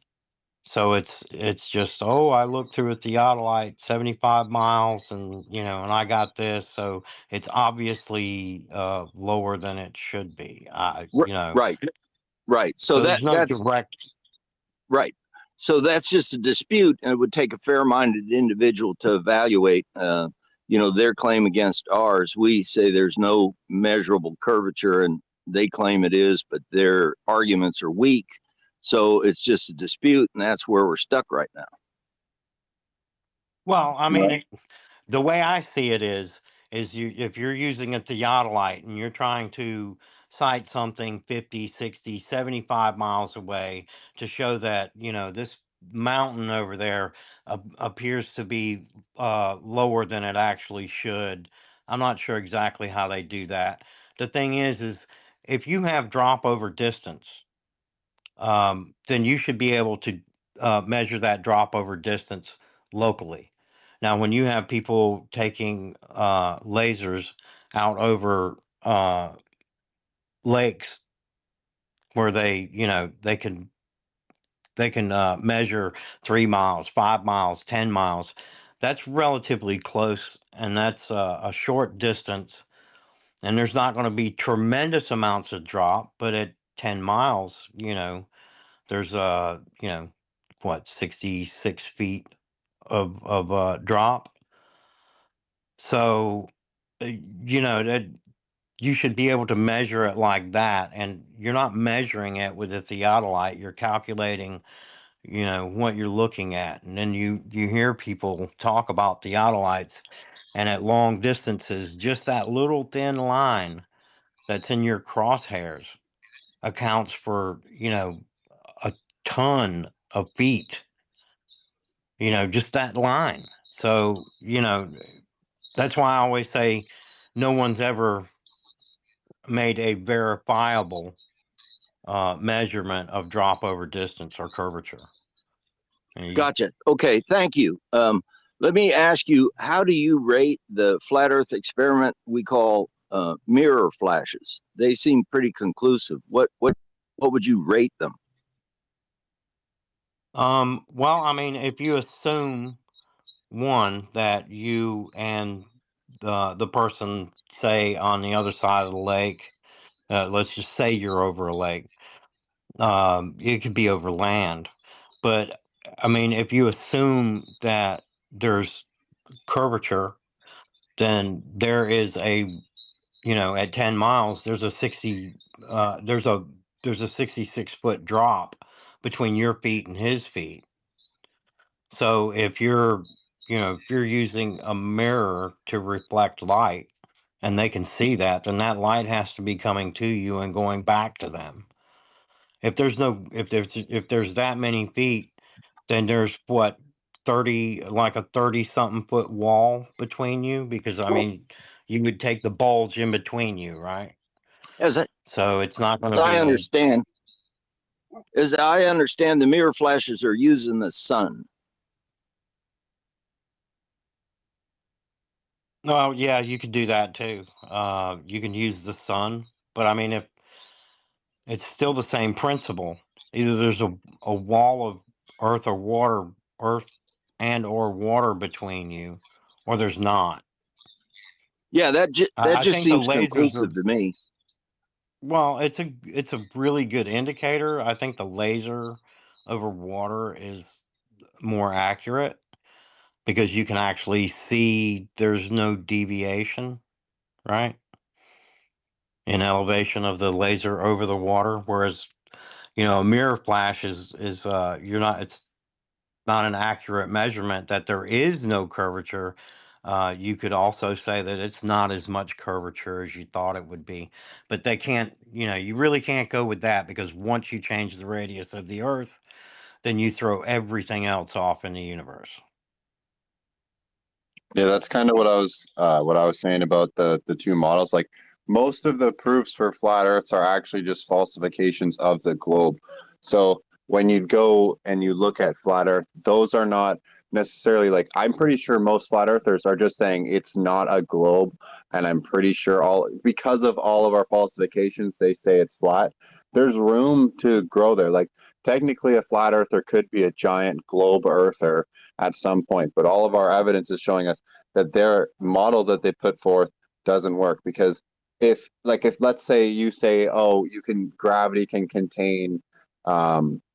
So it's just, I looked through a theodolite 75 miles, and and I got this, so it's obviously lower than it should be. Right. So there's no that's direct. Right. So that's just a dispute, and it would take a fair-minded individual to evaluate their claim against ours. We say there's no measurable curvature, and they claim it is, but their arguments are weak. So it's just a dispute, and that's where we're stuck right now. Well, I mean, the way I see it is if you're using a theodolite and you're trying to cite something 50, 60, 75 miles away to show that, this mountain over there appears to be lower than it actually should. I'm not sure exactly how they do that. The thing is if you have drop over distance, then you should be able to measure that drop over distance locally. Now, when you have people taking lasers out over lakes where they can measure 3 miles, 5 miles, 10 miles, that's relatively close, and that's a short distance. And there's not going to be tremendous amounts of drop, but at 10 miles, there's 66 feet of drop. So that you should be able to measure it like that, and you're not measuring it with a theodolite. You're calculating what you're looking at, and then you hear people talk about theodolites, and at long distances, just that little thin line that's in your crosshairs accounts for a ton of feet, just that line. So, that's why I always say no one's ever made a verifiable measurement of drop over distance or curvature. Gotcha. Okay, thank you. Let me ask you, how do you rate the flat Earth experiment we call mirror flashes? They seem pretty conclusive. What would you rate them? Well, I mean, if you assume one that you and the person, say, on the other side of the lake, let's just say you're over a lake. It could be over land, but I mean, if you assume that there's curvature, then there is a, at 10 miles, there's a 66-foot drop between your feet and his feet. So if you're using a mirror to reflect light and they can see that, then that light has to be coming to you and going back to them. If there's that many feet, then there's what, 30, like a 30 something foot wall between you, because I mean, you would take the bulge in between you, right? So it's not going to be. As I understand, the mirror flashes are using the sun. Well, yeah, you could do that too. You can use the sun, but I mean, if it's still the same principle, either there's a wall of earth and or water between you, or there's not. Yeah, that I just think the seems lasers are, conclusive to me. well, it's a really good indicator. I think the laser over water is more accurate because you can actually see there's no deviation, right? In elevation of the laser over the water, whereas a mirror flash is you're not it's not an accurate measurement that there is no curvature. You could also say that it's not as much curvature as you thought it would be, but they can't, you really can't go with that, because once you change the radius of the Earth, then you throw everything else off in the universe. Yeah, that's kind of what I was saying about the two models. Like most of the proofs for flat Earths are actually just falsifications of the globe. So when you go and you look at flat Earth, those are not necessarily like, I'm pretty sure most flat earthers are just saying it's not a globe, and I'm pretty sure because of all of our falsifications, they say it's flat. There's room to grow there. Like technically a flat earther could be a giant globe earther at some point, but all of our evidence is showing us that their model that they put forth doesn't work. Because if let's say you say, oh, gravity can contain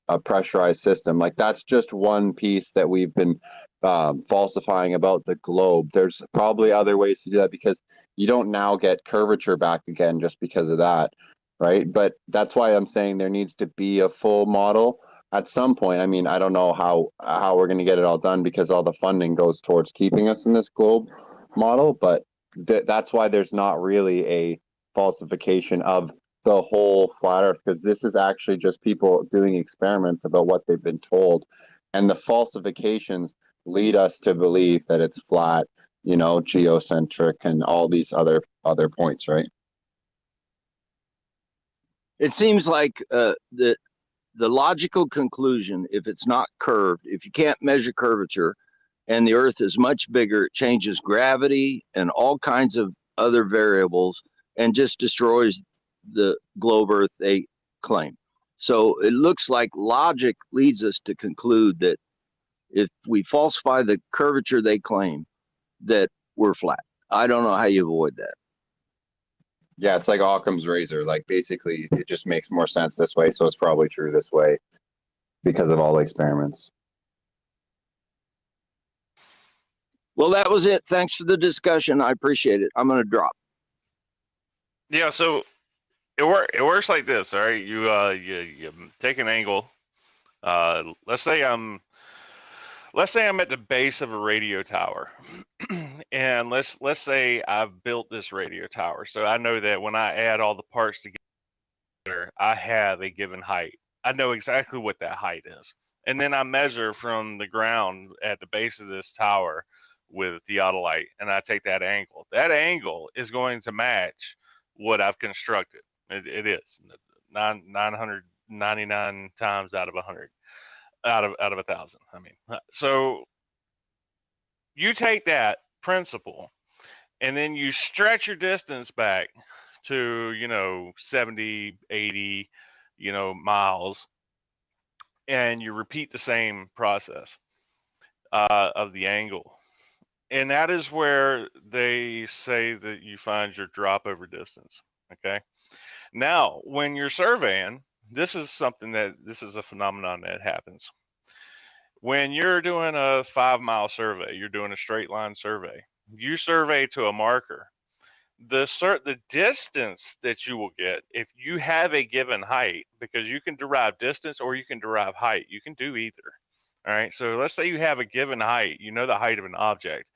a pressurized system, like that's just one piece that we've been falsifying about the globe. There's probably other ways to do that, because you don't now get curvature back again just because of that, right? But that's why I'm saying there needs to be a full model at some point. I mean, I don't know how we're going to get it all done, because all the funding goes towards keeping us in this globe model, but that's why there's not really a falsification of the whole flat earth, because this is actually just people doing experiments about what they've been told, and the falsifications lead us to believe that it's flat, geocentric, and all these other points, right? It seems like the logical conclusion, if it's not curved, if you can't measure curvature, and the Earth is much bigger, it changes gravity and all kinds of other variables and just destroys the globe Earth they claim. So it looks like logic leads us to conclude that if we falsify the curvature they claim, that we're flat. I don't know how you avoid that. Yeah, it's like Occam's razor. Like basically, it just makes more sense this way, so it's probably true this way because of all the experiments. Well, that was it. Thanks for the discussion. I appreciate it. I'm going to drop. Yeah, so it works like this. All right, you take an angle. Let's say I'm at the base of a radio tower, and let's say I've built this radio tower. So I know that when I add all the parts together, I have a given height. I know exactly what that height is, and then I measure from the ground at the base of this tower with theodolite, and I take that angle. That angle is going to match what I've constructed. It is 999 times out of 100, out of 1,000. I mean, so you take that principle and then you stretch your distance back to 70, 80 miles, and you repeat the same process of the angle. And that is where they say that you find your drop over distance. Okay. Now, when you're surveying, this is a phenomenon that happens. When you're doing a 5-mile survey, you're doing a straight line survey. You survey to a marker. The distance that you will get if you have a given height, because you can derive distance or you can derive height. You can do either. All right. So let's say you have a given height, you know the height of an object,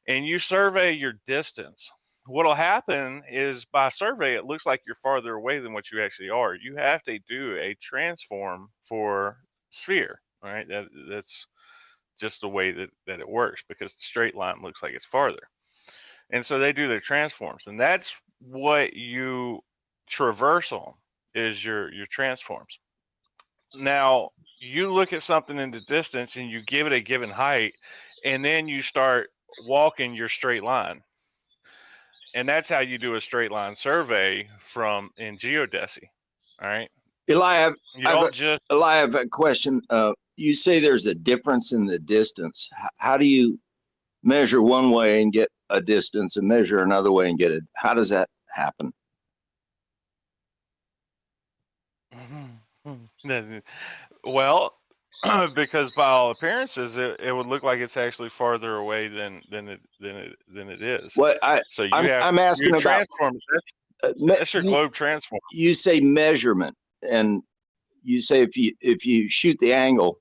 and you survey your distance. What'll happen is by survey, it looks like you're farther away than what you actually are. You have to do a transform for sphere. All right. That's just the way that it works, because the straight line looks like it's farther. And so they do their transforms, and that's what you traverse on, is your transforms. Now, you look at something in the distance and you give it a given height, and then you start walking your straight line. And that's how you do a straight line survey from in geodesy. All right. Eli, You don't just Eli, I have a question. You say there's a difference in the distance. How do you measure one way and get a distance and measure another way and get it? How does that happen? well, because by all appearances, it would look like it's actually farther away than it is. What So I'm asking your about transforms. That's your globe transform. You say measurement, and you say if you shoot the angle,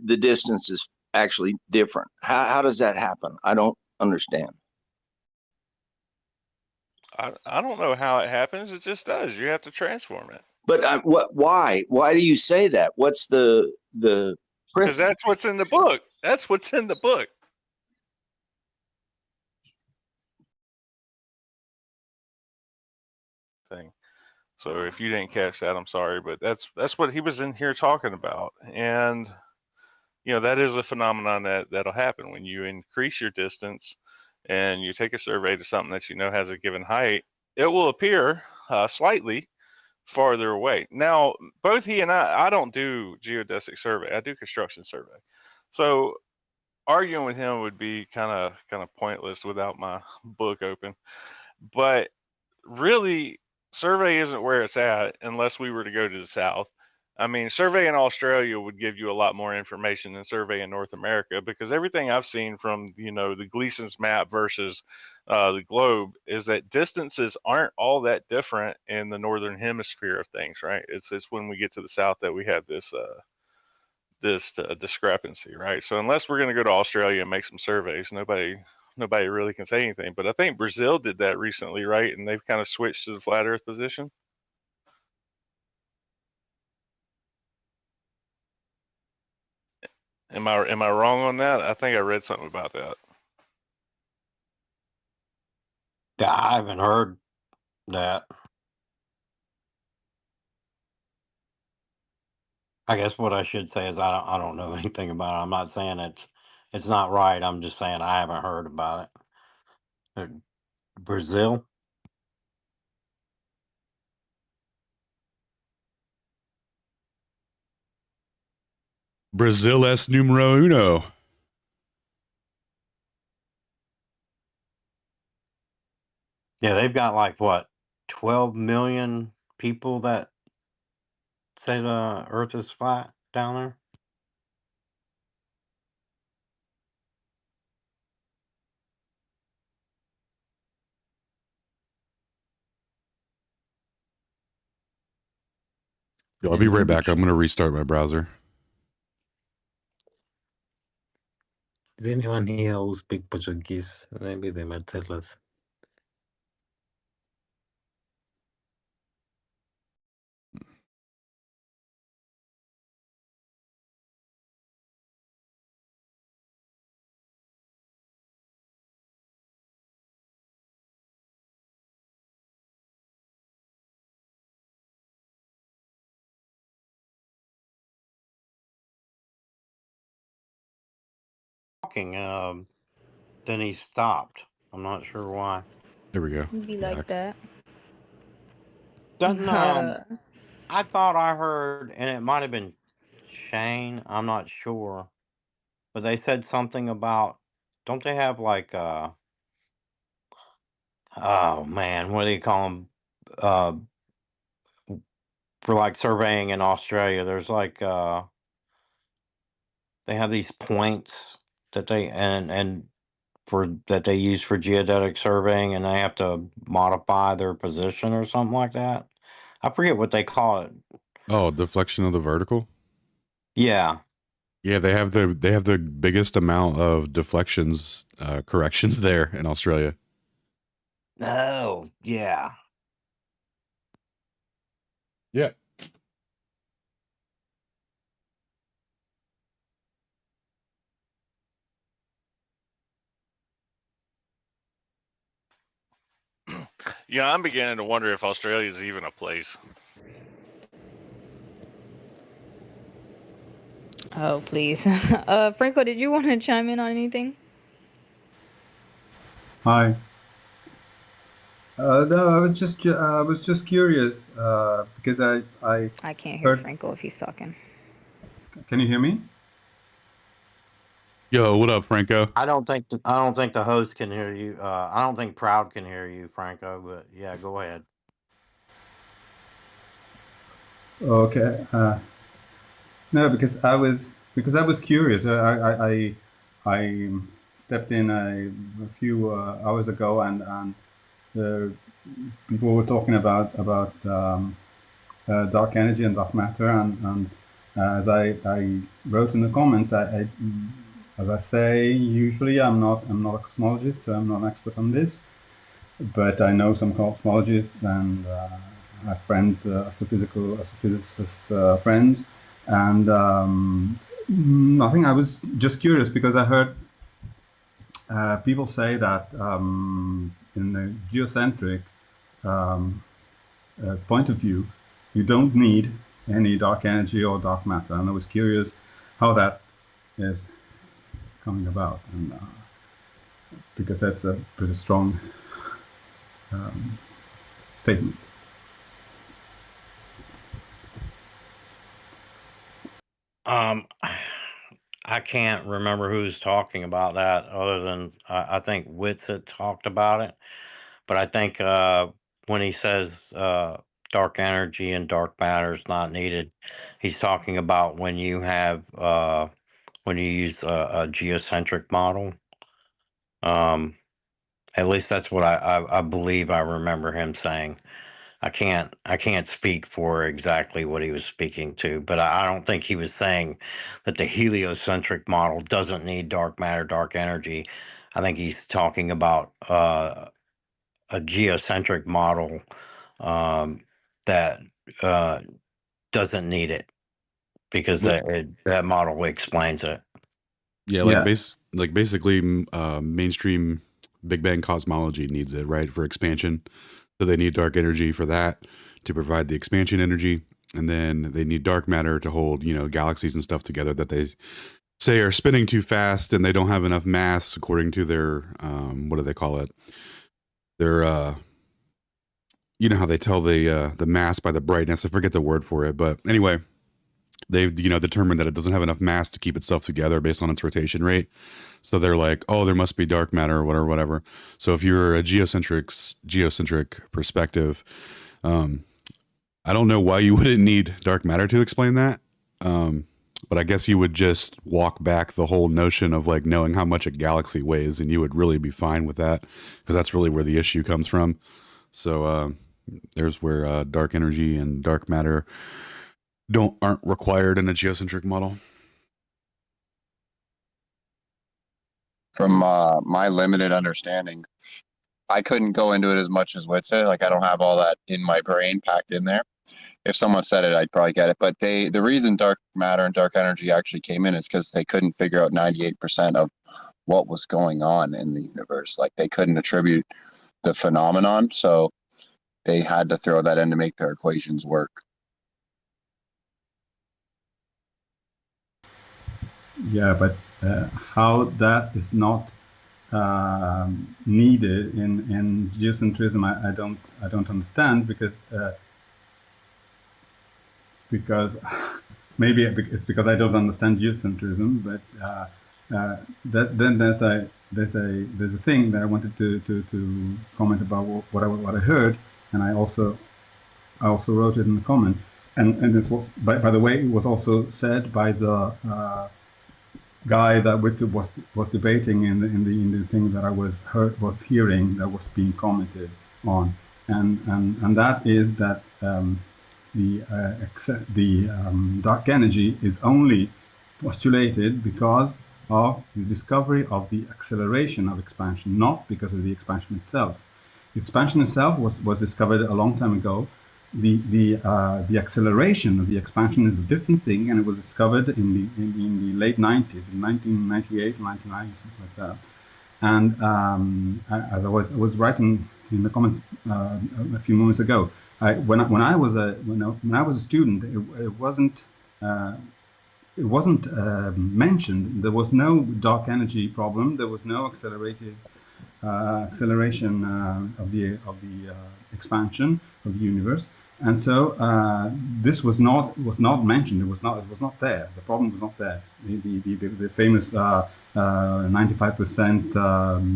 the distance is actually different. How does that happen? I don't understand. I don't know how it happens. It just does. You have to transform it. But why? Why do you say that? What's the Because principle? that's what's in the book. That's what's in the book. Thing. So if you didn't catch that, I'm sorry, but that's what he was in here talking about. And that is a phenomenon that'll happen when you increase your distance and you take a survey to something that has a given height. It will appear slightly farther away. Now, both he and I don't do geodesic survey. I do construction survey. So arguing with him would be kind of pointless without my book open. But really, survey isn't where it's at unless we were to go to the south. I mean, survey in Australia would give you a lot more information than survey in North America, because everything I've seen from the Gleason's map versus the globe is that distances aren't all that different in the northern hemisphere of things, right? It's when we get to the south that we have this discrepancy, right? So unless we're going to go to Australia and make some surveys, nobody really can say anything. But I think Brazil did that recently, right? And they've kind of switched to the flat Earth position. Am I wrong on that? I think I read something about that. Yeah, I haven't heard that. I guess what I should say is I don't know anything about it. I'm not saying it's not right. I'm just saying I haven't heard about it. Brazil? Brazil es numero uno. Yeah, they've got like what, 12 million people that say the Earth is flat down there. Yo, I'll be right back. I'm going to restart my browser. Is anyone here who speak Portuguese? Maybe they might tell us. Talking, then he stopped. I'm not sure why. There we go. Be like that. Doesn't I thought I heard, and it might have been Shane, I'm not sure, but they said something about, don't they have like oh man, what do you call them? For like surveying in Australia, there's like they have these points that they that they use for geodetic surveying, and they have to modify their position or something like that. I forget what they call it. Oh, deflection of the vertical. Yeah. Yeah, they have the biggest amount of deflections corrections there in Australia. Oh, yeah. Yeah. Yeah, I'm beginning to wonder if Australia is even a place. Oh, please. Franco, did you want to chime in on anything? Hi. No, I was just curious because I can't hear heard. Franco if he's talking. Can you hear me? Yo, what up, Franco? I don't think the host can hear you. I don't think Proud can hear you, Franco. But yeah, go ahead. Okay. No, because I was curious. I stepped in a few hours ago, and the people were talking about dark energy and dark matter, and as I wrote in the comments, as I say, usually I'm not a cosmologist, so I'm not an expert on this, but I know some cosmologists and I have friends, astrophysicist friends, and nothing. I was just curious because I heard people say that in the geocentric point of view, you don't need any dark energy or dark matter, and I was curious how that is coming about, and because that's a pretty strong statement. I can't remember who's talking about that other than I think Witz had talked about it. But I think when he says dark energy and dark matter is not needed, he's talking about when you have when you use a geocentric model. At least that's what I believe I remember him saying. I can't speak for exactly what he was speaking to, but I don't think he was saying that the heliocentric model doesn't need dark matter, dark energy. I think he's talking about a geocentric model that doesn't need it because that model explains it. Yeah, Yeah. basically mainstream Big Bang cosmology needs it, right, for expansion. So they need dark energy for that to provide the expansion energy, and then they need dark matter to hold, galaxies and stuff together that they say are spinning too fast and they don't have enough mass according to their what do they call it? Their you know how they tell the mass by the brightness. I forget the word for it, but anyway, they've determined that it doesn't have enough mass to keep itself together based on its rotation rate. So they're like, oh, there must be dark matter or whatever. So if you're a geocentric perspective, I don't know why you wouldn't need dark matter to explain that. But I guess you would just walk back the whole notion of like knowing how much a galaxy weighs, and you would really be fine with that, because that's really where the issue comes from. So there's where dark energy and dark matter aren't required in a geocentric model. From my limited understanding, I couldn't go into it as much as Wit said. Like, I don't have all that in my brain packed in there. If someone said it, I'd probably get it. But the reason dark matter and dark energy actually came in is because they couldn't figure out 98% of what was going on in the universe. Like, they couldn't attribute the phenomenon, so they had to throw that in to make their equations work. Yeah, but how that is not needed in geocentrism, I don't understand, because maybe it's because I don't understand geocentrism. But then there's a thing that I wanted to comment about what I heard, and I also wrote it in the comment. And it was, by the way, it was also said by the guy that was debating in the thing that I was hearing that was being commented on, and that is that the dark energy is only postulated because of the discovery of the acceleration of expansion, not because of the expansion itself. The expansion itself was discovered a long time ago. The acceleration of the expansion is a different thing, and it was discovered in the late 90s, in 1998, 1990, something like that. And as I was writing in the comments a few moments ago, when I was a student, it wasn't mentioned. There was no dark energy problem. There was no acceleration of the expansion of the universe, and so this was not mentioned. It was not there. The problem was not there. The famous 95%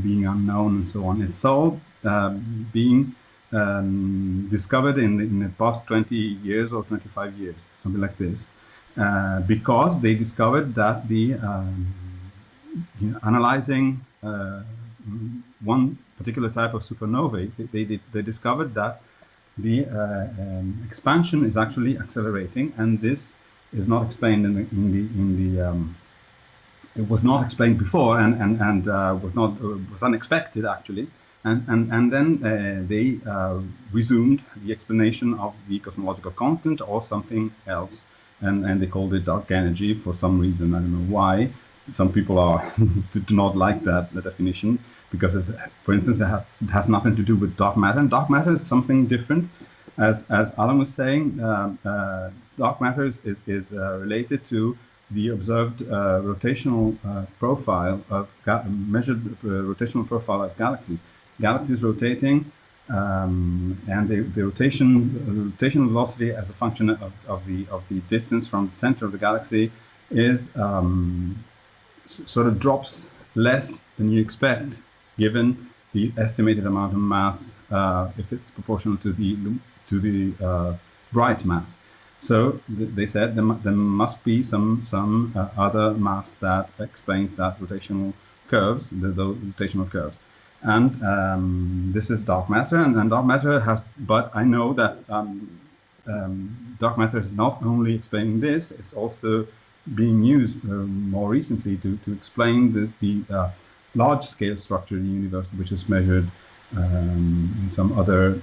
being unknown and so on. It's all being discovered in the past 20 years or 25 years, something like this, because they discovered that analyzing one particular type of supernovae, they discovered that the expansion is actually accelerating, and this is not explained it was not explained before, and was unexpected actually, and then they resumed the explanation of the cosmological constant or something else, and they called it dark energy for some reason. I don't know why. Some people do not like that definition because, for instance, it has nothing to do with dark matter. And dark matter is something different. As Alan was saying, dark matter is related to the observed rotational profile of measured rotational profile of galaxies. Galaxies rotating, and the rotational velocity as a function of the distance from the center of the galaxy is sort of drops less than you expect, given the estimated amount of mass if it's proportional to the bright mass. So they said there must be some other mass that explains that rotational curves, the rotational curves, and this is dark matter, and dark matter has. But I know that dark matter is not only explaining this; it's also being used more recently to explain the large-scale structure of the universe, which is measured in some other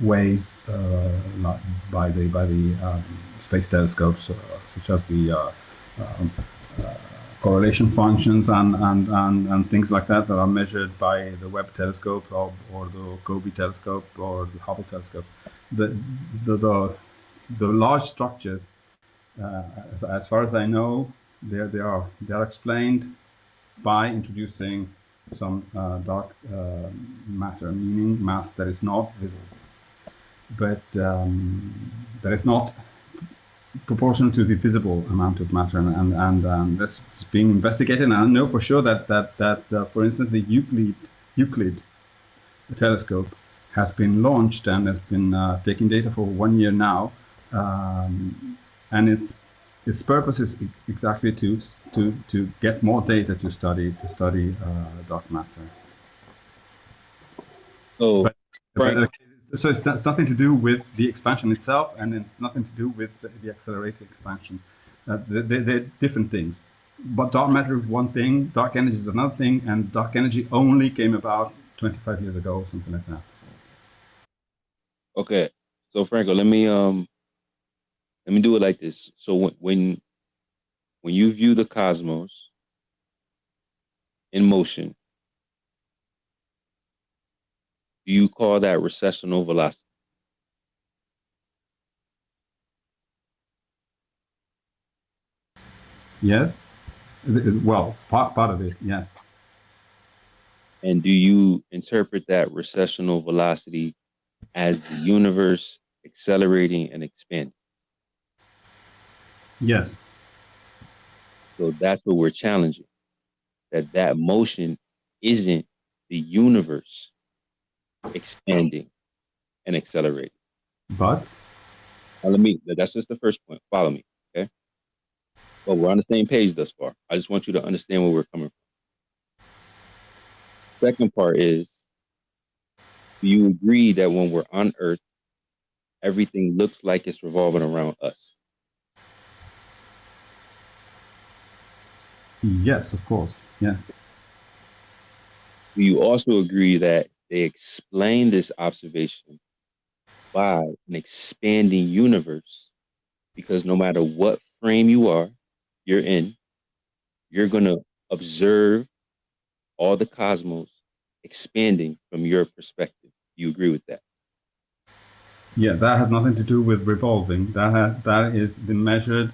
ways, like by the space telescopes, such as the correlation functions and things like that are measured by the Webb telescope or the Kobe telescope or the Hubble telescope. The large structures, as far as I know, they are explained by introducing some dark matter, meaning mass that is not visible, but that is not proportional to the visible amount of matter, and that's being investigated. And I know for sure that for instance, the Euclid telescope has been launched and has been taking data for 1 year now, and its purpose is exactly to get more data to study dark matter. So, so it's nothing to do with the expansion itself, and it's nothing to do with the accelerated expansion. They're different things. But dark matter is one thing, dark energy is another thing, and dark energy only came about 25 years ago or something like that. Okay, so Franco, let me do it like this. So when you view the cosmos in motion, do you call that recessional velocity? Yes. Well, part of it, yes. And do you interpret that recessional velocity as the universe accelerating and expanding? Yes. So that's what we're challenging. That motion isn't the universe expanding and accelerating. But that's just the first point. Follow me, okay? Well, we're on the same page thus far. I just want you to understand where we're coming from. Second part is, do you agree that when we're on Earth, everything looks like it's revolving around us? Yes, of course. Yes. Do you also agree that they explain this observation by an expanding universe? Because no matter what frame you're in, you're going to observe all the cosmos expanding from your perspective. Do you agree with that? Yeah, that has nothing to do with revolving. That is the measured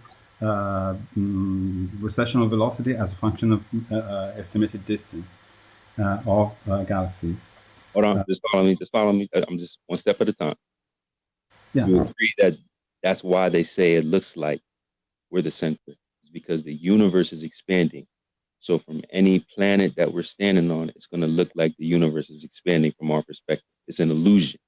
recessional velocity as a function of estimated distance of galaxies. Hold on, just follow me. I'm just one step at a time. Yeah. You agree that that's why they say it looks like we're the center? It's because the universe is expanding. So from any planet that we're standing on, it's going to look like the universe is expanding from our perspective. It's an illusion.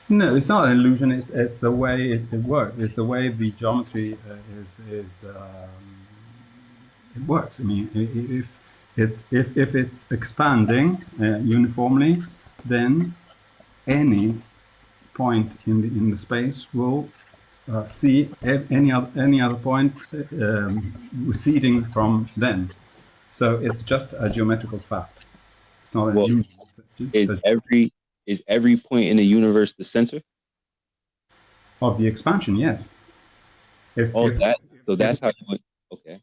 No, it's not an illusion. It's the way it works. It's the way the geometry it works. I mean, if it's expanding uniformly, then any point in the space will see any other point receding from them. So it's just a geometrical fact. It's not an illusion. Is every point in the universe the center of the expansion? Yes. That's how you would. Okay.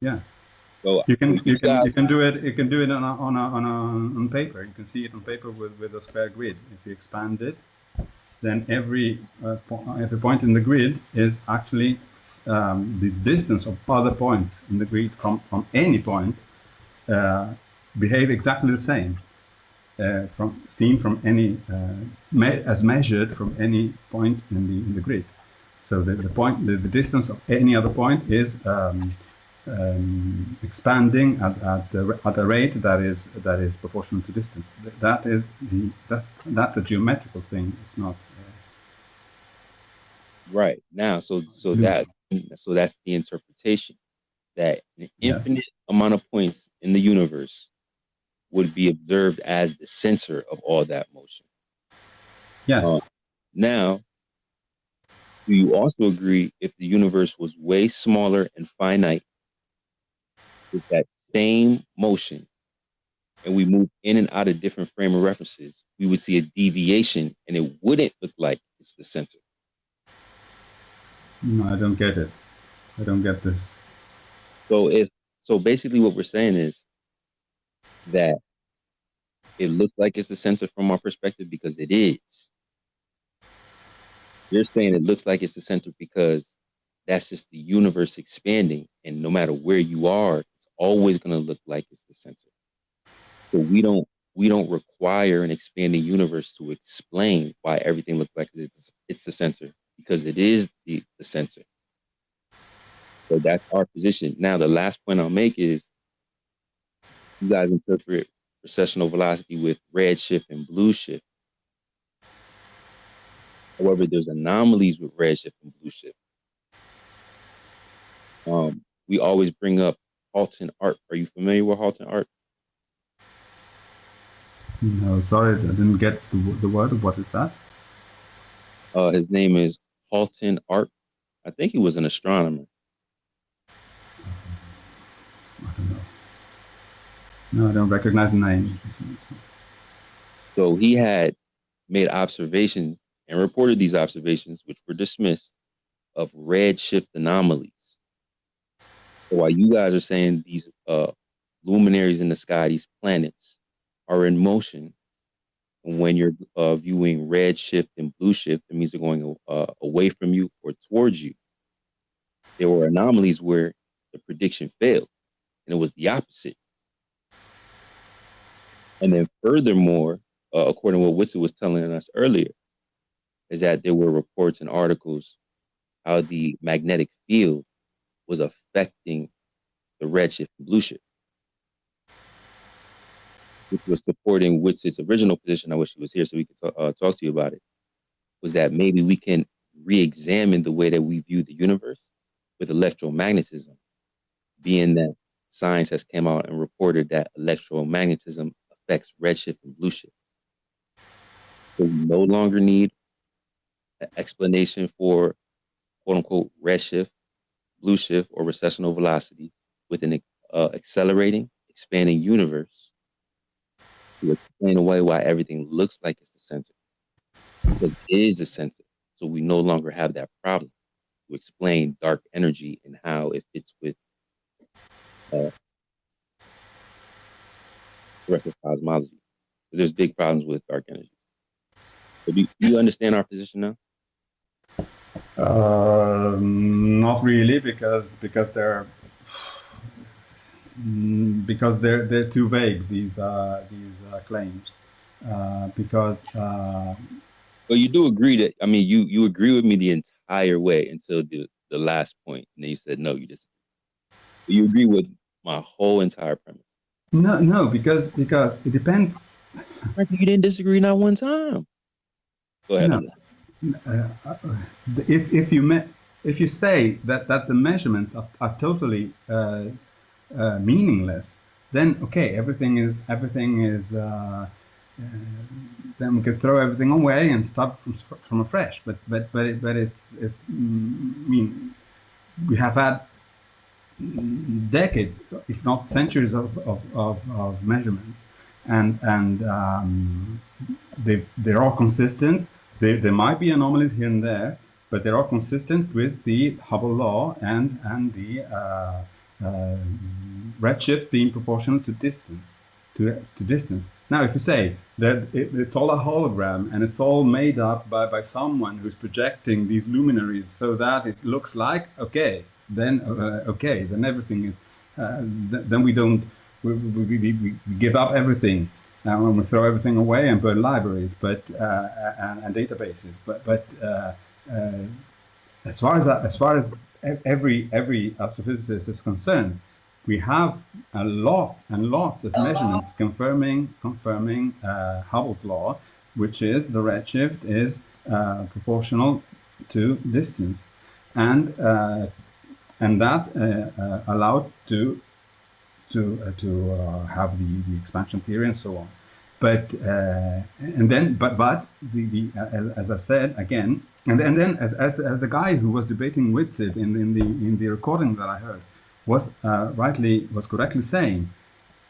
Yeah. So you can do it. You can do it on paper. You can see it on paper with a square grid. If you expand it, then every point in the grid is actually the distance of other points in the grid from any point behave exactly the same from any as measured from any point in the grid. So the distance of any other point is expanding at a rate that is proportional to distance. That's a geometrical thing. It's not right now. So that's the interpretation that an infinite amount of points in the universe would be observed as the center of all that motion. Yes. Now, do you also agree if the universe was way smaller and finite with that same motion, and we move in and out of different frame of references, we would see a deviation and it wouldn't look like it's the center? No, I don't get it. I don't get this. So basically what we're saying is that it looks like it's the center from our perspective because it is. You're saying it looks like it's the center because that's just the universe expanding, and no matter where you are, it's always going to look like it's the center. So we don't require an expanding universe to explain why everything looks like it's the center, because it is the center. So that's our position. Now, the last point I'll make is you guys interpret recessional velocity with red shift and blue shift. However, there's anomalies with red shift and blue shift. We always bring up Halton art. Are you familiar with Halton art? No, sorry, I didn't get the word. What is that? His name is Halton Art. I think he was an astronomer. I don't know. No, I don't recognize the name. So he had made observations and reported these observations, which were dismissed, of redshift anomalies. So while you guys are saying these luminaries in the sky, these planets, are in motion, and when you're viewing red shift and blue shift, it means they're going away from you or towards you. There were anomalies where the prediction failed, and it was the opposite. And then furthermore, according to what Witzel was telling us earlier, is that there were reports and articles how the magnetic field was affecting the redshift and blue shift, which was supporting Witz's original position. I wish he was here so we could talk to you about it, was that maybe we can re-examine the way that we view the universe with electromagnetism, being that science has come out and reported that electromagnetism affects redshift and blue shift. So we no longer need an explanation for quote unquote redshift, blue shift, or recessional velocity with an accelerating, expanding universe to explain away why everything looks like it's the center. Because it is the center. So we no longer have that problem to explain dark energy and how it fits with the rest of cosmology. Because there's big problems with dark energy. So do you understand our position now? Not really, because they're too vague, these claims. But you do agree that, I mean, you agree with me the entire way until the last point, and then you said no, you disagree. But you agree with my whole entire premise. No, because it depends. Frankly, you didn't disagree not one time. Go ahead. No. If you say that the measurements are totally meaningless, then okay, everything is then we could throw everything away and start from afresh. But it's I mean, we have had decades, if not centuries, of measurements, and they're all consistent. There might be anomalies here and there, but they're all consistent with the Hubble law and the redshift being proportional to distance. To distance. Now, if you say that it's all a hologram and it's all made up by someone who's projecting these luminaries so that it looks like then everything is then we give up everything and we throw everything away and burn libraries, and databases. But as far as every astrophysicist is concerned, we have lots and lots of measurements confirming Hubble's law, which is the redshift is proportional to distance, and that allowed to have the expansion theory and so on. But as I said again, and then as the guy who was debating Witzig in the recording that I heard was correctly saying,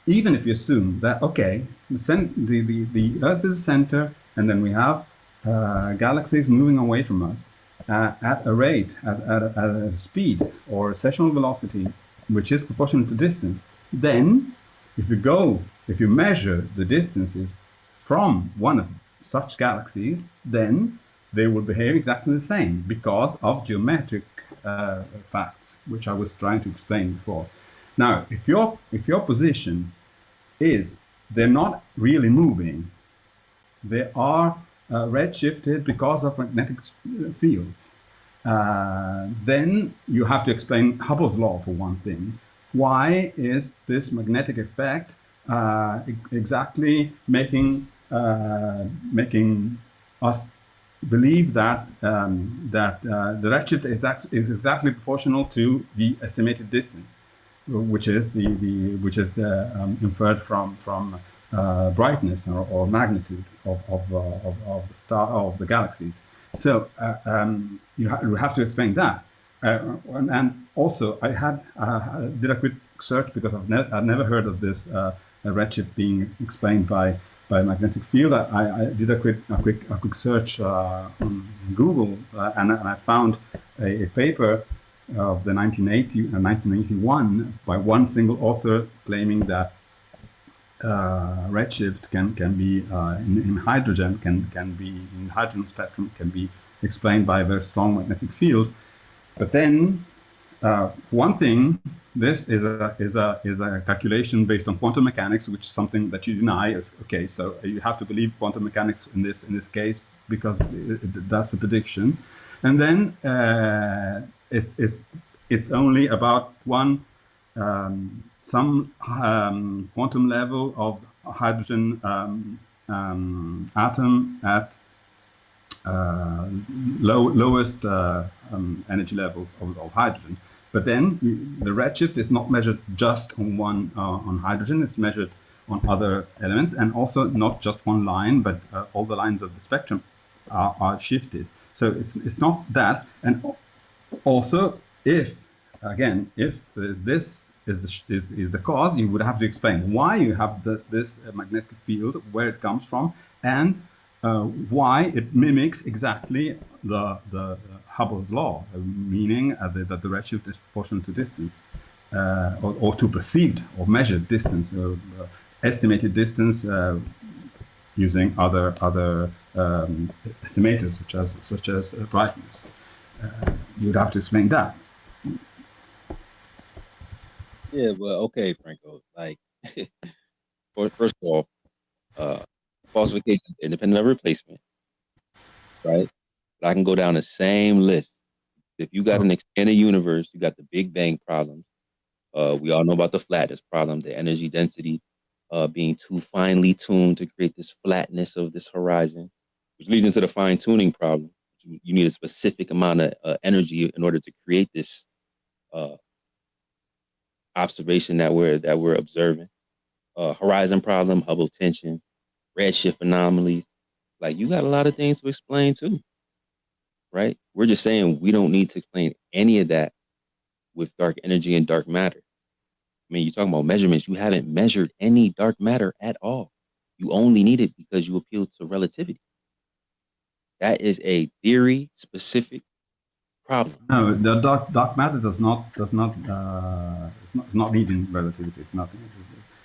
even if you assume that the Earth is the center, and then we have galaxies moving away from us at a rate, at a speed or recessional velocity which is proportional to distance, then if you measure the distances from one of such galaxies, then they will behave exactly the same because of geometric facts, which I was trying to explain before. Now, if your position is they're not really moving, they are redshifted because of magnetic fields, then you have to explain Hubble's law for one thing. Why is this magnetic effect exactly making us believe that the redshift is exactly proportional to the estimated distance, which is the inferred from brightness or magnitude of the galaxies. So you have to explain that. And also, I did a quick search because I've never heard of this redshift being explained by magnetic field. I did a quick search on Google, and I found a paper of the 1981 by one single author claiming that redshift can be in hydrogen can be in hydrogen spectrum can be explained by a very strong magnetic field. But then, one thing, this is a calculation based on quantum mechanics, which is something that you deny. Okay, so you have to believe quantum mechanics in this case because that's the prediction. And then it's only about some quantum level of hydrogen atom at lowest energy levels of hydrogen. But then the redshift is not measured just on one on hydrogen. It's measured on other elements, and also not just one line, but all the lines of the spectrum are shifted. So it's not that. And also, if this is the cause, you would have to explain why you have this magnetic field, where it comes from, and why it mimics exactly the Hubble's law, meaning that the redshift is proportional to distance, or to perceived or measured distance, estimated distance using other estimators such as brightness. You'd have to explain that. Yeah, well, okay, Franco. Like, first of all, falsification is independent of replacement, right? But I can go down the same list. If you got an expanded universe, you got the Big Bang problem. We all know about the flatness problem, the energy density being too finely tuned to create this flatness of this horizon, which leads into the fine tuning problem. You need a specific amount of energy in order to create this observation that we're observing. Horizon problem, Hubble tension, redshift anomalies. Like, you got a lot of things to explain too, right? We're just saying we don't need to explain any of that with dark energy and dark matter. I mean, you're talking about measurements. You haven't measured any dark matter at all. You only need it because you appeal to relativity. That is a theory-specific problem. No, the dark matter does not it's not needing relativity. It's nothing.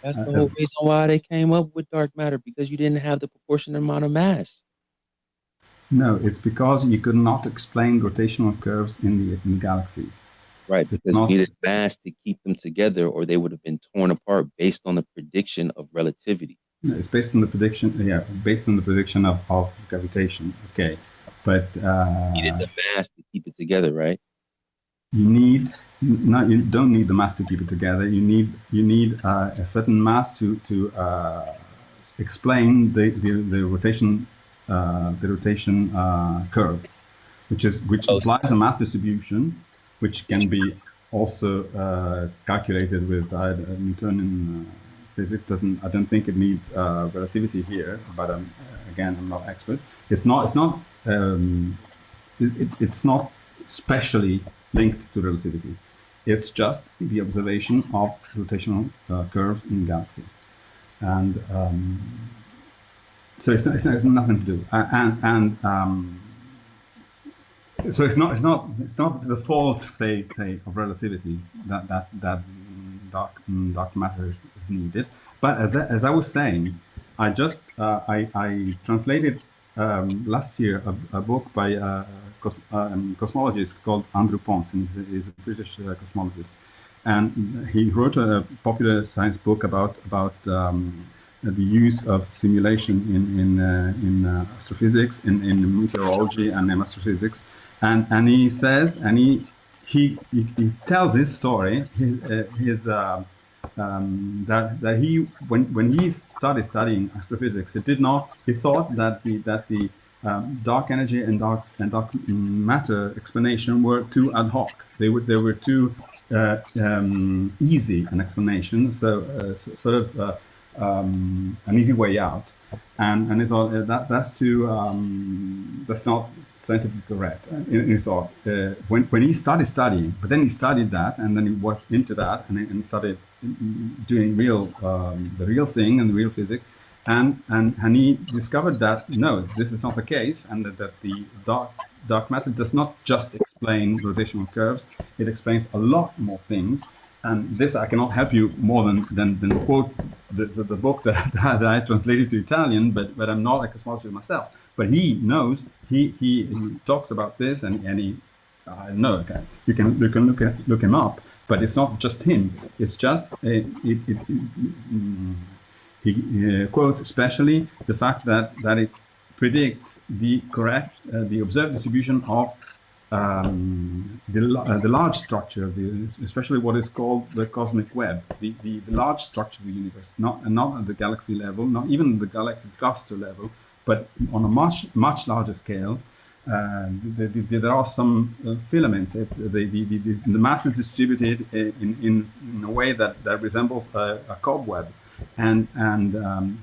That's the whole reason why they came up with dark matter, because you didn't have the proportionate amount of mass. No, it's because you could not explain rotational curves in the galaxies. Right, because you needed mass to keep them together, or they would have been torn apart based on the prediction of relativity. No, it's based on the prediction. Yeah, based on the prediction of gravitation. Okay, but you needed the mass to keep it together, right? You don't need the mass to keep it together. You need a certain mass to explain the rotation curve, which implies a mass distribution, which can be also calculated with Newtonian physics. I don't think it needs relativity here, but again, I'm not expert. It's not specially linked to relativity. It's just the observation of rotational curves in galaxies, and so it's nothing to do. So it's not the fault, say of relativity that dark matter is needed. But as I was saying, I translated last year a book by a cosmologist called Andrew Ponce, and he's a British cosmologist, and he wrote a popular science book about the use of simulation in astrophysics, in meteorology, and in astrophysics. And he says, and he tells his story, that he when he started studying astrophysics, he thought that the dark energy and dark matter explanation were too ad hoc. They were too easy an explanation, so sort of an easy way out. And he thought that's not scientifically correct. He thought when he started studying, but then he studied that, and then he was into that, and started doing the real thing and the real physics, and he discovered that no, this is not the case, and that the dark matter does not just explain rotational curves; it explains a lot more things. And this I cannot help you more than quote the book that I translated to Italian, but I'm not a cosmologist myself. But he knows, he talks about this, and he no, okay, you can look him up. But it's not just him. It's just he quotes especially the fact that it predicts the observed distribution of the large structure of especially what is called the cosmic web, the large structure of the universe, not at the galaxy level, not even the galaxy cluster level, but on a much larger scale, there are some filaments. The mass is distributed in a way that resembles a cobweb, and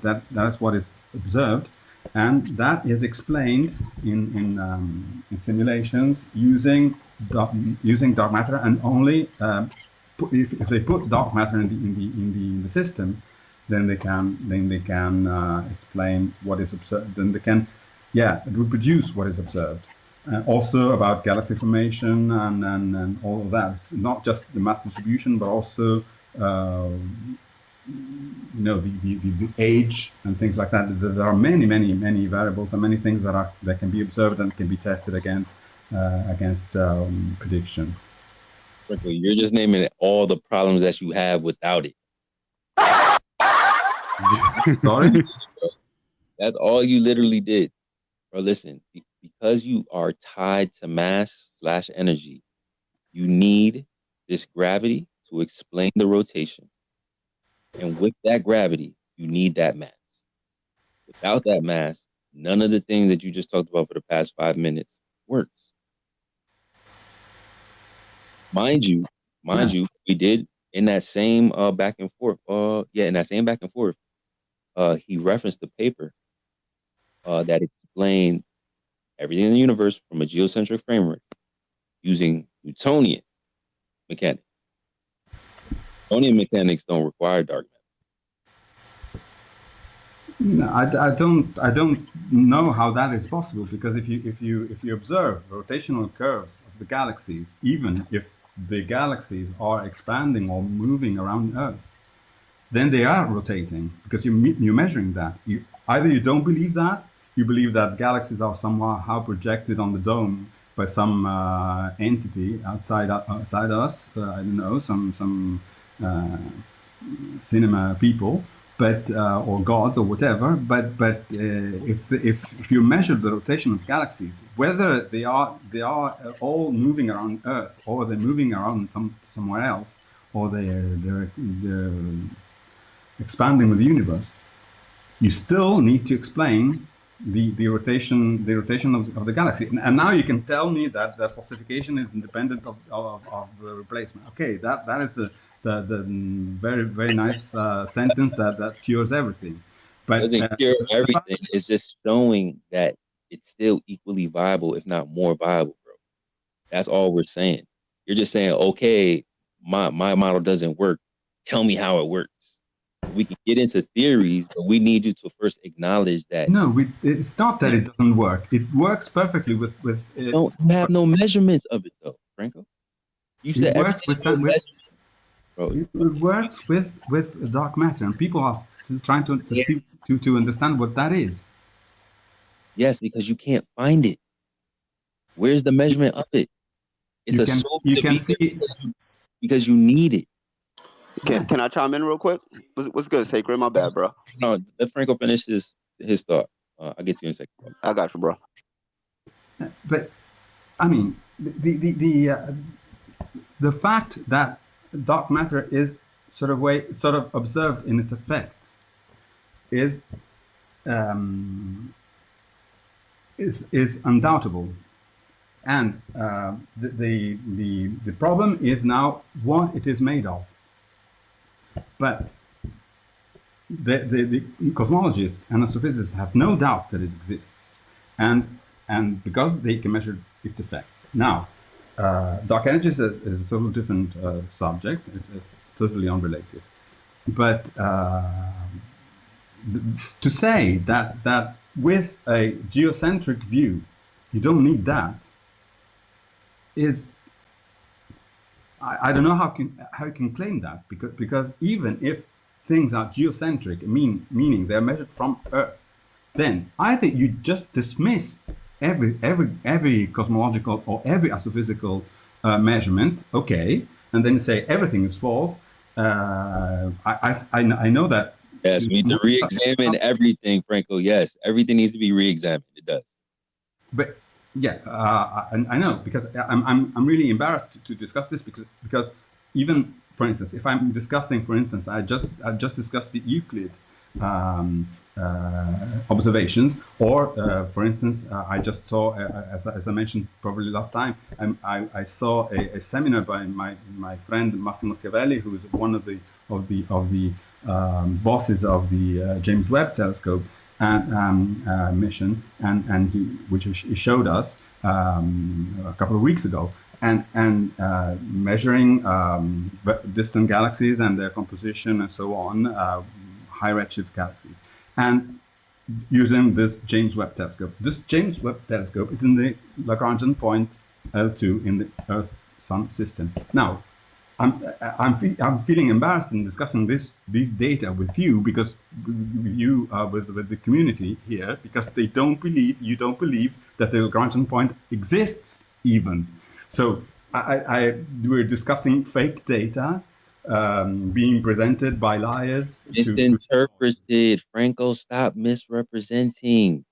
that's what is observed, and that is explained in simulations using dark matter, and only if they put dark matter in the system, then they can explain what is observed. Then they can, yeah, reproduce what is observed. Also about galaxy formation and all of that. It's not just the mass distribution, but also the age and things like that. There are many variables and many things that can be observed and can be tested again against prediction. You're just naming all the problems that you have without it. Sorry? That's all you literally did. Bro, listen, because you are tied to mass/energy, you need this gravity to explain the rotation. And with that gravity, you need that mass. Without that mass, none of the things that you just talked about for the past 5 minutes works. Mind you, we did in that same back and forth. In that same back and forth, he referenced the paper that explained everything in the universe from a geocentric framework using Newtonian mechanics. Newtonian mechanics don't require dark matter. No, I don't know how that is possible, because if you observe rotational curves of the galaxies, even if the galaxies are expanding or moving around Earth, then they are rotating, because you're measuring that. Either you don't believe that, you believe that galaxies are somehow projected on the dome by some entity outside us. I don't know, some cinema people, but or gods or whatever. But if you measure the rotation of galaxies, whether they are all moving around Earth, or they're moving around somewhere else, or they're expanding with the universe, you still need to explain the rotation of the galaxy. And now you can tell me that falsification is independent of the replacement. Okay, that is the very nice sentence that cures everything. But It doesn't cure everything. It's just showing that it's still equally viable, if not more viable, bro. That's all we're saying. You're just saying, okay, my model doesn't work. Tell me how it works. We can get into theories, but we need you to first acknowledge that. No, it's not that it doesn't work. It works perfectly with. You have no measurements of it, though, Franco. You said it works with bro. It works with dark matter, and people are still trying to understand what that is. Yes, because you can't find it. Where's the measurement of it? It's because you need it. Can I chime in real quick? What's good, Sacred? My bad, bro. No, let Franco finish his thought. I'll get to you in a second, bro. I got you, bro. But I mean, the fact that dark matter is sort of observed in its effects is undoubtable, and the problem is now what it is made of. But the cosmologists and astrophysicists have no doubt that it exists, and because they can measure its effects. Now, dark energy is a totally different subject. It's totally unrelated. But to say that with a geocentric view, you don't need that is, I don't know how you can claim that, because even if things are geocentric, meaning they're measured from Earth, then either you just dismiss every cosmological or every astrophysical measurement, okay, and then say everything is false. I know that. Yes, we need to re-examine everything, Franco. Yes, everything needs to be re-examined. It does. But yeah, I know, because I'm really embarrassed to discuss this, because even, for instance, if I'm discussing, for instance, I just discussed the Euclid observations. Or, for instance, I just saw, as I mentioned probably last time, I saw a seminar by my friend Massimo Schiavelli, who is one of the bosses of the James Webb Telescope and mission, and he showed us a couple of weeks ago, and measuring distant galaxies and their composition and so on, high redshift galaxies, and using this James Webb Telescope. This James Webb Telescope is in the Lagrangian point L2 in the Earth-Sun system. Now, I'm feeling embarrassed in discussing these data with you, because with the community here, because you don't believe that the Lagrangian point exists even. So we're discussing fake data being presented by liars. Misinterpreted. Franco, stop misrepresenting.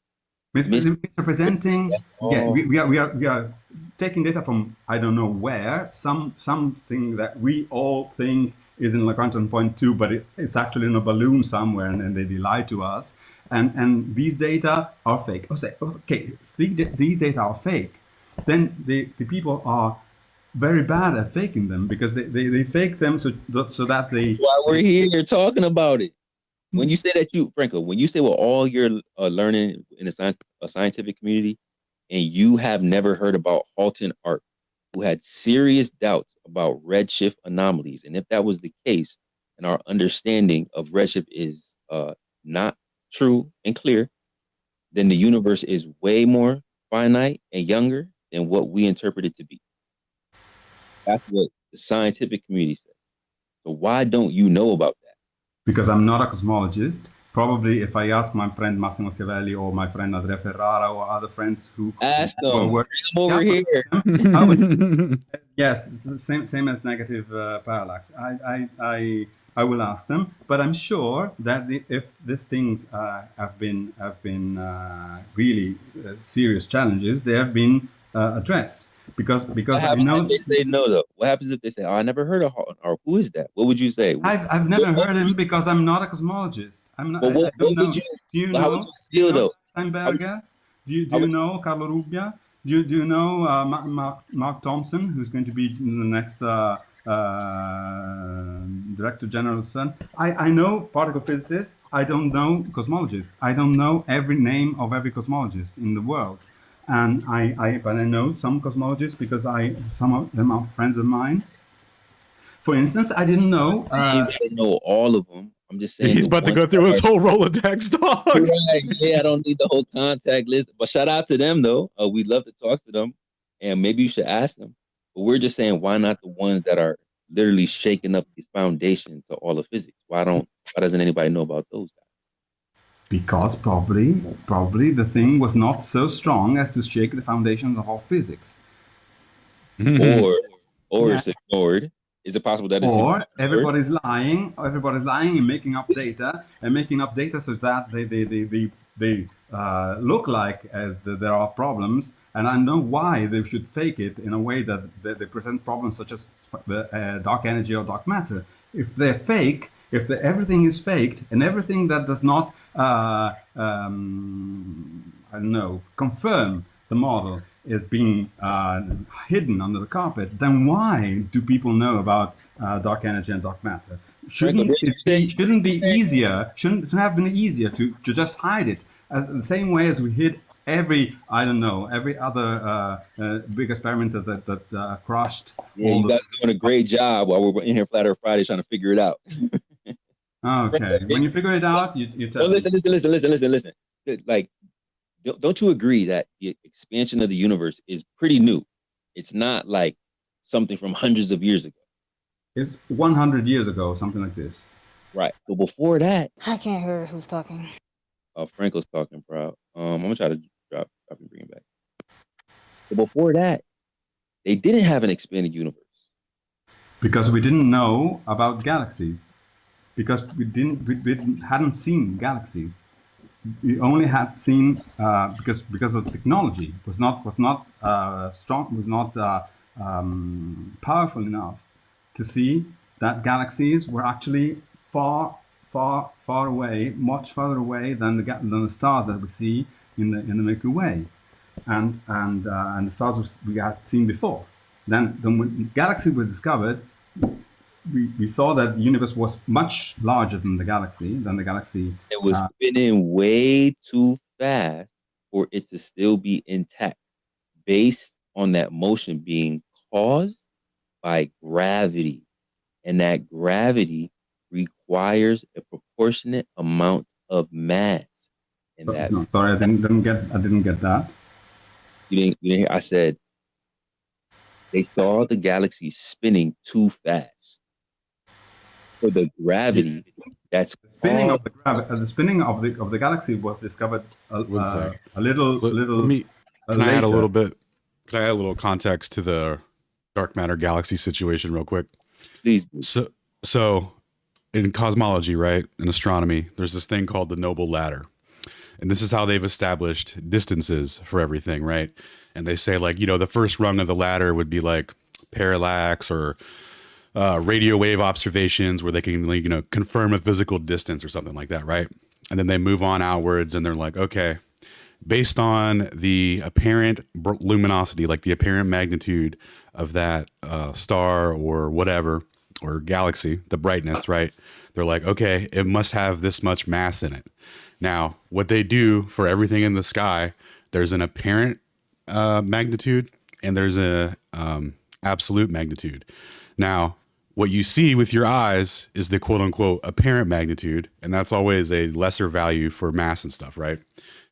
Misrepresenting. Yeah, we are taking data from I don't know where, something that we all think is in Lagrangian point 2, but it's actually in a balloon somewhere, and they lie to us. And these data are fake. Okay, these data are fake. Then the people are very bad at faking them, because they fake them so that they. That's why we're here talking about it. When you say that Franco, when you say well, all you're learning in a scientific community, and you have never heard about Halton Art, who had serious doubts about redshift anomalies, and if that was the case, and our understanding of redshift is not true and clear, then the universe is way more finite and younger than what we interpret it to be. That's what the scientific community says. So why don't you know about that? Because I'm not a cosmologist. Probably if I ask my friend Massimo Schiavelli or my friend Andrea Ferrara or other friends who ask them, bring them over here. Yes, same as negative parallax. I will ask them, but I'm sure that if these things have been really serious challenges, they have been addressed. Because what happens if they say no, though? What happens if they say, "Oh, I never heard of Halton," or "Who is that?" What would you say? I've never heard him because I'm not a cosmologist. I'm not. But what would you? Do you how know? would you feel though? Steinberger? Do you know Carlo Rubbia? Do you know Mark Thompson, who's going to be the next Director General of CERN? I know particle physicists. I don't know cosmologists. I don't know every name of every cosmologist in the world. And but I know some cosmologists because some of them are friends of mine. For instance, I didn't know. I know all of them. I'm just saying he's about to go through his whole Rolodex, dog. Right. Yeah, I don't need the whole contact list. But shout out to them though. We'd love to talk to them, and maybe you should ask them. But we're just saying, why not the ones that are literally shaking up the foundation to all of physics? Why doesn't anybody know about those guys? Because probably the thing was not so strong as to shake the foundations of all physics. Or it's ignored. Is it possible that or everybody's lying and making up data so that they look like there are problems, and I know why they should fake it in a way that they present problems such as dark energy or dark matter. If they're fake, everything is faked, and everything that does not confirm the model is being hidden under the carpet, then why do people know about dark energy and dark matter? Shouldn't have been easier to just hide it, as the same way as we hid every other big experiment that crushed. Yeah, you guys are doing a great job while we're in here Flat Earth Friday trying to figure it out. Okay, when you figure it out, you tell. No, listen. Like, don't you agree that the expansion of the universe is pretty new? It's not like something from hundreds of years ago. It's 100 years ago, something like this. Right. But before that, I can't hear who's talking. Franco's talking, bro. I'm gonna try to drop and bring it back. But before that, they didn't have an expanded universe. Because we didn't know about galaxies. Because we hadn't seen galaxies. We only had seen because of technology was not strong, was not powerful enough to see that galaxies were actually far far away, much farther away than the stars that we see in the Milky Way, and the stars we had seen before. Then when the galaxy was discovered, we saw that the universe was much larger than the galaxy. It was spinning way too fast for it to still be intact, based on that motion being caused by gravity. And that gravity requires a proportionate amount of mass. And that no, sorry, I didn't get that. You didn't hear? I said they saw the galaxy spinning too fast for the gravity that's the spinning of the galaxy was discovered a little Can I later. add a little bit? Can I add a little context to the dark matter galaxy situation real quick? Please. So in cosmology, right, in astronomy, there's this thing called the noble ladder. And this is how they've established distances for everything, right? And they say, like, the first rung of the ladder would be like parallax or radio wave observations where they can, confirm a physical distance or something like that, right? And then they move on outwards and they're like, okay, based on the apparent luminosity, like the apparent magnitude of that star or whatever, or galaxy, the brightness, right? They're like, okay, it must have this much mass in it. Now, what they do for everything in the sky, there's an apparent magnitude and there's a absolute magnitude. Now, what you see with your eyes is the quote unquote apparent magnitude, and that's always a lesser value for mass and stuff, right?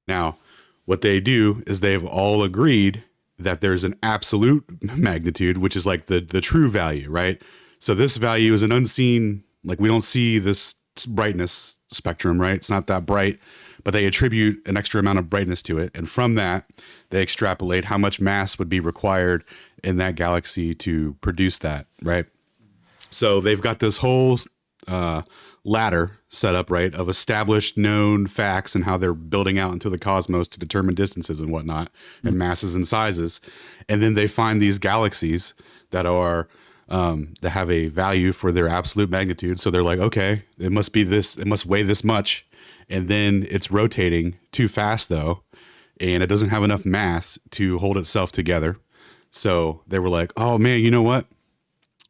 Now, what they do is they've all agreed that there's an absolute magnitude, which is like the true value, right? So this value is an unseen, like we don't see this brightness spectrum, right? It's not that bright, but they attribute an extra amount of brightness to it. And from that, they extrapolate how much mass would be required in that galaxy to produce that, right? So they've got this whole ladder set up, right, of established known facts and how they're building out into the cosmos to determine distances and whatnot, and masses and sizes. And then they find these galaxies that are that have a value for their absolute magnitude. So they're like, okay, it must be this, it must weigh this much. And then it's rotating too fast though, and it doesn't have enough mass to hold itself together. So they were like, oh man, you know what?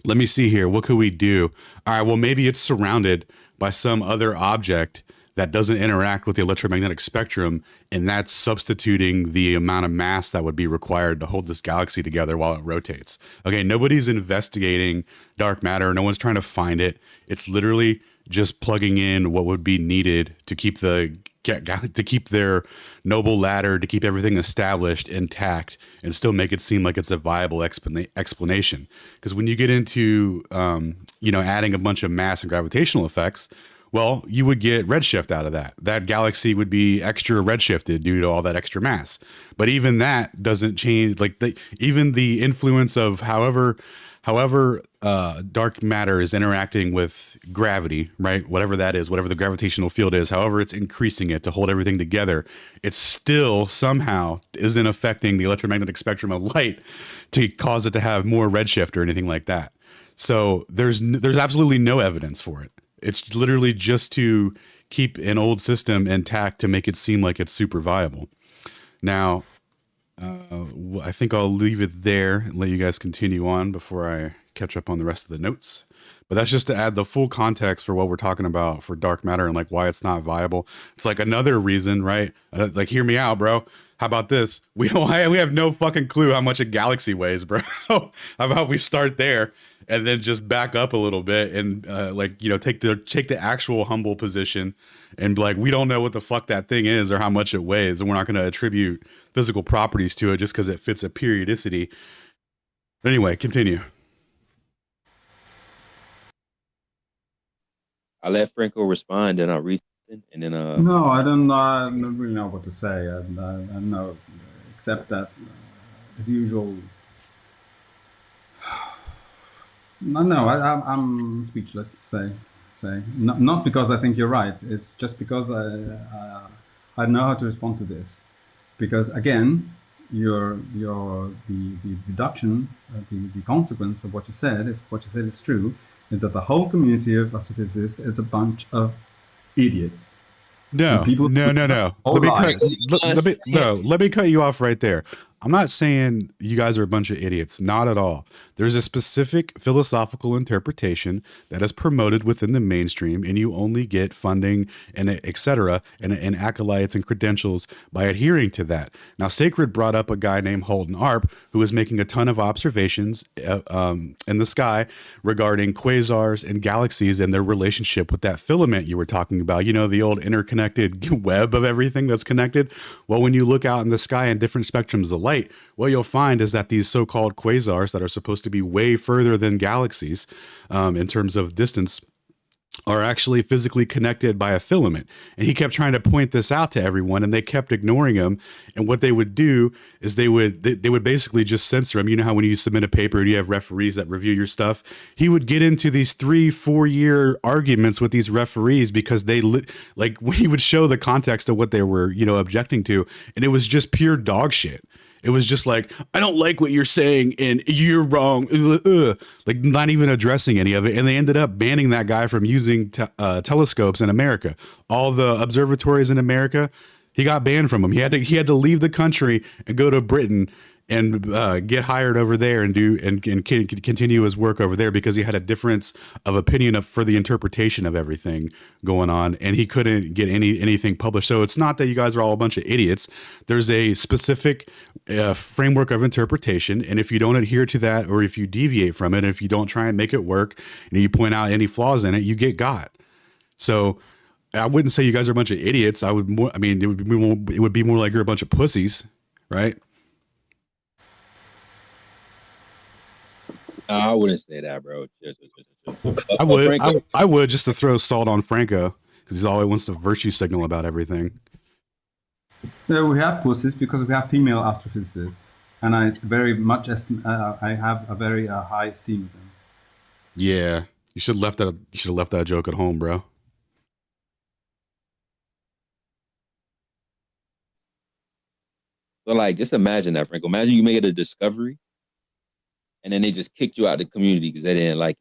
Let me see here. What could we do? All right, well, maybe it's surrounded by some other object that doesn't interact with the electromagnetic spectrum, and that's substituting the amount of mass that would be required to hold this galaxy together while it rotates. Okay, nobody's investigating dark matter. No one's trying to find it. It's literally just plugging in what would be needed to keep their noble ladder, to keep everything established intact, and still make it seem like it's a viable explanation. Because when you get into adding a bunch of mass and gravitational effects, well, you would get redshift out of that. That galaxy would be extra redshifted due to all that extra mass. But even that doesn't change. Like even the influence of however dark matter is interacting with gravity, right? Whatever that is, whatever the gravitational field is, however it's increasing it to hold everything together, it still somehow isn't affecting the electromagnetic spectrum of light to cause it to have more redshift or anything like that. So there's absolutely no evidence for it. It's literally just to keep an old system intact to make it seem like it's super viable. Now, I think I'll leave it there and let you guys continue on before I catch up on the rest of the notes. But that's just to add the full context for what we're talking about for dark matter and like why it's not viable. It's like another reason, right? Like, hear me out, bro. How about this? We have no fucking clue how much a galaxy weighs, bro. How about we start there and then just back up a little bit and take the actual humble position and be like, we don't know what the fuck that thing is or how much it weighs, and we're not going to attribute physical properties to it just because it fits a periodicity. But anyway, continue. I'll let Franco respond, and I'll read something, and then No, I don't really know what to say. I know, except that as usual. No, I'm speechless. Say, not because I think you're right. It's just because I know how to respond to this. Because again, the deduction, the consequence of what you said, if what you said is true, is that the whole community of astrophysicists is a bunch of idiots. No. People Let me cut you off right there. I'm not saying you guys are a bunch of idiots. Not at all. There's a specific philosophical interpretation that is promoted within the mainstream, and you only get funding and et cetera, and acolytes and credentials by adhering to that. Now, Sacred brought up a guy named Holden Arp, who was making a ton of observations in the sky regarding quasars and galaxies and their relationship with that filament you were talking about. You know, the old interconnected web of everything that's connected. Well, when you look out in the sky in different spectrums of light, what you'll find is that these so-called quasars that are supposed to be way further than galaxies in terms of distance are actually physically connected by a filament. And he kept trying to point this out to everyone, and they kept ignoring him. And what they would do is they would basically just censor him. You know how when you submit a paper and you have referees that review your stuff, he would get into these 3-4 year arguments with these referees because he would show the context of what they were, objecting to. And it was just pure dog shit. It was just like, I don't like what you're saying and you're wrong. Like not even addressing any of it. And they ended up banning that guy from using telescopes in America. All the observatories in America, he got banned from them. He had to leave the country and go to Britain and get hired over there and continue his work over there because he had a difference of opinion for the interpretation of everything going on, and he couldn't get anything published. So it's not that you guys are all a bunch of idiots. There's a specific framework of interpretation, and if you don't adhere to that, or if you deviate from it, and if you don't try and make it work, and you point out any flaws in it, you get got. So I wouldn't say you guys are a bunch of idiots. It would be more like you're a bunch of pussies, right? I wouldn't say that, bro. I would just to throw salt on Franco because he always wants to virtue signal about everything. Yeah, we have pussies because we have female astrophysicists, and I very much I have a very high esteem of them. Yeah, you should have left that joke at home, bro. So, just imagine that, Franco. Imagine you made a discovery, and then they just kicked you out of the community because they didn't like it.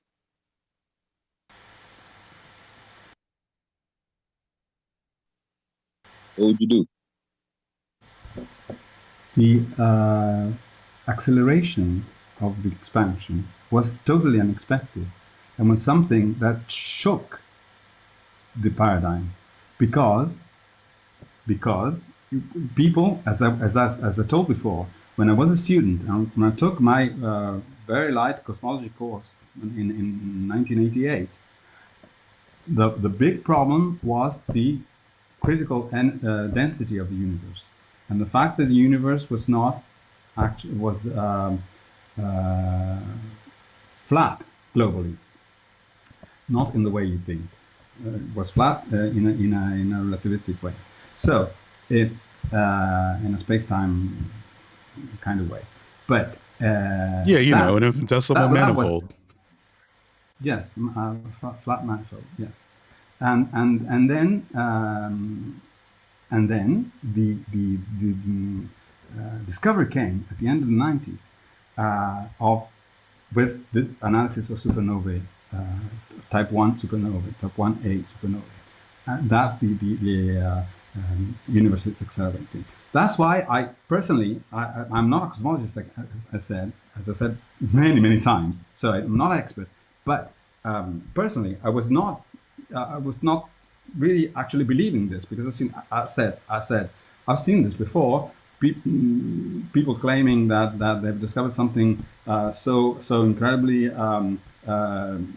What would you do? The acceleration of the expansion was totally unexpected and was something that shook the paradigm because people, as I told before, when I was a student, when I took my very light cosmology course in 1988, the big problem was the critical density of the universe, and the fact that the universe was not flat globally, not in the way you think. It was flat in a relativistic way. So it's in a space-time kind of way, but an infinitesimal manifold. Yes, flat manifold. Yes, and then the discovery came at the end of the 90s with this analysis of supernovae, type 1 supernovae, type 1a supernovae, that the universe is accelerating. That's why I personally, I'm not a cosmologist, like as I said many times. So I'm not an expert, but personally, I was not really actually believing this because I've seen this before. People claiming that they've discovered something so incredibly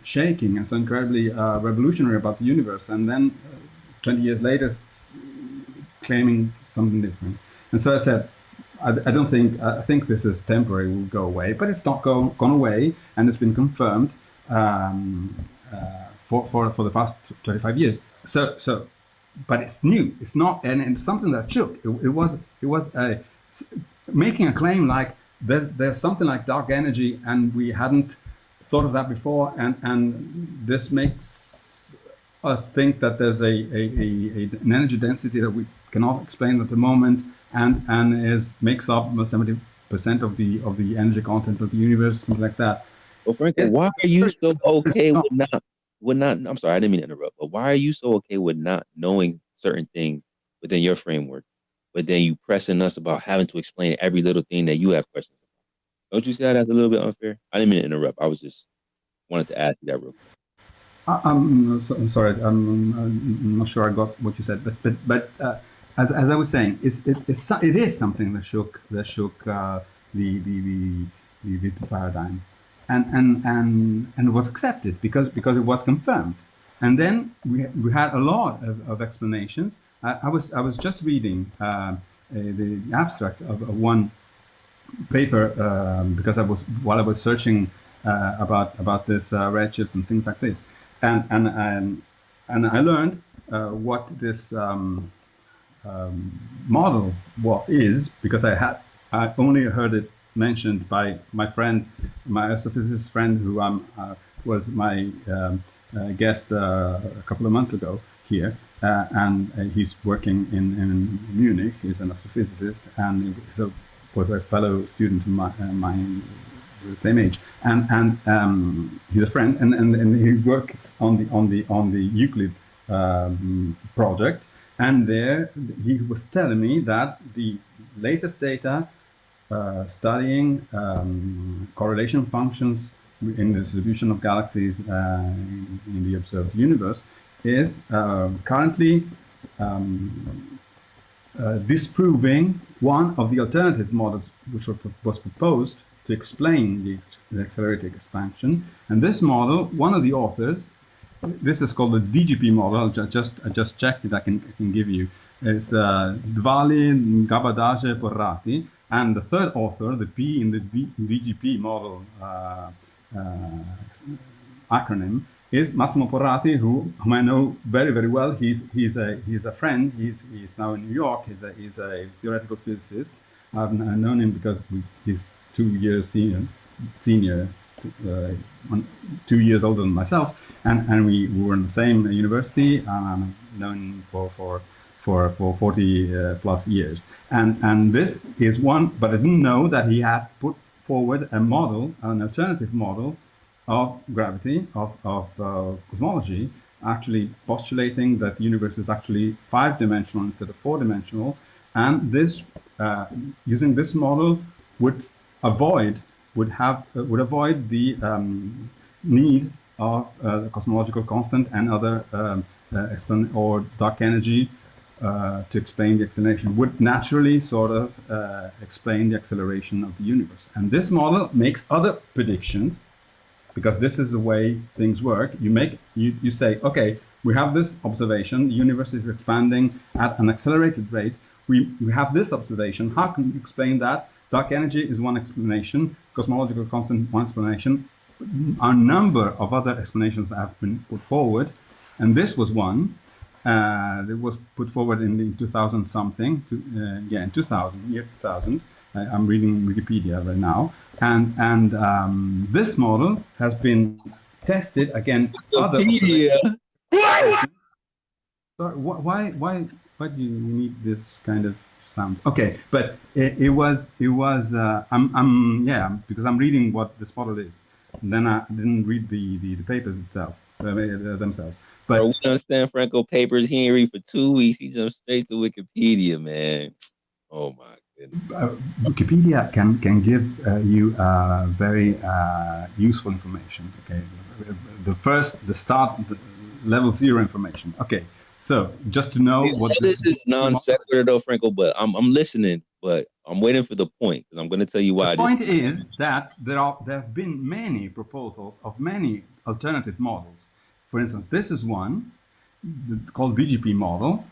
shaking and so incredibly revolutionary about the universe, and then 20 years later claiming something different. And so I said, I think this is temporary, will go away, but it's not gone away, and it's been confirmed for the past 25 years. So, but it's new. It's not, and it's something that shook. It was making a claim like there's something like dark energy, and we hadn't thought of that before, and this makes us think that there's an energy density that we cannot explain at the moment, and makes up 70% of the energy content of the universe, things like that. Well, Franco, why are you so okay with not? would not, I'm sorry, I didn't mean to interrupt, but why are you so okay with not knowing certain things within your framework, but then you pressing us about having to explain every little thing that you have questions about? Don't you see that as a little bit unfair? I didn't mean to interrupt. I was just wanted to ask you that real quick. I'm sorry. I'm not sure I got what you said, but as I was saying, it is something that shook the paradigm, and was accepted because it was confirmed, and then we had a lot of explanations. I was just reading the abstract of one paper because while I was searching about this redshift and things like this, and I learned what this model is, because I only heard it mentioned by my friend, my astrophysicist friend, who was my guest a couple of months ago here, and he's working in Munich. He's an astrophysicist, and was a fellow student in my the same age, and he's a friend, and he works on the Euclid project, and there he was telling me that the latest data studying correlation functions in the distribution of galaxies in the observed universe is currently disproving one of the alternative models which was proposed to explain the accelerated expansion. And this model, one of the authors, this is called the DGP model. I just checked it. I can give you. It's Dvali Gabadage Porrati, and the third author, the P in the DGP model acronym, is Massimo Porrati, whom I know very, very well. He's a friend. He's now in New York. He's a theoretical physicist. I've known him because he's 2 years senior, 2 years older than myself, and we were in the same university. Known for 40 plus years, and this is one. But I didn't know that he had put forward a model, an alternative model of gravity, of cosmology, actually postulating that the universe is actually 5-dimensional instead of 4-dimensional, and this using this model would avoid the need of the cosmological constant and other or dark energy to explain the acceleration, would naturally sort of explain the acceleration of the universe. And this model makes other predictions, because this is the way things work. You say, okay, we have this observation, the universe is expanding at an accelerated rate. We have this observation. How can we explain that? Dark energy is one explanation, cosmological constant one explanation. A number of other explanations have been put forward, and this was one that was put forward in 2000 something. In 2000, year 2000. I'm reading Wikipedia right now, and this model has been tested against other. Sorry, why do you need this kind of sounds? Okay, but it was because I'm reading what this model is, and then I didn't read the papers themselves. But bro, we understand Franco papers. He ain't read for 2 weeks. He jumped straight to Wikipedia, man. Oh my goodness. Wikipedia can give you very useful information. Okay, the start, level 0 information. Okay, so just to know what this is non sequitur though, Franco. But I'm listening, but I'm waiting for the point, because I'm going to tell you why. The point is that there have been many proposals of many alternative models. For instance, this is one called BGP model,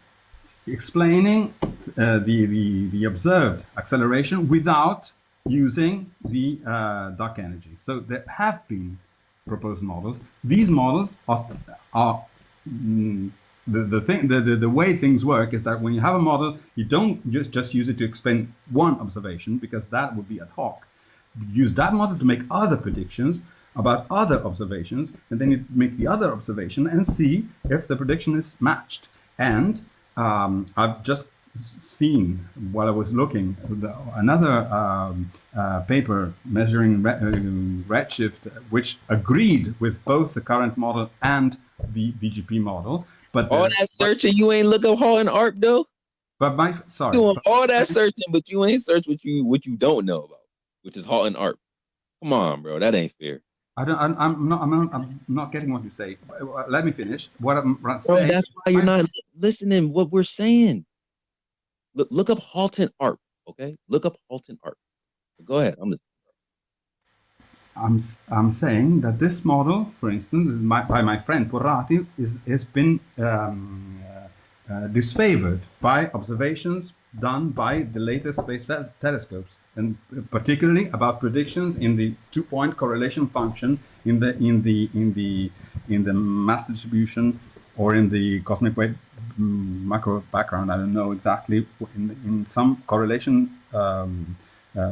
explaining the observed acceleration without using the dark energy. So there have been proposed models. These models are the way things work is that when you have a model, you don't just use it to explain one observation, because that would be ad hoc. You use that model to make other predictions about other observations, and then you make the other observation and see if the prediction is matched. And I've just seen while I was looking. Another paper measuring redshift, which agreed with both the current model and the BGP model. But all that searching, you ain't look up Hall and ARP though. But doing all that searching, but you ain't search what you don't know about, which is Hall and ARP. Come on, bro, that ain't fair. I'm not getting what you say. Let me finish. What I'm saying. That's why you're not listening. What we're saying. Look up Halton ARP. Okay, look up Halton ARP. Go ahead. I'm listening. I'm saying that this model, for instance, by my friend Porrati, has been disfavored by observations done by the latest space telescopes, and particularly about predictions in the 2-point correlation function in the mass distribution or in the cosmic wave macro background. I don't know exactly, in some correlation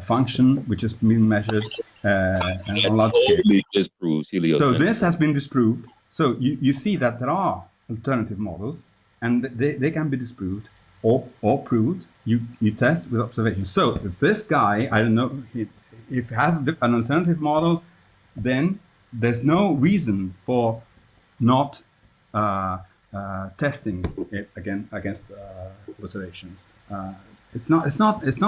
function which has been measured on large scale. Disproves Helios. So this has been disproved. So you see that there are alternative models, and they can be disproved or proved. You test with observations. So if this guy, I don't know, if he has an alternative model, then there's no reason for not testing it against observations. It's not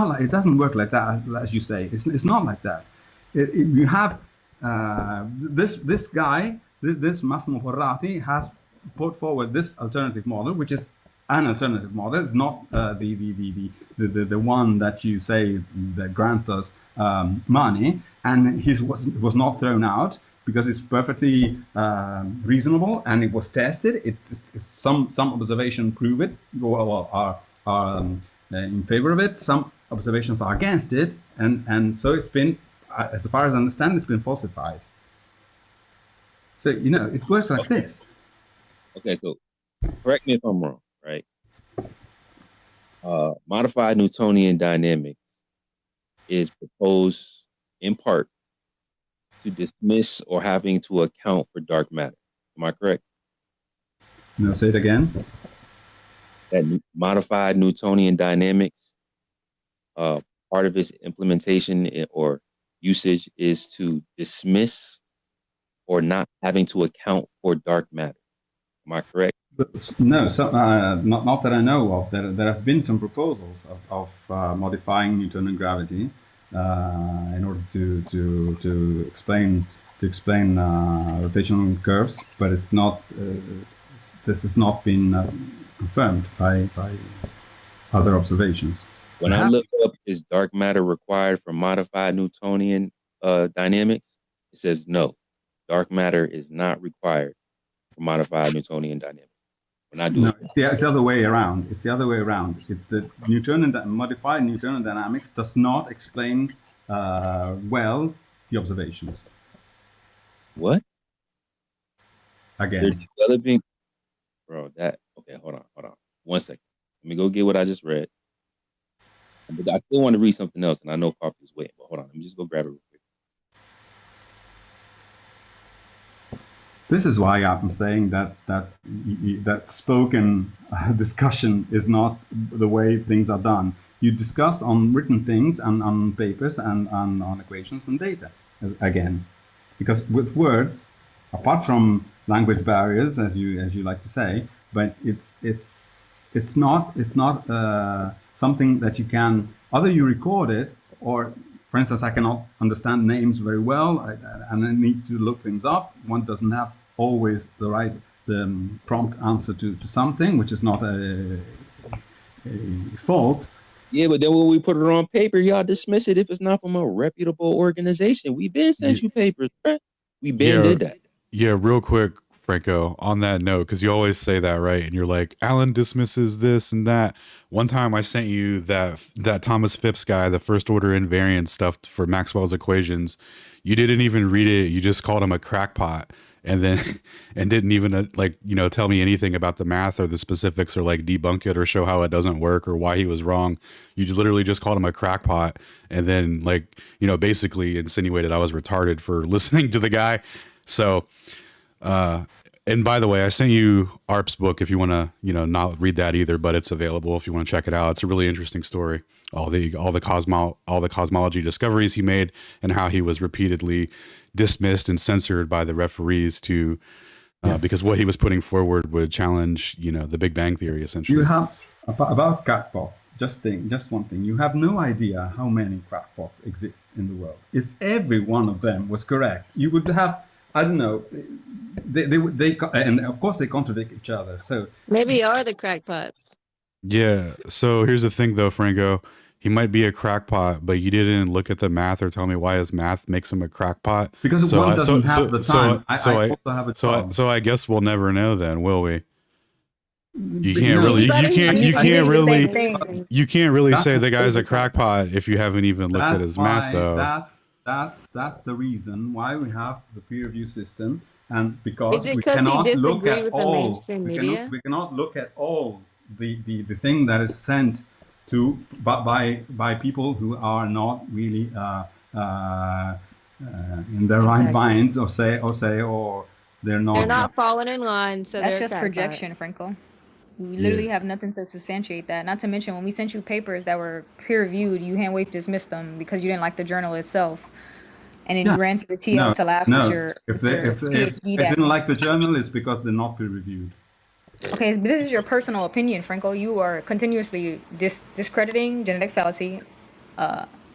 like, it doesn't work like that, as you say. It's not like that. You have this guy, this Massimo Porrati, has put forward this alternative model, which is an alternative model. It's not the one that you say that grants us money, and he was not thrown out because it's perfectly reasonable, and it was tested. Some observations prove it, or are in favor of it. Some observations are against it, and so it's been, as far as I understand, it's been falsified. So it works like this. Okay, so correct me if I'm wrong, right? Modified Newtonian dynamics is proposed in part to dismiss or having to account for dark matter. Am I correct? No, say it again. That modified Newtonian dynamics, part of its implementation or usage is to dismiss or not having to account for dark matter. Am I correct? No, so, not that I know of. There have been some proposals of modifying Newtonian gravity in order to explain rotational curves, but it's not. This has not been confirmed by other observations. When I look up, is dark matter required for modified Newtonian dynamics? It says no. Dark matter is not required for modified Newtonian dynamics. When I do no, it's the other way around. It's the other way around. The modified Newtonian dynamics does not explain well the observations. What? Again. They're developing, bro. Okay. Hold on. 1 second. Let me go get what I just read. But I still want to read something else, and I know Coffee is waiting. But hold on, let me just go grab it real quick. This is why I'm saying that spoken discussion is not the way things are done. You discuss on written things and on papers and on equations and data again, because with words, apart from language barriers, as you like to say, but it's not something that you can, either you record it, or, for instance, I cannot understand names very well, and I need to look things up. One doesn't have always the prompt answer to something, which is not a fault. Yeah, but then when we put it on paper, y'all dismiss it if it's not from a reputable organization. We've been sent you papers, right? We did that. Yeah, real quick, Franco, on that note, because you always say that, right? And you're like, Alan dismisses this and that. One time I sent you that Thomas Phipps guy, the first order invariant stuff for Maxwell's equations. You didn't even read it. You just called him a crackpot. And then, and didn't even tell me anything about the math or the specifics or like debunk it or show how it doesn't work or why he was wrong. You literally just called him a crackpot and then basically insinuated I was retarded for listening to the guy. So, And by the way, I sent you ARP's book if you want to, not read that either, but it's available if you want to check it out. It's a really interesting story. All the cosmology discoveries he made and how he was repeatedly dismissed and censored by the referees to because what he was putting forward would challenge, the Big Bang Theory essentially. You have about crackpots. Just one thing. You have no idea how many crackpots exist in the world. If every one of them was correct, you would have. I don't know. And of course they contradict each other. So Maybe are the crackpots. Yeah. So here's the thing, though, Franco. He might be a crackpot, but you didn't look at the math or tell me why his math makes him a crackpot. Because one doesn't have the time. I also have a job. So I guess we'll never know then, will we? You But can't really, you can't really That's say the the guy's a thing. crackpot if you haven't even looked at his math, though. That's the reason why we have the peer review system, and because Is it we 'cause he cannot look disagree at with the all. mainstream media? We cannot look at all the thing that is sent to by people who are not really in their right minds, or they're not. They're not falling in line, so That's they're just crackpot. projection, Franco. We literally have nothing to substantiate that. Not to mention, when we sent you papers that were peer-reviewed, you hand-wave dismissed them because you didn't like the journal itself. And then you ran to the TL to laugh with your If PhD I didn't like the journal, it's because they're not peer reviewed. Okay, but this is your personal opinion, Franco. You are continuously discrediting genetic fallacy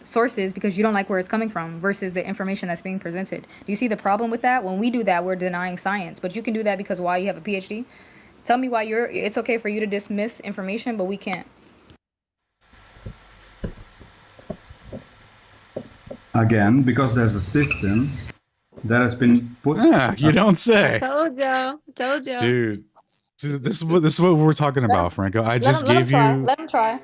sources because you don't like where it's coming from versus the information that's being presented. Do you see the problem with that? When we do that, we're denying science. But you can do that because why? You have a PhD? Tell me why it's okay for you to dismiss information, but we can't. Again, because there's a system that has been put. You don't say. Told y'all. Dude, this is what we're talking about, Franco. I just gave you. Let him try.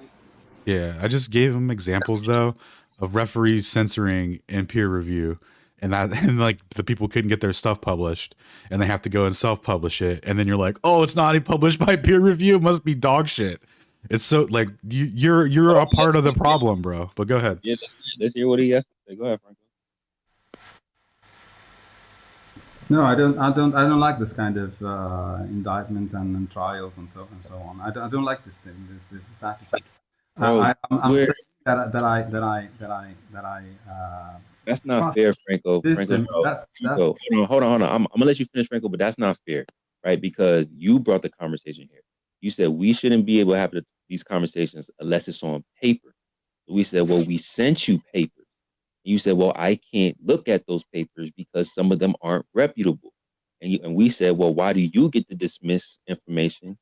Yeah, I just gave him examples though of referees censoring and peer review, and like the people couldn't get their stuff published, and they have to go and self-publish it, and then you're like, oh, it's not published by peer review, it must be dog shit. It's so like you're a part of the problem, bro. But go ahead. Yeah, let's hear what he has to say. Go ahead, Franco. No, I don't like this kind of indictment and trials and so on. I don't like this thing. This is attitude. I'm saying that I. That's not fair, Franco. System, Franco, hold on. I'm gonna let you finish, Franco, but that's not fair, right? Because you brought the conversation here. You said we shouldn't be able to have these conversations unless it's on paper. We said, well, we sent you papers. You said, well, I can't look at those papers because some of them aren't reputable. And we said, well, why do you get to dismiss information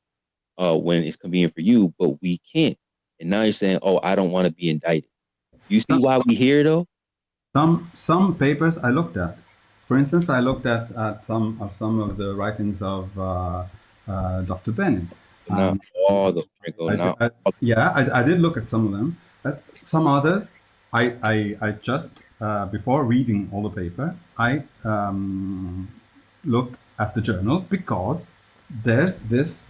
when it's convenient for you, but we can't? And now you're saying, oh, I don't want to be indicted. You see why we here, though? Some papers I looked at. For instance, I looked at some of the writings of Dr. Bennett. Not all the Franco. I did look at some of them. Some others, I just before reading all the paper, I look at the journal because there's this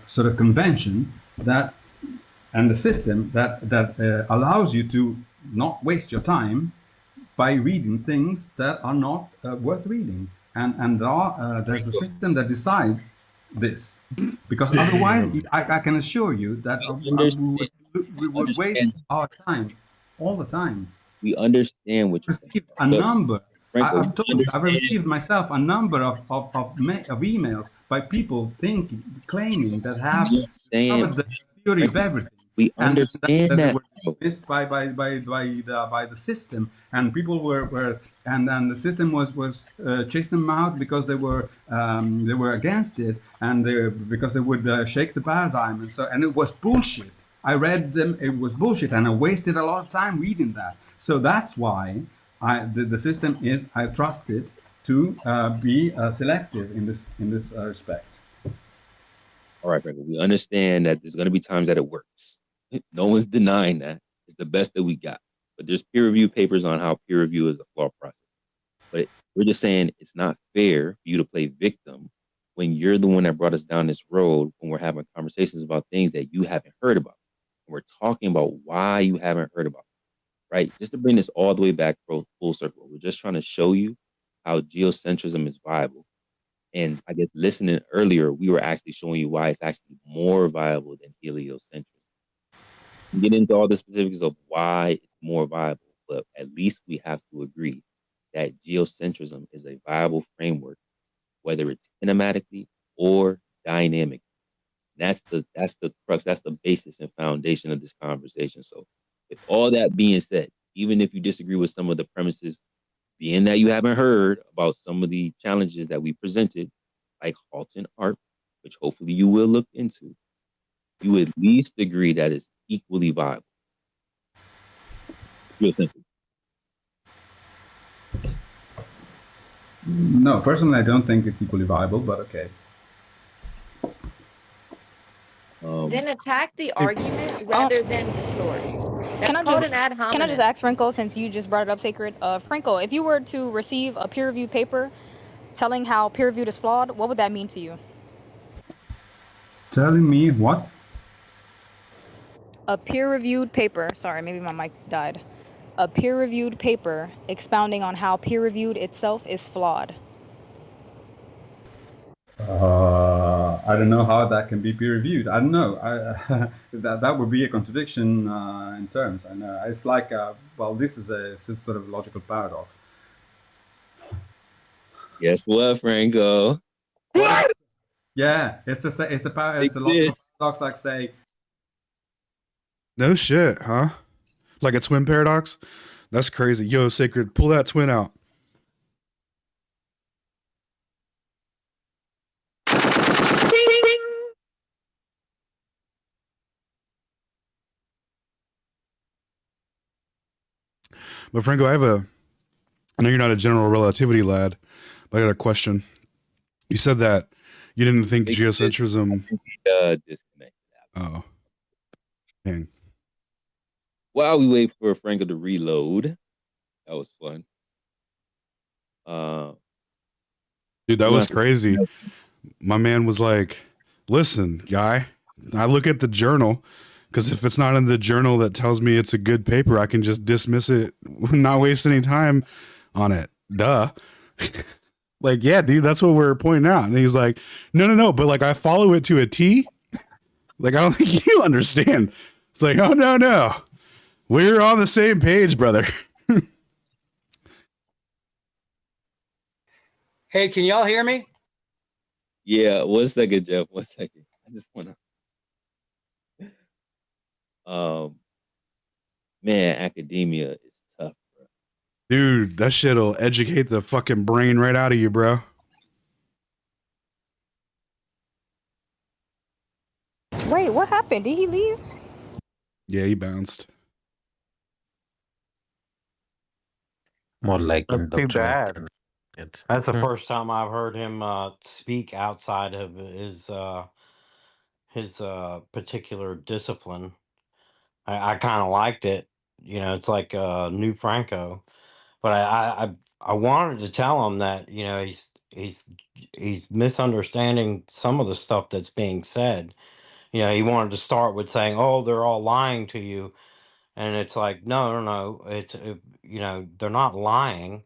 sort of convention that and the system that allows you to not waste your time by reading things that are not worth reading. And there's a system that decides this, because otherwise, I can assure you that we would waste our time all the time. We understand what you're saying. A number. I've received myself a number of emails by people claiming that have covered the theory of everything. We understand that they were missed by the system, and people were and the system was chasing them out because they were against it, and because they would shake the paradigm, and it was bullshit. I read them; it was bullshit, and I wasted a lot of time reading that. So that's why the system is, I trust it to be selective in this respect. All right, Franco, we understand that there's going to be times that it works. No one's denying that. It's the best that we got. But there's peer review papers on how peer review is a flawed process. But we're just saying it's not fair for you to play victim when you're the one that brought us down this road, when we're having conversations about things that you haven't heard about. And we're talking about why you haven't heard about it, right? Just to bring this all the way back full circle. We're just trying to show you how geocentrism is viable. And I guess listening earlier, we were actually showing you why it's actually more viable than heliocentrism. We get into all the specifics of why it's more viable, but at least we have to agree that geocentrism is a viable framework, whether it's kinematically or dynamic. That's the crux, that's the basis and foundation of this conversation. So with all that being said, even if you disagree with some of the premises, being that you haven't heard about some of the challenges that we presented, like Halton ARP, which hopefully you will look into, you at least agree that it's equally viable. Real simple. No, personally, I don't think it's equally viable, but okay. Then attack the argument rather than the source. That's called an ad hominem. Can I just ask Franco, since you just brought it up, Sacred? Franco, if you were to receive a peer-reviewed paper telling how peer-reviewed is flawed, what would that mean to you? Telling me what? A peer-reviewed paper. Sorry, maybe my mic died. A peer-reviewed paper expounding on how peer-reviewed itself is flawed. I don't know how that can be peer-reviewed. I don't know. That would be a contradiction in terms. I know it's like well, this is a sort of logical paradox. Guess what, Franco? Yeah, it's a logical paradox. Like say, no shit, huh? Like a twin paradox? That's crazy. Yo, Sacred, pull that twin out. But Franco, I know you're not a general relativity lad, but I got a question. You said that you didn't think geocentrism. Disconnect. Oh, dang. While we wait for Franco to reload, that was fun. Dude, that was crazy. My man was like, "Listen, guy, I look at the journal." Because if it's not in the journal that tells me it's a good paper, I can just dismiss it, not waste any time on it. Duh. Like, yeah, dude, that's what we're pointing out. And he's like, no, but like I follow it to a T. Like, I don't think you understand. It's like, oh, no. We're on the same page, brother. Hey, can y'all hear me? Yeah, 1 second, Jeff. 1 second. I just want to. Man, academia is tough, bro. Dude, that shit'll educate the fucking brain right out of you, bro. Wait, what happened? Did he leave? Yeah, he bounced. More like That's too bad. It's That's the first time I've heard him speak outside of his particular discipline. I kind of liked it. You know, it's like new Franco. But I wanted to tell him that he's misunderstanding some of the stuff that's being said. You know, he wanted to start with saying, "Oh, they're all lying to you," and it's like, no. They're not lying.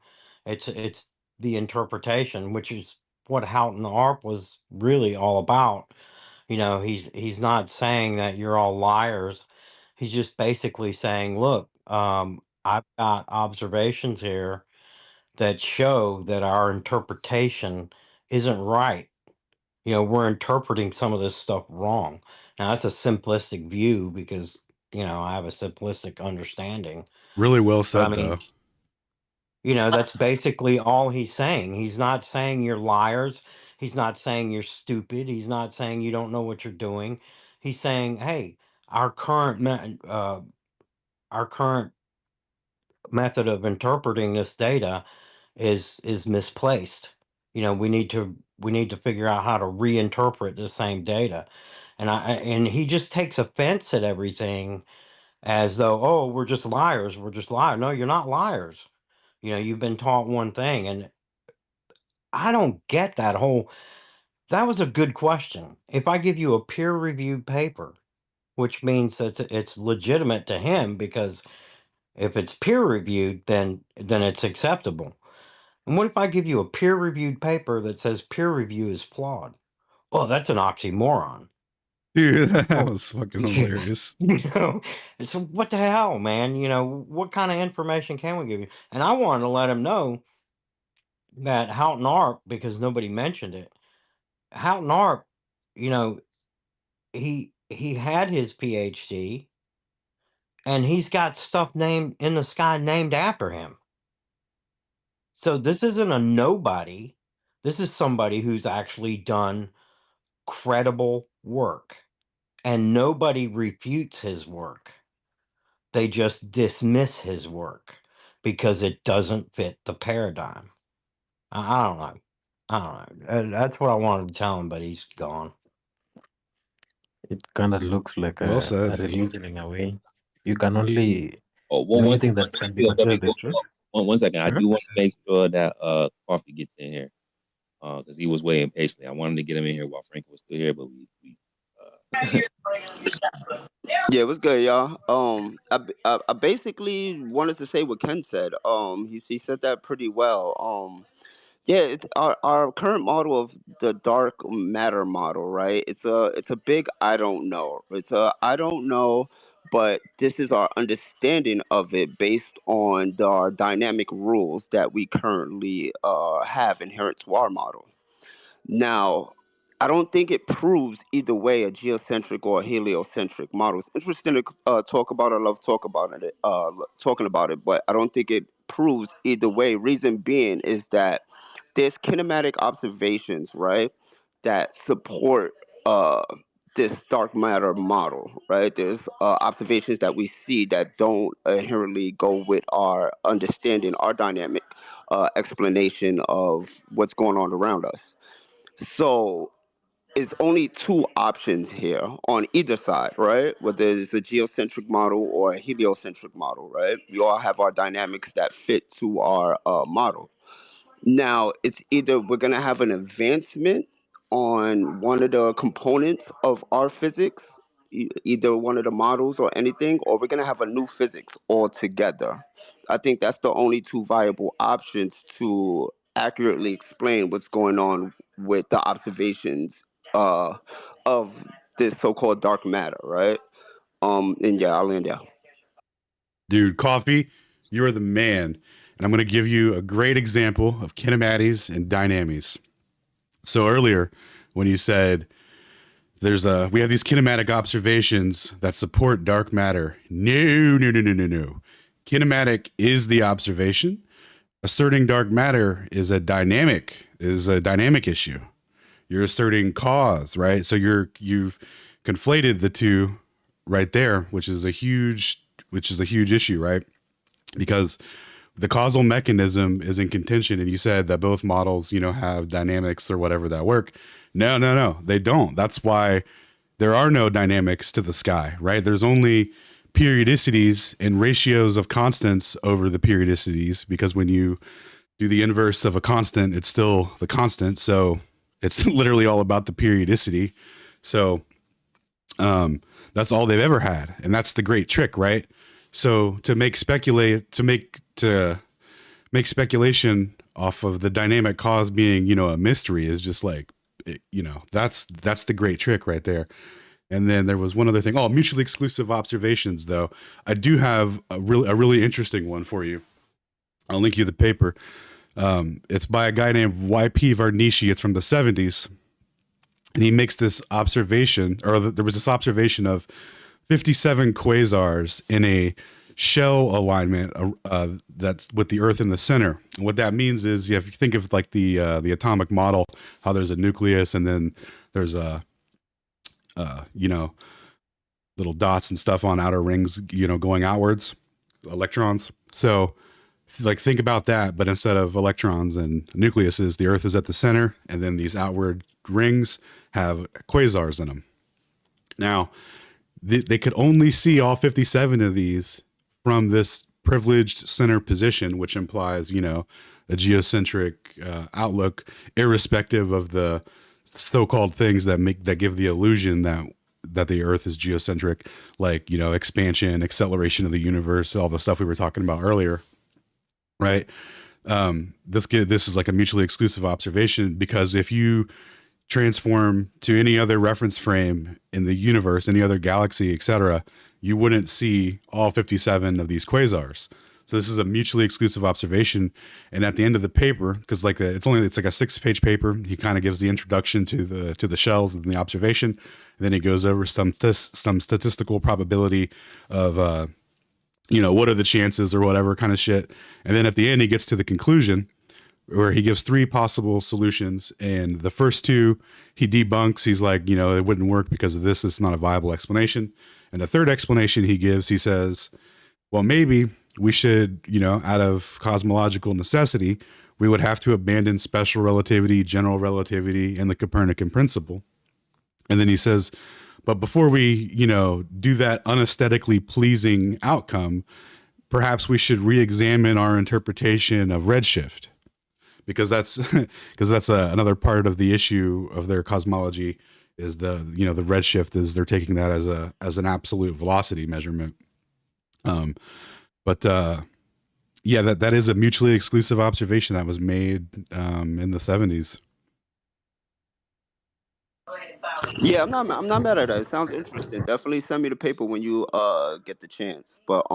It's the interpretation, which is what Houghton Arp was really all about. You know, he's not saying that you're all liars. He's just basically saying, look, I've got observations here that show that our interpretation isn't right. You know, we're interpreting some of this stuff wrong. Now, that's a simplistic view because, I have a simplistic understanding. Really well But I said, mean, though. that's basically all he's saying. He's not saying you're liars. He's not saying you're stupid. He's not saying you don't know what you're doing. He's saying, hey, our current method of interpreting this data is misplaced. You know, we need to figure out how to reinterpret the same data. And he just takes offense at everything as though, oh, we're just liars. We're just liars. No, you're not liars. You know, you've been taught one thing, and I don't get that whole. That was a good question. If I give you a peer-reviewed paper, which means that it's legitimate to him because if it's peer-reviewed, then it's acceptable. And what if I give you a peer-reviewed paper that says peer review is flawed? Oh, that's an oxymoron. Dude, that Oh, was fucking hilarious. so what the hell, man? What kind of information can we give you? And I wanted to let him know that Houghton Arp, because nobody mentioned it, Houghton Arp, he had his PhD, and he's got stuff named in the sky named after him. So this isn't a nobody. This is somebody who's actually done credible work, and nobody refutes his work. They just dismiss his work because it doesn't fit the paradigm. I don't know. I don't know. That's what I wanted to tell him, but he's gone. It kind of looks like Well a said. religion in a way. You can only Oh, the only one thing second. that can be considered the truth. One second. I Mhm. do want to make sure that Coffee gets in here because he was waiting patiently. I wanted to get him in here while Frank was still here, but we Yeah, it was good, y'all. I basically wanted to say what Ken said. He said that pretty well. Yeah, it's our current model of the dark matter model, right? It's a big I don't know. It's a I don't know, but this is our understanding of it based on our dynamic rules that we currently have inherent to our model. Now, I don't think it proves either way a geocentric or a heliocentric model. It's interesting to talk about. I love talking about it, but I don't think it proves either way. Reason being is that there's kinematic observations, right, that support uh, this dark matter model, right? There's observations that we see that don't inherently go with our understanding, our dynamic explanation of what's going on around us. So it's only two options here on either side, right? Whether it's a geocentric model or a heliocentric model, right? We all have our dynamics that fit to our model. Now, it's either we're going to have an advancement on one of the components of our physics, either one of the models or anything, or we're going to have a new physics altogether. I think that's the only two viable options to accurately explain what's going on with the observations uh, of this so-called dark matter, right? And yeah, I'll land there. Dude, Coffee, you're the man. And I'm going to give you a great example of kinematics and dynamies. So earlier, when you said we have these kinematic observations that support dark matter. No. Kinematic is the observation. Asserting dark matter is a dynamic issue. You're asserting cause, right? So you've conflated the two right there, which is a huge issue, right? Because the causal mechanism is in contention, and you said that both models, have dynamics or whatever that work. No, they don't. That's why there are no dynamics to the sky, right? There's only periodicities and ratios of constants over the periodicities, because when you do the inverse of a constant, it's still the constant. So it's literally all about the periodicity. So that's all they've ever had, and that's the great trick, right? So to make speculation off of the dynamic cause being, a mystery is just like, that's the great trick right there. And then there was one other thing. Oh, mutually exclusive observations, though. I do have a really interesting one for you. I'll link you the paper. It's by a guy named Y.P. Varnishi. It's from the 70s. And he makes this observation, or there was this observation of 57 quasars in a shell alignment that's with the Earth in the center. And what that means is, if you think of like the atomic model, how there's a nucleus and then there's little dots and stuff on outer rings, going outwards, electrons. So like think about that, but instead of electrons and nucleuses, the Earth is at the center, and then these outward rings have quasars in them. Now, they could only see all 57 of these from this privileged center position, which implies, a geocentric outlook, irrespective of the so-called things that give the illusion that the Earth is geocentric, like, expansion, acceleration of the universe, all the stuff we were talking about earlier, right? this is like a mutually exclusive observation, because if you transform to any other reference frame in the universe, any other galaxy, etc., you wouldn't see all 57 of these quasars. So this is a mutually exclusive observation. And at the end of the paper, because like it's like a 6-page paper, he kind of gives the introduction to the shells and the observation. And then he goes over some statistical probability of what are the chances or whatever kind of shit. And then at the end, he gets to the conclusion where he gives 3 possible solutions. And the first 2 he debunks. He's like, it wouldn't work because of this. It's not a viable explanation. And the third explanation he gives, he says, well, maybe we should, out of cosmological necessity, we would have to abandon special relativity, general relativity, and the Copernican principle. And then he says, but before we, do that unaesthetically pleasing outcome, perhaps we should re-examine our interpretation of redshift, because that's another part of the issue of their cosmology is the redshift is they're taking that as an absolute velocity measurement. But that is a mutually exclusive observation that was made in the 70s. Yeah, I'm not mad at that. It sounds interesting. Definitely send me the paper when you get the chance. But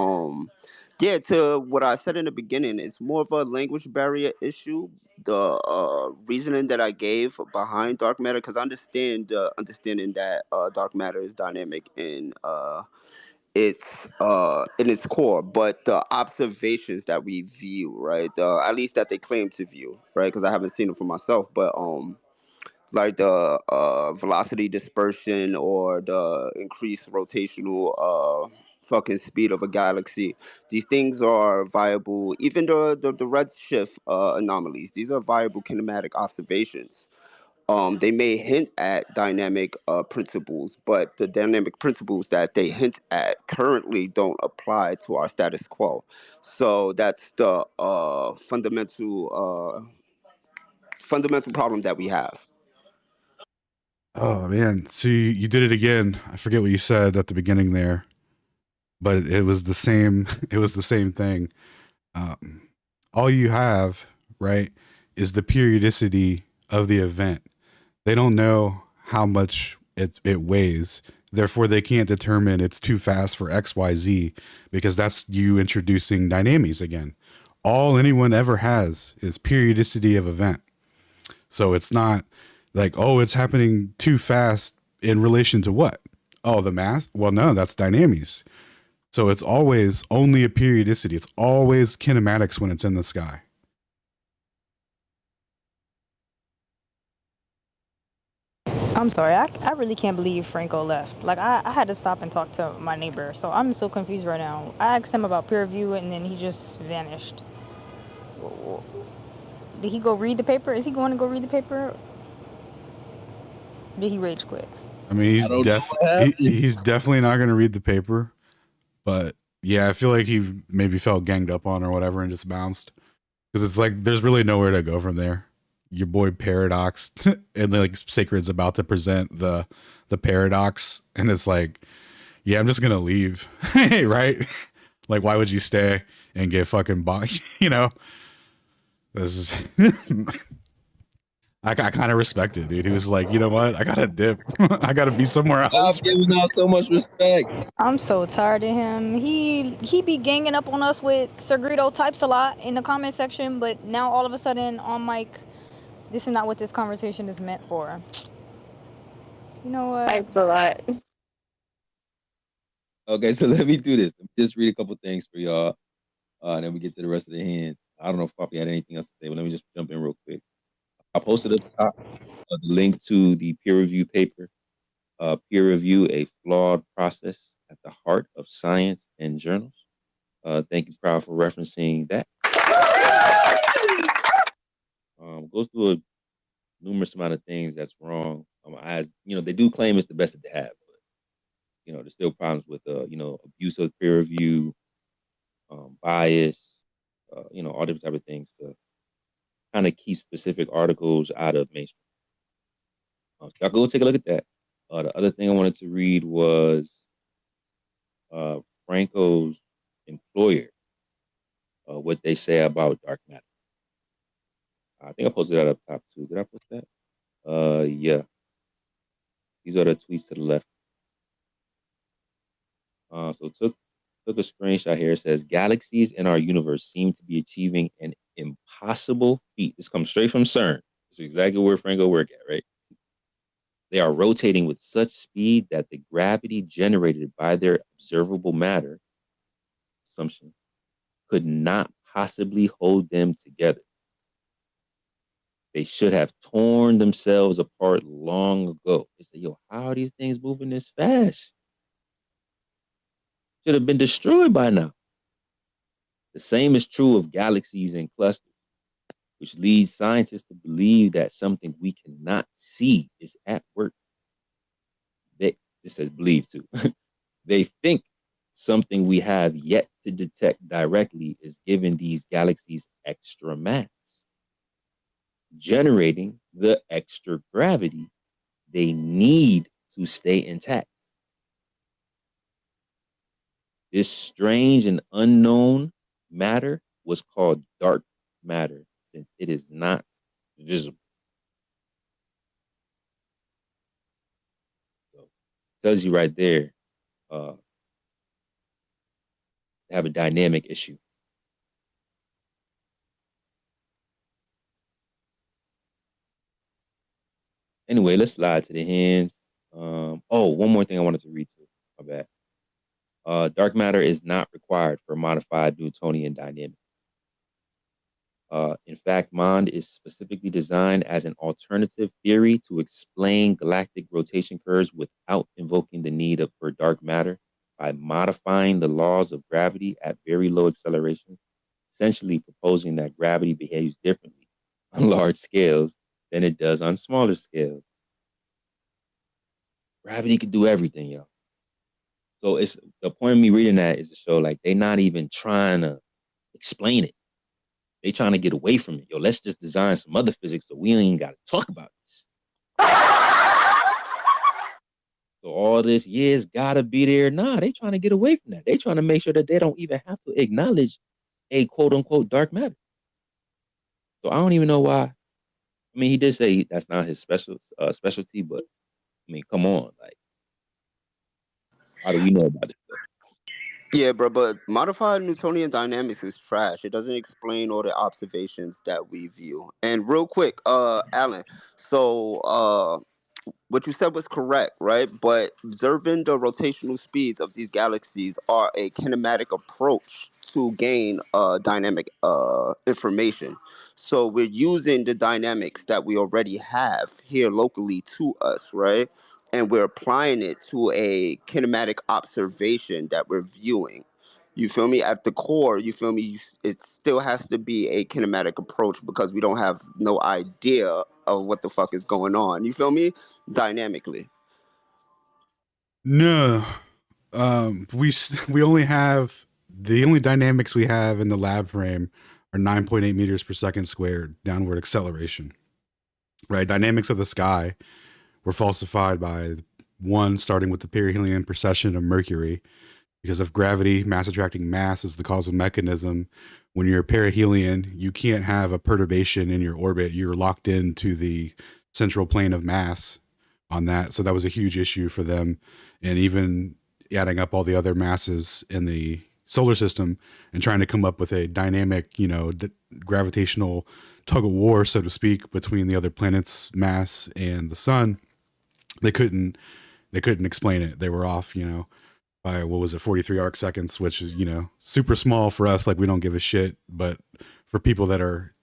yeah, to what I said in the beginning, it's more of a language barrier issue. The reasoning that I gave behind dark matter, because I understand the understanding that dark matter is dynamic its in its core, but the observations that we view, right, at least that they claim to view, right, because I haven't seen it for myself, but like the velocity dispersion or the increased rotational fucking speed of a galaxy. These things are viable. Even the redshift anomalies. These are viable kinematic observations. They may hint at dynamic principles, but the dynamic principles that they hint at currently don't apply to our status quo. So that's the fundamental problem that we have. Oh man, see, you did it again. I forget what you said at the beginning there, but it was the same. It was the same thing. All you have, right, is the periodicity of the event. They don't know how much it weighs. Therefore, they can't determine it's too fast for XYZ, because that's you introducing dynamies again. All anyone ever has is periodicity of event. So it's not like, oh, it's happening too fast in relation to what? Oh, the mass? Well, no, that's dynamies. So it's always only a periodicity. It's always kinematics when it's in the sky. I'm sorry, I really can't believe Franco left. Like, I had to stop and talk to my neighbor, so I'm so confused right now. I asked him about peer review, and then he just vanished. Did he go read the paper? Is he going to go read the paper? Did he rage quit? I mean, he's definitely not going to read the paper, but yeah, I feel like he maybe felt ganged up on or whatever and just bounced, because it's like there's really nowhere to go from there. Your boy Paradox and like Sacred's about to present the paradox, and it's like, yeah, I'm just gonna leave. Right? Like, why would you stay and get fucking bought? This is I kind of respect it, dude. He was like, you know what? I gotta dip. I gotta be somewhere else. Stop giving out so much respect. I'm so tired of him. He be ganging up on us with Sergrito types a lot in the comment section, but now all of a sudden on mic, this is not what this conversation is meant for. You know what? Types a lot. Okay, so let me do this. Let me just read a couple things for y'all, and then we get to the rest of the hands. I don't know if Poppy had anything else to say, but let me just jump in real quick. I posted at the top the link to the peer review paper, Peer Review, a Flawed Process at the Heart of Science and Journals. Thank you, Proud, for referencing that. Goes through a numerous amount of things that's wrong. As they do claim it's the best that they have, but there's still problems with abuse of peer review, bias, all different type of things to kind of keep specific articles out of mainstream. So y'all go take a look at that. The other thing I wanted to read was Franco's employer, what they say about dark matter. I think I posted that up top too. Did I post that? Yeah. These are the tweets to the left. So took a screenshot here. It says galaxies in our universe seem to be achieving an impossible feat. This comes straight from CERN. This is exactly where Franco work at, right? They are rotating with such speed that the gravity generated by their observable matter assumption could not possibly hold them together. They should have torn themselves apart long ago. They say, yo, how are these things moving this fast? Should have been destroyed by now. The same is true of galaxies and clusters, which leads scientists to believe that something we cannot see is at work. This says believe too. They think something we have yet to detect directly is giving these galaxies extra mass, generating the extra gravity they need to stay intact. This strange and unknown matter was called dark matter since it is not visible. So tells you right there, have a dynamic issue. Anyway, let's slide to the hands. One more thing I wanted to read to. My bad. Dark matter is not required for modified Newtonian dynamics. In fact, MOND is specifically designed as an alternative theory to explain galactic rotation curves without invoking the need for dark matter by modifying the laws of gravity at very low accelerations, essentially proposing that gravity behaves differently on large scales than it does on smaller scales. Gravity could do everything, y'all. So it's the point of me reading that is to show like they're not even trying to explain it. They trying to get away from it. Yo, let's just design some other physics so we ain't got to talk about this. So all this, yeah, it's gotta be there. Nah, they trying to get away from that. They trying to make sure that they don't even have to acknowledge a quote unquote dark matter. So I don't even know why. I mean, he did say that's not his specialty, but I mean, come on, like, how do we know about this stuff? Yeah, bro, but modified Newtonian dynamics is trash. It doesn't explain all the observations that we view. And real quick, Alan, so what you said was correct, right? But observing the rotational speeds of these galaxies are a kinematic approach to gain dynamic information. So we're using the dynamics that we already have here locally to us, right? And we're applying it to a kinematic observation that we're viewing. You feel me? At the core, you feel me? It still has to be a kinematic approach because we don't have no idea of what the fuck is going on. You feel me? Dynamically. No, we only have the only dynamics we have in the lab frame are 9.8 meters per second squared downward acceleration. Right, dynamics of the sky were falsified by one starting with the perihelion precession of Mercury because of gravity. Mass attracting mass is the causal mechanism. When you're perihelion, you can't have a perturbation in your orbit. You're locked into the central plane of mass on that. So that was a huge issue for them. And even adding up all the other masses in the solar system and trying to come up with a dynamic, gravitational tug of war, so to speak, between the other planets' mass and the sun, they couldn't explain it. They were off, by 43 arc seconds, which is, super small for us. Like we don't give a shit, but for people that are,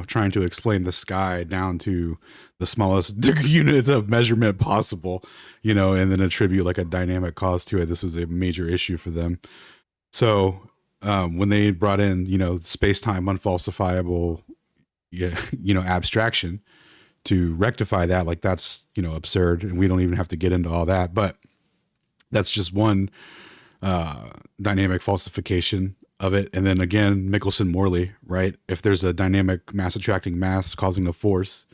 trying to explain the sky down to the smallest unit of measurement possible, and then attribute like a dynamic cause to it. This was a major issue for them. So when they brought in, space-time unfalsifiable, abstraction to rectify that, like that's, absurd. And we don't even have to get into all that, but that's just one dynamic falsification of it. And then again, Michelson-Morley, right? If there's a dynamic mass attracting mass causing a force,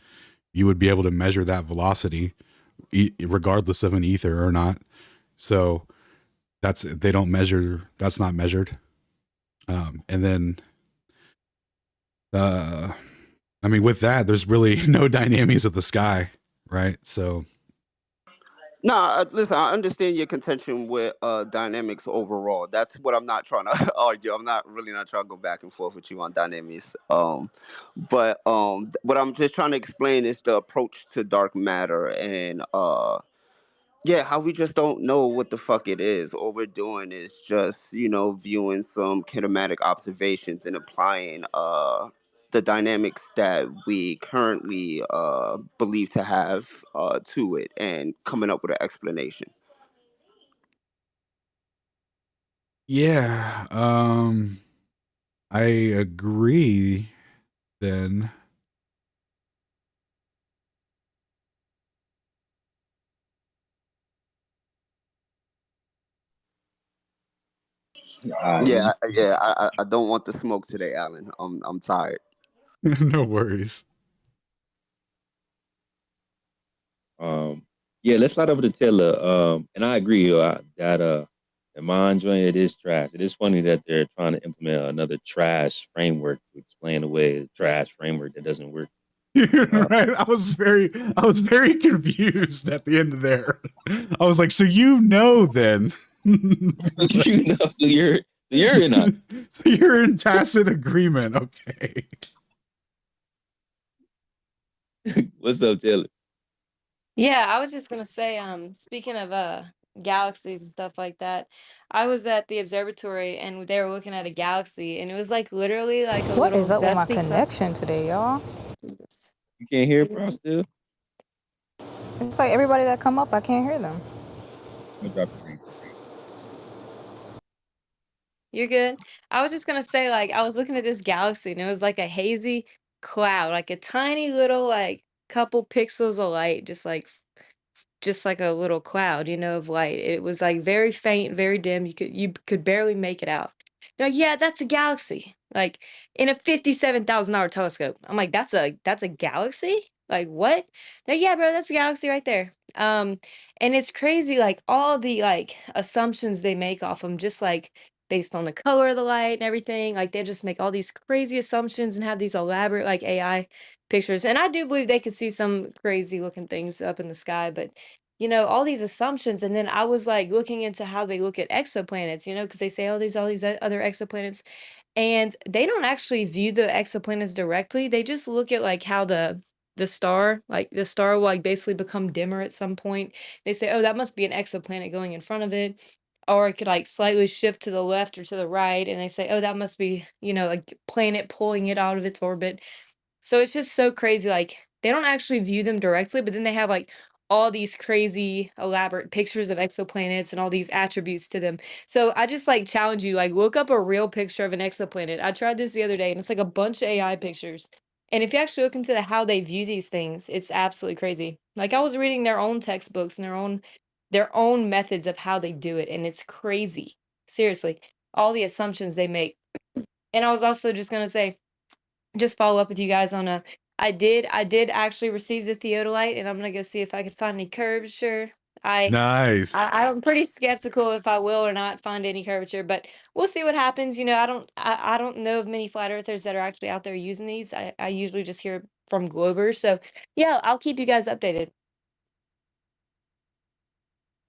you would be able to measure that velocity regardless of an ether or not. So that's not measured. And then I mean, with that, there's really no dynamics of the sky, right? So Nah, listen, I understand your contention with dynamics overall. That's what I'm not trying to argue. I'm not really not trying to go back and forth with you on dynamics. But what I'm just trying to explain is the approach to dark matter and yeah, how we just don't know what the fuck it is. All we're doing is just, viewing some kinematic observations and applying the dynamics that we currently believe to have to it and coming up with an explanation. yeah, I agree. Then Yeah, yeah. I don't want the smoke today, Alan. I'm tired. no worries. Yeah, let's slide over to Taylor. And I agree that the mind joint, it is trash. It is funny that they're trying to implement another trash framework to explain away a trash framework that doesn't work. Right. I was very confused at the end of there. I was like, so then. So you're in on so you're in tacit agreement. Okay. What's up, Taylor? Yeah, I was just gonna say, speaking of galaxies and stuff like that, I was at the observatory and they were looking at a galaxy and it was like literally like a What little is up with my dusty cloud. connection today, y'all? You can't hear bro still? It's like everybody that come up, I can't hear them. I'm gonna drop the green. You're good. I was just gonna say, like, I was looking at this galaxy and it was like a hazy cloud, like a tiny little like couple pixels of light, just like a little cloud, of light. It was like very faint, very dim. You could barely make it out. Now, yeah, that's a galaxy. Like in a $57,000 telescope. I'm like, that's a galaxy? Like what? They're, yeah, bro, that's a galaxy right there. And it's crazy, like all the like assumptions they make off them, just like based on the color of the light and everything. Like they just make all these crazy assumptions and have these elaborate like AI pictures. And I do believe they could see some crazy looking things up in the sky, but all these assumptions. And then I was like looking into how they look at exoplanets, because they say all these other exoplanets, and they don't actually view the exoplanets directly. They just look at like how the star will like basically become dimmer at some point. They say, oh, that must be an exoplanet going in front of it. Or it could like slightly shift to the left or to the right. And they say, oh, that must be, like planet pulling it out of its orbit. So it's just so crazy, like, they don't actually view them directly, but then they have, like, all these crazy elaborate pictures of exoplanets and all these attributes to them. So I just, like, challenge you, like, look up a real picture of an exoplanet. I tried this the other day, and it's, like, a bunch of AI pictures. And if you actually look into how they view these things, it's absolutely crazy. Like, I was reading their own textbooks and their own methods of how they do it, and it's crazy. Seriously, all the assumptions they make. And I was also just gonna say just follow up with you guys on I did actually receive the theodolite, and I'm gonna go see if I could find any curvature. I Nice. I'm pretty skeptical if I will or not find any curvature, but we'll see what happens. I don't know of many flat earthers that are actually out there using these. I usually just hear from Globers. So yeah, I'll keep you guys updated.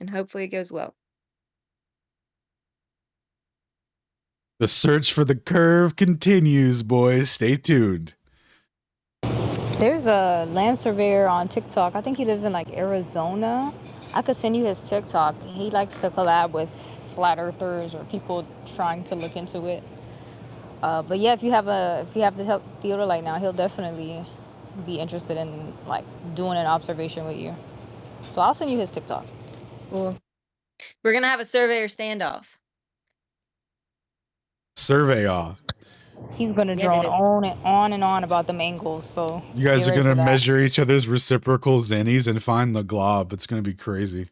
And hopefully it goes well. The search for the curve continues, boys. Stay tuned. There's a land surveyor on TikTok. I think he lives in like Arizona. I could send you his TikTok. He likes to collab with flat earthers or people trying to look into it. But yeah, if you have to help Theodolite now, he'll definitely be interested in like doing an observation with you. So I'll send you his TikTok. Well, we're gonna have a surveyor standoff. Survey off. He's gonna Yeah, drone dude. on and on about them angles. So You guys get are ready gonna for that. measure each other's reciprocal zennies and find the glob. It's gonna be crazy.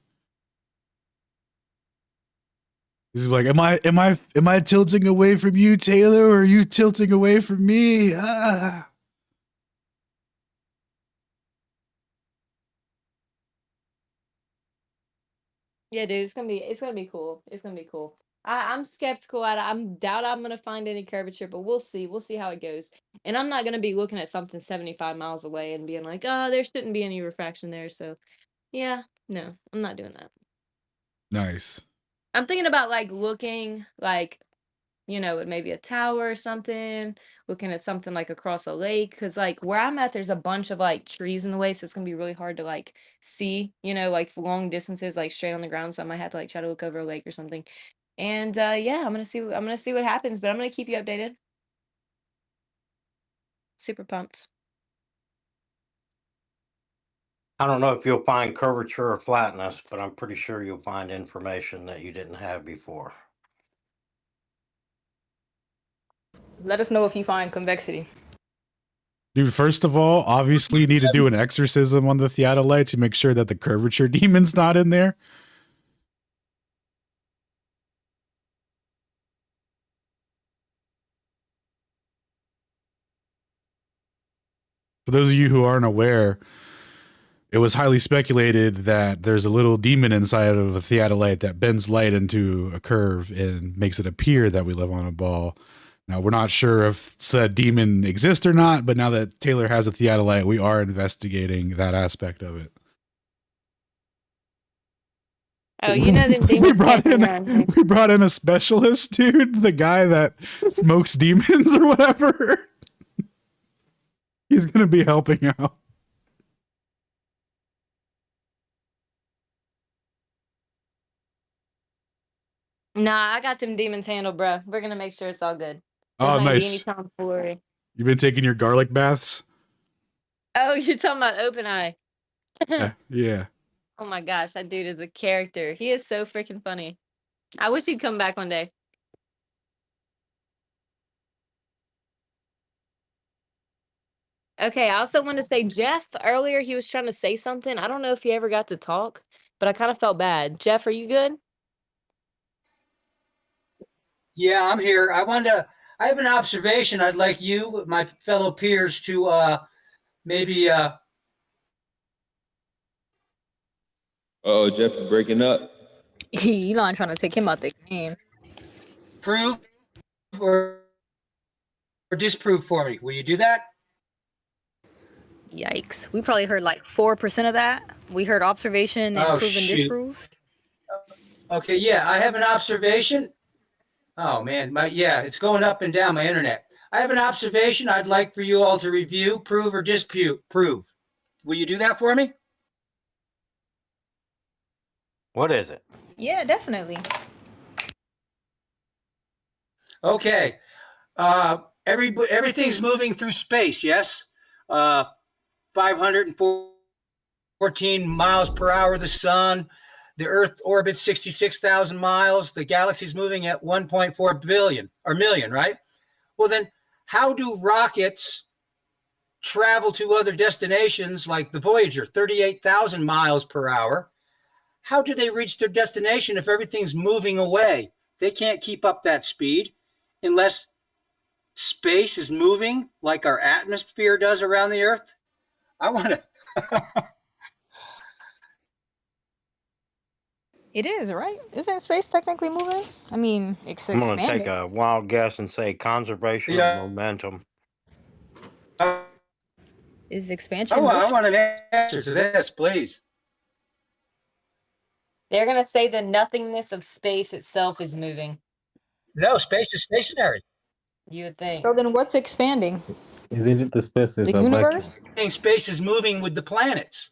He's like, am I tilting away from you, Taylor, or are you tilting away from me? Ah. Yeah, dude, it's gonna be cool. It's gonna be cool. I'm skeptical. I'm doubt I'm gonna find any curvature, but we'll see. We'll see how it goes. And I'm not gonna be looking at something 75 miles away and being like, oh, there shouldn't be any refraction there. So yeah, no, I'm not doing that. Nice. I'm thinking about like looking like, at maybe a tower or something, looking at something like across a lake. Cause like where I'm at, there's a bunch of like trees in the way. So it's gonna be really hard to like see, like for long distances, like straight on the ground. So I might have to like try to look over a lake or something. And yeah, I'm gonna see what happens, but I'm gonna keep you updated. Super pumped. I don't know if you'll find curvature or flatness, but I'm pretty sure you'll find information that you didn't have before. Let us know if you find convexity. Dude, first of all, obviously you need to do an exorcism on the theodolite to make sure that the curvature demon's not in there. For those of you who aren't aware, it was highly speculated that there's a little demon inside of a theodolite that bends light into a curve and makes it appear that we live on a ball. Now, we're not sure if said demon exists or not, but now that Taylor has a theodolite, we are investigating that aspect of it. Oh, them we demons brought camping in around here. we brought in a specialist, dude, the guy that smokes demons or whatever. He's gonna be helping out. Nah, I got them demons handled, bro. We're gonna make sure it's all good. There's Oh, not gonna be any nice. tomfoolery. You've been taking your garlic baths? Oh, you're talking about Open Eye. Yeah. Oh my gosh, that dude is a character. He is so freaking funny. I wish he'd come back one day. Okay, I also want to say Jeff earlier, he was trying to say something. I don't know if he ever got to talk, but I kind of felt bad. Jeff, are you good? Yeah, I'm here. I have an observation I'd like you, my fellow peers, to maybe. Oh, Jeff, you breaking up. Elon trying to take him out the game. Prove or disprove for me. Will you do that? Yikes. We probably heard like 4% of that. We heard observation and prove and disprove. Okay, yeah, I have an observation. Oh man, it's going up and down my internet. I have an observation I'd like for you all to review, prove or disprove. Will you do that for me? What is it? Yeah, definitely. Okay. Everything's moving through space, yes? 514 miles per hour, the sun. The Earth orbits 66,000 miles. The galaxy's moving at 1.4 billion or million, right? Well, then how do rockets travel to other destinations like the Voyager, 38,000 miles per hour? How do they reach their destination if everything's moving away? They can't keep up that speed unless space is moving like our atmosphere does around the Earth. I want to. It is, right? Isn't space technically moving? I mean, it's I'm going to take expanding. a wild guess and say conservation of momentum. Is expansion? I want an answer to this, please. They're gonna say the nothingness of space itself is moving. No, space is stationary. You would think. So then what's expanding? Isn't it the space is The a universe? vacuum? Space is moving with the planets.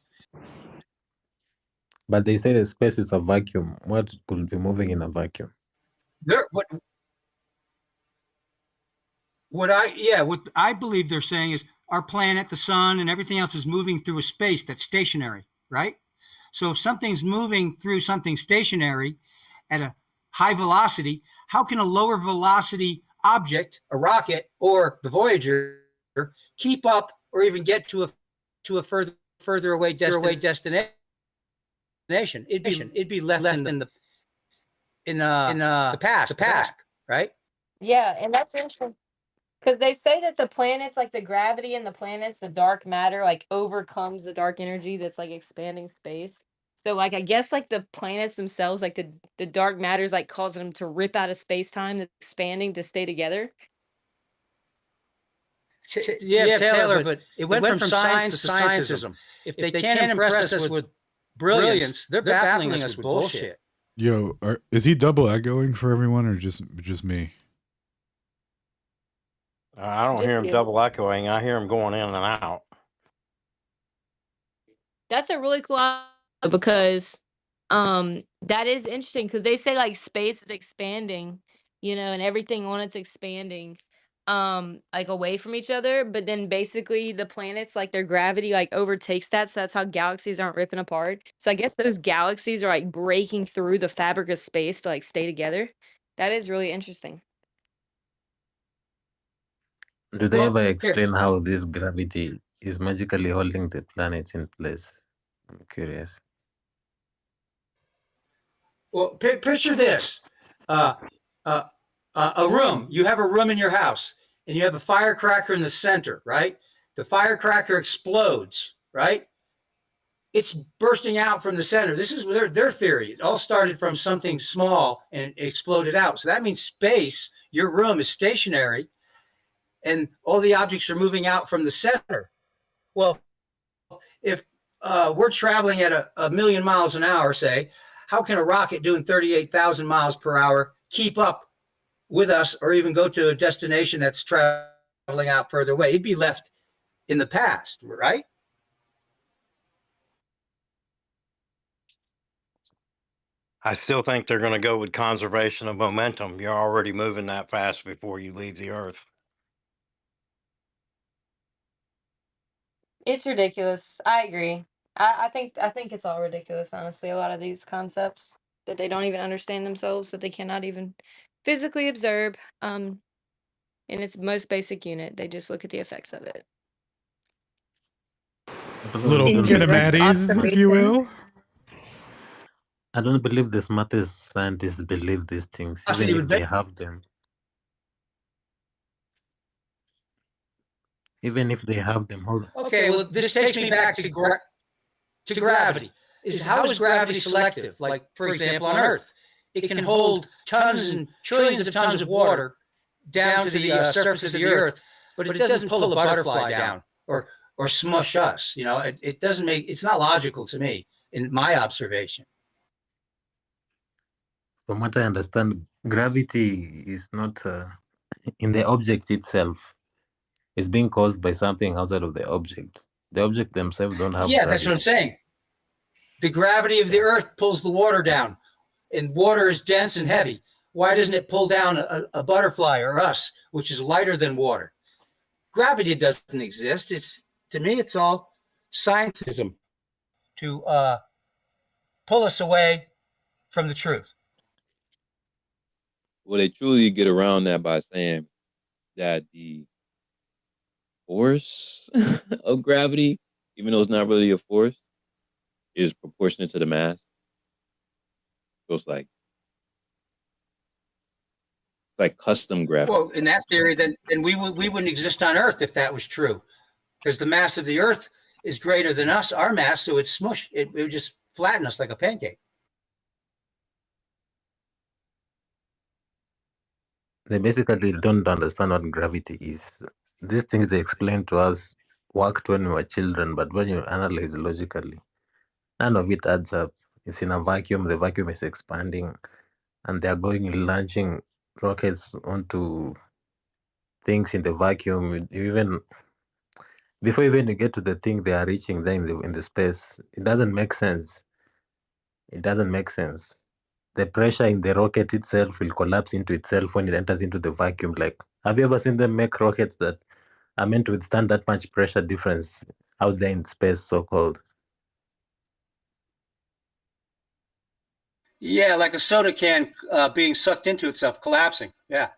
But they say the space is a vacuum. What could be moving in a vacuum? What I believe they're saying is our planet, the sun, and everything else is moving through a space that's stationary, right? So if something's moving through something stationary at a high velocity, how can a lower velocity object, a rocket or the Voyager, keep up or even get to a further away destination? It'd be left in the past, right? Yeah, and that's interesting because they say that the planets, like the gravity in the planets, the dark matter, like overcomes the dark energy that's like expanding space. So like I guess like the planets themselves, like the dark matter's like causing them to rip out of space time that's expanding to stay together. Yeah, Taylor, but it went from science to scientism. If they can't impress us with brilliance, they're baffling us with bullshit. Yo, is he double echoing for everyone or just me? I don't hear Just him you. double echoing. I hear him going in and out. That's a really cool idea because that is interesting because they say like space is expanding, you know, and everything on it's expanding like away from each other, but then basically the planets like their gravity like overtakes that, so that's how galaxies aren't ripping apart. So I guess those galaxies are like breaking through the fabric of space to like stay together. That is really interesting. Do they Well, ever here, explain how this gravity is magically holding the planets in place? I'm curious. well, picture this: uh, a room. You have a room in your house, and you have a firecracker in the center, right? The firecracker explodes, right? It's bursting out from the center. This is their theory. It all started from something small and it exploded out. So that means space, your room is stationary, and all the objects are moving out from the center. Well, if we're traveling at a million miles an hour, say, how can a rocket doing 38,000 miles per hour keep up with us or even go to a destination that's traveling out further away? It'd be left in the past, right? I still think they're going to go with conservation of momentum. You're already moving that fast before you leave the Earth. It's ridiculous. I agree. I think it's all ridiculous, honestly. A lot of these concepts that they don't even understand themselves, that they cannot even physically observe in its most basic unit. They just look at the effects of it. I personally Little don't Incorrect believe kinematics, if you observation. will. I don't believe the smartest scientists believe these things, I even see. if they have them. Even if they have them, hold on. Okay, well, this takes me back to gravity. How is gravity selective? Like, for example, on Earth, it can hold tons and trillions of tons of water down to the surface of the Earth, but it doesn't pull a butterfly down or smush us. You know, it doesn't make. It's not logical to me in my observation. From what I understand, gravity is not in the object itself. It's being caused by something outside of the object. The object themselves don't have Yeah, that's what I'm gravity. saying. The gravity of the Earth pulls the water down, and water is dense and heavy. Why doesn't it pull down a butterfly or us, which is lighter than water? Gravity doesn't exist. It's, to me, it's all scientism to pull us away from the truth. Well, they truly get around that by saying that the force of gravity, even though it's not really a force, is proportionate to the mass. So it's like custom gravity. Well, in that theory, then we wouldn't exist on Earth if that was true, because the mass of the Earth is greater than us, our mass, so it's smush. It would just flatten us like a pancake. They basically don't understand what gravity is. These things they explain to us worked when we were children, but when you analyze logically, none of it adds up. It's in a vacuum, the vacuum is expanding, and they're going launching rockets onto things in the vacuum. Even before even you get to the thing they are reaching there in the space, it doesn't make sense. It doesn't make sense. The pressure in the rocket itself will collapse into itself when it enters into the vacuum. Like, have you ever seen them make rockets that are meant to withstand that much pressure difference out there in space, so called? Yeah, like a soda can being sucked into itself, collapsing. Yeah.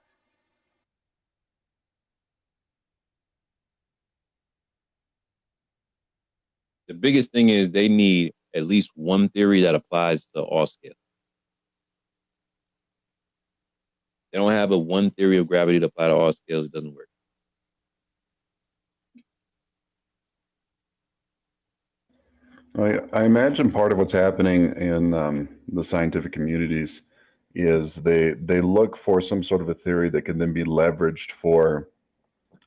The biggest thing is they need at least one theory that applies to all scales. They don't have a one theory of gravity to apply to all scales. It doesn't work. I imagine part of what's happening in the scientific communities is they look for some sort of a theory that can then be leveraged for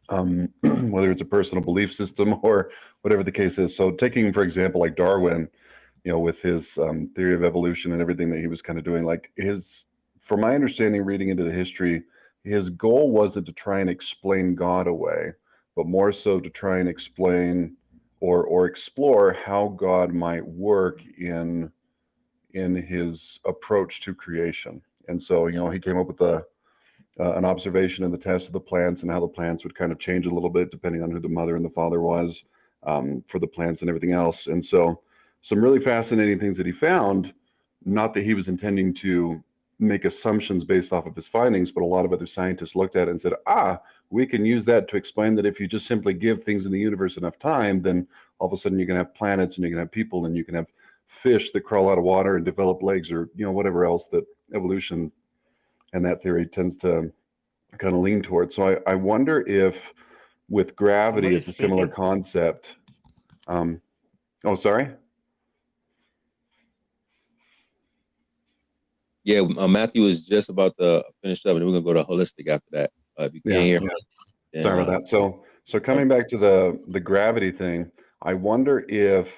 whether it's a personal belief system or whatever the case is. So taking, for example, like Darwin, with his theory of evolution and everything that he was kind of doing, like from my understanding, reading into the history, his goal wasn't to try and explain God away, but more so to try and explain or explore how God might work in his approach to creation. And so, he came up with an observation and the test of the plants and how the plants would kind of change a little bit depending on who the mother and the father was for the plants and everything else. And so some really fascinating things that he found, not that he was intending to make assumptions based off of his findings, but a lot of other scientists looked at it and said, we can use that to explain that if you just simply give things in the universe enough time, then all of a sudden you can have planets and you can have people and you can have fish that crawl out of water and develop legs or, whatever else that evolution and that theory tends to kind of lean towards. So I wonder if with gravity, Somebody's it's a similar speaking. concept. Sorry. Yeah, Matthew is just about to finish up, and we're gonna go to holistic after that. If you can't hear me, then, Sorry about that. So coming back to the gravity thing, I wonder if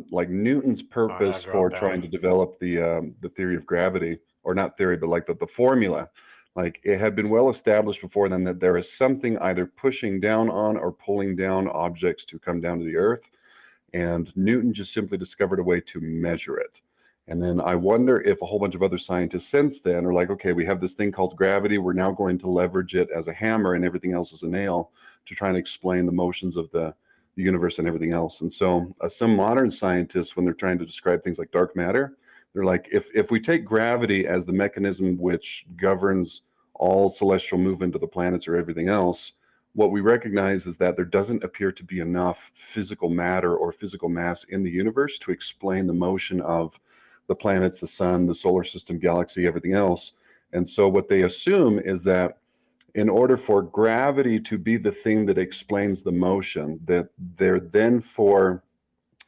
like Newton's purpose for trying to develop the theory of gravity, or not theory, but like the formula, like it had been well established before then that there is something either pushing down on or pulling down objects to come down to the earth. And Newton just simply discovered a way to measure it. And then I wonder if a whole bunch of other scientists since then are like, okay, we have this thing called gravity. We're now going to leverage it as a hammer and everything else as a nail to try and explain the motions of the universe and everything else. And so some modern scientists, when they're trying to describe things like dark matter, they're like, if we take gravity as the mechanism which governs all celestial movement of the planets or everything else, what we recognize is that there doesn't appear to be enough physical matter or physical mass in the universe to explain the motion of the planets, the sun, the solar system, galaxy, everything else. And so what they assume is that in order for gravity to be the thing that explains the motion, that there then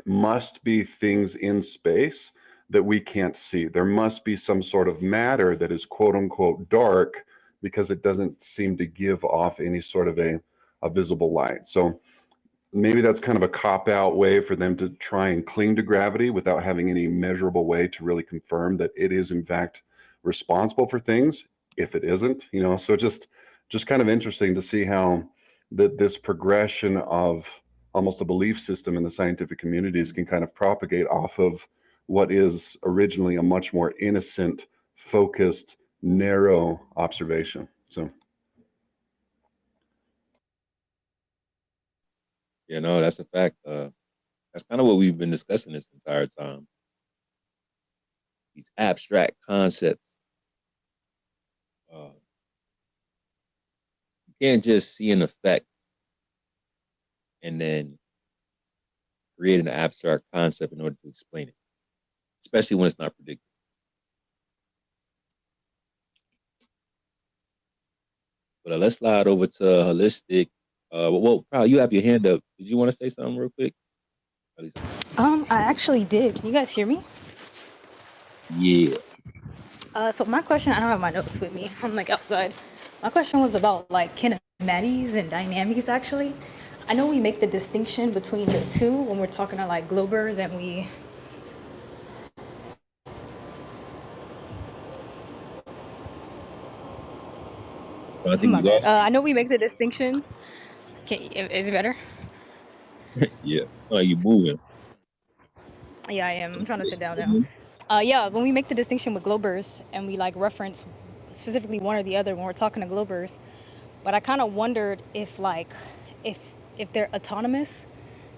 must be things in space that we can't see. There must be some sort of matter that is quote unquote dark because it doesn't seem to give off any sort of a visible light. So maybe that's kind of a cop-out way for them to try and cling to gravity without having any measurable way to really confirm that it is in fact responsible for things if it isn't, so just kind of interesting to see how this progression of almost a belief system in the scientific communities can kind of propagate off of what is originally a much more innocent, focused, narrow observation. So that's a fact. That's kind of what we've been discussing this entire time. These abstract concepts. You can't just see an effect and then create an abstract concept in order to explain it, especially when it's not predictable. But let's slide over to holistic. Pal, you have your hand up. Did you want to say something real quick? I actually did. Can you guys hear me? Yeah. So my question, I don't have my notes with me. I'm like outside. My question was about like kinematics and dynamics actually. I know we make the distinction between the two when we're talking to like globers and we I think my bad. I know we make the distinction. Is it better? Yeah. Oh, you moving. Yeah, I am. I'm trying to sit down now. Yeah, when we make the distinction with globers and we like reference specifically one or the other when we're talking to globers, but I kind of wondered if like if they're autonomous,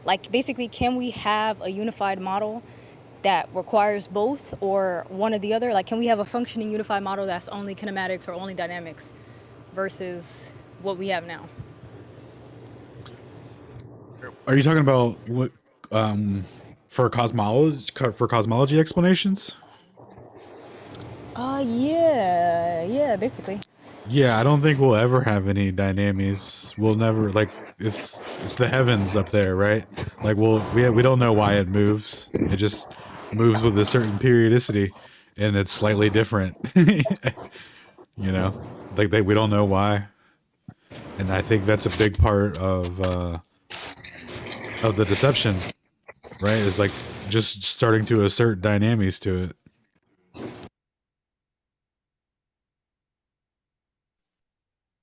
like basically can we have a unified model that requires both or one or the other? Like can we have a functioning unified model that's only kinematics or only dynamics versus what we have now? Are you talking about what for cosmology explanations? Yeah, basically. Yeah, I don't think we'll ever have any dynamics. We'll never like it's the heavens up there, right? Like we don't know why it moves. It just moves with a certain periodicity, and it's slightly different. You know, like we don't know why, and I think that's a big part of the deception, right? Is like just starting to assert dynamics to it.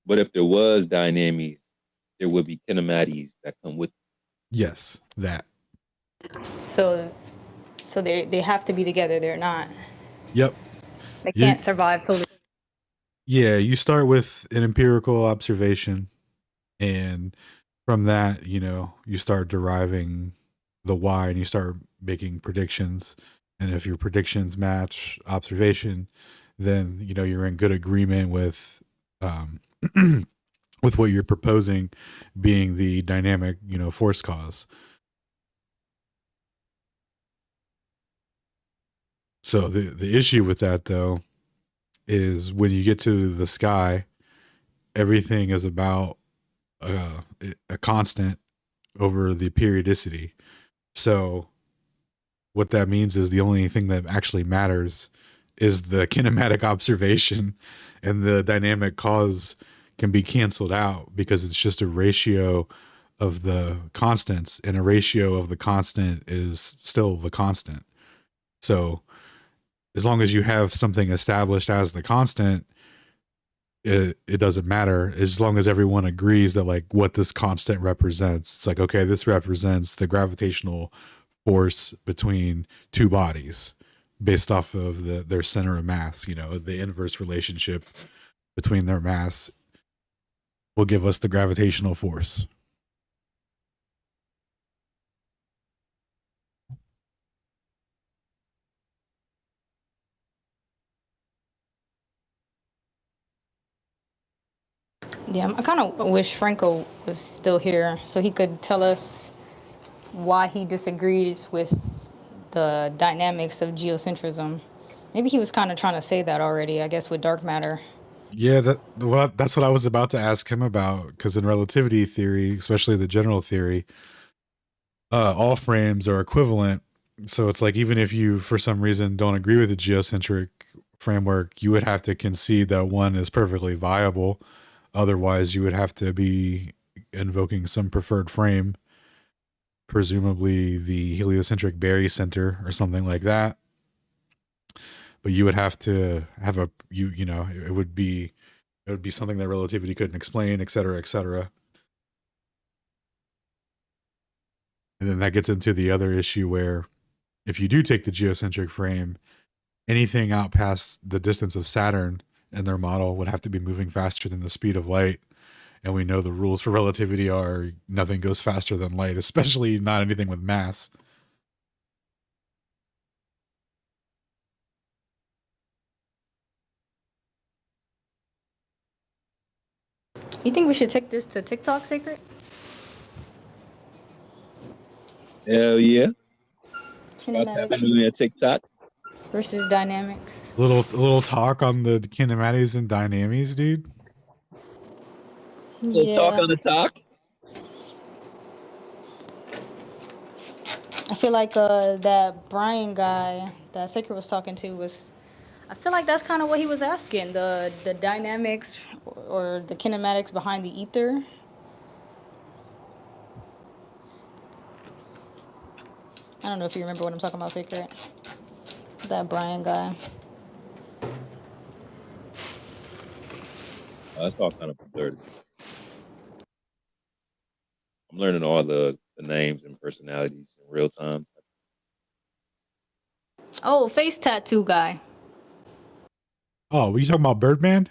But if there was dynamics, there would be kinematics that come with it. Yes, that. So they have to be together. They're not. Yep. They You, can't survive solely. yeah, you start with an empirical observation, and from that, you start deriving the why, and you start making predictions. And if your predictions match observation, then you're in good agreement with um, with what you're proposing being the dynamic, force cause. So the issue with that though is when you get to the sky, everything is about a constant over the periodicity. So what that means is the only thing that actually matters is the kinematic observation, and the dynamic cause can be canceled out because it's just a ratio of the constants, and a ratio of the constant is still the constant. So as long as you have something established as the constant, it doesn't matter as long as everyone agrees that like what this constant represents. It's like, okay, this represents the gravitational force between two bodies based off of their center of mass. The inverse relationship between their mass will give us the gravitational force. Yeah, I kind of wish Franco was still here so he could tell us why he disagrees with the dynamics of geocentrism. Maybe he was kind of trying to say that already, I guess, with dark matter. Yeah, that's what I was about to ask him about, because in relativity theory, especially the general theory, all frames are equivalent. So it's like, even if you for some reason don't agree with the geocentric framework, you would have to concede that one is perfectly viable. Otherwise, you would have to be invoking some preferred frame, presumably the heliocentric barycenter or something like that. But you would have to have it would be something that relativity couldn't explain, et cetera, et cetera. And then that gets into the other issue where if you do take the geocentric frame, anything out past the distance of Saturn in their model would have to be moving faster than the speed of light. And we know the rules for relativity are nothing goes faster than light, especially not anything with mass. You think we should take this to TikTok, Secret? Hell yeah. Y'all tapping Kinematics into TikTok? versus dynamics. A little talk on the kinematics and dynamics, dude. Little talk Yeah. on the talk. I feel like that Brian guy that Secret was talking to was, I feel like that's kind of what he was asking, the dynamics or the kinematics behind the ether. I don't know if you remember what I'm talking about, Secret. That Brian guy. That's all kind of blurred. I'm learning all the names and personalities in real time. Oh, face tattoo guy. Oh, were you talking about Birdman?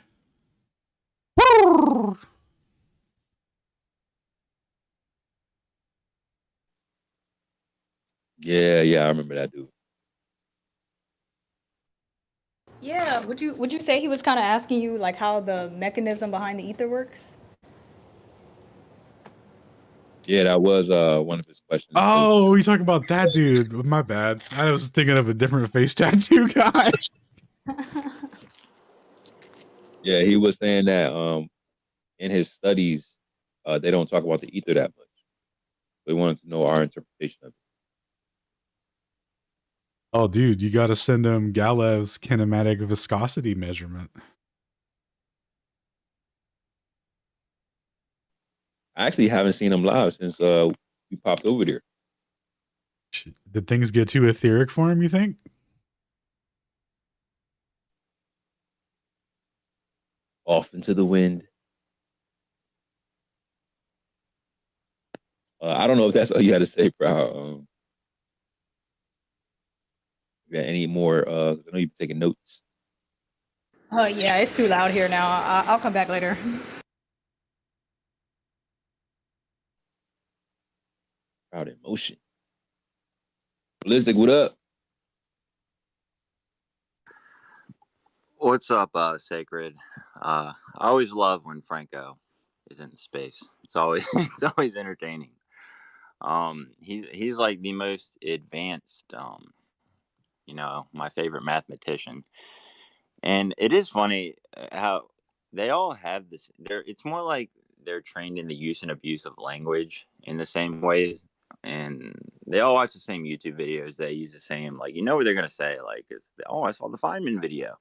Yeah, I remember that dude. Yeah, would you say he was kind of asking you like how the mechanism behind the ether works? Yeah, that was one of his questions. Oh, you talking about that dude? My bad. I was thinking of a different face tattoo guy. Yeah, he was saying that in his studies, they don't talk about the ether that much. They wanted to know our interpretation of it. Oh, dude, you got to send him Galev's kinematic viscosity measurement. I actually haven't seen him live since we popped over there. Did things get too etheric for him, you think? Off into the wind. I don't know if that's all you had to say, bro. You got any more? I know you've been taking notes. Yeah, it's too loud here now. I'll come back later. Crowd in motion. Ballistic, what up? What's up, Sacred? I always love when Franco is in space. It's always it's always entertaining. He's like the most advanced, my favorite mathematician. And it is funny how they all have this. It's more like they're trained in the use and abuse of language in the same ways, and they all watch the same YouTube videos. They use the same, like, what they're gonna say, like, I saw the Feynman video.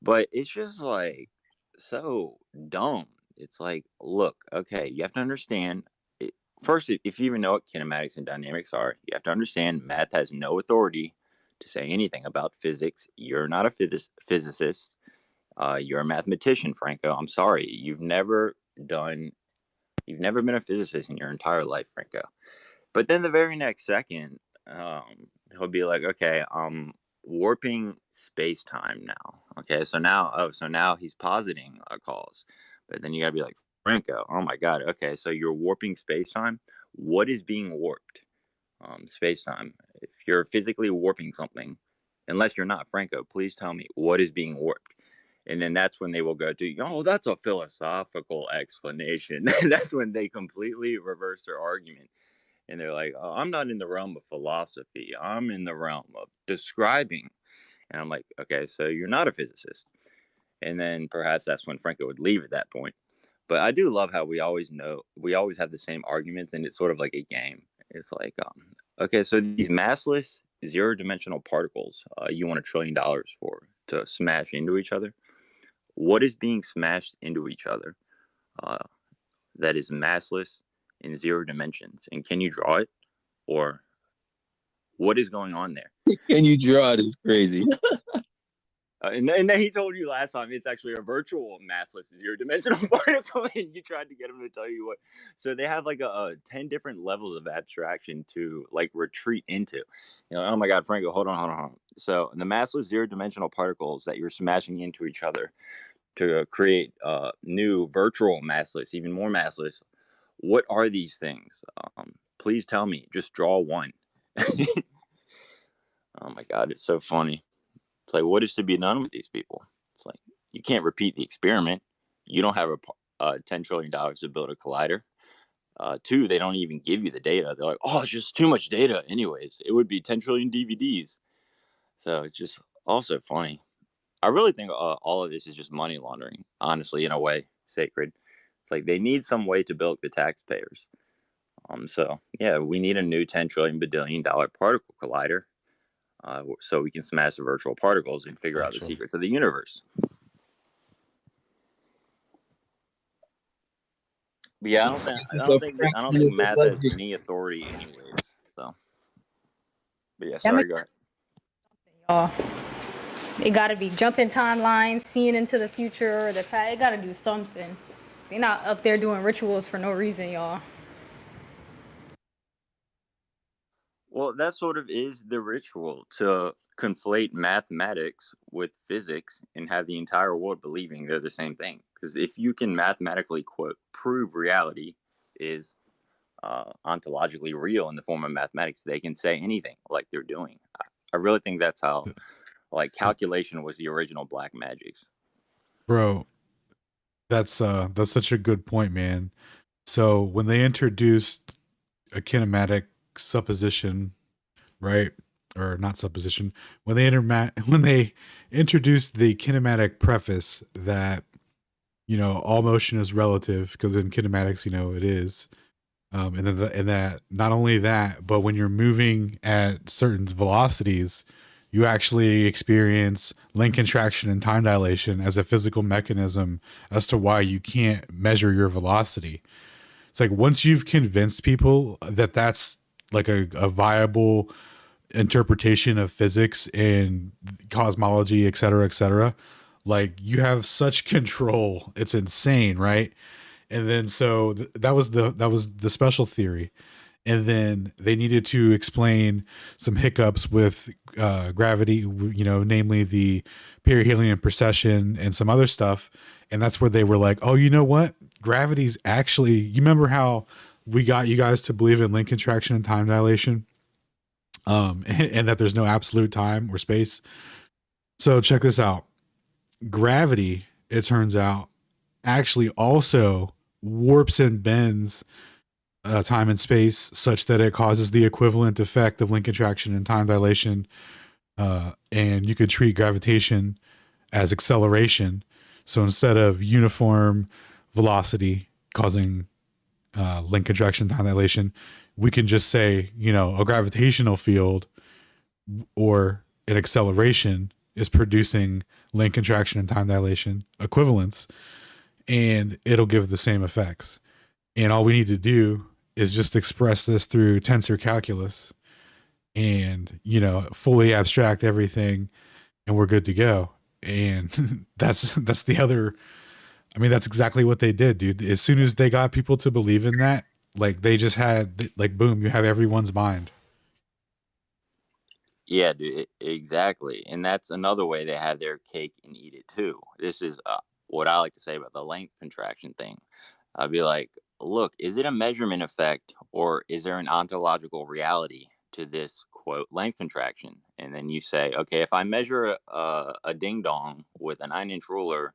But it's just like so dumb. It's like, look, okay, you have to understand. First, if you even know what kinematics and dynamics are, you have to understand math has no authority to say anything about physics. You're not a physicist. You're a mathematician, Franco. I'm sorry. You've never been a physicist in your entire life, Franco. But then the very next second, he'll be like, okay, warping space time now. Okay, so now he's positing a cause. But then you gotta be like, Franco, oh my god, okay, so you're warping space time. What is being warped? Space time. If you're physically warping something, unless you're not, Franco, please tell me what is being warped. And then that's when they will go to, oh, that's a philosophical explanation. That's when they completely reverse their argument. And they're like, oh, I'm not in the realm of philosophy. I'm in the realm of describing. And I'm like, okay, so you're not a physicist. And then perhaps that's when Franco would leave at that point. But I do love how we always have the same arguments, and it's sort of like a game. It's like, okay, so these massless zero-dimensional particles you want $1 trillion for to smash into each other. What is being smashed into each other that is massless in 0 dimensions? And can you draw it? Or what is going on there? Can you draw it? Is crazy. And then he told you last time it's actually a virtual massless 0-dimensional particle, and you tried to get him to tell you what. So they have like a 10 different levels of abstraction to like retreat into. Oh my God, Franco, hold on. So the massless 0-dimensional particles that you're smashing into each other to create new virtual massless, even more massless. What are these things? Please tell me. Just draw one. Oh my God, it's so funny. It's like, what is to be done with these people? It's like, you can't repeat the experiment. You don't have $10 trillion to build a collider. 2, they don't even give you the data. They're like, oh, it's just too much data. Anyways, it would be 10 trillion DVDs. So it's just also funny. I really think all of this is just money laundering, honestly, in a way, Sacred. It's like they need some way to bilk the taxpayers. So, yeah, we need a new $10 trillion billion particle collider. So we can smash the virtual particles and figure out the secrets of the universe. But yeah, I don't think math has any authority, anyways. So, but yeah, sorry, go ahead. Y'all, it gotta be jumping timelines, seeing into the future or the past. It gotta do something. They're not up there doing rituals for no reason, y'all. Well, that sort of is the ritual, to conflate mathematics with physics and have the entire world believing they're the same thing. Because if you can mathematically, quote, prove reality is ontologically real in the form of mathematics, they can say anything like they're doing. I really think that's how, like, calculation was the original black magics. Bro, that's such a good point, man. So when they introduced a kinematic supposition, right? or not supposition, when they introduced the kinematic preface that, all motion is relative, because in kinematics, it is. And that not only that, but when you're moving at certain velocities, you actually experience length contraction and time dilation as a physical mechanism as to why you can't measure your velocity. It's like once you've convinced people that that's like a viable interpretation of physics and cosmology, et cetera, like you have such control. It's insane, right? And then so that was the special theory. And then they needed to explain some hiccups with gravity, namely the perihelion precession and some other stuff. And that's where they were like, oh, you know what? Gravity's actually, you remember how we got you guys to believe in length contraction and time dilation? And that there's no absolute time or space. So check this out. Gravity, it turns out, actually also warps and bends time and space such that it causes the equivalent effect of length contraction and time dilation. And you could treat gravitation as acceleration. So instead of uniform velocity causing length contraction, time dilation, we can just say, a gravitational field or an acceleration is producing length contraction and time dilation equivalents, and it'll give the same effects. And all we need to do is just express this through tensor calculus and, fully abstract everything, and we're good to go. And that's the other, that's exactly what they did, dude. As soon as they got people to believe in that, like they just had, like, boom, you have everyone's mind. Yeah, dude, exactly. And that's another way they had their cake and eat it too. This is what I like to say about the length contraction thing. I'd be like, look, is it a measurement effect or is there an ontological reality to this quote length contraction? And then you say, okay, if I measure a ding dong with a 9-inch ruler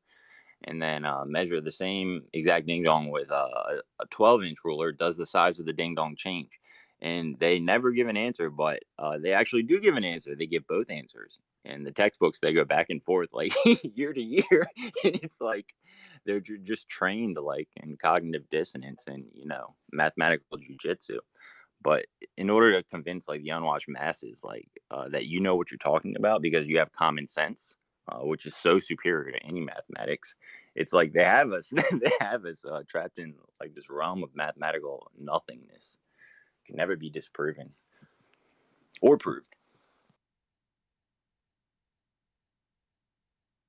and then measure the same exact ding dong with a 12-inch ruler, does the size of the ding dong change? And they never give an answer, but they actually do give an answer. They give both answers. In the textbooks, they go back and forth like year to year. And it's like they're just trained like in cognitive dissonance and, mathematical jujitsu. But in order to convince like the unwashed masses, like that what you're talking about because you have common sense, which is so superior to any mathematics, it's like they have us trapped in like this realm of mathematical nothingness. Can never be disproven or proved.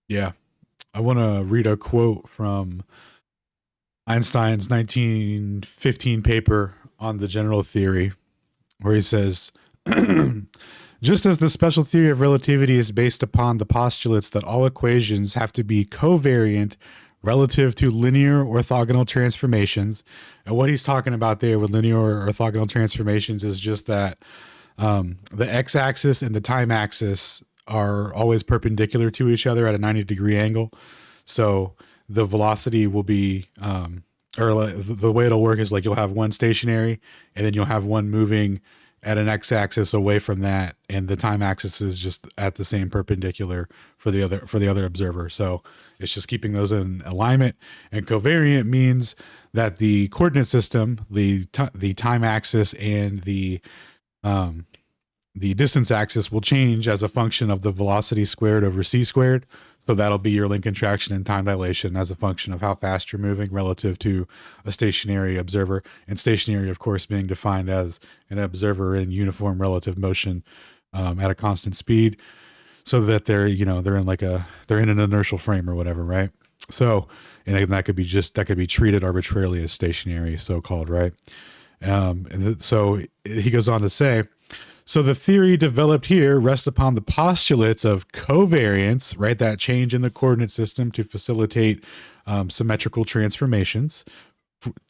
Yeah. I want to read a quote from Einstein's 1915 paper on the general theory, where he says, just as the special theory of relativity is based upon the postulates that all equations have to be covariant relative to linear orthogonal transformations. And what he's talking about there with linear orthogonal transformations is just that the x-axis and the time axis are always perpendicular to each other at a 90-degree angle. So the velocity will be, the way it'll work is like you'll have one stationary and then you'll have one moving at an x-axis away from that, and the time axis is just at the same perpendicular for the other observer. So it's just keeping those in alignment. And covariant means that the coordinate system, the time axis and the distance axis will change as a function of the velocity squared over c squared. So that'll be your length contraction and time dilation as a function of how fast you're moving relative to a stationary observer. And stationary, of course, being defined as an observer in uniform relative motion at a constant speed, so that they're in an inertial frame or whatever, right? So, and that could be treated arbitrarily as stationary, so-called, right? So he goes on to say, so the theory developed here rests upon the postulates of covariance, right? That change in the coordinate system to facilitate symmetrical transformations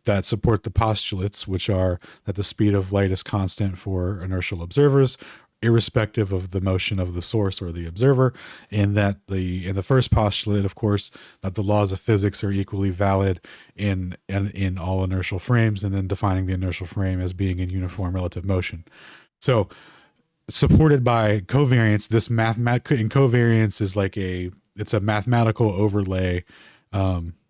that support the postulates, which are that the speed of light is constant for inertial observers, irrespective of the motion of the source or the observer, and that in the first postulate, of course, that the laws of physics are equally valid in all inertial frames, and then defining the inertial frame as being in uniform relative motion. So supported by covariance. This and covariance is like it's a mathematical overlay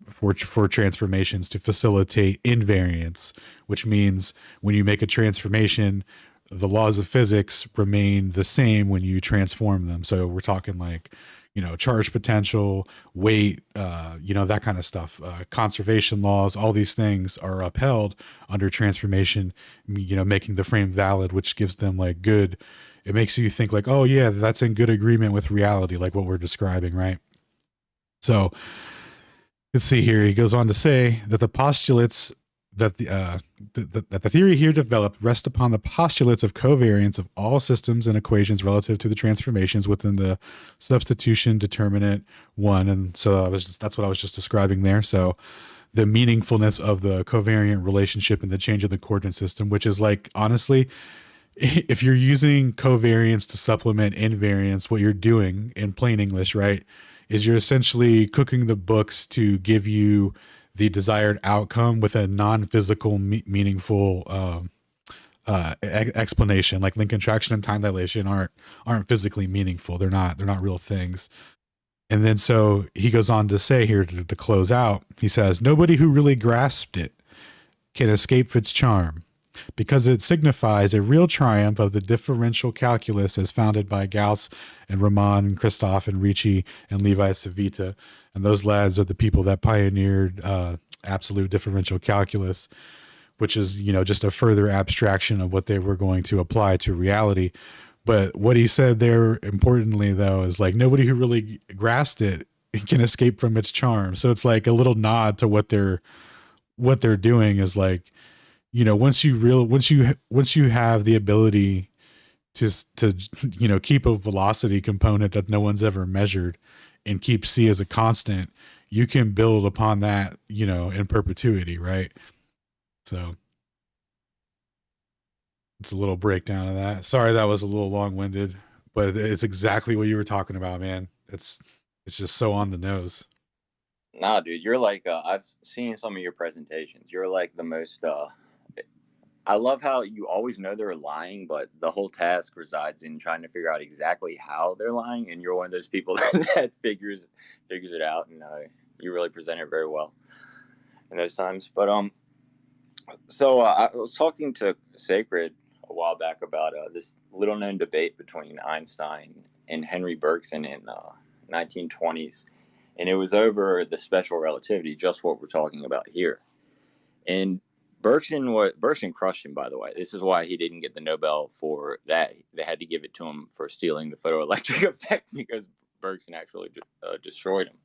for transformations to facilitate invariance, which means when you make a transformation, the laws of physics remain the same when you transform them. So we're talking like, charge potential, weight, that kind of stuff. Conservation laws, all these things are upheld under transformation, making the frame valid, which gives them like good. It makes you think like, oh yeah, that's in good agreement with reality, like what we're describing, right? So let's see here. He goes on to say that the postulates that the theory here developed rest upon the postulates of covariance of all systems and equations relative to the transformations within the substitution determinant one. And so that's what I was just describing there. So the meaningfulness of the covariant relationship and the change of the coordinate system, which is like, honestly, if you're using covariance to supplement invariance, what you're doing in plain English, right, is you're essentially cooking the books to give you the desired outcome with a non-physical meaningful explanation. Like link contraction and time dilation aren't physically meaningful. They're not real things. And then so he goes on to say here to close out, he says, nobody who really grasped it can escape its charm, because it signifies a real triumph of the differential calculus as founded by Gauss and Raman and Christoph and Ricci and Levi Civita. And those lads are the people that pioneered absolute differential calculus, which is, just a further abstraction of what they were going to apply to reality. But what he said there, importantly, though, is like nobody who really grasped it can escape from its charm. So it's like a little nod to what they're doing is like, once you have the ability to keep a velocity component that no one's ever measured and keep C as a constant, you can build upon that, in perpetuity, right? So it's a little breakdown of that. Sorry, that was a little long-winded, but it's exactly what you were talking about, man. It's just so on the nose. Nah, dude, you're like, I've seen some of your presentations. You're like the most, I love how you always know they're lying, but the whole task resides in trying to figure out exactly how they're lying. And you're one of those people that figures it out. And you really present it very well in those times. But so I was talking to Sacred a while back about this little known debate between Einstein and Henry Bergson in 1920s. And it was over the special relativity, just what we're talking about here. And Bergson crushed him, by the way. This is why he didn't get the Nobel for that. They had to give it to him for stealing the photoelectric effect, because Bergson actually destroyed him.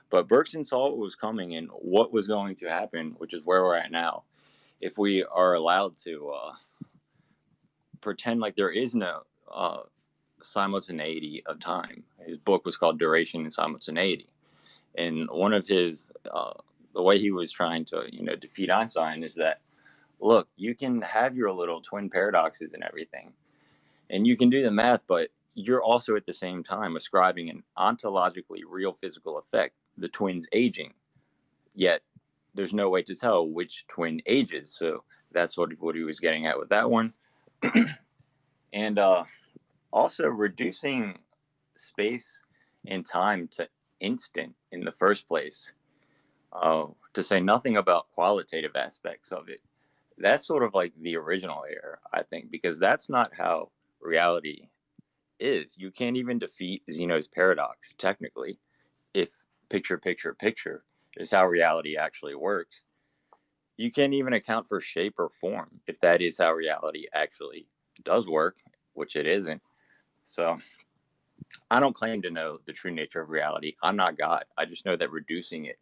But Bergson saw what was coming and what was going to happen, which is where we're at now. If we are allowed to pretend like there is no simultaneity of time. His book was called Duration and Simultaneity. And one of his, the way he was trying to, defeat Einstein is that, look, you can have your little twin paradoxes and everything, and you can do the math, but you're also at the same time ascribing an ontologically real physical effect, the twins aging, yet there's no way to tell which twin ages. So that's sort of what he was getting at with that one. And also reducing space and time to instant in the first place, to say nothing about qualitative aspects of it. That's sort of like the original error, I think, because that's not how reality is. You can't even defeat Zeno's paradox, technically, if picture is how reality actually works. You can't even account for shape or form if that is how reality actually does work, which it isn't. So I don't claim to know the true nature of reality. I'm not God. I just know that reducing it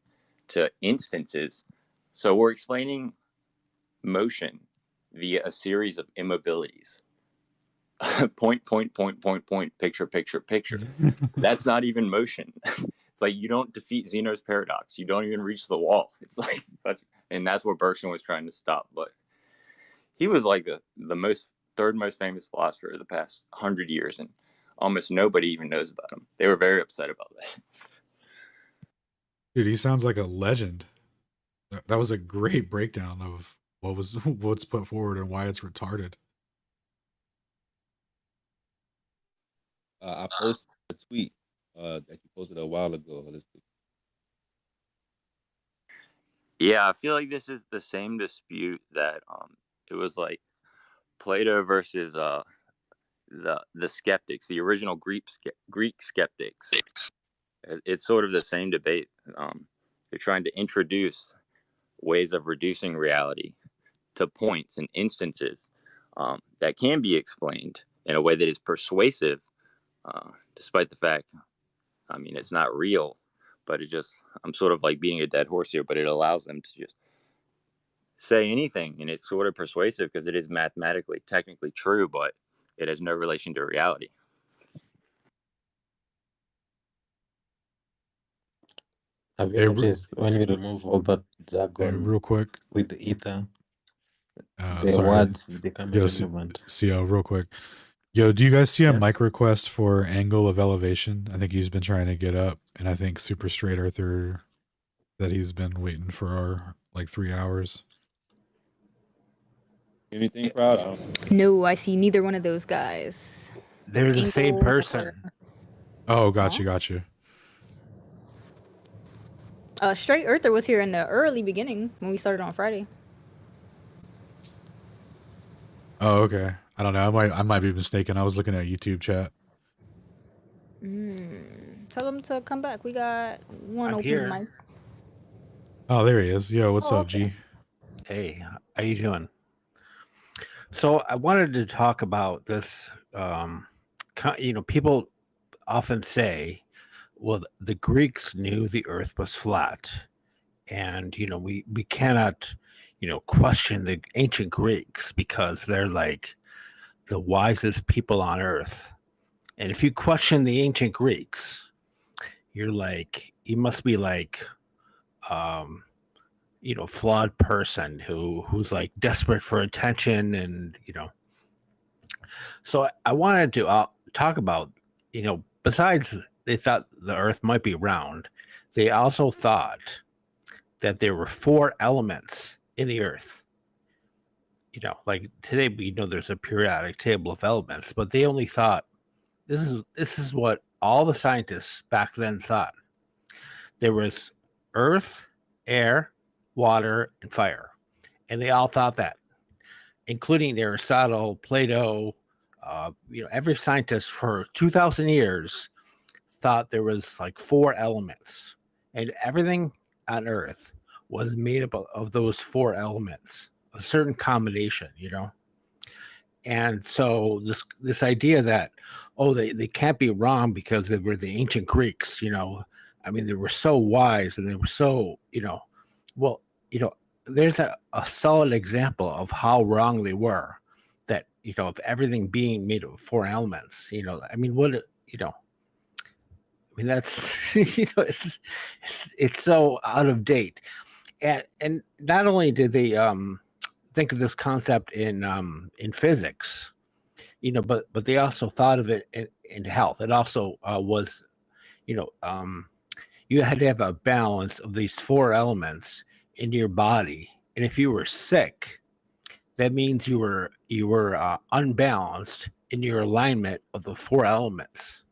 to instances. So we're explaining motion via a series of immobilities. Point, picture. That's not even motion. It's like you don't defeat Zeno's paradox. You don't even reach the wall. It's like, and that's what Bergson was trying to stop. But he was like the third most famous philosopher of the past 100 years, and almost nobody even knows about him. They were very upset about that. Dude, he sounds like a legend. That was a great breakdown of what's put forward and why it's retarded. I posted a tweet that you posted a while ago. Yeah, I feel like this is the same dispute that it was like Plato versus the skeptics, the original Greek skeptics. It's sort of the same debate. They're trying to introduce ways of reducing reality to points and instances that can be explained in a way that is persuasive, despite the fact, I mean, it's not real, but I'm sort of like beating a dead horse here, but it allows them to just say anything, and it's sort of persuasive because it is mathematically, technically true, but it has no relation to reality. Have you noticed when you remove all that Hey, jargon real quick. with the ether, the Sorry. words become Yo, irrelevant? CO, real quick. Yo, do you guys see a Yeah. mic request for angle of elevation? I think he's been trying to get up, and I think Super Straight Earther that he's been waiting for like 3 hours. Anything, Proud? No, I see neither one of those guys. They're the same Ankle person. Oh, gotcha. Straight Earther was here in the early beginning when we started on Friday. Oh, okay. I don't know. I might be mistaken. I was looking at YouTube chat. Tell them to come back. We got one I'm open here. mic. Oh, there he is. Yo, what's Oh, up, G? Hey, how you doing? So I wanted to talk about this. People often say, well, the Greeks knew the earth was flat. And, we cannot, question the ancient Greeks because they're like the wisest people on earth. And if you question the ancient Greeks, you must be like, flawed person who's like desperate for attention. And, so I wanted to talk about, besides they thought the earth might be round, they also thought that there were 4 elements in the earth. Like today we know there's a periodic table of elements, but they only thought this is what all the scientists back then thought. There was earth, air, water, and fire. And they all thought that, including Aristotle, Plato, every scientist for 2,000 years thought there was like 4 elements, and everything on earth was made up of those 4 elements, a certain combination, And so this idea that, they can't be wrong because they were the ancient Greeks, I mean, they were so wise and they were so, there's a solid example of how wrong they were, that, of everything being made of 4 elements, I mean, that's, it's so out of date. And not only did they think of this concept in physics, but they also thought of it in health. It also was, you had to have a balance of these 4 elements in your body, and if you were sick, that means you were unbalanced in your alignment of the 4 elements.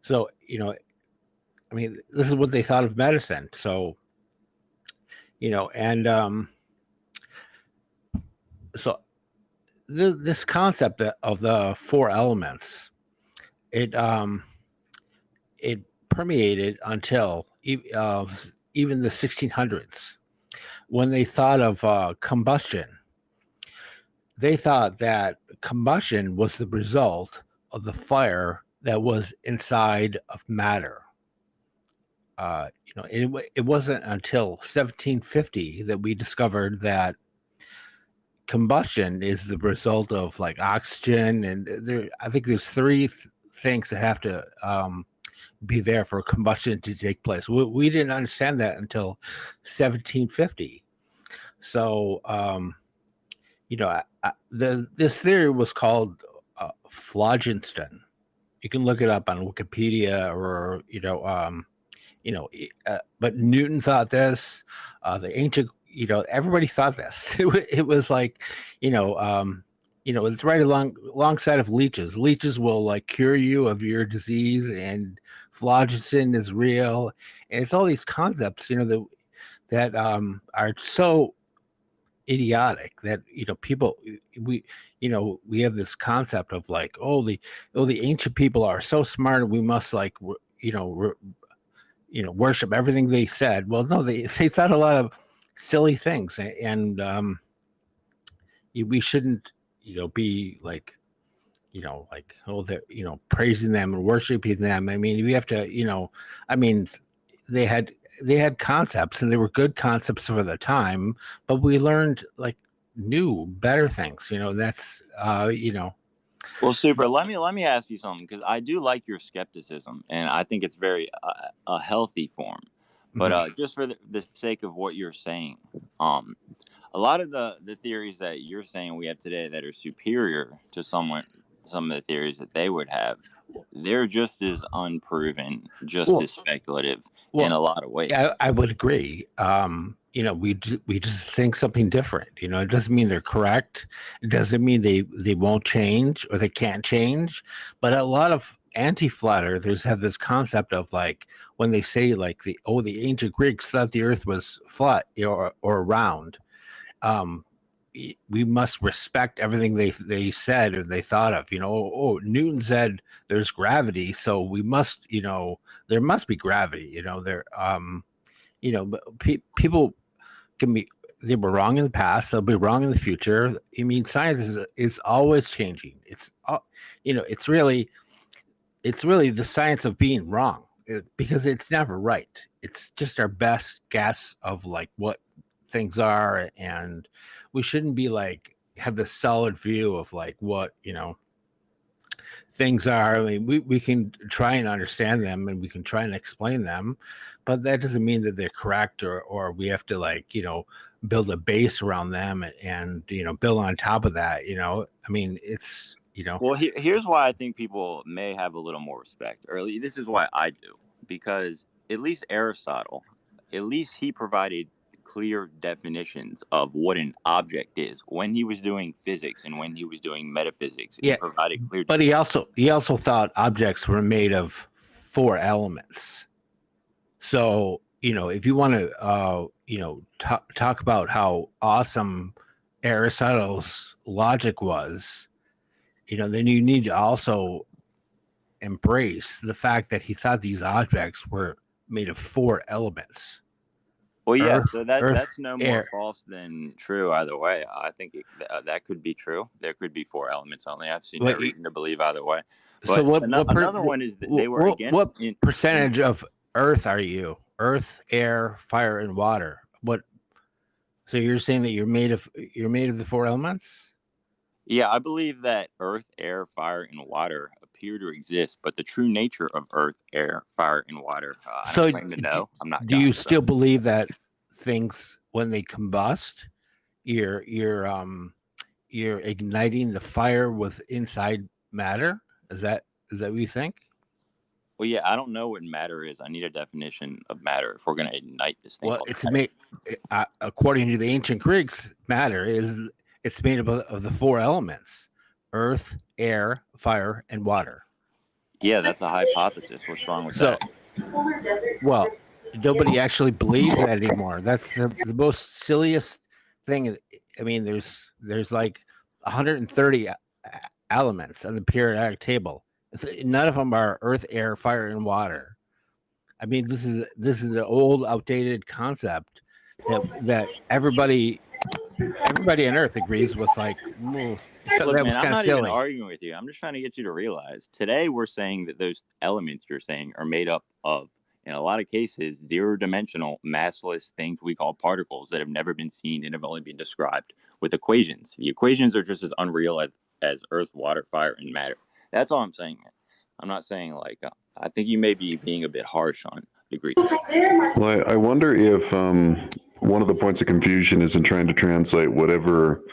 So, I mean, this is what they thought of medicine. So, and so this concept of the 4 elements, it permeated until even the 1600s, when they thought of combustion. They thought that combustion was the result of the fire that was inside of matter. It wasn't until 1750 that we discovered that combustion is the result of like oxygen, and I think there's 3 things that have to be there for combustion to take place. We didn't understand that until 1750. So this theory was called phlogiston. You can look it up on Wikipedia, or but Newton thought this. The ancient, everybody thought this. It was like, it's right alongside of leeches. Leeches will like cure you of your disease, and phlogiston is real, and it's all these concepts, that are so idiotic that people we we have this concept of like, the ancient people are so smart, we must like worship everything they said. Well, no, they thought a lot of silly things, and we shouldn't be like they're praising them and worshiping them. I mean, we have to I mean, they had concepts, and they were good concepts for the time, but we learned like new better things. That's Well, super. Let me ask you something, because I do like your skepticism, and I think it's very a healthy form. But just for the sake of what you're saying, a lot of the theories that you're saying we have today that are superior to some of the theories that they would have, they're just as unproven, just as speculative in a lot of ways. I would agree. We just think something different. It doesn't mean they're correct. It doesn't mean they won't change or they can't change. But a lot of anti-flat earthers have this concept of like, when they say like the ancient Greeks thought the earth was flat, or round. We must respect everything they said or they thought of. Newton said there's gravity, so we must, there must be gravity. But people they were wrong in the past, they'll be wrong in the future. I mean, science is always changing. It's it's really the science of being wrong, because it's never right. It's just our best guess of like what things are, and we shouldn't be like have this solid view of like what things are. I mean, we can try and understand them, and we can try and explain them, but that doesn't mean that they're correct, or we have to like build a base around them, and build on top of that. I mean, it's Well, here's why I think people may have a little more respect, or at least this is why I do, because at least Aristotle, at least he provided clear definitions of what an object is when he was doing physics and when he was doing metaphysics. He provided clear. But he also thought objects were made of 4 elements. So if you want to talk about how awesome Aristotle's logic was, then you need to also embrace the fact that he thought these objects were made of 4 elements. Well, yeah, so that's no more false than true either way. I think that could be true. There could be 4 elements only. I've seen no reason to believe either way. But so another one is that they were against. What percentage of Earth are you? Earth, air, fire, and water. What? So you're saying that you're made of the 4 elements? Yeah, I believe that Earth, air, fire, and water appear to exist, but the true nature of Earth, air, fire, and water, I don't claim to know. I'm not. Do you still believe that things, when they combust, you're igniting the fire with inside matter? Is that what you think? Well, yeah, I don't know what matter is. I need a definition of matter if we're going to ignite this thing. Well, it's made according to the ancient Greeks. Matter it's made up of the 4 elements: earth, air, fire, and water. Yeah, that's a hypothesis. What's wrong with that? Well, nobody actually believes that anymore. That's the most silliest thing. I mean, there's like 130 elements on the periodic table. None of them are earth, air, fire, and water. I mean, this is an old, outdated concept that everybody on Earth agrees was like. Look, man, I'm not even arguing with you. I'm just trying to get you to realize today we're saying that those elements you're saying are made up of, in a lot of cases, 0-dimensional, massless things we call particles that have never been seen and have only been described with equations. The equations are just as unreal as earth, water, fire, and matter. That's all I'm saying. I'm not saying like I think you may be being a bit harsh on the Greeks. Well, I wonder if one of the points of confusion is in trying to translate whatever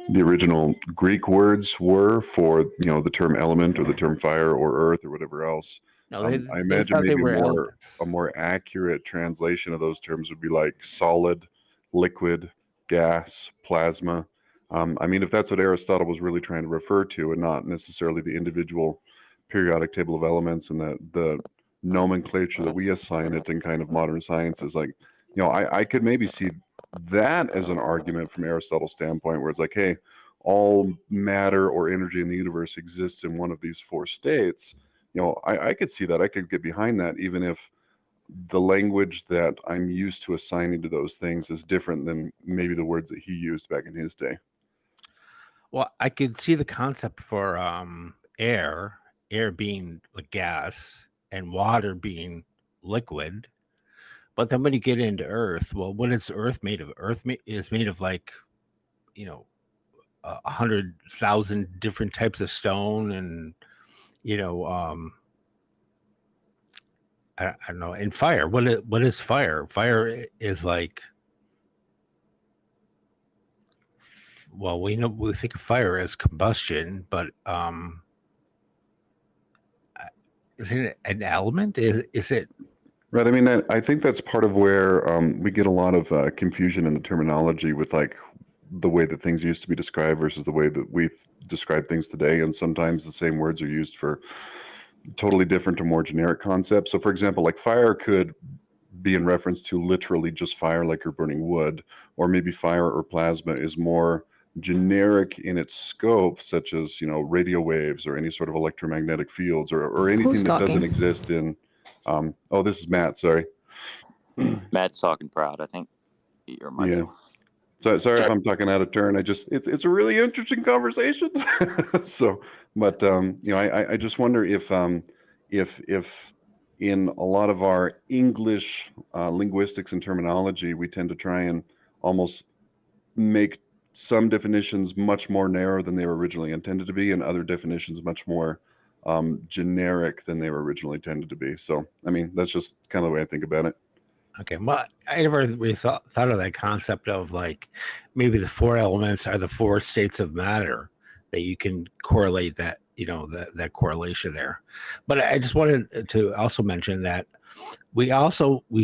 the original Greek words were for the term element or the term fire or earth or whatever else. No, I imagine maybe a more accurate translation of those terms would be like solid, liquid, gas, plasma. I mean, if that's what Aristotle was really trying to refer to, and not necessarily the individual periodic table of elements and the nomenclature that we assign it in kind of modern sciences, like, you know, I could maybe see that as an argument from Aristotle's standpoint, where it's like, hey, all matter or energy in the universe exists in one of these four states. You know, I could see that. I could get behind that, even if the language that I'm used to assigning to those things is different than maybe the words that he used back in his day. Well, I could see the concept for air being like gas and water being liquid. But then when you get into Earth, well, what is Earth made of? Is made of like, you know, 100,000 different types of stone, and you know, I don't know. And fire. What is fire? Fire is like, well, we think of fire as combustion, but is it an element? Is it? Right. I mean, I think that's part of where we get a lot of confusion in the terminology with like the way that things used to be described versus the way that we describe things today. And sometimes the same words are used for totally different or more generic concepts. So, for example, like fire could be in reference to literally just fire, like you're burning wood, or maybe fire or plasma is more generic in its scope, such as, you know, radio waves or any sort of electromagnetic fields or anything that doesn't exist in. Oh, this is Matt. Sorry. Matt's talking proud. I think your mic's Yeah. So sorry if I'm talking out of turn. It's a really interesting conversation. So, but you know, I just wonder if in a lot of our English linguistics and terminology, we tend to try and almost make some definitions much more narrow than they were originally intended to be, and other definitions much more generic than they were originally intended to be. So, I mean, that's just kind of the way I think about it. Okay, well, I never really thought of that concept of like maybe the four elements are the four states of matter that you can correlate that, you know, that correlation there. But I just wanted to also mention that we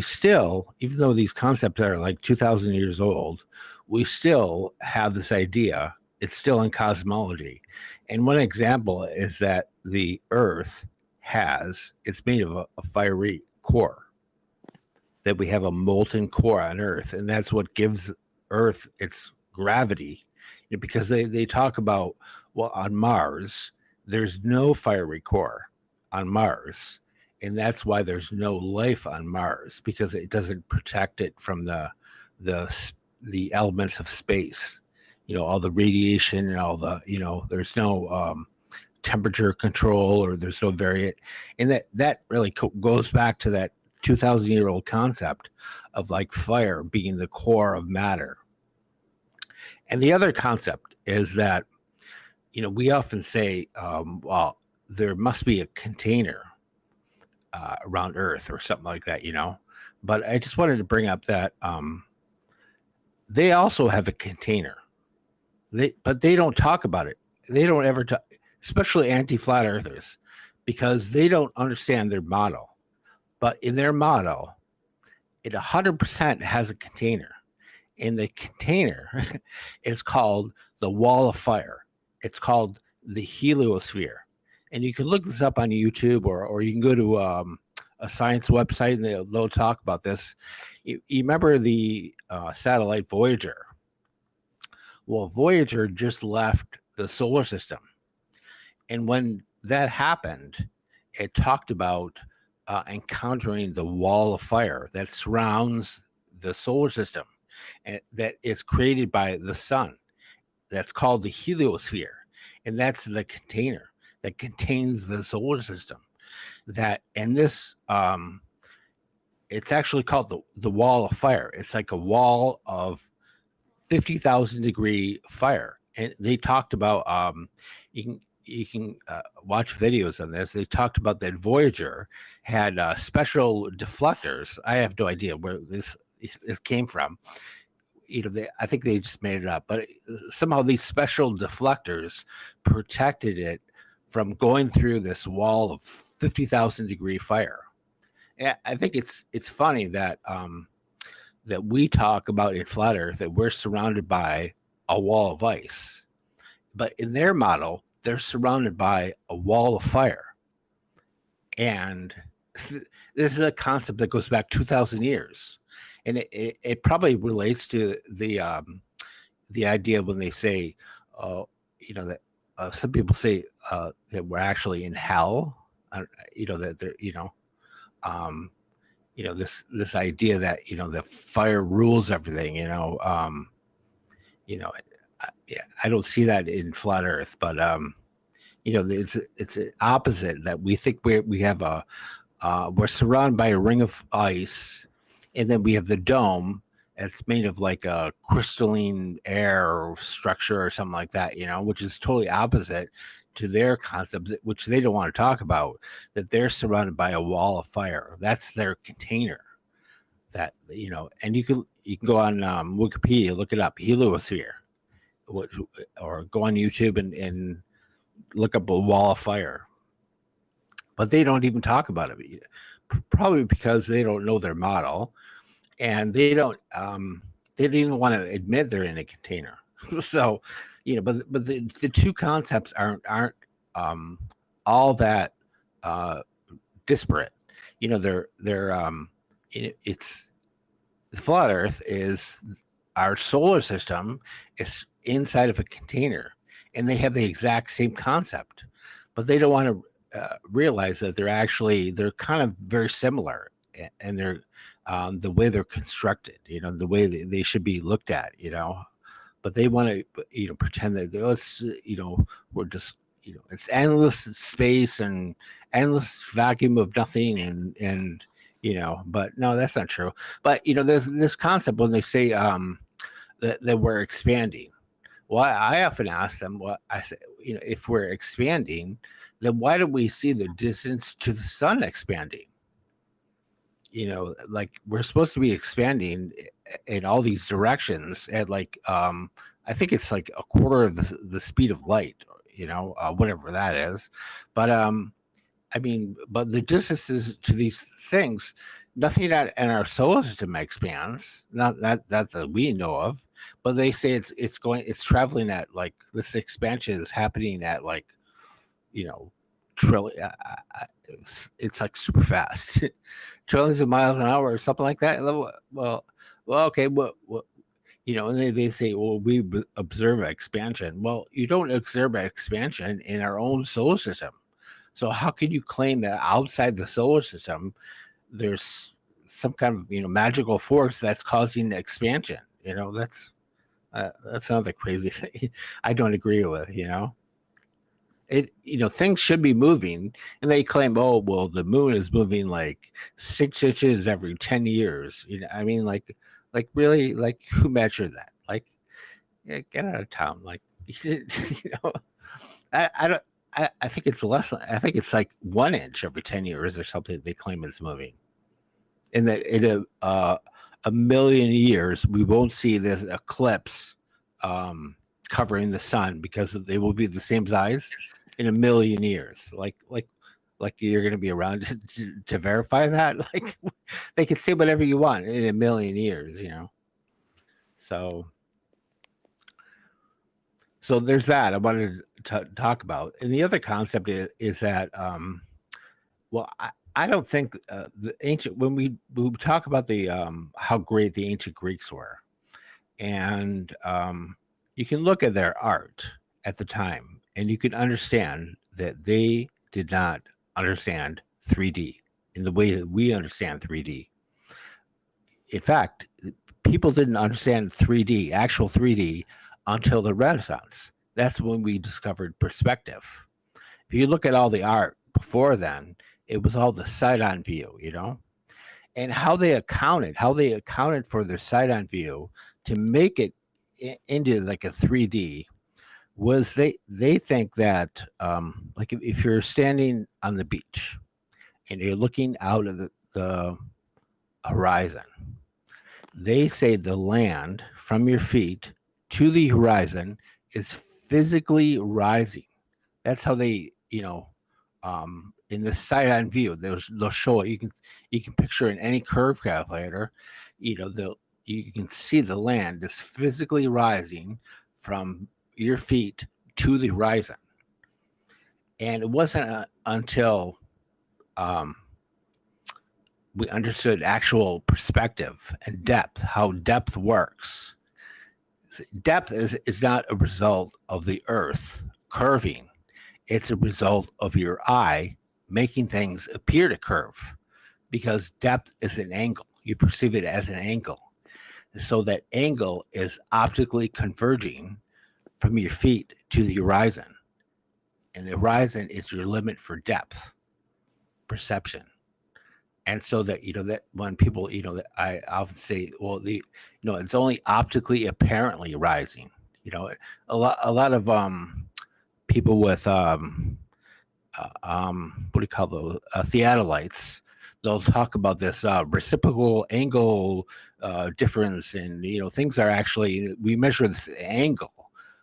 still, even though these concepts are like 2,000 years old, we still have this idea. It's still in cosmology. And one example is that the Earth it's made of a fiery core, that we have a molten core on Earth, and that's what gives Earth its gravity. You know, because they talk about, well, on Mars, there's no fiery core on Mars, and that's why there's no life on Mars, because it doesn't protect it from the elements of space. You know, all the radiation and all the, you know, there's no temperature control, or there's no variant, and that really goes back to that 2,000-year-old concept of like fire being the core of matter. And the other concept is that, you know, we often say, well, there must be a container around Earth or something like that, you know. But I just wanted to bring up that they also have a container. But they don't talk about it. They don't ever talk, especially anti-flat earthers, because they don't understand their model. But in their model, it 100% has a container. And the container is called the wall of fire. It's called the heliosphere. And you can look this up on YouTube, or you can go to a science website, and they'll talk about this. You remember the satellite Voyager? Well, Voyager just left the solar system. And when that happened, it talked about encountering the wall of fire that surrounds the solar system, and that is created by the sun. That's called the heliosphere, and that's the container that contains the solar system. It's actually called the wall of fire. It's like a wall of 50,000 degree fire, and they talked about you can watch videos on this. They talked about that Voyager had special deflectors. I have no idea where this came from. You know, I think they just made it up, but somehow these special deflectors protected it from going through this wall of 50,000 degree fire. And I think it's funny that that we talk about in flat Earth that we're surrounded by a wall of ice. But in their model, they're surrounded by a wall of fire. And this is a concept that goes back 2,000 years. And it probably relates to the idea when they say, that some people say that we're actually in hell, that they're, this idea that, the fire rules everything, I don't see that in flat earth, but, it's an opposite that we think we have we're surrounded by a ring of ice, and then we have the dome. It's made of like a crystalline air structure or something like that, which is totally opposite to their concept, which they don't want to talk about, that they're surrounded by a wall of fire. That's their container. That, and you can go on Wikipedia, look it up, heliosphere, or go on YouTube and look up a wall of fire. But they don't even talk about it, probably because they don't know their model, and they don't even want to admit they're in a container. So, but the two concepts aren't all that disparate. It's the flat Earth is our solar system is inside of a container, and they have the exact same concept, but they don't want to realize that they're kind of very similar, and they're the way they're constructed, the way they should be looked at, but they want to, pretend that we're just, it's endless space and endless vacuum of nothing, and but no, that's not true. But there's this concept when they say that we're expanding. Well, I often ask them, I say, if we're expanding, then why do we see the distance to the sun expanding? Like we're supposed to be expanding in all these directions at like I think it's like a quarter of the speed of light, whatever that is. But but the distances to these things, nothing that in our solar system expands, not that we know of, but they say it's traveling at like, this expansion is happening at like, trillion. It's like super fast, trillions of miles an hour or something like that. Well, okay, and they say, well, we observe expansion. Well, you don't observe expansion in our own solar system. So how can you claim that outside the solar system, there's some kind of magical force that's causing the expansion? That's another crazy thing. I don't agree with. Things should be moving, and they claim, oh well, the moon is moving like 6 inches every 10 years. Like really, like who measured that? Like, yeah, get out of town. Like, I don't. I think it's less. I think it's like 1 inch every 10 years or something. They claim it's moving, and that in a million years we won't see this eclipse covering the sun, because they will be the same size in a million years. Like you're going to be around to verify that. Like they can say whatever you want in a million years. So there's that I wanted to talk about. And the other concept is that, I don't think the ancient, when we talk about the how great the ancient Greeks were, and you can look at their art at the time, and you can understand that they did not understand 3D in the way that we understand 3D. In fact, people didn't understand 3D, actual 3D, until the Renaissance. That's when we discovered perspective. If you look at all the art before then, it was all the side-on view, and how they accounted for their side-on view to make it into like a 3D was they think that like if you're standing on the beach and you're looking out of the horizon, they say the land from your feet to the horizon is physically rising. That's how they, in the side-on view, they'll show it. You can picture in any curve calculator, you can see the land is physically rising from your feet to the horizon. And it wasn't until we understood actual perspective and depth, how depth works. Depth is not a result of the earth curving. It's a result of your eye making things appear to curve, because depth is an angle. You perceive it as an angle. So that angle is optically converging from your feet to the horizon. And the horizon is your limit for depth perception. And so that, that when people, that I often say, well, it's only optically apparently rising. A lot of people with what do you call those, theodolites, they'll talk about this reciprocal angle difference, and things are actually, we measure this angle.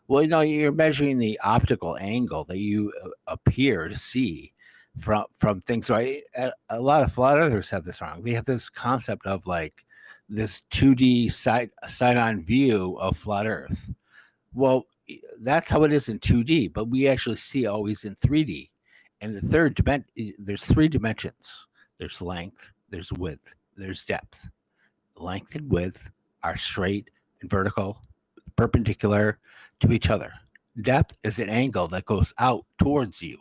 Well, you're measuring the optical angle that you appear to see from things. Right? A lot of flat earthers have this wrong. They have this concept of like this 2D side-on view of flat Earth. Well, that's how it is in 2D, but we actually see always in 3D. And the third dimension, there's 3 dimensions. There's length, there's width, there's depth. Length and width are straight and vertical, perpendicular to each other. Depth is an angle that goes out towards you,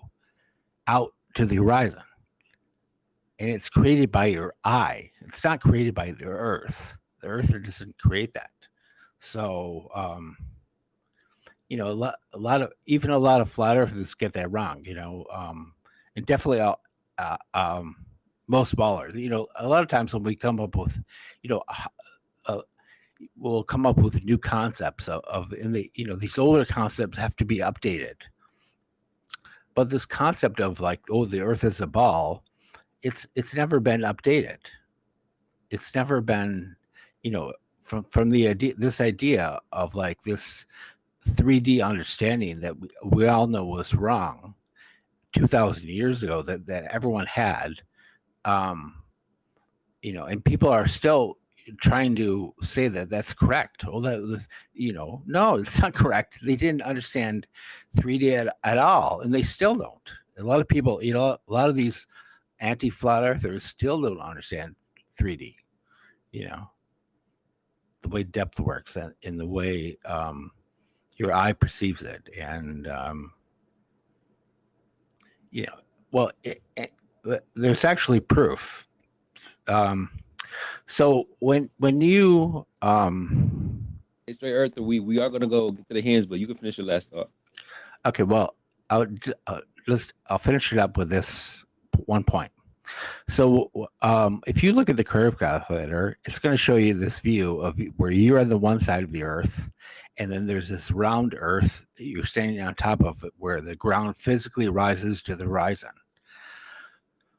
out to the horizon. And it's created by your eye. It's not created by the earth. The earth doesn't create that. So, a lot of flat earthers get that wrong, and definitely most ballers. A lot of times when we come up with, we'll come up with new concepts these older concepts have to be updated. But this concept of like, oh, the earth is a ball, it's never been updated. It's never been, from the idea, this idea of like this 3D understanding that we all know was wrong 2,000 years ago, that everyone had, and people are still trying to say that that's correct. Well, no, it's not correct. They didn't understand 3D at all, and they still don't. A lot of people, a lot of these anti-flat earthers still don't understand 3D, the way depth works and in the way your eye perceives it. And, there's actually proof. So when you Hey, Straight Earther, we are gonna go get to the hands, but you can finish your last thought. Okay, well, I'll finish it up with this one point. So if you look at the curve calculator, it's going to show you this view of where you're on the one side of the Earth, and then there's this round Earth that you're standing on top of it, where the ground physically rises to the horizon.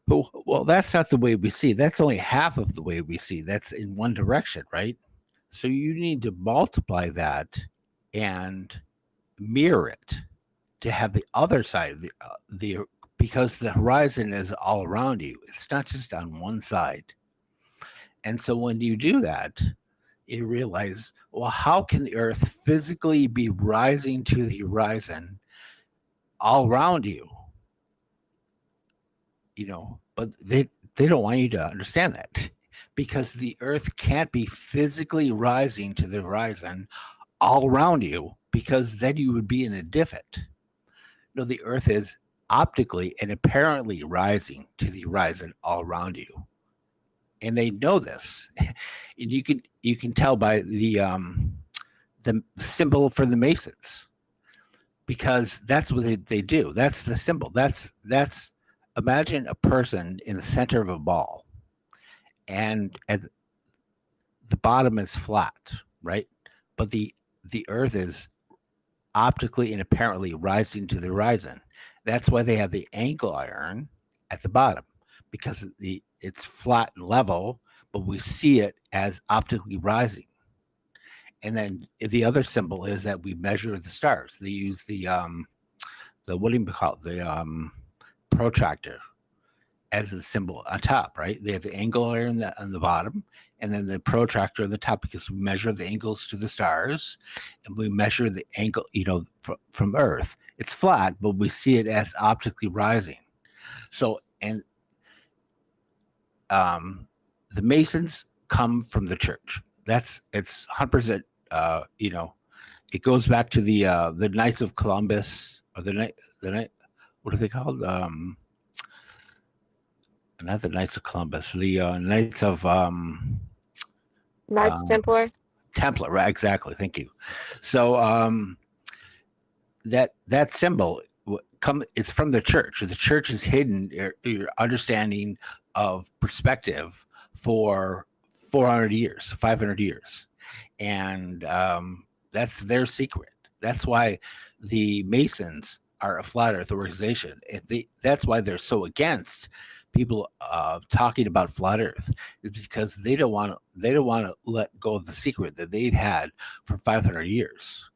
Well, that's not the way we see. That's only half of the way we see. That's in one direction, right? So you need to multiply that and mirror it to have the other side of the because the horizon is all around you. It's not just on one side. And so when you do that, you realize, well, how can the Earth physically be rising to the horizon all around you? But they don't want you to understand that, because the Earth can't be physically rising to the horizon all around you, because then you would be in a divot. No, the Earth is optically and apparently rising to the horizon all around you, and they know this. And you can tell by the symbol for the Masons, because that's what they do. That's the symbol. That's imagine a person in the center of a ball, and at the bottom is flat, right? But the Earth is optically and apparently rising to the horizon. That's why they have the angle iron at the bottom, because it's flat and level, but we see it as optically rising. And then the other symbol is that we measure the stars. They use the what do you call it? The protractor. as a symbol on top, right? They have the angular on the bottom, and then the protractor on the top, because we measure the angles to the stars, and we measure the angle, from Earth. It's flat, but we see it as optically rising. So, and the Masons come from the church. It's 100%. It goes back to the Knights of Columbus, or the night. What are they called? Not the Knights of Columbus. The Knights of Knights Templar. Templar, right? Exactly. Thank you. So that symbol it's from the church. The church is hidden your understanding of perspective for 400 years, 500 years, and that's their secret. That's why the Masons are a flat Earth organization. That's why they're so against people talking about flat Earth, is because they don't want to let go of the secret that they've had for 500 years.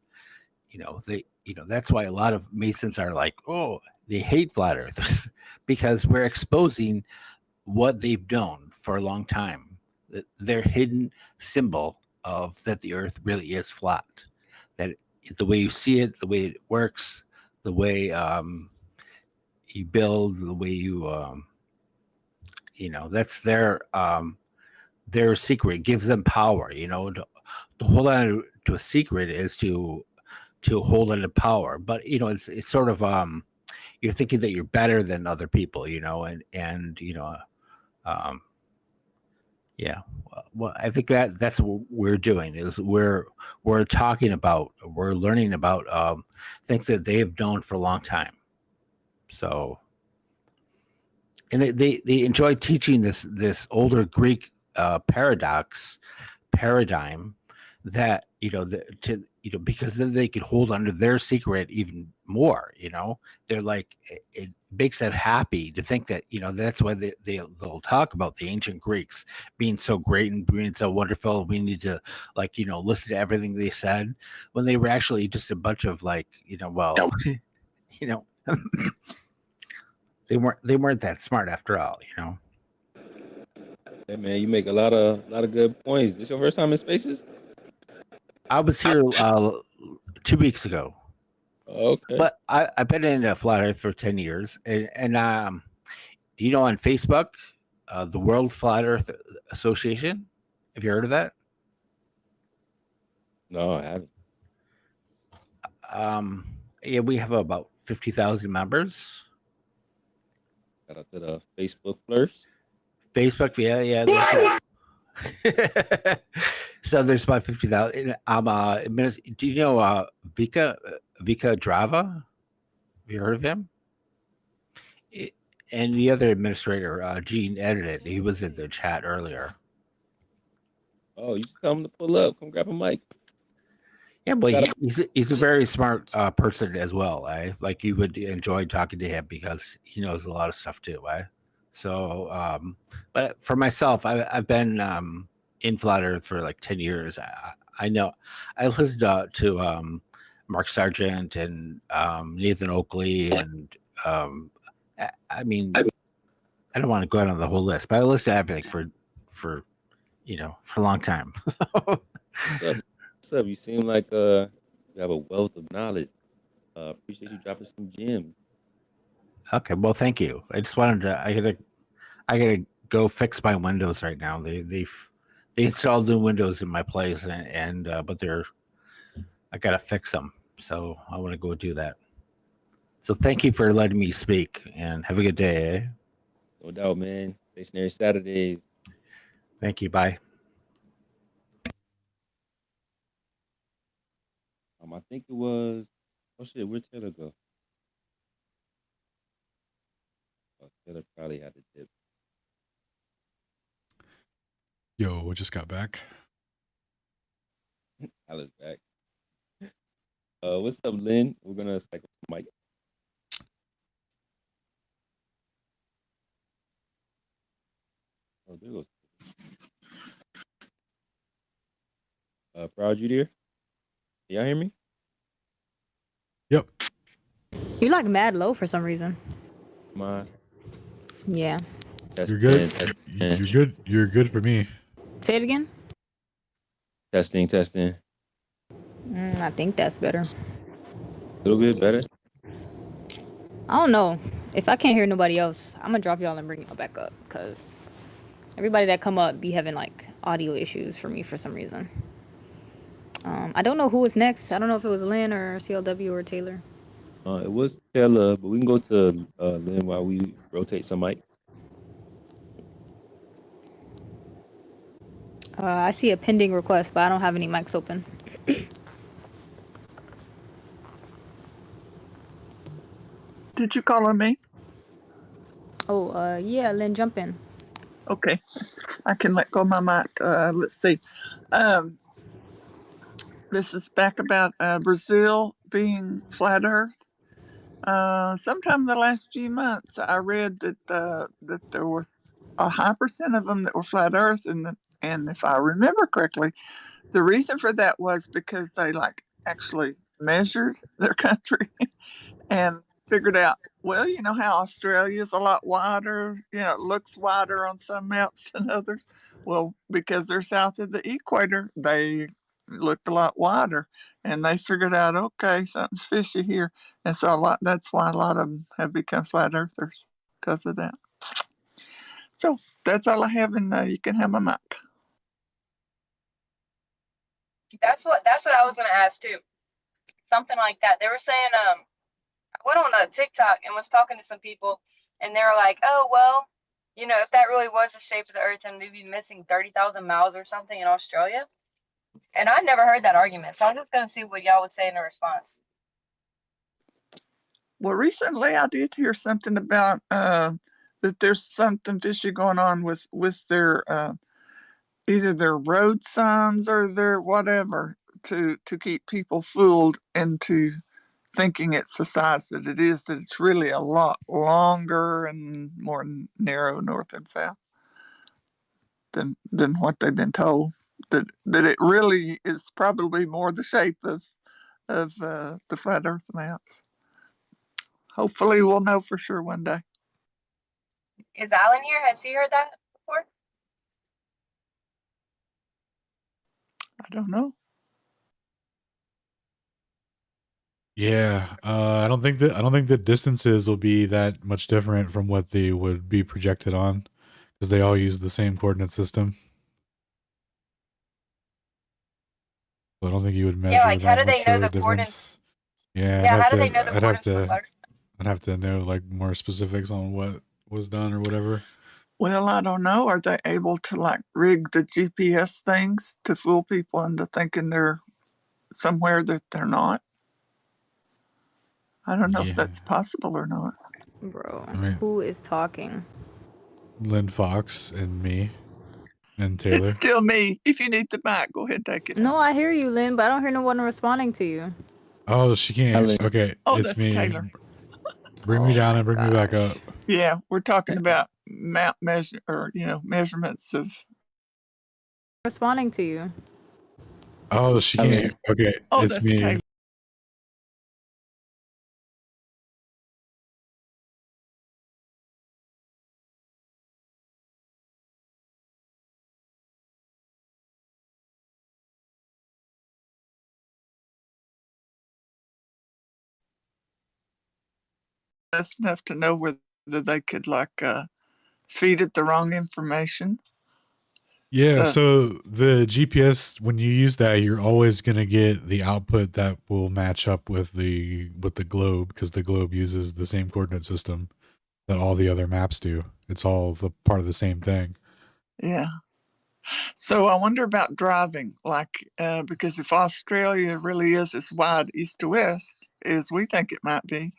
That's why a lot of Masons are like, oh, they hate flat earthers because we're exposing what they've known for a long time, their hidden symbol of that the earth really is flat, that the way you see it, the way it works, the way you build, the way that's their secret. It gives them power. To hold on to a secret is to hold on to power. But it's sort of you're thinking that you're better than other people, yeah. Well, I think that's what we're doing, is we're talking about, we're learning about things that they have known for a long time. So, and they enjoy teaching this older Greek paradigm that because then they could hold under their secret even more. They're like, it makes them happy to think that that's why they'll talk about the ancient Greeks being so great and being so wonderful. We need to listen to everything they said, when they were actually just a bunch of they weren't that smart after all. Hey man, you make a lot of good points. This your first time in Spaces? I was here 2 weeks ago. Okay. But I've been in flat Earth for 10 years, and on Facebook, the World Flat Earth Association. Have you heard of that? No, I haven't. Yeah, we have about 50,000 members. Shout out to the Facebook Flirts. Facebook, yeah. So there's about 50,000. Do you know Vika Drava? Have you heard of him? And the other administrator, Gene, edited. He was in the chat earlier. Oh, you just tell him to pull up. Come grab a mic. Yeah, but he's a very smart person as well. Like you would enjoy talking to him because he knows a lot of stuff too. So, but for myself, I've been in flat Earth for like 10 years. I know. I listened to Mark Sargent and Nathan Oakley, and I mean, I don't want to go out on the whole list, but I listened to everything for a long time. What's up? You seem like you have a wealth of knowledge. Appreciate you dropping some gems. Okay, well, thank you. I just wanted to. I gotta go fix my windows right now. They installed new windows in my place, and but I gotta fix them. So I want to go do that. So thank you for letting me speak, and have a good day. Eh? No doubt, man. Stationary Saturdays. Thank you. Bye. I think it was. Oh shit, where'd Taylor go? Oh, Taylor probably had to dip. Yo, just got back. Tyler's back. What's up, Lynn? We're gonna cycle Mike. Oh, there goes. Proud you there? Y'all hear me? Yep. You're like mad low for some reason. My. Yeah. You're good. Testing. You're good. You're good for me. Say it again. Testing. I think that's better. A little bit better. I don't know. If I can't hear nobody else, I'm gonna drop y'all and bring y'all back up because everybody that come up be having like audio issues for me for some reason. I don't know who was next. I don't know if it was Lynn or CLW or Taylor. It was Taylor, but we can go to Lynn while we rotate some mic. I see a pending request, but I don't have any mics open. Did you call on me? Oh, yeah, Lynn, jump in. Okay, I can let go of my mic. Let's see. This is back about Brazil being flat Earth. Sometime in the last few months, I read that there was a high percent of them that were flat Earth, and if I remember correctly, the reason for that was because they like actually measured their country and figured out, well, you know how Australia's a lot wider, it looks wider on some maps than others. Well, because they're south of the equator, they looked a lot wider, and they figured out, okay, something's fishy here. And so that's why a lot of them have become flat earthers because of that. So that's all I have, and you can have my mic. That's what I was gonna ask too. Something like that. They were saying, I went on a TikTok and was talking to some people, and they were like, oh well, if that really was the shape of the Earth, then they'd be missing 30,000 miles or something in Australia. And I never heard that argument, so I'm just gonna see what y'all would say in a response. Well, recently I did hear something about that there's something fishy going on with their either their road signs or their whatever to keep people fooled into thinking it's the size that it is, that it's really a lot longer and more narrow north and south than what they've been told. That it really is probably more the shape of the flat Earth maps. Hopefully, we'll know for sure one day. Is Alan here? Has he heard that before? I don't know. Yeah, I don't think the distances will be that much different from what they would be projected on, because they all use the same coordinate system. So I don't think you would measure like how that do they much know of a the coordinates? difference. Yeah, Yeah, how do they know the I'd have coordinates for to Earth? I'd have to know like more specifics on what was done or whatever. Well, I don't know. Are they able to like rig the GPS things to fool people into thinking they're somewhere that they're not? I don't know if that's possible or not. Bro, I mean, who is talking? Lynn Fox and me and Taylor. It's still me. If you need the mic, go ahead and take it. No, I hear you, Lynn, but I don't hear no one responding to you. Oh, she can't. Okay, Oh, it's that's me. Taylor. Bring me down and bring me back up. Yeah, we're talking about map measure or measurements of. Responding to you. Oh, she can't. Okay, Oh, it's that's me. Taylor. That's enough to know whether they could feed it the wrong information. Yeah, so the GPS, when you use that, you're always going to get the output that will match up with the globe, because the globe uses the same coordinate system that all the other maps do. It's all the part of the same thing. Yeah. So I wonder about driving, because if Australia really is as wide east to west as we think it might be,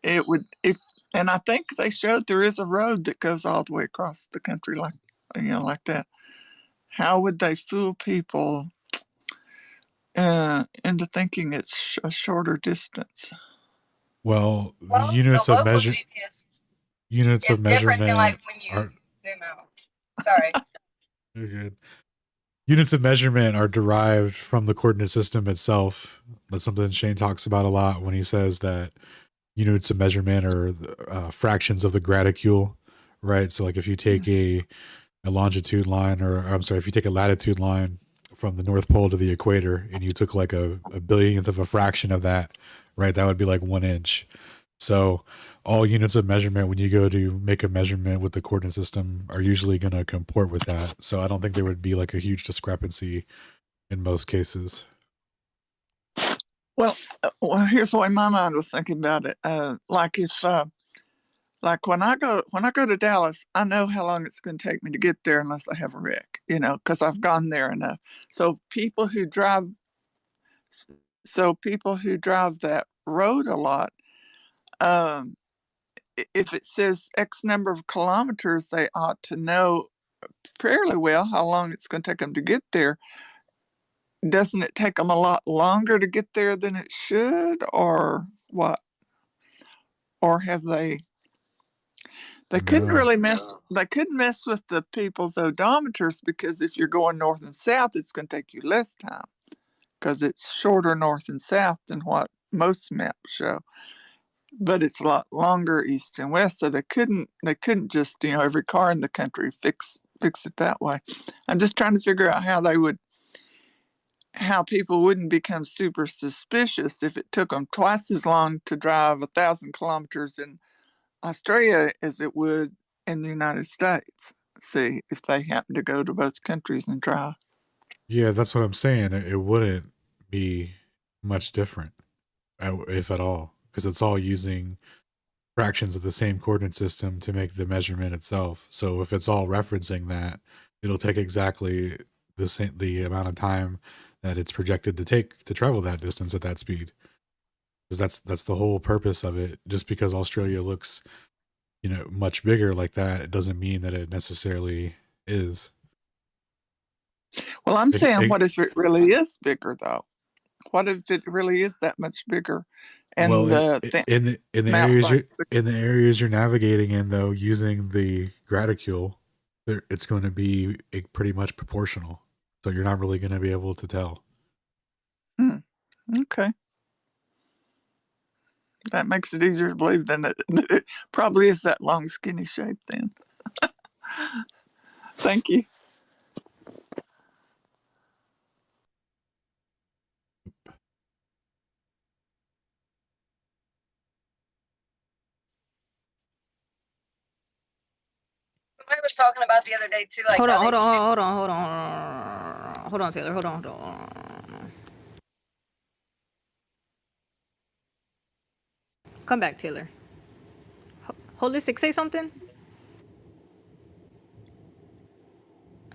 it would, and I think they showed there is a road that goes all the way across the country like that. How would they fool people into thinking it's a shorter distance? Well, the units of measure GPS units of different than measurement when you are zoom out. Sorry. You're good. Units of measurement are derived from the coordinate system itself. That's something Shane talks about a lot when he says that units of measurement are fractions of the graticule, right? So like if you take a longitude line, or I'm sorry, if you take a latitude line from the North Pole to the equator and you took like a billionth of a fraction of that, right, that would be like 1 inch. So all units of measurement, when you go to make a measurement with the coordinate system, are usually going to comport with that. So I don't think there would be like a huge discrepancy in most cases. Well, here's the way my mind was thinking about it. Like if, like when I go to Dallas, I know how long it's going to take me to get there unless I have a wreck, because I've gone there enough. So people who drive that road a lot, um, if it says X number of kilometers, they ought to know fairly well how long it's going to take them to get there. Doesn't it take them a lot longer to get there than it should, or what? Or have they couldn't really mess with the people's odometers, because if you're going north and south, it's going to take you less time because it's shorter north and south than what most maps show. But it's a lot longer east and west, so they couldn't just, every car in the country fix it that way. I'm just trying to figure out how people wouldn't become super suspicious if it took them twice as long to drive 1,000 kilometers in Australia as it would in the United States. See, if they happen to go to both countries and drive. Yeah, that's what I'm saying. It wouldn't be much different, if at all, because it's all using fractions of the same coordinate system to make the measurement itself. So if it's all referencing that, it'll take exactly the amount of time that it's projected to take to travel that distance at that speed. Because that's the whole purpose of it. Just because Australia looks, much bigger like that, it doesn't mean that it necessarily is. Well, I'm saying, what if it really is bigger, though? What if it really is that much bigger? And well, in the areas you're navigating in, though, using the graticule, it's going to be pretty much proportional. So you're not really going to be able to tell. Okay. That makes it easier to believe then that it probably is that long, skinny shape then. Thank you. Somebody was talking about the other day too, like hold on, Taylor. Hold on. Come back, Taylor. Holistic, say something.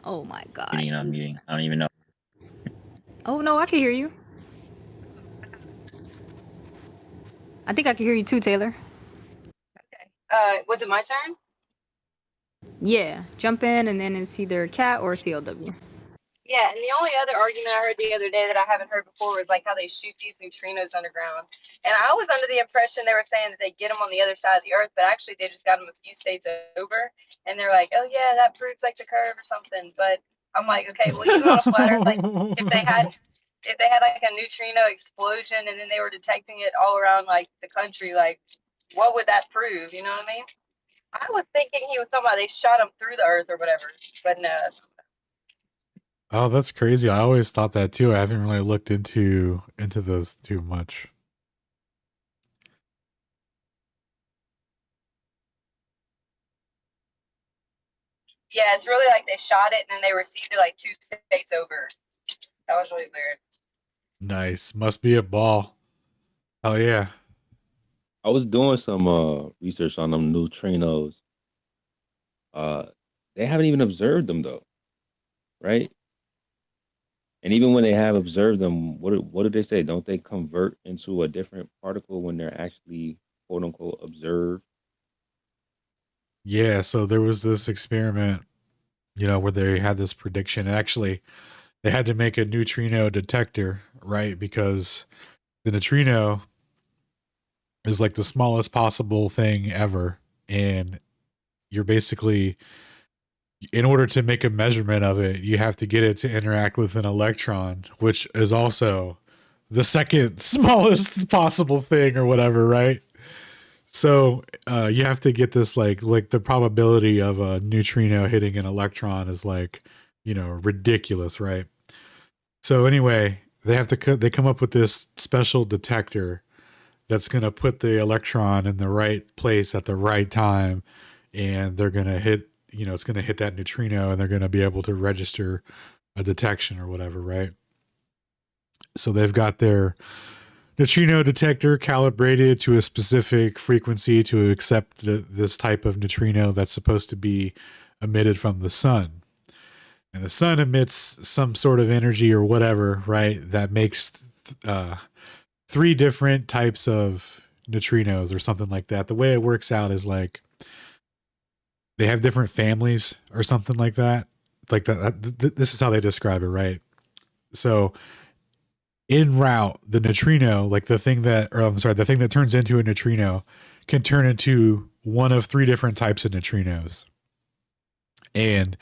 Oh my God. I'm muting. I don't even know. Oh no, I can hear you. I think I can hear you too, Taylor. Was it my turn? Yeah, jump in and then it's either cat or CLW. Yeah, and the only other argument I heard the other day that I haven't heard before was like how they shoot these neutrinos underground. And I was under the impression they were saying that they get them on the other side of the Earth, but actually they just got them a few states over. And they're like, oh yeah, that proves like the curve or something. But I'm like, okay, well, even on a flat Earth, like if they had like a neutrino explosion and then they were detecting it all around like the country, like what would that prove? You know what I mean? I was thinking he was talking about they shot them through the Earth or whatever, but no. Oh, that's crazy. I always thought that too. I haven't really looked into those too much. Yeah, it's really like they shot it and then they received it like 2 states over. That was really weird. Nice. Must be a ball. Oh yeah. I was doing some research on them neutrinos. They haven't even observed them though, right? And even when they have observed them, what do they say? Don't they convert into a different particle when they're actually quote unquote observed? Yeah, so there was this experiment, where they had this prediction. Actually, they had to make a neutrino detector, right? Because the neutrino is like the smallest possible thing ever. And you're basically, in order to make a measurement of it, you have to get it to interact with an electron, which is also the second smallest possible thing or whatever, right? So you have to get this like the probability of a neutrino hitting an electron is like, ridiculous, right? So anyway, they come up with this special detector that's going to put the electron in the right place at the right time, and they're going to hit, it's going to hit that neutrino, and they're going to be able to register a detection or whatever, right? So they've got their neutrino detector calibrated to a specific frequency to accept this type of neutrino that's supposed to be emitted from the sun. And the sun emits some sort of energy or whatever, right? That makes 3 different types of neutrinos or something like that. The way it works out is like they have different families or something like that. Like that. This is how they describe it, right? So en route, the neutrino, like the thing that turns into a neutrino can turn into one of 3 different types of neutrinos. And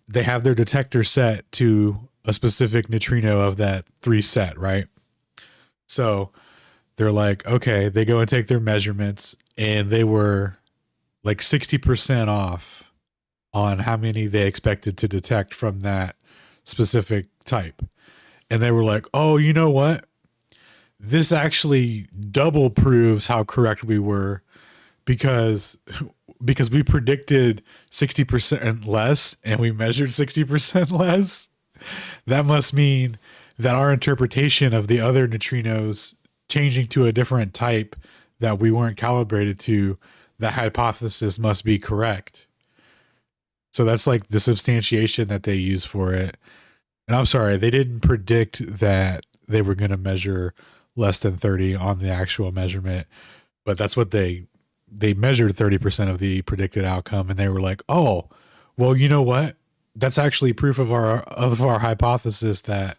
they have their detector set to a specific neutrino of that 3 set, right? So they're like, okay, they go and take their measurements, and they were like 60% off on how many they expected to detect from that specific type. And they were like, oh, you know what? This actually double proves how correct we were because we predicted 60% less and we measured 60% less. That must mean that our interpretation of the other neutrinos changing to a different type that we weren't calibrated to, that hypothesis must be correct. So that's like the substantiation that they use for it. And I'm sorry, they didn't predict that they were going to measure less than 30 on the actual measurement, but that's what they measured 30% of the predicted outcome, and they were like, "Oh, well, you know what? That's actually proof of our hypothesis that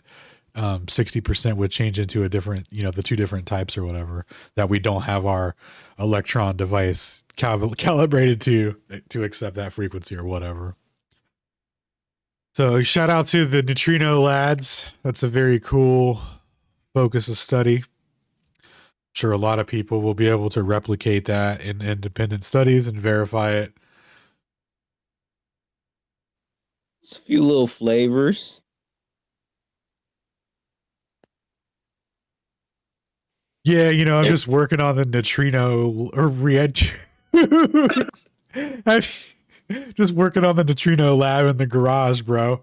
60% would change into a different, the 2 different types or whatever, that we don't have our electron device calibrated to accept that frequency or whatever." So shout out to the neutrino lads. That's a very cool focus of study. Sure, a lot of people will be able to replicate that in independent studies and verify it. It's a few little flavors. Yeah, I'm just working on the neutrino reentry. Just working on the neutrino lab in the garage, bro.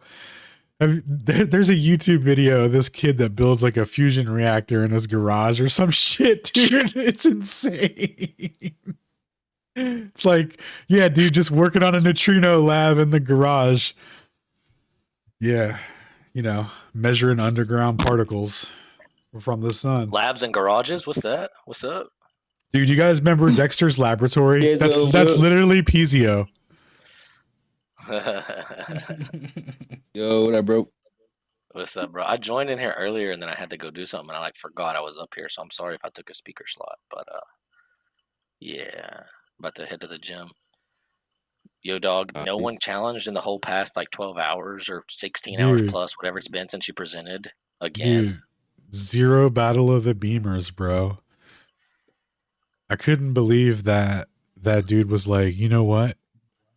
There's a YouTube video of this kid that builds like a fusion reactor in his garage or some shit, dude. It's insane. It's like, yeah, dude, just working on a neutrino lab in the garage. Yeah, measuring underground particles from the sun. Labs and garages? What's that? What's up? Dude, you guys remember Dexter's Laboratory? That's literally Pizio. Yo, what up, bro? What's up, bro? I joined in here earlier and then I had to go do something and I forgot I was up here, so I'm sorry if I took a speaker slot. But yeah, about to head to the gym. Yo, dog, no one challenged in the whole past 12 hours or 16 hours plus, whatever it's been since you presented again. Dude, 0 Battle of the Beamers, bro. I couldn't believe that dude was like, you know what?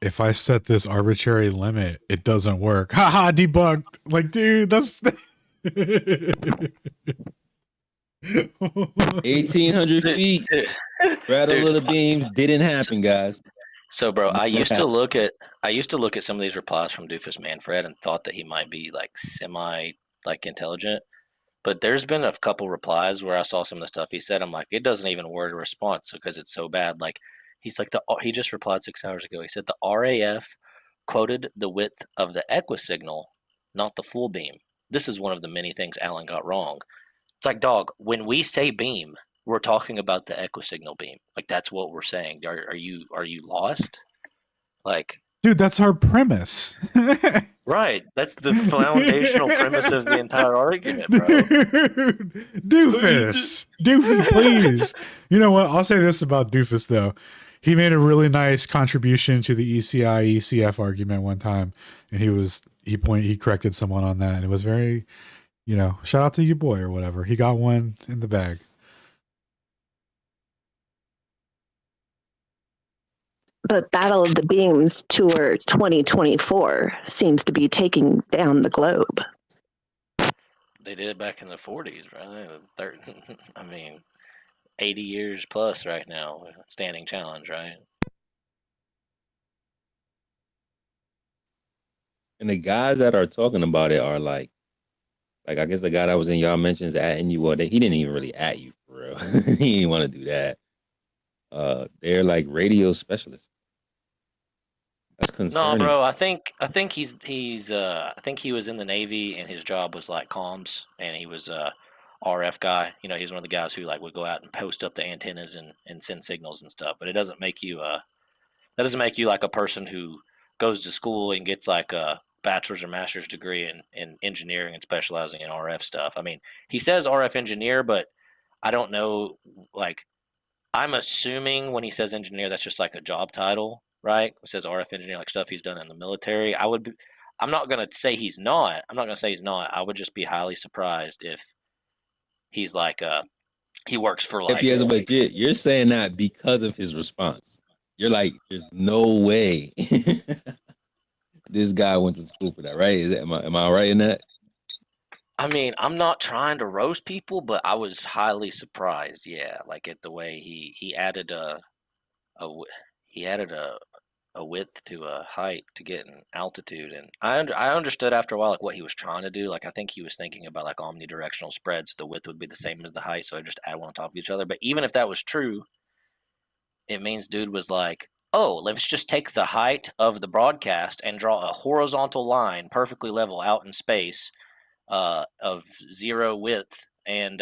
If I set this arbitrary limit, it doesn't work. Haha, debunked. Like, dude, that's 1,800 feet. Battle of the Beams didn't happen, guys. So, bro, I used to look at some of these replies from Doofus Manfred and thought that he might be semi intelligent. But there's been a couple replies where I saw some of the stuff he said. I'm like, it doesn't even word a response because it's so bad. He's like, he just replied 6 hours ago. He said the RAF quoted the width of the equisignal, not the full beam. This is one of the many things Alan got wrong. It's like, dog, when we say beam, we're talking about the equisignal beam. That's what we're saying. Are you lost? Dude, that's our premise. Right. That's the foundational premise of the entire argument, bro. Doofus, please. You know what? I'll say this about Doofus, though. He made a really nice contribution to the ECI ECF argument one time, and he corrected someone on that, and it was very, shout out to your boy or whatever. He got one in the bag. But Battle of the Beams Tour 2024 seems to be taking down the globe. They did it back in the 40s, right? I mean, 80 years plus right now, standing challenge, right? And the guys that are talking about it are like I guess the guy that was in y'all mentions atting you. Well, he didn't even really at you for real. He didn't want to do that. They're like radio specialists. That's No, concerning. bro. I think he's I think he was in the Navy and his job was like comms, and he was a RF guy. You know, he's one of the guys who like would go out and post up the antennas and send signals and stuff. But it doesn't make you that doesn't make you like a person who goes to school and gets like a bachelor's or master's degree in engineering and specializing in RF stuff. I mean, he says RF engineer, but I don't know. Like, I'm assuming when he says engineer, that's just like a job title, right? It says RF engineer, like stuff he's done in the military. I'm not gonna say he's not. I'm not gonna say he's not. I would just be highly surprised if he's like he works for If like he has a budget, you're saying that because of his response. You're like, there's no way this guy went to school for that, right? Am I right in that? I mean, I'm not trying to roast people, but I was highly surprised. Yeah, like at the way he added he added a width to a height to get an altitude, and I understood after a while like what he was trying to do. Like I think he was thinking about like omnidirectional spreads, so the width would be the same as the height, so I just add one on top of each other. But even if that was true, it means dude was like, oh, let's just take the height of the broadcast and draw a horizontal line perfectly level out in space of zero width, and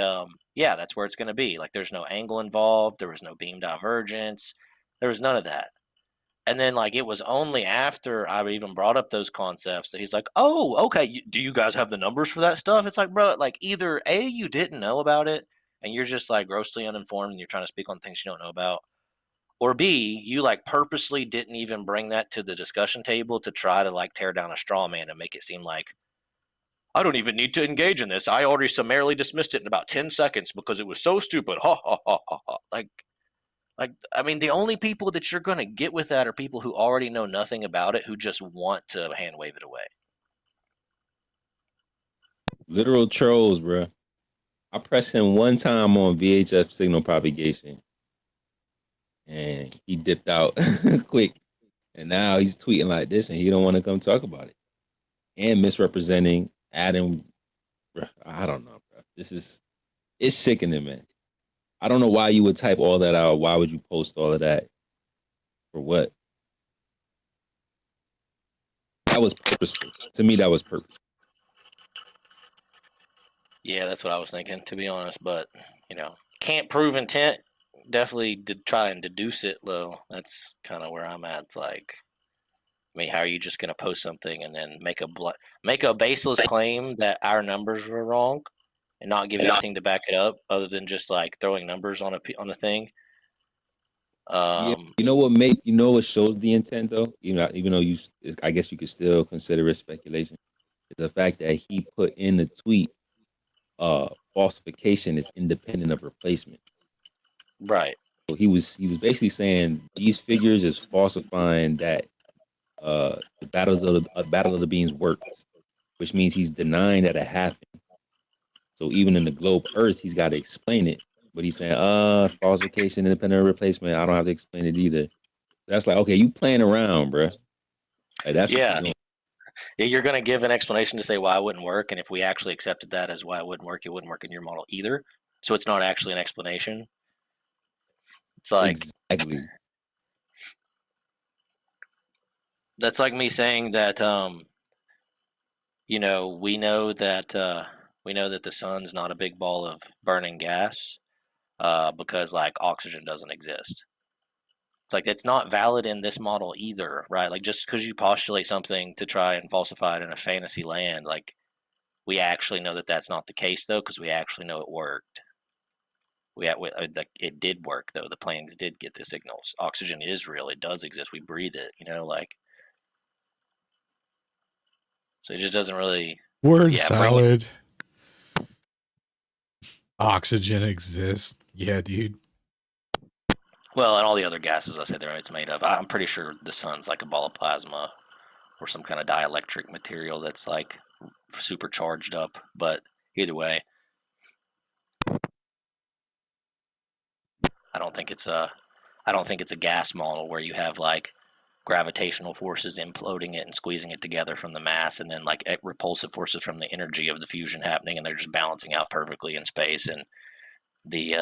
yeah, that's where it's going to be. Like there's no angle involved, there was no beam divergence, there was none of that. And then like it was only after I even brought up those concepts that he's like, oh, okay, do you guys have the numbers for that stuff? It's like, bro, like either A, you didn't know about it and you're just like grossly uninformed and you're trying to speak on things you don't know about, or B, you like purposely didn't even bring that to the discussion table to try to like tear down a straw man and make it seem like I don't even need to engage in this. I already summarily dismissed it in about 10 seconds because it was so stupid. Ha ha ha ha ha. Like I mean, the only people that you're going to get with that are people who already know nothing about it, who just want to hand wave it away. Literal trolls, bro. I pressed him one time on VHF signal propagation, and he dipped out quick. And now he's tweeting like this, and he don't want to come talk about it. And misrepresenting Adam. I don't know, bro. It's sickening, man. I don't know why you would type all that out. Why would you post all of that? For what? That was purposeful. To me, that was purposeful. Yeah, that's what I was thinking, to be honest. But, you know, can't prove intent. Definitely did try and deduce it, though. That's kind of where I'm at. It's like, I mean, how are you just going to post something and then make a baseless claim that our numbers were wrong and not give anything to back it up other than just like throwing numbers on a thing? Yeah, what shows the intent though. Even though I guess you could still consider it speculation. It's the fact that he put in the tweet, falsification is independent of replacement. Right. So he was basically saying these figures is falsifying that the Battle of the Beams works, which means he's denying that it happened. So even in the globe Earth, he's got to explain it. But he's saying, falsification, independent of replacement. I don't have to explain it either. That's like, okay, you playing around, bro. Like, that's what Yeah. you're doing. Yeah, you're going to give an explanation to say why it wouldn't work. And if we actually accepted that as why it wouldn't work in your model either. So it's not actually an explanation. It's like, exactly. That's like me saying that, you know, we know that the sun's not a big ball of burning gas because like oxygen doesn't exist. It's like it's not valid in this model either, right? Like just because you postulate something to try and falsify it in a fantasy land, like we actually know that that's not the case though, because we actually know it worked. It did work though. The planes did get the signals. Oxygen is real. It does exist. We breathe it. You know, like so it just doesn't really. Word salad. Oxygen exists. Yeah, dude. Well, and all the other gases I said it's made of. I'm pretty sure the sun's like a ball of plasma or some kind of dielectric material that's like super charged up. But either way, I don't think it's a gas model where you have like gravitational forces imploding it and squeezing it together from the mass, and then like repulsive forces from the energy of the fusion happening, and they're just balancing out perfectly in space. And the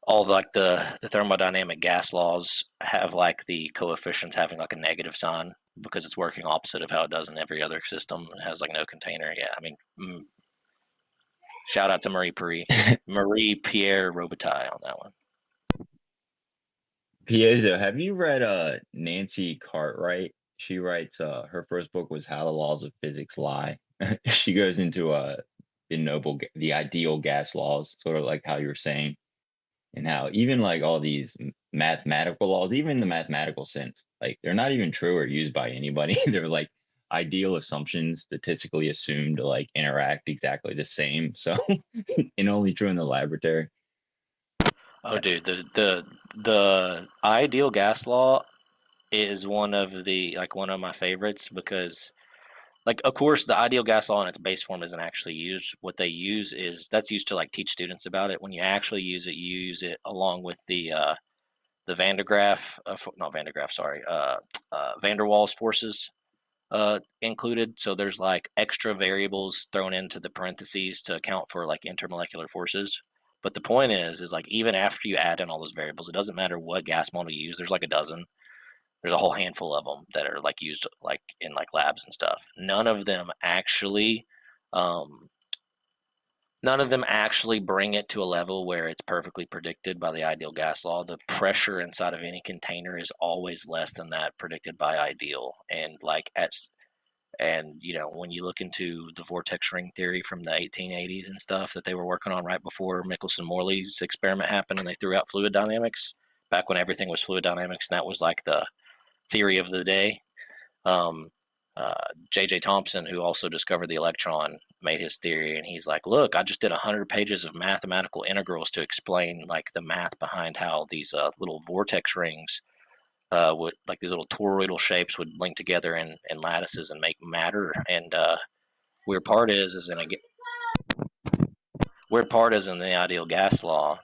all like the thermodynamic gas laws have like the coefficients having like a negative sign because it's working opposite of how it does in every other system. It has like no container. Yeah, I mean, shout out to Marie Pierre Robitaille on that one. Piezo, have you read Nancy Cartwright? She writes her first book was How the Laws of Physics Lie. She goes into the ideal gas laws, sort of like how you were saying, and how even like all these mathematical laws, even in the mathematical sense, like they're not even true or used by anybody. They're like ideal assumptions statistically assumed to like interact exactly the same. So and only true in the laboratory. Oh, dude, the ideal gas law is one of my favorites because, like, of course, the ideal gas law in its base form isn't actually used. What they use is that's used to like teach students about it. When you actually use it, you use it along with the Van der Graaf, not Van der Graaf, sorry, Van der Waals forces included. So there's like extra variables thrown into the parentheses to account for like intermolecular forces. But the point is like even after you add in all those variables, it doesn't matter what gas model you use. There's like a dozen. There's a whole handful of them that are like used like in like labs and stuff. None of them actually bring it to a level where it's perfectly predicted by the ideal gas law. The pressure inside of any container is always less than that predicted by ideal. And when you look into the vortex ring theory from the 1880s and stuff that they were working on right before Michelson-Morley's experiment happened and they threw out fluid dynamics, back when everything was fluid dynamics, and that was like the theory of the day. J.J. Thomson, who also discovered the electron, made his theory, and he's like, look, I just did 100 pages of mathematical integrals to explain like the math behind how these little vortex rings would, like these little toroidal shapes would link together in lattices and make matter. And weird part is in the ideal gas law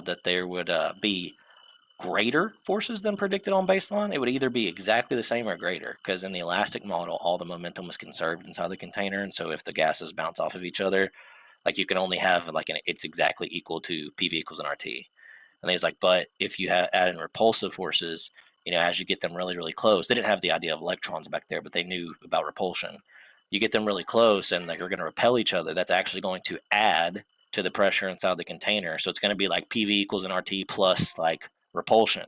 that there would be greater forces than predicted on baseline. It would either be exactly the same or greater, because in the elastic model, all the momentum was conserved inside the container, and so if the gases bounce off of each other, like you can only have it's exactly equal to PV equals nRT. And he's like, but if you add in repulsive forces, as you get them really, really close, they didn't have the idea of electrons back there, but they knew about repulsion. You get them really close and they're going to repel each other. That's actually going to add to the pressure inside the container. So it's going to be like PV equals nRT plus like repulsion.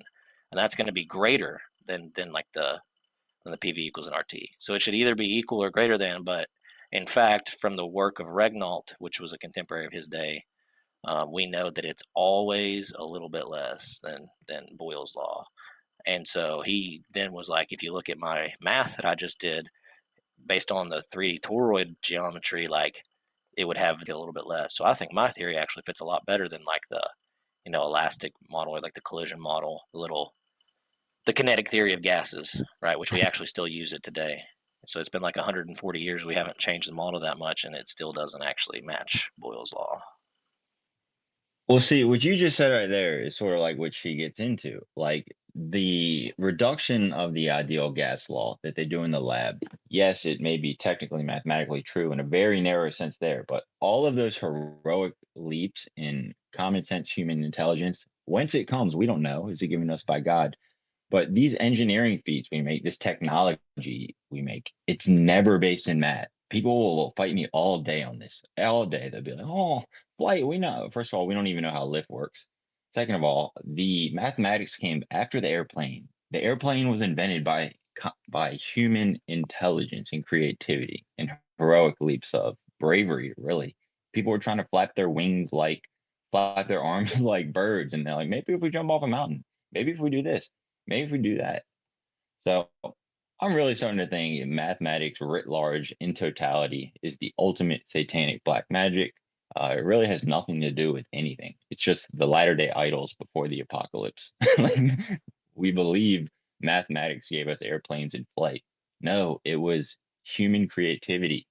And that's going to be greater than the PV equals nRT. So it should either be equal or greater than, but in fact, from the work of Regnault, which was a contemporary of his day, we know that it's always a little bit less than Boyle's law. And so he then was like, if you look at my math that I just did, based on the 3D toroid geometry, like it would have a little bit less. So I think my theory actually fits a lot better than like the, elastic model or like the collision model, the kinetic theory of gases, right? Which we actually still use it today. So it's been like 140 years. We haven't changed the model that much, and it still doesn't actually match Boyle's law. Well, see, what you just said right there is sort of like what she gets into, like the reduction of the ideal gas law that they do in the lab. Yes, it may be technically mathematically true in a very narrow sense there, but all of those heroic leaps in common sense human intelligence, whence it comes, we don't know. Is it given us by God? But these engineering feats we make, this technology we make, it's never based in math. People will fight me all day on this. All day. They'll be like, oh, flight, we know. First of all, we don't even know how lift works. Second of all, the mathematics came after the airplane. The airplane was invented by human intelligence and creativity and heroic leaps of bravery, really. People were trying to flap their arms like birds. And they're like, maybe if we jump off a mountain, maybe if we do this, maybe if we do that. So I'm really starting to think mathematics writ large in totality is the ultimate satanic black magic. It really has nothing to do with anything. It's just the latter day idols before the apocalypse. Like, we believe mathematics gave us airplanes in flight. No, it was human creativity.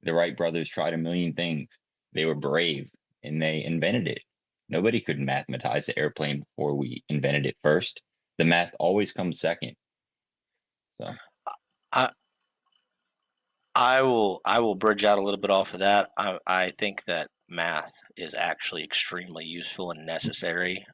The Wright brothers tried a million things. They were brave and they invented it. Nobody could mathematize the airplane before we invented it first. The math always comes second. So I I will bridge out a little bit off of that. I think that math is actually extremely useful and necessary.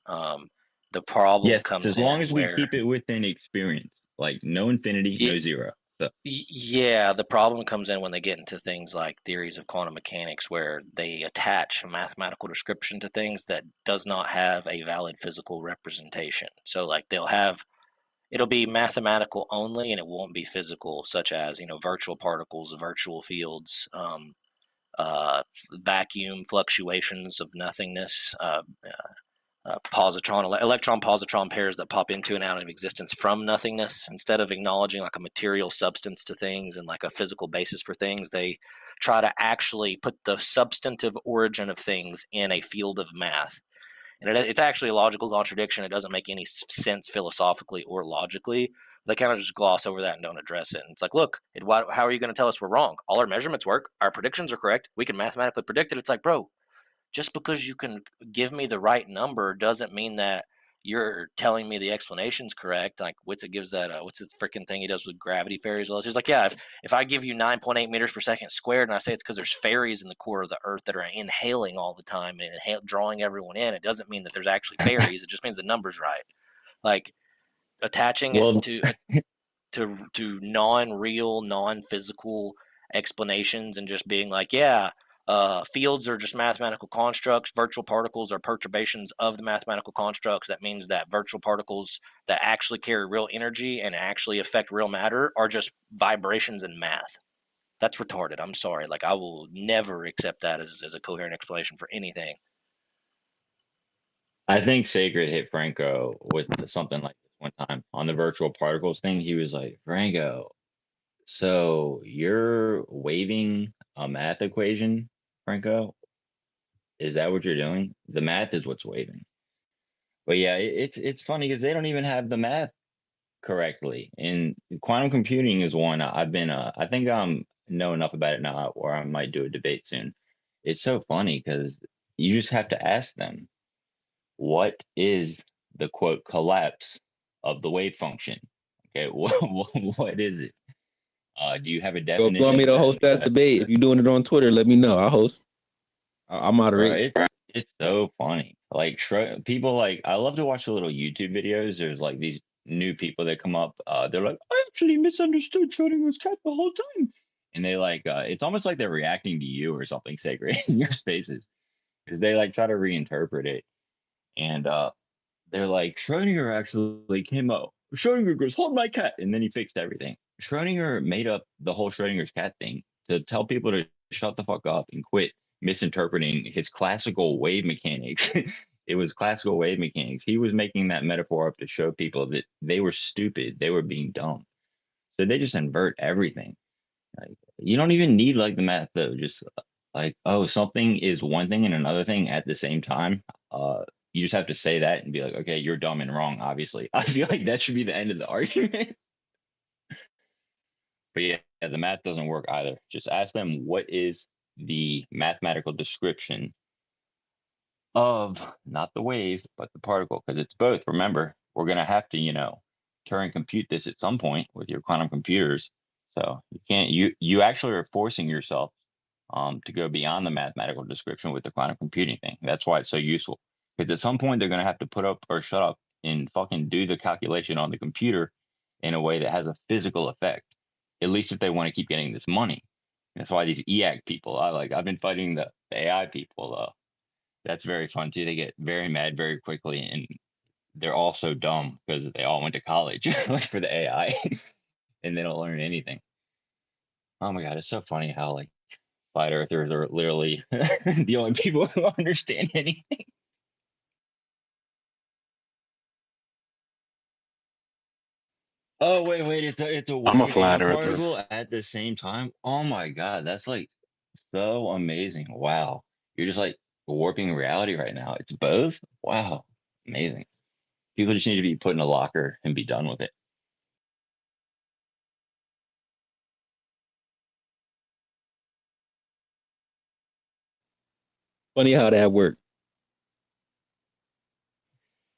The problem yes, comes as long in as we where keep it within experience, like no infinity, y- no zero. So yeah, the problem comes in when they get into things like theories of quantum mechanics, where they attach a mathematical description to things that does not have a valid physical representation. So, like, it'll be mathematical only, and it won't be physical, such as virtual particles, virtual fields, vacuum fluctuations of nothingness, electron positron pairs that pop into and out of existence from nothingness. Instead of acknowledging like a material substance to things and like a physical basis for things, they try to actually put the substantive origin of things in a field of math. And it's actually a logical contradiction. It doesn't make any sense philosophically or logically. They kind of just gloss over that and don't address it. And it's like, look, how are you going to tell us we're wrong? All our measurements work. Our predictions are correct. We can mathematically predict it. It's like, bro, just because you can give me the right number doesn't mean that you're telling me the explanation's correct. Like Witsit gives that what's his freaking thing he does with gravity fairies? Well, he's like, yeah, if I give you 9.8 meters per second squared and I say it's because there's fairies in the core of the earth that are inhaling all the time and drawing everyone in, it doesn't mean that there's actually fairies. It just means the number's right. Like attaching it well, to non-real, non-physical explanations and just being like, yeah, fields are just mathematical constructs. Virtual particles are perturbations of the mathematical constructs. That means that virtual particles that actually carry real energy and actually affect real matter are just vibrations in math. That's retarded. I'm sorry. Like, I will never accept that as a coherent explanation for anything. I think Sacred hit Franco with something like this one time on the virtual particles thing. He was like, Franco, so you're waving a math equation, Franco? Is that what you're doing? The math is what's waving. But yeah, it's funny because they don't even have the math correctly. And quantum computing is one I've been I think know enough about it now or I might do a debate soon. It's so funny because you just have to ask them, what is the quote collapse of the wave function? Okay, what is it? Do you have a Yo, if you want definition me of to that? host that debate, if you're doing it on Twitter, let me know. I'll host. I'll Bro, moderate. it's so funny. Like people like I love to watch the little YouTube videos. There's like these new people that come up. They're like, I actually misunderstood Schrodinger's cat the whole time, and they like it's almost like they're reacting to you or something sacred in your spaces because they like try to reinterpret it, and they're like Schrodinger actually came up. Schrodinger goes, hold my cat, and then he fixed everything. Schrodinger made up the whole Schrodinger's cat thing to tell people to shut the fuck up and quit misinterpreting his classical wave mechanics. It was classical wave mechanics. He was making that metaphor up to show people that they were stupid, they were being dumb. So they just invert everything. Like, you don't even need like the math though. Just like, oh, something is one thing and another thing at the same time. You just have to say that and be like, okay, you're dumb and wrong. Obviously, I feel like that should be the end of the argument. But yeah, the math doesn't work either. Just ask them what is the mathematical description of not the wave, but the particle, because it's both. Remember, we're going to have to, Turing compute this at some point with your quantum computers. So you can't, you actually are forcing yourself to go beyond the mathematical description with the quantum computing thing. That's why it's so useful. Because at some point they're going to have to put up or shut up and fucking do the calculation on the computer in a way that has a physical effect. At least if they want to keep getting this money. That's why these EAC people, I've been fighting the AI people. That's very fun too. They get very mad very quickly, and they're all so dumb because they all went to college like for the AI, and they don't learn anything. Oh my god, it's so funny how like flat earthers are literally the only people who understand anything. Oh wait, it's a I'm a wave and flat a earther. particle at the same time. Oh my god, that's like so amazing. Wow. you're just like warping reality right now. It's both. Wow, amazing. People just need to be put in a locker and be done with it. Funny how that worked.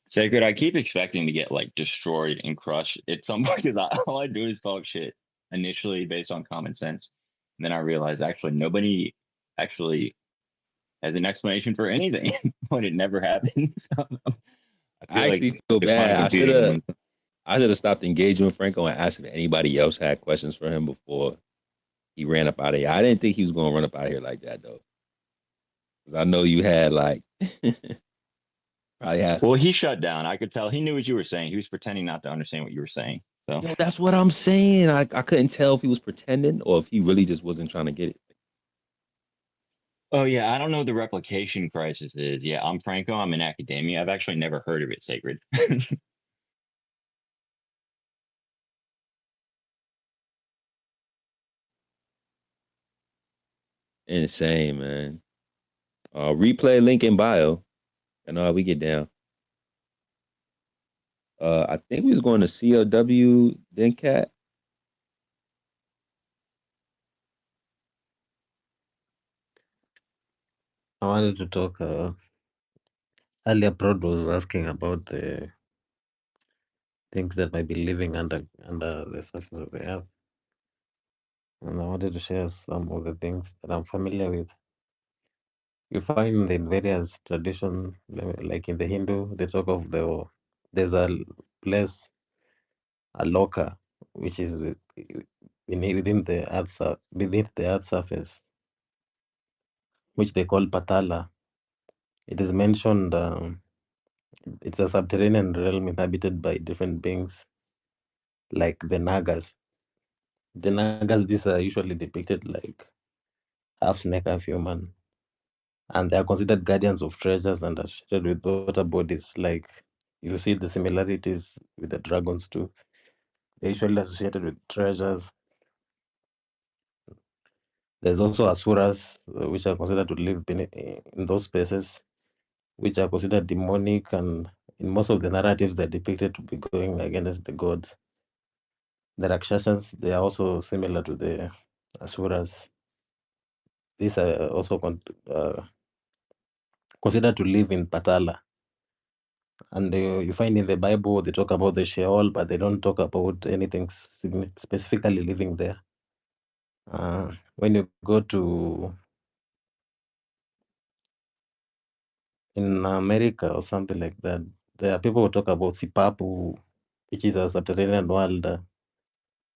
Sacred, I keep expecting to get like destroyed and crushed at some point because all I do is talk shit initially based on common sense. And then I realize actually nobody actually has an explanation for anything when it never happens. I feel I actually like feel the quantum bad. computing. I should have stopped engaging with Franco and asked if anybody else had questions for him before he ran up out of here. I didn't think he was gonna run up out of here like that though. Because I know you had like probably has. Well, he shut down. I could tell he knew what you were saying. He was pretending not to understand what you were saying. So Yo, that's what I'm saying. I couldn't tell if he was pretending or if he really just wasn't trying to get it. oh yeah, I don't know what the replication crisis is. Yeah, I'm Franco. I'm in academia. I've actually never heard of it, Sacred. Insane, man. Replay link in bio. I know how we get down. I think we was going to CLW, then Cat. I wanted to talk. Earlier, Prod was asking about the things that might be living under the surface of the earth, and I wanted to share some of the things that I'm familiar with. You find in various traditions, like in the Hindu, they talk of there's a place, a loka, which is within the beneath the earth surface, which they call Patala. It is mentioned. It's a subterranean realm inhabited by different beings, like the Nagas. The Nagas, these are usually depicted like half snake, half human, and they are considered guardians of treasures and associated with water bodies. Like you see the similarities with the dragons too. They're usually associated with treasures. There's also asuras, which are considered to live in those spaces, which are considered demonic, and in most of the narratives, they're depicted to be going against the gods. The Rakshasas, they are also similar to the asuras. These are also considered to live in Patala. And you find in the Bible, they talk about the Sheol, but they don't talk about anything specifically living there. When you go to in America or something like that, there are people who talk about Sipapu, which is a subterranean world,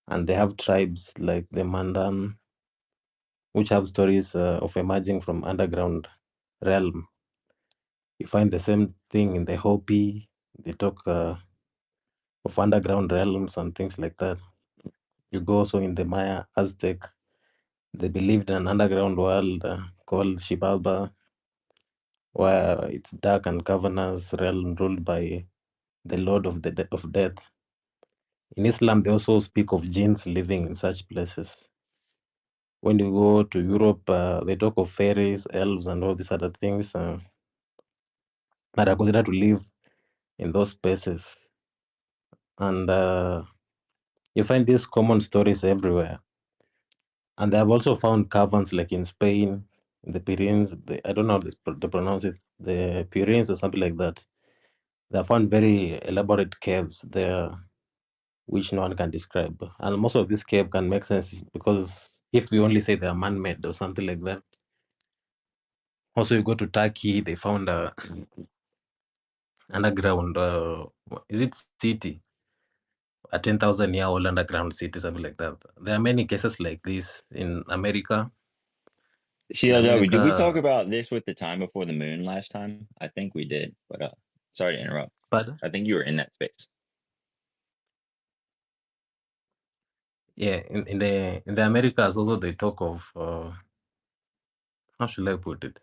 and they have tribes like the Mandan, which have stories of emerging from underground realm. You find the same thing in the Hopi. They talk of underground realms and things like that. You go also in the Maya Aztec. They believed in an underground world called Xibalba, where it's dark and cavernous realm ruled by the Lord of of Death. In Islam, they also speak of jinns living in such places. When you go to Europe, they talk of fairies, elves, and all these other things that are considered to live in those spaces. And you find these common stories everywhere. And they have also found caverns like in Spain, in the Pyrenees. I don't know how to pronounce it, the Pyrenees or something like that. They have found very elaborate caves there, which no one can describe. And most of these caves can make sense because if we only say they are man-made or something like that. Also, you go to Turkey, they found a underground, is it city? A 10,000-year-old underground city, something like that. There are many cases like this in America. In CLW, did we talk America, about this with the time before the moon last time? I think we did, but sorry to interrupt. but I think you were in that space. yeah, in the Americas also they talk of how should I put it?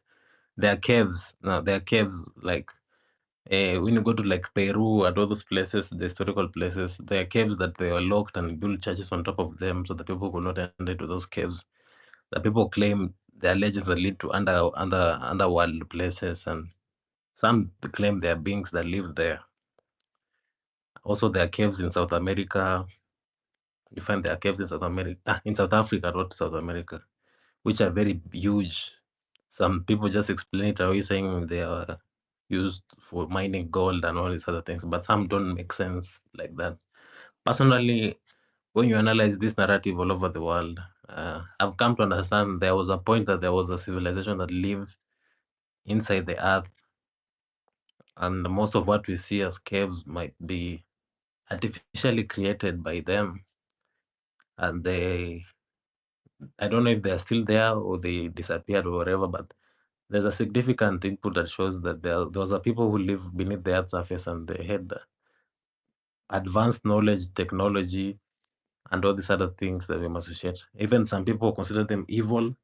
There are caves. Now there are caves like when you go to like Peru and all those places, the historical places, there are caves that they are locked and build churches on top of them so the people could not enter into those caves. The people claim there are legends that lead to underworld places, and some claim there are beings that live there. Also, there are caves in South America. You find there are caves in in South Africa, not South America, which are very huge. Some people just explain it away, saying they are used for mining gold and all these other things, but some don't make sense like that. Personally, when you analyze this narrative all over the world, I've come to understand there was a point that there was a civilization that lived inside the earth, and most of what we see as caves might be artificially created by them, and I don't know if they're still there or they disappeared or whatever, but there's a significant input that shows that those are people who live beneath the earth's surface, and they had advanced knowledge, technology, and all these other things that we must associate. Even some people consider them evil,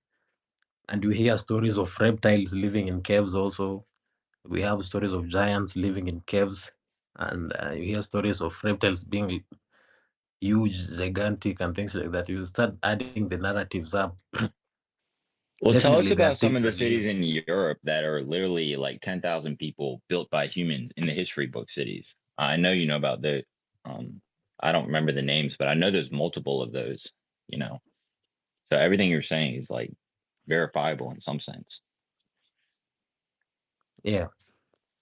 and you hear stories of reptiles living in caves also. We have stories of giants living in caves, and you hear stories of reptiles being huge, gigantic, and things like that. You start adding the narratives up. Well, tell us Definitely, there are about some things of the that live. cities in Europe that are literally like 10,000 people built by humans in the history book cities. I know you know about the, um, I don't remember the names, but I know there's multiple of those, you know. So everything you're saying is like verifiable in some sense. Yeah,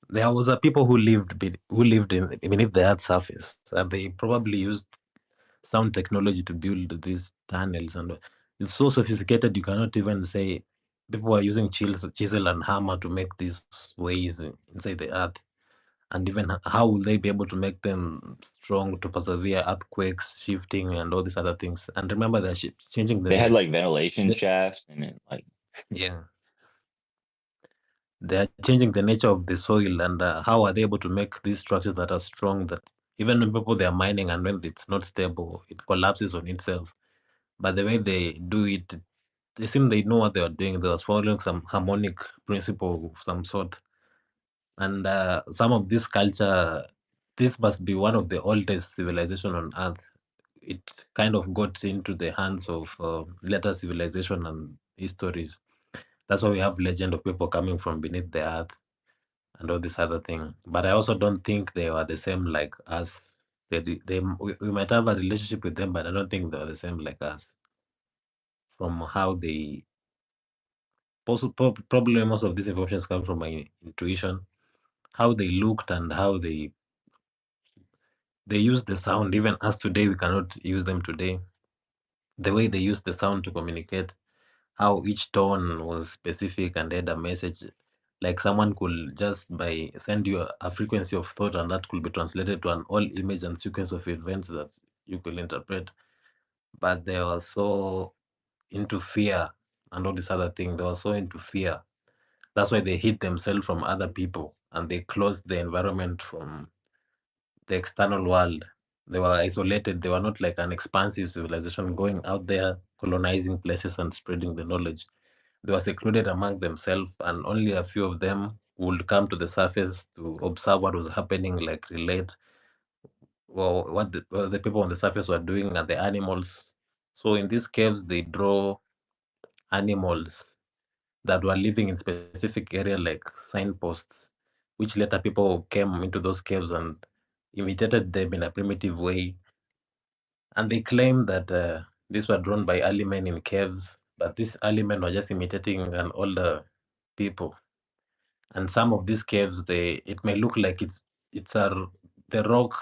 there was a people who lived in beneath the earth's surface, and they probably used sound technology to build these tunnels, and it's so sophisticated you cannot even say people are using chisel and hammer to make these ways inside the earth. And even how will they be able to make them strong to persevere earthquakes, shifting, and all these other things? And remember, they're changing They had like ventilation shafts and it like yeah, they are changing the nature of the soil, and how are they able to make these structures that are strong, that even when people they are mining and when it's not stable, it collapses on itself. But the way they do it, they seem they know what they are doing. They are following some harmonic principle of some sort. And some of this culture, this must be one of the oldest civilization on earth. It kind of got into the hands of later civilization and histories. That's why we have legend of people coming from beneath the earth and all this other thing. But I also don't think they were the same like us. We might have a relationship with them, but I don't think they were the same like us. From how they probably most of these information come from my intuition, how they looked and how they use the sound. Even us today, we cannot use them today. The way they use the sound to communicate, how each tone was specific and had a message. Like someone could just by send you a frequency of thought, and that could be translated to an all image and sequence of events that you could interpret. But they were so into fear and all this other thing. They were so into fear. That's why they hid themselves from other people and they closed the environment from the external world. They were isolated. They were not like an expansive civilization going out there, colonizing places and spreading the knowledge. They were secluded among themselves, and only a few of them would come to the surface to observe what was happening, like relate well, what the people on the surface were doing and the animals. So in these caves, they draw animals that were living in specific area like signposts, which later people came into those caves and imitated them in a primitive way. And they claim that these were drawn by early men in caves, but these early men were just imitating an older people. And some of these caves, it may look like the rock.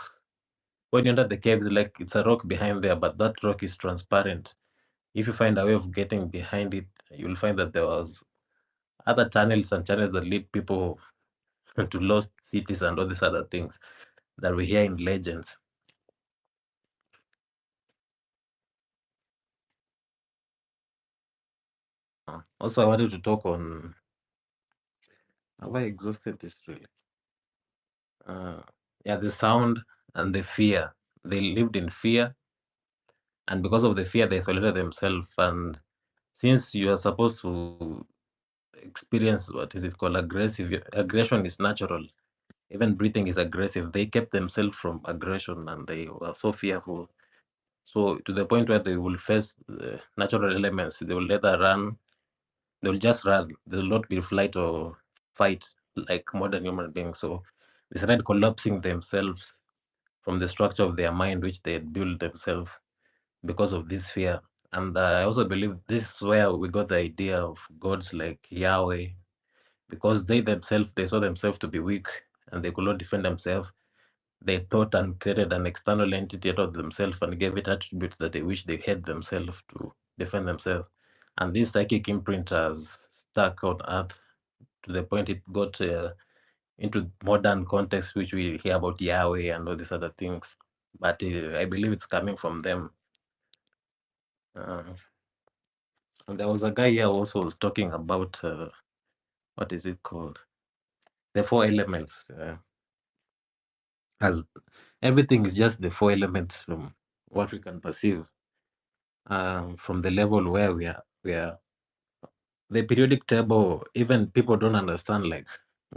When you enter the caves, like it's a rock behind there, but that rock is transparent. If you find a way of getting behind it, you'll find that there was other tunnels and channels that lead people to lost cities and all these other things that we hear in legends. Also, I wanted to talk on. Have I exhausted this really? Yeah, the sound and the fear. They lived in fear, and because of the fear, they isolated themselves. And since you are supposed to experience what is it called aggression is natural. Even breathing is aggressive. They kept themselves from aggression, and they were so fearful. So to the point where they will face the natural elements, they will either run, they'll just run. They'll not be flight or fight like modern human beings. So they started collapsing themselves from the structure of their mind, which they had built themselves because of this fear. And I also believe this is where we got the idea of gods like Yahweh, because they themselves, they saw themselves to be weak and they could not defend themselves. They thought and created an external entity out of themselves and gave it attributes that they wish they had themselves to defend themselves. And this psychic imprint has stuck on Earth to the point it got into modern context, which we hear about Yahweh and all these other things. But I believe it's coming from them. And there was a guy here also was talking about what is it called? The four elements. As everything is just the four elements from what we can perceive, from the level where we are. The periodic table, even people don't understand. Like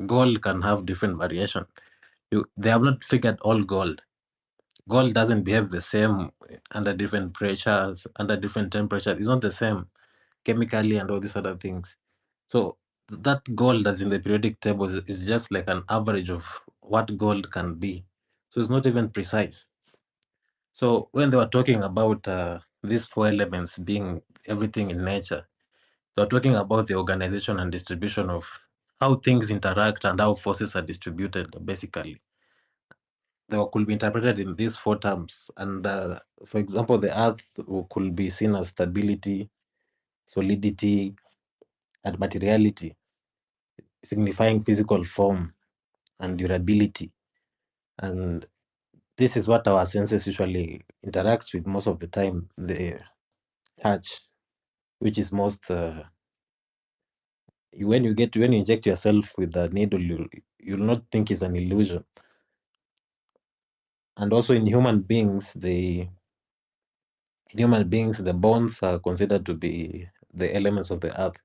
gold can have different variation. They have not figured all gold. Gold doesn't behave the same under different pressures, under different temperatures. It's not the same chemically and all these other things. So that gold that's in the periodic table is just like an average of what gold can be. So it's not even precise. So when they were talking about these four elements being everything in nature, they were talking about the organization and distribution of how things interact and how forces are distributed, basically. They could be interpreted in these four terms. And for example, the earth could be seen as stability, solidity, and materiality, signifying physical form and durability. And this is what our senses usually interacts with most of the time. The touch, which is most when you inject yourself with a needle, you'll not think it's an illusion. And also in human beings, the bones are considered to be the elements of the earth.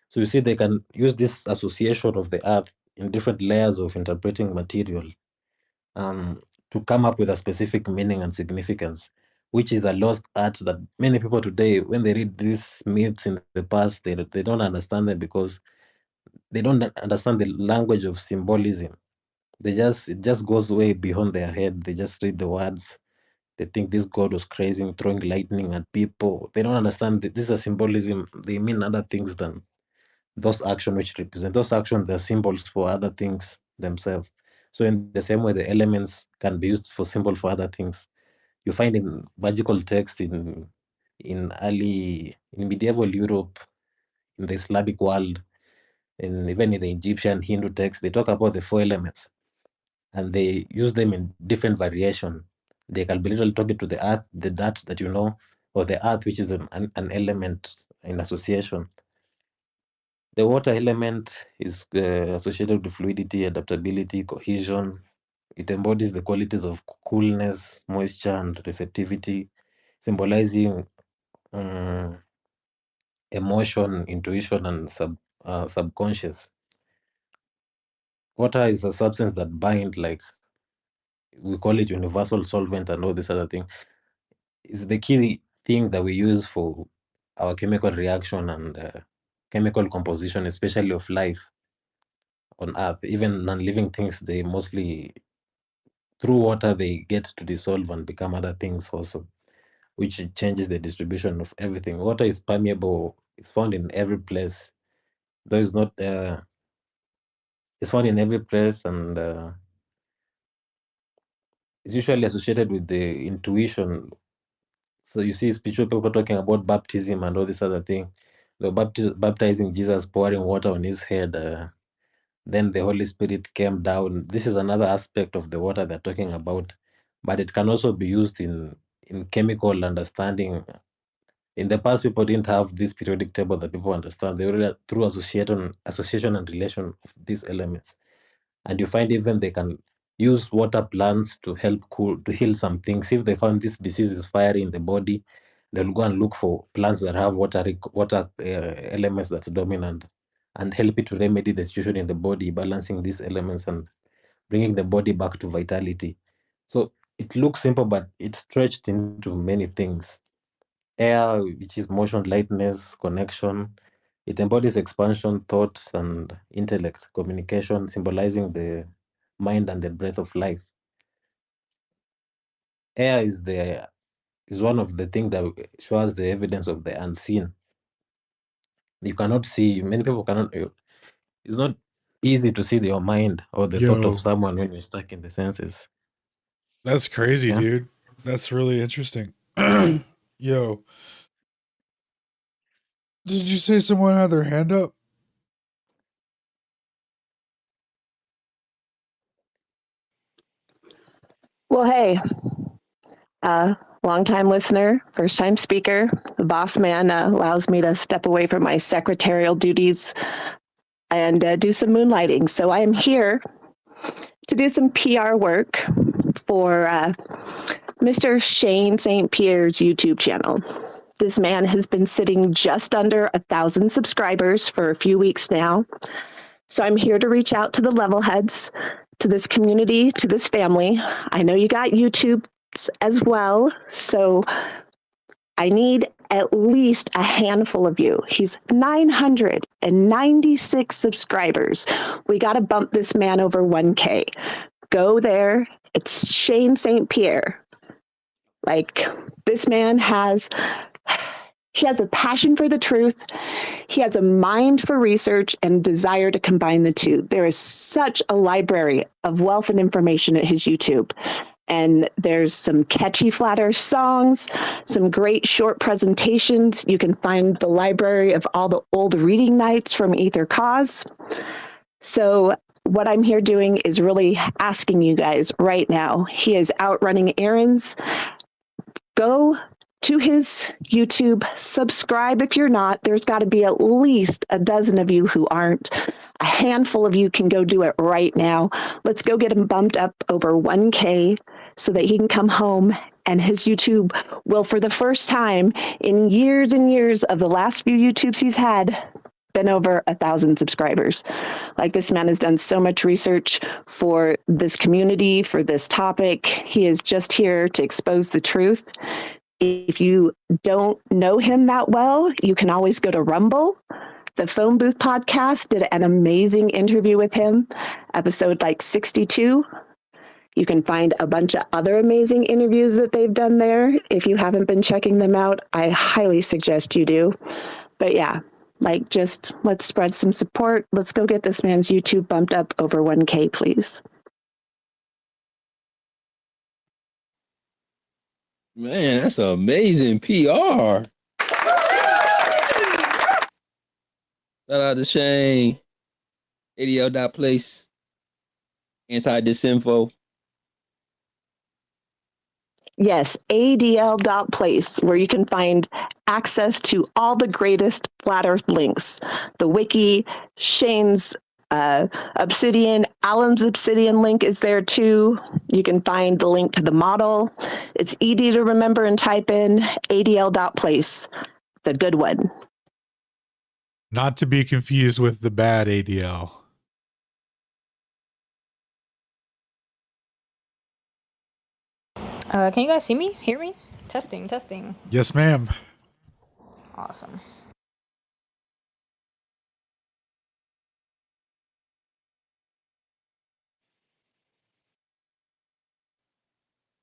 So you see, they can use this association of the earth in different layers of interpreting material to come up with a specific meaning and significance, which is a lost art that many people today, when they read these myths in the past, they don't understand them because they don't understand the language of symbolism. It just goes way beyond their head. They just read the words. They think this god was crazy, throwing lightning at people. They don't understand that this is a symbolism. They mean other things than those actions which represent. Those actions, they're symbols for other things themselves. So in the same way, the elements can be used for symbol for other things. You find in magical text in medieval Europe, in the Islamic world, and even in the Egyptian Hindu text, they talk about the four elements, and they use them in different variation. They can be literally talking to the earth, the dirt that you know, or the earth, which is an element in association. The water element is associated with fluidity, adaptability, cohesion. It embodies the qualities of coolness, moisture, and receptivity, symbolizing emotion, intuition, and subconscious. Water is a substance that binds, like we call it universal solvent and all this other thing. It's the key thing that we use for our chemical reaction and chemical composition, especially of life on Earth. Even non-living things, they mostly, through water, they get to dissolve and become other things also, which changes the distribution of everything. Water is permeable. It's found in every place. Though it's not, it's found in every place, and it's usually associated with the intuition. So you see spiritual people talking about baptism and all this other thing. They were baptizing Jesus, pouring water on his head. Then the Holy Spirit came down. This is another aspect of the water they're talking about, but it can also be used in chemical understanding. In the past, people didn't have this periodic table that people understand. They were through association and relation of these elements. And you find even they can use water plants to help to heal some things. If they found this disease is fiery in the body, they'll go and look for plants that have water elements that's dominant and help it to remedy the situation in the body, balancing these elements and bringing the body back to vitality. So it looks simple, but it's stretched into many things. Air, which is motion, lightness, connection, It embodies expansion, thought, and intellect, communication, symbolizing the mind and the breath of life. Air is one of the things that shows the evidence of the unseen. You cannot see. Many people cannot. It's not easy to see your mind or the thought of Yo, someone when you're stuck in the senses. that's crazy, Yeah. dude. That's really interesting. Yo, did you say someone had their hand up? Well, hey, long time listener, first time speaker. The boss man allows me to step away from my secretarial duties and do some moonlighting. So I am here to do some PR work for Mr. Shane St. Pierre's YouTube channel. This man has been sitting just under 1,000 subscribers for a few weeks now. So I'm here to reach out to the level heads, to this community, to this family. I know you got YouTube as well, so I need at least a handful of you. He's 996 subscribers. We got to bump this man over 1K. Go there. It's Shane St. Pierre. Like, this man has a passion for the truth. He has a mind for research and desire to combine the two. There is such a library of wealth and information at his YouTube. And there's some catchy flat earth songs, some great short presentations. You can find the library of all the old reading nights from Ether Cause. So what I'm here doing is really asking you guys right now. He is out running errands. Go to his YouTube, subscribe if you're not. There's got to be at least a dozen of you who aren't. A handful of you can go do it right now. Let's go get him bumped up over 1K so that he can come home and his YouTube will, for the first time in years and years of the last few YouTubes he's had, been over 1,000 subscribers. Like, this man has done so much research for this community, for this topic. He is just here to expose the truth. If you don't know him that well, you can always go to Rumble. The Phone Booth podcast did an amazing interview with him, episode like 62. You can find a bunch of other amazing interviews that they've done there. If you haven't been checking them out, I highly suggest you do. But yeah, like, just let's spread some support. Let's go get this man's YouTube bumped up over 1K, please. Man, that's amazing PR. Shout out to Shane. ADL.place. Anti-disinfo. Yes, adl.place, where you can find access to all the greatest flat earth links. The wiki, Shane's Obsidian, Alan's Obsidian link is there too. You can find the link to the model. It's easy to remember and type in adl.place, the good one. Not to be confused with the bad ADL. Can you guys see me? Hear me? Testing, testing. Yes, ma'am. Awesome.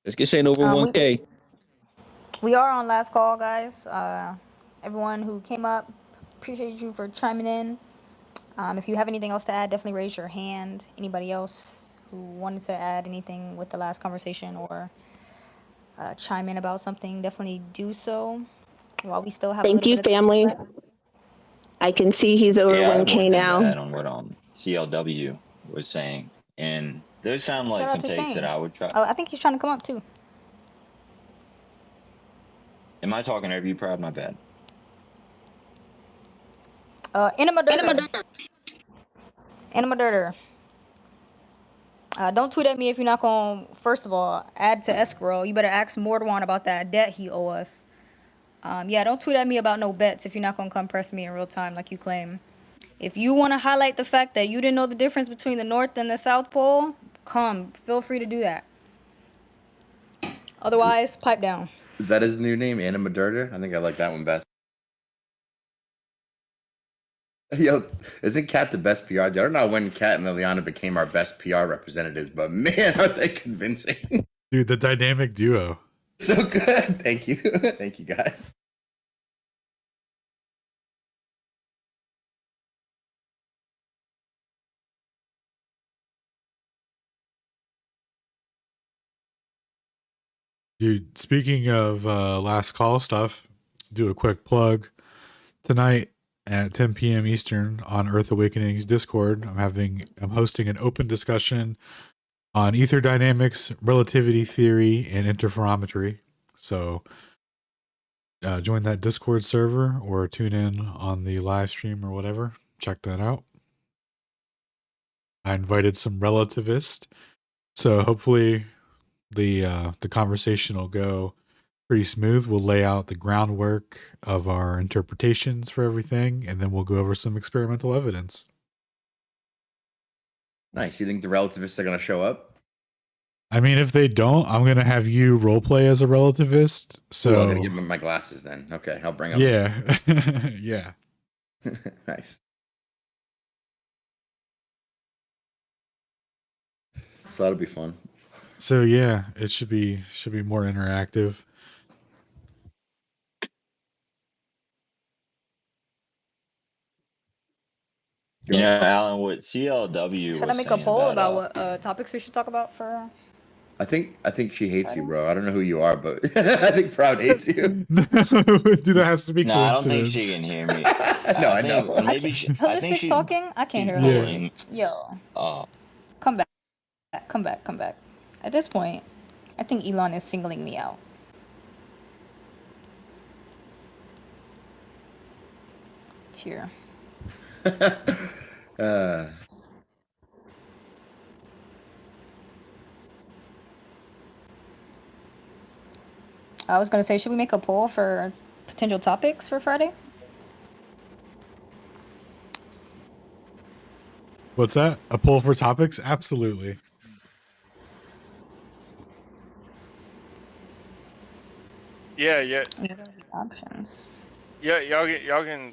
Let's get Shane over 1K. We are on last call, guys. Everyone who came up, appreciate you for chiming in. If you have anything else to add, definitely raise your hand. Anybody else who wanted to add anything with the last conversation or chime in about something, definitely do so while we still have Thank you, family. I can see he's over Yeah, I have 1K one thing to now. add on what CLW was saying, and those sound like Shout out some to takes Shane. that I would try. Oh, I think he's trying to come up too. Am I talking over you, Proud? My bad. Animadirter. Don't tweet at me if you're not going to, first of all, add to escrow. You better ask Mordwan about that debt he owe us. Yeah, don't tweet at me about no bets if you're not going to come press me in real time like you claim. If you want to highlight the fact that you didn't know the difference between the North and the South Pole, come. Feel free to do that. Otherwise, pipe down. Is that his new name, Animadirter? I think I like that one best. Yo, isn't Kat the best PR? I don't know when Kat and Liliana became our best PR representatives, but man, are they convincing. Dude, the dynamic duo. So good. Thank you. Thank you, guys. Dude, speaking of last call stuff, do a quick plug. Tonight at 10 p.m. Eastern on Earth Awakening's Discord, I'm hosting an open discussion on ether dynamics, relativity theory, and interferometry. So join that Discord server or tune in on the live stream or whatever. Check that out. I invited some relativists, so hopefully the conversation will go pretty smooth. We'll lay out the groundwork of our interpretations for everything, and then we'll go over some experimental evidence. Nice. You think the relativists are going to show up? I mean, if they don't, I'm going to have you roleplay as a relativist. So Ooh, I'm going to give them my glasses then. Okay, I'll bring them. Yeah. Yeah. Nice. So that'll be fun. So yeah, it should be more interactive. You know, Alan, what CLW Should I was make a saying poll about about what topics we should talk about for? I think she hates you, bro. I don't know who you are, but I think Proud hates you. Dude, that has to be No, I don't coincidence. think she can hear me. No, I know. Maybe I think Holistic's talking? I can't hear she's Holistic. Yo, Oh, come back. Come back. At this point, I think Elon is singling me out. Tear. I was gonna say, should we make a poll for potential topics for Friday? What's that? A poll for topics? Absolutely. Yeah. What are the options? Yeah, y'all can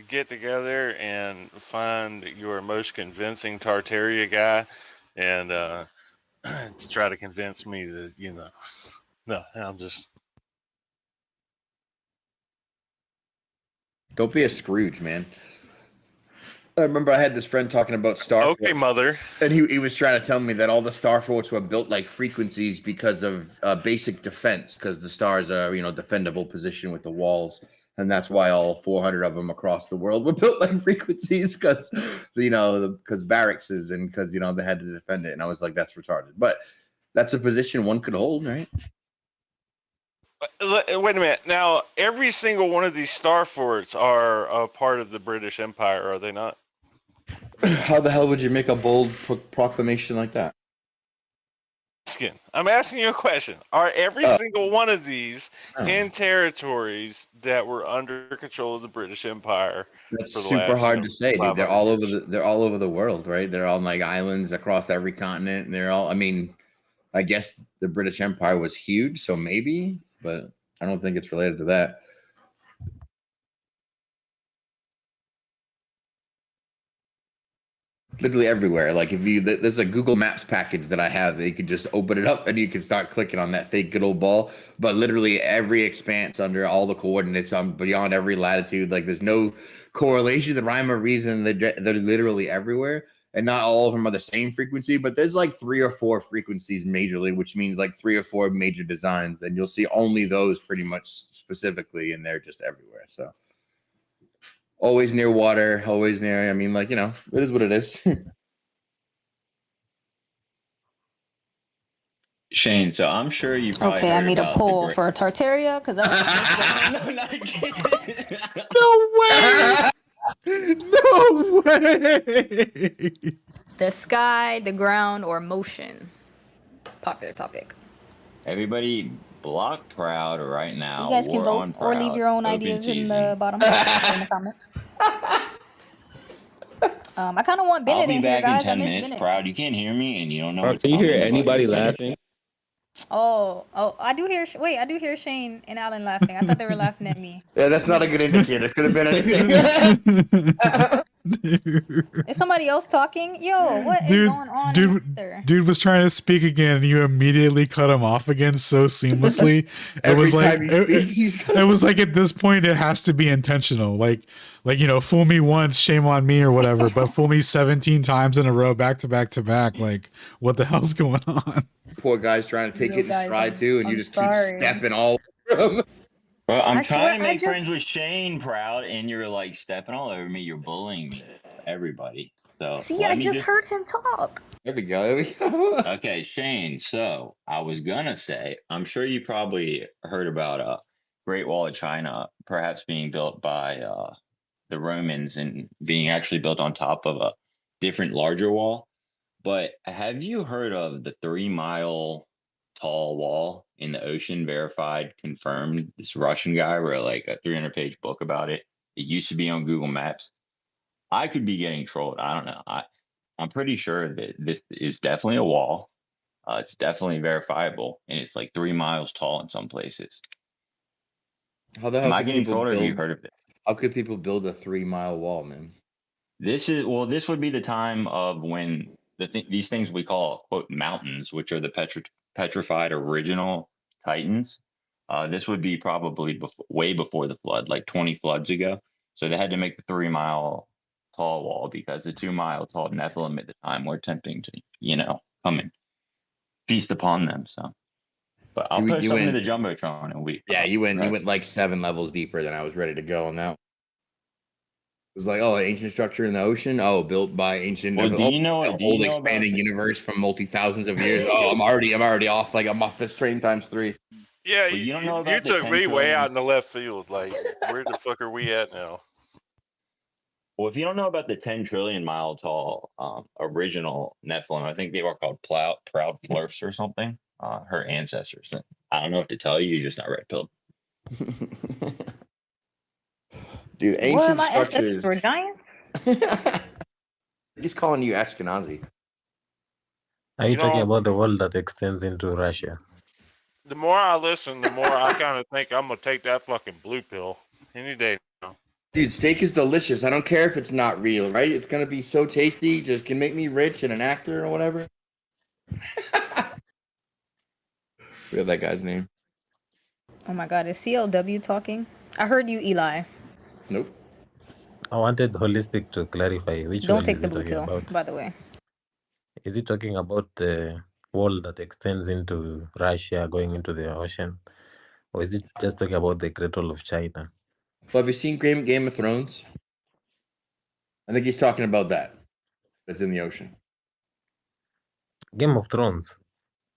get together and find your most convincing Tartaria guy, and to try to convince me that no, I'm just Don't be a Scrooge, man. I remember I had this friend talking about star okay, forts, mother. and he was trying to tell me that all the star forts were built like frequencies because of basic defense, because the stars are defendable position with the walls, and that's why all 400 of them across the world were built like frequencies, because because barracks and because they had to defend it. And I was like, that's retarded, but that's a position one could hold, right? Wait a minute. Now, every single one of these star forts are a part of the British Empire, are they not? How the hell would you make a bold proclamation like that? I'm asking you a question. Are every single one of these in territories that were under control of the British Empire? That's for the super last, hard to say, dude. They're 500 all years? over they're all over the world, right? They're on like islands across every continent, and they're all. I mean, I guess the British Empire was huge, so maybe, but I don't think it's related to that. Literally everywhere. Like there's a Google Maps package that I have that you can just open it up and you can start clicking on that fake good old ball. But literally every expanse under all the coordinates on beyond every latitude, like there's no correlation, the rhyme or reason. They're literally everywhere, and not all of them are the same frequency. But there's like 3 or 4 frequencies majorly, which means like 3 or 4 major designs, and you'll see only those pretty much specifically, and they're just everywhere. So. Always near water, always near. I mean, like, it is what it is. Shane, so I'm sure you probably Okay, I heard made a about the poll great. for Tartaria because that's No way! the sky, the ground, or motion. It's a popular topic. Everybody block Proud right now. So you guys can War vote on or leave Proud. your own Open ideas in season. the bottom or in the comments. I kind of want I'll Bennett be in here, back in guys. I 10 miss minutes. Bennett. Proud, you can't hear me, and you don't know Can what's you hear coming, but anybody you're gonna laughing? Oh, I do hear. Wait, I do hear Shane and Alan laughing. I thought they were laughing at me. Yeah, that's not a good indicator. Could have been anything. Is somebody else talking? Yo, what is dude, going on in dude, there? dude was trying to speak again, and you immediately cut him off again so seamlessly. Every time he speaks, he's it was like at this point it has to be intentional. Like fool me once, shame on me or whatever. But fool me 17 times in a row, back to back to back. Like, what the hell's going on? Poor guy's trying to take Yo, it in guys, stride too, and you I'm just sorry. keep stepping all over him. Well, I'm I trying swear, to make I friends just- with Shane Proud, and you're like stepping all over me. You're bullying me, everybody. So See, let I me just heard him talk. There we go. There we go. Okay, Shane. So I was gonna say, I'm sure you probably heard about Great Wall of China, perhaps being built by the Romans and being actually built on top of a different larger wall. But have you heard of the 3 mile tall wall in the ocean, verified, confirmed? This Russian guy wrote like a 300-page book about it. It used to be on Google Maps. I could be getting trolled. I don't know. I'm pretty sure that this is definitely a wall. It's definitely verifiable, and it's like 3 miles tall in some places. How the Am hell I could getting people trolled, or have you build? heard of it? How could people build a 3 mile wall, man? This would be the time of when these things we call quote mountains, which are the petrified original Titans. This would be probably way before the flood, like 20 floods ago. So they had to make the 3 mile tall wall because the 2 mile tall Nephilim at the time were attempting to, come and feast upon them. So, but I'll post something to the Jumbotron in a week. Yeah, you went like 7 levels deeper than I was ready to go on that. It was like, oh, ancient structure in the ocean. Oh, built by ancient. Well, do you know old expanding universe from multi thousands of years. Oh, I'm already off. Like I'm off this train times 3. Yeah, Well, you don't know you about the took 10 me way trillion out in the left field. Like, where the fuck are we at now? Well, if you don't know about the 10 trillion mile tall original Nephilim, I think they were called Proud Flurfs or something. Her ancestors. And I don't know what to tell you. You're just not red pilled. Dude, What, ancient my structures. ancestors were giants? He's calling you Ashkenazi. Are you You talking know, about the wall that extends into Russia? the more I listen, the more I kind of think I'm gonna take that fucking blue pill any day now. Dude, steak is delicious. I don't care if it's not real, right? It's gonna be so tasty. Just can make me rich and an actor or whatever. Forget that guy's name. Oh my God, is CLW talking? I heard you, Eli. Nope. I wanted Holistic to clarify which Don't wall take is the he blue talking pill, about. by the way. Is he talking about the wall that extends into Russia going into the ocean? Or is it just talking about the Great Wall of China? Well, have you seen Game of Thrones? I think he's talking about that. That's in the ocean. Game of Thrones.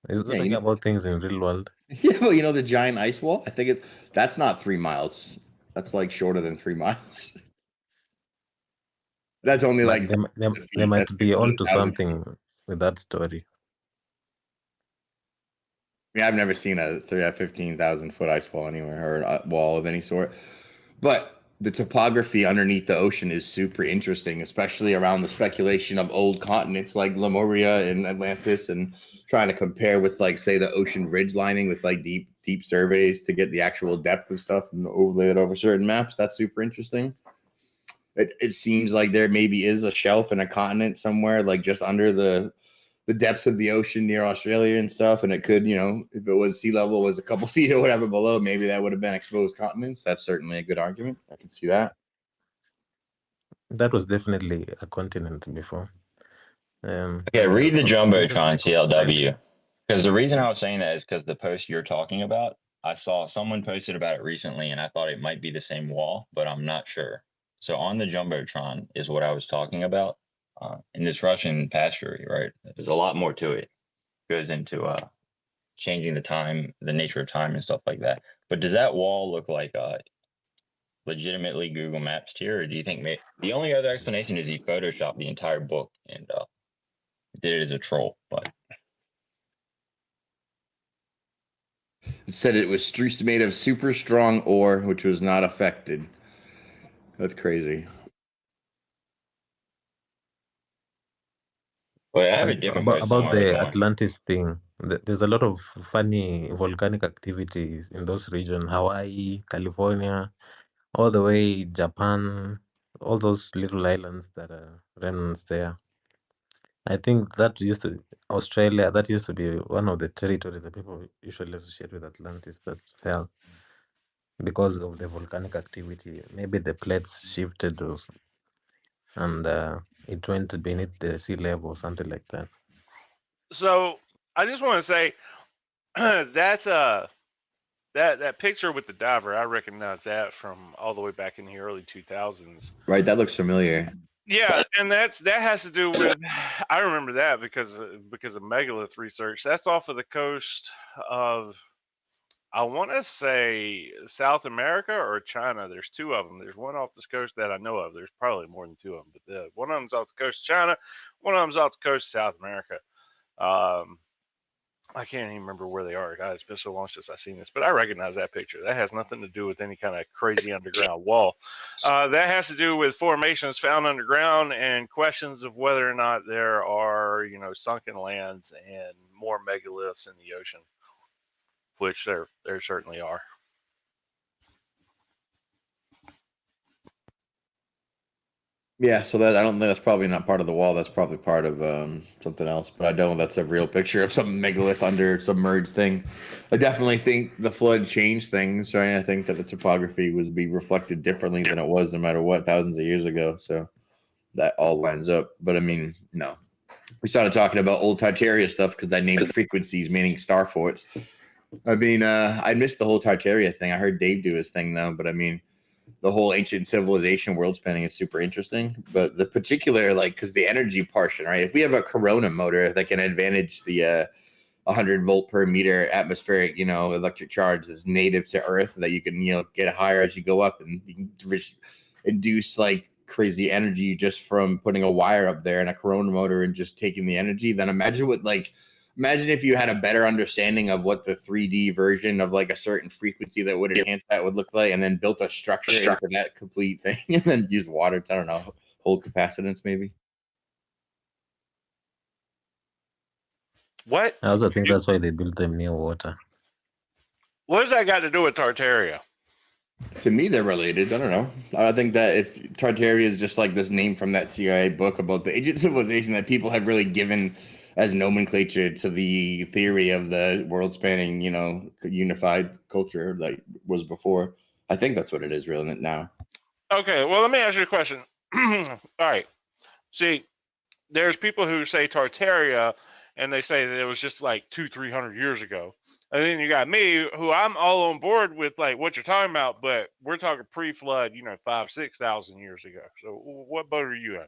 Is it Yeah, talking about things in real world? Yeah, well, you know the giant ice wall? I think that's not 3 miles. That's like shorter than 3 miles. That's only But like they might that's be onto 15,000 something with that story. I mean, I've never seen a 15,000 foot ice wall anywhere or a wall of any sort. But the topography underneath the ocean is super interesting, especially around the speculation of old continents like Lemuria and Atlantis, and trying to compare with, like, say, the ocean ridge lining with like deep surveys to get the actual depth of stuff and overlay it over certain maps. That's super interesting. It seems like there maybe is a shelf in a continent somewhere, like just under the depths of the ocean near Australia and stuff. And it could, if it was sea level was a couple feet or whatever below, maybe that would have been exposed continents. That's certainly a good argument. I can see that. That was definitely a continent before. Okay, read the Jumbotron CLW. Because the reason I was saying that is because the post you're talking about, I saw someone posted about it recently, and I thought it might be the same wall, but I'm not sure. So on the Jumbotron is what I was talking about. In this Russian pasture, right? There's a lot more to it. It goes into changing the nature of time and stuff like that. But does that wall look like legitimately Google Maps tier, or do you think the only other explanation is he photoshopped the entire book and did it as a troll? But it said it was made of super strong ore, which was not affected. That's crazy. Well, I have a different about the Atlantis thing. There's a lot of funny volcanic activities in those regions, Hawaii, California, all the way Japan, all those little islands that are remnants there. I think that used to Australia. That used to be one of the territories that people usually associate with Atlantis that fell because of the volcanic activity. Maybe the plates shifted and it went beneath the sea level or something like that. So I just want to say that's that picture with the diver. I recognize that from all the way back in the early 2000s. Right, that looks familiar. Yeah, and that has to do with I remember that because of megalith research. That's off of the coast of I want to say South America or China. There's two of them. There's one off the coast that I know of. There's probably more than two of them, but one of them's off the coast of China. One of them's off the coast of South America. I can't even remember where they are. God, it's been so long since I've seen this, but I recognize that picture. That has nothing to do with any kind of crazy underground wall. That has to do with formations found underground and questions of whether or not there are, sunken lands and more megaliths in the ocean, which there certainly are. Yeah, so that I don't think that's probably not part of the wall. That's probably part of something else. But I know that's a real picture of some megalith under submerged thing. I definitely think the flood changed things, right? I think that the topography was be reflected differently than it was no matter what thousands of years ago. So that all lines up. But I mean, no. We started talking about old Tartaria stuff because I named frequencies meaning star forts. I mean, I missed the whole Tartaria thing. I heard Dave do his thing though, but I mean, the whole ancient civilization world spanning is super interesting, but the particular, because the energy portion, right? If we have a corona motor that can advantage the 100 volt per meter atmospheric, electric charge that's native to Earth that you can, get higher as you go up, and you can induce crazy energy just from putting a wire up there and a corona motor and just taking the energy, then imagine if you had a better understanding of what the 3D version of a certain frequency that would enhance that would look like, and then built a structure into that complete thing, and then use water to, I don't know, hold capacitance maybe. What? I also think that's why they built them near water. What does that got to do with Tartaria? To me, they're related. I don't know. I think that if Tartaria is just like this name from that CIA book about the ancient civilization that people have really given as nomenclature to the theory of the world-spanning, unified culture that was before. I think that's what it is, really, now. Okay, well, let me ask you a question. All right. See, there's people who say Tartaria, and they say that it was just 200-300 years ago. And then you got me, who I'm all on board with what you're talking about, but we're talking pre-flood, 5,000-6,000 years ago. So what boat are you in?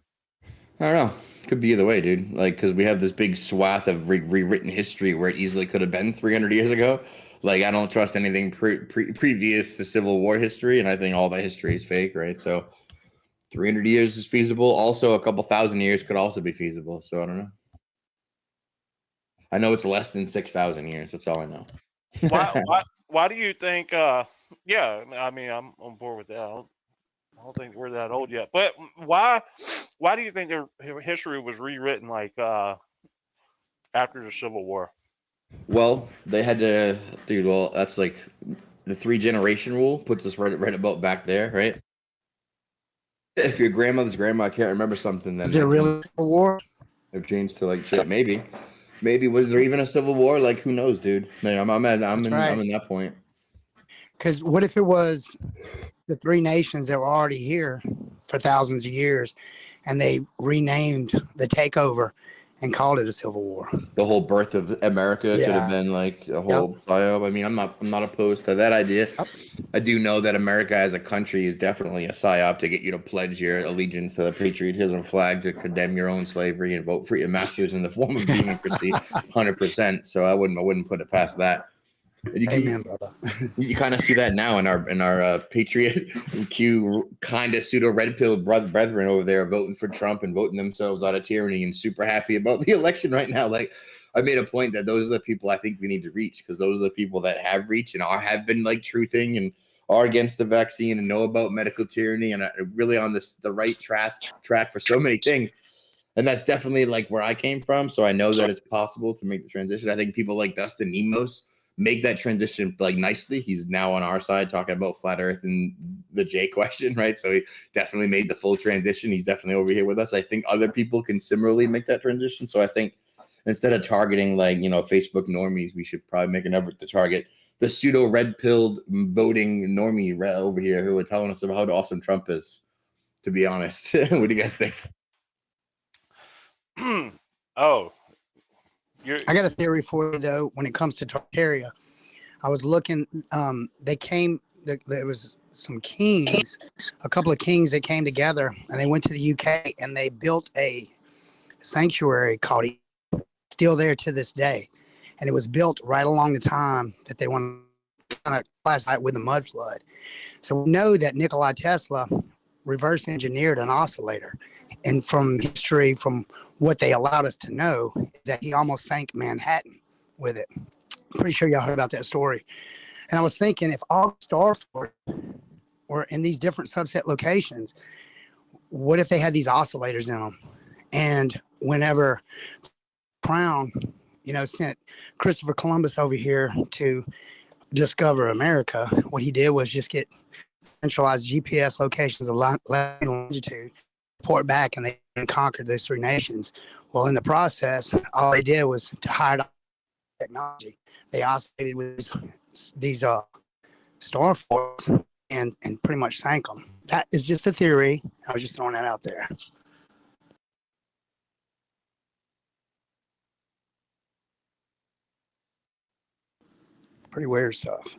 I don't know. Could be either way, dude. Because we have this big swath of rewritten history where it easily could have been 300 years ago. I don't trust anything previous to Civil War history, and I think all that history is fake, right? So 300 years is feasible. Also, a couple thousand years could also be feasible. So I don't know. I know it's less than 6,000 years. That's all I know. Why do you think? Yeah, I mean, I'm on board with that. I don't think we're that old yet. But why do you think their history was rewritten after the Civil War? Well, they had to, dude. Well, that's the 3-generation rule puts us right about back there, right? If your grandmother's grandma can't remember something, then is there really a war? They've changed to shit. Maybe was there even a civil war? Who knows, dude? I'm in that point. Because what if it was the 3 nations that were already here for thousands of years, and they renamed the takeover and called it a civil war? The whole birth of America could have been a whole bio. I mean, I'm not opposed to that idea. Yep. I do know that America as a country is definitely a psyop to get you to pledge your allegiance to the patriotism flag, to condemn your own slavery and vote for your masters in the form of democracy, 100%. So I wouldn't put it past that. Amen, brother. You kind of see that now in our Patriot Q kind of pseudo red pill brethren over there voting for Trump and voting themselves out of tyranny and super happy about the election right now. I made a point that those are the people I think we need to reach, because those are the people that have reached and have been truthing and are against the vaccine and know about medical tyranny and are really on the right track for so many things. And that's definitely like where I came from. So I know that it's possible to make the transition. I think people like Dustin Nemos make that transition like nicely. He's now on our side talking about flat Earth and the J question, right? So he definitely made the full transition. He's definitely over here with us. I think other people can similarly make that transition. So I think instead of targeting like, you know, Facebook normies, we should probably make an effort to target the pseudo red pilled voting normie over here who are telling us about how awesome Trump is, to be honest. What do you guys think? Oh, I got a theory for you though. When it comes to Tartaria, I was looking. There was some kings, a couple of kings that came together, and they went to the UK and they built a sanctuary called, still there to this day, and it was built right along the time that they want to kind of classify it with the mud flood. So we know that Nikola Tesla reverse engineered an oscillator, and from history, from what they allowed us to know, is that he almost sank Manhattan with it. I'm pretty sure y'all heard about that story. And I was thinking, if all star forts were in these different subset locations, what if they had these oscillators in them? And whenever Crown, you know, sent Christopher Columbus over here to discover America, what he did was just get centralized GPS locations of latitude and longitude, report back, and they conquered those three nations. Well, in the process, all they did was to hide technology. They oscillated with these star forts and pretty much sank them. That is just a theory. I was just throwing that out there. Pretty weird stuff.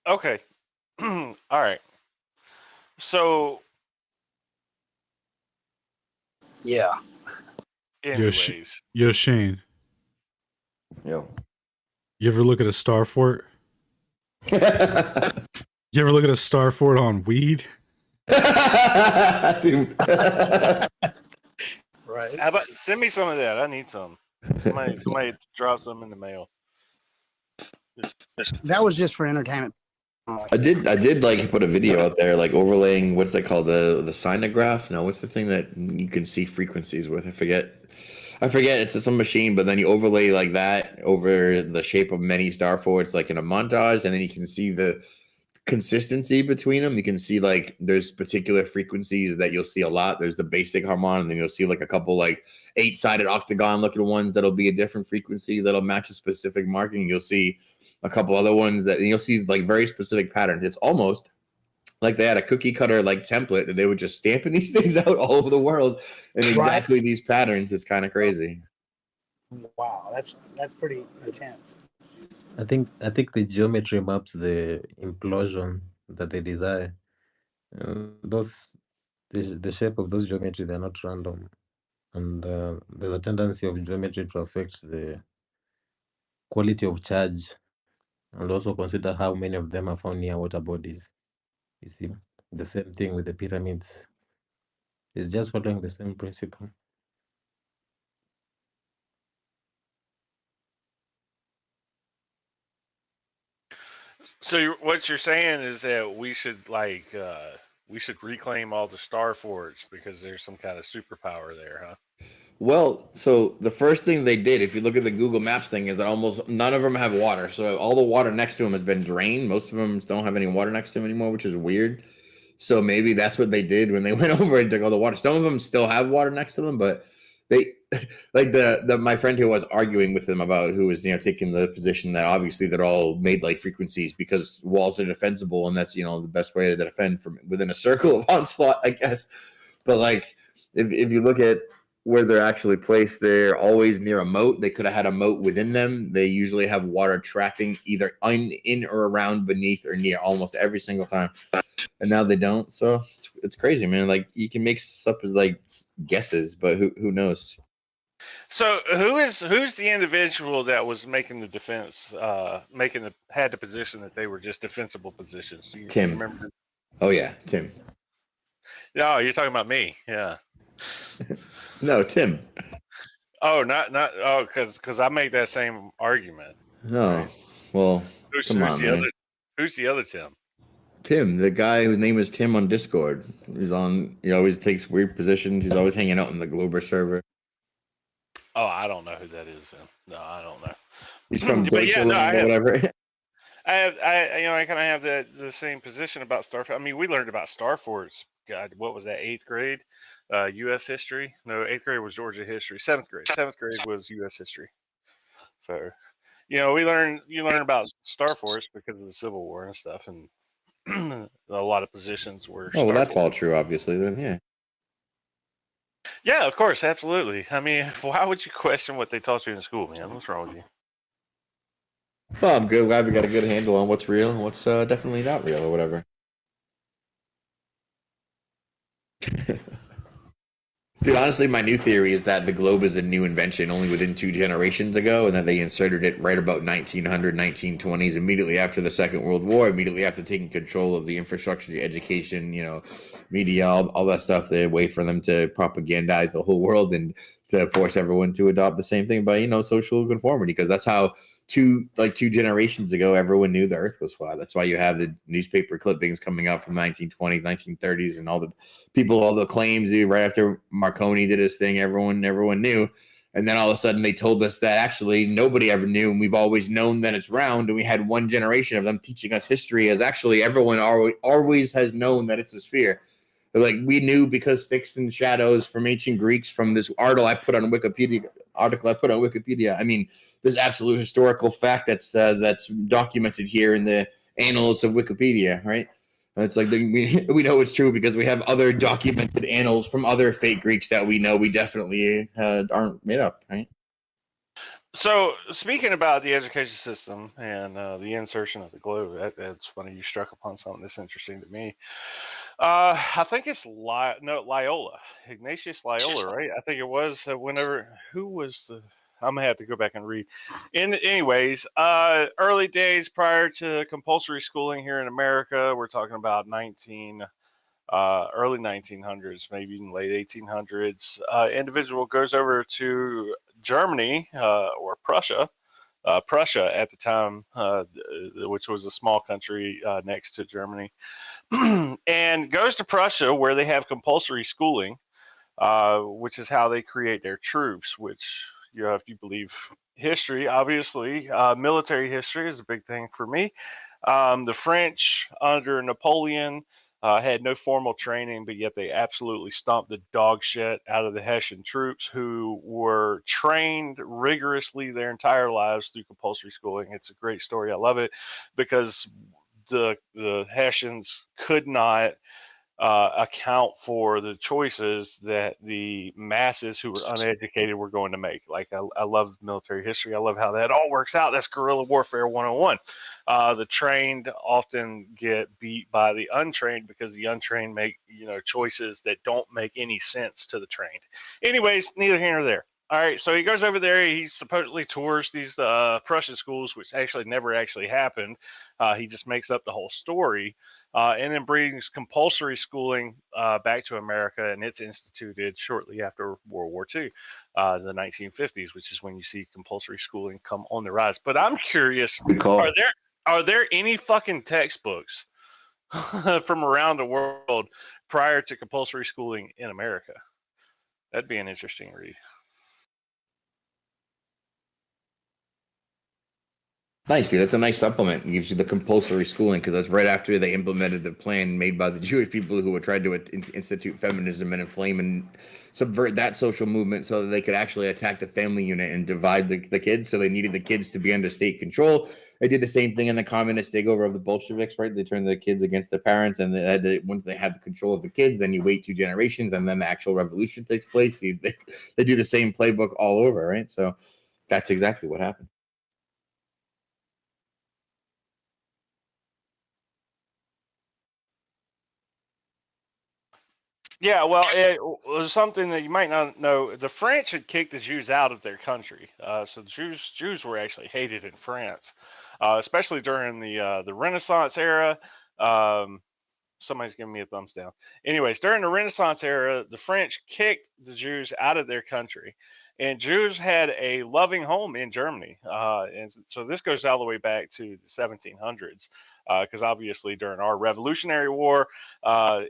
okay. All right. So, Yeah. anyways, Yo, Shane. Yo. You ever look at a star fort? You ever look at a star fort on weed? Dude. Right. how about send me some of that? I need some. Somebody drop some in the mail. That was just for entertainment. I did like put a video out there, like overlaying what's that called, the sinograph? No, what's the thing that you can see frequencies with? I forget. It's some machine, but then you overlay like that over the shape of many star forts, like in a montage, and then you can see the consistency between them. You can see like there's particular frequencies that you'll see a lot. There's the basic harmonic, and then you'll see like a couple like 8-sided octagon looking ones that'll be a different frequency that'll match a specific marking. You'll see a couple other ones that, and you'll see like very specific patterns. It's almost like they had a cookie cutter like template that they were just stamping these things out all over the world in exactly these patterns. It's kind of crazy. Wow, that's pretty intense. I think the geometry maps the implosion that they desire. The shape of those geometry, they're not random, and there's a tendency of geometry to affect the quality of charge, and also consider how many of them are found near water bodies. You see, the same thing with the pyramids. It's just following the same principle. So what you're saying is that we should reclaim all the star forts because there's some kind of superpower there, huh? Well, so the first thing they did, if you look at the Google Maps thing, is that almost none of them have water. So all the water next to them has been drained. Most of them don't have any water next to them anymore, which is weird. So maybe that's what they did when they went over and took all the water. Some of them still have water next to them, but they like the my friend who was arguing with them about, who was, you know, taking the position that obviously they're all made like frequencies because walls are defensible, and that's, you know, the best way to defend from within a circle of onslaught, I guess. But like if you look at where they're actually placed, they're always near a moat. They could have had a moat within them. They usually have water tracking either in or around, beneath, or near almost every single time. And now they don't. So it's crazy, man. Like you can make stuff as like guesses, but who knows? So who's the individual that was making the defense, had the position that they were just defensible positions? You Tim. remember? Oh yeah, Tim. No, you're talking about me. Yeah. No, Tim. Oh, not because I make that same argument. No. Right? Well, Who's come on, the man. other? Who's the other Tim? Tim, the guy whose name is Tim on Discord. He's on. He always takes weird positions. He's always hanging out in the Glober server. Oh, I don't know who that is. Then. No, I don't know. He's from But yeah, no, Deutschland or whatever. I kind of have the same position about Starfleet. I mean, we learned about Star Force. God, what was that? 8th grade, U.S. history. No, 8th grade was Georgia history. 7th grade. 7th grade was U.S. history. So, you learn about Star Force because of the Civil War and stuff, and a lot of positions were Oh well, Star that's Force. all true. Obviously, then yeah. Yeah, of course, absolutely. I mean, why would you question what they taught you in school, man? What's wrong with you? Well, I'm good. Glad we got a good handle on what's real and what's definitely not real or whatever. Dude, honestly, my new theory is that the globe is a new invention only within 2 generations ago, and that they inserted it right about 1900, 1920s, immediately after the Second World War, immediately after taking control of the infrastructure, the education, media, all that stuff. They wait for them to propagandize the whole world and to force everyone to adopt the same thing by, social conformity, because that's how two generations ago everyone knew the Earth was flat. That's why you have the newspaper clippings coming out from 1920s, 1930s, and all the claims right after Marconi did his thing, everyone knew. And then all of a sudden they told us that actually nobody ever knew, and we've always known that it's round, and we had one generation of them teaching us history as actually everyone always has known that it's a sphere. They're like, we knew because sticks and shadows from ancient Greeks, from this article I put on Wikipedia. I mean, this absolute historical fact that's documented here in the annals of Wikipedia, right? And it's like we know it's true because we have other documented annals from other fake Greeks that we know we definitely aren't made up, right? So, speaking about the education system and the insertion of the globe, that's funny. You struck upon something that's interesting to me. I think it's Loyola, Ignatius Loyola, right? I think it was who was the? I'm gonna have to go back and read. Anyways, early days prior to compulsory schooling here in America, we're talking about early 1900s, maybe even late 1800s. Individual goes over to Germany or Prussia. Prussia at the time, which was a small country next to Germany, and goes to Prussia where they have compulsory schooling, which is how they create their troops. Which, if you believe history, obviously, military history is a big thing for me. The French under Napoleon had no formal training, but yet they absolutely stomped the dog shit out of the Hessian troops, who were trained rigorously their entire lives through compulsory schooling. It's a great story. I love it because the Hessians could not account for the choices that the masses who were uneducated were going to make. Like, I love military history. I love how that all works out. That's guerrilla warfare 101. The trained often get beat by the untrained because the untrained make choices that don't make any sense to the trained. Anyways, neither here nor there. All right, so he goes over there. He supposedly tours these Prussian schools, which actually never actually happened. He just makes up the whole story, and then brings compulsory schooling back to America, and it's instituted shortly after World War II, the 1950s, which is when you see compulsory schooling come on the rise. But I'm curious, are there any fucking textbooks from around the world prior to compulsory schooling in America? That'd be an interesting read. Nice. That's a nice supplement. It gives you the compulsory schooling because that's right after they implemented the plan made by the Jewish people who were trying to institute feminism and inflame and subvert that social movement so that they could actually attack the family unit and divide the kids. So they needed the kids to be under state control. They did the same thing in the communist takeover of the Bolsheviks, right? They turned the kids against their parents, and once they have the control of the kids, then you wait 2 generations, and then the actual revolution takes place. They do the same playbook all over, right? So that's exactly what happened. Yeah, well, it was something that you might not know. The French had kicked the Jews out of their country, so Jews were actually hated in France, especially during the Renaissance era. Um, Somebody's giving me a thumbs down. Anyways, during the Renaissance era, the French kicked the Jews out of their country, and Jews had a loving home in Germany. And so this goes all the way back to the 1700s. because obviously during our Revolutionary War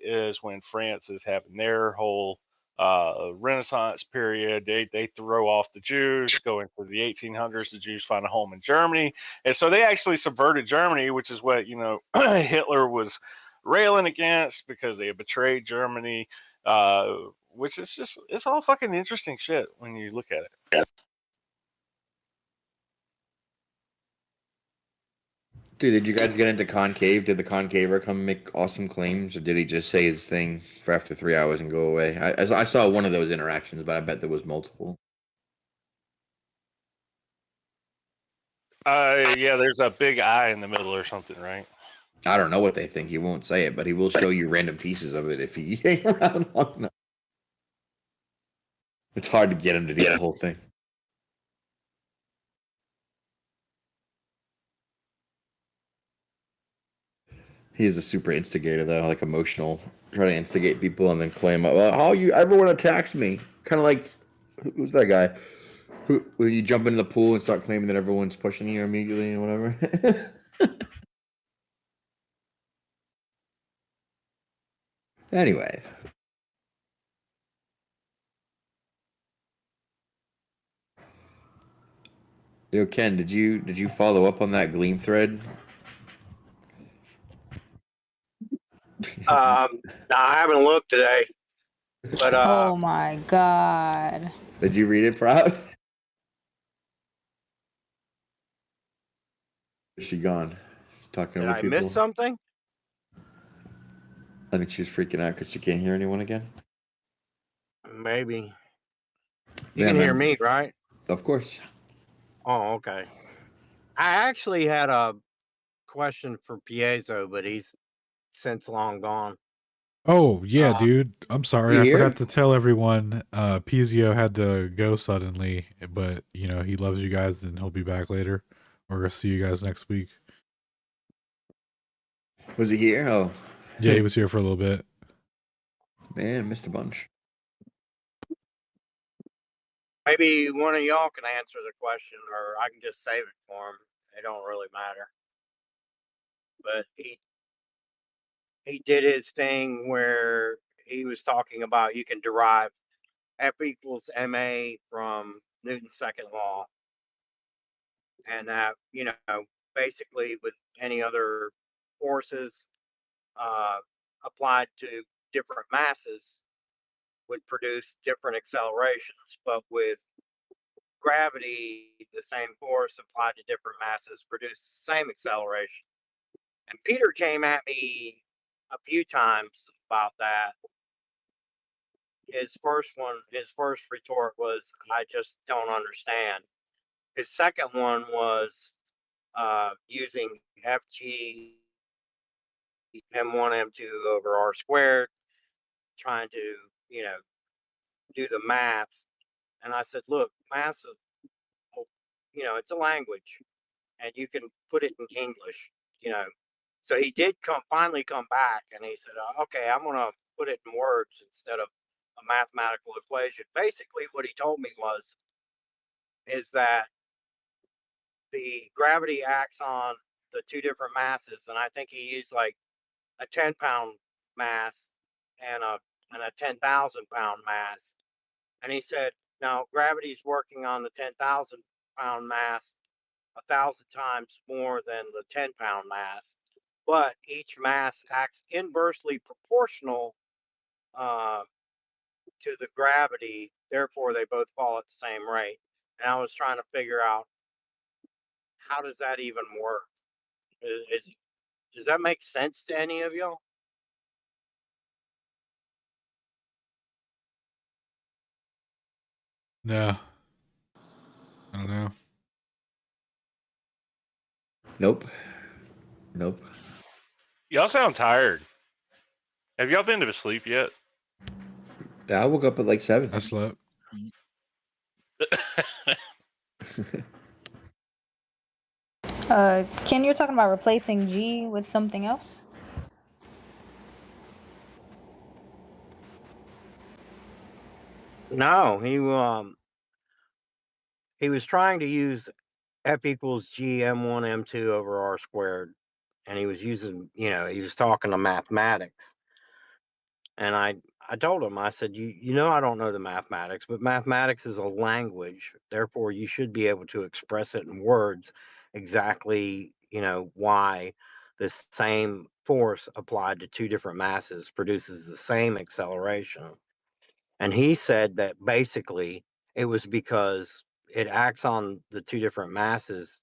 is when France is having their whole Renaissance period. They throw off the Jews. Go into the 1800s, the Jews find a home in Germany, and so they actually subverted Germany, which is what Hitler was railing against because they had betrayed Germany. Which is just, it's all fucking interesting shit when you look at it. Dude, did you guys get into Concave? Did the Concaver come make awesome claims, or did he just say his thing for after 3 hours and go away? I saw one of those interactions, but I bet there was multiple. Yeah, there's a big eye in the middle or something, right? I don't know what they think. He won't say it, but he will show you random pieces of it if he hang around long enough. It's hard to get him to do the whole thing. He is a super instigator, though, like emotional, try to instigate people and then claim, well, everyone attacks me. Kind of like, who's that guy? When you jump into the pool and start claiming that everyone's pushing you immediately and whatever. Anyway. Yo, Ken, did you follow up on that Gleam thread? I haven't looked today, but Oh my God. Did you read it, Proud? Is she gone? She's talking did over I people. miss something? I think she's freaking out because she can't hear anyone again. Maybe. You Yeah, can hear man. me, right? Of course. Oh, okay. I actually had a question for Piezo, but he's since long gone. Oh yeah, dude. I'm sorry. You I here? forgot to tell everyone. Pizio had to go suddenly, but he loves you guys and he'll be back later. We're gonna see you guys next week. Was he here? Oh. Yeah, he was here for a little bit. Man, missed a bunch. Maybe one of y'all can answer the question, or I can just save it for him. It don't really matter. But he did his thing where he was talking about you can derive F equals ma from Newton's second law, and that basically with any other forces applied to different masses would produce different accelerations, but with gravity, the same force applied to different masses produce the same acceleration. And Peter came at me a few times about that. His first retort was, I just don't understand. His second one was using FG M1 M2 over R squared, trying to, do the math. And I said, look, math, it's a language and you can put it in English, So he did finally come back and he said, okay, I'm going to put it in words instead of a mathematical equation. Basically, what he told me is that the gravity acts on the two different masses. And I think he used like a 10-pound mass and a 10,000 pound mass. And he said, now gravity's working on the 10,000 pound mass 1,000 times more than the 10-pound mass, but each mass acts inversely proportional to the gravity. Therefore, they both fall at the same rate. And I was trying to figure out, how does that even work? Does that make sense to any of y'all? No. I don't know. Nope. Y'all sound tired. Have y'all been to sleep yet? Yeah, I woke up at like 7. I slept. Ken, you're talking about replacing G with something else? No, he was trying to use F equals G M1 M2 over R squared. and he was using, he was talking to mathematics. And I told him, I said, you know, I don't know the mathematics, but mathematics is a language. Therefore, you should be able to express it in words exactly, why the same force applied to two different masses produces the same acceleration. And he said that basically it was because it acts on the two different masses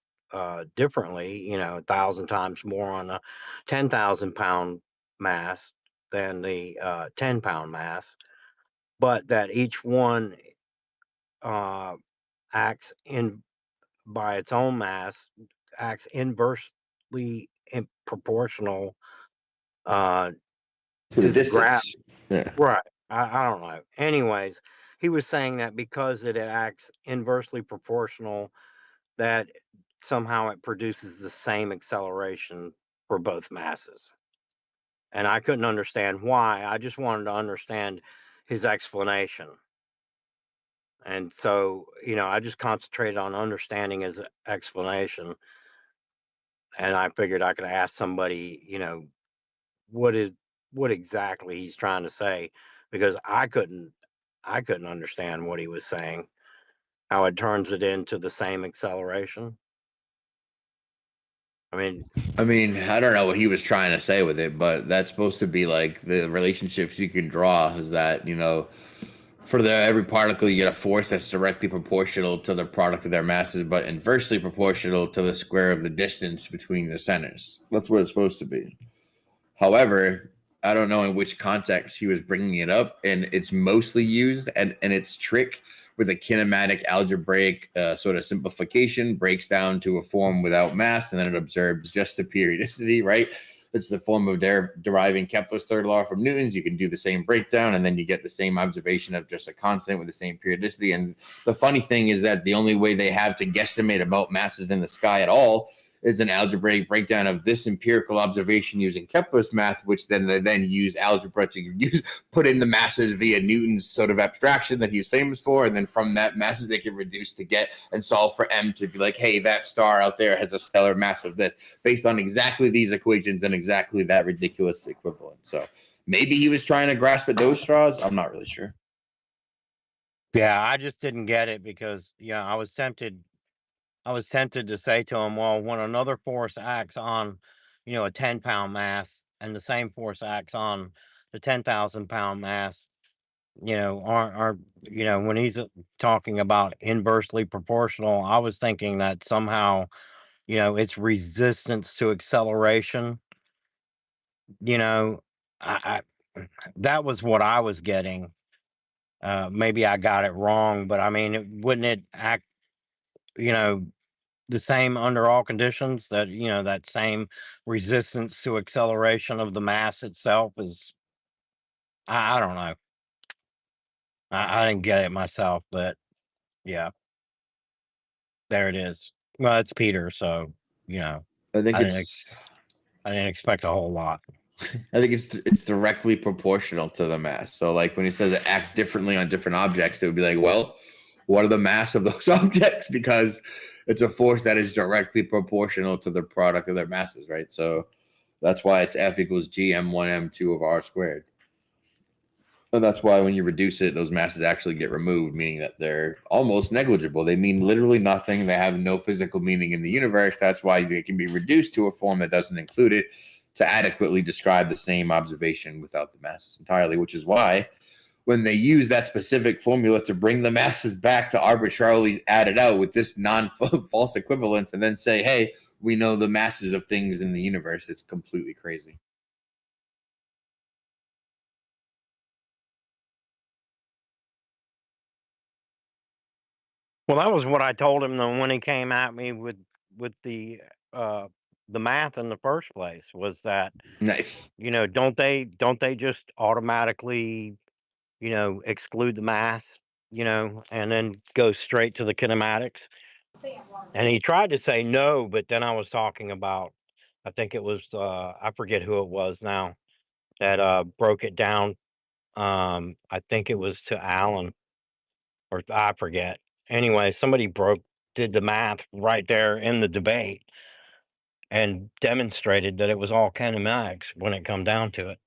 differently, 1,000 times more on a 10,000 pound mass than the 10-pound mass, but that each one uh, acts in by its own mass, acts inversely in proportional To the to the graph. distance. Yeah. Right. I don't know. Anyways, he was saying that because it acts inversely proportional, that somehow it produces the same acceleration for both masses. And I couldn't understand why. I just wanted to understand his explanation. And so, I just concentrated on understanding his explanation. And I figured I could ask somebody, what exactly he's trying to say, because I couldn't understand what he was saying, how it turns it into the same acceleration. I mean, I don't know what he was trying to say with it, but that's supposed to be like the relationships you can draw is that, for every particle you get a force that's directly proportional to the product of their masses, but inversely proportional to the square of the distance between the centers. That's what it's supposed to be. However, I don't know in which context he was bringing it up, and it's mostly used, and its trick with a kinematic algebraic sort of simplification breaks down to a form without mass, and then it observes just the periodicity, right? It's the form of deriving Kepler's third law from Newton's. You can do the same breakdown, and then you get the same observation of just a constant with the same periodicity. And the funny thing is that the only way they have to guesstimate about masses in the sky at all is an algebraic breakdown of this empirical observation using Kepler's math, which then they use algebra to put in the masses via Newton's sort of abstraction that he's famous for, and then from that masses they can reduce to get and solve for M to be like, hey, that star out there has a stellar mass of this, based on exactly these equations and exactly that ridiculous equivalent. So maybe he was trying to grasp at those straws. I'm not really sure. Yeah, I just didn't get it because I was tempted to say to him, well, when another force acts on, a 10-pound mass and the same force acts on the 10,000 pound mass, aren't, when he's talking about inversely proportional, I was thinking that somehow, it's resistance to acceleration, I that was what I was getting. Maybe I got it wrong, but I mean, wouldn't it act, you know, the same under all conditions, that that same resistance to acceleration of the mass itself is, I don't know, I didn't get it myself, but yeah, there it is. Well, it's Peter, so I think I didn't ex- it's I didn't expect a whole lot. I think it's directly proportional to the mass. So like when he says it acts differently on different objects, it would be like, well, what are the mass of those objects? Because it's a force that is directly proportional to the product of their masses, right? So that's why it's F equals G M1 M2 of R squared. And that's why when you reduce it, those masses actually get removed, meaning that they're almost negligible. They mean literally nothing. They have no physical meaning in the universe. That's why they can be reduced to a form that doesn't include it to adequately describe the same observation without the masses entirely, which is why when they use that specific formula to bring the masses back to arbitrarily add it out with this non-false equivalence and then say, hey, we know the masses of things in the universe, it's completely crazy. Well, that was what I told him though when he came at me with the math in the first place, was that Nice. don't they just automatically exclude the mass, and then go straight to the kinematics? And he tried to say no, but then I was talking about, I think it was I forget who it was now that broke it down. I think it was to Alan, or I forget. Anyway, somebody did the math right there in the debate, and demonstrated that it was all kinematics when it come down to it.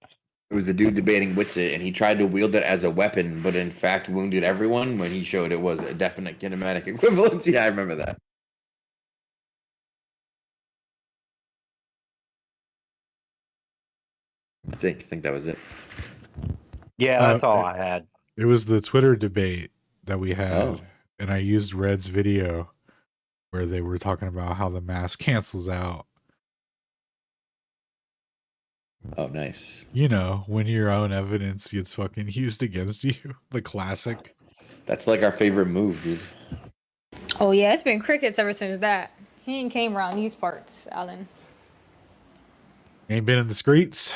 It was the dude debating Witsit, and he tried to wield it as a weapon, but in fact wounded everyone when he showed it was a definite kinematic equivalence. Yeah, I remember that. I think that was it. Yeah, that's all I had. It was the Twitter debate that we had, Oh. and I used Red's video where they were talking about how the mask cancels out. Oh, nice. You know, when your own evidence gets fucking used against you. The classic. That's like our favorite move, dude. Oh yeah, it's been crickets ever since that. He ain't came around these parts, Alan. Ain't been in the streets.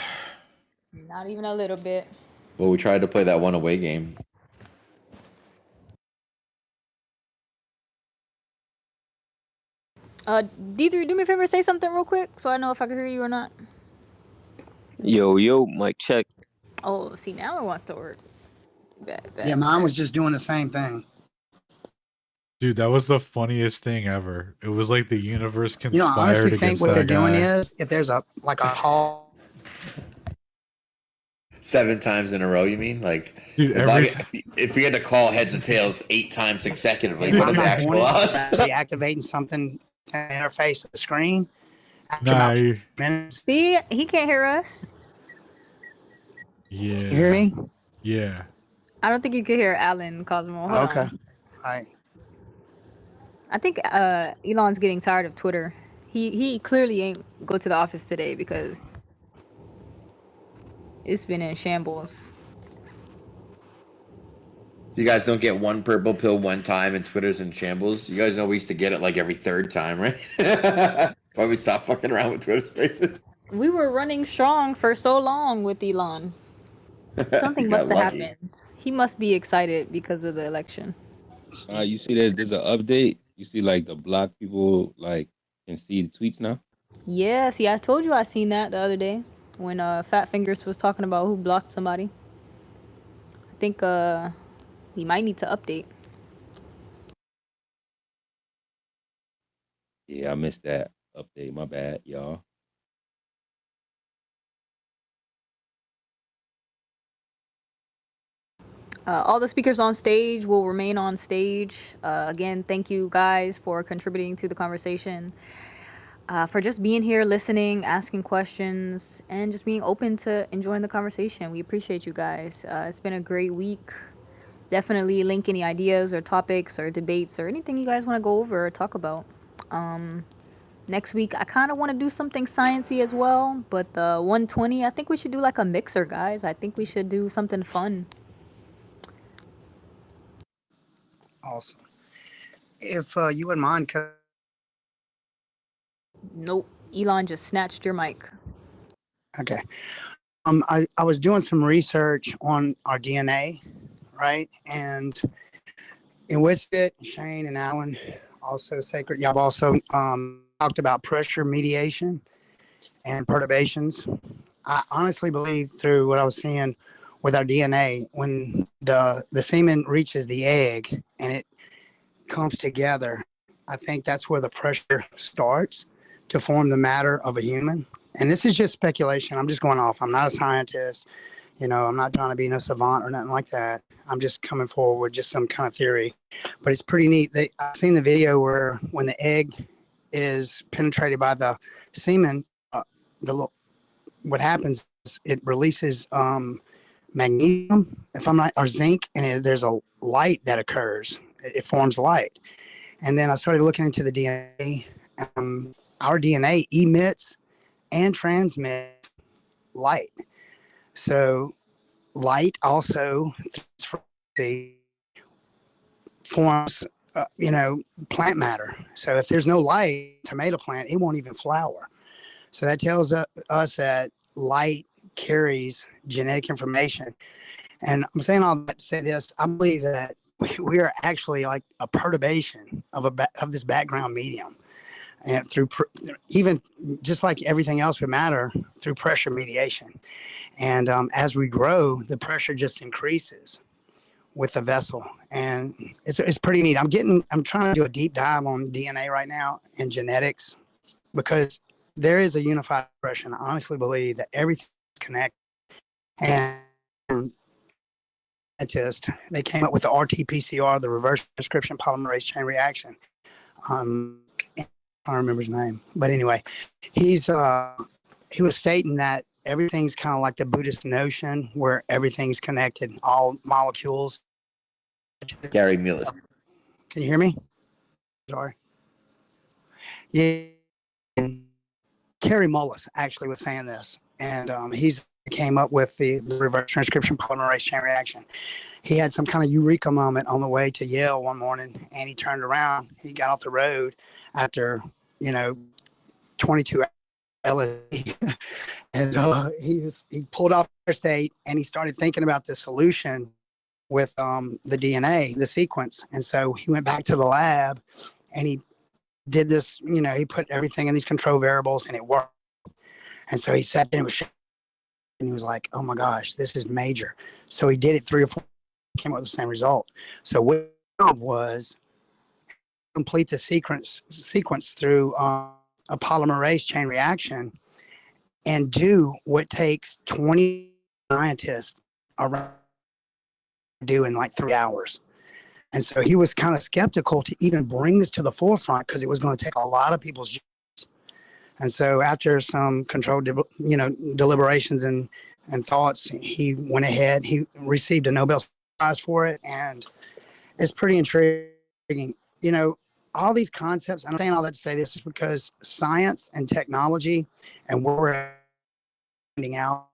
Not even a little bit. Well, we tried to play that one away game. D3, do me a favor, say something real quick so I know if I can hear you or not. Yo, mic check. Oh, see, now it wants to work. Bet. Yeah, mine was just doing the same thing. Dude, that was the funniest thing ever. It was like the universe You know, I conspired honestly think against what they're that doing guy. is if there's a call. 7 times in a row, you mean? Like, dude, if we had to call heads or tails 8 times consecutively, If what are I'm the not actual doing it, odds? it's actually activating something in the interface of the screen. After Nah, about you- minutes. See, he can't hear us. yeah. You hear me? Yeah. I don't think you can hear Alan Cosmo. Hold Okay. on. All right. I think Elon's getting tired of Twitter. He clearly ain't go to the office today because it's been in shambles. You guys don't get one purple pill one time and Twitter's in shambles. You guys know we used to get it like every 3rd time, right? Why we stop fucking around with Twitter Spaces? We were running strong for so long with Elon. Something You must got have lucky. happened. He must be excited because of the election. You see that there's an update. You see like the block people like can see the tweets now. Yeah, see, I told you I seen that the other day when Fat Fingers was talking about who blocked somebody. I think he might need to update. Yeah, I missed that update. My bad, y'all. All the speakers on stage will remain on stage. Again, thank you guys for contributing to the conversation, for just being here, listening, asking questions, and just being open to enjoying the conversation. We appreciate you guys. It's been a great week. Definitely link any ideas or topics or debates or anything you guys want to go over or talk about. Next week, I kind of want to do something sciencey as well, but the 120, I think we should do like a mixer, guys. I think we should do something fun. Awesome. If you wouldn't mind, Nope. Elon just snatched your mic. okay. I was doing some research on our DNA, right? And with it, Shane and Alan, also Sacred, y'all have also talked about pressure mediation and perturbations. I honestly believe through what I was seeing with our DNA, when the semen reaches the egg and it comes together, I think that's where the pressure starts to form the matter of a human. And this is just speculation. I'm just going off. I'm not a scientist. You know, I'm not trying to be no savant or nothing like that. I'm just coming forward with just some kind of theory. But it's pretty neat. I've seen the video where when the egg is penetrated by the semen, what happens is it releases magnesium, if I'm not, or zinc, and there's a light that occurs. It forms light. And then I started looking into the DNA. Our DNA emits and transmits light. So light also forms, plant matter. So if there's no light, tomato plant, it won't even flower. So that tells us that light carries genetic information. And I'm saying all that to say this: I believe that we are actually like a perturbation of this background medium, and through even just like everything else with matter, through pressure mediation. And as we grow, the pressure just increases with the vessel, and it's pretty neat. I'm trying to do a deep dive on DNA right now and genetics, because there is a unified expression. I honestly believe that everything's connected. And scientists, they came up with the RT-PCR, the reverse transcription polymerase chain reaction. I don't remember his name, but anyway, he was stating that everything's kind of like the Buddhist notion where everything's connected, all molecules. Gary Mullis. Can you hear me? Sorry. Yeah. Kerry Mullis actually was saying this, and he's came up with the reverse transcription polymerase chain reaction. He had some kind of eureka moment on the way to Yale one morning, and he turned around. He got off the road after 22 hours LSD, and he pulled off the interstate, and he started thinking about the solution with the DNA, the sequence. And so he went back to the lab, and he did this. He put everything in these control variables, and it worked. And so he sat there and he was like, "Oh my gosh, this is major." So he did it 3 or 4, came up with the same result. So what he found was complete the sequence through a polymerase chain reaction and do what takes 20 scientists around do in like 3 hours. And so he was kind of skeptical to even bring this to the forefront because it was going to take a lot of people's jobs. And so after some controlled, deliberations and thoughts, he went ahead. He received a Nobel Prize for it, and it's pretty intriguing. All these concepts. I'm saying all that to say this is because science and technology and where we're finding out